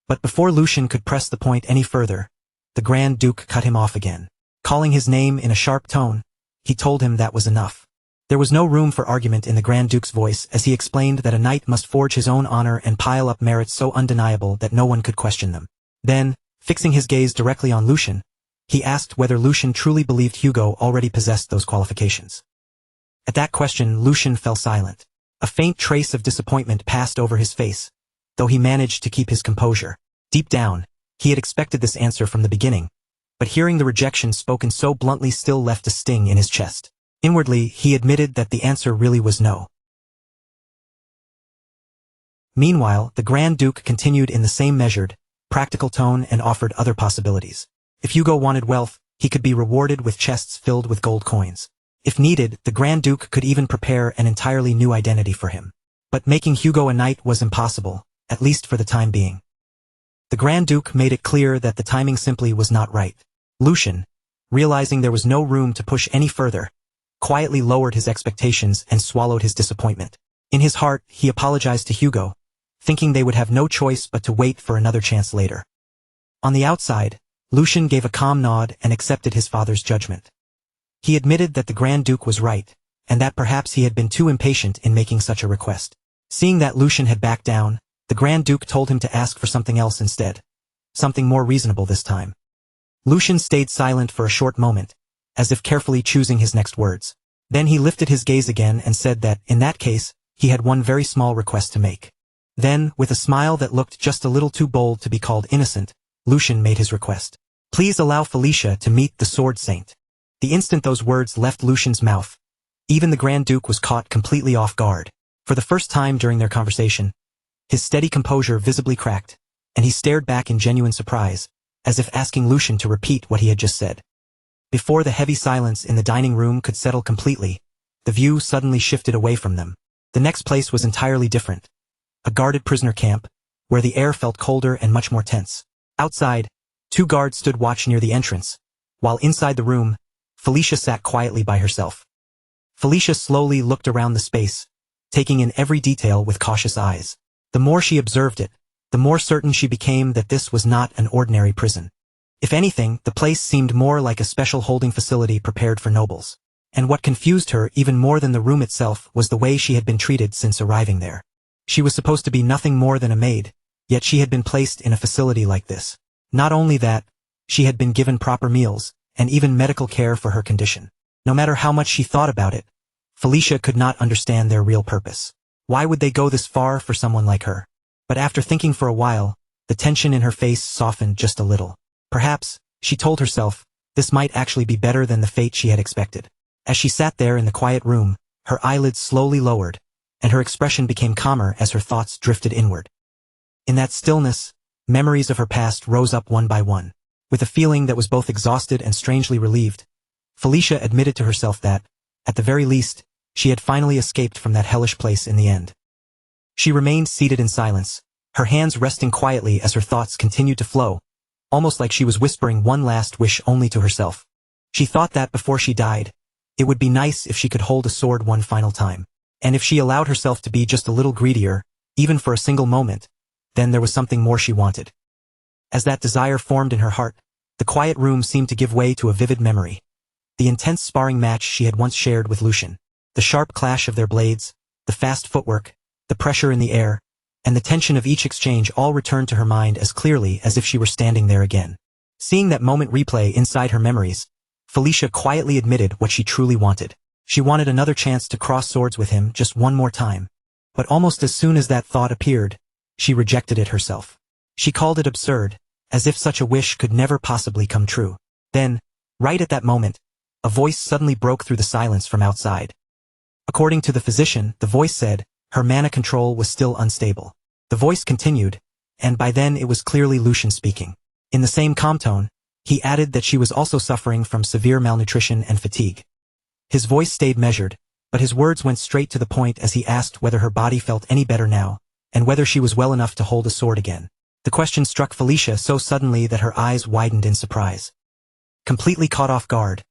But before Lucian could press the point any further, the Grand Duke cut him off again. Calling his name in a sharp tone, he told him that was enough. There was no room for argument in the Grand Duke's voice as he explained that a knight must forge his own honor and pile up merits so undeniable that no one could question them. Then, fixing his gaze directly on Lucian, he asked whether Lucian truly believed Hugo already possessed those qualifications. At that question, Lucian fell silent. A faint trace of disappointment passed over his face, though he managed to keep his composure. Deep down, he had expected this answer from the beginning, but hearing the rejection spoken so bluntly still left a sting in his chest. Inwardly, he admitted that the answer really was no. Meanwhile, the Grand Duke continued in the same measured, practical tone and offered other possibilities. If Hugo wanted wealth, he could be rewarded with chests filled with gold coins. If needed, the Grand Duke could even prepare an entirely new identity for him. But making Hugo a knight was impossible, at least for the time being. The Grand Duke made it clear that the timing simply was not right. Lucian, realizing there was no room to push any further, quietly lowered his expectations and swallowed his disappointment. In his heart, he apologized to Hugo, thinking they would have no choice but to wait for another chance later. On the outside, Lucian gave a calm nod and accepted his father's judgment. He admitted that the Grand Duke was right, and that perhaps he had been too impatient in making such a request. Seeing that Lucian had backed down, the Grand Duke told him to ask for something else instead. Something more reasonable this time. Lucian stayed silent for a short moment, as if carefully choosing his next words. Then he lifted his gaze again and said that, in that case, he had one very small request to make. Then, with a smile that looked just a little too bold to be called innocent, Lucian made his request. Please allow Felicia to meet the Sword Saint. The instant those words left Lucian's mouth, even the Grand Duke was caught completely off guard. For the first time during their conversation, his steady composure visibly cracked, and he stared back in genuine surprise, as if asking Lucian to repeat what he had just said. Before the heavy silence in the dining room could settle completely, the view suddenly shifted away from them. The next place was entirely different. A guarded prisoner camp, where the air felt colder and much more tense. Outside, 2 guards stood watch near the entrance, while inside the room, Felicia sat quietly by herself. Felicia slowly looked around the space, taking in every detail with cautious eyes. The more she observed it, the more certain she became that this was not an ordinary prison. If anything, the place seemed more like a special holding facility prepared for nobles. And what confused her even more than the room itself was the way she had been treated since arriving there. She was supposed to be nothing more than a maid, yet she had been placed in a facility like this. Not only that, she had been given proper meals, and even medical care for her condition. No matter how much she thought about it, Felicia could not understand their real purpose. Why would they go this far for someone like her? But after thinking for a while, the tension in her face softened just a little. Perhaps, she told herself, this might actually be better than the fate she had expected. As she sat there in the quiet room, her eyelids slowly lowered, and her expression became calmer as her thoughts drifted inward. In that stillness, memories of her past rose up one by one. With a feeling that was both exhausted and strangely relieved, Felicia admitted to herself that, at the very least, she had finally escaped from that hellish place in the end. She remained seated in silence, her hands resting quietly as her thoughts continued to flow, almost like she was whispering one last wish only to herself. She thought that before she died, it would be nice if she could hold a sword one final time. And if she allowed herself to be just a little greedier, even for a single moment, then there was something more she wanted. As that desire formed in her heart, the quiet room seemed to give way to a vivid memory. The intense sparring match she had once shared with Lucian. The sharp clash of their blades, the fast footwork, the pressure in the air, and the tension of each exchange all returned to her mind as clearly as if she were standing there again. Seeing that moment replay inside her memories, Felicia quietly admitted what she truly wanted. She wanted another chance to cross swords with him just one more time. But almost as soon as that thought appeared, she rejected it herself. She called it absurd, as if such a wish could never possibly come true. Then, right at that moment, a voice suddenly broke through the silence from outside. According to the physician, the voice said, her mana control was still unstable. The voice continued, and by then it was clearly Lucian speaking. In the same calm tone, he added that she was also suffering from severe malnutrition and fatigue. His voice stayed measured, but his words went straight to the point as he asked whether her body felt any better now, and whether she was well enough to hold a sword again. The question struck Felicia so suddenly that her eyes widened in surprise. Completely caught off guard,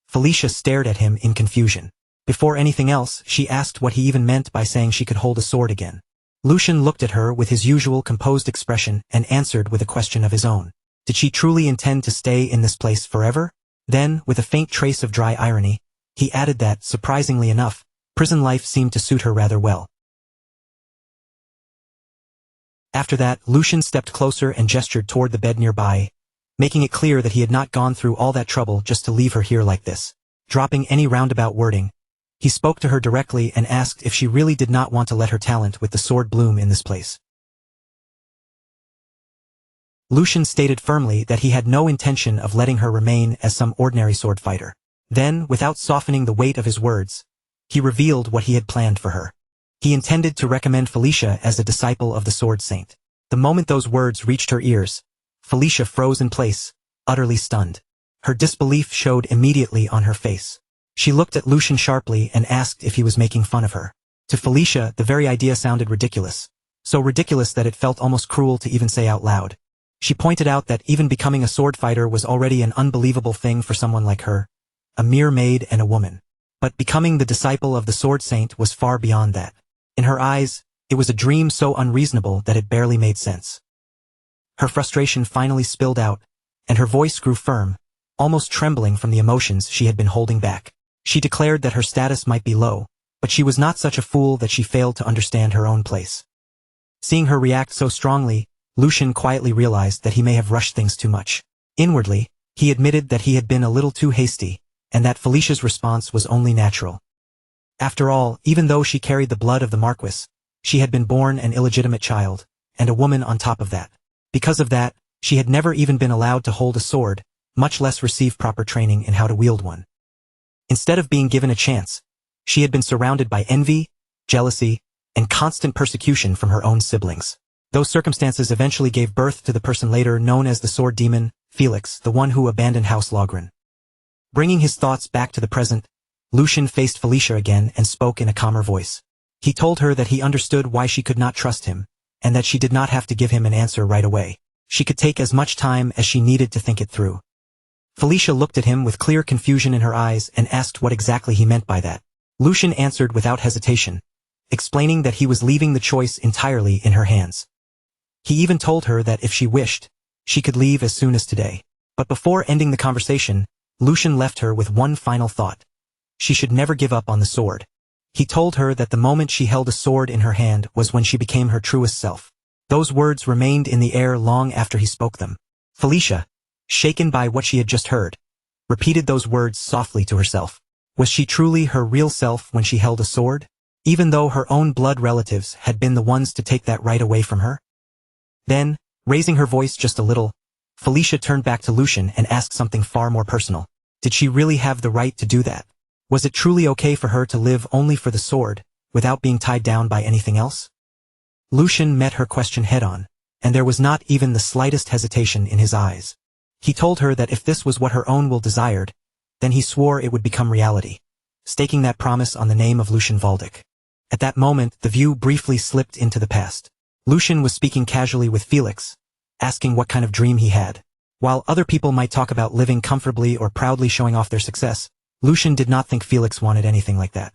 Felicia stared at him in confusion. Before anything else, she asked what he even meant by saying she could hold a sword again. Lucian looked at her with his usual composed expression and answered with a question of his own. Did she truly intend to stay in this place forever? Then, with a faint trace of dry irony, he added that, surprisingly enough, prison life seemed to suit her rather well. After that, Lucian stepped closer and gestured toward the bed nearby, making it clear that he had not gone through all that trouble just to leave her here like this. Dropping any roundabout wording, he spoke to her directly and asked if she really did not want to let her talent with the sword bloom in this place. Lucian stated firmly that he had no intention of letting her remain as some ordinary sword fighter. Then, without softening the weight of his words, he revealed what he had planned for her. He intended to recommend Felicia as a disciple of the Sword Saint. The moment those words reached her ears, Felicia froze in place, utterly stunned. Her disbelief showed immediately on her face. She looked at Lucian sharply and asked if he was making fun of her. To Felicia, the very idea sounded ridiculous. So ridiculous that it felt almost cruel to even say out loud. She pointed out that even becoming a sword fighter was already an unbelievable thing for someone like her, a mere maid and a woman. But becoming the disciple of the Sword Saint was far beyond that. In her eyes, it was a dream so unreasonable that it barely made sense. Her frustration finally spilled out, and her voice grew firm, almost trembling from the emotions she had been holding back. She declared that her status might be low, but she was not such a fool that she failed to understand her own place. Seeing her react so strongly, Lucian quietly realized that he may have rushed things too much. Inwardly, he admitted that he had been a little too hasty, and that Felicia's response was only natural. After all, even though she carried the blood of the Marquis, she had been born an illegitimate child, and a woman on top of that. Because of that, she had never even been allowed to hold a sword, much less receive proper training in how to wield one. Instead of being given a chance, she had been surrounded by envy, jealousy, and constant persecution from her own siblings. Those circumstances eventually gave birth to the person later known as the Sword Demon, Felix, the one who abandoned House Logren. Bringing his thoughts back to the present, Lucian faced Felicia again and spoke in a calmer voice. He told her that he understood why she could not trust him, and that she did not have to give him an answer right away. She could take as much time as she needed to think it through. Felicia looked at him with clear confusion in her eyes and asked what exactly he meant by that. Lucian answered without hesitation, explaining that he was leaving the choice entirely in her hands. He even told her that if she wished, she could leave as soon as today. But before ending the conversation, Lucian left her with one final thought. She should never give up on the sword. He told her that the moment she held a sword in her hand was when she became her truest self. Those words remained in the air long after he spoke them. Felicia, shaken by what she had just heard, repeated those words softly to herself. Was she truly her real self when she held a sword? Even though her own blood relatives had been the ones to take that right away from her? Then, raising her voice just a little, Felicia turned back to Lucian and asked something far more personal. Did she really have the right to do that? Was it truly okay for her to live only for the sword, without being tied down by anything else? Lucian met her question head-on, and there was not even the slightest hesitation in his eyes. He told her that if this was what her own will desired, then he swore it would become reality, staking that promise on the name of Lucian Valdic. At that moment, the view briefly slipped into the past. Lucian was speaking casually with Felix, asking what kind of dream he had. While other people might talk about living comfortably or proudly showing off their success, Lucian did not think Felix wanted anything like that.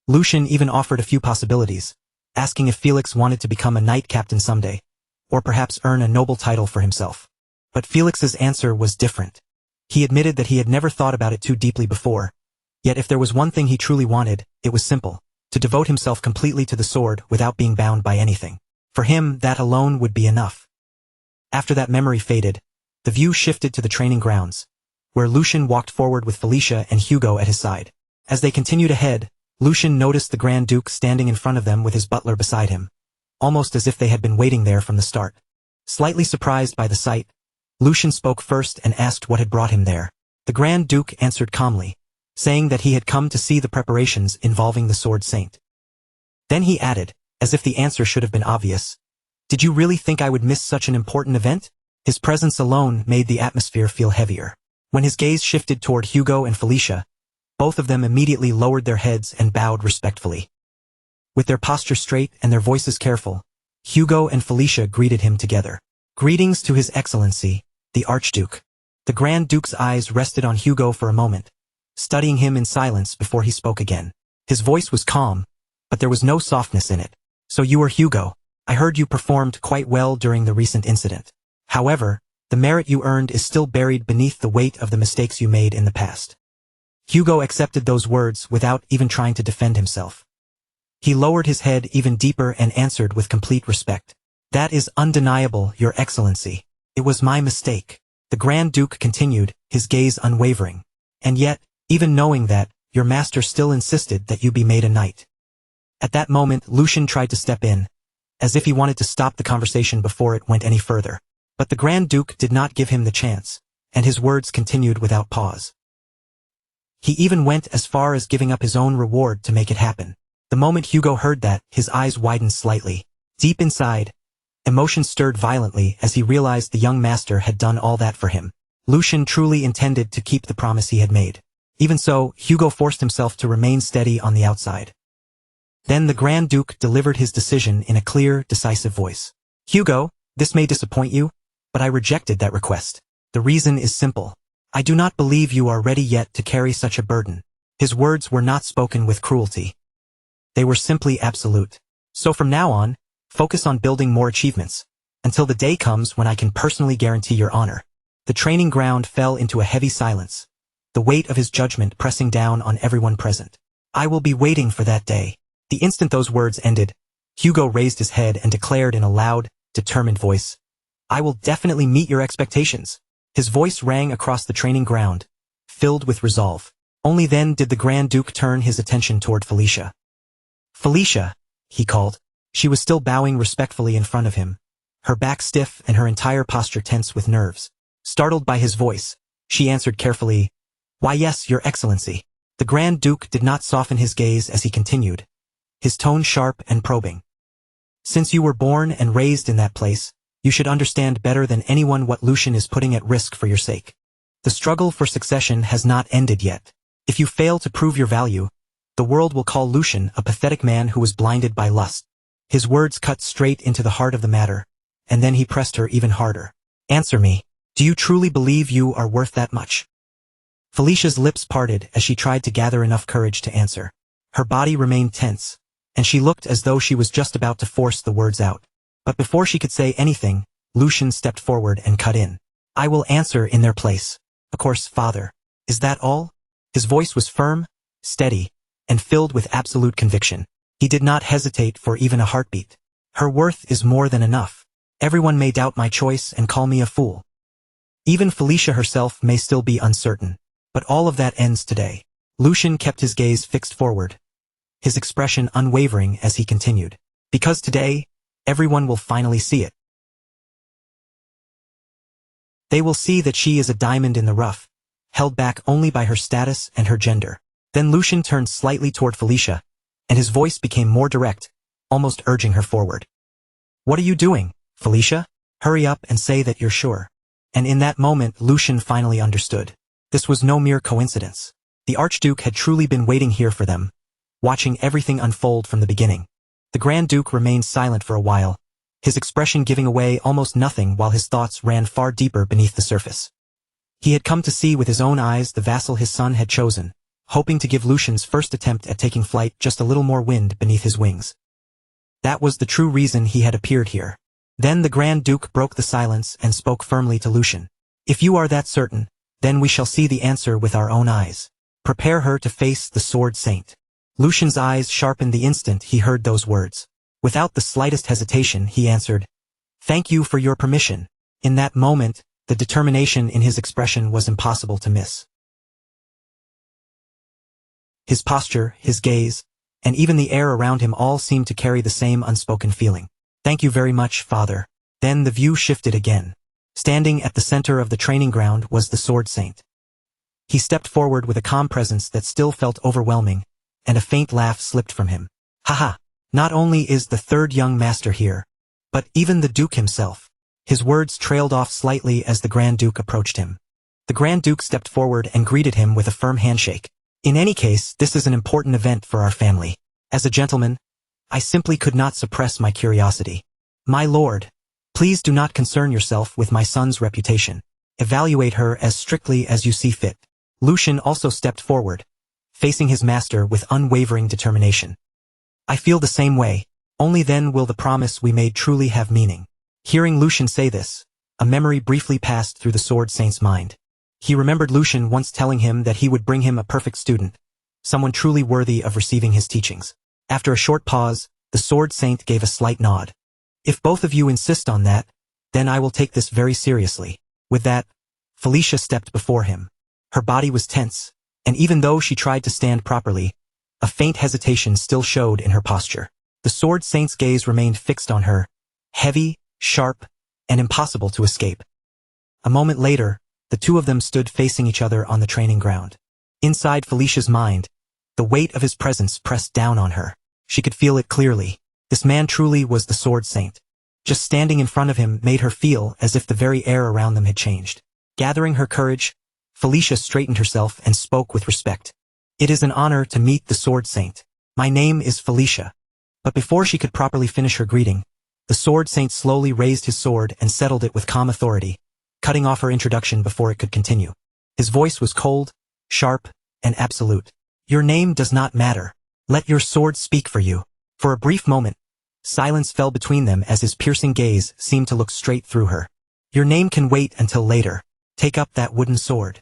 Lucian even offered a few possibilities, asking if Felix wanted to become a knight captain someday, or perhaps earn a noble title for himself. But Felix's answer was different. He admitted that he had never thought about it too deeply before, yet if there was one thing he truly wanted, it was simple, to devote himself completely to the sword without being bound by anything. For him, that alone would be enough. After that memory faded, the view shifted to the training grounds, where Lucian walked forward with Felicia and Hugo at his side. As they continued ahead, Lucian noticed the Grand Duke standing in front of them with his butler beside him, almost as if they had been waiting there from the start. Slightly surprised by the sight, Lucian spoke first and asked what had brought him there. The Grand Duke answered calmly, saying that he had come to see the preparations involving the Sword Saint. Then he added, as if the answer should have been obvious, "Did you really think I would miss such an important event?" His presence alone made the atmosphere feel heavier. When his gaze shifted toward Hugo and Felicia, both of them immediately lowered their heads and bowed respectfully. With their posture straight and their voices careful, Hugo and Felicia greeted him together. "Greetings to His Excellency, the Archduke." The Grand Duke's eyes rested on Hugo for a moment, studying him in silence before he spoke again. His voice was calm, but there was no softness in it. "So you are Hugo. I heard you performed quite well during the recent incident. However, the merit you earned is still buried beneath the weight of the mistakes you made in the past." Hugo accepted those words without even trying to defend himself. He lowered his head even deeper and answered with complete respect. "That is undeniable, Your Excellency. It was my mistake." The Grand Duke continued, his gaze unwavering. "And yet, even knowing that, your master still insisted that you be made a knight." At that moment, Lucian tried to step in, as if he wanted to stop the conversation before it went any further. But the Grand Duke did not give him the chance, and his words continued without pause. He even went as far as giving up his own reward to make it happen. The moment Hugo heard that, his eyes widened slightly. Deep inside, emotion stirred violently as he realized the young master had done all that for him. Lucian truly intended to keep the promise he had made. Even so, Hugo forced himself to remain steady on the outside. Then the Grand Duke delivered his decision in a clear, decisive voice. "Hugo, this may disappoint you, but I rejected that request. The reason is simple. I do not believe you are ready yet to carry such a burden." His words were not spoken with cruelty. They were simply absolute. "So from now on, focus on building more achievements, until the day comes when I can personally guarantee your honor." The training ground fell into a heavy silence, the weight of his judgment pressing down on everyone present. "I will be waiting for that day." The instant those words ended, Hugo raised his head and declared in a loud, determined voice, "I will definitely meet your expectations." His voice rang across the training ground, filled with resolve. Only then did the Grand Duke turn his attention toward Felicia. "Felicia," he called. She was still bowing respectfully in front of him, her back stiff and her entire posture tense with nerves. Startled by his voice, she answered carefully, "Why yes, Your Excellency." The Grand Duke did not soften his gaze as he continued, his tone sharp and probing. "Since you were born and raised in that place, you should understand better than anyone what Lucian is putting at risk for your sake. The struggle for succession has not ended yet. If you fail to prove your value, the world will call Lucian a pathetic man who was blinded by lust." His words cut straight into the heart of the matter, and then he pressed her even harder. "Answer me. Do you truly believe you are worth that much?" Felicia's lips parted as she tried to gather enough courage to answer. Her body remained tense, and she looked as though she was just about to force the words out. But before she could say anything, Lucian stepped forward and cut in. "I will answer in their place. Of course, father. Is that all?" His voice was firm, steady, and filled with absolute conviction. He did not hesitate for even a heartbeat. "Her worth is more than enough. Everyone may doubt my choice and call me a fool. Even Felicia herself may still be uncertain. But all of that ends today." Lucian kept his gaze fixed forward, his expression unwavering as he continued. "Because today, everyone will finally see it. They will see that she is a diamond in the rough, held back only by her status and her gender." Then Lucian turned slightly toward Felicia, and his voice became more direct, almost urging her forward. "What are you doing, Felicia? Hurry up and say that you're sure." And in that moment, Lucian finally understood. This was no mere coincidence. The Archduke had truly been waiting here for them, watching everything unfold from the beginning. The Grand Duke remained silent for a while, his expression giving away almost nothing while his thoughts ran far deeper beneath the surface. He had come to see with his own eyes the vassal his son had chosen, hoping to give Lucian's first attempt at taking flight just a little more wind beneath his wings. That was the true reason he had appeared here. Then the Grand Duke broke the silence and spoke firmly to Lucian. If you are that certain, then we shall see the answer with our own eyes. Prepare her to face the Sword Saint. Lucian's eyes sharpened the instant he heard those words. Without the slightest hesitation, he answered, "Thank you for your permission." In that moment, the determination in his expression was impossible to miss. His posture, his gaze, and even the air around him all seemed to carry the same unspoken feeling. "Thank you very much, Father." Then the view shifted again. Standing at the center of the training ground was the Sword Saint. He stepped forward with a calm presence that still felt overwhelming, and a faint laugh slipped from him. "Haha, not only is the third young master here, but even the Duke himself." His words trailed off slightly as the Grand Duke approached him. The Grand Duke stepped forward and greeted him with a firm handshake. "In any case, this is an important event for our family. As a gentleman, I simply could not suppress my curiosity. My lord, please do not concern yourself with my son's reputation. Evaluate her as strictly as you see fit." Lucian also stepped forward, facing his master with unwavering determination. "I feel the same way. Only then will the promise we made truly have meaning." Hearing Lucian say this, a memory briefly passed through the Sword Saint's mind. He remembered Lucian once telling him that he would bring him a perfect student, someone truly worthy of receiving his teachings. After a short pause, the Sword Saint gave a slight nod. "If both of you insist on that, then I will take this very seriously." With that, Felicia stepped before him. Her body was tense, and even though she tried to stand properly, a faint hesitation still showed in her posture. The Sword Saint's gaze remained fixed on her, heavy, sharp, and impossible to escape. A moment later, the two of them stood facing each other on the training ground. Inside Felicia's mind, the weight of his presence pressed down on her. She could feel it clearly. This man truly was the Sword Saint. Just standing in front of him made her feel as if the very air around them had changed. Gathering her courage, Felicia straightened herself and spoke with respect. "It is an honor to meet the Sword Saint. My name is Felicia." But before she could properly finish her greeting, the Sword Saint slowly raised his sword and settled it with calm authority, cutting off her introduction before it could continue. His voice was cold, sharp, and absolute. "Your name does not matter. Let your sword speak for you." For a brief moment, silence fell between them as his piercing gaze seemed to look straight through her. "Your name can wait until later. Take up that wooden sword."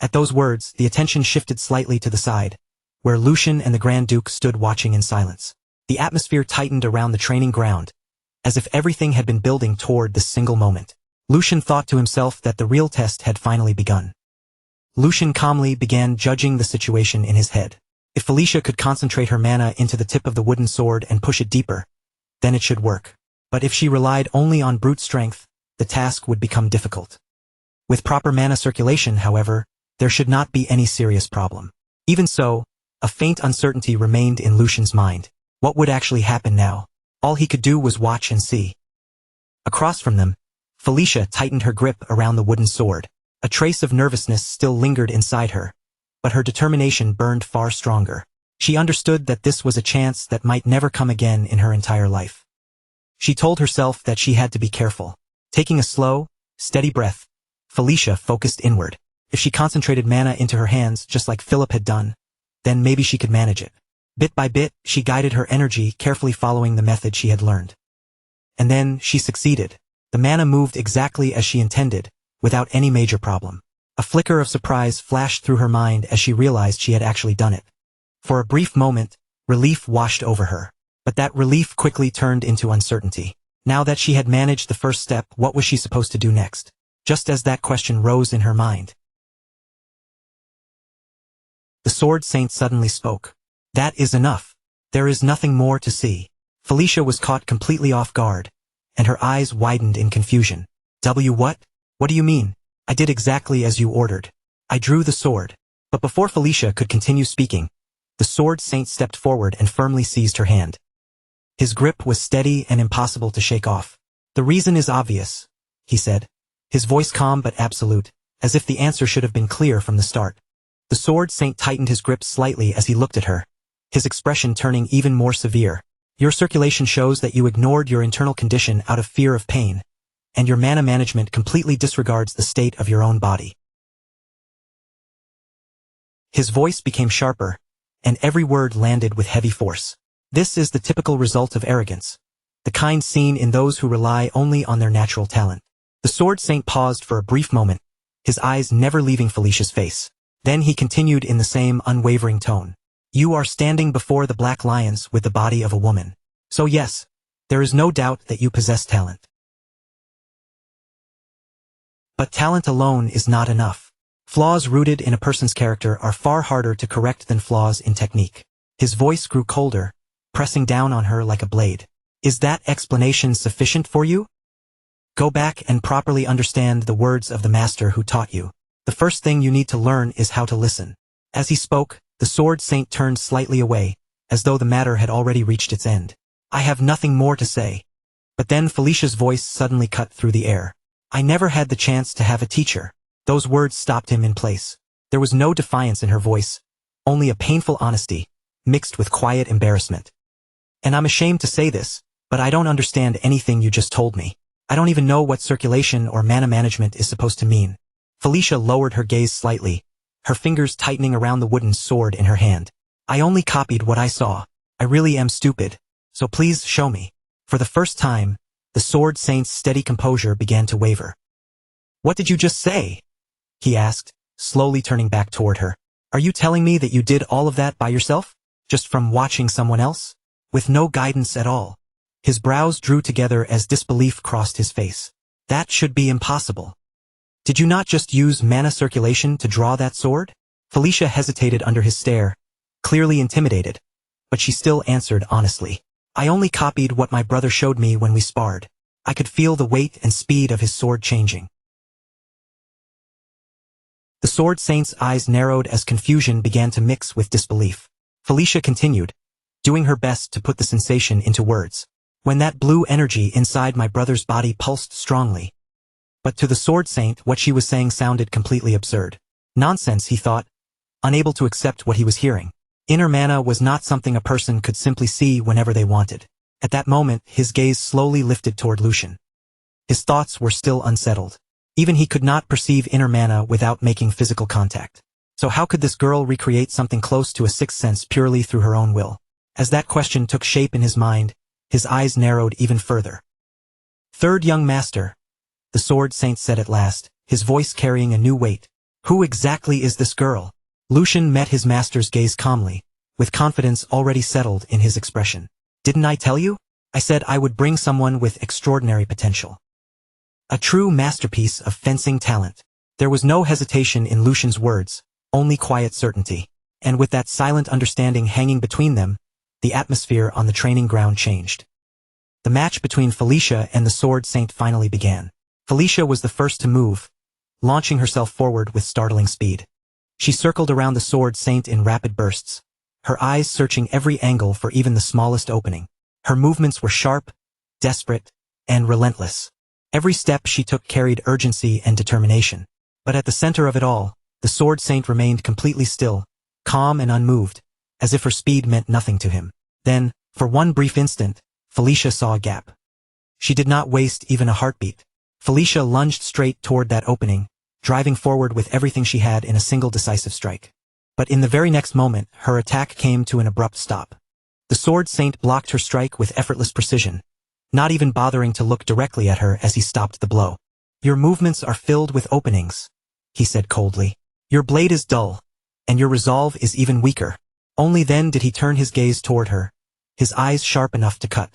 At those words, the attention shifted slightly to the side, where Lucian and the Grand Duke stood watching in silence. The atmosphere tightened around the training ground, as if everything had been building toward this single moment. Lucian thought to himself that the real test had finally begun. Lucian calmly began judging the situation in his head. If Felicia could concentrate her mana into the tip of the wooden sword and push it deeper, then it should work. But if she relied only on brute strength, the task would become difficult. With proper mana circulation, however, there should not be any serious problem. Even so, a faint uncertainty remained in Lucian's mind. What would actually happen now? All he could do was watch and see. Across from them, Felicia tightened her grip around the wooden sword. A trace of nervousness still lingered inside her, but her determination burned far stronger. She understood that this was a chance that might never come again in her entire life. She told herself that she had to be careful. Taking a slow, steady breath, Felicia focused inward. If she concentrated mana into her hands just like Philip had done, then maybe she could manage it. Bit by bit, she guided her energy, carefully following the method she had learned. And then, she succeeded. The mana moved exactly as she intended, without any major problem. A flicker of surprise flashed through her mind as she realized she had actually done it. For a brief moment, relief washed over her. But that relief quickly turned into uncertainty. Now that she had managed the first step, what was she supposed to do next? Just as that question rose in her mind, the Sword Saint suddenly spoke. "That is enough. There is nothing more to see." Felicia was caught completely off guard, and her eyes widened in confusion. What? What do you mean?" "I did exactly as you ordered. I drew the sword." But before Felicia could continue speaking, the Sword Saint stepped forward and firmly seized her hand. His grip was steady and impossible to shake off. "The reason is obvious," he said, his voice calm but absolute, as if the answer should have been clear from the start. The Sword Saint tightened his grip slightly as he looked at her, his expression turning even more severe. "Your circulation shows that you ignored your internal condition out of fear of pain, and your mana management completely disregards the state of your own body." His voice became sharper, and every word landed with heavy force. "This is the typical result of arrogance. the kind seen in those who rely only on their natural talent. The Sword Saint paused for a brief moment, his eyes never leaving Felicia's face. Then he continued in the same unwavering tone. You are standing before the Black Lions with the body of a woman. So yes, there is no doubt that you possess talent. But talent alone is not enough. Flaws rooted in a person's character are far harder to correct than flaws in technique. His voice grew colder, pressing down on her like a blade. Is that explanation sufficient for you? Go back and properly understand the words of the master who taught you. The first thing you need to learn is how to listen. As he spoke, the Sword Saint turned slightly away, as though the matter had already reached its end. I have nothing more to say. But then Felicia's voice suddenly cut through the air. I never had the chance to have a teacher. Those words stopped him in place. There was no defiance in her voice, only a painful honesty, mixed with quiet embarrassment. And I'm ashamed to say this, but I don't understand anything you just told me. I don't even know what circulation or mana management is supposed to mean. Felicia lowered her gaze slightly, her fingers tightening around the wooden sword in her hand. I only copied what I saw. I really am stupid, so please show me. For the first time, the Sword Saint's steady composure began to waver. What did you just say? He asked, slowly turning back toward her. Are you telling me that you did all of that by yourself? Just from watching someone else? With no guidance at all? His brows drew together as disbelief crossed his face. That should be impossible. Did you not just use mana circulation to draw that sword? Felicia hesitated under his stare, clearly intimidated, but she still answered honestly. I only copied what my brother showed me when we sparred. I could feel the weight and speed of his sword changing. The Sword Saint's eyes narrowed as confusion began to mix with disbelief. Felicia continued, doing her best to put the sensation into words. When that blue energy inside my brother's body pulsed strongly. But to the Sword Saint, what she was saying sounded completely absurd. Nonsense, he thought, unable to accept what he was hearing. Inner mana was not something a person could simply see whenever they wanted. At that moment, his gaze slowly lifted toward Lucian. His thoughts were still unsettled. Even he could not perceive inner mana without making physical contact. So how could this girl recreate something close to a sixth sense purely through her own will? As that question took shape in his mind, his eyes narrowed even further. Third young master, the Sword Saint said at last, his voice carrying a new weight. Who exactly is this girl? Lucian met his master's gaze calmly, with confidence already settled in his expression. Didn't I tell you? I said I would bring someone with extraordinary potential. A true masterpiece of fencing talent. There was no hesitation in Lucian's words, only quiet certainty. And with that silent understanding hanging between them, the atmosphere on the training ground changed. The match between Felicia and the Sword Saint finally began. Felicia was the first to move, launching herself forward with startling speed. She circled around the Sword Saint in rapid bursts, her eyes searching every angle for even the smallest opening. Her movements were sharp, desperate, and relentless. Every step she took carried urgency and determination. But at the center of it all, the Sword Saint remained completely still, calm and unmoved, as if her speed meant nothing to him. Then, for one brief instant, Felicia saw a gap. She did not waste even a heartbeat. Felicia lunged straight toward that opening, driving forward with everything she had in a single decisive strike. But in the very next moment, her attack came to an abrupt stop. The Sword Saint blocked her strike with effortless precision, not even bothering to look directly at her as he stopped the blow. Your movements are filled with openings, he said coldly. Your blade is dull, and your resolve is even weaker. Only then did he turn his gaze toward her, his eyes sharp enough to cut.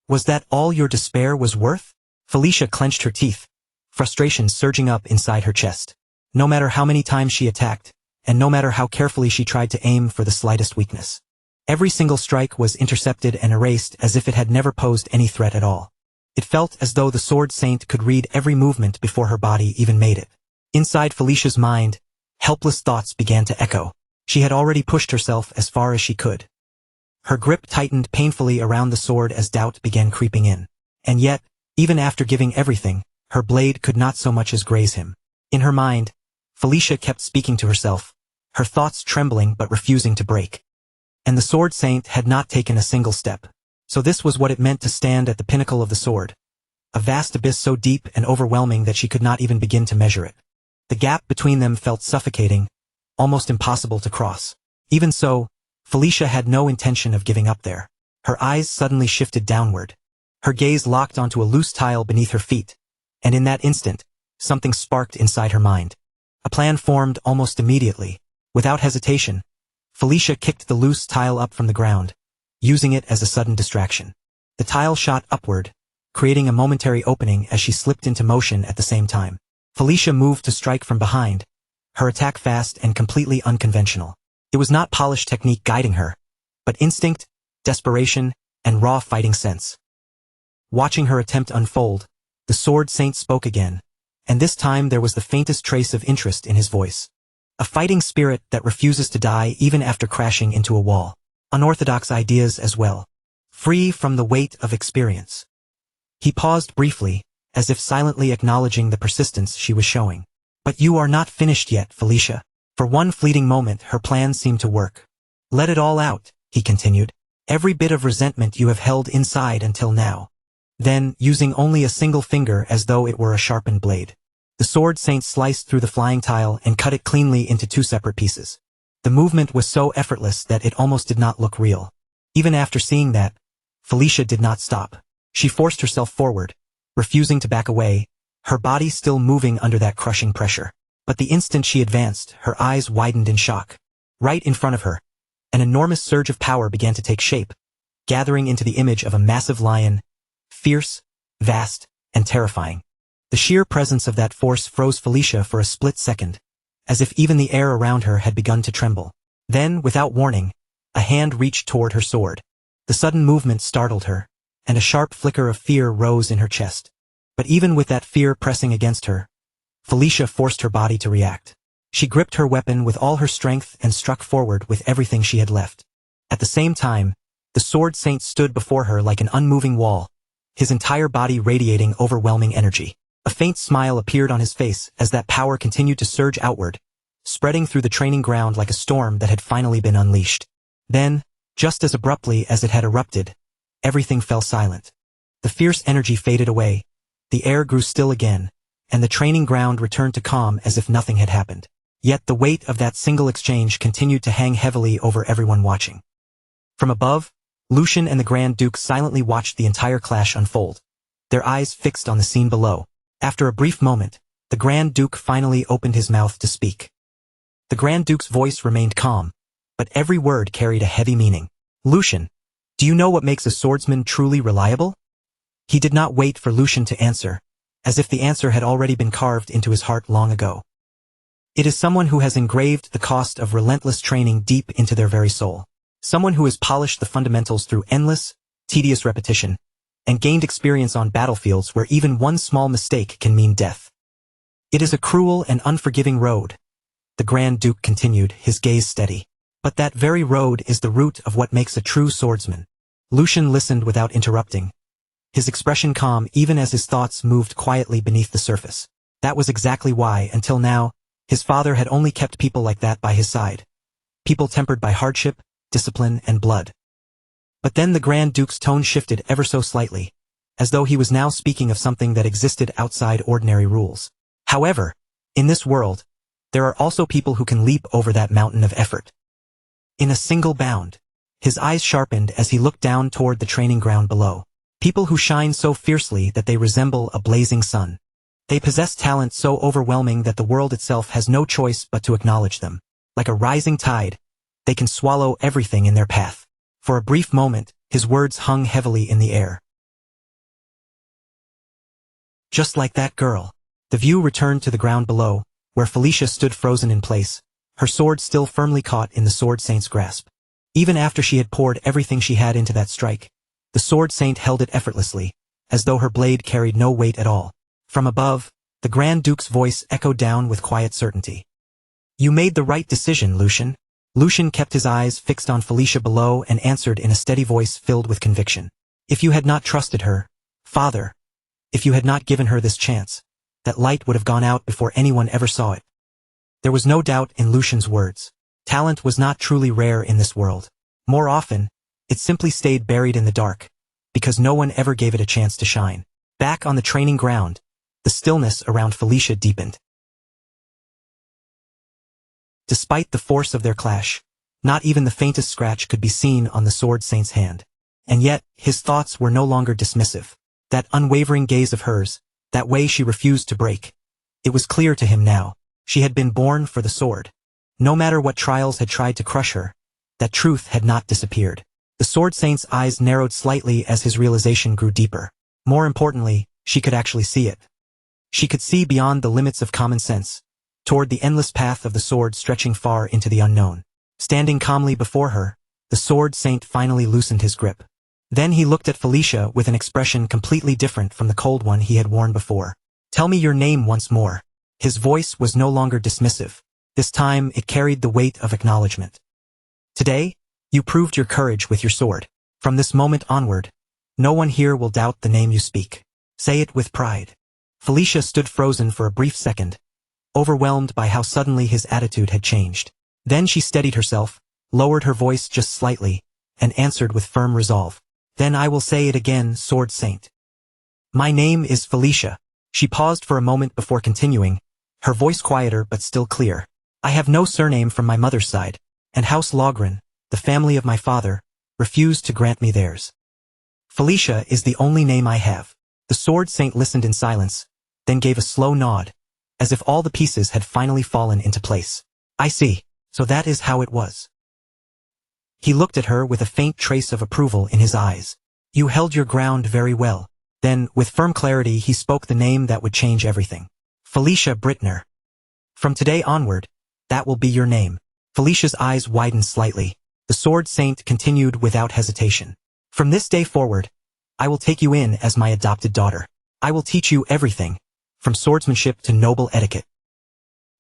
Was that all your despair was worth? Felicia clenched her teeth, frustration surging up inside her chest. No matter how many times she attacked, and no matter how carefully she tried to aim for the slightest weakness, every single strike was intercepted and erased as if it had never posed any threat at all. It felt as though the Sword Saint could read every movement before her body even made it. Inside Felicia's mind, helpless thoughts began to echo. She had already pushed herself as far as she could. Her grip tightened painfully around the sword as doubt began creeping in. And yet, even after giving everything, her blade could not so much as graze him. In her mind, Felicia kept speaking to herself, her thoughts trembling but refusing to break. And the Sword Saint had not taken a single step. So this was what it meant to stand at the pinnacle of the sword. A vast abyss so deep and overwhelming that she could not even begin to measure it. The gap between them felt suffocating, almost impossible to cross. Even so, Felicia had no intention of giving up there. Her eyes suddenly shifted downward, Her gaze locked onto a loose tile beneath her feet, and in that instant, something sparked inside her mind. A plan formed almost immediately. Without hesitation, Felicia kicked the loose tile up from the ground, using it as a sudden distraction. The tile shot upward, creating a momentary opening as she slipped into motion at the same time. Felicia moved to strike from behind, her attack fast and completely unconventional. It was not polished technique guiding her, but instinct, desperation, and raw fighting sense. Watching her attempt unfold, the Sword Saint spoke again, and this time there was the faintest trace of interest in his voice. A fighting spirit that refuses to die even after crashing into a wall. Unorthodox ideas as well. Free from the weight of experience. He paused briefly, as if silently acknowledging the persistence she was showing. But you are not finished yet, Felicia. For one fleeting moment her plan seemed to work. Let it all out, he continued. Every bit of resentment you have held inside until now. Then, using only a single finger as though it were a sharpened blade, the Sword Saint sliced through the flying tile and cut it cleanly into two separate pieces. The movement was so effortless that it almost did not look real. Even after seeing that, Felicia did not stop. She forced herself forward, refusing to back away, her body still moving under that crushing pressure. But the instant she advanced, her eyes widened in shock. Right in front of her, an enormous surge of power began to take shape, gathering into the image of a massive lion, fierce, vast, and terrifying. The sheer presence of that force froze Felicia for a split second, as if even the air around her had begun to tremble. Then, without warning, a hand reached toward her sword. The sudden movement startled her, and a sharp flicker of fear rose in her chest. But even with that fear pressing against her, Felicia forced her body to react. She gripped her weapon with all her strength and struck forward with everything she had left. At the same time, the Sword Saint stood before her like an unmoving wall, his entire body radiating overwhelming energy. A faint smile appeared on his face as that power continued to surge outward, spreading through the training ground like a storm that had finally been unleashed. Then, just as abruptly as it had erupted, everything fell silent. The fierce energy faded away, the air grew still again, and the training ground returned to calm as if nothing had happened. Yet the weight of that single exchange continued to hang heavily over everyone watching. From above, Lucian and the Grand Duke silently watched the entire clash unfold, their eyes fixed on the scene below. After a brief moment, the Grand Duke finally opened his mouth to speak. The Grand Duke's voice remained calm, but every word carried a heavy meaning. Lucian, do you know what makes a swordsman truly reliable? He did not wait for Lucian to answer, as if the answer had already been carved into his heart long ago. It is someone who has engraved the cost of relentless training deep into their very soul. Someone who has polished the fundamentals through endless, tedious repetition, and gained experience on battlefields where even one small mistake can mean death. It is a cruel and unforgiving road, the Grand Duke continued, his gaze steady. But that very road is the root of what makes a true swordsman. Lucian listened without interrupting, his expression calm even as his thoughts moved quietly beneath the surface. That was exactly why, until now, his father had only kept people like that by his side. People tempered by hardship, discipline, and blood. But then the Grand Duke's tone shifted ever so slightly, as though he was now speaking of something that existed outside ordinary rules. However, in this world, there are also people who can leap over that mountain of effort. In a single bound, his eyes sharpened as he looked down toward the training ground below. People who shine so fiercely that they resemble a blazing sun. They possess talent so overwhelming that the world itself has no choice but to acknowledge them. Like a rising tide, they can swallow everything in their path. For a brief moment, his words hung heavily in the air. Just like that girl. The view returned to the ground below, where Felicia stood frozen in place, her sword still firmly caught in the Sword Saint's grasp. Even after she had poured everything she had into that strike, the Sword Saint held it effortlessly, as though her blade carried no weight at all. From above, the Grand Duke's voice echoed down with quiet certainty. You made the right decision, Lucian. Lucian kept his eyes fixed on Felicia below and answered in a steady voice filled with conviction. If you had not trusted her, Father, if you had not given her this chance, that light would have gone out before anyone ever saw it. There was no doubt in Lucian's words. Talent was not truly rare in this world. More often, it simply stayed buried in the dark, because no one ever gave it a chance to shine. Back on the training ground, the stillness around Felicia deepened. Despite the force of their clash, not even the faintest scratch could be seen on the Sword Saint's hand. And yet, his thoughts were no longer dismissive. That unwavering gaze of hers, that way she refused to break. It was clear to him now. She had been born for the sword. No matter what trials had tried to crush her, that truth had not disappeared. The Sword Saint's eyes narrowed slightly as his realization grew deeper. More importantly, she could actually see it. She could see beyond the limits of common sense, toward the endless path of the sword stretching far into the unknown. Standing calmly before her, the Sword Saint finally loosened his grip. Then he looked at Felicia with an expression completely different from the cold one he had worn before. "Tell me your name once more." His voice was no longer dismissive. This time it carried the weight of acknowledgement. "Today, you proved your courage with your sword. From this moment onward, no one here will doubt the name you speak. Say it with pride." Felicia stood frozen for a brief second, overwhelmed by how suddenly his attitude had changed. Then she steadied herself, lowered her voice just slightly, and answered with firm resolve. "Then I will say it again, Sword Saint. My name is Felicia." She paused for a moment before continuing, her voice quieter but still clear. "I have no surname from my mother's side, and House Logren, the family of my father, refused to grant me theirs. Felicia is the only name I have." The Sword Saint listened in silence, then gave a slow nod, as if all the pieces had finally fallen into place. "I see. So that is how it was." He looked at her with a faint trace of approval in his eyes. "You held your ground very well." Then, with firm clarity, he spoke the name that would change everything. "Felicia Brittner. From today onward, that will be your name." Felicia's eyes widened slightly. The Sword Saint continued without hesitation. "From this day forward, I will take you in as my adopted daughter. I will teach you everything, from swordsmanship to noble etiquette."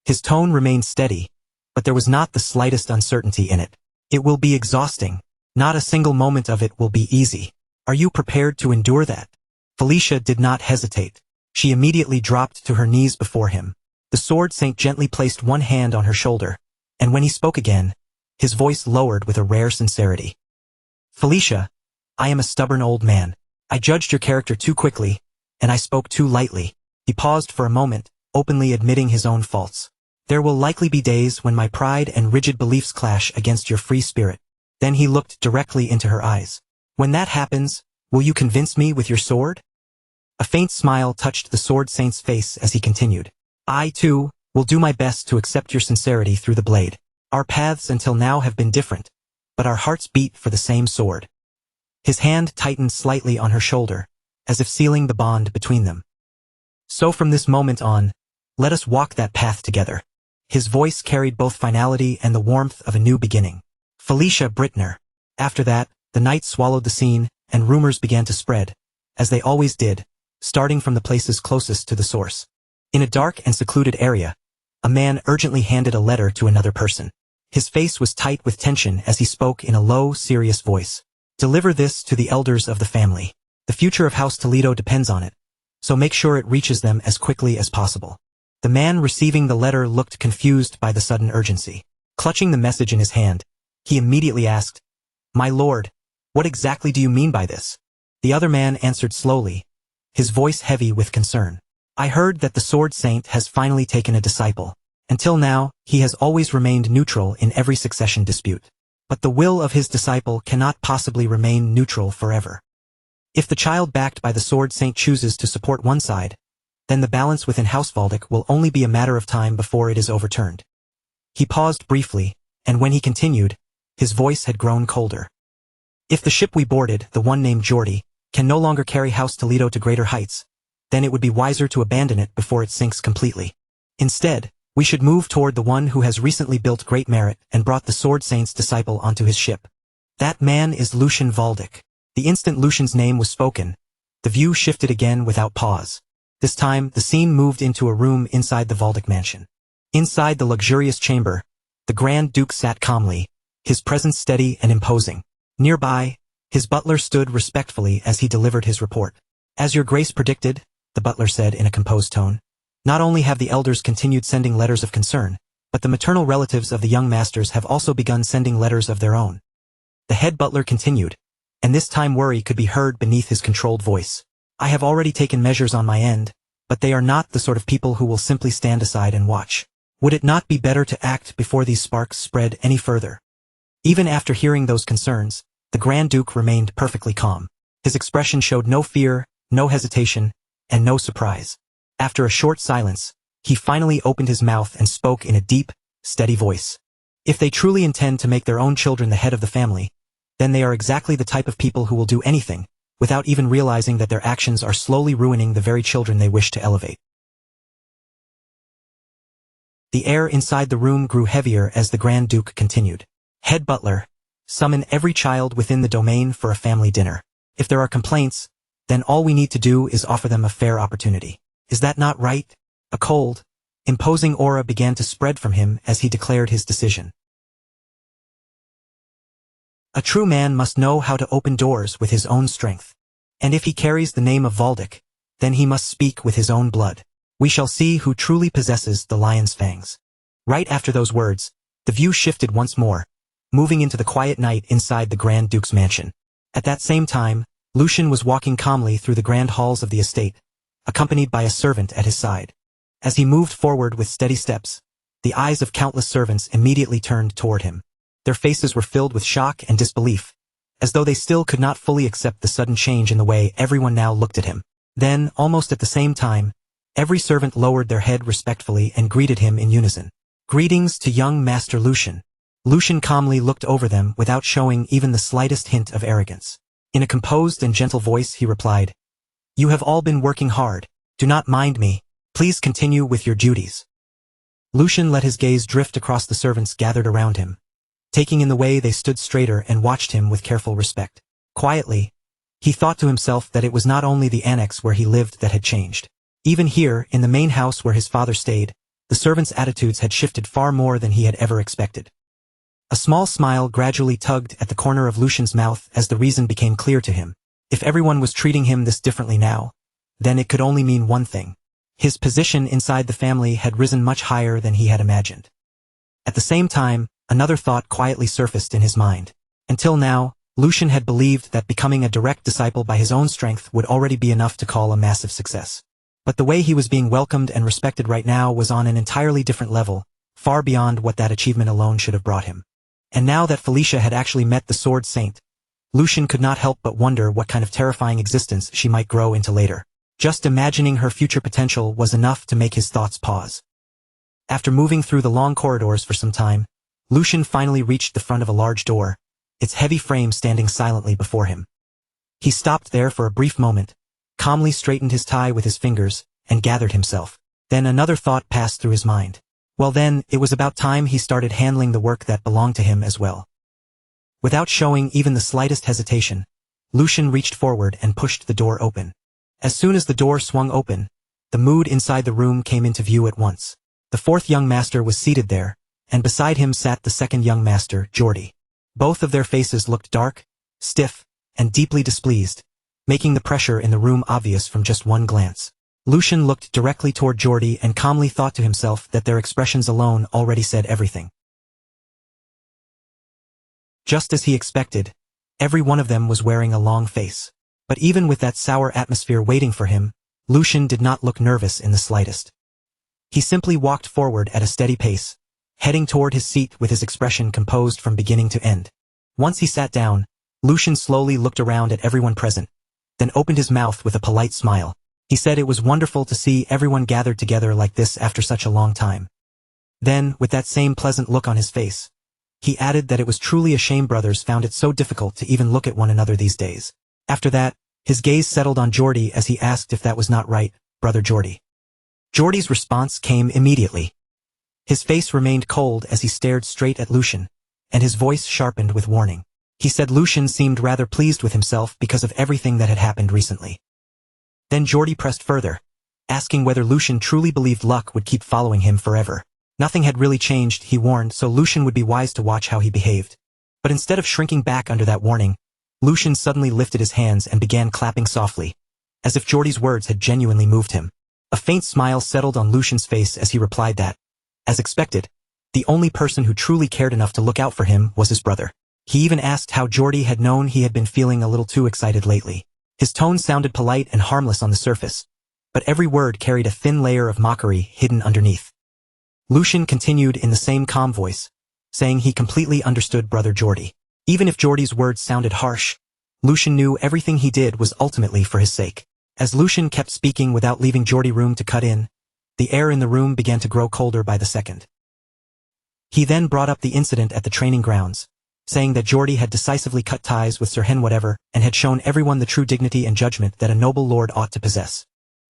His tone remained steady, but there was not the slightest uncertainty in it. "It will be exhausting. Not a single moment of it will be easy. Are you prepared to endure that?" Felicia did not hesitate. She immediately dropped to her knees before him. The Sword Saint gently placed one hand on her shoulder, and when he spoke again, his voice lowered with a rare sincerity. "Felicia, I am a stubborn old man. I judged your character too quickly, and I spoke too lightly." He paused for a moment, openly admitting his own faults. "There will likely be days when my pride and rigid beliefs clash against your free spirit." Then he looked directly into her eyes. "When that happens, will you convince me with your sword?" A faint smile touched the Sword Saint's face as he continued. "I, too, will do my best to accept your sincerity through the blade. Our paths until now have been different, but our hearts beat for the same sword." His hand tightened slightly on her shoulder, as if sealing the bond between them. "So from this moment on, let us walk that path together." His voice carried both finality and the warmth of a new beginning. "Felicia Brittner." After that, the night swallowed the scene, and rumors began to spread, as they always did, starting from the places closest to the source. In a dark and secluded area, a man urgently handed a letter to another person. His face was tight with tension as he spoke in a low, serious voice. "Deliver this to the elders of the family. The future of House Toledo depends on it, so make sure it reaches them as quickly as possible." The man receiving the letter looked confused by the sudden urgency. Clutching the message in his hand, he immediately asked, "My lord, what exactly do you mean by this?" The other man answered slowly, his voice heavy with concern. "I heard that the Sword Saint has finally taken a disciple. Until now, he has always remained neutral in every succession dispute. But the will of his disciple cannot possibly remain neutral forever. If the child backed by the Sword Saint chooses to support one side, then the balance within House Valdic will only be a matter of time before it is overturned." He paused briefly, and when he continued, his voice had grown colder. "If the ship we boarded, the one named Geordie, can no longer carry House Toledo to greater heights, then it would be wiser to abandon it before it sinks completely. Instead, we should move toward the one who has recently built great merit and brought the Sword Saint's disciple onto his ship. That man is Lucian Valdic." The instant Lucian's name was spoken, the view shifted again without pause. This time, the scene moved into a room inside the Valdic mansion. Inside the luxurious chamber, the Grand Duke sat calmly, his presence steady and imposing. Nearby, his butler stood respectfully as he delivered his report. "As your grace predicted," the butler said in a composed tone, "not only have the elders continued sending letters of concern, but the maternal relatives of the young masters have also begun sending letters of their own." The head butler continued, and this time worry could be heard beneath his controlled voice. "I have already taken measures on my end, but they are not the sort of people who will simply stand aside and watch. Would it not be better to act before these sparks spread any further?" Even after hearing those concerns, the Grand Duke remained perfectly calm. His expression showed no fear, no hesitation, and no surprise. After a short silence, he finally opened his mouth and spoke in a deep, steady voice. If they truly intend to make their own children the head of the family, then they are exactly the type of people who will do anything, without even realizing that their actions are slowly ruining the very children they wish to elevate. The air inside the room grew heavier as the Grand Duke continued. Head butler, summon every child within the domain for a family dinner. If there are complaints, then all we need to do is offer them a fair opportunity. Is that not right? A cold, imposing aura began to spread from him as he declared his decision. A true man must know how to open doors with his own strength. And if he carries the name of Valdic, then he must speak with his own blood. We shall see who truly possesses the lion's fangs. Right after those words, the view shifted once more, moving into the quiet night inside the Grand Duke's mansion. At that same time, Lucian was walking calmly through the grand halls of the estate, accompanied by a servant at his side. As he moved forward with steady steps, the eyes of countless servants immediately turned toward him. Their faces were filled with shock and disbelief, as though they still could not fully accept the sudden change in the way everyone now looked at him. Then, almost at the same time, every servant lowered their head respectfully and greeted him in unison. Greetings to young Master Lucian. Lucian calmly looked over them without showing even the slightest hint of arrogance. In a composed and gentle voice he replied, "You have all been working hard. Do not mind me. Please continue with your duties." Lucian let his gaze drift across the servants gathered around him. Taking in the way they stood straighter and watched him with careful respect. Quietly, he thought to himself that it was not only the annex where he lived that had changed. Even here, in the main house where his father stayed, the servants' attitudes had shifted far more than he had ever expected. A small smile gradually tugged at the corner of Lucian's mouth as the reason became clear to him. If everyone was treating him this differently now, then it could only mean one thing. His position inside the family had risen much higher than he had imagined. At the same time, another thought quietly surfaced in his mind. Until now, Lucian had believed that becoming a direct disciple by his own strength would already be enough to call a massive success. But the way he was being welcomed and respected right now was on an entirely different level, far beyond what that achievement alone should have brought him. And now that Felicia had actually met the Sword Saint, Lucian could not help but wonder what kind of terrifying existence she might grow into later. Just imagining her future potential was enough to make his thoughts pause. After moving through the long corridors for some time, Lucian finally reached the front of a large door, its heavy frame standing silently before him. He stopped there for a brief moment, calmly straightened his tie with his fingers, and gathered himself. Then another thought passed through his mind. Well then, it was about time he started handling the work that belonged to him as well. Without showing even the slightest hesitation, Lucian reached forward and pushed the door open. As soon as the door swung open, the mood inside the room came into view at once. The fourth young master was seated there, and beside him sat the second young master, Geordie. Both of their faces looked dark, stiff, and deeply displeased, making the pressure in the room obvious from just one glance. Lucian looked directly toward Geordie and calmly thought to himself that their expressions alone already said everything. Just as he expected, every one of them was wearing a long face. But even with that sour atmosphere waiting for him, Lucian did not look nervous in the slightest. He simply walked forward at a steady pace, heading toward his seat with his expression composed from beginning to end. Once he sat down, Lucian slowly looked around at everyone present, then opened his mouth with a polite smile. He said it was wonderful to see everyone gathered together like this after such a long time. Then, with that same pleasant look on his face, he added that it was truly a shame brothers found it so difficult to even look at one another these days. After that, his gaze settled on Geordie as he asked if that was not right, Brother Geordie. Geordie's response came immediately. His face remained cold as he stared straight at Lucian, and his voice sharpened with warning. He said Lucian seemed rather pleased with himself because of everything that had happened recently. Then Geordie pressed further, asking whether Lucian truly believed luck would keep following him forever. Nothing had really changed, he warned, so Lucian would be wise to watch how he behaved. But instead of shrinking back under that warning, Lucian suddenly lifted his hands and began clapping softly, as if Geordie's words had genuinely moved him. A faint smile settled on Lucian's face as he replied that, as expected, the only person who truly cared enough to look out for him was his brother. He even asked how Geordie had known he had been feeling a little too excited lately. His tone sounded polite and harmless on the surface, but every word carried a thin layer of mockery hidden underneath. Lucian continued in the same calm voice, saying he completely understood Brother Geordie. Even if Geordie's words sounded harsh, Lucian knew everything he did was ultimately for his sake. As Lucian kept speaking without leaving Geordie room to cut in, the air in the room began to grow colder by the second. He then brought up the incident at the training grounds, saying that Geordie had decisively cut ties with Sir Hen whatever and had shown everyone the true dignity and judgment that a noble lord ought to possess.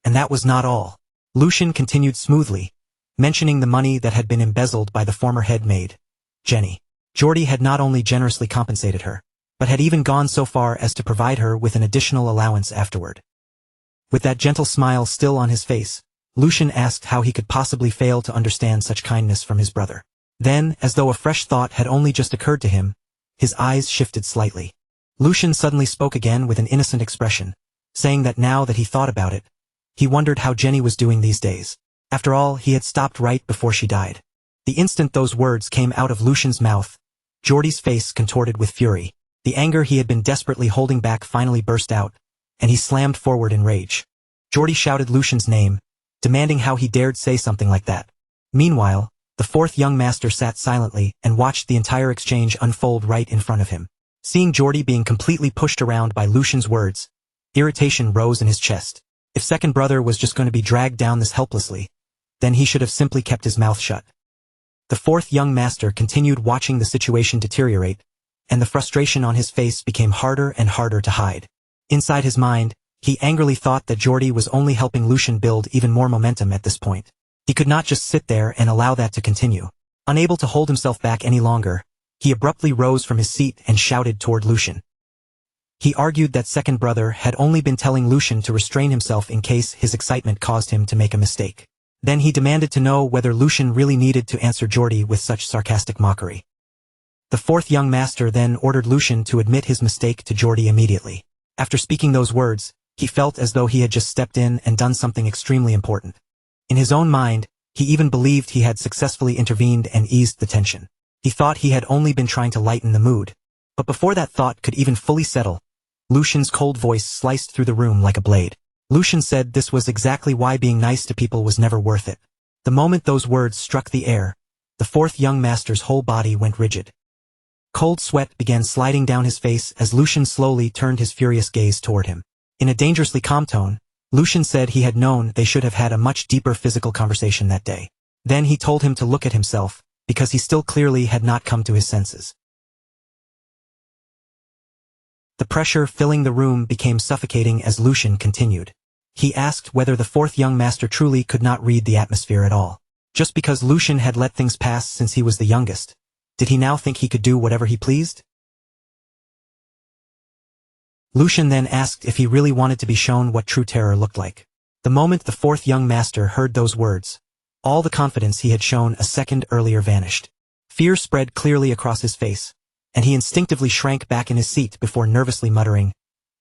And that was not all. Lucian continued smoothly, mentioning the money that had been embezzled by the former head maid, Jenny. Geordie had not only generously compensated her, but had even gone so far as to provide her with an additional allowance afterward. With that gentle smile still on his face, Lucian asked how he could possibly fail to understand such kindness from his brother. Then, as though a fresh thought had only just occurred to him, his eyes shifted slightly. Lucian suddenly spoke again with an innocent expression, saying that now that he thought about it, he wondered how Jenny was doing these days. After all, he had stopped right before she died. The instant those words came out of Lucian's mouth, Geordie's face contorted with fury. The anger he had been desperately holding back finally burst out, and he slammed forward in rage. Geordie shouted Lucian's name, demanding how he dared say something like that. Meanwhile, the fourth young master sat silently and watched the entire exchange unfold right in front of him. Seeing Geordie being completely pushed around by Lucian's words, irritation rose in his chest. If second brother was just going to be dragged down this helplessly, then he should have simply kept his mouth shut. The fourth young master continued watching the situation deteriorate, and the frustration on his face became harder and harder to hide. Inside his mind, he angrily thought that Geordie was only helping Lucian build even more momentum at this point. He could not just sit there and allow that to continue. Unable to hold himself back any longer, he abruptly rose from his seat and shouted toward Lucian. He argued that second brother had only been telling Lucian to restrain himself in case his excitement caused him to make a mistake. Then he demanded to know whether Lucian really needed to answer Geordie with such sarcastic mockery. The fourth young master then ordered Lucian to admit his mistake to Geordie immediately. After speaking those words, he felt as though he had just stepped in and done something extremely important. In his own mind, he even believed he had successfully intervened and eased the tension. He thought he had only been trying to lighten the mood. But before that thought could even fully settle, Lucian's cold voice sliced through the room like a blade. Lucian said this was exactly why being nice to people was never worth it. The moment those words struck the air, the fourth young master's whole body went rigid. Cold sweat began sliding down his face as Lucian slowly turned his furious gaze toward him. In a dangerously calm tone, Lucian said he had known they should have had a much deeper physical conversation that day. Then he told him to look at himself, because he still clearly had not come to his senses. The pressure filling the room became suffocating as Lucian continued. He asked whether the fourth young master truly could not read the atmosphere at all. Just because Lucian had let things pass since he was the youngest, did he now think he could do whatever he pleased? Lucian then asked if he really wanted to be shown what true terror looked like. The moment the fourth young master heard those words, all the confidence he had shown a second earlier vanished. Fear spread clearly across his face, and he instinctively shrank back in his seat before nervously muttering,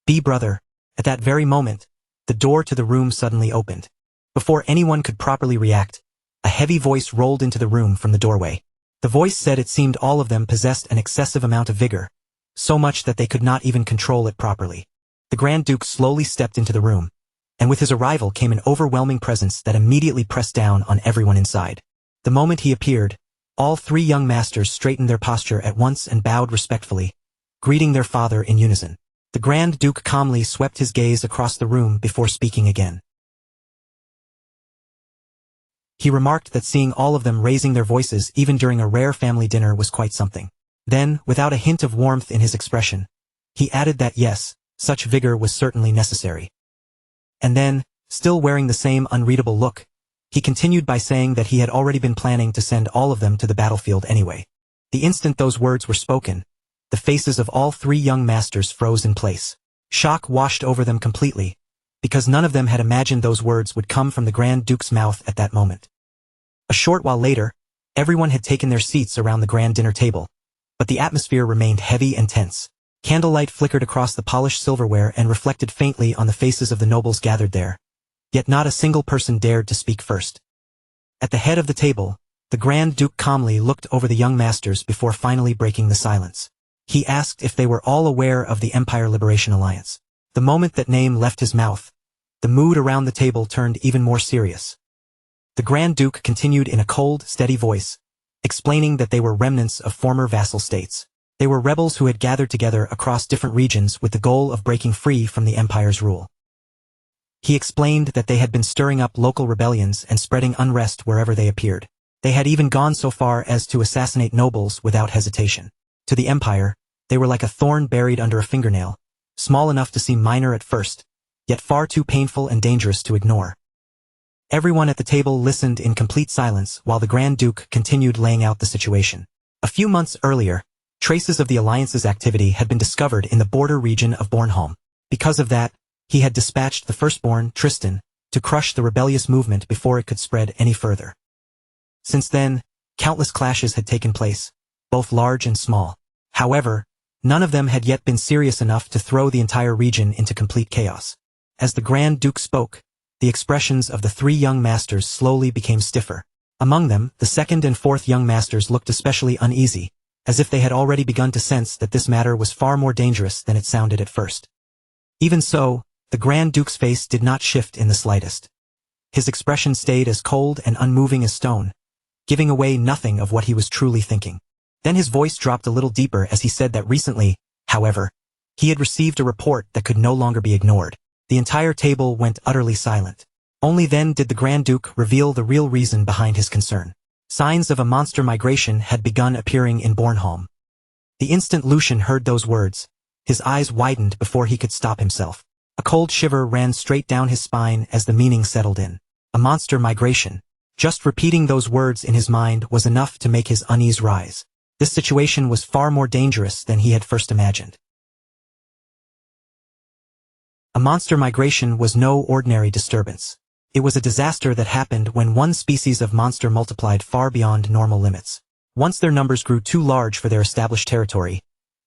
"Be brother." At that very moment, the door to the room suddenly opened. Before anyone could properly react, a heavy voice rolled into the room from the doorway. The voice said it seemed all of them possessed an excessive amount of vigor, so much that they could not even control it properly. The Grand Duke slowly stepped into the room, and with his arrival came an overwhelming presence that immediately pressed down on everyone inside. The moment he appeared, all three young masters straightened their posture at once and bowed respectfully, greeting their father in unison. The Grand Duke calmly swept his gaze across the room before speaking again. He remarked that seeing all of them raising their voices even during a rare family dinner was quite something. Then, without a hint of warmth in his expression, he added that yes, such vigor was certainly necessary. And then, still wearing the same unreadable look, he continued by saying that he had already been planning to send all of them to the battlefield anyway. The instant those words were spoken, the faces of all three young masters froze in place. Shock washed over them completely, because none of them had imagined those words would come from the Grand Duke's mouth at that moment. A short while later, everyone had taken their seats around the grand dinner table, but the atmosphere remained heavy and tense. Candlelight flickered across the polished silverware and reflected faintly on the faces of the nobles gathered there, yet not a single person dared to speak first. At the head of the table, the Grand Duke calmly looked over the young masters before finally breaking the silence. He asked if they were all aware of the Empire Liberation Alliance. The moment that name left his mouth, the mood around the table turned even more serious. The Grand Duke continued in a cold, steady voice, explaining that they were remnants of former vassal states. They were rebels who had gathered together across different regions with the goal of breaking free from the Empire's rule. He explained that they had been stirring up local rebellions and spreading unrest wherever they appeared. They had even gone so far as to assassinate nobles without hesitation. To the Empire, they were like a thorn buried under a fingernail, small enough to seem minor at first, yet far too painful and dangerous to ignore. Everyone at the table listened in complete silence while the Grand Duke continued laying out the situation. A few months earlier, traces of the Alliance's activity had been discovered in the border region of Bornholm. Because of that, he had dispatched the firstborn, Tristan, to crush the rebellious movement before it could spread any further. Since then, countless clashes had taken place, both large and small. However, none of them had yet been serious enough to throw the entire region into complete chaos. As the Grand Duke spoke, the expressions of the three young masters slowly became stiffer. Among them, the second and fourth young masters looked especially uneasy, as if they had already begun to sense that this matter was far more dangerous than it sounded at first. Even so, the Grand Duke's face did not shift in the slightest. His expression stayed as cold and unmoving as stone, giving away nothing of what he was truly thinking. Then his voice dropped a little deeper as he said that recently, however, he had received a report that could no longer be ignored. The entire table went utterly silent. Only then did the Grand Duke reveal the real reason behind his concern. Signs of a monster migration had begun appearing in Bornholm. The instant Lucian heard those words, his eyes widened before he could stop himself. A cold shiver ran straight down his spine as the meaning settled in. A monster migration. Just repeating those words in his mind was enough to make his unease rise. This situation was far more dangerous than he had first imagined. A monster migration was no ordinary disturbance. It was a disaster that happened when one species of monster multiplied far beyond normal limits. Once their numbers grew too large for their established territory,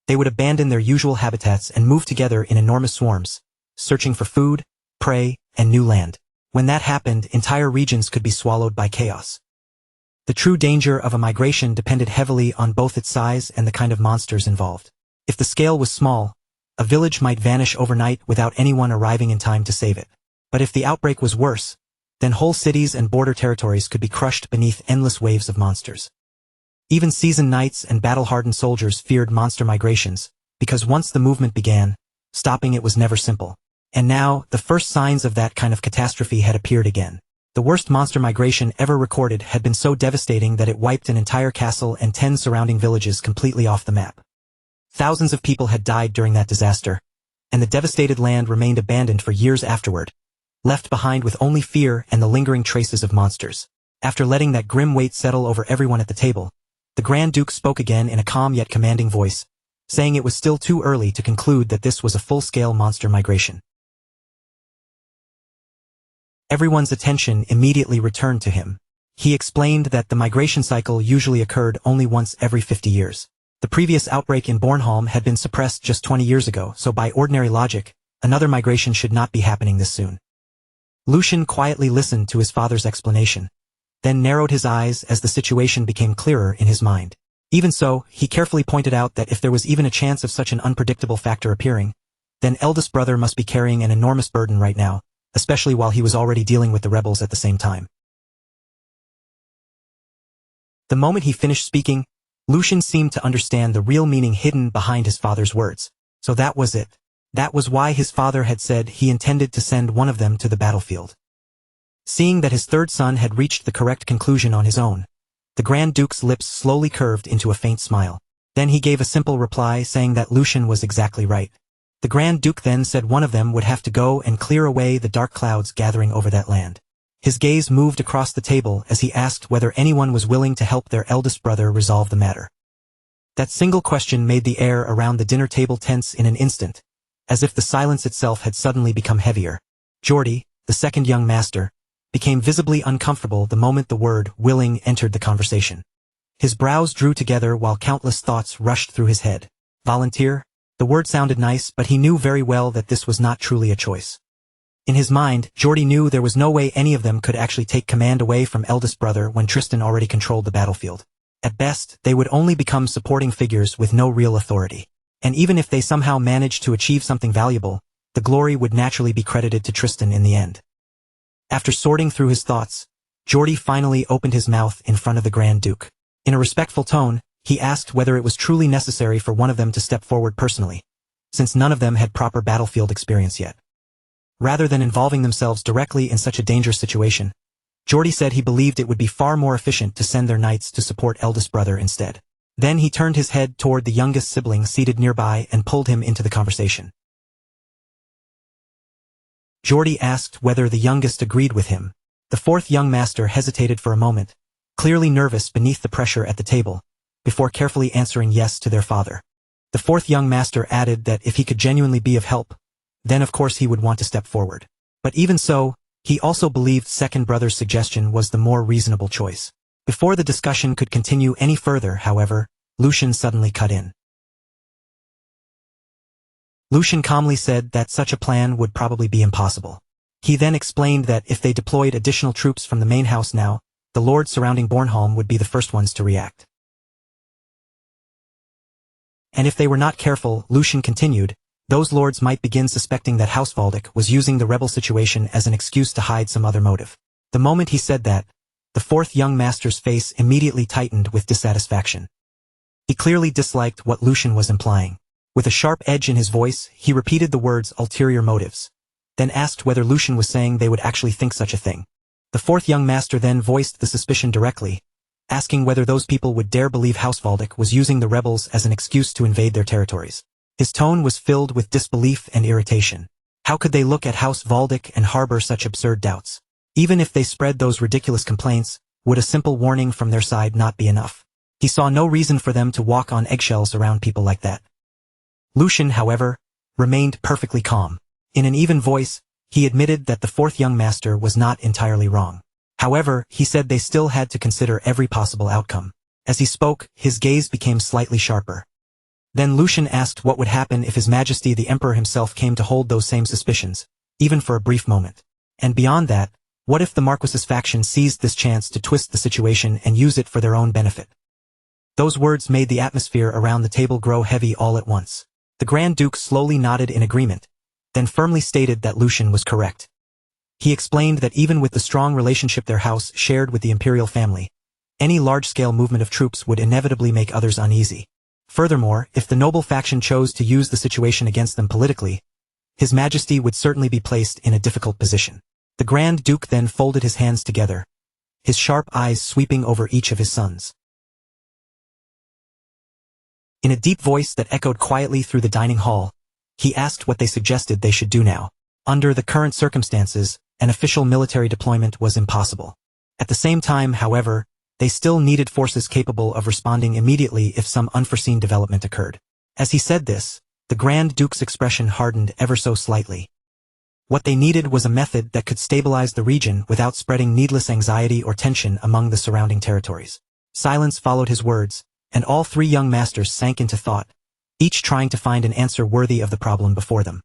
they would abandon their usual habitats and move together in enormous swarms, searching for food, prey, and new land. When that happened, entire regions could be swallowed by chaos. The true danger of a migration depended heavily on both its size and the kind of monsters involved. If the scale was small, a village might vanish overnight without anyone arriving in time to save it. But if the outbreak was worse, then whole cities and border territories could be crushed beneath endless waves of monsters. Even seasoned knights and battle-hardened soldiers feared monster migrations, because once the movement began, stopping it was never simple. And now, the first signs of that kind of catastrophe had appeared again. The worst monster migration ever recorded had been so devastating that it wiped an entire castle and 10 surrounding villages completely off the map. Thousands of people had died during that disaster, and the devastated land remained abandoned for years afterward, left behind with only fear and the lingering traces of monsters. After letting that grim weight settle over everyone at the table, the Grand Duke spoke again in a calm yet commanding voice, saying it was still too early to conclude that this was a full-scale monster migration. Everyone's attention immediately returned to him. He explained that the migration cycle usually occurred only once every 50 years. The previous outbreak in Bornholm had been suppressed just 20 years ago, so by ordinary logic, another migration should not be happening this soon. Lucian quietly listened to his father's explanation, then narrowed his eyes as the situation became clearer in his mind. Even so, he carefully pointed out that if there was even a chance of such an unpredictable factor appearing, then eldest brother must be carrying an enormous burden right now, especially while he was already dealing with the rebels at the same time. The moment he finished speaking, Lucian seemed to understand the real meaning hidden behind his father's words. So that was it. That was why his father had said he intended to send one of them to the battlefield. Seeing that his third son had reached the correct conclusion on his own, the Grand Duke's lips slowly curved into a faint smile. Then he gave a simple reply saying that Lucian was exactly right. The Grand Duke then said one of them would have to go and clear away the dark clouds gathering over that land. His gaze moved across the table as he asked whether anyone was willing to help their eldest brother resolve the matter. That single question made the air around the dinner table tense in an instant, as if the silence itself had suddenly become heavier. Geordie, the second young master, became visibly uncomfortable the moment the word willing entered the conversation. His brows drew together while countless thoughts rushed through his head. Volunteer? The word sounded nice, but he knew very well that this was not truly a choice. In his mind, Geordie knew there was no way any of them could actually take command away from eldest brother when Tristan already controlled the battlefield. At best, they would only become supporting figures with no real authority. And even if they somehow managed to achieve something valuable, the glory would naturally be credited to Tristan in the end. After sorting through his thoughts, Geordie finally opened his mouth in front of the Grand Duke. In a respectful tone, he asked whether it was truly necessary for one of them to step forward personally, since none of them had proper battlefield experience yet. Rather than involving themselves directly in such a dangerous situation, Geordie said he believed it would be far more efficient to send their knights to support eldest brother instead. Then he turned his head toward the youngest sibling seated nearby and pulled him into the conversation. Geordie asked whether the youngest agreed with him. The fourth young master hesitated for a moment, clearly nervous beneath the pressure at the table, before carefully answering yes to their father. The fourth young master added that if he could genuinely be of help, then of course he would want to step forward. But even so, he also believed second brother's suggestion was the more reasonable choice. Before the discussion could continue any further, however, Lucian suddenly cut in. Lucian calmly said that such a plan would probably be impossible. He then explained that if they deployed additional troops from the main house now, the lords surrounding Bornholm would be the first ones to react. And if they were not careful, Lucian continued, those lords might begin suspecting that House Valdic was using the rebel situation as an excuse to hide some other motive. The moment he said that, the fourth young master's face immediately tightened with dissatisfaction. He clearly disliked what Lucian was implying. With a sharp edge in his voice, he repeated the words ulterior motives, then asked whether Lucian was saying they would actually think such a thing. The fourth young master then voiced the suspicion directly, asking whether those people would dare believe House Valdic was using the rebels as an excuse to invade their territories. His tone was filled with disbelief and irritation. How could they look at House Valdic and harbor such absurd doubts? Even if they spread those ridiculous complaints, would a simple warning from their side not be enough? He saw no reason for them to walk on eggshells around people like that. Lucian, however, remained perfectly calm. In an even voice, he admitted that the fourth young master was not entirely wrong. However, he said they still had to consider every possible outcome. As he spoke, his gaze became slightly sharper. Then Lucian asked what would happen if His Majesty the Emperor himself came to hold those same suspicions, even for a brief moment. And beyond that, what if the Marquis's faction seized this chance to twist the situation and use it for their own benefit? Those words made the atmosphere around the table grow heavy all at once. The Grand Duke slowly nodded in agreement, then firmly stated that Lucian was correct. He explained that even with the strong relationship their house shared with the imperial family, any large-scale movement of troops would inevitably make others uneasy. Furthermore, if the noble faction chose to use the situation against them politically, His Majesty would certainly be placed in a difficult position. The Grand Duke then folded his hands together, his sharp eyes sweeping over each of his sons. In a deep voice that echoed quietly through the dining hall, he asked what they suggested they should do now. Under the current circumstances, an official military deployment was impossible. At the same time, however, they still needed forces capable of responding immediately if some unforeseen development occurred. As he said this, the Grand Duke's expression hardened ever so slightly. What they needed was a method that could stabilize the region without spreading needless anxiety or tension among the surrounding territories. Silence followed his words, and all three young masters sank into thought, each trying to find an answer worthy of the problem before them.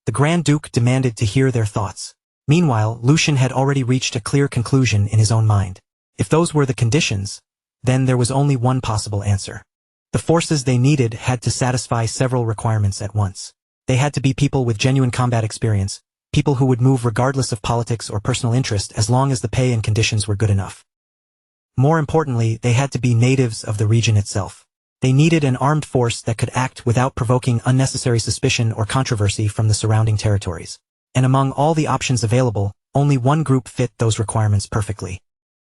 The Grand Duke demanded to hear their thoughts. Meanwhile, Lucian had already reached a clear conclusion in his own mind. If those were the conditions, then there was only one possible answer. The forces they needed had to satisfy several requirements at once. They had to be people with genuine combat experience, people who would move regardless of politics or personal interest as long as the pay and conditions were good enough. More importantly, they had to be natives of the region itself. They needed an armed force that could act without provoking unnecessary suspicion or controversy from the surrounding territories. And among all the options available, only one group fit those requirements perfectly.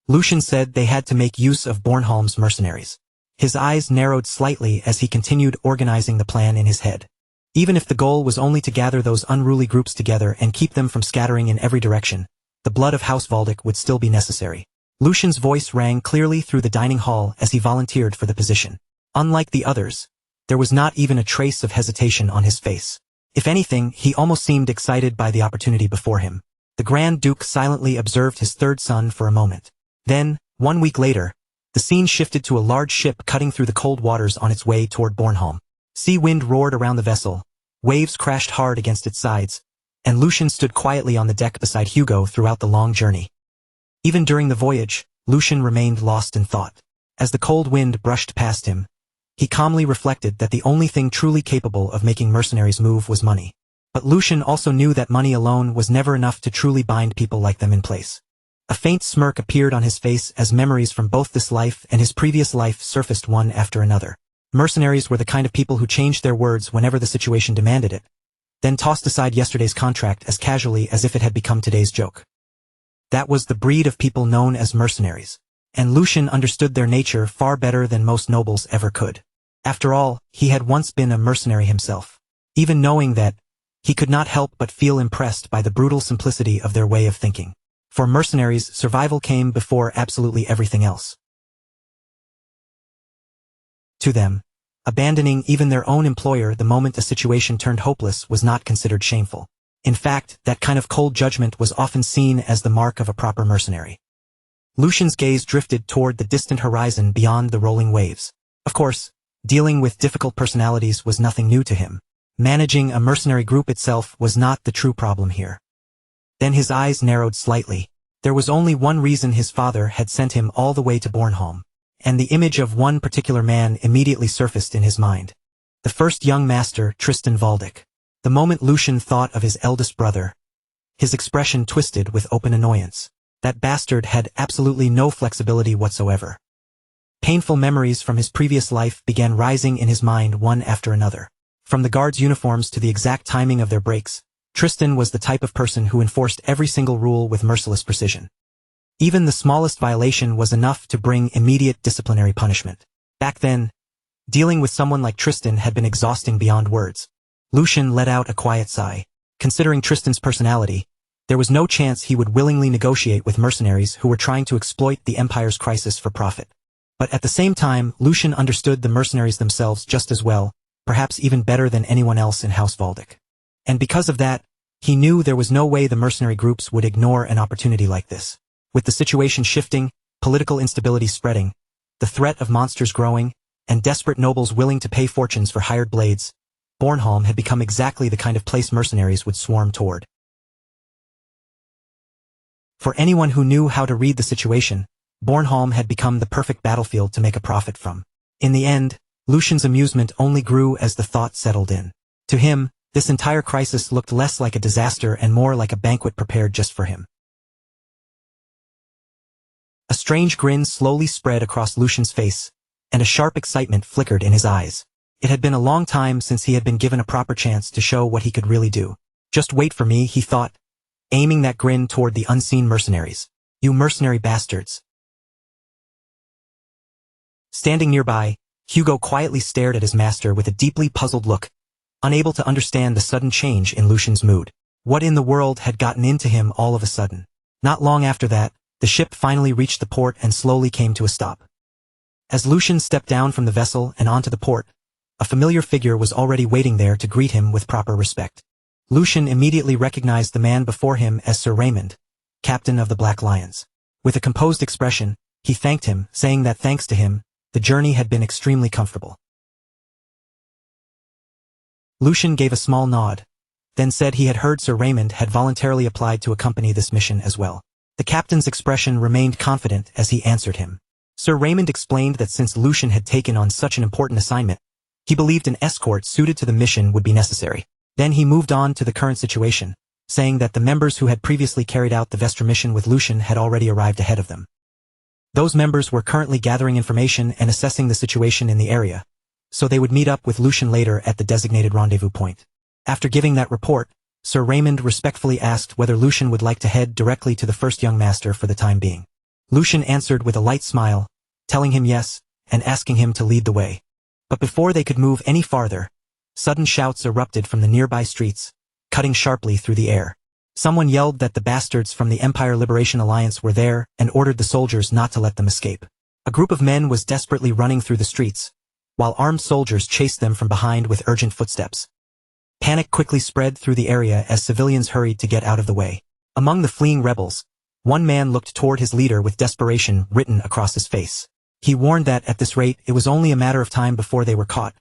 Lucian said they had to make use of Bornholm's mercenaries. His eyes narrowed slightly as he continued organizing the plan in his head. Even if the goal was only to gather those unruly groups together and keep them from scattering in every direction, the blood of House Valdic would still be necessary. Lucian's voice rang clearly through the dining hall as he volunteered for the position. Unlike the others, there was not even a trace of hesitation on his face. If anything, he almost seemed excited by the opportunity before him. The Grand Duke silently observed his third son for a moment. Then, 1 week later, the scene shifted to a large ship cutting through the cold waters on its way toward Bornholm. Sea wind roared around the vessel, waves crashed hard against its sides, and Lucian stood quietly on the deck beside Hugo throughout the long journey. Even during the voyage, Lucian remained lost in thought. As the cold wind brushed past him, he calmly reflected that the only thing truly capable of making mercenaries move was money. But Lucian also knew that money alone was never enough to truly bind people like them in place. A faint smirk appeared on his face as memories from both this life and his previous life surfaced one after another. Mercenaries were the kind of people who changed their words whenever the situation demanded it, then tossed aside yesterday's contract as casually as if it had become today's joke. That was the breed of people known as mercenaries, and Lucian understood their nature far better than most nobles ever could. After all, he had once been a mercenary himself. Even knowing that, he could not help but feel impressed by the brutal simplicity of their way of thinking. For mercenaries, survival came before absolutely everything else. To them, abandoning even their own employer the moment a situation turned hopeless was not considered shameful. In fact, that kind of cold judgment was often seen as the mark of a proper mercenary. Lucian's gaze drifted toward the distant horizon beyond the rolling waves. Of course, dealing with difficult personalities was nothing new to him. Managing a mercenary group itself was not the true problem here. Then his eyes narrowed slightly. There was only one reason his father had sent him all the way to Bornholm, and the image of one particular man immediately surfaced in his mind. The first young master, Tristan Valdic. The moment Lucian thought of his eldest brother, his expression twisted with open annoyance. That bastard had absolutely no flexibility whatsoever. Painful memories from his previous life began rising in his mind one after another. From the guards' uniforms to the exact timing of their breaks, Tristan was the type of person who enforced every single rule with merciless precision. Even the smallest violation was enough to bring immediate disciplinary punishment. Back then, dealing with someone like Tristan had been exhausting beyond words. Lucian let out a quiet sigh. Considering Tristan's personality, there was no chance he would willingly negotiate with mercenaries who were trying to exploit the Empire's crisis for profit. But at the same time, Lucian understood the mercenaries themselves just as well, perhaps even better than anyone else in House Valdic. And because of that, he knew there was no way the mercenary groups would ignore an opportunity like this. With the situation shifting, political instability spreading, the threat of monsters growing, and desperate nobles willing to pay fortunes for hired blades, Bornholm had become exactly the kind of place mercenaries would swarm toward. For anyone who knew how to read the situation, Bornholm had become the perfect battlefield to make a profit from. In the end, Lucian's amusement only grew as the thought settled in. To him, this entire crisis looked less like a disaster and more like a banquet prepared just for him. A strange grin slowly spread across Lucian's face, and a sharp excitement flickered in his eyes. It had been a long time since he had been given a proper chance to show what he could really do. Just wait for me, he thought, aiming that grin toward the unseen mercenaries. You mercenary bastards. Standing nearby, Hugo quietly stared at his master with a deeply puzzled look, unable to understand the sudden change in Lucian's mood. What in the world had gotten into him all of a sudden? Not long after that, the ship finally reached the port and slowly came to a stop. As Lucian stepped down from the vessel and onto the port, a familiar figure was already waiting there to greet him with proper respect. Lucian immediately recognized the man before him as Sir Raymond, captain of the Black Lions. With a composed expression, he thanked him, saying that thanks to him, the journey had been extremely comfortable. Lucian gave a small nod, then said he had heard Sir Raymond had voluntarily applied to accompany this mission as well. The captain's expression remained confident as he answered him. Sir Raymond explained that since Lucian had taken on such an important assignment, he believed an escort suited to the mission would be necessary. Then he moved on to the current situation, saying that the members who had previously carried out the Vestra mission with Lucian had already arrived ahead of them. Those members were currently gathering information and assessing the situation in the area, so they would meet up with Lucian later at the designated rendezvous point. After giving that report, Sir Raymond respectfully asked whether Lucian would like to head directly to the first young master for the time being. Lucian answered with a light smile, telling him yes, and asking him to lead the way. But before they could move any farther, sudden shouts erupted from the nearby streets, cutting sharply through the air. Someone yelled that the bastards from the Empire Liberation Alliance were there and ordered the soldiers not to let them escape. A group of men was desperately running through the streets, while armed soldiers chased them from behind with urgent footsteps. Panic quickly spread through the area as civilians hurried to get out of the way. Among the fleeing rebels, one man looked toward his leader with desperation written across his face. He warned that at this rate it was only a matter of time before they were caught,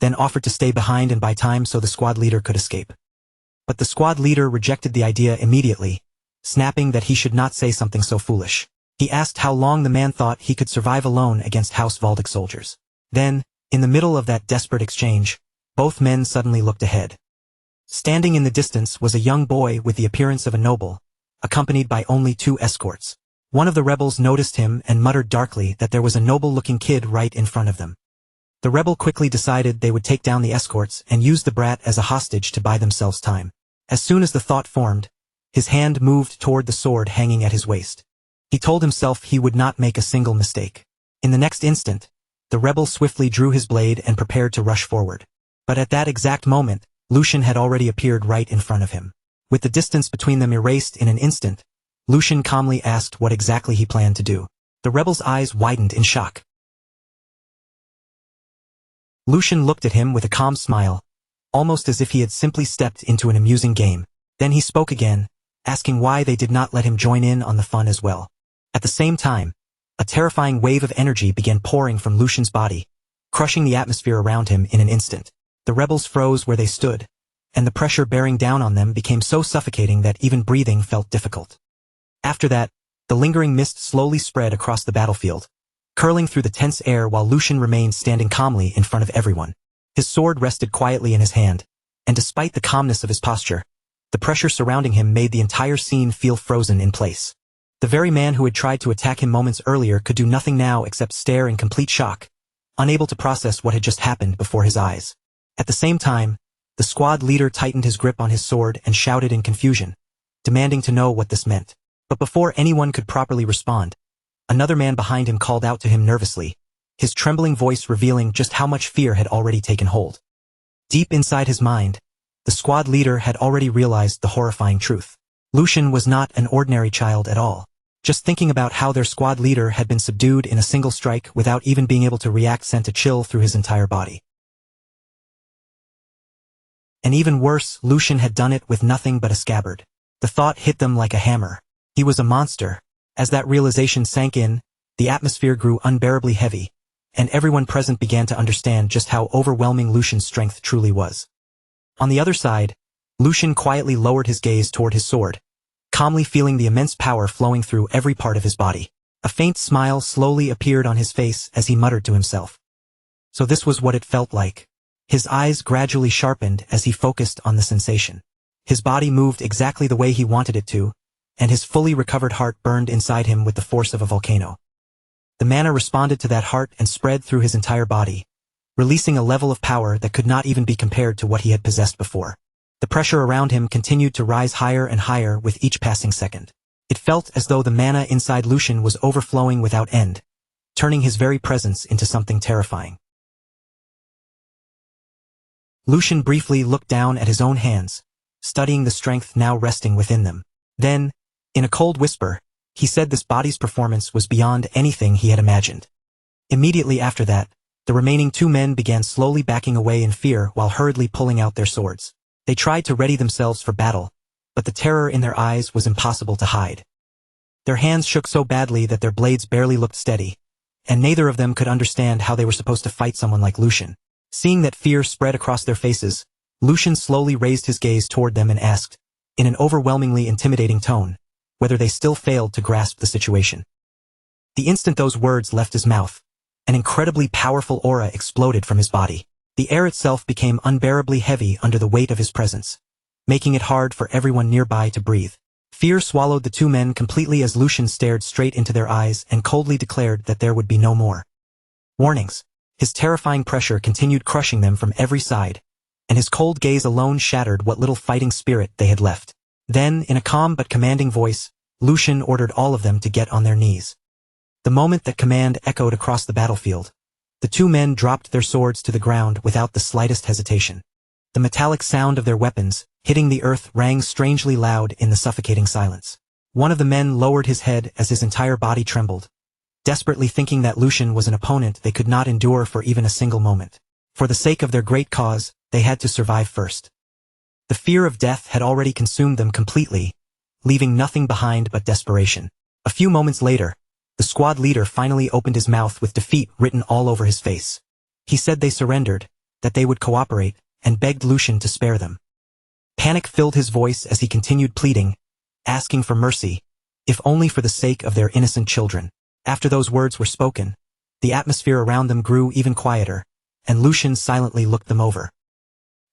then offered to stay behind and buy time so the squad leader could escape. But the squad leader rejected the idea immediately, snapping that he should not say something so foolish. He asked how long the man thought he could survive alone against House Valdic soldiers. Then, in the middle of that desperate exchange, both men suddenly looked ahead. Standing in the distance was a young boy with the appearance of a noble, accompanied by only 2 escorts. One of the rebels noticed him and muttered darkly that there was a noble-looking kid right in front of them. The rebel quickly decided they would take down the escorts and use the brat as a hostage to buy themselves time. As soon as the thought formed, his hand moved toward the sword hanging at his waist. He told himself he would not make a single mistake. In the next instant, the rebel swiftly drew his blade and prepared to rush forward. But at that exact moment, Lucian had already appeared right in front of him. With the distance between them erased in an instant, Lucian calmly asked what exactly he planned to do. The rebel's eyes widened in shock. Lucian looked at him with a calm smile, almost as if he had simply stepped into an amusing game. Then he spoke again, asking why they did not let him join in on the fun as well. At the same time, a terrifying wave of energy began pouring from Lucian's body, crushing the atmosphere around him in an instant. The rebels froze where they stood, and the pressure bearing down on them became so suffocating that even breathing felt difficult. After that, the lingering mist slowly spread across the battlefield, curling through the tense air while Lucian remained standing calmly in front of everyone. His sword rested quietly in his hand, and despite the calmness of his posture, the pressure surrounding him made the entire scene feel frozen in place. The very man who had tried to attack him moments earlier could do nothing now except stare in complete shock, unable to process what had just happened before his eyes. At the same time, the squad leader tightened his grip on his sword and shouted in confusion, demanding to know what this meant. But before anyone could properly respond, another man behind him called out to him nervously, his trembling voice revealing just how much fear had already taken hold. Deep inside his mind, the squad leader had already realized the horrifying truth. Lucian was not an ordinary child at all. Just thinking about how their squad leader had been subdued in a single strike without even being able to react sent a chill through his entire body. And even worse, Lucian had done it with nothing but a scabbard. The thought hit them like a hammer. He was a monster. As that realization sank in, the atmosphere grew unbearably heavy, and everyone present began to understand just how overwhelming Lucian's strength truly was. On the other side, Lucian quietly lowered his gaze toward his sword, calmly feeling the immense power flowing through every part of his body. A faint smile slowly appeared on his face as he muttered to himself. So this was what it felt like. His eyes gradually sharpened as he focused on the sensation. His body moved exactly the way he wanted it to, and his fully recovered heart burned inside him with the force of a volcano. The mana responded to that heart and spread through his entire body, releasing a level of power that could not even be compared to what he had possessed before. The pressure around him continued to rise higher and higher with each passing second. It felt as though the mana inside Lucian was overflowing without end, turning his very presence into something terrifying. Lucian briefly looked down at his own hands, studying the strength now resting within them. Then, in a cold whisper, he said this body's performance was beyond anything he had imagined. Immediately after that, the remaining two men began slowly backing away in fear while hurriedly pulling out their swords. They tried to ready themselves for battle, but the terror in their eyes was impossible to hide. Their hands shook so badly that their blades barely looked steady, and neither of them could understand how they were supposed to fight someone like Lucian. Seeing that fear spread across their faces, Lucian slowly raised his gaze toward them and asked, in an overwhelmingly intimidating tone, whether they still failed to grasp the situation. The instant those words left his mouth, an incredibly powerful aura exploded from his body. The air itself became unbearably heavy under the weight of his presence, making it hard for everyone nearby to breathe. Fear swallowed the two men completely as Lucian stared straight into their eyes and coldly declared that there would be no more warnings. His terrifying pressure continued crushing them from every side, and his cold gaze alone shattered what little fighting spirit they had left. Then, in a calm but commanding voice, Lucian ordered all of them to get on their knees. The moment that command echoed across the battlefield, the two men dropped their swords to the ground without the slightest hesitation. The metallic sound of their weapons, hitting the earth, rang strangely loud in the suffocating silence. One of the men lowered his head as his entire body trembled, desperately thinking that Lucian was an opponent they could not endure for even a single moment. For the sake of their great cause, they had to survive first. The fear of death had already consumed them completely, leaving nothing behind but desperation. A few moments later, the squad leader finally opened his mouth with defeat written all over his face. He said they surrendered, that they would cooperate, and begged Lucian to spare them. Panic filled his voice as he continued pleading, asking for mercy, if only for the sake of their innocent children. After those words were spoken, the atmosphere around them grew even quieter, and Lucian silently looked them over.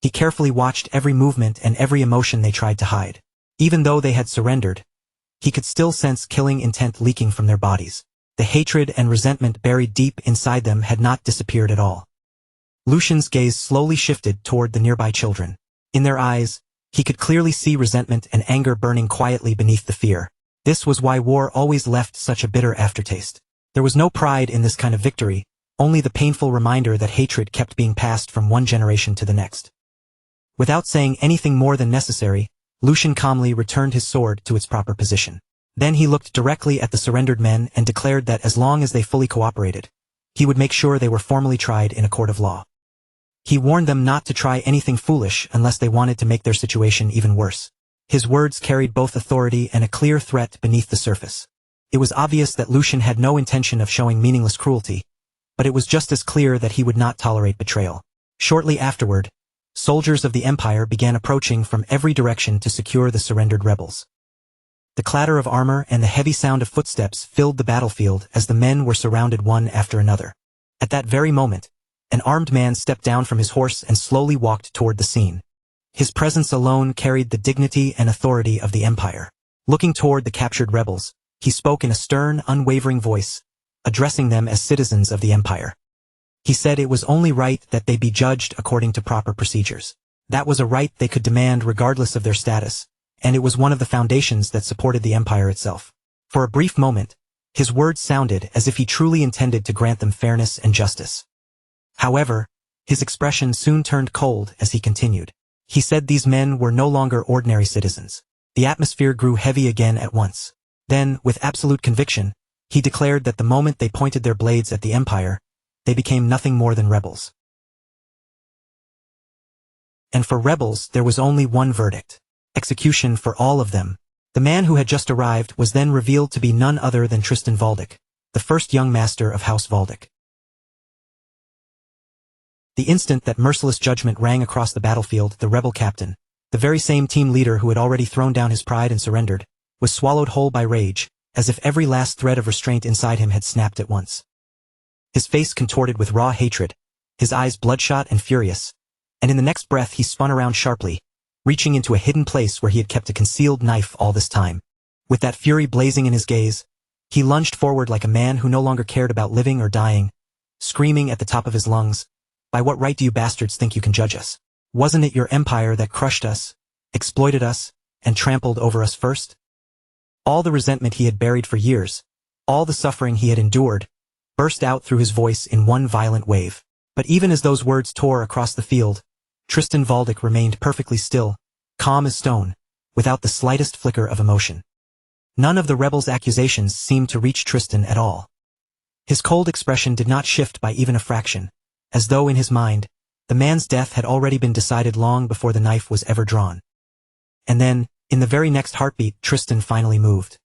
He carefully watched every movement and every emotion they tried to hide. Even though they had surrendered, he could still sense killing intent leaking from their bodies. The hatred and resentment buried deep inside them had not disappeared at all. Lucian's gaze slowly shifted toward the nearby children. In their eyes, he could clearly see resentment and anger burning quietly beneath the fear. This was why war always left such a bitter aftertaste. There was no pride in this kind of victory, only the painful reminder that hatred kept being passed from one generation to the next. Without saying anything more than necessary, Lucian calmly returned his sword to its proper position. Then he looked directly at the surrendered men and declared that as long as they fully cooperated, he would make sure they were formally tried in a court of law. He warned them not to try anything foolish unless they wanted to make their situation even worse. His words carried both authority and a clear threat beneath the surface. It was obvious that Lucian had no intention of showing meaningless cruelty, but it was just as clear that he would not tolerate betrayal. Shortly afterward, soldiers of the Empire began approaching from every direction to secure the surrendered rebels. The clatter of armor and the heavy sound of footsteps filled the battlefield as the men were surrounded one after another. At that very moment, an armed man stepped down from his horse and slowly walked toward the scene. His presence alone carried the dignity and authority of the Empire. Looking toward the captured rebels, he spoke in a stern, unwavering voice, addressing them as citizens of the Empire. He said it was only right that they be judged according to proper procedures. That was a right they could demand regardless of their status, and it was one of the foundations that supported the Empire itself. For a brief moment, his words sounded as if he truly intended to grant them fairness and justice. However, his expression soon turned cold as he continued. He said these men were no longer ordinary citizens. The atmosphere grew heavy again at once. Then, with absolute conviction, he declared that the moment they pointed their blades at the Empire, they became nothing more than rebels. And for rebels, there was only one verdict: execution for all of them. The man who had just arrived was then revealed to be none other than Tristan Valdic, the first young master of House Valdic. The instant that merciless judgment rang across the battlefield, the rebel captain, the very same team leader who had already thrown down his pride and surrendered, was swallowed whole by rage, as if every last thread of restraint inside him had snapped at once. His face contorted with raw hatred, his eyes bloodshot and furious, and in the next breath he spun around sharply, reaching into a hidden place where he had kept a concealed knife all this time. With that fury blazing in his gaze, he lunged forward like a man who no longer cared about living or dying, screaming at the top of his lungs, "By what right do you bastards think you can judge us? Wasn't it your empire that crushed us, exploited us, and trampled over us first?" All the resentment he had buried for years, all the suffering he had endured, burst out through his voice in one violent wave. But even as those words tore across the field, Tristan Valdic remained perfectly still, calm as stone, without the slightest flicker of emotion. None of the rebels' accusations seemed to reach Tristan at all. His cold expression did not shift by even a fraction, as though in his mind, the man's death had already been decided long before the knife was ever drawn. And then, in the very next heartbeat, Tristan finally moved.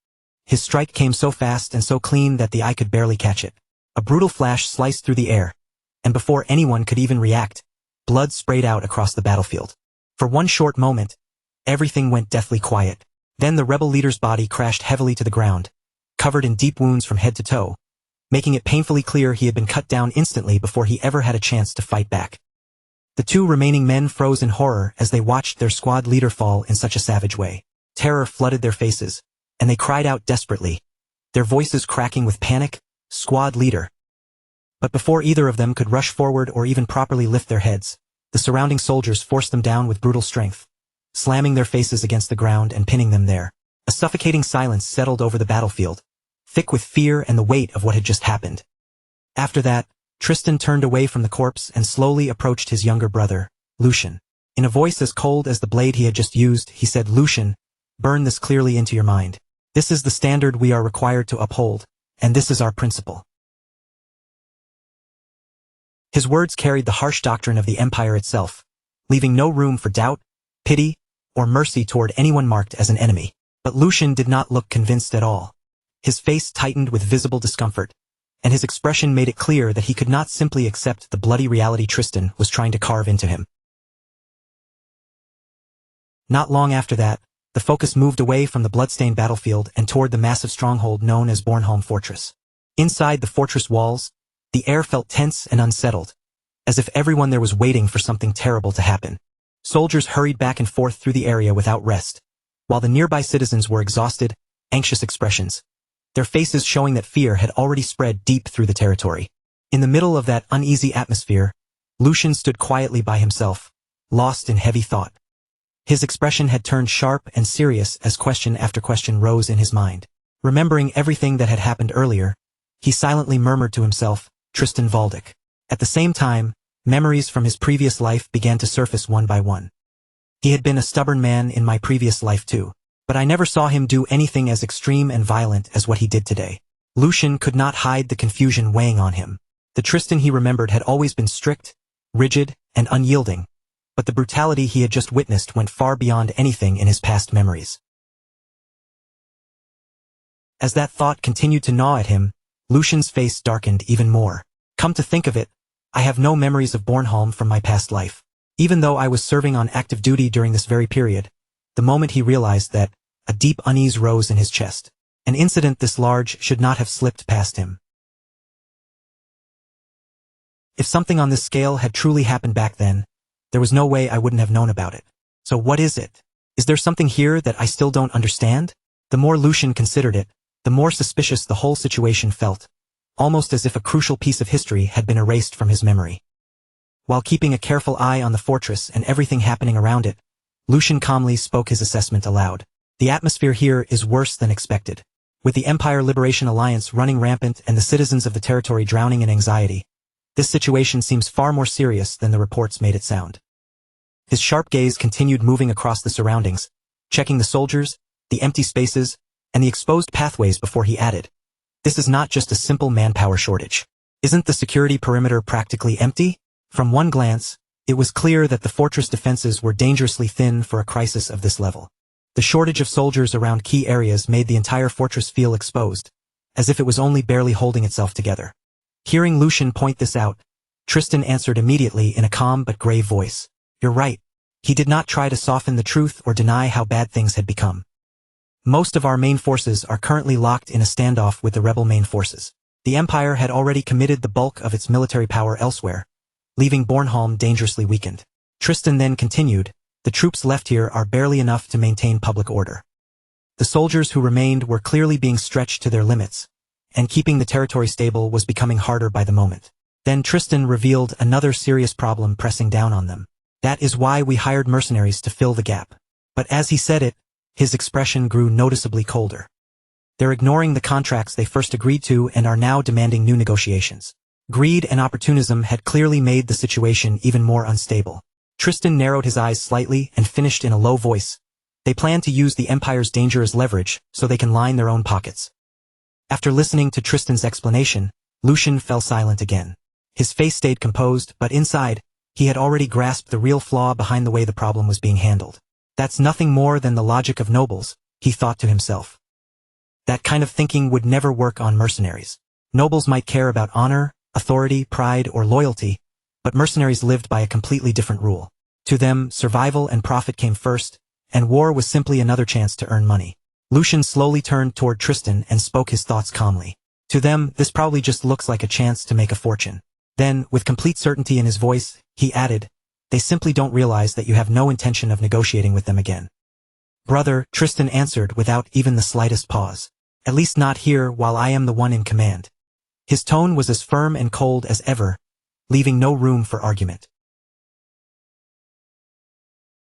His strike came so fast and so clean that the eye could barely catch it. A brutal flash sliced through the air, and before anyone could even react, blood sprayed out across the battlefield. For one short moment, everything went deathly quiet. Then the rebel leader's body crashed heavily to the ground, covered in deep wounds from head to toe, making it painfully clear he had been cut down instantly before he ever had a chance to fight back. The two remaining men froze in horror as they watched their squad leader fall in such a savage way. Terror flooded their faces, and they cried out desperately, their voices cracking with panic, "Squad leader!" But before either of them could rush forward or even properly lift their heads, the surrounding soldiers forced them down with brutal strength, slamming their faces against the ground and pinning them there. A suffocating silence settled over the battlefield, thick with fear and the weight of what had just happened. After that, Tristan turned away from the corpse and slowly approached his younger brother, Lucian. In a voice as cold as the blade he had just used, he said, "Lucian, burn this clearly into your mind. This is the standard we are required to uphold, and this is our principle." His words carried the harsh doctrine of the Empire itself, leaving no room for doubt, pity, or mercy toward anyone marked as an enemy. But Lucian did not look convinced at all. His face tightened with visible discomfort, and his expression made it clear that he could not simply accept the bloody reality Tristan was trying to carve into him. Not long after that, the focus moved away from the bloodstained battlefield and toward the massive stronghold known as Bornholm Fortress. Inside the fortress walls, the air felt tense and unsettled, as if everyone there was waiting for something terrible to happen. Soldiers hurried back and forth through the area without rest, while the nearby citizens were exhausted, anxious expressions, their faces showing that fear had already spread deep through the territory. In the middle of that uneasy atmosphere, Lucian stood quietly by himself, lost in heavy thought. His expression had turned sharp and serious as question after question rose in his mind. Remembering everything that had happened earlier, he silently murmured to himself, Tristan Valdick. At the same time, memories from his previous life began to surface one by one. He had been a stubborn man in my previous life too, but I never saw him do anything as extreme and violent as what he did today. Lucian could not hide the confusion weighing on him. The Tristan he remembered had always been strict, rigid, and unyielding, but the brutality he had just witnessed went far beyond anything in his past memories. As that thought continued to gnaw at him, Lucian's face darkened even more. Come to think of it, I have no memories of Bornholm from my past life. Even though I was serving on active duty during this very period, the moment he realized that, a deep unease rose in his chest. An incident this large should not have slipped past him. If something on this scale had truly happened back then, there was no way I wouldn't have known about it. So what is it? Is there something here that I still don't understand? The more Lucian considered it, the more suspicious the whole situation felt, almost as if a crucial piece of history had been erased from his memory. While keeping a careful eye on the fortress and everything happening around it, Lucian calmly spoke his assessment aloud. The atmosphere here is worse than expected. With the Empire Liberation Alliance running rampant and the citizens of the territory drowning in anxiety, this situation seems far more serious than the reports made it sound. His sharp gaze continued moving across the surroundings, checking the soldiers, the empty spaces, and the exposed pathways before he added, "This is not just a simple manpower shortage. Isn't the security perimeter practically empty?" From one glance, it was clear that the fortress defenses were dangerously thin for a crisis of this level. The shortage of soldiers around key areas made the entire fortress feel exposed, as if it was only barely holding itself together. Hearing Lucian point this out, Tristan answered immediately in a calm but grave voice. "You're right." He did not try to soften the truth or deny how bad things had become. Most of our main forces are currently locked in a standoff with the rebel main forces. The Empire had already committed the bulk of its military power elsewhere, leaving Bornholm dangerously weakened. Tristan then continued, "The troops left here are barely enough to maintain public order. The soldiers who remained were clearly being stretched to their limits, and keeping the territory stable was becoming harder by the moment." Then Tristan revealed another serious problem pressing down on them. "That is why we hired mercenaries to fill the gap." But as he said it, his expression grew noticeably colder. "They're ignoring the contracts they first agreed to and are now demanding new negotiations." Greed and opportunism had clearly made the situation even more unstable. Tristan narrowed his eyes slightly and finished in a low voice. "They plan to use the Empire's danger as leverage so they can line their own pockets." After listening to Tristan's explanation, Lucian fell silent again. His face stayed composed, but inside, he had already grasped the real flaw behind the way the problem was being handled. "That's nothing more than the logic of nobles," he thought to himself. That kind of thinking would never work on mercenaries. Nobles might care about honor, authority, pride, or loyalty, but mercenaries lived by a completely different rule. To them, survival and profit came first, and war was simply another chance to earn money. Lucian slowly turned toward Tristan and spoke his thoughts calmly. "To them, this probably just looks like a chance to make a fortune." Then, with complete certainty in his voice, he added, "They simply don't realize that you have no intention of negotiating with them again." "Brother," Tristan answered without even the slightest pause. "At least not here while I am the one in command." His tone was as firm and cold as ever, leaving no room for argument.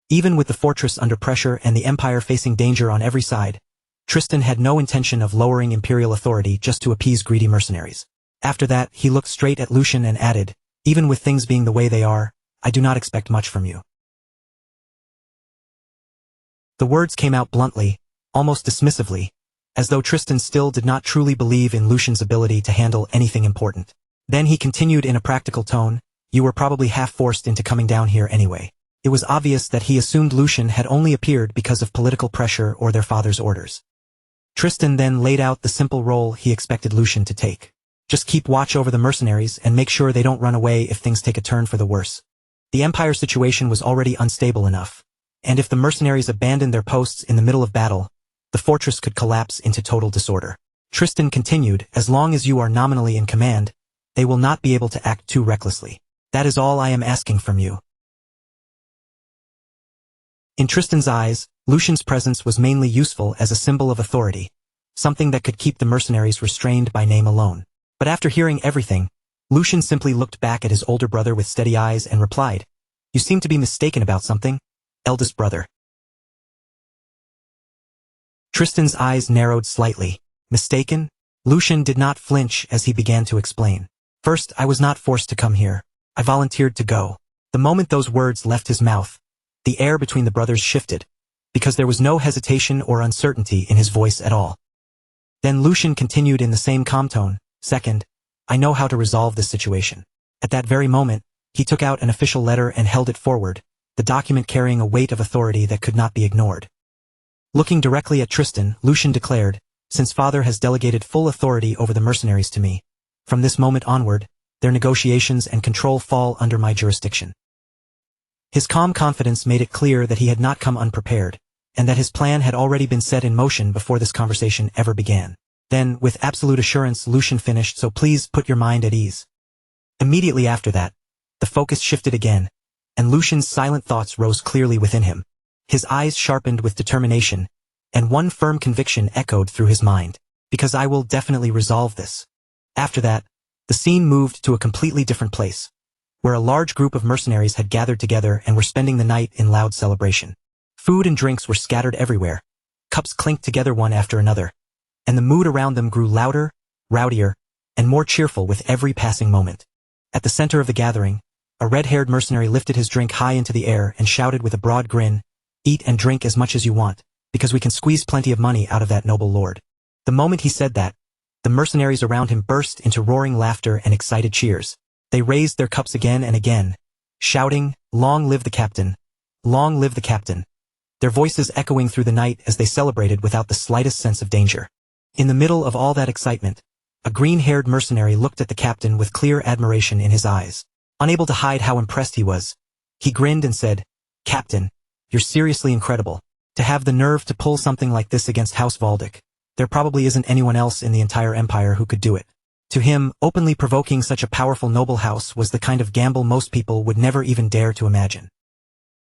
Even with the fortress under pressure and the Empire facing danger on every side, Tristan had no intention of lowering imperial authority just to appease greedy mercenaries. After that, he looked straight at Lucian and added, "Even with things being the way they are, I do not expect much from you." The words came out bluntly, almost dismissively, as though Tristan still did not truly believe in Lucian's ability to handle anything important. Then he continued in a practical tone, "You were probably half forced into coming down here anyway." It was obvious that he assumed Lucian had only appeared because of political pressure or their father's orders. Tristan then laid out the simple role he expected Lucian to take. Just keep watch over the mercenaries and make sure they don't run away if things take a turn for the worse. The Empire situation was already unstable enough, and if the mercenaries abandoned their posts in the middle of battle, the fortress could collapse into total disorder. Tristan continued, "As long as you are nominally in command, they will not be able to act too recklessly. That is all I am asking from you." In Tristan's eyes, Lucian's presence was mainly useful as a symbol of authority, something that could keep the mercenaries restrained by name alone. But after hearing everything, Lucian simply looked back at his older brother with steady eyes and replied, "You seem to be mistaken about something, eldest brother." Tristan's eyes narrowed slightly. Mistaken? Lucian did not flinch as he began to explain. "First, I was not forced to come here. I volunteered to go." The moment those words left his mouth, the air between the brothers shifted, because there was no hesitation or uncertainty in his voice at all. Then Lucian continued in the same calm tone, "Second, I know how to resolve this situation." At that very moment, he took out an official letter and held it forward, the document carrying a weight of authority that could not be ignored. Looking directly at Tristan, Lucian declared, "Since father has delegated full authority over the mercenaries to me, from this moment onward, their negotiations and control fall under my jurisdiction." His calm confidence made it clear that he had not come unprepared, and that his plan had already been set in motion before this conversation ever began. Then, with absolute assurance, Lucian finished, "So please put your mind at ease." Immediately after that, the focus shifted again, and Lucian's silent thoughts rose clearly within him. His eyes sharpened with determination, and one firm conviction echoed through his mind, "Because I will definitely resolve this." After that, the scene moved to a completely different place, where a large group of mercenaries had gathered together and were spending the night in loud celebration. Food and drinks were scattered everywhere, cups clinked together one after another, and the mood around them grew louder, rowdier, and more cheerful with every passing moment. At the center of the gathering, a red-haired mercenary lifted his drink high into the air and shouted with a broad grin, "Eat and drink as much as you want, because we can squeeze plenty of money out of that noble lord." The moment he said that, the mercenaries around him burst into roaring laughter and excited cheers. They raised their cups again and again, shouting, "Long live the captain! Long live the captain!" their voices echoing through the night as they celebrated without the slightest sense of danger. In the middle of all that excitement, a green-haired mercenary looked at the captain with clear admiration in his eyes. Unable to hide how impressed he was, he grinned and said, "Captain, you're seriously incredible. To have the nerve to pull something like this against House Valdic. There probably isn't anyone else in the entire empire who could do it." To him, openly provoking such a powerful noble house was the kind of gamble most people would never even dare to imagine.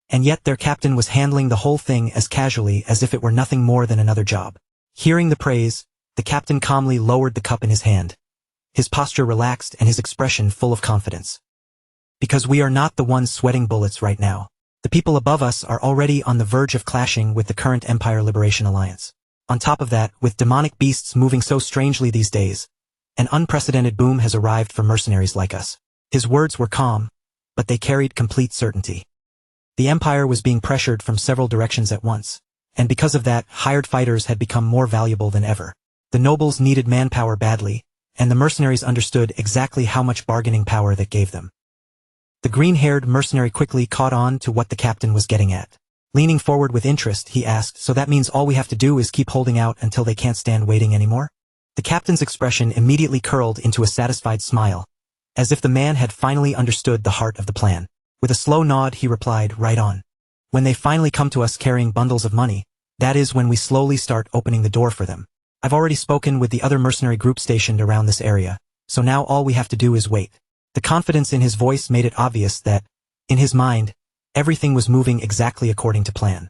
And yet their captain was handling the whole thing as casually as if it were nothing more than another job. Hearing the praise, the captain calmly lowered the cup in his hand, his posture relaxed and his expression full of confidence. "Because we are not the ones sweating bullets right now. The people above us are already on the verge of clashing with the current Empire Liberation Alliance. On top of that, with demonic beasts moving so strangely these days, an unprecedented boom has arrived for mercenaries like us." His words were calm, but they carried complete certainty. The Empire was being pressured from several directions at once, and because of that, hired fighters had become more valuable than ever. The nobles needed manpower badly, and the mercenaries understood exactly how much bargaining power that gave them. The green-haired mercenary quickly caught on to what the captain was getting at. Leaning forward with interest, he asked, "So that means all we have to do is keep holding out until they can't stand waiting anymore?" The captain's expression immediately curled into a satisfied smile, as if the man had finally understood the heart of the plan. With a slow nod, he replied, "Right on. When they finally come to us carrying bundles of money, that is when we slowly start opening the door for them. I've already spoken with the other mercenary group stationed around this area, so now all we have to do is wait." The confidence in his voice made it obvious that, in his mind, everything was moving exactly according to plan.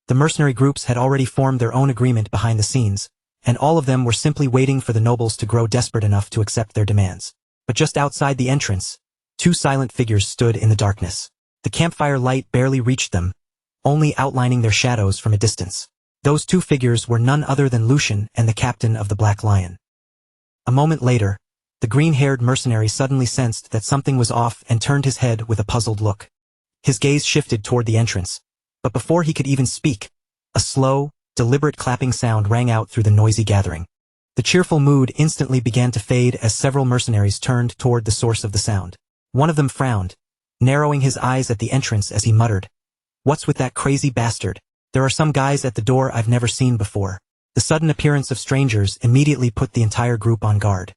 The mercenary groups had already formed their own agreement behind the scenes, and all of them were simply waiting for the nobles to grow desperate enough to accept their demands. But just outside the entrance, two silent figures stood in the darkness. The campfire light barely reached them, only outlining their shadows from a distance. Those two figures were none other than Lucian and the captain of the Black Lion. A moment later, the green-haired mercenary suddenly sensed that something was off and turned his head with a puzzled look. His gaze shifted toward the entrance, but before he could even speak, a slow, deliberate clapping sound rang out through the noisy gathering. The cheerful mood instantly began to fade as several mercenaries turned toward the source of the sound. One of them frowned, narrowing his eyes at the entrance as he muttered, "What's with that crazy bastard? There are some guys at the door I've never seen before." The sudden appearance of strangers immediately put the entire group on guard.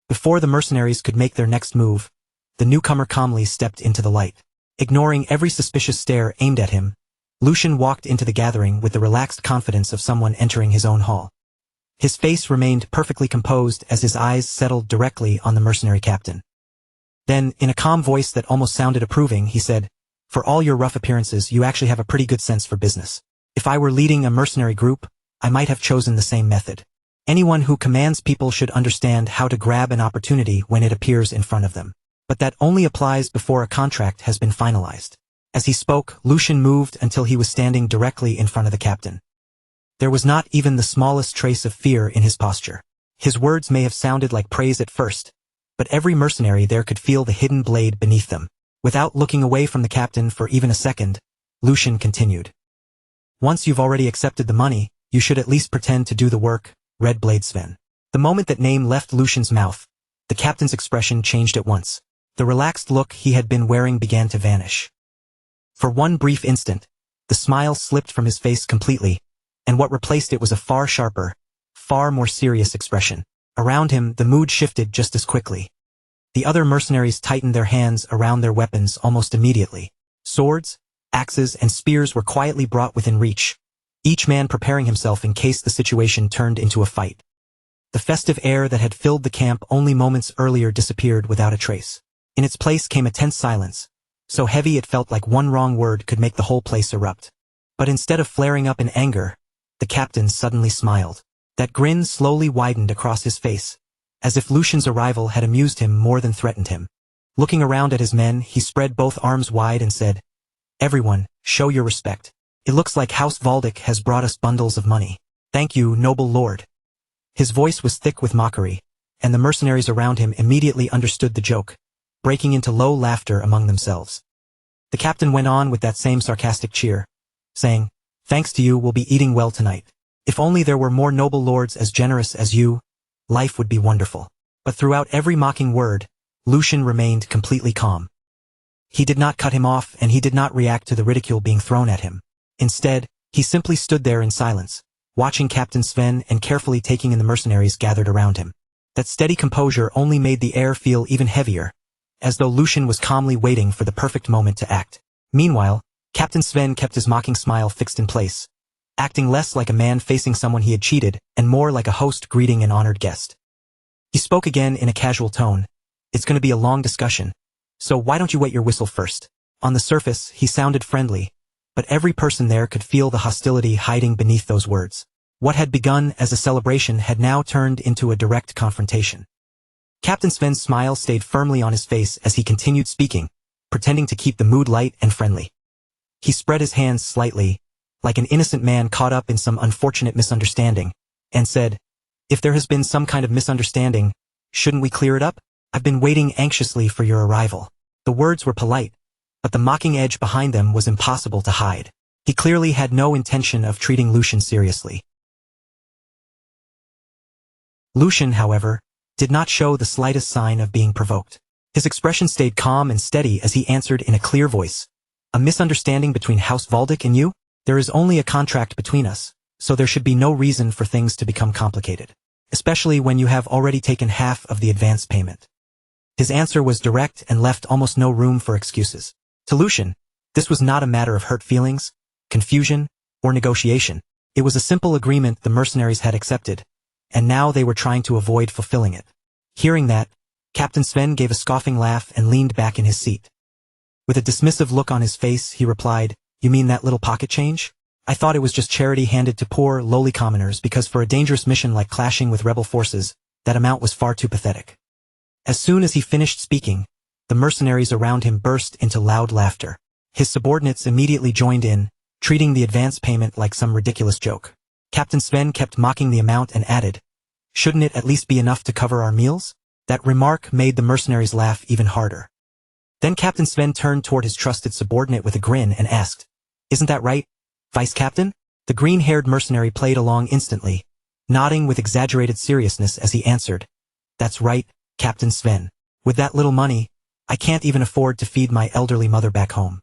Before the mercenaries could make their next move, the newcomer calmly stepped into the light. Ignoring every suspicious stare aimed at him, Lucian walked into the gathering with the relaxed confidence of someone entering his own hall. His face remained perfectly composed as his eyes settled directly on the mercenary captain. Then, in a calm voice that almost sounded approving, he said, "For all your rough appearances, you actually have a pretty good sense for business. If I were leading a mercenary group, I might have chosen the same method." Anyone who commands people should understand how to grab an opportunity when it appears in front of them. But that only applies before a contract has been finalized. As he spoke, Lucian moved until he was standing directly in front of the captain. There was not even the smallest trace of fear in his posture. His words may have sounded like praise at first, but every mercenary there could feel the hidden blade beneath them. Without looking away from the captain for even a second, Lucian continued. Once you've already accepted the money, you should at least pretend to do the work, Red Blade Sven. The moment that name left Lucian's mouth, the captain's expression changed at once. The relaxed look he had been wearing began to vanish. For one brief instant, the smile slipped from his face completely, and what replaced it was a far sharper, far more serious expression. Around him, the mood shifted just as quickly. The other mercenaries tightened their hands around their weapons almost immediately. Swords, axes, and spears were quietly brought within reach, each man preparing himself in case the situation turned into a fight. The festive air that had filled the camp only moments earlier disappeared without a trace. In its place came a tense silence, so heavy it felt like one wrong word could make the whole place erupt. But instead of flaring up in anger, the captain suddenly smiled. That grin slowly widened across his face, as if Lucian's arrival had amused him more than threatened him. Looking around at his men, he spread both arms wide and said, "Everyone, show your respect. It looks like House Valdic has brought us bundles of money. Thank you, noble lord." His voice was thick with mockery, and the mercenaries around him immediately understood the joke, breaking into low laughter among themselves. The captain went on with that same sarcastic cheer, saying, "Thanks to you, we'll be eating well tonight. If only there were more noble lords as generous as you, life would be wonderful." But throughout every mocking word, Lucian remained completely calm. He did not cut him off, and he did not react to the ridicule being thrown at him. Instead, he simply stood there in silence, watching Captain Sven and carefully taking in the mercenaries gathered around him. That steady composure only made the air feel even heavier, as though Lucian was calmly waiting for the perfect moment to act. Meanwhile, Captain Sven kept his mocking smile fixed in place, acting less like a man facing someone he had cheated and more like a host greeting an honored guest. He spoke again in a casual tone. "It's going to be a long discussion, so why don't you wet your whistle first?" On the surface, he sounded friendly, but every person there could feel the hostility hiding beneath those words. What had begun as a celebration had now turned into a direct confrontation. Captain Sven's smile stayed firmly on his face as he continued speaking, pretending to keep the mood light and friendly. He spread his hands slightly, like an innocent man caught up in some unfortunate misunderstanding, and said, "If there has been some kind of misunderstanding, shouldn't we clear it up? I've been waiting anxiously for your arrival." The words were polite, but the mocking edge behind them was impossible to hide. He clearly had no intention of treating Lucian seriously. Lucian, however, did not show the slightest sign of being provoked. His expression stayed calm and steady as he answered in a clear voice, "A misunderstanding between House Valdic and you? There is only a contract between us, so there should be no reason for things to become complicated, especially when you have already taken half of the advance payment." His answer was direct and left almost no room for excuses. To Lucian, this was not a matter of hurt feelings, confusion, or negotiation. It was a simple agreement the mercenaries had accepted, and now they were trying to avoid fulfilling it. Hearing that, Captain Sven gave a scoffing laugh and leaned back in his seat. With a dismissive look on his face, he replied, "You mean that little pocket change? I thought it was just charity handed to poor, lowly commoners because for a dangerous mission like clashing with rebel forces, that amount was far too pathetic." As soon as he finished speaking, the mercenaries around him burst into loud laughter. His subordinates immediately joined in, treating the advance payment like some ridiculous joke. Captain Sven kept mocking the amount and added, "Shouldn't it at least be enough to cover our meals?" That remark made the mercenaries laugh even harder. Then Captain Sven turned toward his trusted subordinate with a grin and asked, "Isn't that right, Vice Captain?" The green-haired mercenary played along instantly, nodding with exaggerated seriousness as he answered, "That's right, Captain Sven. With that little money, I can't even afford to feed my elderly mother back home."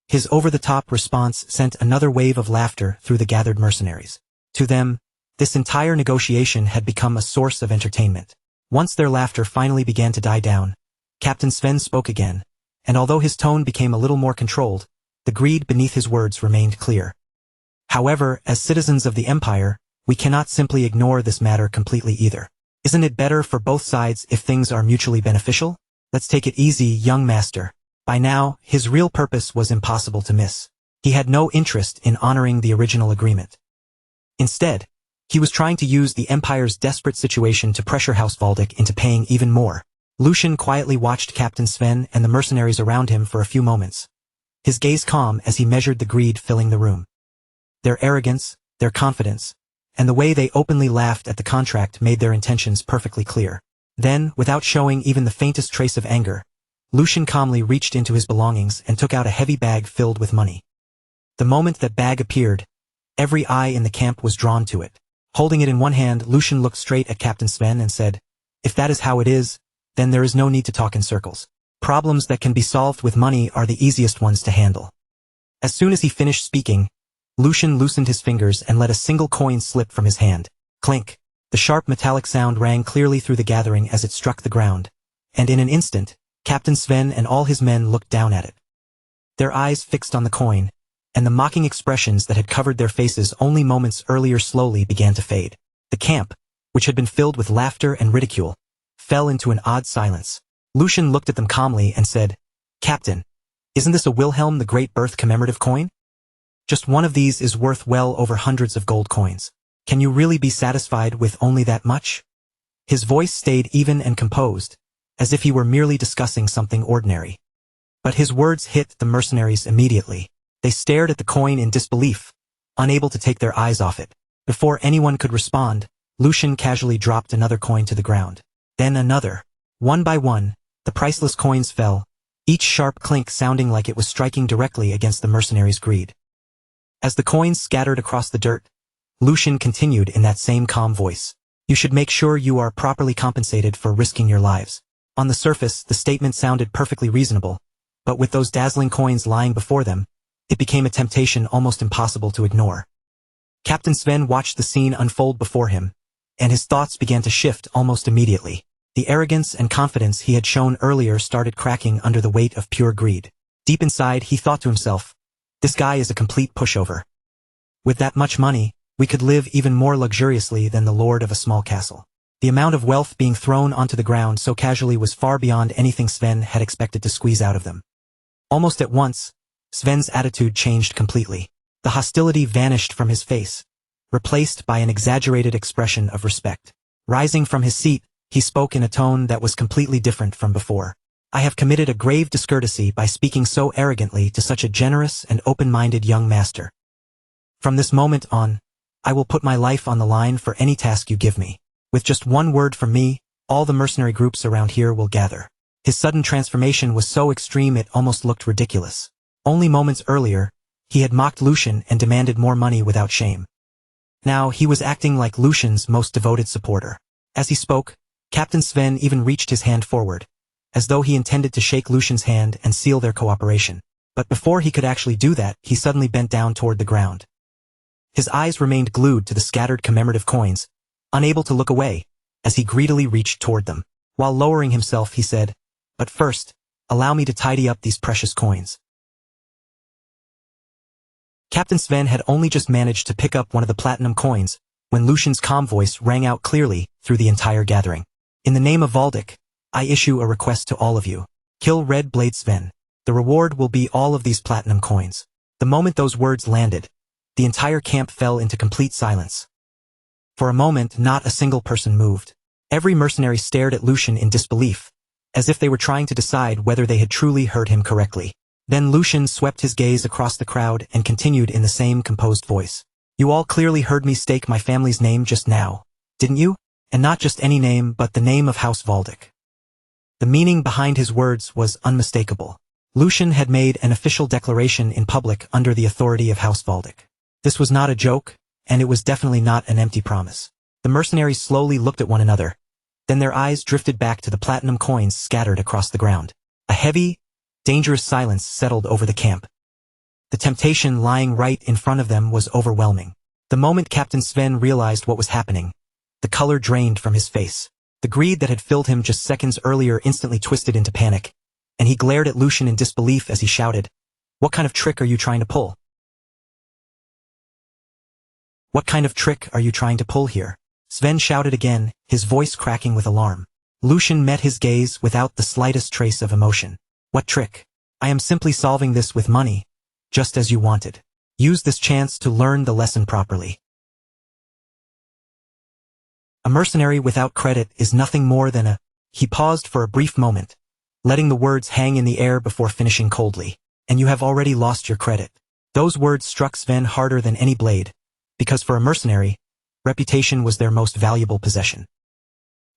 His over-the-top response sent another wave of laughter through the gathered mercenaries. To them, this entire negotiation had become a source of entertainment. Once their laughter finally began to die down, Captain Sven spoke again, and although his tone became a little more controlled, the greed beneath his words remained clear. "However, as citizens of the Empire, we cannot simply ignore this matter completely either. Isn't it better for both sides if things are mutually beneficial? Let's take it easy, young master." By now, his real purpose was impossible to miss. He had no interest in honoring the original agreement. Instead, He was trying to use the Empire's desperate situation to pressure House Valdic into paying even more. Lucian quietly watched Captain Sven and the mercenaries around him for a few moments, his gaze calm as he measured the greed filling the room. Their arrogance, their confidence, and the way they openly laughed at the contract made their intentions perfectly clear. Then, without showing even the faintest trace of anger, Lucian calmly reached into his belongings and took out a heavy bag filled with money. The moment that bag appeared, every eye in the camp was drawn to it. Holding it in one hand, Lucian looked straight at Captain Sven and said, "If that is how it is, then there is no need to talk in circles. Problems that can be solved with money are the easiest ones to handle." As soon as he finished speaking, Lucian loosened his fingers and let a single coin slip from his hand. Clink! The sharp metallic sound rang clearly through the gathering as it struck the ground, and in an instant, Captain Sven and all his men looked down at it. Their eyes fixed on the coin, and the mocking expressions that had covered their faces only moments earlier slowly began to fade. The camp, which had been filled with laughter and ridicule, fell into an odd silence. Lucian looked at them calmly and said, "Captain, isn't this a Wilhelm the Great Birth commemorative coin? Just one of these is worth well over hundreds of gold coins. Can you really be satisfied with only that much?" His voice stayed even and composed, as if he were merely discussing something ordinary. But his words hit the mercenaries immediately. They stared at the coin in disbelief, unable to take their eyes off it. Before anyone could respond, Lucian casually dropped another coin to the ground. Then another. One by one, the priceless coins fell, each sharp clink sounding like it was striking directly against the mercenaries' greed. As the coins scattered across the dirt, Lucian continued in that same calm voice. "You should make sure you are properly compensated for risking your lives." On the surface, the statement sounded perfectly reasonable, but with those dazzling coins lying before them, it became a temptation almost impossible to ignore. Captain Sven watched the scene unfold before him, and his thoughts began to shift almost immediately. The arrogance and confidence he had shown earlier started cracking under the weight of pure greed. Deep inside, he thought to himself, "This guy is a complete pushover. With that much money, we could live even more luxuriously than the lord of a small castle." The amount of wealth being thrown onto the ground so casually was far beyond anything Sven had expected to squeeze out of them. Almost at once, Sven's attitude changed completely. The hostility vanished from his face, replaced by an exaggerated expression of respect. Rising from his seat, he spoke in a tone that was completely different from before. "I have committed a grave discourtesy by speaking so arrogantly to such a generous and open-minded young master. From this moment on, I will put my life on the line for any task you give me. With just one word from me, all the mercenary groups around here will gather." His sudden transformation was so extreme it almost looked ridiculous. Only moments earlier, he had mocked Lucian and demanded more money without shame. Now he was acting like Lucian's most devoted supporter. As he spoke, Captain Sven even reached his hand forward, as though he intended to shake Lucian's hand and seal their cooperation. But before he could actually do that, he suddenly bent down toward the ground. His eyes remained glued to the scattered commemorative coins, unable to look away, as he greedily reached toward them. While lowering himself, he said, "But first, allow me to tidy up these precious coins." Captain Sven had only just managed to pick up one of the platinum coins, when Lucian's calm voice rang out clearly through the entire gathering. "In the name of Valdic, I issue a request to all of you. Kill Red Blade Sven. The reward will be all of these platinum coins." The moment those words landed, the entire camp fell into complete silence. For a moment, not a single person moved. Every mercenary stared at Lucian in disbelief, as if they were trying to decide whether they had truly heard him correctly. Then Lucian swept his gaze across the crowd and continued in the same composed voice. "You all clearly heard me stake my family's name just now, didn't you? And not just any name, but the name of House Valdic." The meaning behind his words was unmistakable. Lucian had made an official declaration in public under the authority of House Valdic. This was not a joke, and it was definitely not an empty promise. The mercenaries slowly looked at one another, then their eyes drifted back to the platinum coins scattered across the ground. A heavy, dangerous silence settled over the camp. The temptation lying right in front of them was overwhelming. The moment Captain Sven realized what was happening, the color drained from his face. The greed that had filled him just seconds earlier instantly twisted into panic, and he glared at Lucian in disbelief as he shouted, "What kind of trick are you trying to pull? What kind of trick are you trying to pull here?" Sven shouted again, his voice cracking with alarm. Lucian met his gaze without the slightest trace of emotion. "What trick? I am simply solving this with money, just as you wanted. Use this chance to learn the lesson properly." A mercenary without credit is nothing more than a... He paused for a brief moment, letting the words hang in the air before finishing coldly. And you have already lost your credit. Those words struck Sven harder than any blade, because for a mercenary, reputation was their most valuable possession.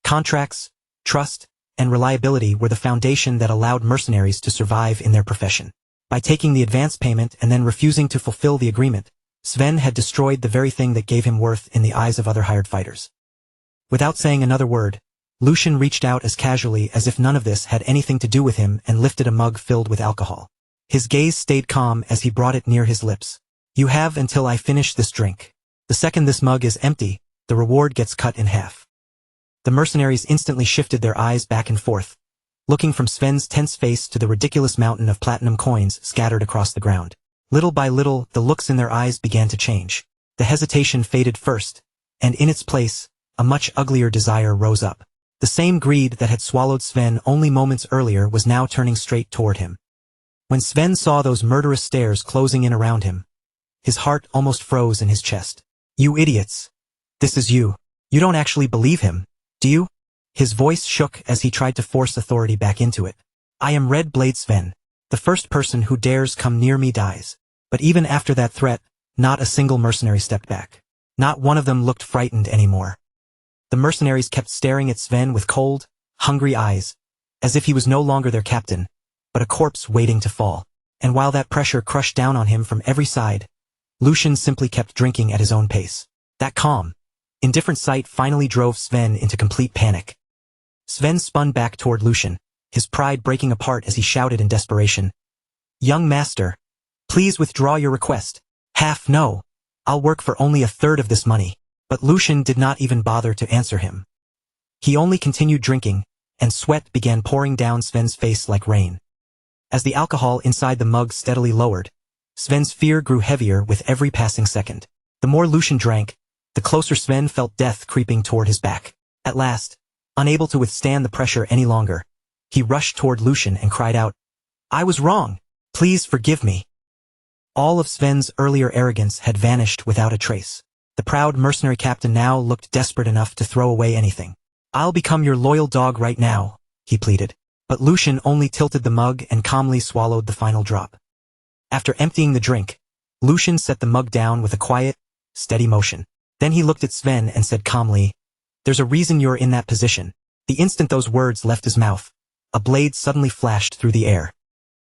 Contracts, trust, and reliability were the foundation that allowed mercenaries to survive in their profession. By taking the advance payment and then refusing to fulfill the agreement, Sven had destroyed the very thing that gave him worth in the eyes of other hired fighters. Without saying another word, Lucian reached out as casually as if none of this had anything to do with him and lifted a mug filled with alcohol. His gaze stayed calm as he brought it near his lips. You have until I finish this drink. The second this mug is empty, the reward gets cut in half. The mercenaries instantly shifted their eyes back and forth, looking from Sven's tense face to the ridiculous mountain of platinum coins scattered across the ground. Little by little, the looks in their eyes began to change. The hesitation faded first, and in its place, a much uglier desire rose up. The same greed that had swallowed Sven only moments earlier was now turning straight toward him. When Sven saw those murderous stares closing in around him, his heart almost froze in his chest. You idiots! This is you. You don't actually believe him, do you? His voice shook as he tried to force authority back into it. I am Red Blade Sven. The first person who dares come near me dies. But even after that threat, not a single mercenary stepped back. Not one of them looked frightened anymore. The mercenaries kept staring at Sven with cold, hungry eyes, as if he was no longer their captain, but a corpse waiting to fall. And while that pressure crushed down on him from every side, Lucian simply kept drinking at his own pace. That calm, indifferent sight finally drove Sven into complete panic. Sven spun back toward Lucian, his pride breaking apart as he shouted in desperation. Young master, please withdraw your request. Half no. I'll work for only a third of this money. But Lucian did not even bother to answer him. He only continued drinking, and sweat began pouring down Sven's face like rain. As the alcohol inside the mug steadily lowered, Sven's fear grew heavier with every passing second. The more Lucian drank, the closer Sven felt death creeping toward his back. At last, unable to withstand the pressure any longer, he rushed toward Lucian and cried out, I was wrong. Please forgive me. All of Sven's earlier arrogance had vanished without a trace. The proud mercenary captain now looked desperate enough to throw away anything. I'll become your loyal dog right now, he pleaded. But Lucian only tilted the mug and calmly swallowed the final drop. After emptying the drink, Lucian set the mug down with a quiet, steady motion. Then he looked at Sven and said calmly, There's a reason you're in that position. The instant those words left his mouth, a blade suddenly flashed through the air.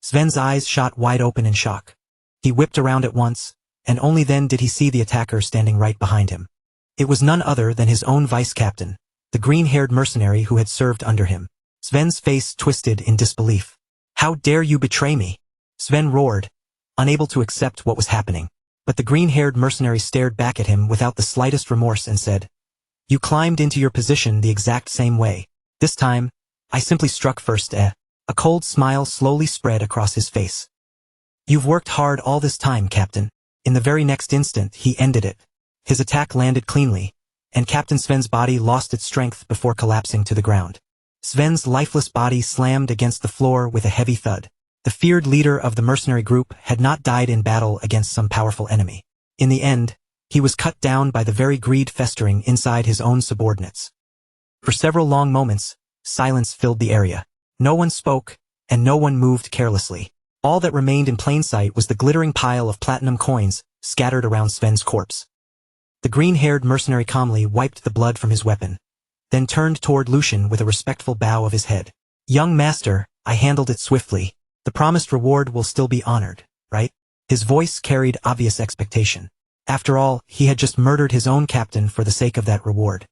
Sven's eyes shot wide open in shock. He whipped around at once, and only then did he see the attacker standing right behind him. It was none other than his own vice-captain, the green-haired mercenary who had served under him. Sven's face twisted in disbelief. How dare you betray me? Sven roared, unable to accept what was happening. But the green-haired mercenary stared back at him without the slightest remorse and said, You climbed into your position the exact same way. This time, I simply struck first. A cold smile slowly spread across his face. You've worked hard all this time, Captain. In the very next instant, he ended it. His attack landed cleanly, and Captain Sven's body lost its strength before collapsing to the ground. Sven's lifeless body slammed against the floor with a heavy thud. The feared leader of the mercenary group had not died in battle against some powerful enemy. In the end, he was cut down by the very greed festering inside his own subordinates. For several long moments, silence filled the area. No one spoke, and no one moved carelessly. All that remained in plain sight was the glittering pile of platinum coins scattered around Sven's corpse. The green-haired mercenary calmly wiped the blood from his weapon, then turned toward Lucian with a respectful bow of his head. Young master, I handled it swiftly. The promised reward will still be honored, right? His voice carried obvious expectation. After all, he had just murdered his own captain for the sake of that reward.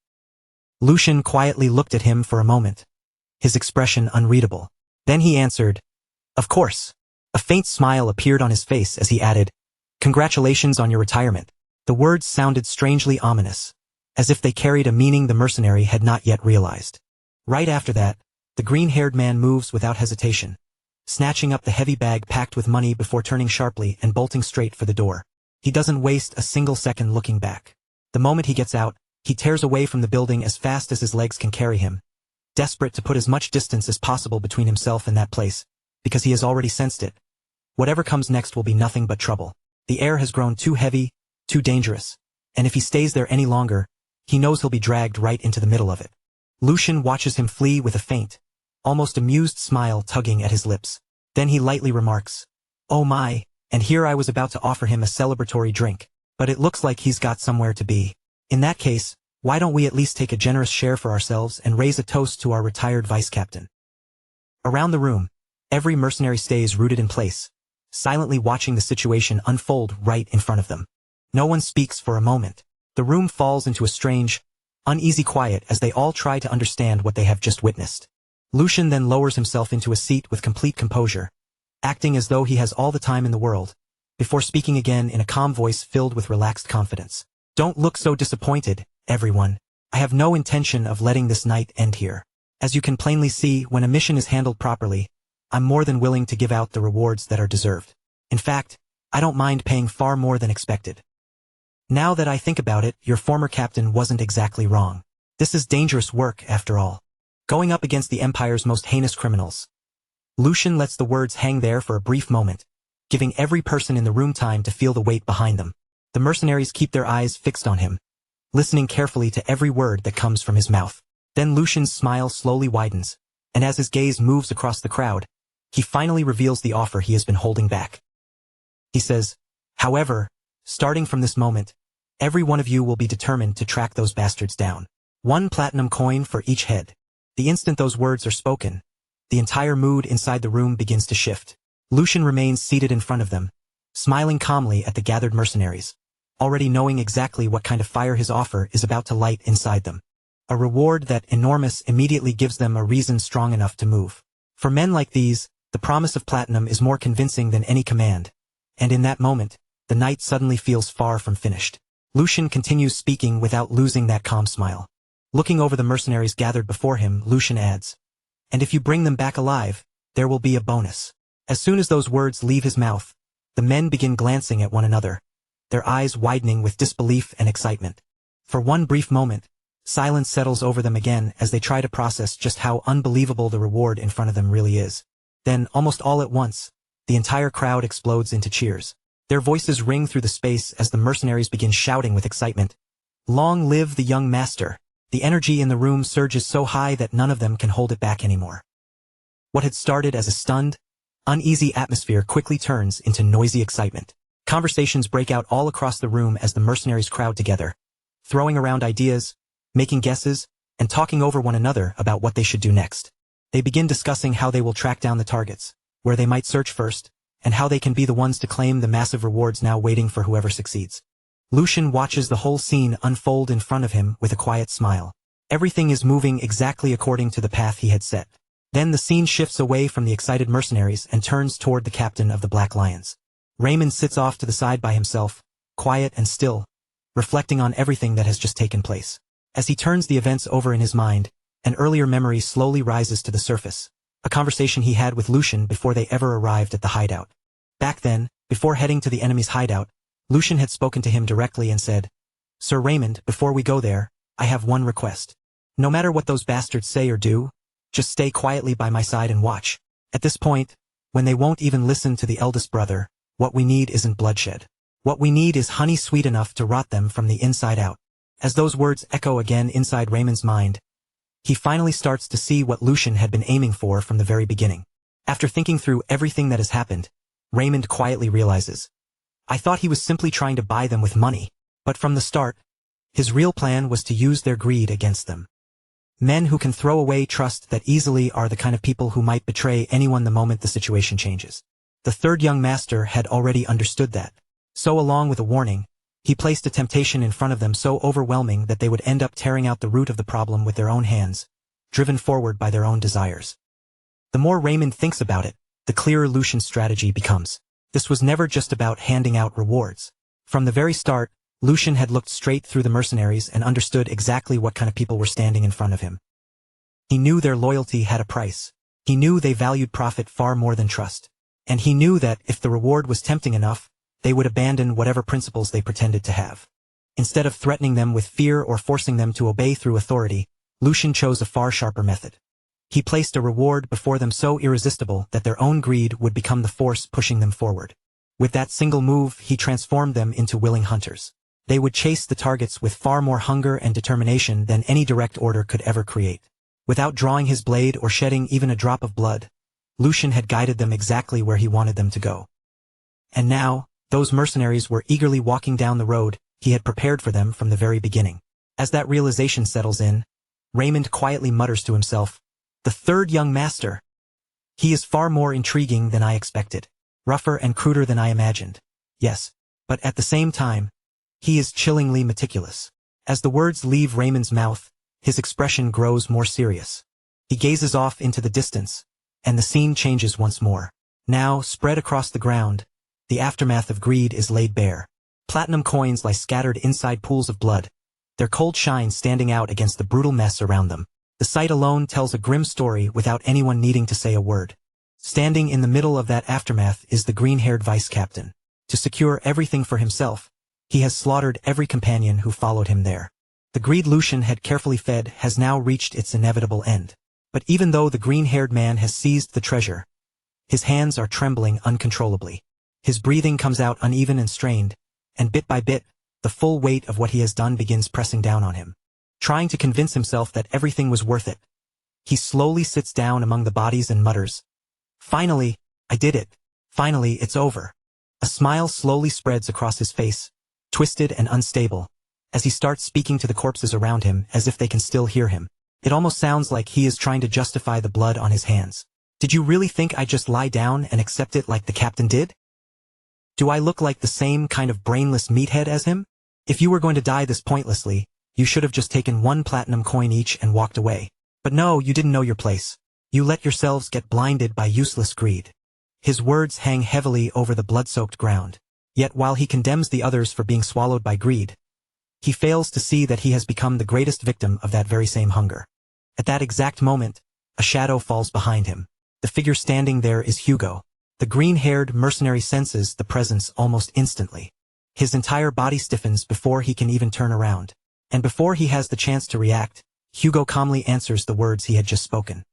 Lucian quietly looked at him for a moment, his expression unreadable. Then he answered, Of course. A faint smile appeared on his face as he added, Congratulations on your retirement. The words sounded strangely ominous, as if they carried a meaning the mercenary had not yet realized. Right after that, the green-haired man moves without hesitation, snatching up the heavy bag packed with money before turning sharply and bolting straight for the door. He doesn't waste a single second looking back. The moment he gets out, he tears away from the building as fast as his legs can carry him, desperate to put as much distance as possible between himself and that place, because he has already sensed it. Whatever comes next will be nothing but trouble. The air has grown too heavy, too dangerous, and if he stays there any longer, he knows he'll be dragged right into the middle of it. Lucian watches him flee with a faint, almost amused smile tugging at his lips. Then he lightly remarks, "Oh my," and here I was about to offer him a celebratory drink, but it looks like he's got somewhere to be. In that case, why don't we at least take a generous share for ourselves and raise a toast to our retired vice-captain? Around the room, every mercenary stays rooted in place, silently watching the situation unfold right in front of them. No one speaks for a moment. The room falls into a strange, uneasy quiet as they all try to understand what they have just witnessed. Lucian then lowers himself into a seat with complete composure, acting as though he has all the time in the world, before speaking again in a calm voice filled with relaxed confidence. "Don't look so disappointed, everyone. I have no intention of letting this night end here. As you can plainly see, when a mission is handled properly, I'm more than willing to give out the rewards that are deserved. In fact, I don't mind paying far more than expected. Now that I think about it, your former captain wasn't exactly wrong. This is dangerous work, after all. Going up against the Empire's most heinous criminals." Lucian lets the words hang there for a brief moment, giving every person in the room time to feel the weight behind them. The mercenaries keep their eyes fixed on him, listening carefully to every word that comes from his mouth. Then Lucian's smile slowly widens, and as his gaze moves across the crowd, he finally reveals the offer he has been holding back. He says, "However, starting from this moment, every one of you will be determined to track those bastards down. 1 platinum coin for each head." The instant those words are spoken, the entire mood inside the room begins to shift. Lucian remains seated in front of them, smiling calmly at the gathered mercenaries, already knowing exactly what kind of fire his offer is about to light inside them. A reward that enormous immediately gives them a reason strong enough to move. For men like these, the promise of platinum is more convincing than any command, and in that moment, the night suddenly feels far from finished. Lucian continues speaking without losing that calm smile. Looking over the mercenaries gathered before him, Lucian adds, "And if you bring them back alive, there will be a bonus." As soon as those words leave his mouth, the men begin glancing at one another, their eyes widening with disbelief and excitement. For one brief moment, silence settles over them again as they try to process just how unbelievable the reward in front of them really is. Then, almost all at once, the entire crowd explodes into cheers. Their voices ring through the space as the mercenaries begin shouting with excitement, "Long live the young master!" The energy in the room surges so high that none of them can hold it back anymore. What had started as a stunned, uneasy atmosphere quickly turns into noisy excitement. Conversations break out all across the room as the mercenaries crowd together, throwing around ideas, making guesses, and talking over one another about what they should do next. They begin discussing how they will track down the targets, where they might search first, and how they can be the ones to claim the massive rewards now waiting for whoever succeeds. Lucian watches the whole scene unfold in front of him with a quiet smile. Everything is moving exactly according to the path he had set. Then the scene shifts away from the excited mercenaries and turns toward the captain of the Black Lions. Raymond sits off to the side by himself, quiet and still, reflecting on everything that has just taken place. As he turns the events over in his mind, an earlier memory slowly rises to the surface, a conversation he had with Lucian before they ever arrived at the hideout. Back then, before heading to the enemy's hideout, Lucian had spoken to him directly and said, "Sir Raymond, before we go there, I have one request. No matter what those bastards say or do, just stay quietly by my side and watch. At this point, when they won't even listen to the eldest brother, what we need isn't bloodshed. What we need is honey sweet enough to rot them from the inside out." As those words echo again inside Raymond's mind, he finally starts to see what Lucian had been aiming for from the very beginning. After thinking through everything that has happened, Raymond quietly realizes, "I thought he was simply trying to buy them with money, but from the start, his real plan was to use their greed against them. Men who can throw away trust that easily are the kind of people who might betray anyone the moment the situation changes." The third young master had already understood that. So along with a warning, he placed a temptation in front of them so overwhelming that they would end up tearing out the root of the problem with their own hands, driven forward by their own desires. The more Raymond thinks about it, the clearer Lucian's strategy becomes. This was never just about handing out rewards. From the very start, Lucian had looked straight through the mercenaries and understood exactly what kind of people were standing in front of him. He knew their loyalty had a price. He knew they valued profit far more than trust. And he knew that if the reward was tempting enough, they would abandon whatever principles they pretended to have. Instead of threatening them with fear or forcing them to obey through authority, Lucian chose a far sharper method. He placed a reward before them so irresistible that their own greed would become the force pushing them forward. With that single move, he transformed them into willing hunters. They would chase the targets with far more hunger and determination than any direct order could ever create. Without drawing his blade or shedding even a drop of blood, Lucian had guided them exactly where he wanted them to go. And now, those mercenaries were eagerly walking down the road he had prepared for them from the very beginning. As that realization settles in, Raymond quietly mutters to himself, "The third young master. He is far more intriguing than I expected. Rougher and cruder than I imagined. Yes, but at the same time, he is chillingly meticulous." As the words leave Raymond's mouth, his expression grows more serious. He gazes off into the distance, and the scene changes once more. Now, spread across the ground, the aftermath of greed is laid bare. Platinum coins lie scattered inside pools of blood, their cold shine standing out against the brutal mess around them. The sight alone tells a grim story without anyone needing to say a word. Standing in the middle of that aftermath is the green-haired vice-captain. To secure everything for himself, he has slaughtered every companion who followed him there. The greed Lucian had carefully fed has now reached its inevitable end. But even though the green-haired man has seized the treasure, his hands are trembling uncontrollably. His breathing comes out uneven and strained, and bit by bit, the full weight of what he has done begins pressing down on him. Trying to convince himself that everything was worth it, he slowly sits down among the bodies and mutters, "Finally, I did it. Finally, it's over." A smile slowly spreads across his face, twisted and unstable, as he starts speaking to the corpses around him as if they can still hear him. It almost sounds like he is trying to justify the blood on his hands. "Did you really think I'd just lie down and accept it like the captain did? Do I look like the same kind of brainless meathead as him? If you were going to die this pointlessly, you should have just taken one platinum coin each and walked away. But no, you didn't know your place. You let yourselves get blinded by useless greed." His words hang heavily over the blood-soaked ground. Yet while he condemns the others for being swallowed by greed, he fails to see that he has become the greatest victim of that very same hunger. At that exact moment, a shadow falls behind him. The figure standing there is Hugo. The green-haired mercenary senses the presence almost instantly. His entire body stiffens before he can even turn around. And before he has the chance to react, Hugo calmly answers the words he had just spoken.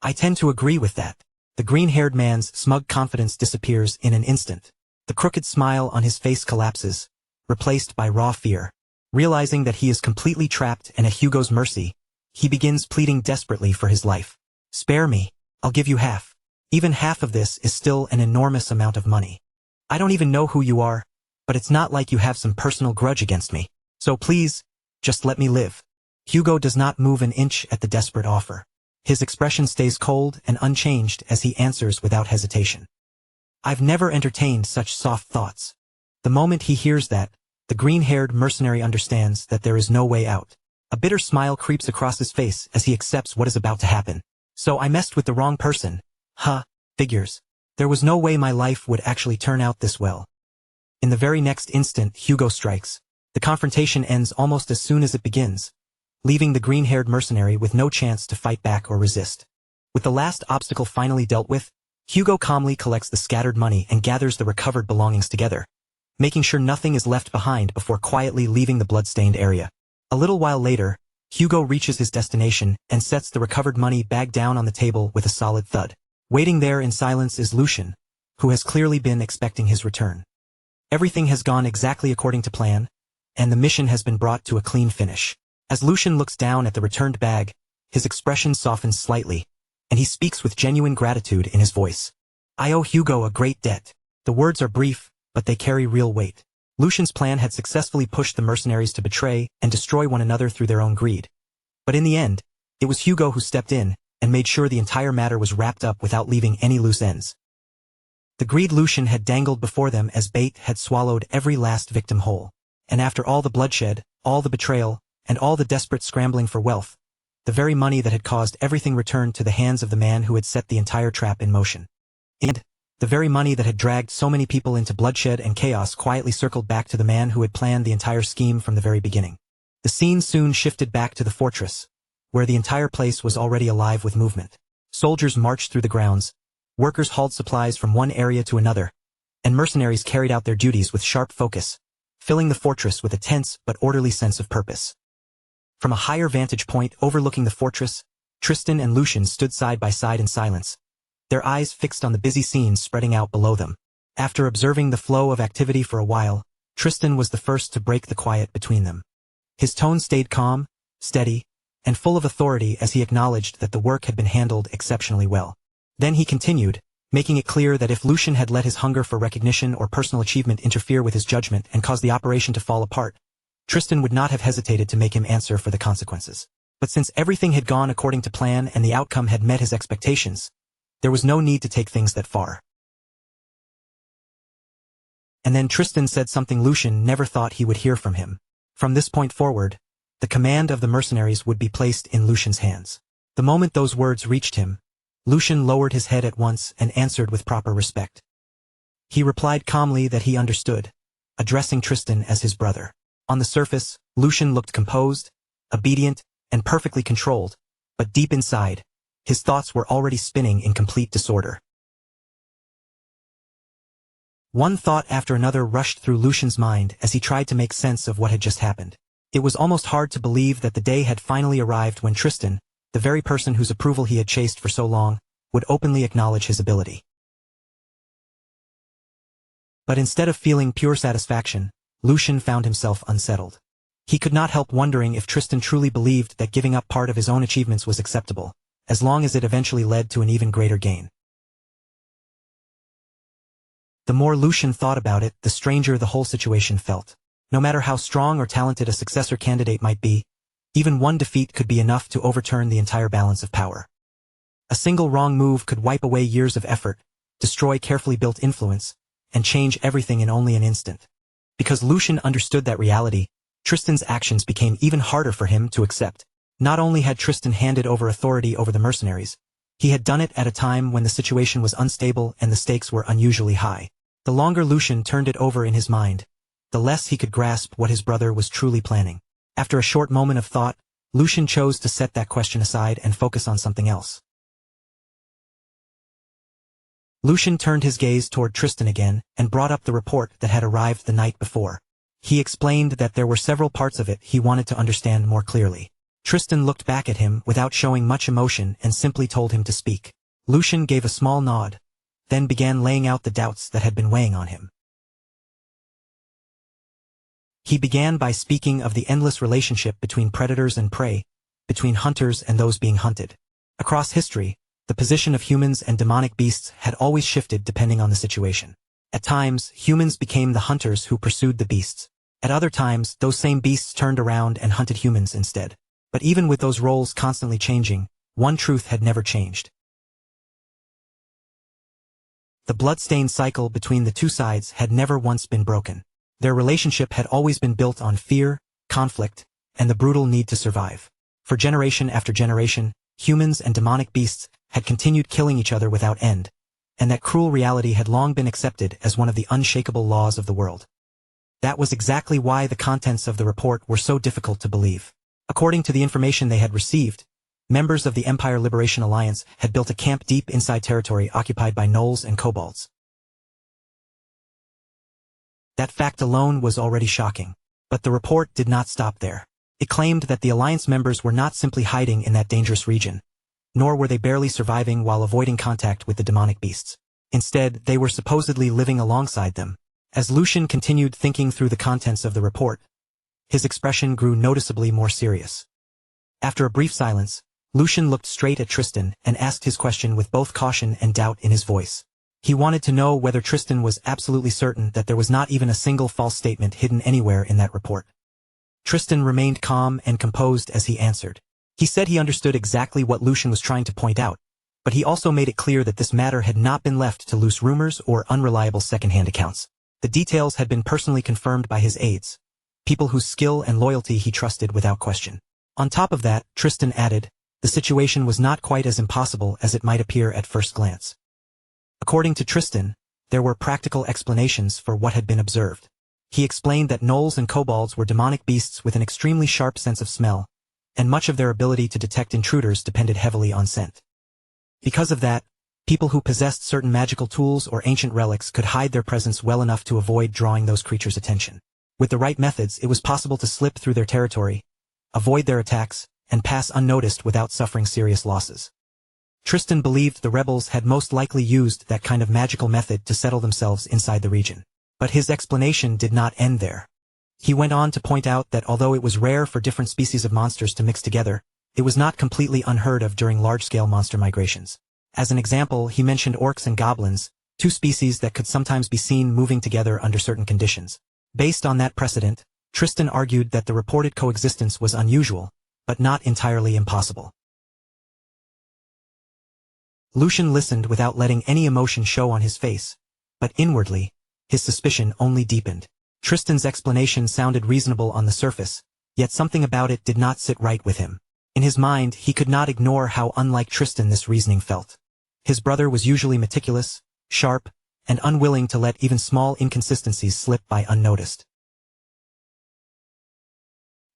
"I tend to agree with that." The green-haired man's smug confidence disappears in an instant. The crooked smile on his face collapses, replaced by raw fear. Realizing that he is completely trapped and at Hugo's mercy, he begins pleading desperately for his life. "Spare me. I'll give you half. Even half of this is still an enormous amount of money. I don't even know who you are, but it's not like you have some personal grudge against me. So please, just let me live." Hugo does not move an inch at the desperate offer. His expression stays cold and unchanged as he answers without hesitation. "I've never entertained such soft thoughts." The moment he hears that, the green-haired mercenary understands that there is no way out. A bitter smile creeps across his face as he accepts what is about to happen. "So I messed with the wrong person. Huh, figures. There was no way my life would actually turn out this well." In the very next instant, Hugo strikes. The confrontation ends almost as soon as it begins, leaving the green-haired mercenary with no chance to fight back or resist. With the last obstacle finally dealt with, Hugo calmly collects the scattered money and gathers the recovered belongings together, making sure nothing is left behind before quietly leaving the blood-stained area. A little while later, Hugo reaches his destination and sets the recovered money bag down on the table with a solid thud. Waiting there in silence is Lucian, who has clearly been expecting his return. Everything has gone exactly according to plan, and the mission has been brought to a clean finish. As Lucian looks down at the returned bag, his expression softens slightly, and he speaks with genuine gratitude in his voice. "I owe Hugo a great debt." The words are brief, but they carry real weight. Lucian's plan had successfully pushed the mercenaries to betray and destroy one another through their own greed. But in the end, it was Hugo who stepped in and made sure the entire matter was wrapped up without leaving any loose ends. The greed Lucian had dangled before them as bait had swallowed every last victim whole. And after all the bloodshed, all the betrayal, and all the desperate scrambling for wealth, the very money that had caused everything returned to the hands of the man who had set the entire trap in motion. And the very money that had dragged so many people into bloodshed and chaos quietly circled back to the man who had planned the entire scheme from the very beginning. The scene soon shifted back to the fortress, where the entire place was already alive with movement. Soldiers marched through the grounds, workers hauled supplies from one area to another, and mercenaries carried out their duties with sharp focus, filling the fortress with a tense but orderly sense of purpose. From a higher vantage point overlooking the fortress, Tristan and Lucian stood side by side in silence, their eyes fixed on the busy scene spreading out below them. After observing the flow of activity for a while, Tristan was the first to break the quiet between them. His tone stayed calm, steady, and full of authority as he acknowledged that the work had been handled exceptionally well. Then he continued, making it clear that if Lucian had let his hunger for recognition or personal achievement interfere with his judgment and cause the operation to fall apart, Tristan would not have hesitated to make him answer for the consequences. But since everything had gone according to plan and the outcome had met his expectations, there was no need to take things that far. And then Tristan said something Lucian never thought he would hear from him. From this point forward, the command of the mercenaries would be placed in Lucian's hands. The moment those words reached him, Lucian lowered his head at once and answered with proper respect. He replied calmly that he understood, addressing Tristan as his brother. On the surface, Lucian looked composed, obedient, and perfectly controlled, but deep inside, his thoughts were already spinning in complete disorder. One thought after another rushed through Lucian's mind as he tried to make sense of what had just happened. It was almost hard to believe that the day had finally arrived when Tristan, the very person whose approval he had chased for so long, would openly acknowledge his ability. But instead of feeling pure satisfaction, Lucian found himself unsettled. He could not help wondering if Tristan truly believed that giving up part of his own achievements was acceptable, as long as it eventually led to an even greater gain. The more Lucian thought about it, the stranger the whole situation felt. No matter how strong or talented a successor candidate might be, even one defeat could be enough to overturn the entire balance of power. A single wrong move could wipe away years of effort, destroy carefully built influence, and change everything in only an instant. Because Lucian understood that reality, Tristan's actions became even harder for him to accept. Not only had Tristan handed over authority over the mercenaries, he had done it at a time when the situation was unstable and the stakes were unusually high. The longer Lucian turned it over in his mind, the less he could grasp what his brother was truly planning. After a short moment of thought, Lucian chose to set that question aside and focus on something else. Lucian turned his gaze toward Tristan again and brought up the report that had arrived the night before. He explained that there were several parts of it he wanted to understand more clearly. Tristan looked back at him without showing much emotion and simply told him to speak. Lucian gave a small nod, then began laying out the doubts that had been weighing on him. He began by speaking of the endless relationship between predators and prey, between hunters and those being hunted. Across history, the position of humans and demonic beasts had always shifted depending on the situation. At times, humans became the hunters who pursued the beasts. At other times, those same beasts turned around and hunted humans instead. But even with those roles constantly changing, one truth had never changed. The blood-stained cycle between the two sides had never once been broken. Their relationship had always been built on fear, conflict, and the brutal need to survive. For generation after generation, humans and demonic beasts had continued killing each other without end, and that cruel reality had long been accepted as one of the unshakable laws of the world. That was exactly why the contents of the report were so difficult to believe. According to the information they had received, members of the Empire Liberation Alliance had built a camp deep inside territory occupied by gnolls and kobolds. That fact alone was already shocking. But the report did not stop there. It claimed that the Alliance members were not simply hiding in that dangerous region, nor were they barely surviving while avoiding contact with the demonic beasts. Instead, they were supposedly living alongside them. As Lucian continued thinking through the contents of the report, his expression grew noticeably more serious. After a brief silence, Lucian looked straight at Tristan and asked his question with both caution and doubt in his voice. He wanted to know whether Tristan was absolutely certain that there was not even a single false statement hidden anywhere in that report. Tristan remained calm and composed as he answered. He said he understood exactly what Lucian was trying to point out, but he also made it clear that this matter had not been left to loose rumors or unreliable second-hand accounts. The details had been personally confirmed by his aides, people whose skill and loyalty he trusted without question. On top of that, Tristan added, the situation was not quite as impossible as it might appear at first glance. According to Tristan, there were practical explanations for what had been observed. He explained that gnolls and kobolds were demonic beasts with an extremely sharp sense of smell, and much of their ability to detect intruders depended heavily on scent. Because of that, people who possessed certain magical tools or ancient relics could hide their presence well enough to avoid drawing those creatures' attention. With the right methods, it was possible to slip through their territory, avoid their attacks, and pass unnoticed without suffering serious losses. Tristan believed the rebels had most likely used that kind of magical method to settle themselves inside the region. But his explanation did not end there. He went on to point out that although it was rare for different species of monsters to mix together, it was not completely unheard of during large-scale monster migrations. As an example, he mentioned orcs and goblins, two species that could sometimes be seen moving together under certain conditions. Based on that precedent, Tristan argued that the reported coexistence was unusual, but not entirely impossible. Lucian listened without letting any emotion show on his face, but inwardly, his suspicion only deepened. Tristan's explanation sounded reasonable on the surface, yet something about it did not sit right with him. In his mind, he could not ignore how unlike Tristan this reasoning felt. His brother was usually meticulous, sharp, and unwilling to let even small inconsistencies slip by unnoticed.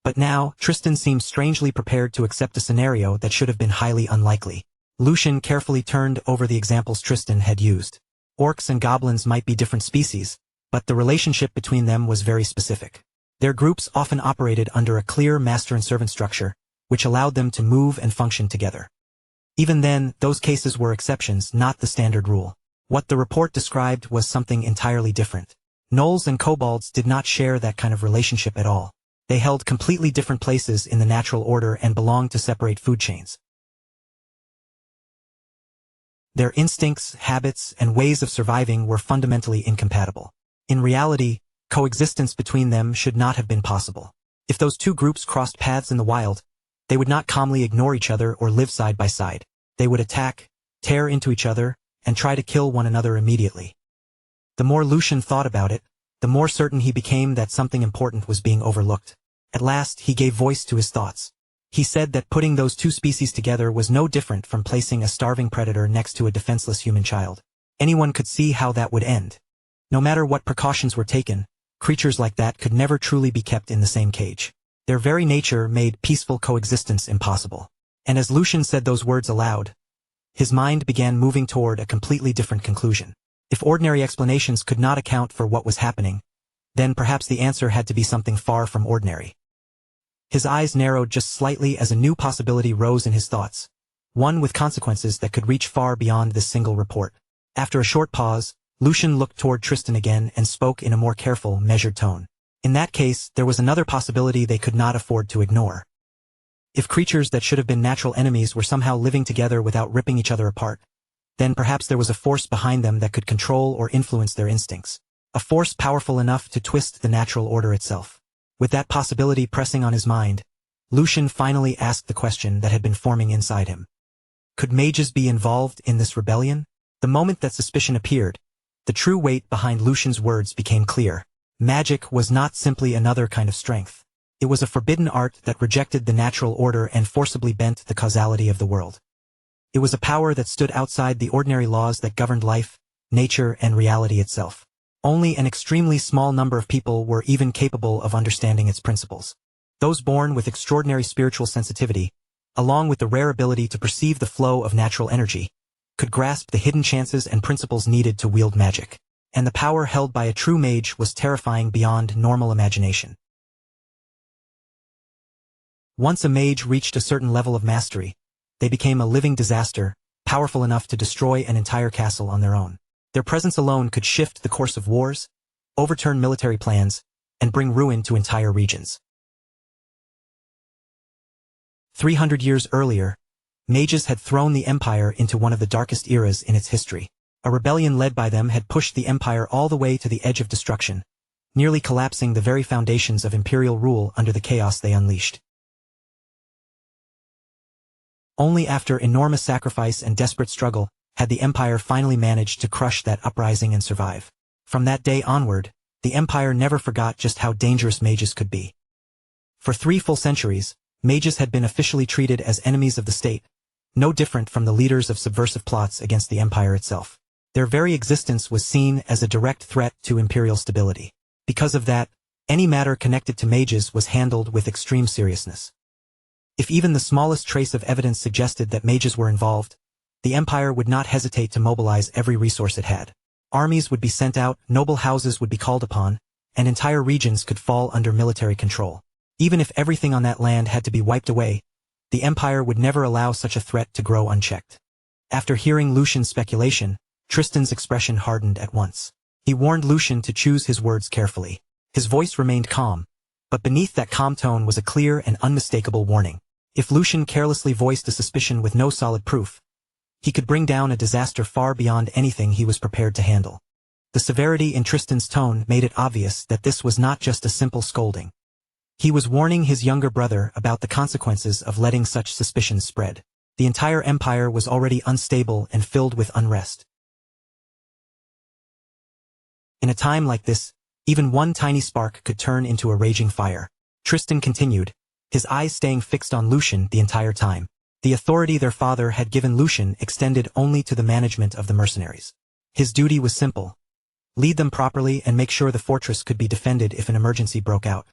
But now, Tristan seemed strangely prepared to accept a scenario that should have been highly unlikely. Lucian carefully turned over the examples Tristan had used. Orcs and goblins might be different species, but the relationship between them was very specific. Their groups often operated under a clear master and servant structure, which allowed them to move and function together. Even then, those cases were exceptions, not the standard rule. What the report described was something entirely different. Gnolls and kobolds did not share that kind of relationship at all. They held completely different places in the natural order and belonged to separate food chains. Their instincts, habits, and ways of surviving were fundamentally incompatible. In reality, coexistence between them should not have been possible. If those two groups crossed paths in the wild, they would not calmly ignore each other or live side by side. They would attack, tear into each other, and try to kill one another immediately. The more Lucian thought about it, the more certain he became that something important was being overlooked. At last, he gave voice to his thoughts. He said that putting those two species together was no different from placing a starving predator next to a defenseless human child. Anyone could see how that would end. No matter what precautions were taken, creatures like that could never truly be kept in the same cage. Their very nature made peaceful coexistence impossible. And as Lucian said those words aloud, his mind began moving toward a completely different conclusion. If ordinary explanations could not account for what was happening, then perhaps the answer had to be something far from ordinary. His eyes narrowed just slightly as a new possibility rose in his thoughts, one with consequences that could reach far beyond this single report. After a short pause, Lucian looked toward Tristan again and spoke in a more careful, measured tone. In that case, there was another possibility they could not afford to ignore. If creatures that should have been natural enemies were somehow living together without ripping each other apart, then perhaps there was a force behind them that could control or influence their instincts. A force powerful enough to twist the natural order itself. With that possibility pressing on his mind, Lucian finally asked the question that had been forming inside him. Could mages be involved in this rebellion? The moment that suspicion appeared, the true weight behind Lucian's words became clear. Magic was not simply another kind of strength. It was a forbidden art that rejected the natural order and forcibly bent the causality of the world. It was a power that stood outside the ordinary laws that governed life, nature, and reality itself. Only an extremely small number of people were even capable of understanding its principles. Those born with extraordinary spiritual sensitivity, along with the rare ability to perceive the flow of natural energy, could grasp the hidden chances and principles needed to wield magic. And the power held by a true mage was terrifying beyond normal imagination. Once a mage reached a certain level of mastery, they became a living disaster, powerful enough to destroy an entire castle on their own. Their presence alone could shift the course of wars, overturn military plans, and bring ruin to entire regions. 300 years earlier, mages had thrown the empire into one of the darkest eras in its history. A rebellion led by them had pushed the empire all the way to the edge of destruction, nearly collapsing the very foundations of imperial rule under the chaos they unleashed. Only after enormous sacrifice and desperate struggle had the empire finally managed to crush that uprising and survive. From that day onward, the empire never forgot just how dangerous mages could be. For 3 full centuries, mages had been officially treated as enemies of the state, no different from the leaders of subversive plots against the empire itself. Their very existence was seen as a direct threat to imperial stability. Because of that, any matter connected to mages was handled with extreme seriousness. If even the smallest trace of evidence suggested that mages were involved, the empire would not hesitate to mobilize every resource it had. Armies would be sent out, noble houses would be called upon, and entire regions could fall under military control. Even if everything on that land had to be wiped away, the empire would never allow such a threat to grow unchecked. After hearing Lucian's speculation, Tristan's expression hardened at once. He warned Lucian to choose his words carefully. His voice remained calm, but beneath that calm tone was a clear and unmistakable warning. If Lucian carelessly voiced a suspicion with no solid proof, he could bring down a disaster far beyond anything he was prepared to handle. The severity in Tristan's tone made it obvious that this was not just a simple scolding. He was warning his younger brother about the consequences of letting such suspicions spread. The entire empire was already unstable and filled with unrest. In a time like this, even one tiny spark could turn into a raging fire. Tristan continued, his eyes staying fixed on Lucian the entire time. The authority their father had given Lucian extended only to the management of the mercenaries. His duty was simple: lead them properly and make sure the fortress could be defended if an emergency broke out.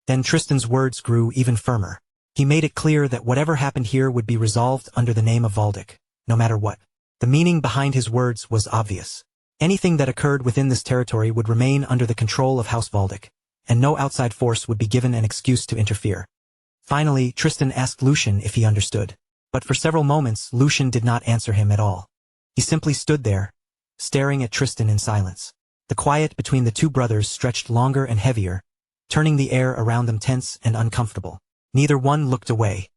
Then Tristan's words grew even firmer. He made it clear that whatever happened here would be resolved under the name of Valdic, no matter what. The meaning behind his words was obvious. Anything that occurred within this territory would remain under the control of House Valdic, and no outside force would be given an excuse to interfere. Finally, Tristan asked Lucian if he understood. But for several moments, Lucian did not answer him at all. He simply stood there, staring at Tristan in silence. The quiet between the two brothers stretched longer and heavier, turning the air around them tense and uncomfortable. Neither one looked away.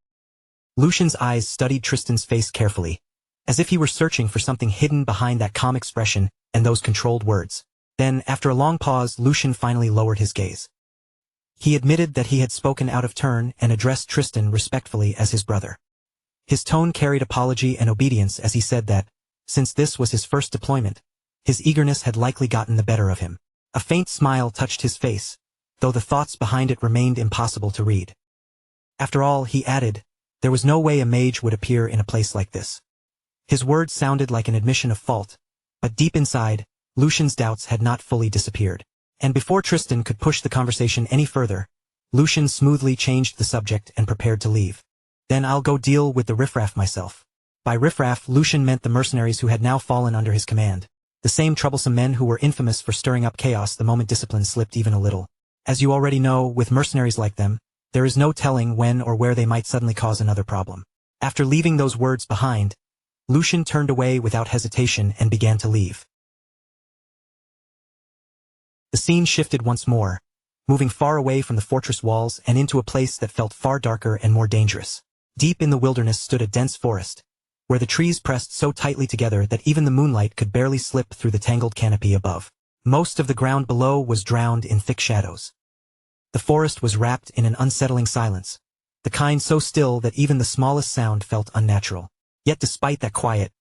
Lucian's eyes studied Tristan's face carefully, as if he were searching for something hidden behind that calm expression and those controlled words. Then, after a long pause, Lucian finally lowered his gaze. He admitted that he had spoken out of turn and addressed Tristan respectfully as his brother. His tone carried apology and obedience as he said that, since this was his first deployment, his eagerness had likely gotten the better of him. A faint smile touched his face, though the thoughts behind it remained impossible to read. After all, he added, there was no way a mage would appear in a place like this. His words sounded like an admission of fault, but deep inside, Lucian's doubts had not fully disappeared. And before Tristan could push the conversation any further, Lucian smoothly changed the subject and prepared to leave. Then I'll go deal with the riffraff myself. By riffraff, Lucian meant the mercenaries who had now fallen under his command. The same troublesome men who were infamous for stirring up chaos the moment discipline slipped even a little. As you already know, with mercenaries like them, there is no telling when or where they might suddenly cause another problem. After leaving those words behind, Lucian turned away without hesitation and began to leave. The scene shifted once more, moving far away from the fortress walls and into a place that felt far darker and more dangerous. Deep in the wilderness stood a dense forest, where the trees pressed so tightly together that even the moonlight could barely slip through the tangled canopy above. Most of the ground below was drowned in thick shadows. The forest was wrapped in an unsettling silence, the kind so still that even the smallest sound felt unnatural. Yet despite that quiet,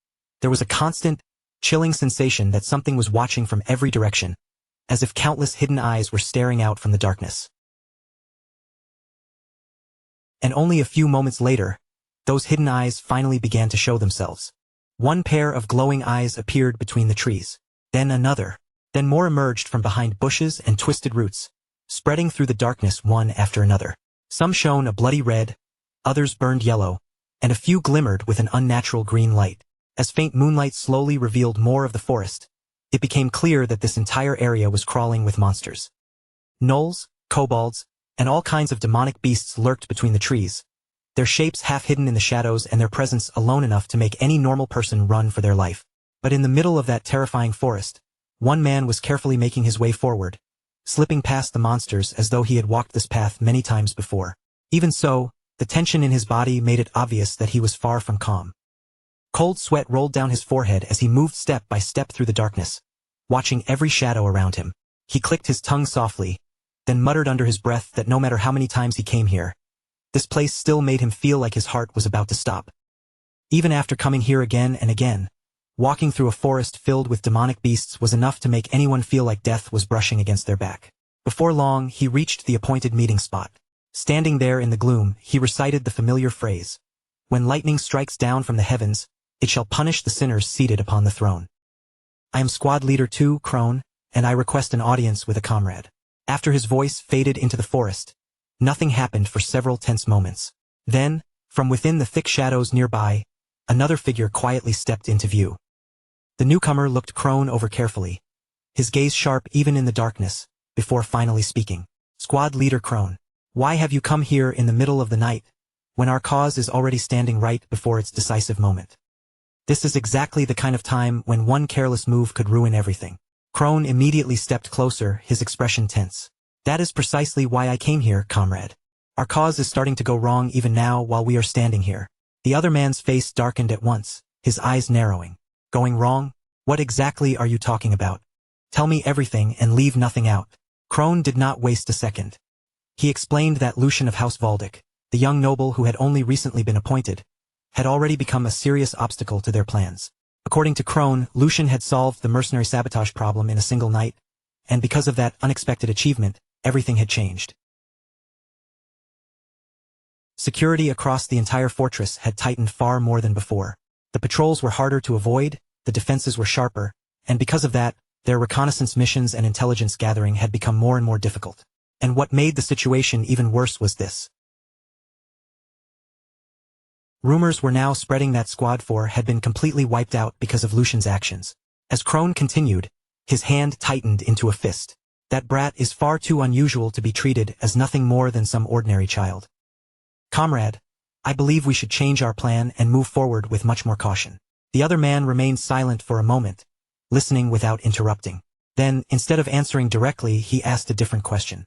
there was a constant, chilling sensation that something was watching from every direction, as if countless hidden eyes were staring out from the darkness. And only a few moments later, those hidden eyes finally began to show themselves. One pair of glowing eyes appeared between the trees. Then another. Then more emerged from behind bushes and twisted roots, spreading through the darkness one after another. Some shone a bloody red, others burned yellow, and a few glimmered with an unnatural green light. As faint moonlight slowly revealed more of the forest, it became clear that this entire area was crawling with monsters. Gnolls, kobolds, and all kinds of demonic beasts lurked between the trees, their shapes half hidden in the shadows and their presence alone enough to make any normal person run for their life. But in the middle of that terrifying forest, one man was carefully making his way forward, slipping past the monsters as though he had walked this path many times before. Even so, the tension in his body made it obvious that he was far from calm. Cold sweat rolled down his forehead as he moved step by step through the darkness, watching every shadow around him. He clicked his tongue softly, then muttered under his breath that no matter how many times he came here, this place still made him feel like his heart was about to stop. Even after coming here again and again, walking through a forest filled with demonic beasts was enough to make anyone feel like death was brushing against their back. Before long, he reached the appointed meeting spot. Standing there in the gloom, he recited the familiar phrase, "When lightning strikes down from the heavens, it shall punish the sinners seated upon the throne. I am squad leader 2, Crone, and I request an audience with a comrade." After his voice faded into the forest, nothing happened for several tense moments. Then, from within the thick shadows nearby, another figure quietly stepped into view. The newcomer looked Crone over carefully, his gaze sharp even in the darkness, before finally speaking. "Squad leader Crone, why have you come here in the middle of the night, when our cause is already standing right before its decisive moment? This is exactly the kind of time when one careless move could ruin everything." Crone immediately stepped closer, his expression tense. That is precisely why I came here, comrade. Our cause is starting to go wrong even now while we are standing here. The other man's face darkened at once, his eyes narrowing. Going wrong? What exactly are you talking about? Tell me everything and leave nothing out. Crone did not waste a second. He explained that Lucian of House Valdic, the young noble who had only recently been appointed, had already become a serious obstacle to their plans. According to Crone, Lucian had solved the mercenary sabotage problem in a single night, and because of that unexpected achievement, everything had changed. Security across the entire fortress had tightened far more than before. The patrols were harder to avoid, the defenses were sharper, and because of that, their reconnaissance missions and intelligence gathering had become more and more difficult. And what made the situation even worse was this. Rumors were now spreading that Squad 4 had been completely wiped out because of Lucian's actions. As Crone continued, his hand tightened into a fist. That brat is far too unusual to be treated as nothing more than some ordinary child. Comrade, I believe we should change our plan and move forward with much more caution. The other man remained silent for a moment, listening without interrupting. Then, instead of answering directly, he asked a different question.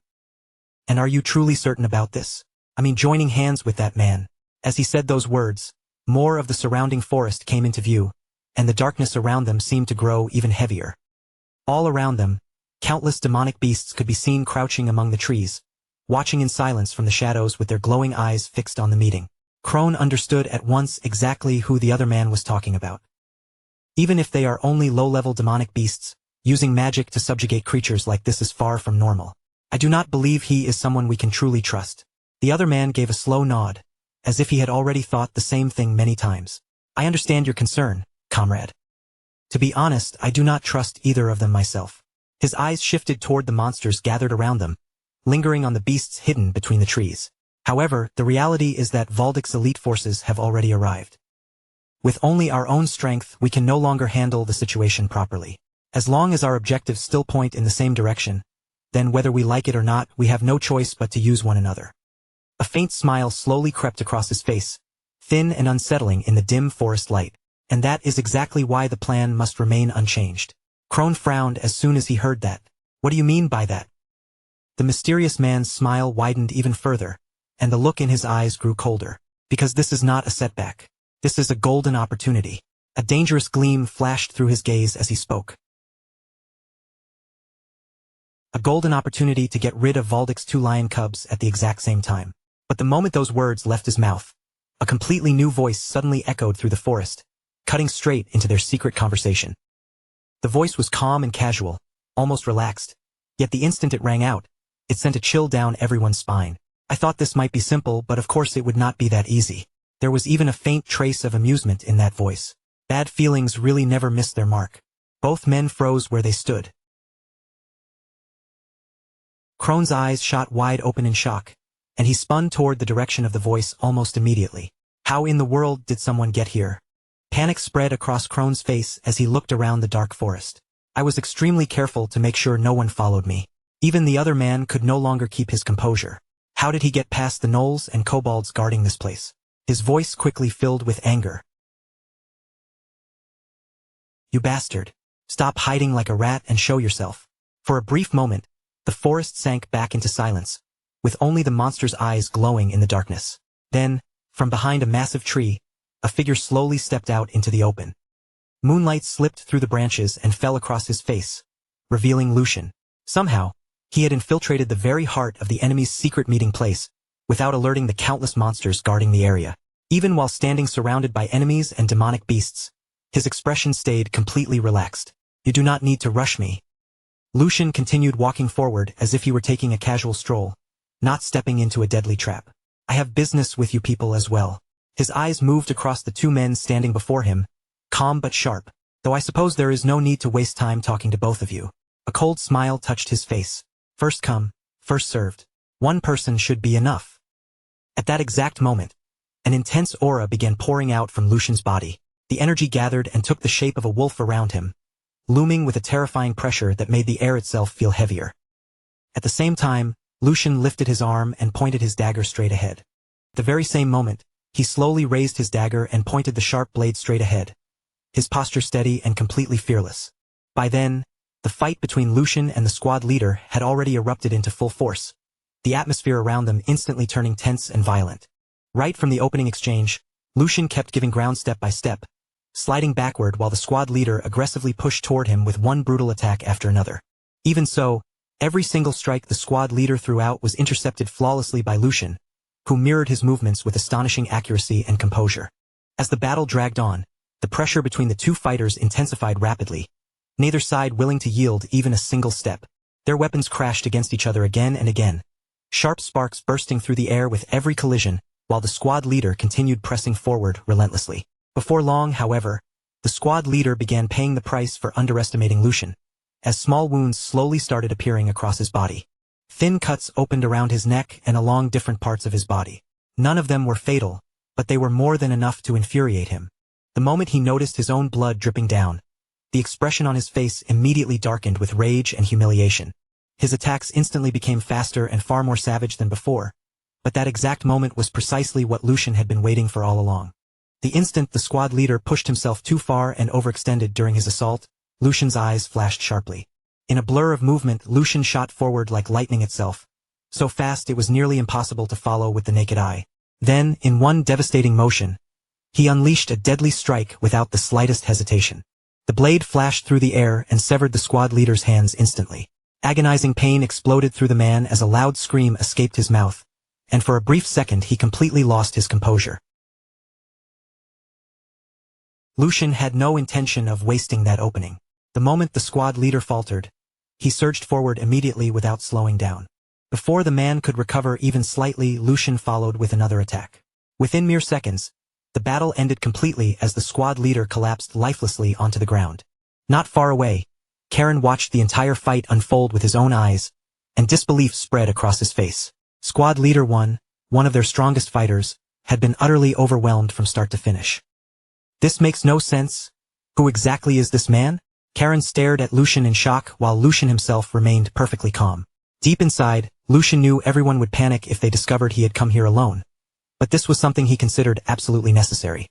And are you truly certain about this? I mean, joining hands with that man. As he said those words, more of the surrounding forest came into view, and the darkness around them seemed to grow even heavier. All around them, countless demonic beasts could be seen crouching among the trees, watching in silence from the shadows with their glowing eyes fixed on the meeting. Crone understood at once exactly who the other man was talking about. Even if they are only low-level demonic beasts, using magic to subjugate creatures like this is far from normal. I do not believe he is someone we can truly trust. The other man gave a slow nod, as if he had already thought the same thing many times. I understand your concern, comrade. To be honest, I do not trust either of them myself. His eyes shifted toward the monsters gathered around them, lingering on the beasts hidden between the trees. However, the reality is that Valdic's elite forces have already arrived. With only our own strength, we can no longer handle the situation properly. As long as our objectives still point in the same direction, then whether we like it or not, we have no choice but to use one another. A faint smile slowly crept across his face, thin and unsettling in the dim forest light. And that is exactly why the plan must remain unchanged. Crone frowned as soon as he heard that. What do you mean by that? The mysterious man's smile widened even further, and the look in his eyes grew colder. Because this is not a setback. This is a golden opportunity. A dangerous gleam flashed through his gaze as he spoke. A golden opportunity to get rid of Valdic's 2 lion cubs at the exact same time. But the moment those words left his mouth, a completely new voice suddenly echoed through the forest, cutting straight into their secret conversation. The voice was calm and casual, almost relaxed, yet the instant it rang out, it sent a chill down everyone's spine. I thought this might be simple, but of course it would not be that easy. There was even a faint trace of amusement in that voice. Bad feelings really never missed their mark. Both men froze where they stood. Crone's eyes shot wide open in shock, and he spun toward the direction of the voice almost immediately. How in the world did someone get here? Panic spread across Crone's face as he looked around the dark forest. I was extremely careful to make sure no one followed me. Even the other man could no longer keep his composure. How did he get past the gnolls and kobolds guarding this place? His voice quickly filled with anger. You bastard. Stop hiding like a rat and show yourself. For a brief moment, the forest sank back into silence, with only the monster's eyes glowing in the darkness. Then, from behind a massive tree, a figure slowly stepped out into the open. Moonlight slipped through the branches and fell across his face, revealing Lucian. Somehow, he had infiltrated the very heart of the enemy's secret meeting place, without alerting the countless monsters guarding the area. Even while standing surrounded by enemies and demonic beasts, his expression stayed completely relaxed. You do not need to rush me. Lucian continued walking forward as if he were taking a casual stroll, not stepping into a deadly trap. I have business with you people as well. His eyes moved across the 2 men standing before him, calm but sharp, though I suppose there is no need to waste time talking to both of you. A cold smile touched his face. First come, first served. One person should be enough. At that exact moment, an intense aura began pouring out from Lucian's body. The energy gathered and took the shape of a wolf around him, looming with a terrifying pressure that made the air itself feel heavier. At the same time, Lucian lifted his arm and pointed his dagger straight ahead. At the very same moment, he slowly raised his dagger and pointed the sharp blade straight ahead, his posture steady and completely fearless. By then, The fight between Lucian and the squad leader had already erupted into full force, the atmosphere around them instantly turning tense and violent. Right from the opening exchange, Lucian kept giving ground step by step, sliding backward while the squad leader aggressively pushed toward him with one brutal attack after another. Even so, every single strike the squad leader threw out was intercepted flawlessly by Lucian, who mirrored his movements with astonishing accuracy and composure. As the battle dragged on, the pressure between the two fighters intensified rapidly, neither side willing to yield even a single step. Their weapons crashed against each other again and again, sharp sparks bursting through the air with every collision, while the squad leader continued pressing forward relentlessly. Before long, however, the squad leader began paying the price for underestimating Lucian, as small wounds slowly started appearing across his body. Thin cuts opened around his neck and along different parts of his body. None of them were fatal, but they were more than enough to infuriate him. The moment he noticed his own blood dripping down, the expression on his face immediately darkened with rage and humiliation. His attacks instantly became faster and far more savage than before, but that exact moment was precisely what Lucian had been waiting for all along. The instant the squad leader pushed himself too far and overextended during his assault, Lucian's eyes flashed sharply. In a blur of movement, Lucian shot forward like lightning itself, so fast it was nearly impossible to follow with the naked eye. Then, in one devastating motion, he unleashed a deadly strike without the slightest hesitation. The blade flashed through the air and severed the squad leader's hands instantly. Agonizing pain exploded through the man as a loud scream escaped his mouth, and for a brief second he completely lost his composure. Lucian had no intention of wasting that opening. The moment the squad leader faltered, he surged forward immediately without slowing down. Before the man could recover even slightly, Lucian followed with another attack. Within mere seconds, the battle ended completely as the squad leader collapsed lifelessly onto the ground. Not far away, Karen watched the entire fight unfold with his own eyes, and disbelief spread across his face. Squad leader 1, one of their strongest fighters, had been utterly overwhelmed from start to finish. This makes no sense. Who exactly is this man? Karen stared at Lucian in shock while Lucian himself remained perfectly calm. Deep inside, Lucian knew everyone would panic if they discovered he had come here alone, but this was something he considered absolutely necessary.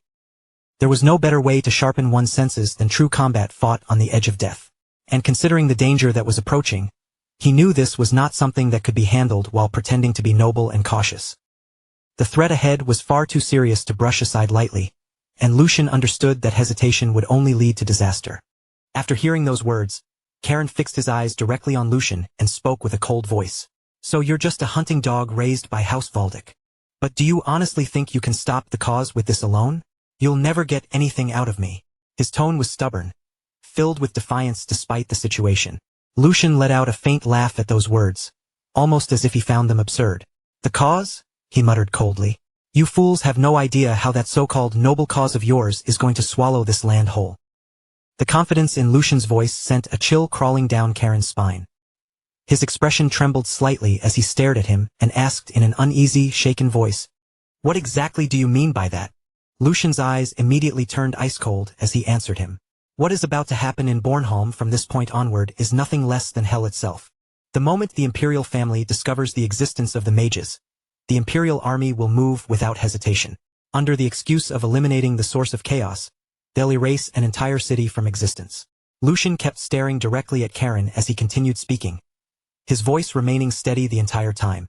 There was no better way to sharpen one's senses than true combat fought on the edge of death. And considering the danger that was approaching, he knew this was not something that could be handled while pretending to be noble and cautious. The threat ahead was far too serious to brush aside lightly, and Lucian understood that hesitation would only lead to disaster. After hearing those words, Karen fixed his eyes directly on Lucian and spoke with a cold voice. So you're just a hunting dog raised by House Valdic. But do you honestly think you can stop the cause with this alone? You'll never get anything out of me. His tone was stubborn, filled with defiance despite the situation. Lucian let out a faint laugh at those words, almost as if he found them absurd. The cause? He muttered coldly. You fools have no idea how that so-called noble cause of yours is going to swallow this land whole. The confidence in Lucian's voice sent a chill crawling down Karen's spine. His expression trembled slightly as he stared at him and asked in an uneasy, shaken voice, "What exactly do you mean by that?" Lucian's eyes immediately turned ice-cold as he answered him. What is about to happen in Bornholm from this point onward is nothing less than hell itself. The moment the imperial family discovers the existence of the mages, the imperial army will move without hesitation. Under the excuse of eliminating the source of chaos, they'll erase an entire city from existence. Lucian kept staring directly at Karen as he continued speaking, his voice remaining steady the entire time.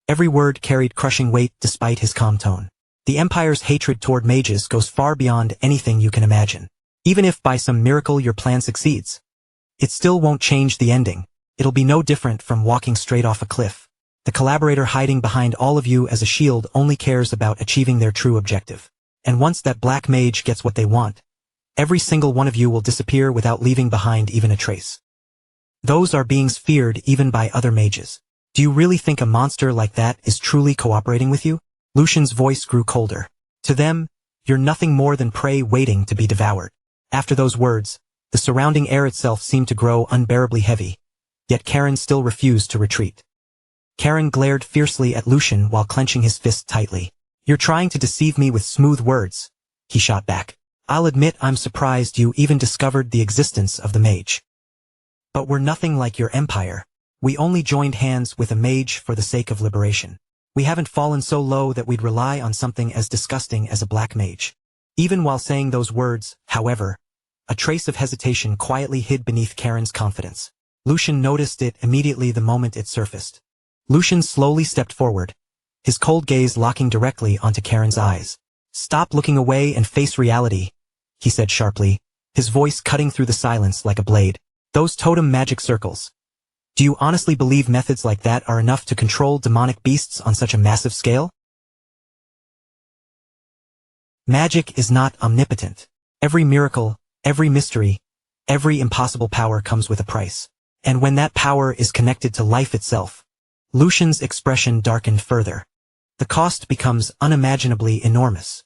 Every word carried crushing weight despite his calm tone. The Empire's hatred toward mages goes far beyond anything you can imagine. Even if by some miracle your plan succeeds, it still won't change the ending. It'll be no different from walking straight off a cliff. The collaborator hiding behind all of you as a shield only cares about achieving their true objective. And once that black mage gets what they want, every single one of you will disappear without leaving behind even a trace. Those are beings feared even by other mages. Do you really think a monster like that is truly cooperating with you? Lucian's voice grew colder. To them, you're nothing more than prey waiting to be devoured. After those words, the surrounding air itself seemed to grow unbearably heavy, yet Karen still refused to retreat. Karen glared fiercely at Lucian while clenching his fist tightly. You're trying to deceive me with smooth words, he shot back. I'll admit I'm surprised you even discovered the existence of the mage. But we're nothing like your empire. We only joined hands with a mage for the sake of liberation. We haven't fallen so low that we'd rely on something as disgusting as a black mage. Even while saying those words, however, A trace of hesitation quietly hid beneath Karen's confidence. Lucian noticed it immediately the moment it surfaced. Lucian slowly stepped forward, his cold gaze locking directly onto Karen's eyes. "Stop looking away and face reality," he said sharply, his voice cutting through the silence like a blade. "Those totem magic circles. Do you honestly believe methods like that are enough to control demonic beasts on such a massive scale? Magic is not omnipotent. Every miracle, every mystery, every impossible power comes with a price. And when that power is connected to life itself," Lucian's expression darkened further. "The cost becomes unimaginably enormous."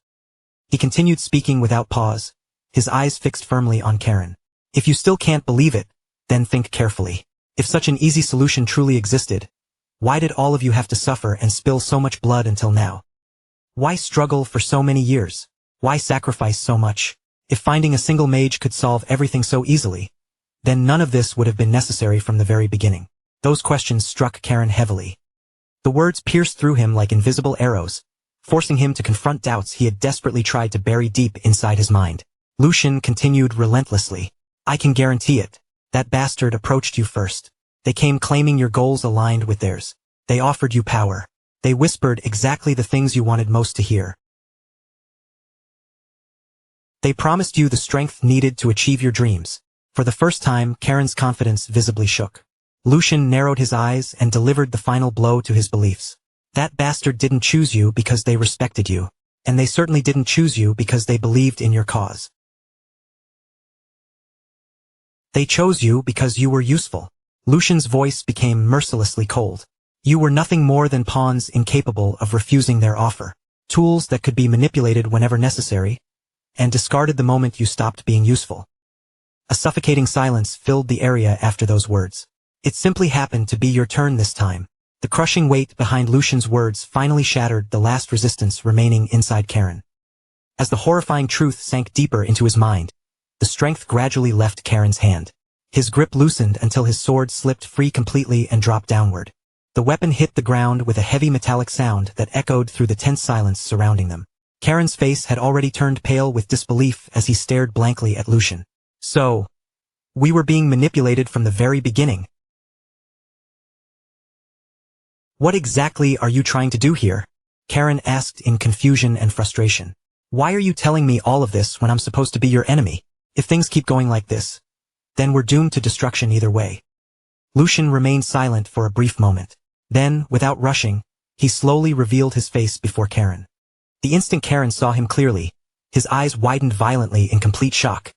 He continued speaking without pause, his eyes fixed firmly on Karen. "If you still can't believe it, then think carefully. If such an easy solution truly existed, why did all of you have to suffer and spill so much blood until now? Why struggle for so many years? Why sacrifice so much? If finding a single mage could solve everything so easily, then none of this would have been necessary from the very beginning." Those questions struck Karen heavily. The words pierced through him like invisible arrows, forcing him to confront doubts he had desperately tried to bury deep inside his mind. Lucian continued relentlessly. "I can guarantee it. That bastard approached you first. They came claiming your goals aligned with theirs. They offered you power. They whispered exactly the things you wanted most to hear. They promised you the strength needed to achieve your dreams." For the first time, Karen's confidence visibly shook. Lucian narrowed his eyes and delivered the final blow to his beliefs. "That bastard didn't choose you because they respected you, and they certainly didn't choose you because they believed in your cause. They chose you because you were useful." Lucian's voice became mercilessly cold. "You were nothing more than pawns incapable of refusing their offer, tools that could be manipulated whenever necessary, and discarded the moment you stopped being useful." A suffocating silence filled the area after those words. It simply happened to be your turn this time. The crushing weight behind Lucian's words finally shattered the last resistance remaining inside Karen. As the horrifying truth sank deeper into his mind, the strength gradually left Karen's hand. His grip loosened until his sword slipped free completely and dropped downward. The weapon hit the ground with a heavy metallic sound that echoed through the tense silence surrounding them. Karen's face had already turned pale with disbelief as he stared blankly at Lucian. "So, we were being manipulated from the very beginning. What exactly are you trying to do here?" Karen asked in confusion and frustration. "Why are you telling me all of this when I'm supposed to be your enemy? If things keep going like this, then we're doomed to destruction either way." Lucian remained silent for a brief moment. Then, without rushing, he slowly revealed his face before Karen. The instant Karen saw him clearly, his eyes widened violently in complete shock.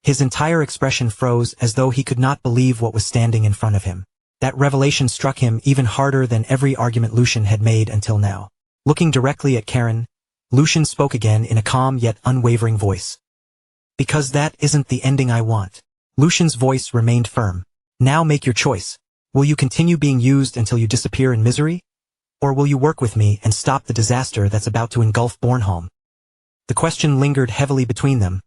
His entire expression froze as though he could not believe what was standing in front of him. That revelation struck him even harder than every argument Lucian had made until now. Looking directly at Karen, Lucian spoke again in a calm yet unwavering voice. "Because that isn't the ending I want." Lucian's voice remained firm. "Now make your choice. Will you continue being used until you disappear in misery? Or will you work with me and stop the disaster that's about to engulf Bornholm?" The question lingered heavily between them,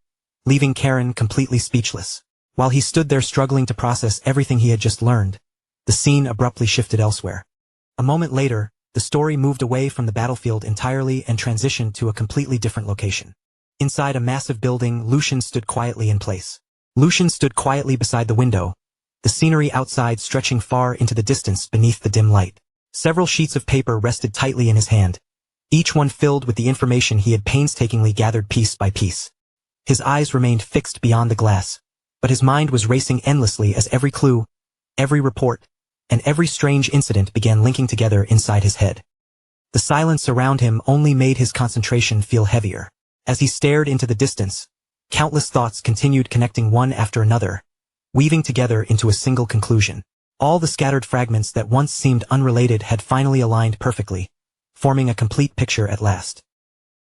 leaving Karen completely speechless. While he stood there struggling to process everything he had just learned, the scene abruptly shifted elsewhere. A moment later, the story moved away from the battlefield entirely and transitioned to a completely different location. Inside a massive building, Lucian stood quietly in place. Lucian stood quietly beside the window, the scenery outside stretching far into the distance beneath the dim light. Several sheets of paper rested tightly in his hand, each one filled with the information he had painstakingly gathered piece by piece. His eyes remained fixed beyond the glass, but his mind was racing endlessly as every clue, every report, and every strange incident began linking together inside his head. The silence around him only made his concentration feel heavier. As he stared into the distance, countless thoughts continued connecting one after another, weaving together into a single conclusion. All the scattered fragments that once seemed unrelated had finally aligned perfectly, forming a complete picture at last.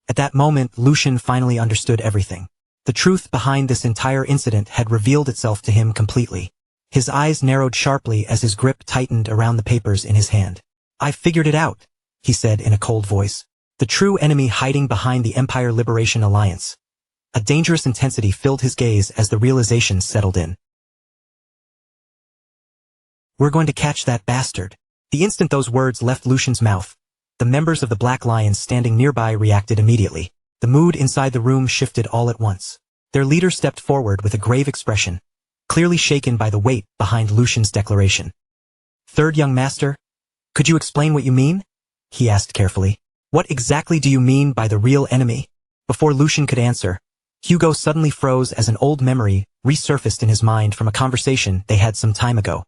At that moment, Lucian finally understood everything. The truth behind this entire incident had revealed itself to him completely. His eyes narrowed sharply as his grip tightened around the papers in his hand. "I figured it out," he said in a cold voice. "The true enemy hiding behind the Empire Liberation Alliance." A dangerous intensity filled his gaze as the realization settled in. "We're going to catch that bastard." The instant those words left Lucian's mouth, the members of the Black Lions standing nearby reacted immediately. The mood inside the room shifted all at once. Their leader stepped forward with a grave expression, clearly shaken by the weight behind Lucian's declaration. "Third young master, could you explain what you mean?" he asked carefully. "What exactly do you mean by the real enemy?" Before Lucian could answer, Hugo suddenly froze as an old memory resurfaced in his mind from a conversation they had some time ago.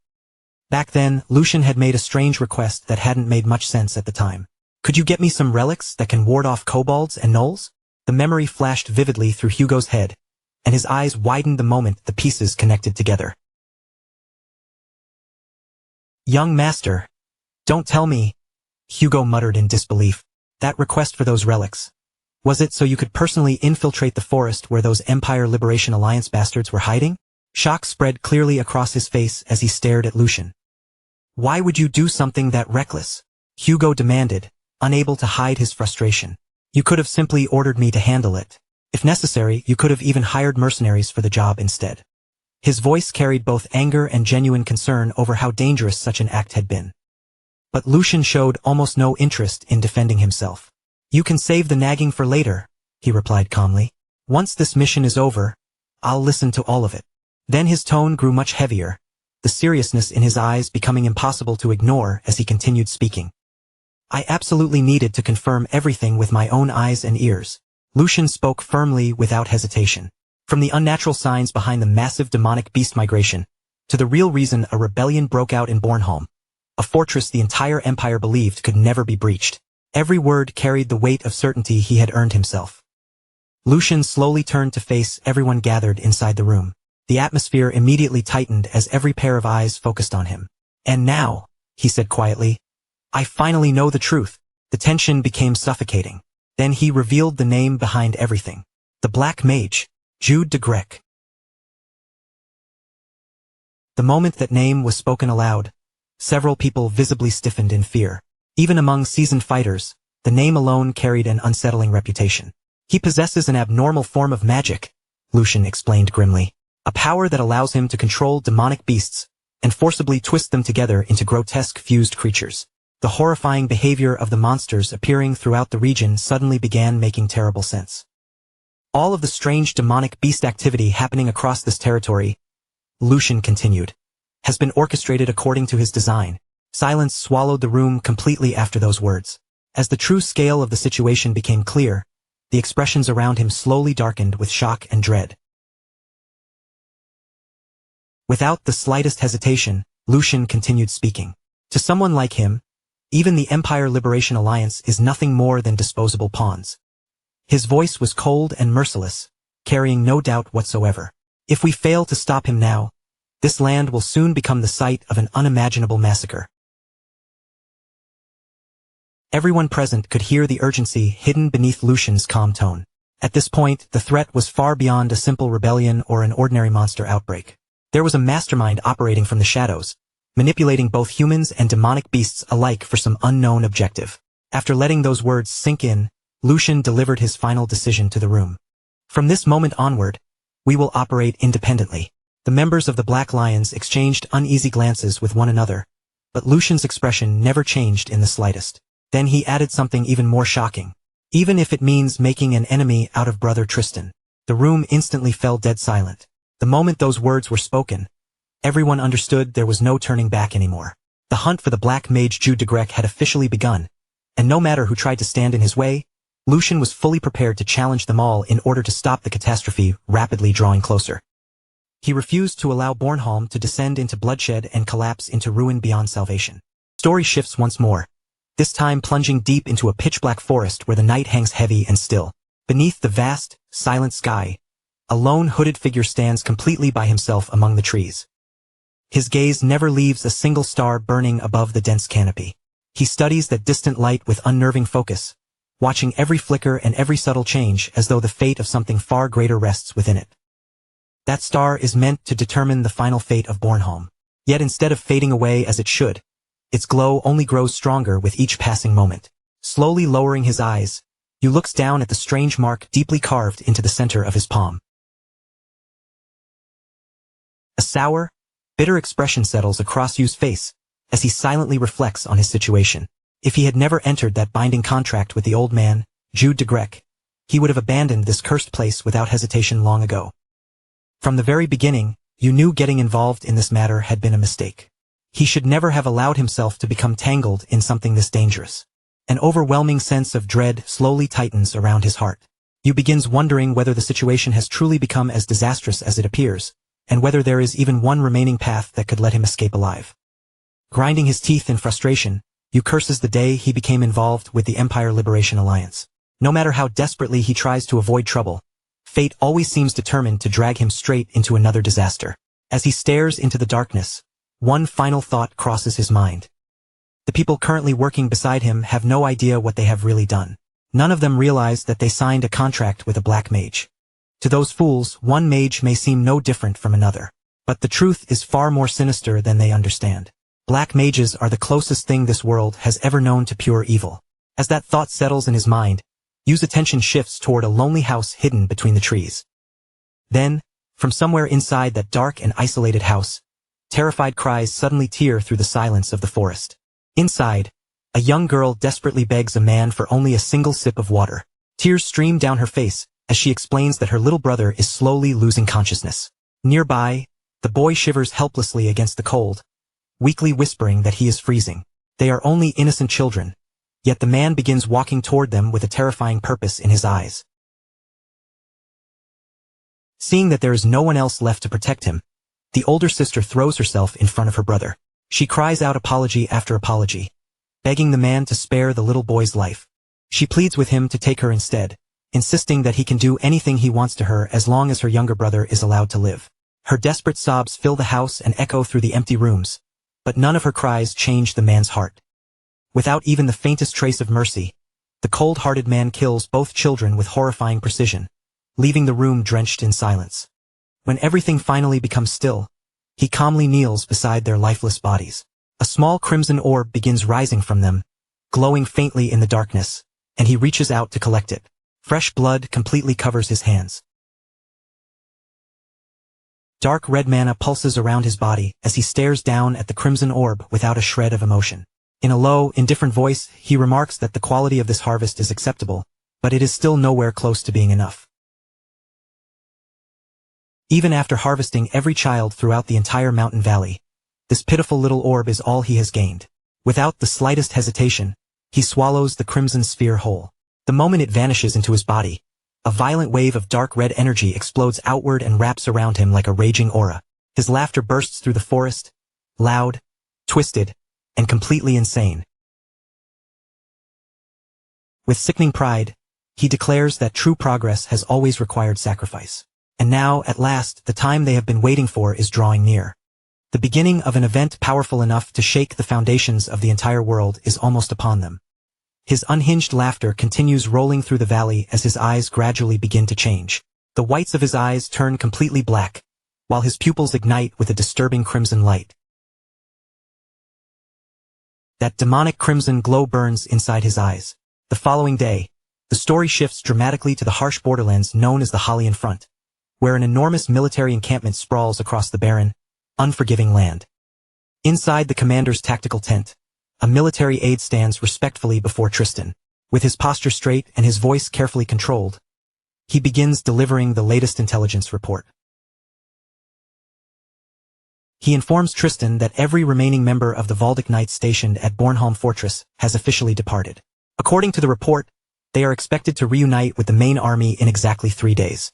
Back then, Lucian had made a strange request that hadn't made much sense at the time. "Could you get me some relics that can ward off kobolds and gnolls?" The memory flashed vividly through Hugo's head, and his eyes widened the moment the pieces connected together. "Young master, don't tell me," Hugo muttered in disbelief. "That request for those relics. Was it so you could personally infiltrate the forest where those Empire Liberation Alliance bastards were hiding?" Shock spread clearly across his face as he stared at Lucian. "Why would you do something that reckless?" Hugo demanded, unable to hide his frustration. "You could have simply ordered me to handle it. If necessary, you could have even hired mercenaries for the job instead." His voice carried both anger and genuine concern over how dangerous such an act had been. But Lucian showed almost no interest in defending himself. "You can save the nagging for later," he replied calmly. "Once this mission is over, I'll listen to all of it." Then his tone grew much heavier, the seriousness in his eyes becoming impossible to ignore as he continued speaking. "I absolutely needed to confirm everything with my own eyes and ears." Lucian spoke firmly without hesitation. From the unnatural signs behind the massive demonic beast migration, to the real reason a rebellion broke out in Bornholm, a fortress the entire empire believed could never be breached. Every word carried the weight of certainty he had earned himself. Lucian slowly turned to face everyone gathered inside the room. The atmosphere immediately tightened as every pair of eyes focused on him. "And now," he said quietly, "I finally know the truth." The tension became suffocating. Then he revealed the name behind everything. The Black Mage, Jude de Grec. The moment that name was spoken aloud, several people visibly stiffened in fear. Even among seasoned fighters, the name alone carried an unsettling reputation. "He possesses an abnormal form of magic," Lucian explained grimly. "A power that allows him to control demonic beasts and forcibly twist them together into grotesque fused creatures." The horrifying behavior of the monsters appearing throughout the region suddenly began making terrible sense. "All of the strange demonic beast activity happening across this territory," Lucian continued, "has been orchestrated according to his design." Silence swallowed the room completely after those words. As the true scale of the situation became clear, the expressions around him slowly darkened with shock and dread. Without the slightest hesitation, Lucian continued speaking. "To someone like him, even the Empire Liberation Alliance is nothing more than disposable pawns." His voice was cold and merciless, carrying no doubt whatsoever. "If we fail to stop him now, this land will soon become the site of an unimaginable massacre." Everyone present could hear the urgency hidden beneath Lucian's calm tone. At this point, the threat was far beyond a simple rebellion or an ordinary monster outbreak. There was a mastermind operating from the shadows, manipulating both humans and demonic beasts alike for some unknown objective. After letting those words sink in, Lucian delivered his final decision to the room. "From this moment onward, we will operate independently." The members of the Black Lions exchanged uneasy glances with one another, but Lucian's expression never changed in the slightest. Then he added something even more shocking. "Even if it means making an enemy out of Brother Tristan." The room instantly fell dead silent. The moment those words were spoken, everyone understood there was no turning back anymore. The hunt for the Black Mage Jude de Grec had officially begun, and no matter who tried to stand in his way, Lucian was fully prepared to challenge them all in order to stop the catastrophe rapidly drawing closer. He refused to allow Bornholm to descend into bloodshed and collapse into ruin beyond salvation. Story shifts once more, this time plunging deep into a pitch-black forest where the night hangs heavy and still. Beneath the vast, silent sky, a lone hooded figure stands completely by himself among the trees. His gaze never leaves a single star burning above the dense canopy. He studies that distant light with unnerving focus, watching every flicker and every subtle change as though the fate of something far greater rests within it. That star is meant to determine the final fate of Bornholm. Yet instead of fading away as it should, its glow only grows stronger with each passing moment. Slowly lowering his eyes, Yu looks down at the strange mark deeply carved into the center of his palm. A sour, bitter expression settles across Yu's face as he silently reflects on his situation. If he had never entered that binding contract with the old man, Jude de Grec, he would have abandoned this cursed place without hesitation long ago. From the very beginning, you knew getting involved in this matter had been a mistake. He should never have allowed himself to become tangled in something this dangerous. An overwhelming sense of dread slowly tightens around his heart. You begins wondering whether the situation has truly become as disastrous as it appears, and whether there is even one remaining path that could let him escape alive. Grinding his teeth in frustration, you curses the day he became involved with the Empire Liberation Alliance. No matter how desperately he tries to avoid trouble, fate always seems determined to drag him straight into another disaster. As he stares into the darkness, one final thought crosses his mind. The people currently working beside him have no idea what they have really done. None of them realize that they signed a contract with a black mage. To those fools, one mage may seem no different from another. But the truth is far more sinister than they understand. Black mages are the closest thing this world has ever known to pure evil. As that thought settles in his mind, Yu's attention shifts toward a lonely house hidden between the trees. Then, from somewhere inside that dark and isolated house, terrified cries suddenly tear through the silence of the forest. Inside, a young girl desperately begs a man for only a single sip of water. Tears stream down her face as she explains that her little brother is slowly losing consciousness. Nearby, the boy shivers helplessly against the cold, weakly whispering that he is freezing. They are only innocent children, yet the man begins walking toward them with a terrifying purpose in his eyes. Seeing that there is no one else left to protect him, the older sister throws herself in front of her brother. She cries out apology after apology, begging the man to spare the little boy's life. She pleads with him to take her instead, insisting that he can do anything he wants to her as long as her younger brother is allowed to live. Her desperate sobs fill the house and echo through the empty rooms, but none of her cries change the man's heart. Without even the faintest trace of mercy, the cold-hearted man kills both children with horrifying precision, leaving the room drenched in silence. When everything finally becomes still, he calmly kneels beside their lifeless bodies. A small crimson orb begins rising from them, glowing faintly in the darkness, and he reaches out to collect it. Fresh blood completely covers his hands. Dark red mana pulses around his body as he stares down at the crimson orb without a shred of emotion. In a low, indifferent voice, he remarks that the quality of this harvest is acceptable, but it is still nowhere close to being enough. Even after harvesting every child throughout the entire mountain valley, this pitiful little orb is all he has gained. Without the slightest hesitation, he swallows the crimson sphere whole. The moment it vanishes into his body, a violent wave of dark red energy explodes outward and wraps around him like a raging aura. His laughter bursts through the forest, loud, twisted, and completely insane. With sickening pride, he declares that true progress has always required sacrifice. And now, at last, the time they have been waiting for is drawing near. The beginning of an event powerful enough to shake the foundations of the entire world is almost upon them. His unhinged laughter continues rolling through the valley as his eyes gradually begin to change. The whites of his eyes turn completely black, while his pupils ignite with a disturbing crimson light. That demonic crimson glow burns inside his eyes. The following day, the story shifts dramatically to the harsh borderlands known as the Halian Front, where an enormous military encampment sprawls across the barren, unforgiving land. Inside the commander's tactical tent, a military aide stands respectfully before Tristan. With his posture straight and his voice carefully controlled, he begins delivering the latest intelligence report. He informs Tristan that every remaining member of the Valdic Knights stationed at Bornholm Fortress has officially departed. According to the report, they are expected to reunite with the main army in exactly 3 days.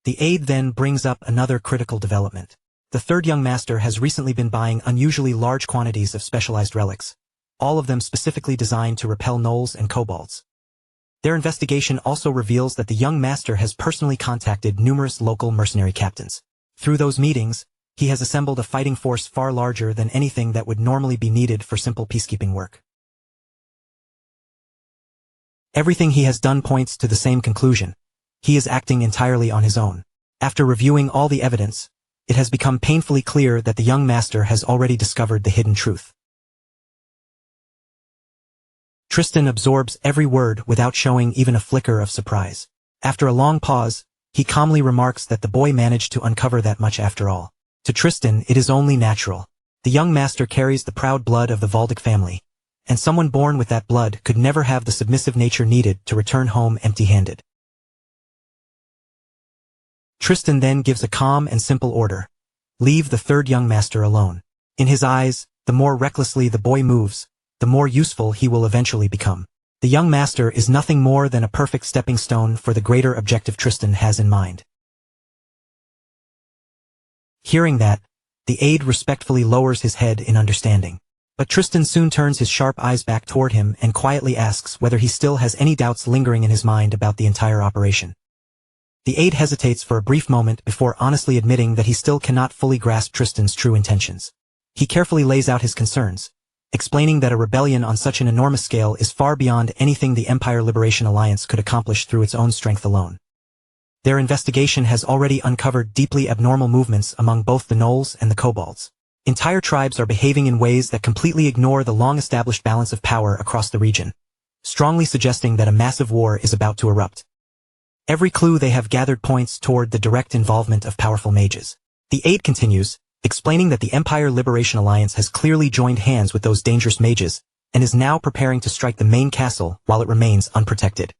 The aide then brings up another critical development. The third young master has recently been buying unusually large quantities of specialized relics, all of them specifically designed to repel gnolls and kobolds. Their investigation also reveals that the young master has personally contacted numerous local mercenary captains. Through those meetings, he has assembled a fighting force far larger than anything that would normally be needed for simple peacekeeping work. Everything he has done points to the same conclusion. He is acting entirely on his own. After reviewing all the evidence, it has become painfully clear that the young master has already discovered the hidden truth. Tristan absorbs every word without showing even a flicker of surprise. After a long pause, he calmly remarks that the boy managed to uncover that much after all. To Tristan, it is only natural. The young master carries the proud blood of the Valdic family, and someone born with that blood could never have the submissive nature needed to return home empty-handed. Tristan then gives a calm and simple order. Leave the third young master alone. In his eyes, the more recklessly the boy moves, the more useful he will eventually become. The young master is nothing more than a perfect stepping stone for the greater objective Tristan has in mind. Hearing that, the aide respectfully lowers his head in understanding. But Tristan soon turns his sharp eyes back toward him and quietly asks whether he still has any doubts lingering in his mind about the entire operation. The aide hesitates for a brief moment before honestly admitting that he still cannot fully grasp Tristan's true intentions. He carefully lays out his concerns, explaining that a rebellion on such an enormous scale is far beyond anything the Empire Liberation Alliance could accomplish through its own strength alone. Their investigation has already uncovered deeply abnormal movements among both the gnolls and the kobolds. Entire tribes are behaving in ways that completely ignore the long-established balance of power across the region, strongly suggesting that a massive war is about to erupt. Every clue they have gathered points toward the direct involvement of powerful mages. The aide continues, explaining that the Empire Liberation Alliance has clearly joined hands with those dangerous mages, and is now preparing to strike the main castle while it remains unprotected.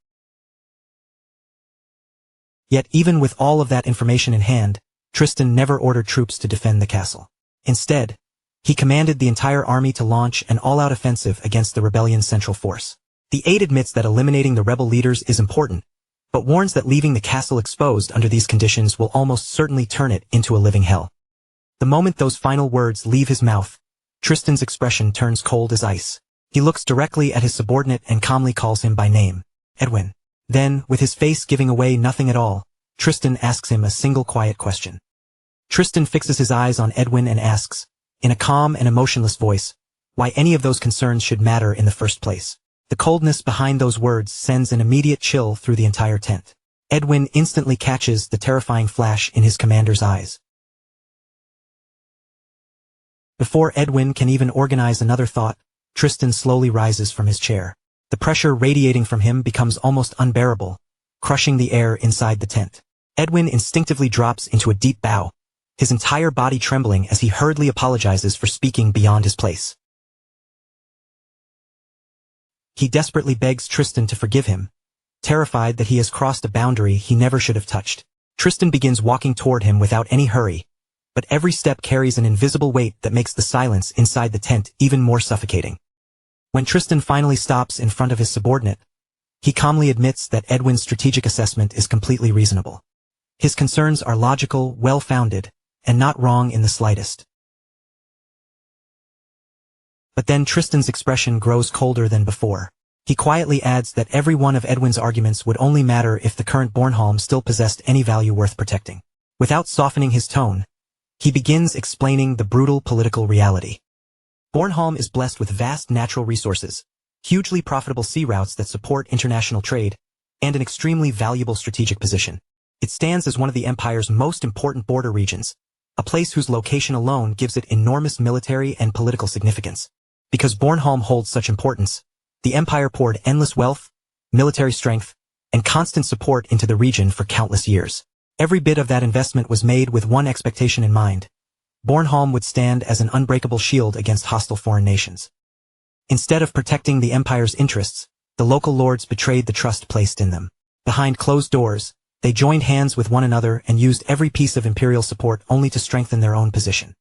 Yet even with all of that information in hand, Tristan never ordered troops to defend the castle. Instead, he commanded the entire army to launch an all-out offensive against the rebellion's central force. The aide admits that eliminating the rebel leaders is important, but warns that leaving the castle exposed under these conditions will almost certainly turn it into a living hell. The moment those final words leave his mouth, Tristan's expression turns cold as ice. He looks directly at his subordinate and calmly calls him by name, Edwin. Then, with his face giving away nothing at all, Tristan asks him a single quiet question. Tristan fixes his eyes on Edwin and asks, in a calm and emotionless voice, why any of those concerns should matter in the first place. The coldness behind those words sends an immediate chill through the entire tent. Edwin instantly catches the terrifying flash in his commander's eyes. Before Edwin can even organize another thought, Tristan slowly rises from his chair. The pressure radiating from him becomes almost unbearable, crushing the air inside the tent. Edwin instinctively drops into a deep bow, his entire body trembling as he hurriedly apologizes for speaking beyond his place. He desperately begs Tristan to forgive him, terrified that he has crossed a boundary he never should have touched. Tristan begins walking toward him without any hurry, but every step carries an invisible weight that makes the silence inside the tent even more suffocating. When Tristan finally stops in front of his subordinate, he calmly admits that Edwin's strategic assessment is completely reasonable. His concerns are logical, well-founded, and not wrong in the slightest. But then Tristan's expression grows colder than before. He quietly adds that every one of Edwin's arguments would only matter if the current Bornholm still possessed any value worth protecting. Without softening his tone, he begins explaining the brutal political reality. Bornholm is blessed with vast natural resources, hugely profitable sea routes that support international trade, and an extremely valuable strategic position. It stands as one of the Empire's most important border regions, a place whose location alone gives it enormous military and political significance. Because Bornholm holds such importance, the Empire poured endless wealth, military strength, and constant support into the region for countless years. Every bit of that investment was made with one expectation in mind. Bornholm would stand as an unbreakable shield against hostile foreign nations. Instead of protecting the Empire's interests, the local lords betrayed the trust placed in them. Behind closed doors, they joined hands with one another and used every piece of imperial support only to strengthen their own position.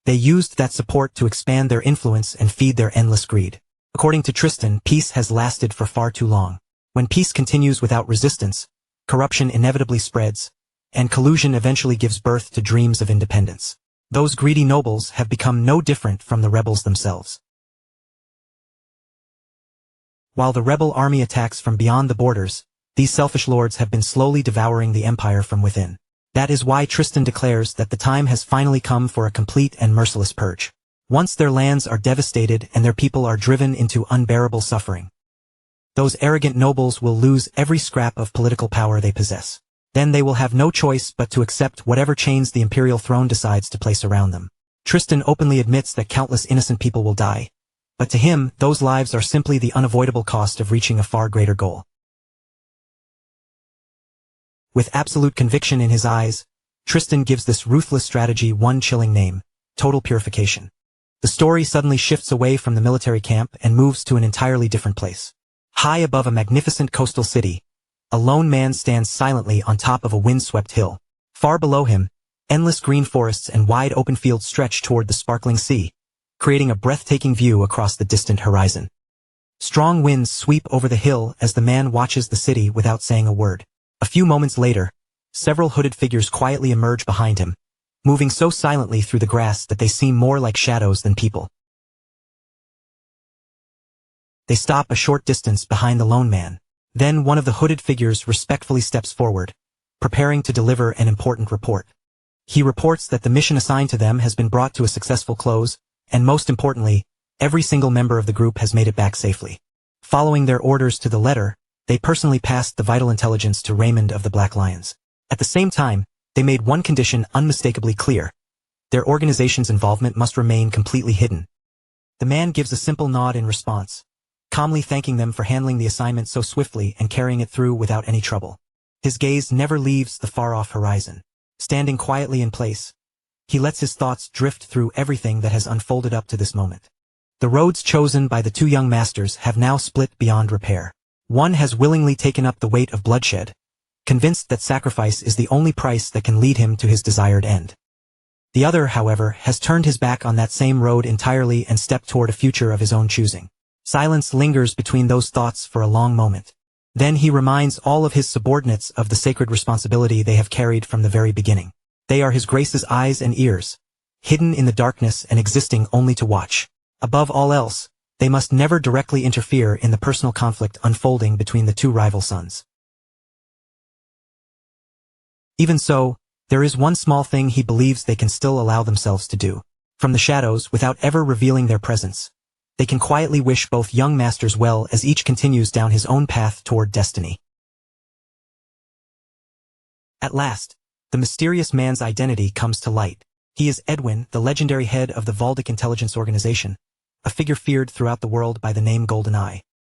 They used that support to expand their influence and feed their endless greed. According to Tristan, peace has lasted for far too long. When peace continues without resistance, corruption inevitably spreads, and collusion eventually gives birth to dreams of independence. Those greedy nobles have become no different from the rebels themselves. While the rebel army attacks from beyond the borders, these selfish lords have been slowly devouring the empire from within. That is why Tristan declares that the time has finally come for a complete and merciless purge. Once their lands are devastated and their people are driven into unbearable suffering, those arrogant nobles will lose every scrap of political power they possess. Then they will have no choice but to accept whatever chains the imperial throne decides to place around them. Tristan openly admits that countless innocent people will die, but to him, those lives are simply the unavoidable cost of reaching a far greater goal. With absolute conviction in his eyes, Tristan gives this ruthless strategy one chilling name: total purification. The story suddenly shifts away from the military camp and moves to an entirely different place. High above a magnificent coastal city, a lone man stands silently on top of a windswept hill. Far below him, endless green forests and wide open fields stretch toward the sparkling sea, creating a breathtaking view across the distant horizon. Strong winds sweep over the hill as the man watches the city without saying a word. A few moments later, several hooded figures quietly emerge behind him, moving so silently through the grass that they seem more like shadows than people. They stop a short distance behind the lone man. Then one of the hooded figures respectfully steps forward, preparing to deliver an important report. He reports that the mission assigned to them has been brought to a successful close, and most importantly, every single member of the group has made it back safely. Following their orders to the letter, they personally passed the vital intelligence to Raymond of the Black Lions. At the same time, they made one condition unmistakably clear. Their organization's involvement must remain completely hidden. The man gives a simple nod in response, calmly thanking them for handling the assignment so swiftly and carrying it through without any trouble. His gaze never leaves the far-off horizon. Standing quietly in place, he lets his thoughts drift through everything that has unfolded up to this moment. The roads chosen by the two young masters have now split beyond repair. One has willingly taken up the weight of bloodshed, convinced that sacrifice is the only price that can lead him to his desired end. The other, however, has turned his back on that same road entirely and stepped toward a future of his own choosing. Silence lingers between those thoughts for a long moment. Then he reminds all of his subordinates of the sacred responsibility they have carried from the very beginning. They are His Grace's eyes and ears, hidden in the darkness and existing only to watch. Above all else, they must never directly interfere in the personal conflict unfolding between the two rival sons. Even so, there is one small thing he believes they can still allow themselves to do. From the shadows, without ever revealing their presence, they can quietly wish both young masters well as each continues down his own path toward destiny. At last, the mysterious man's identity comes to light. He is Edwin, the legendary head of the Valdic intelligence organization, a figure feared throughout the world by the name Golden Eye.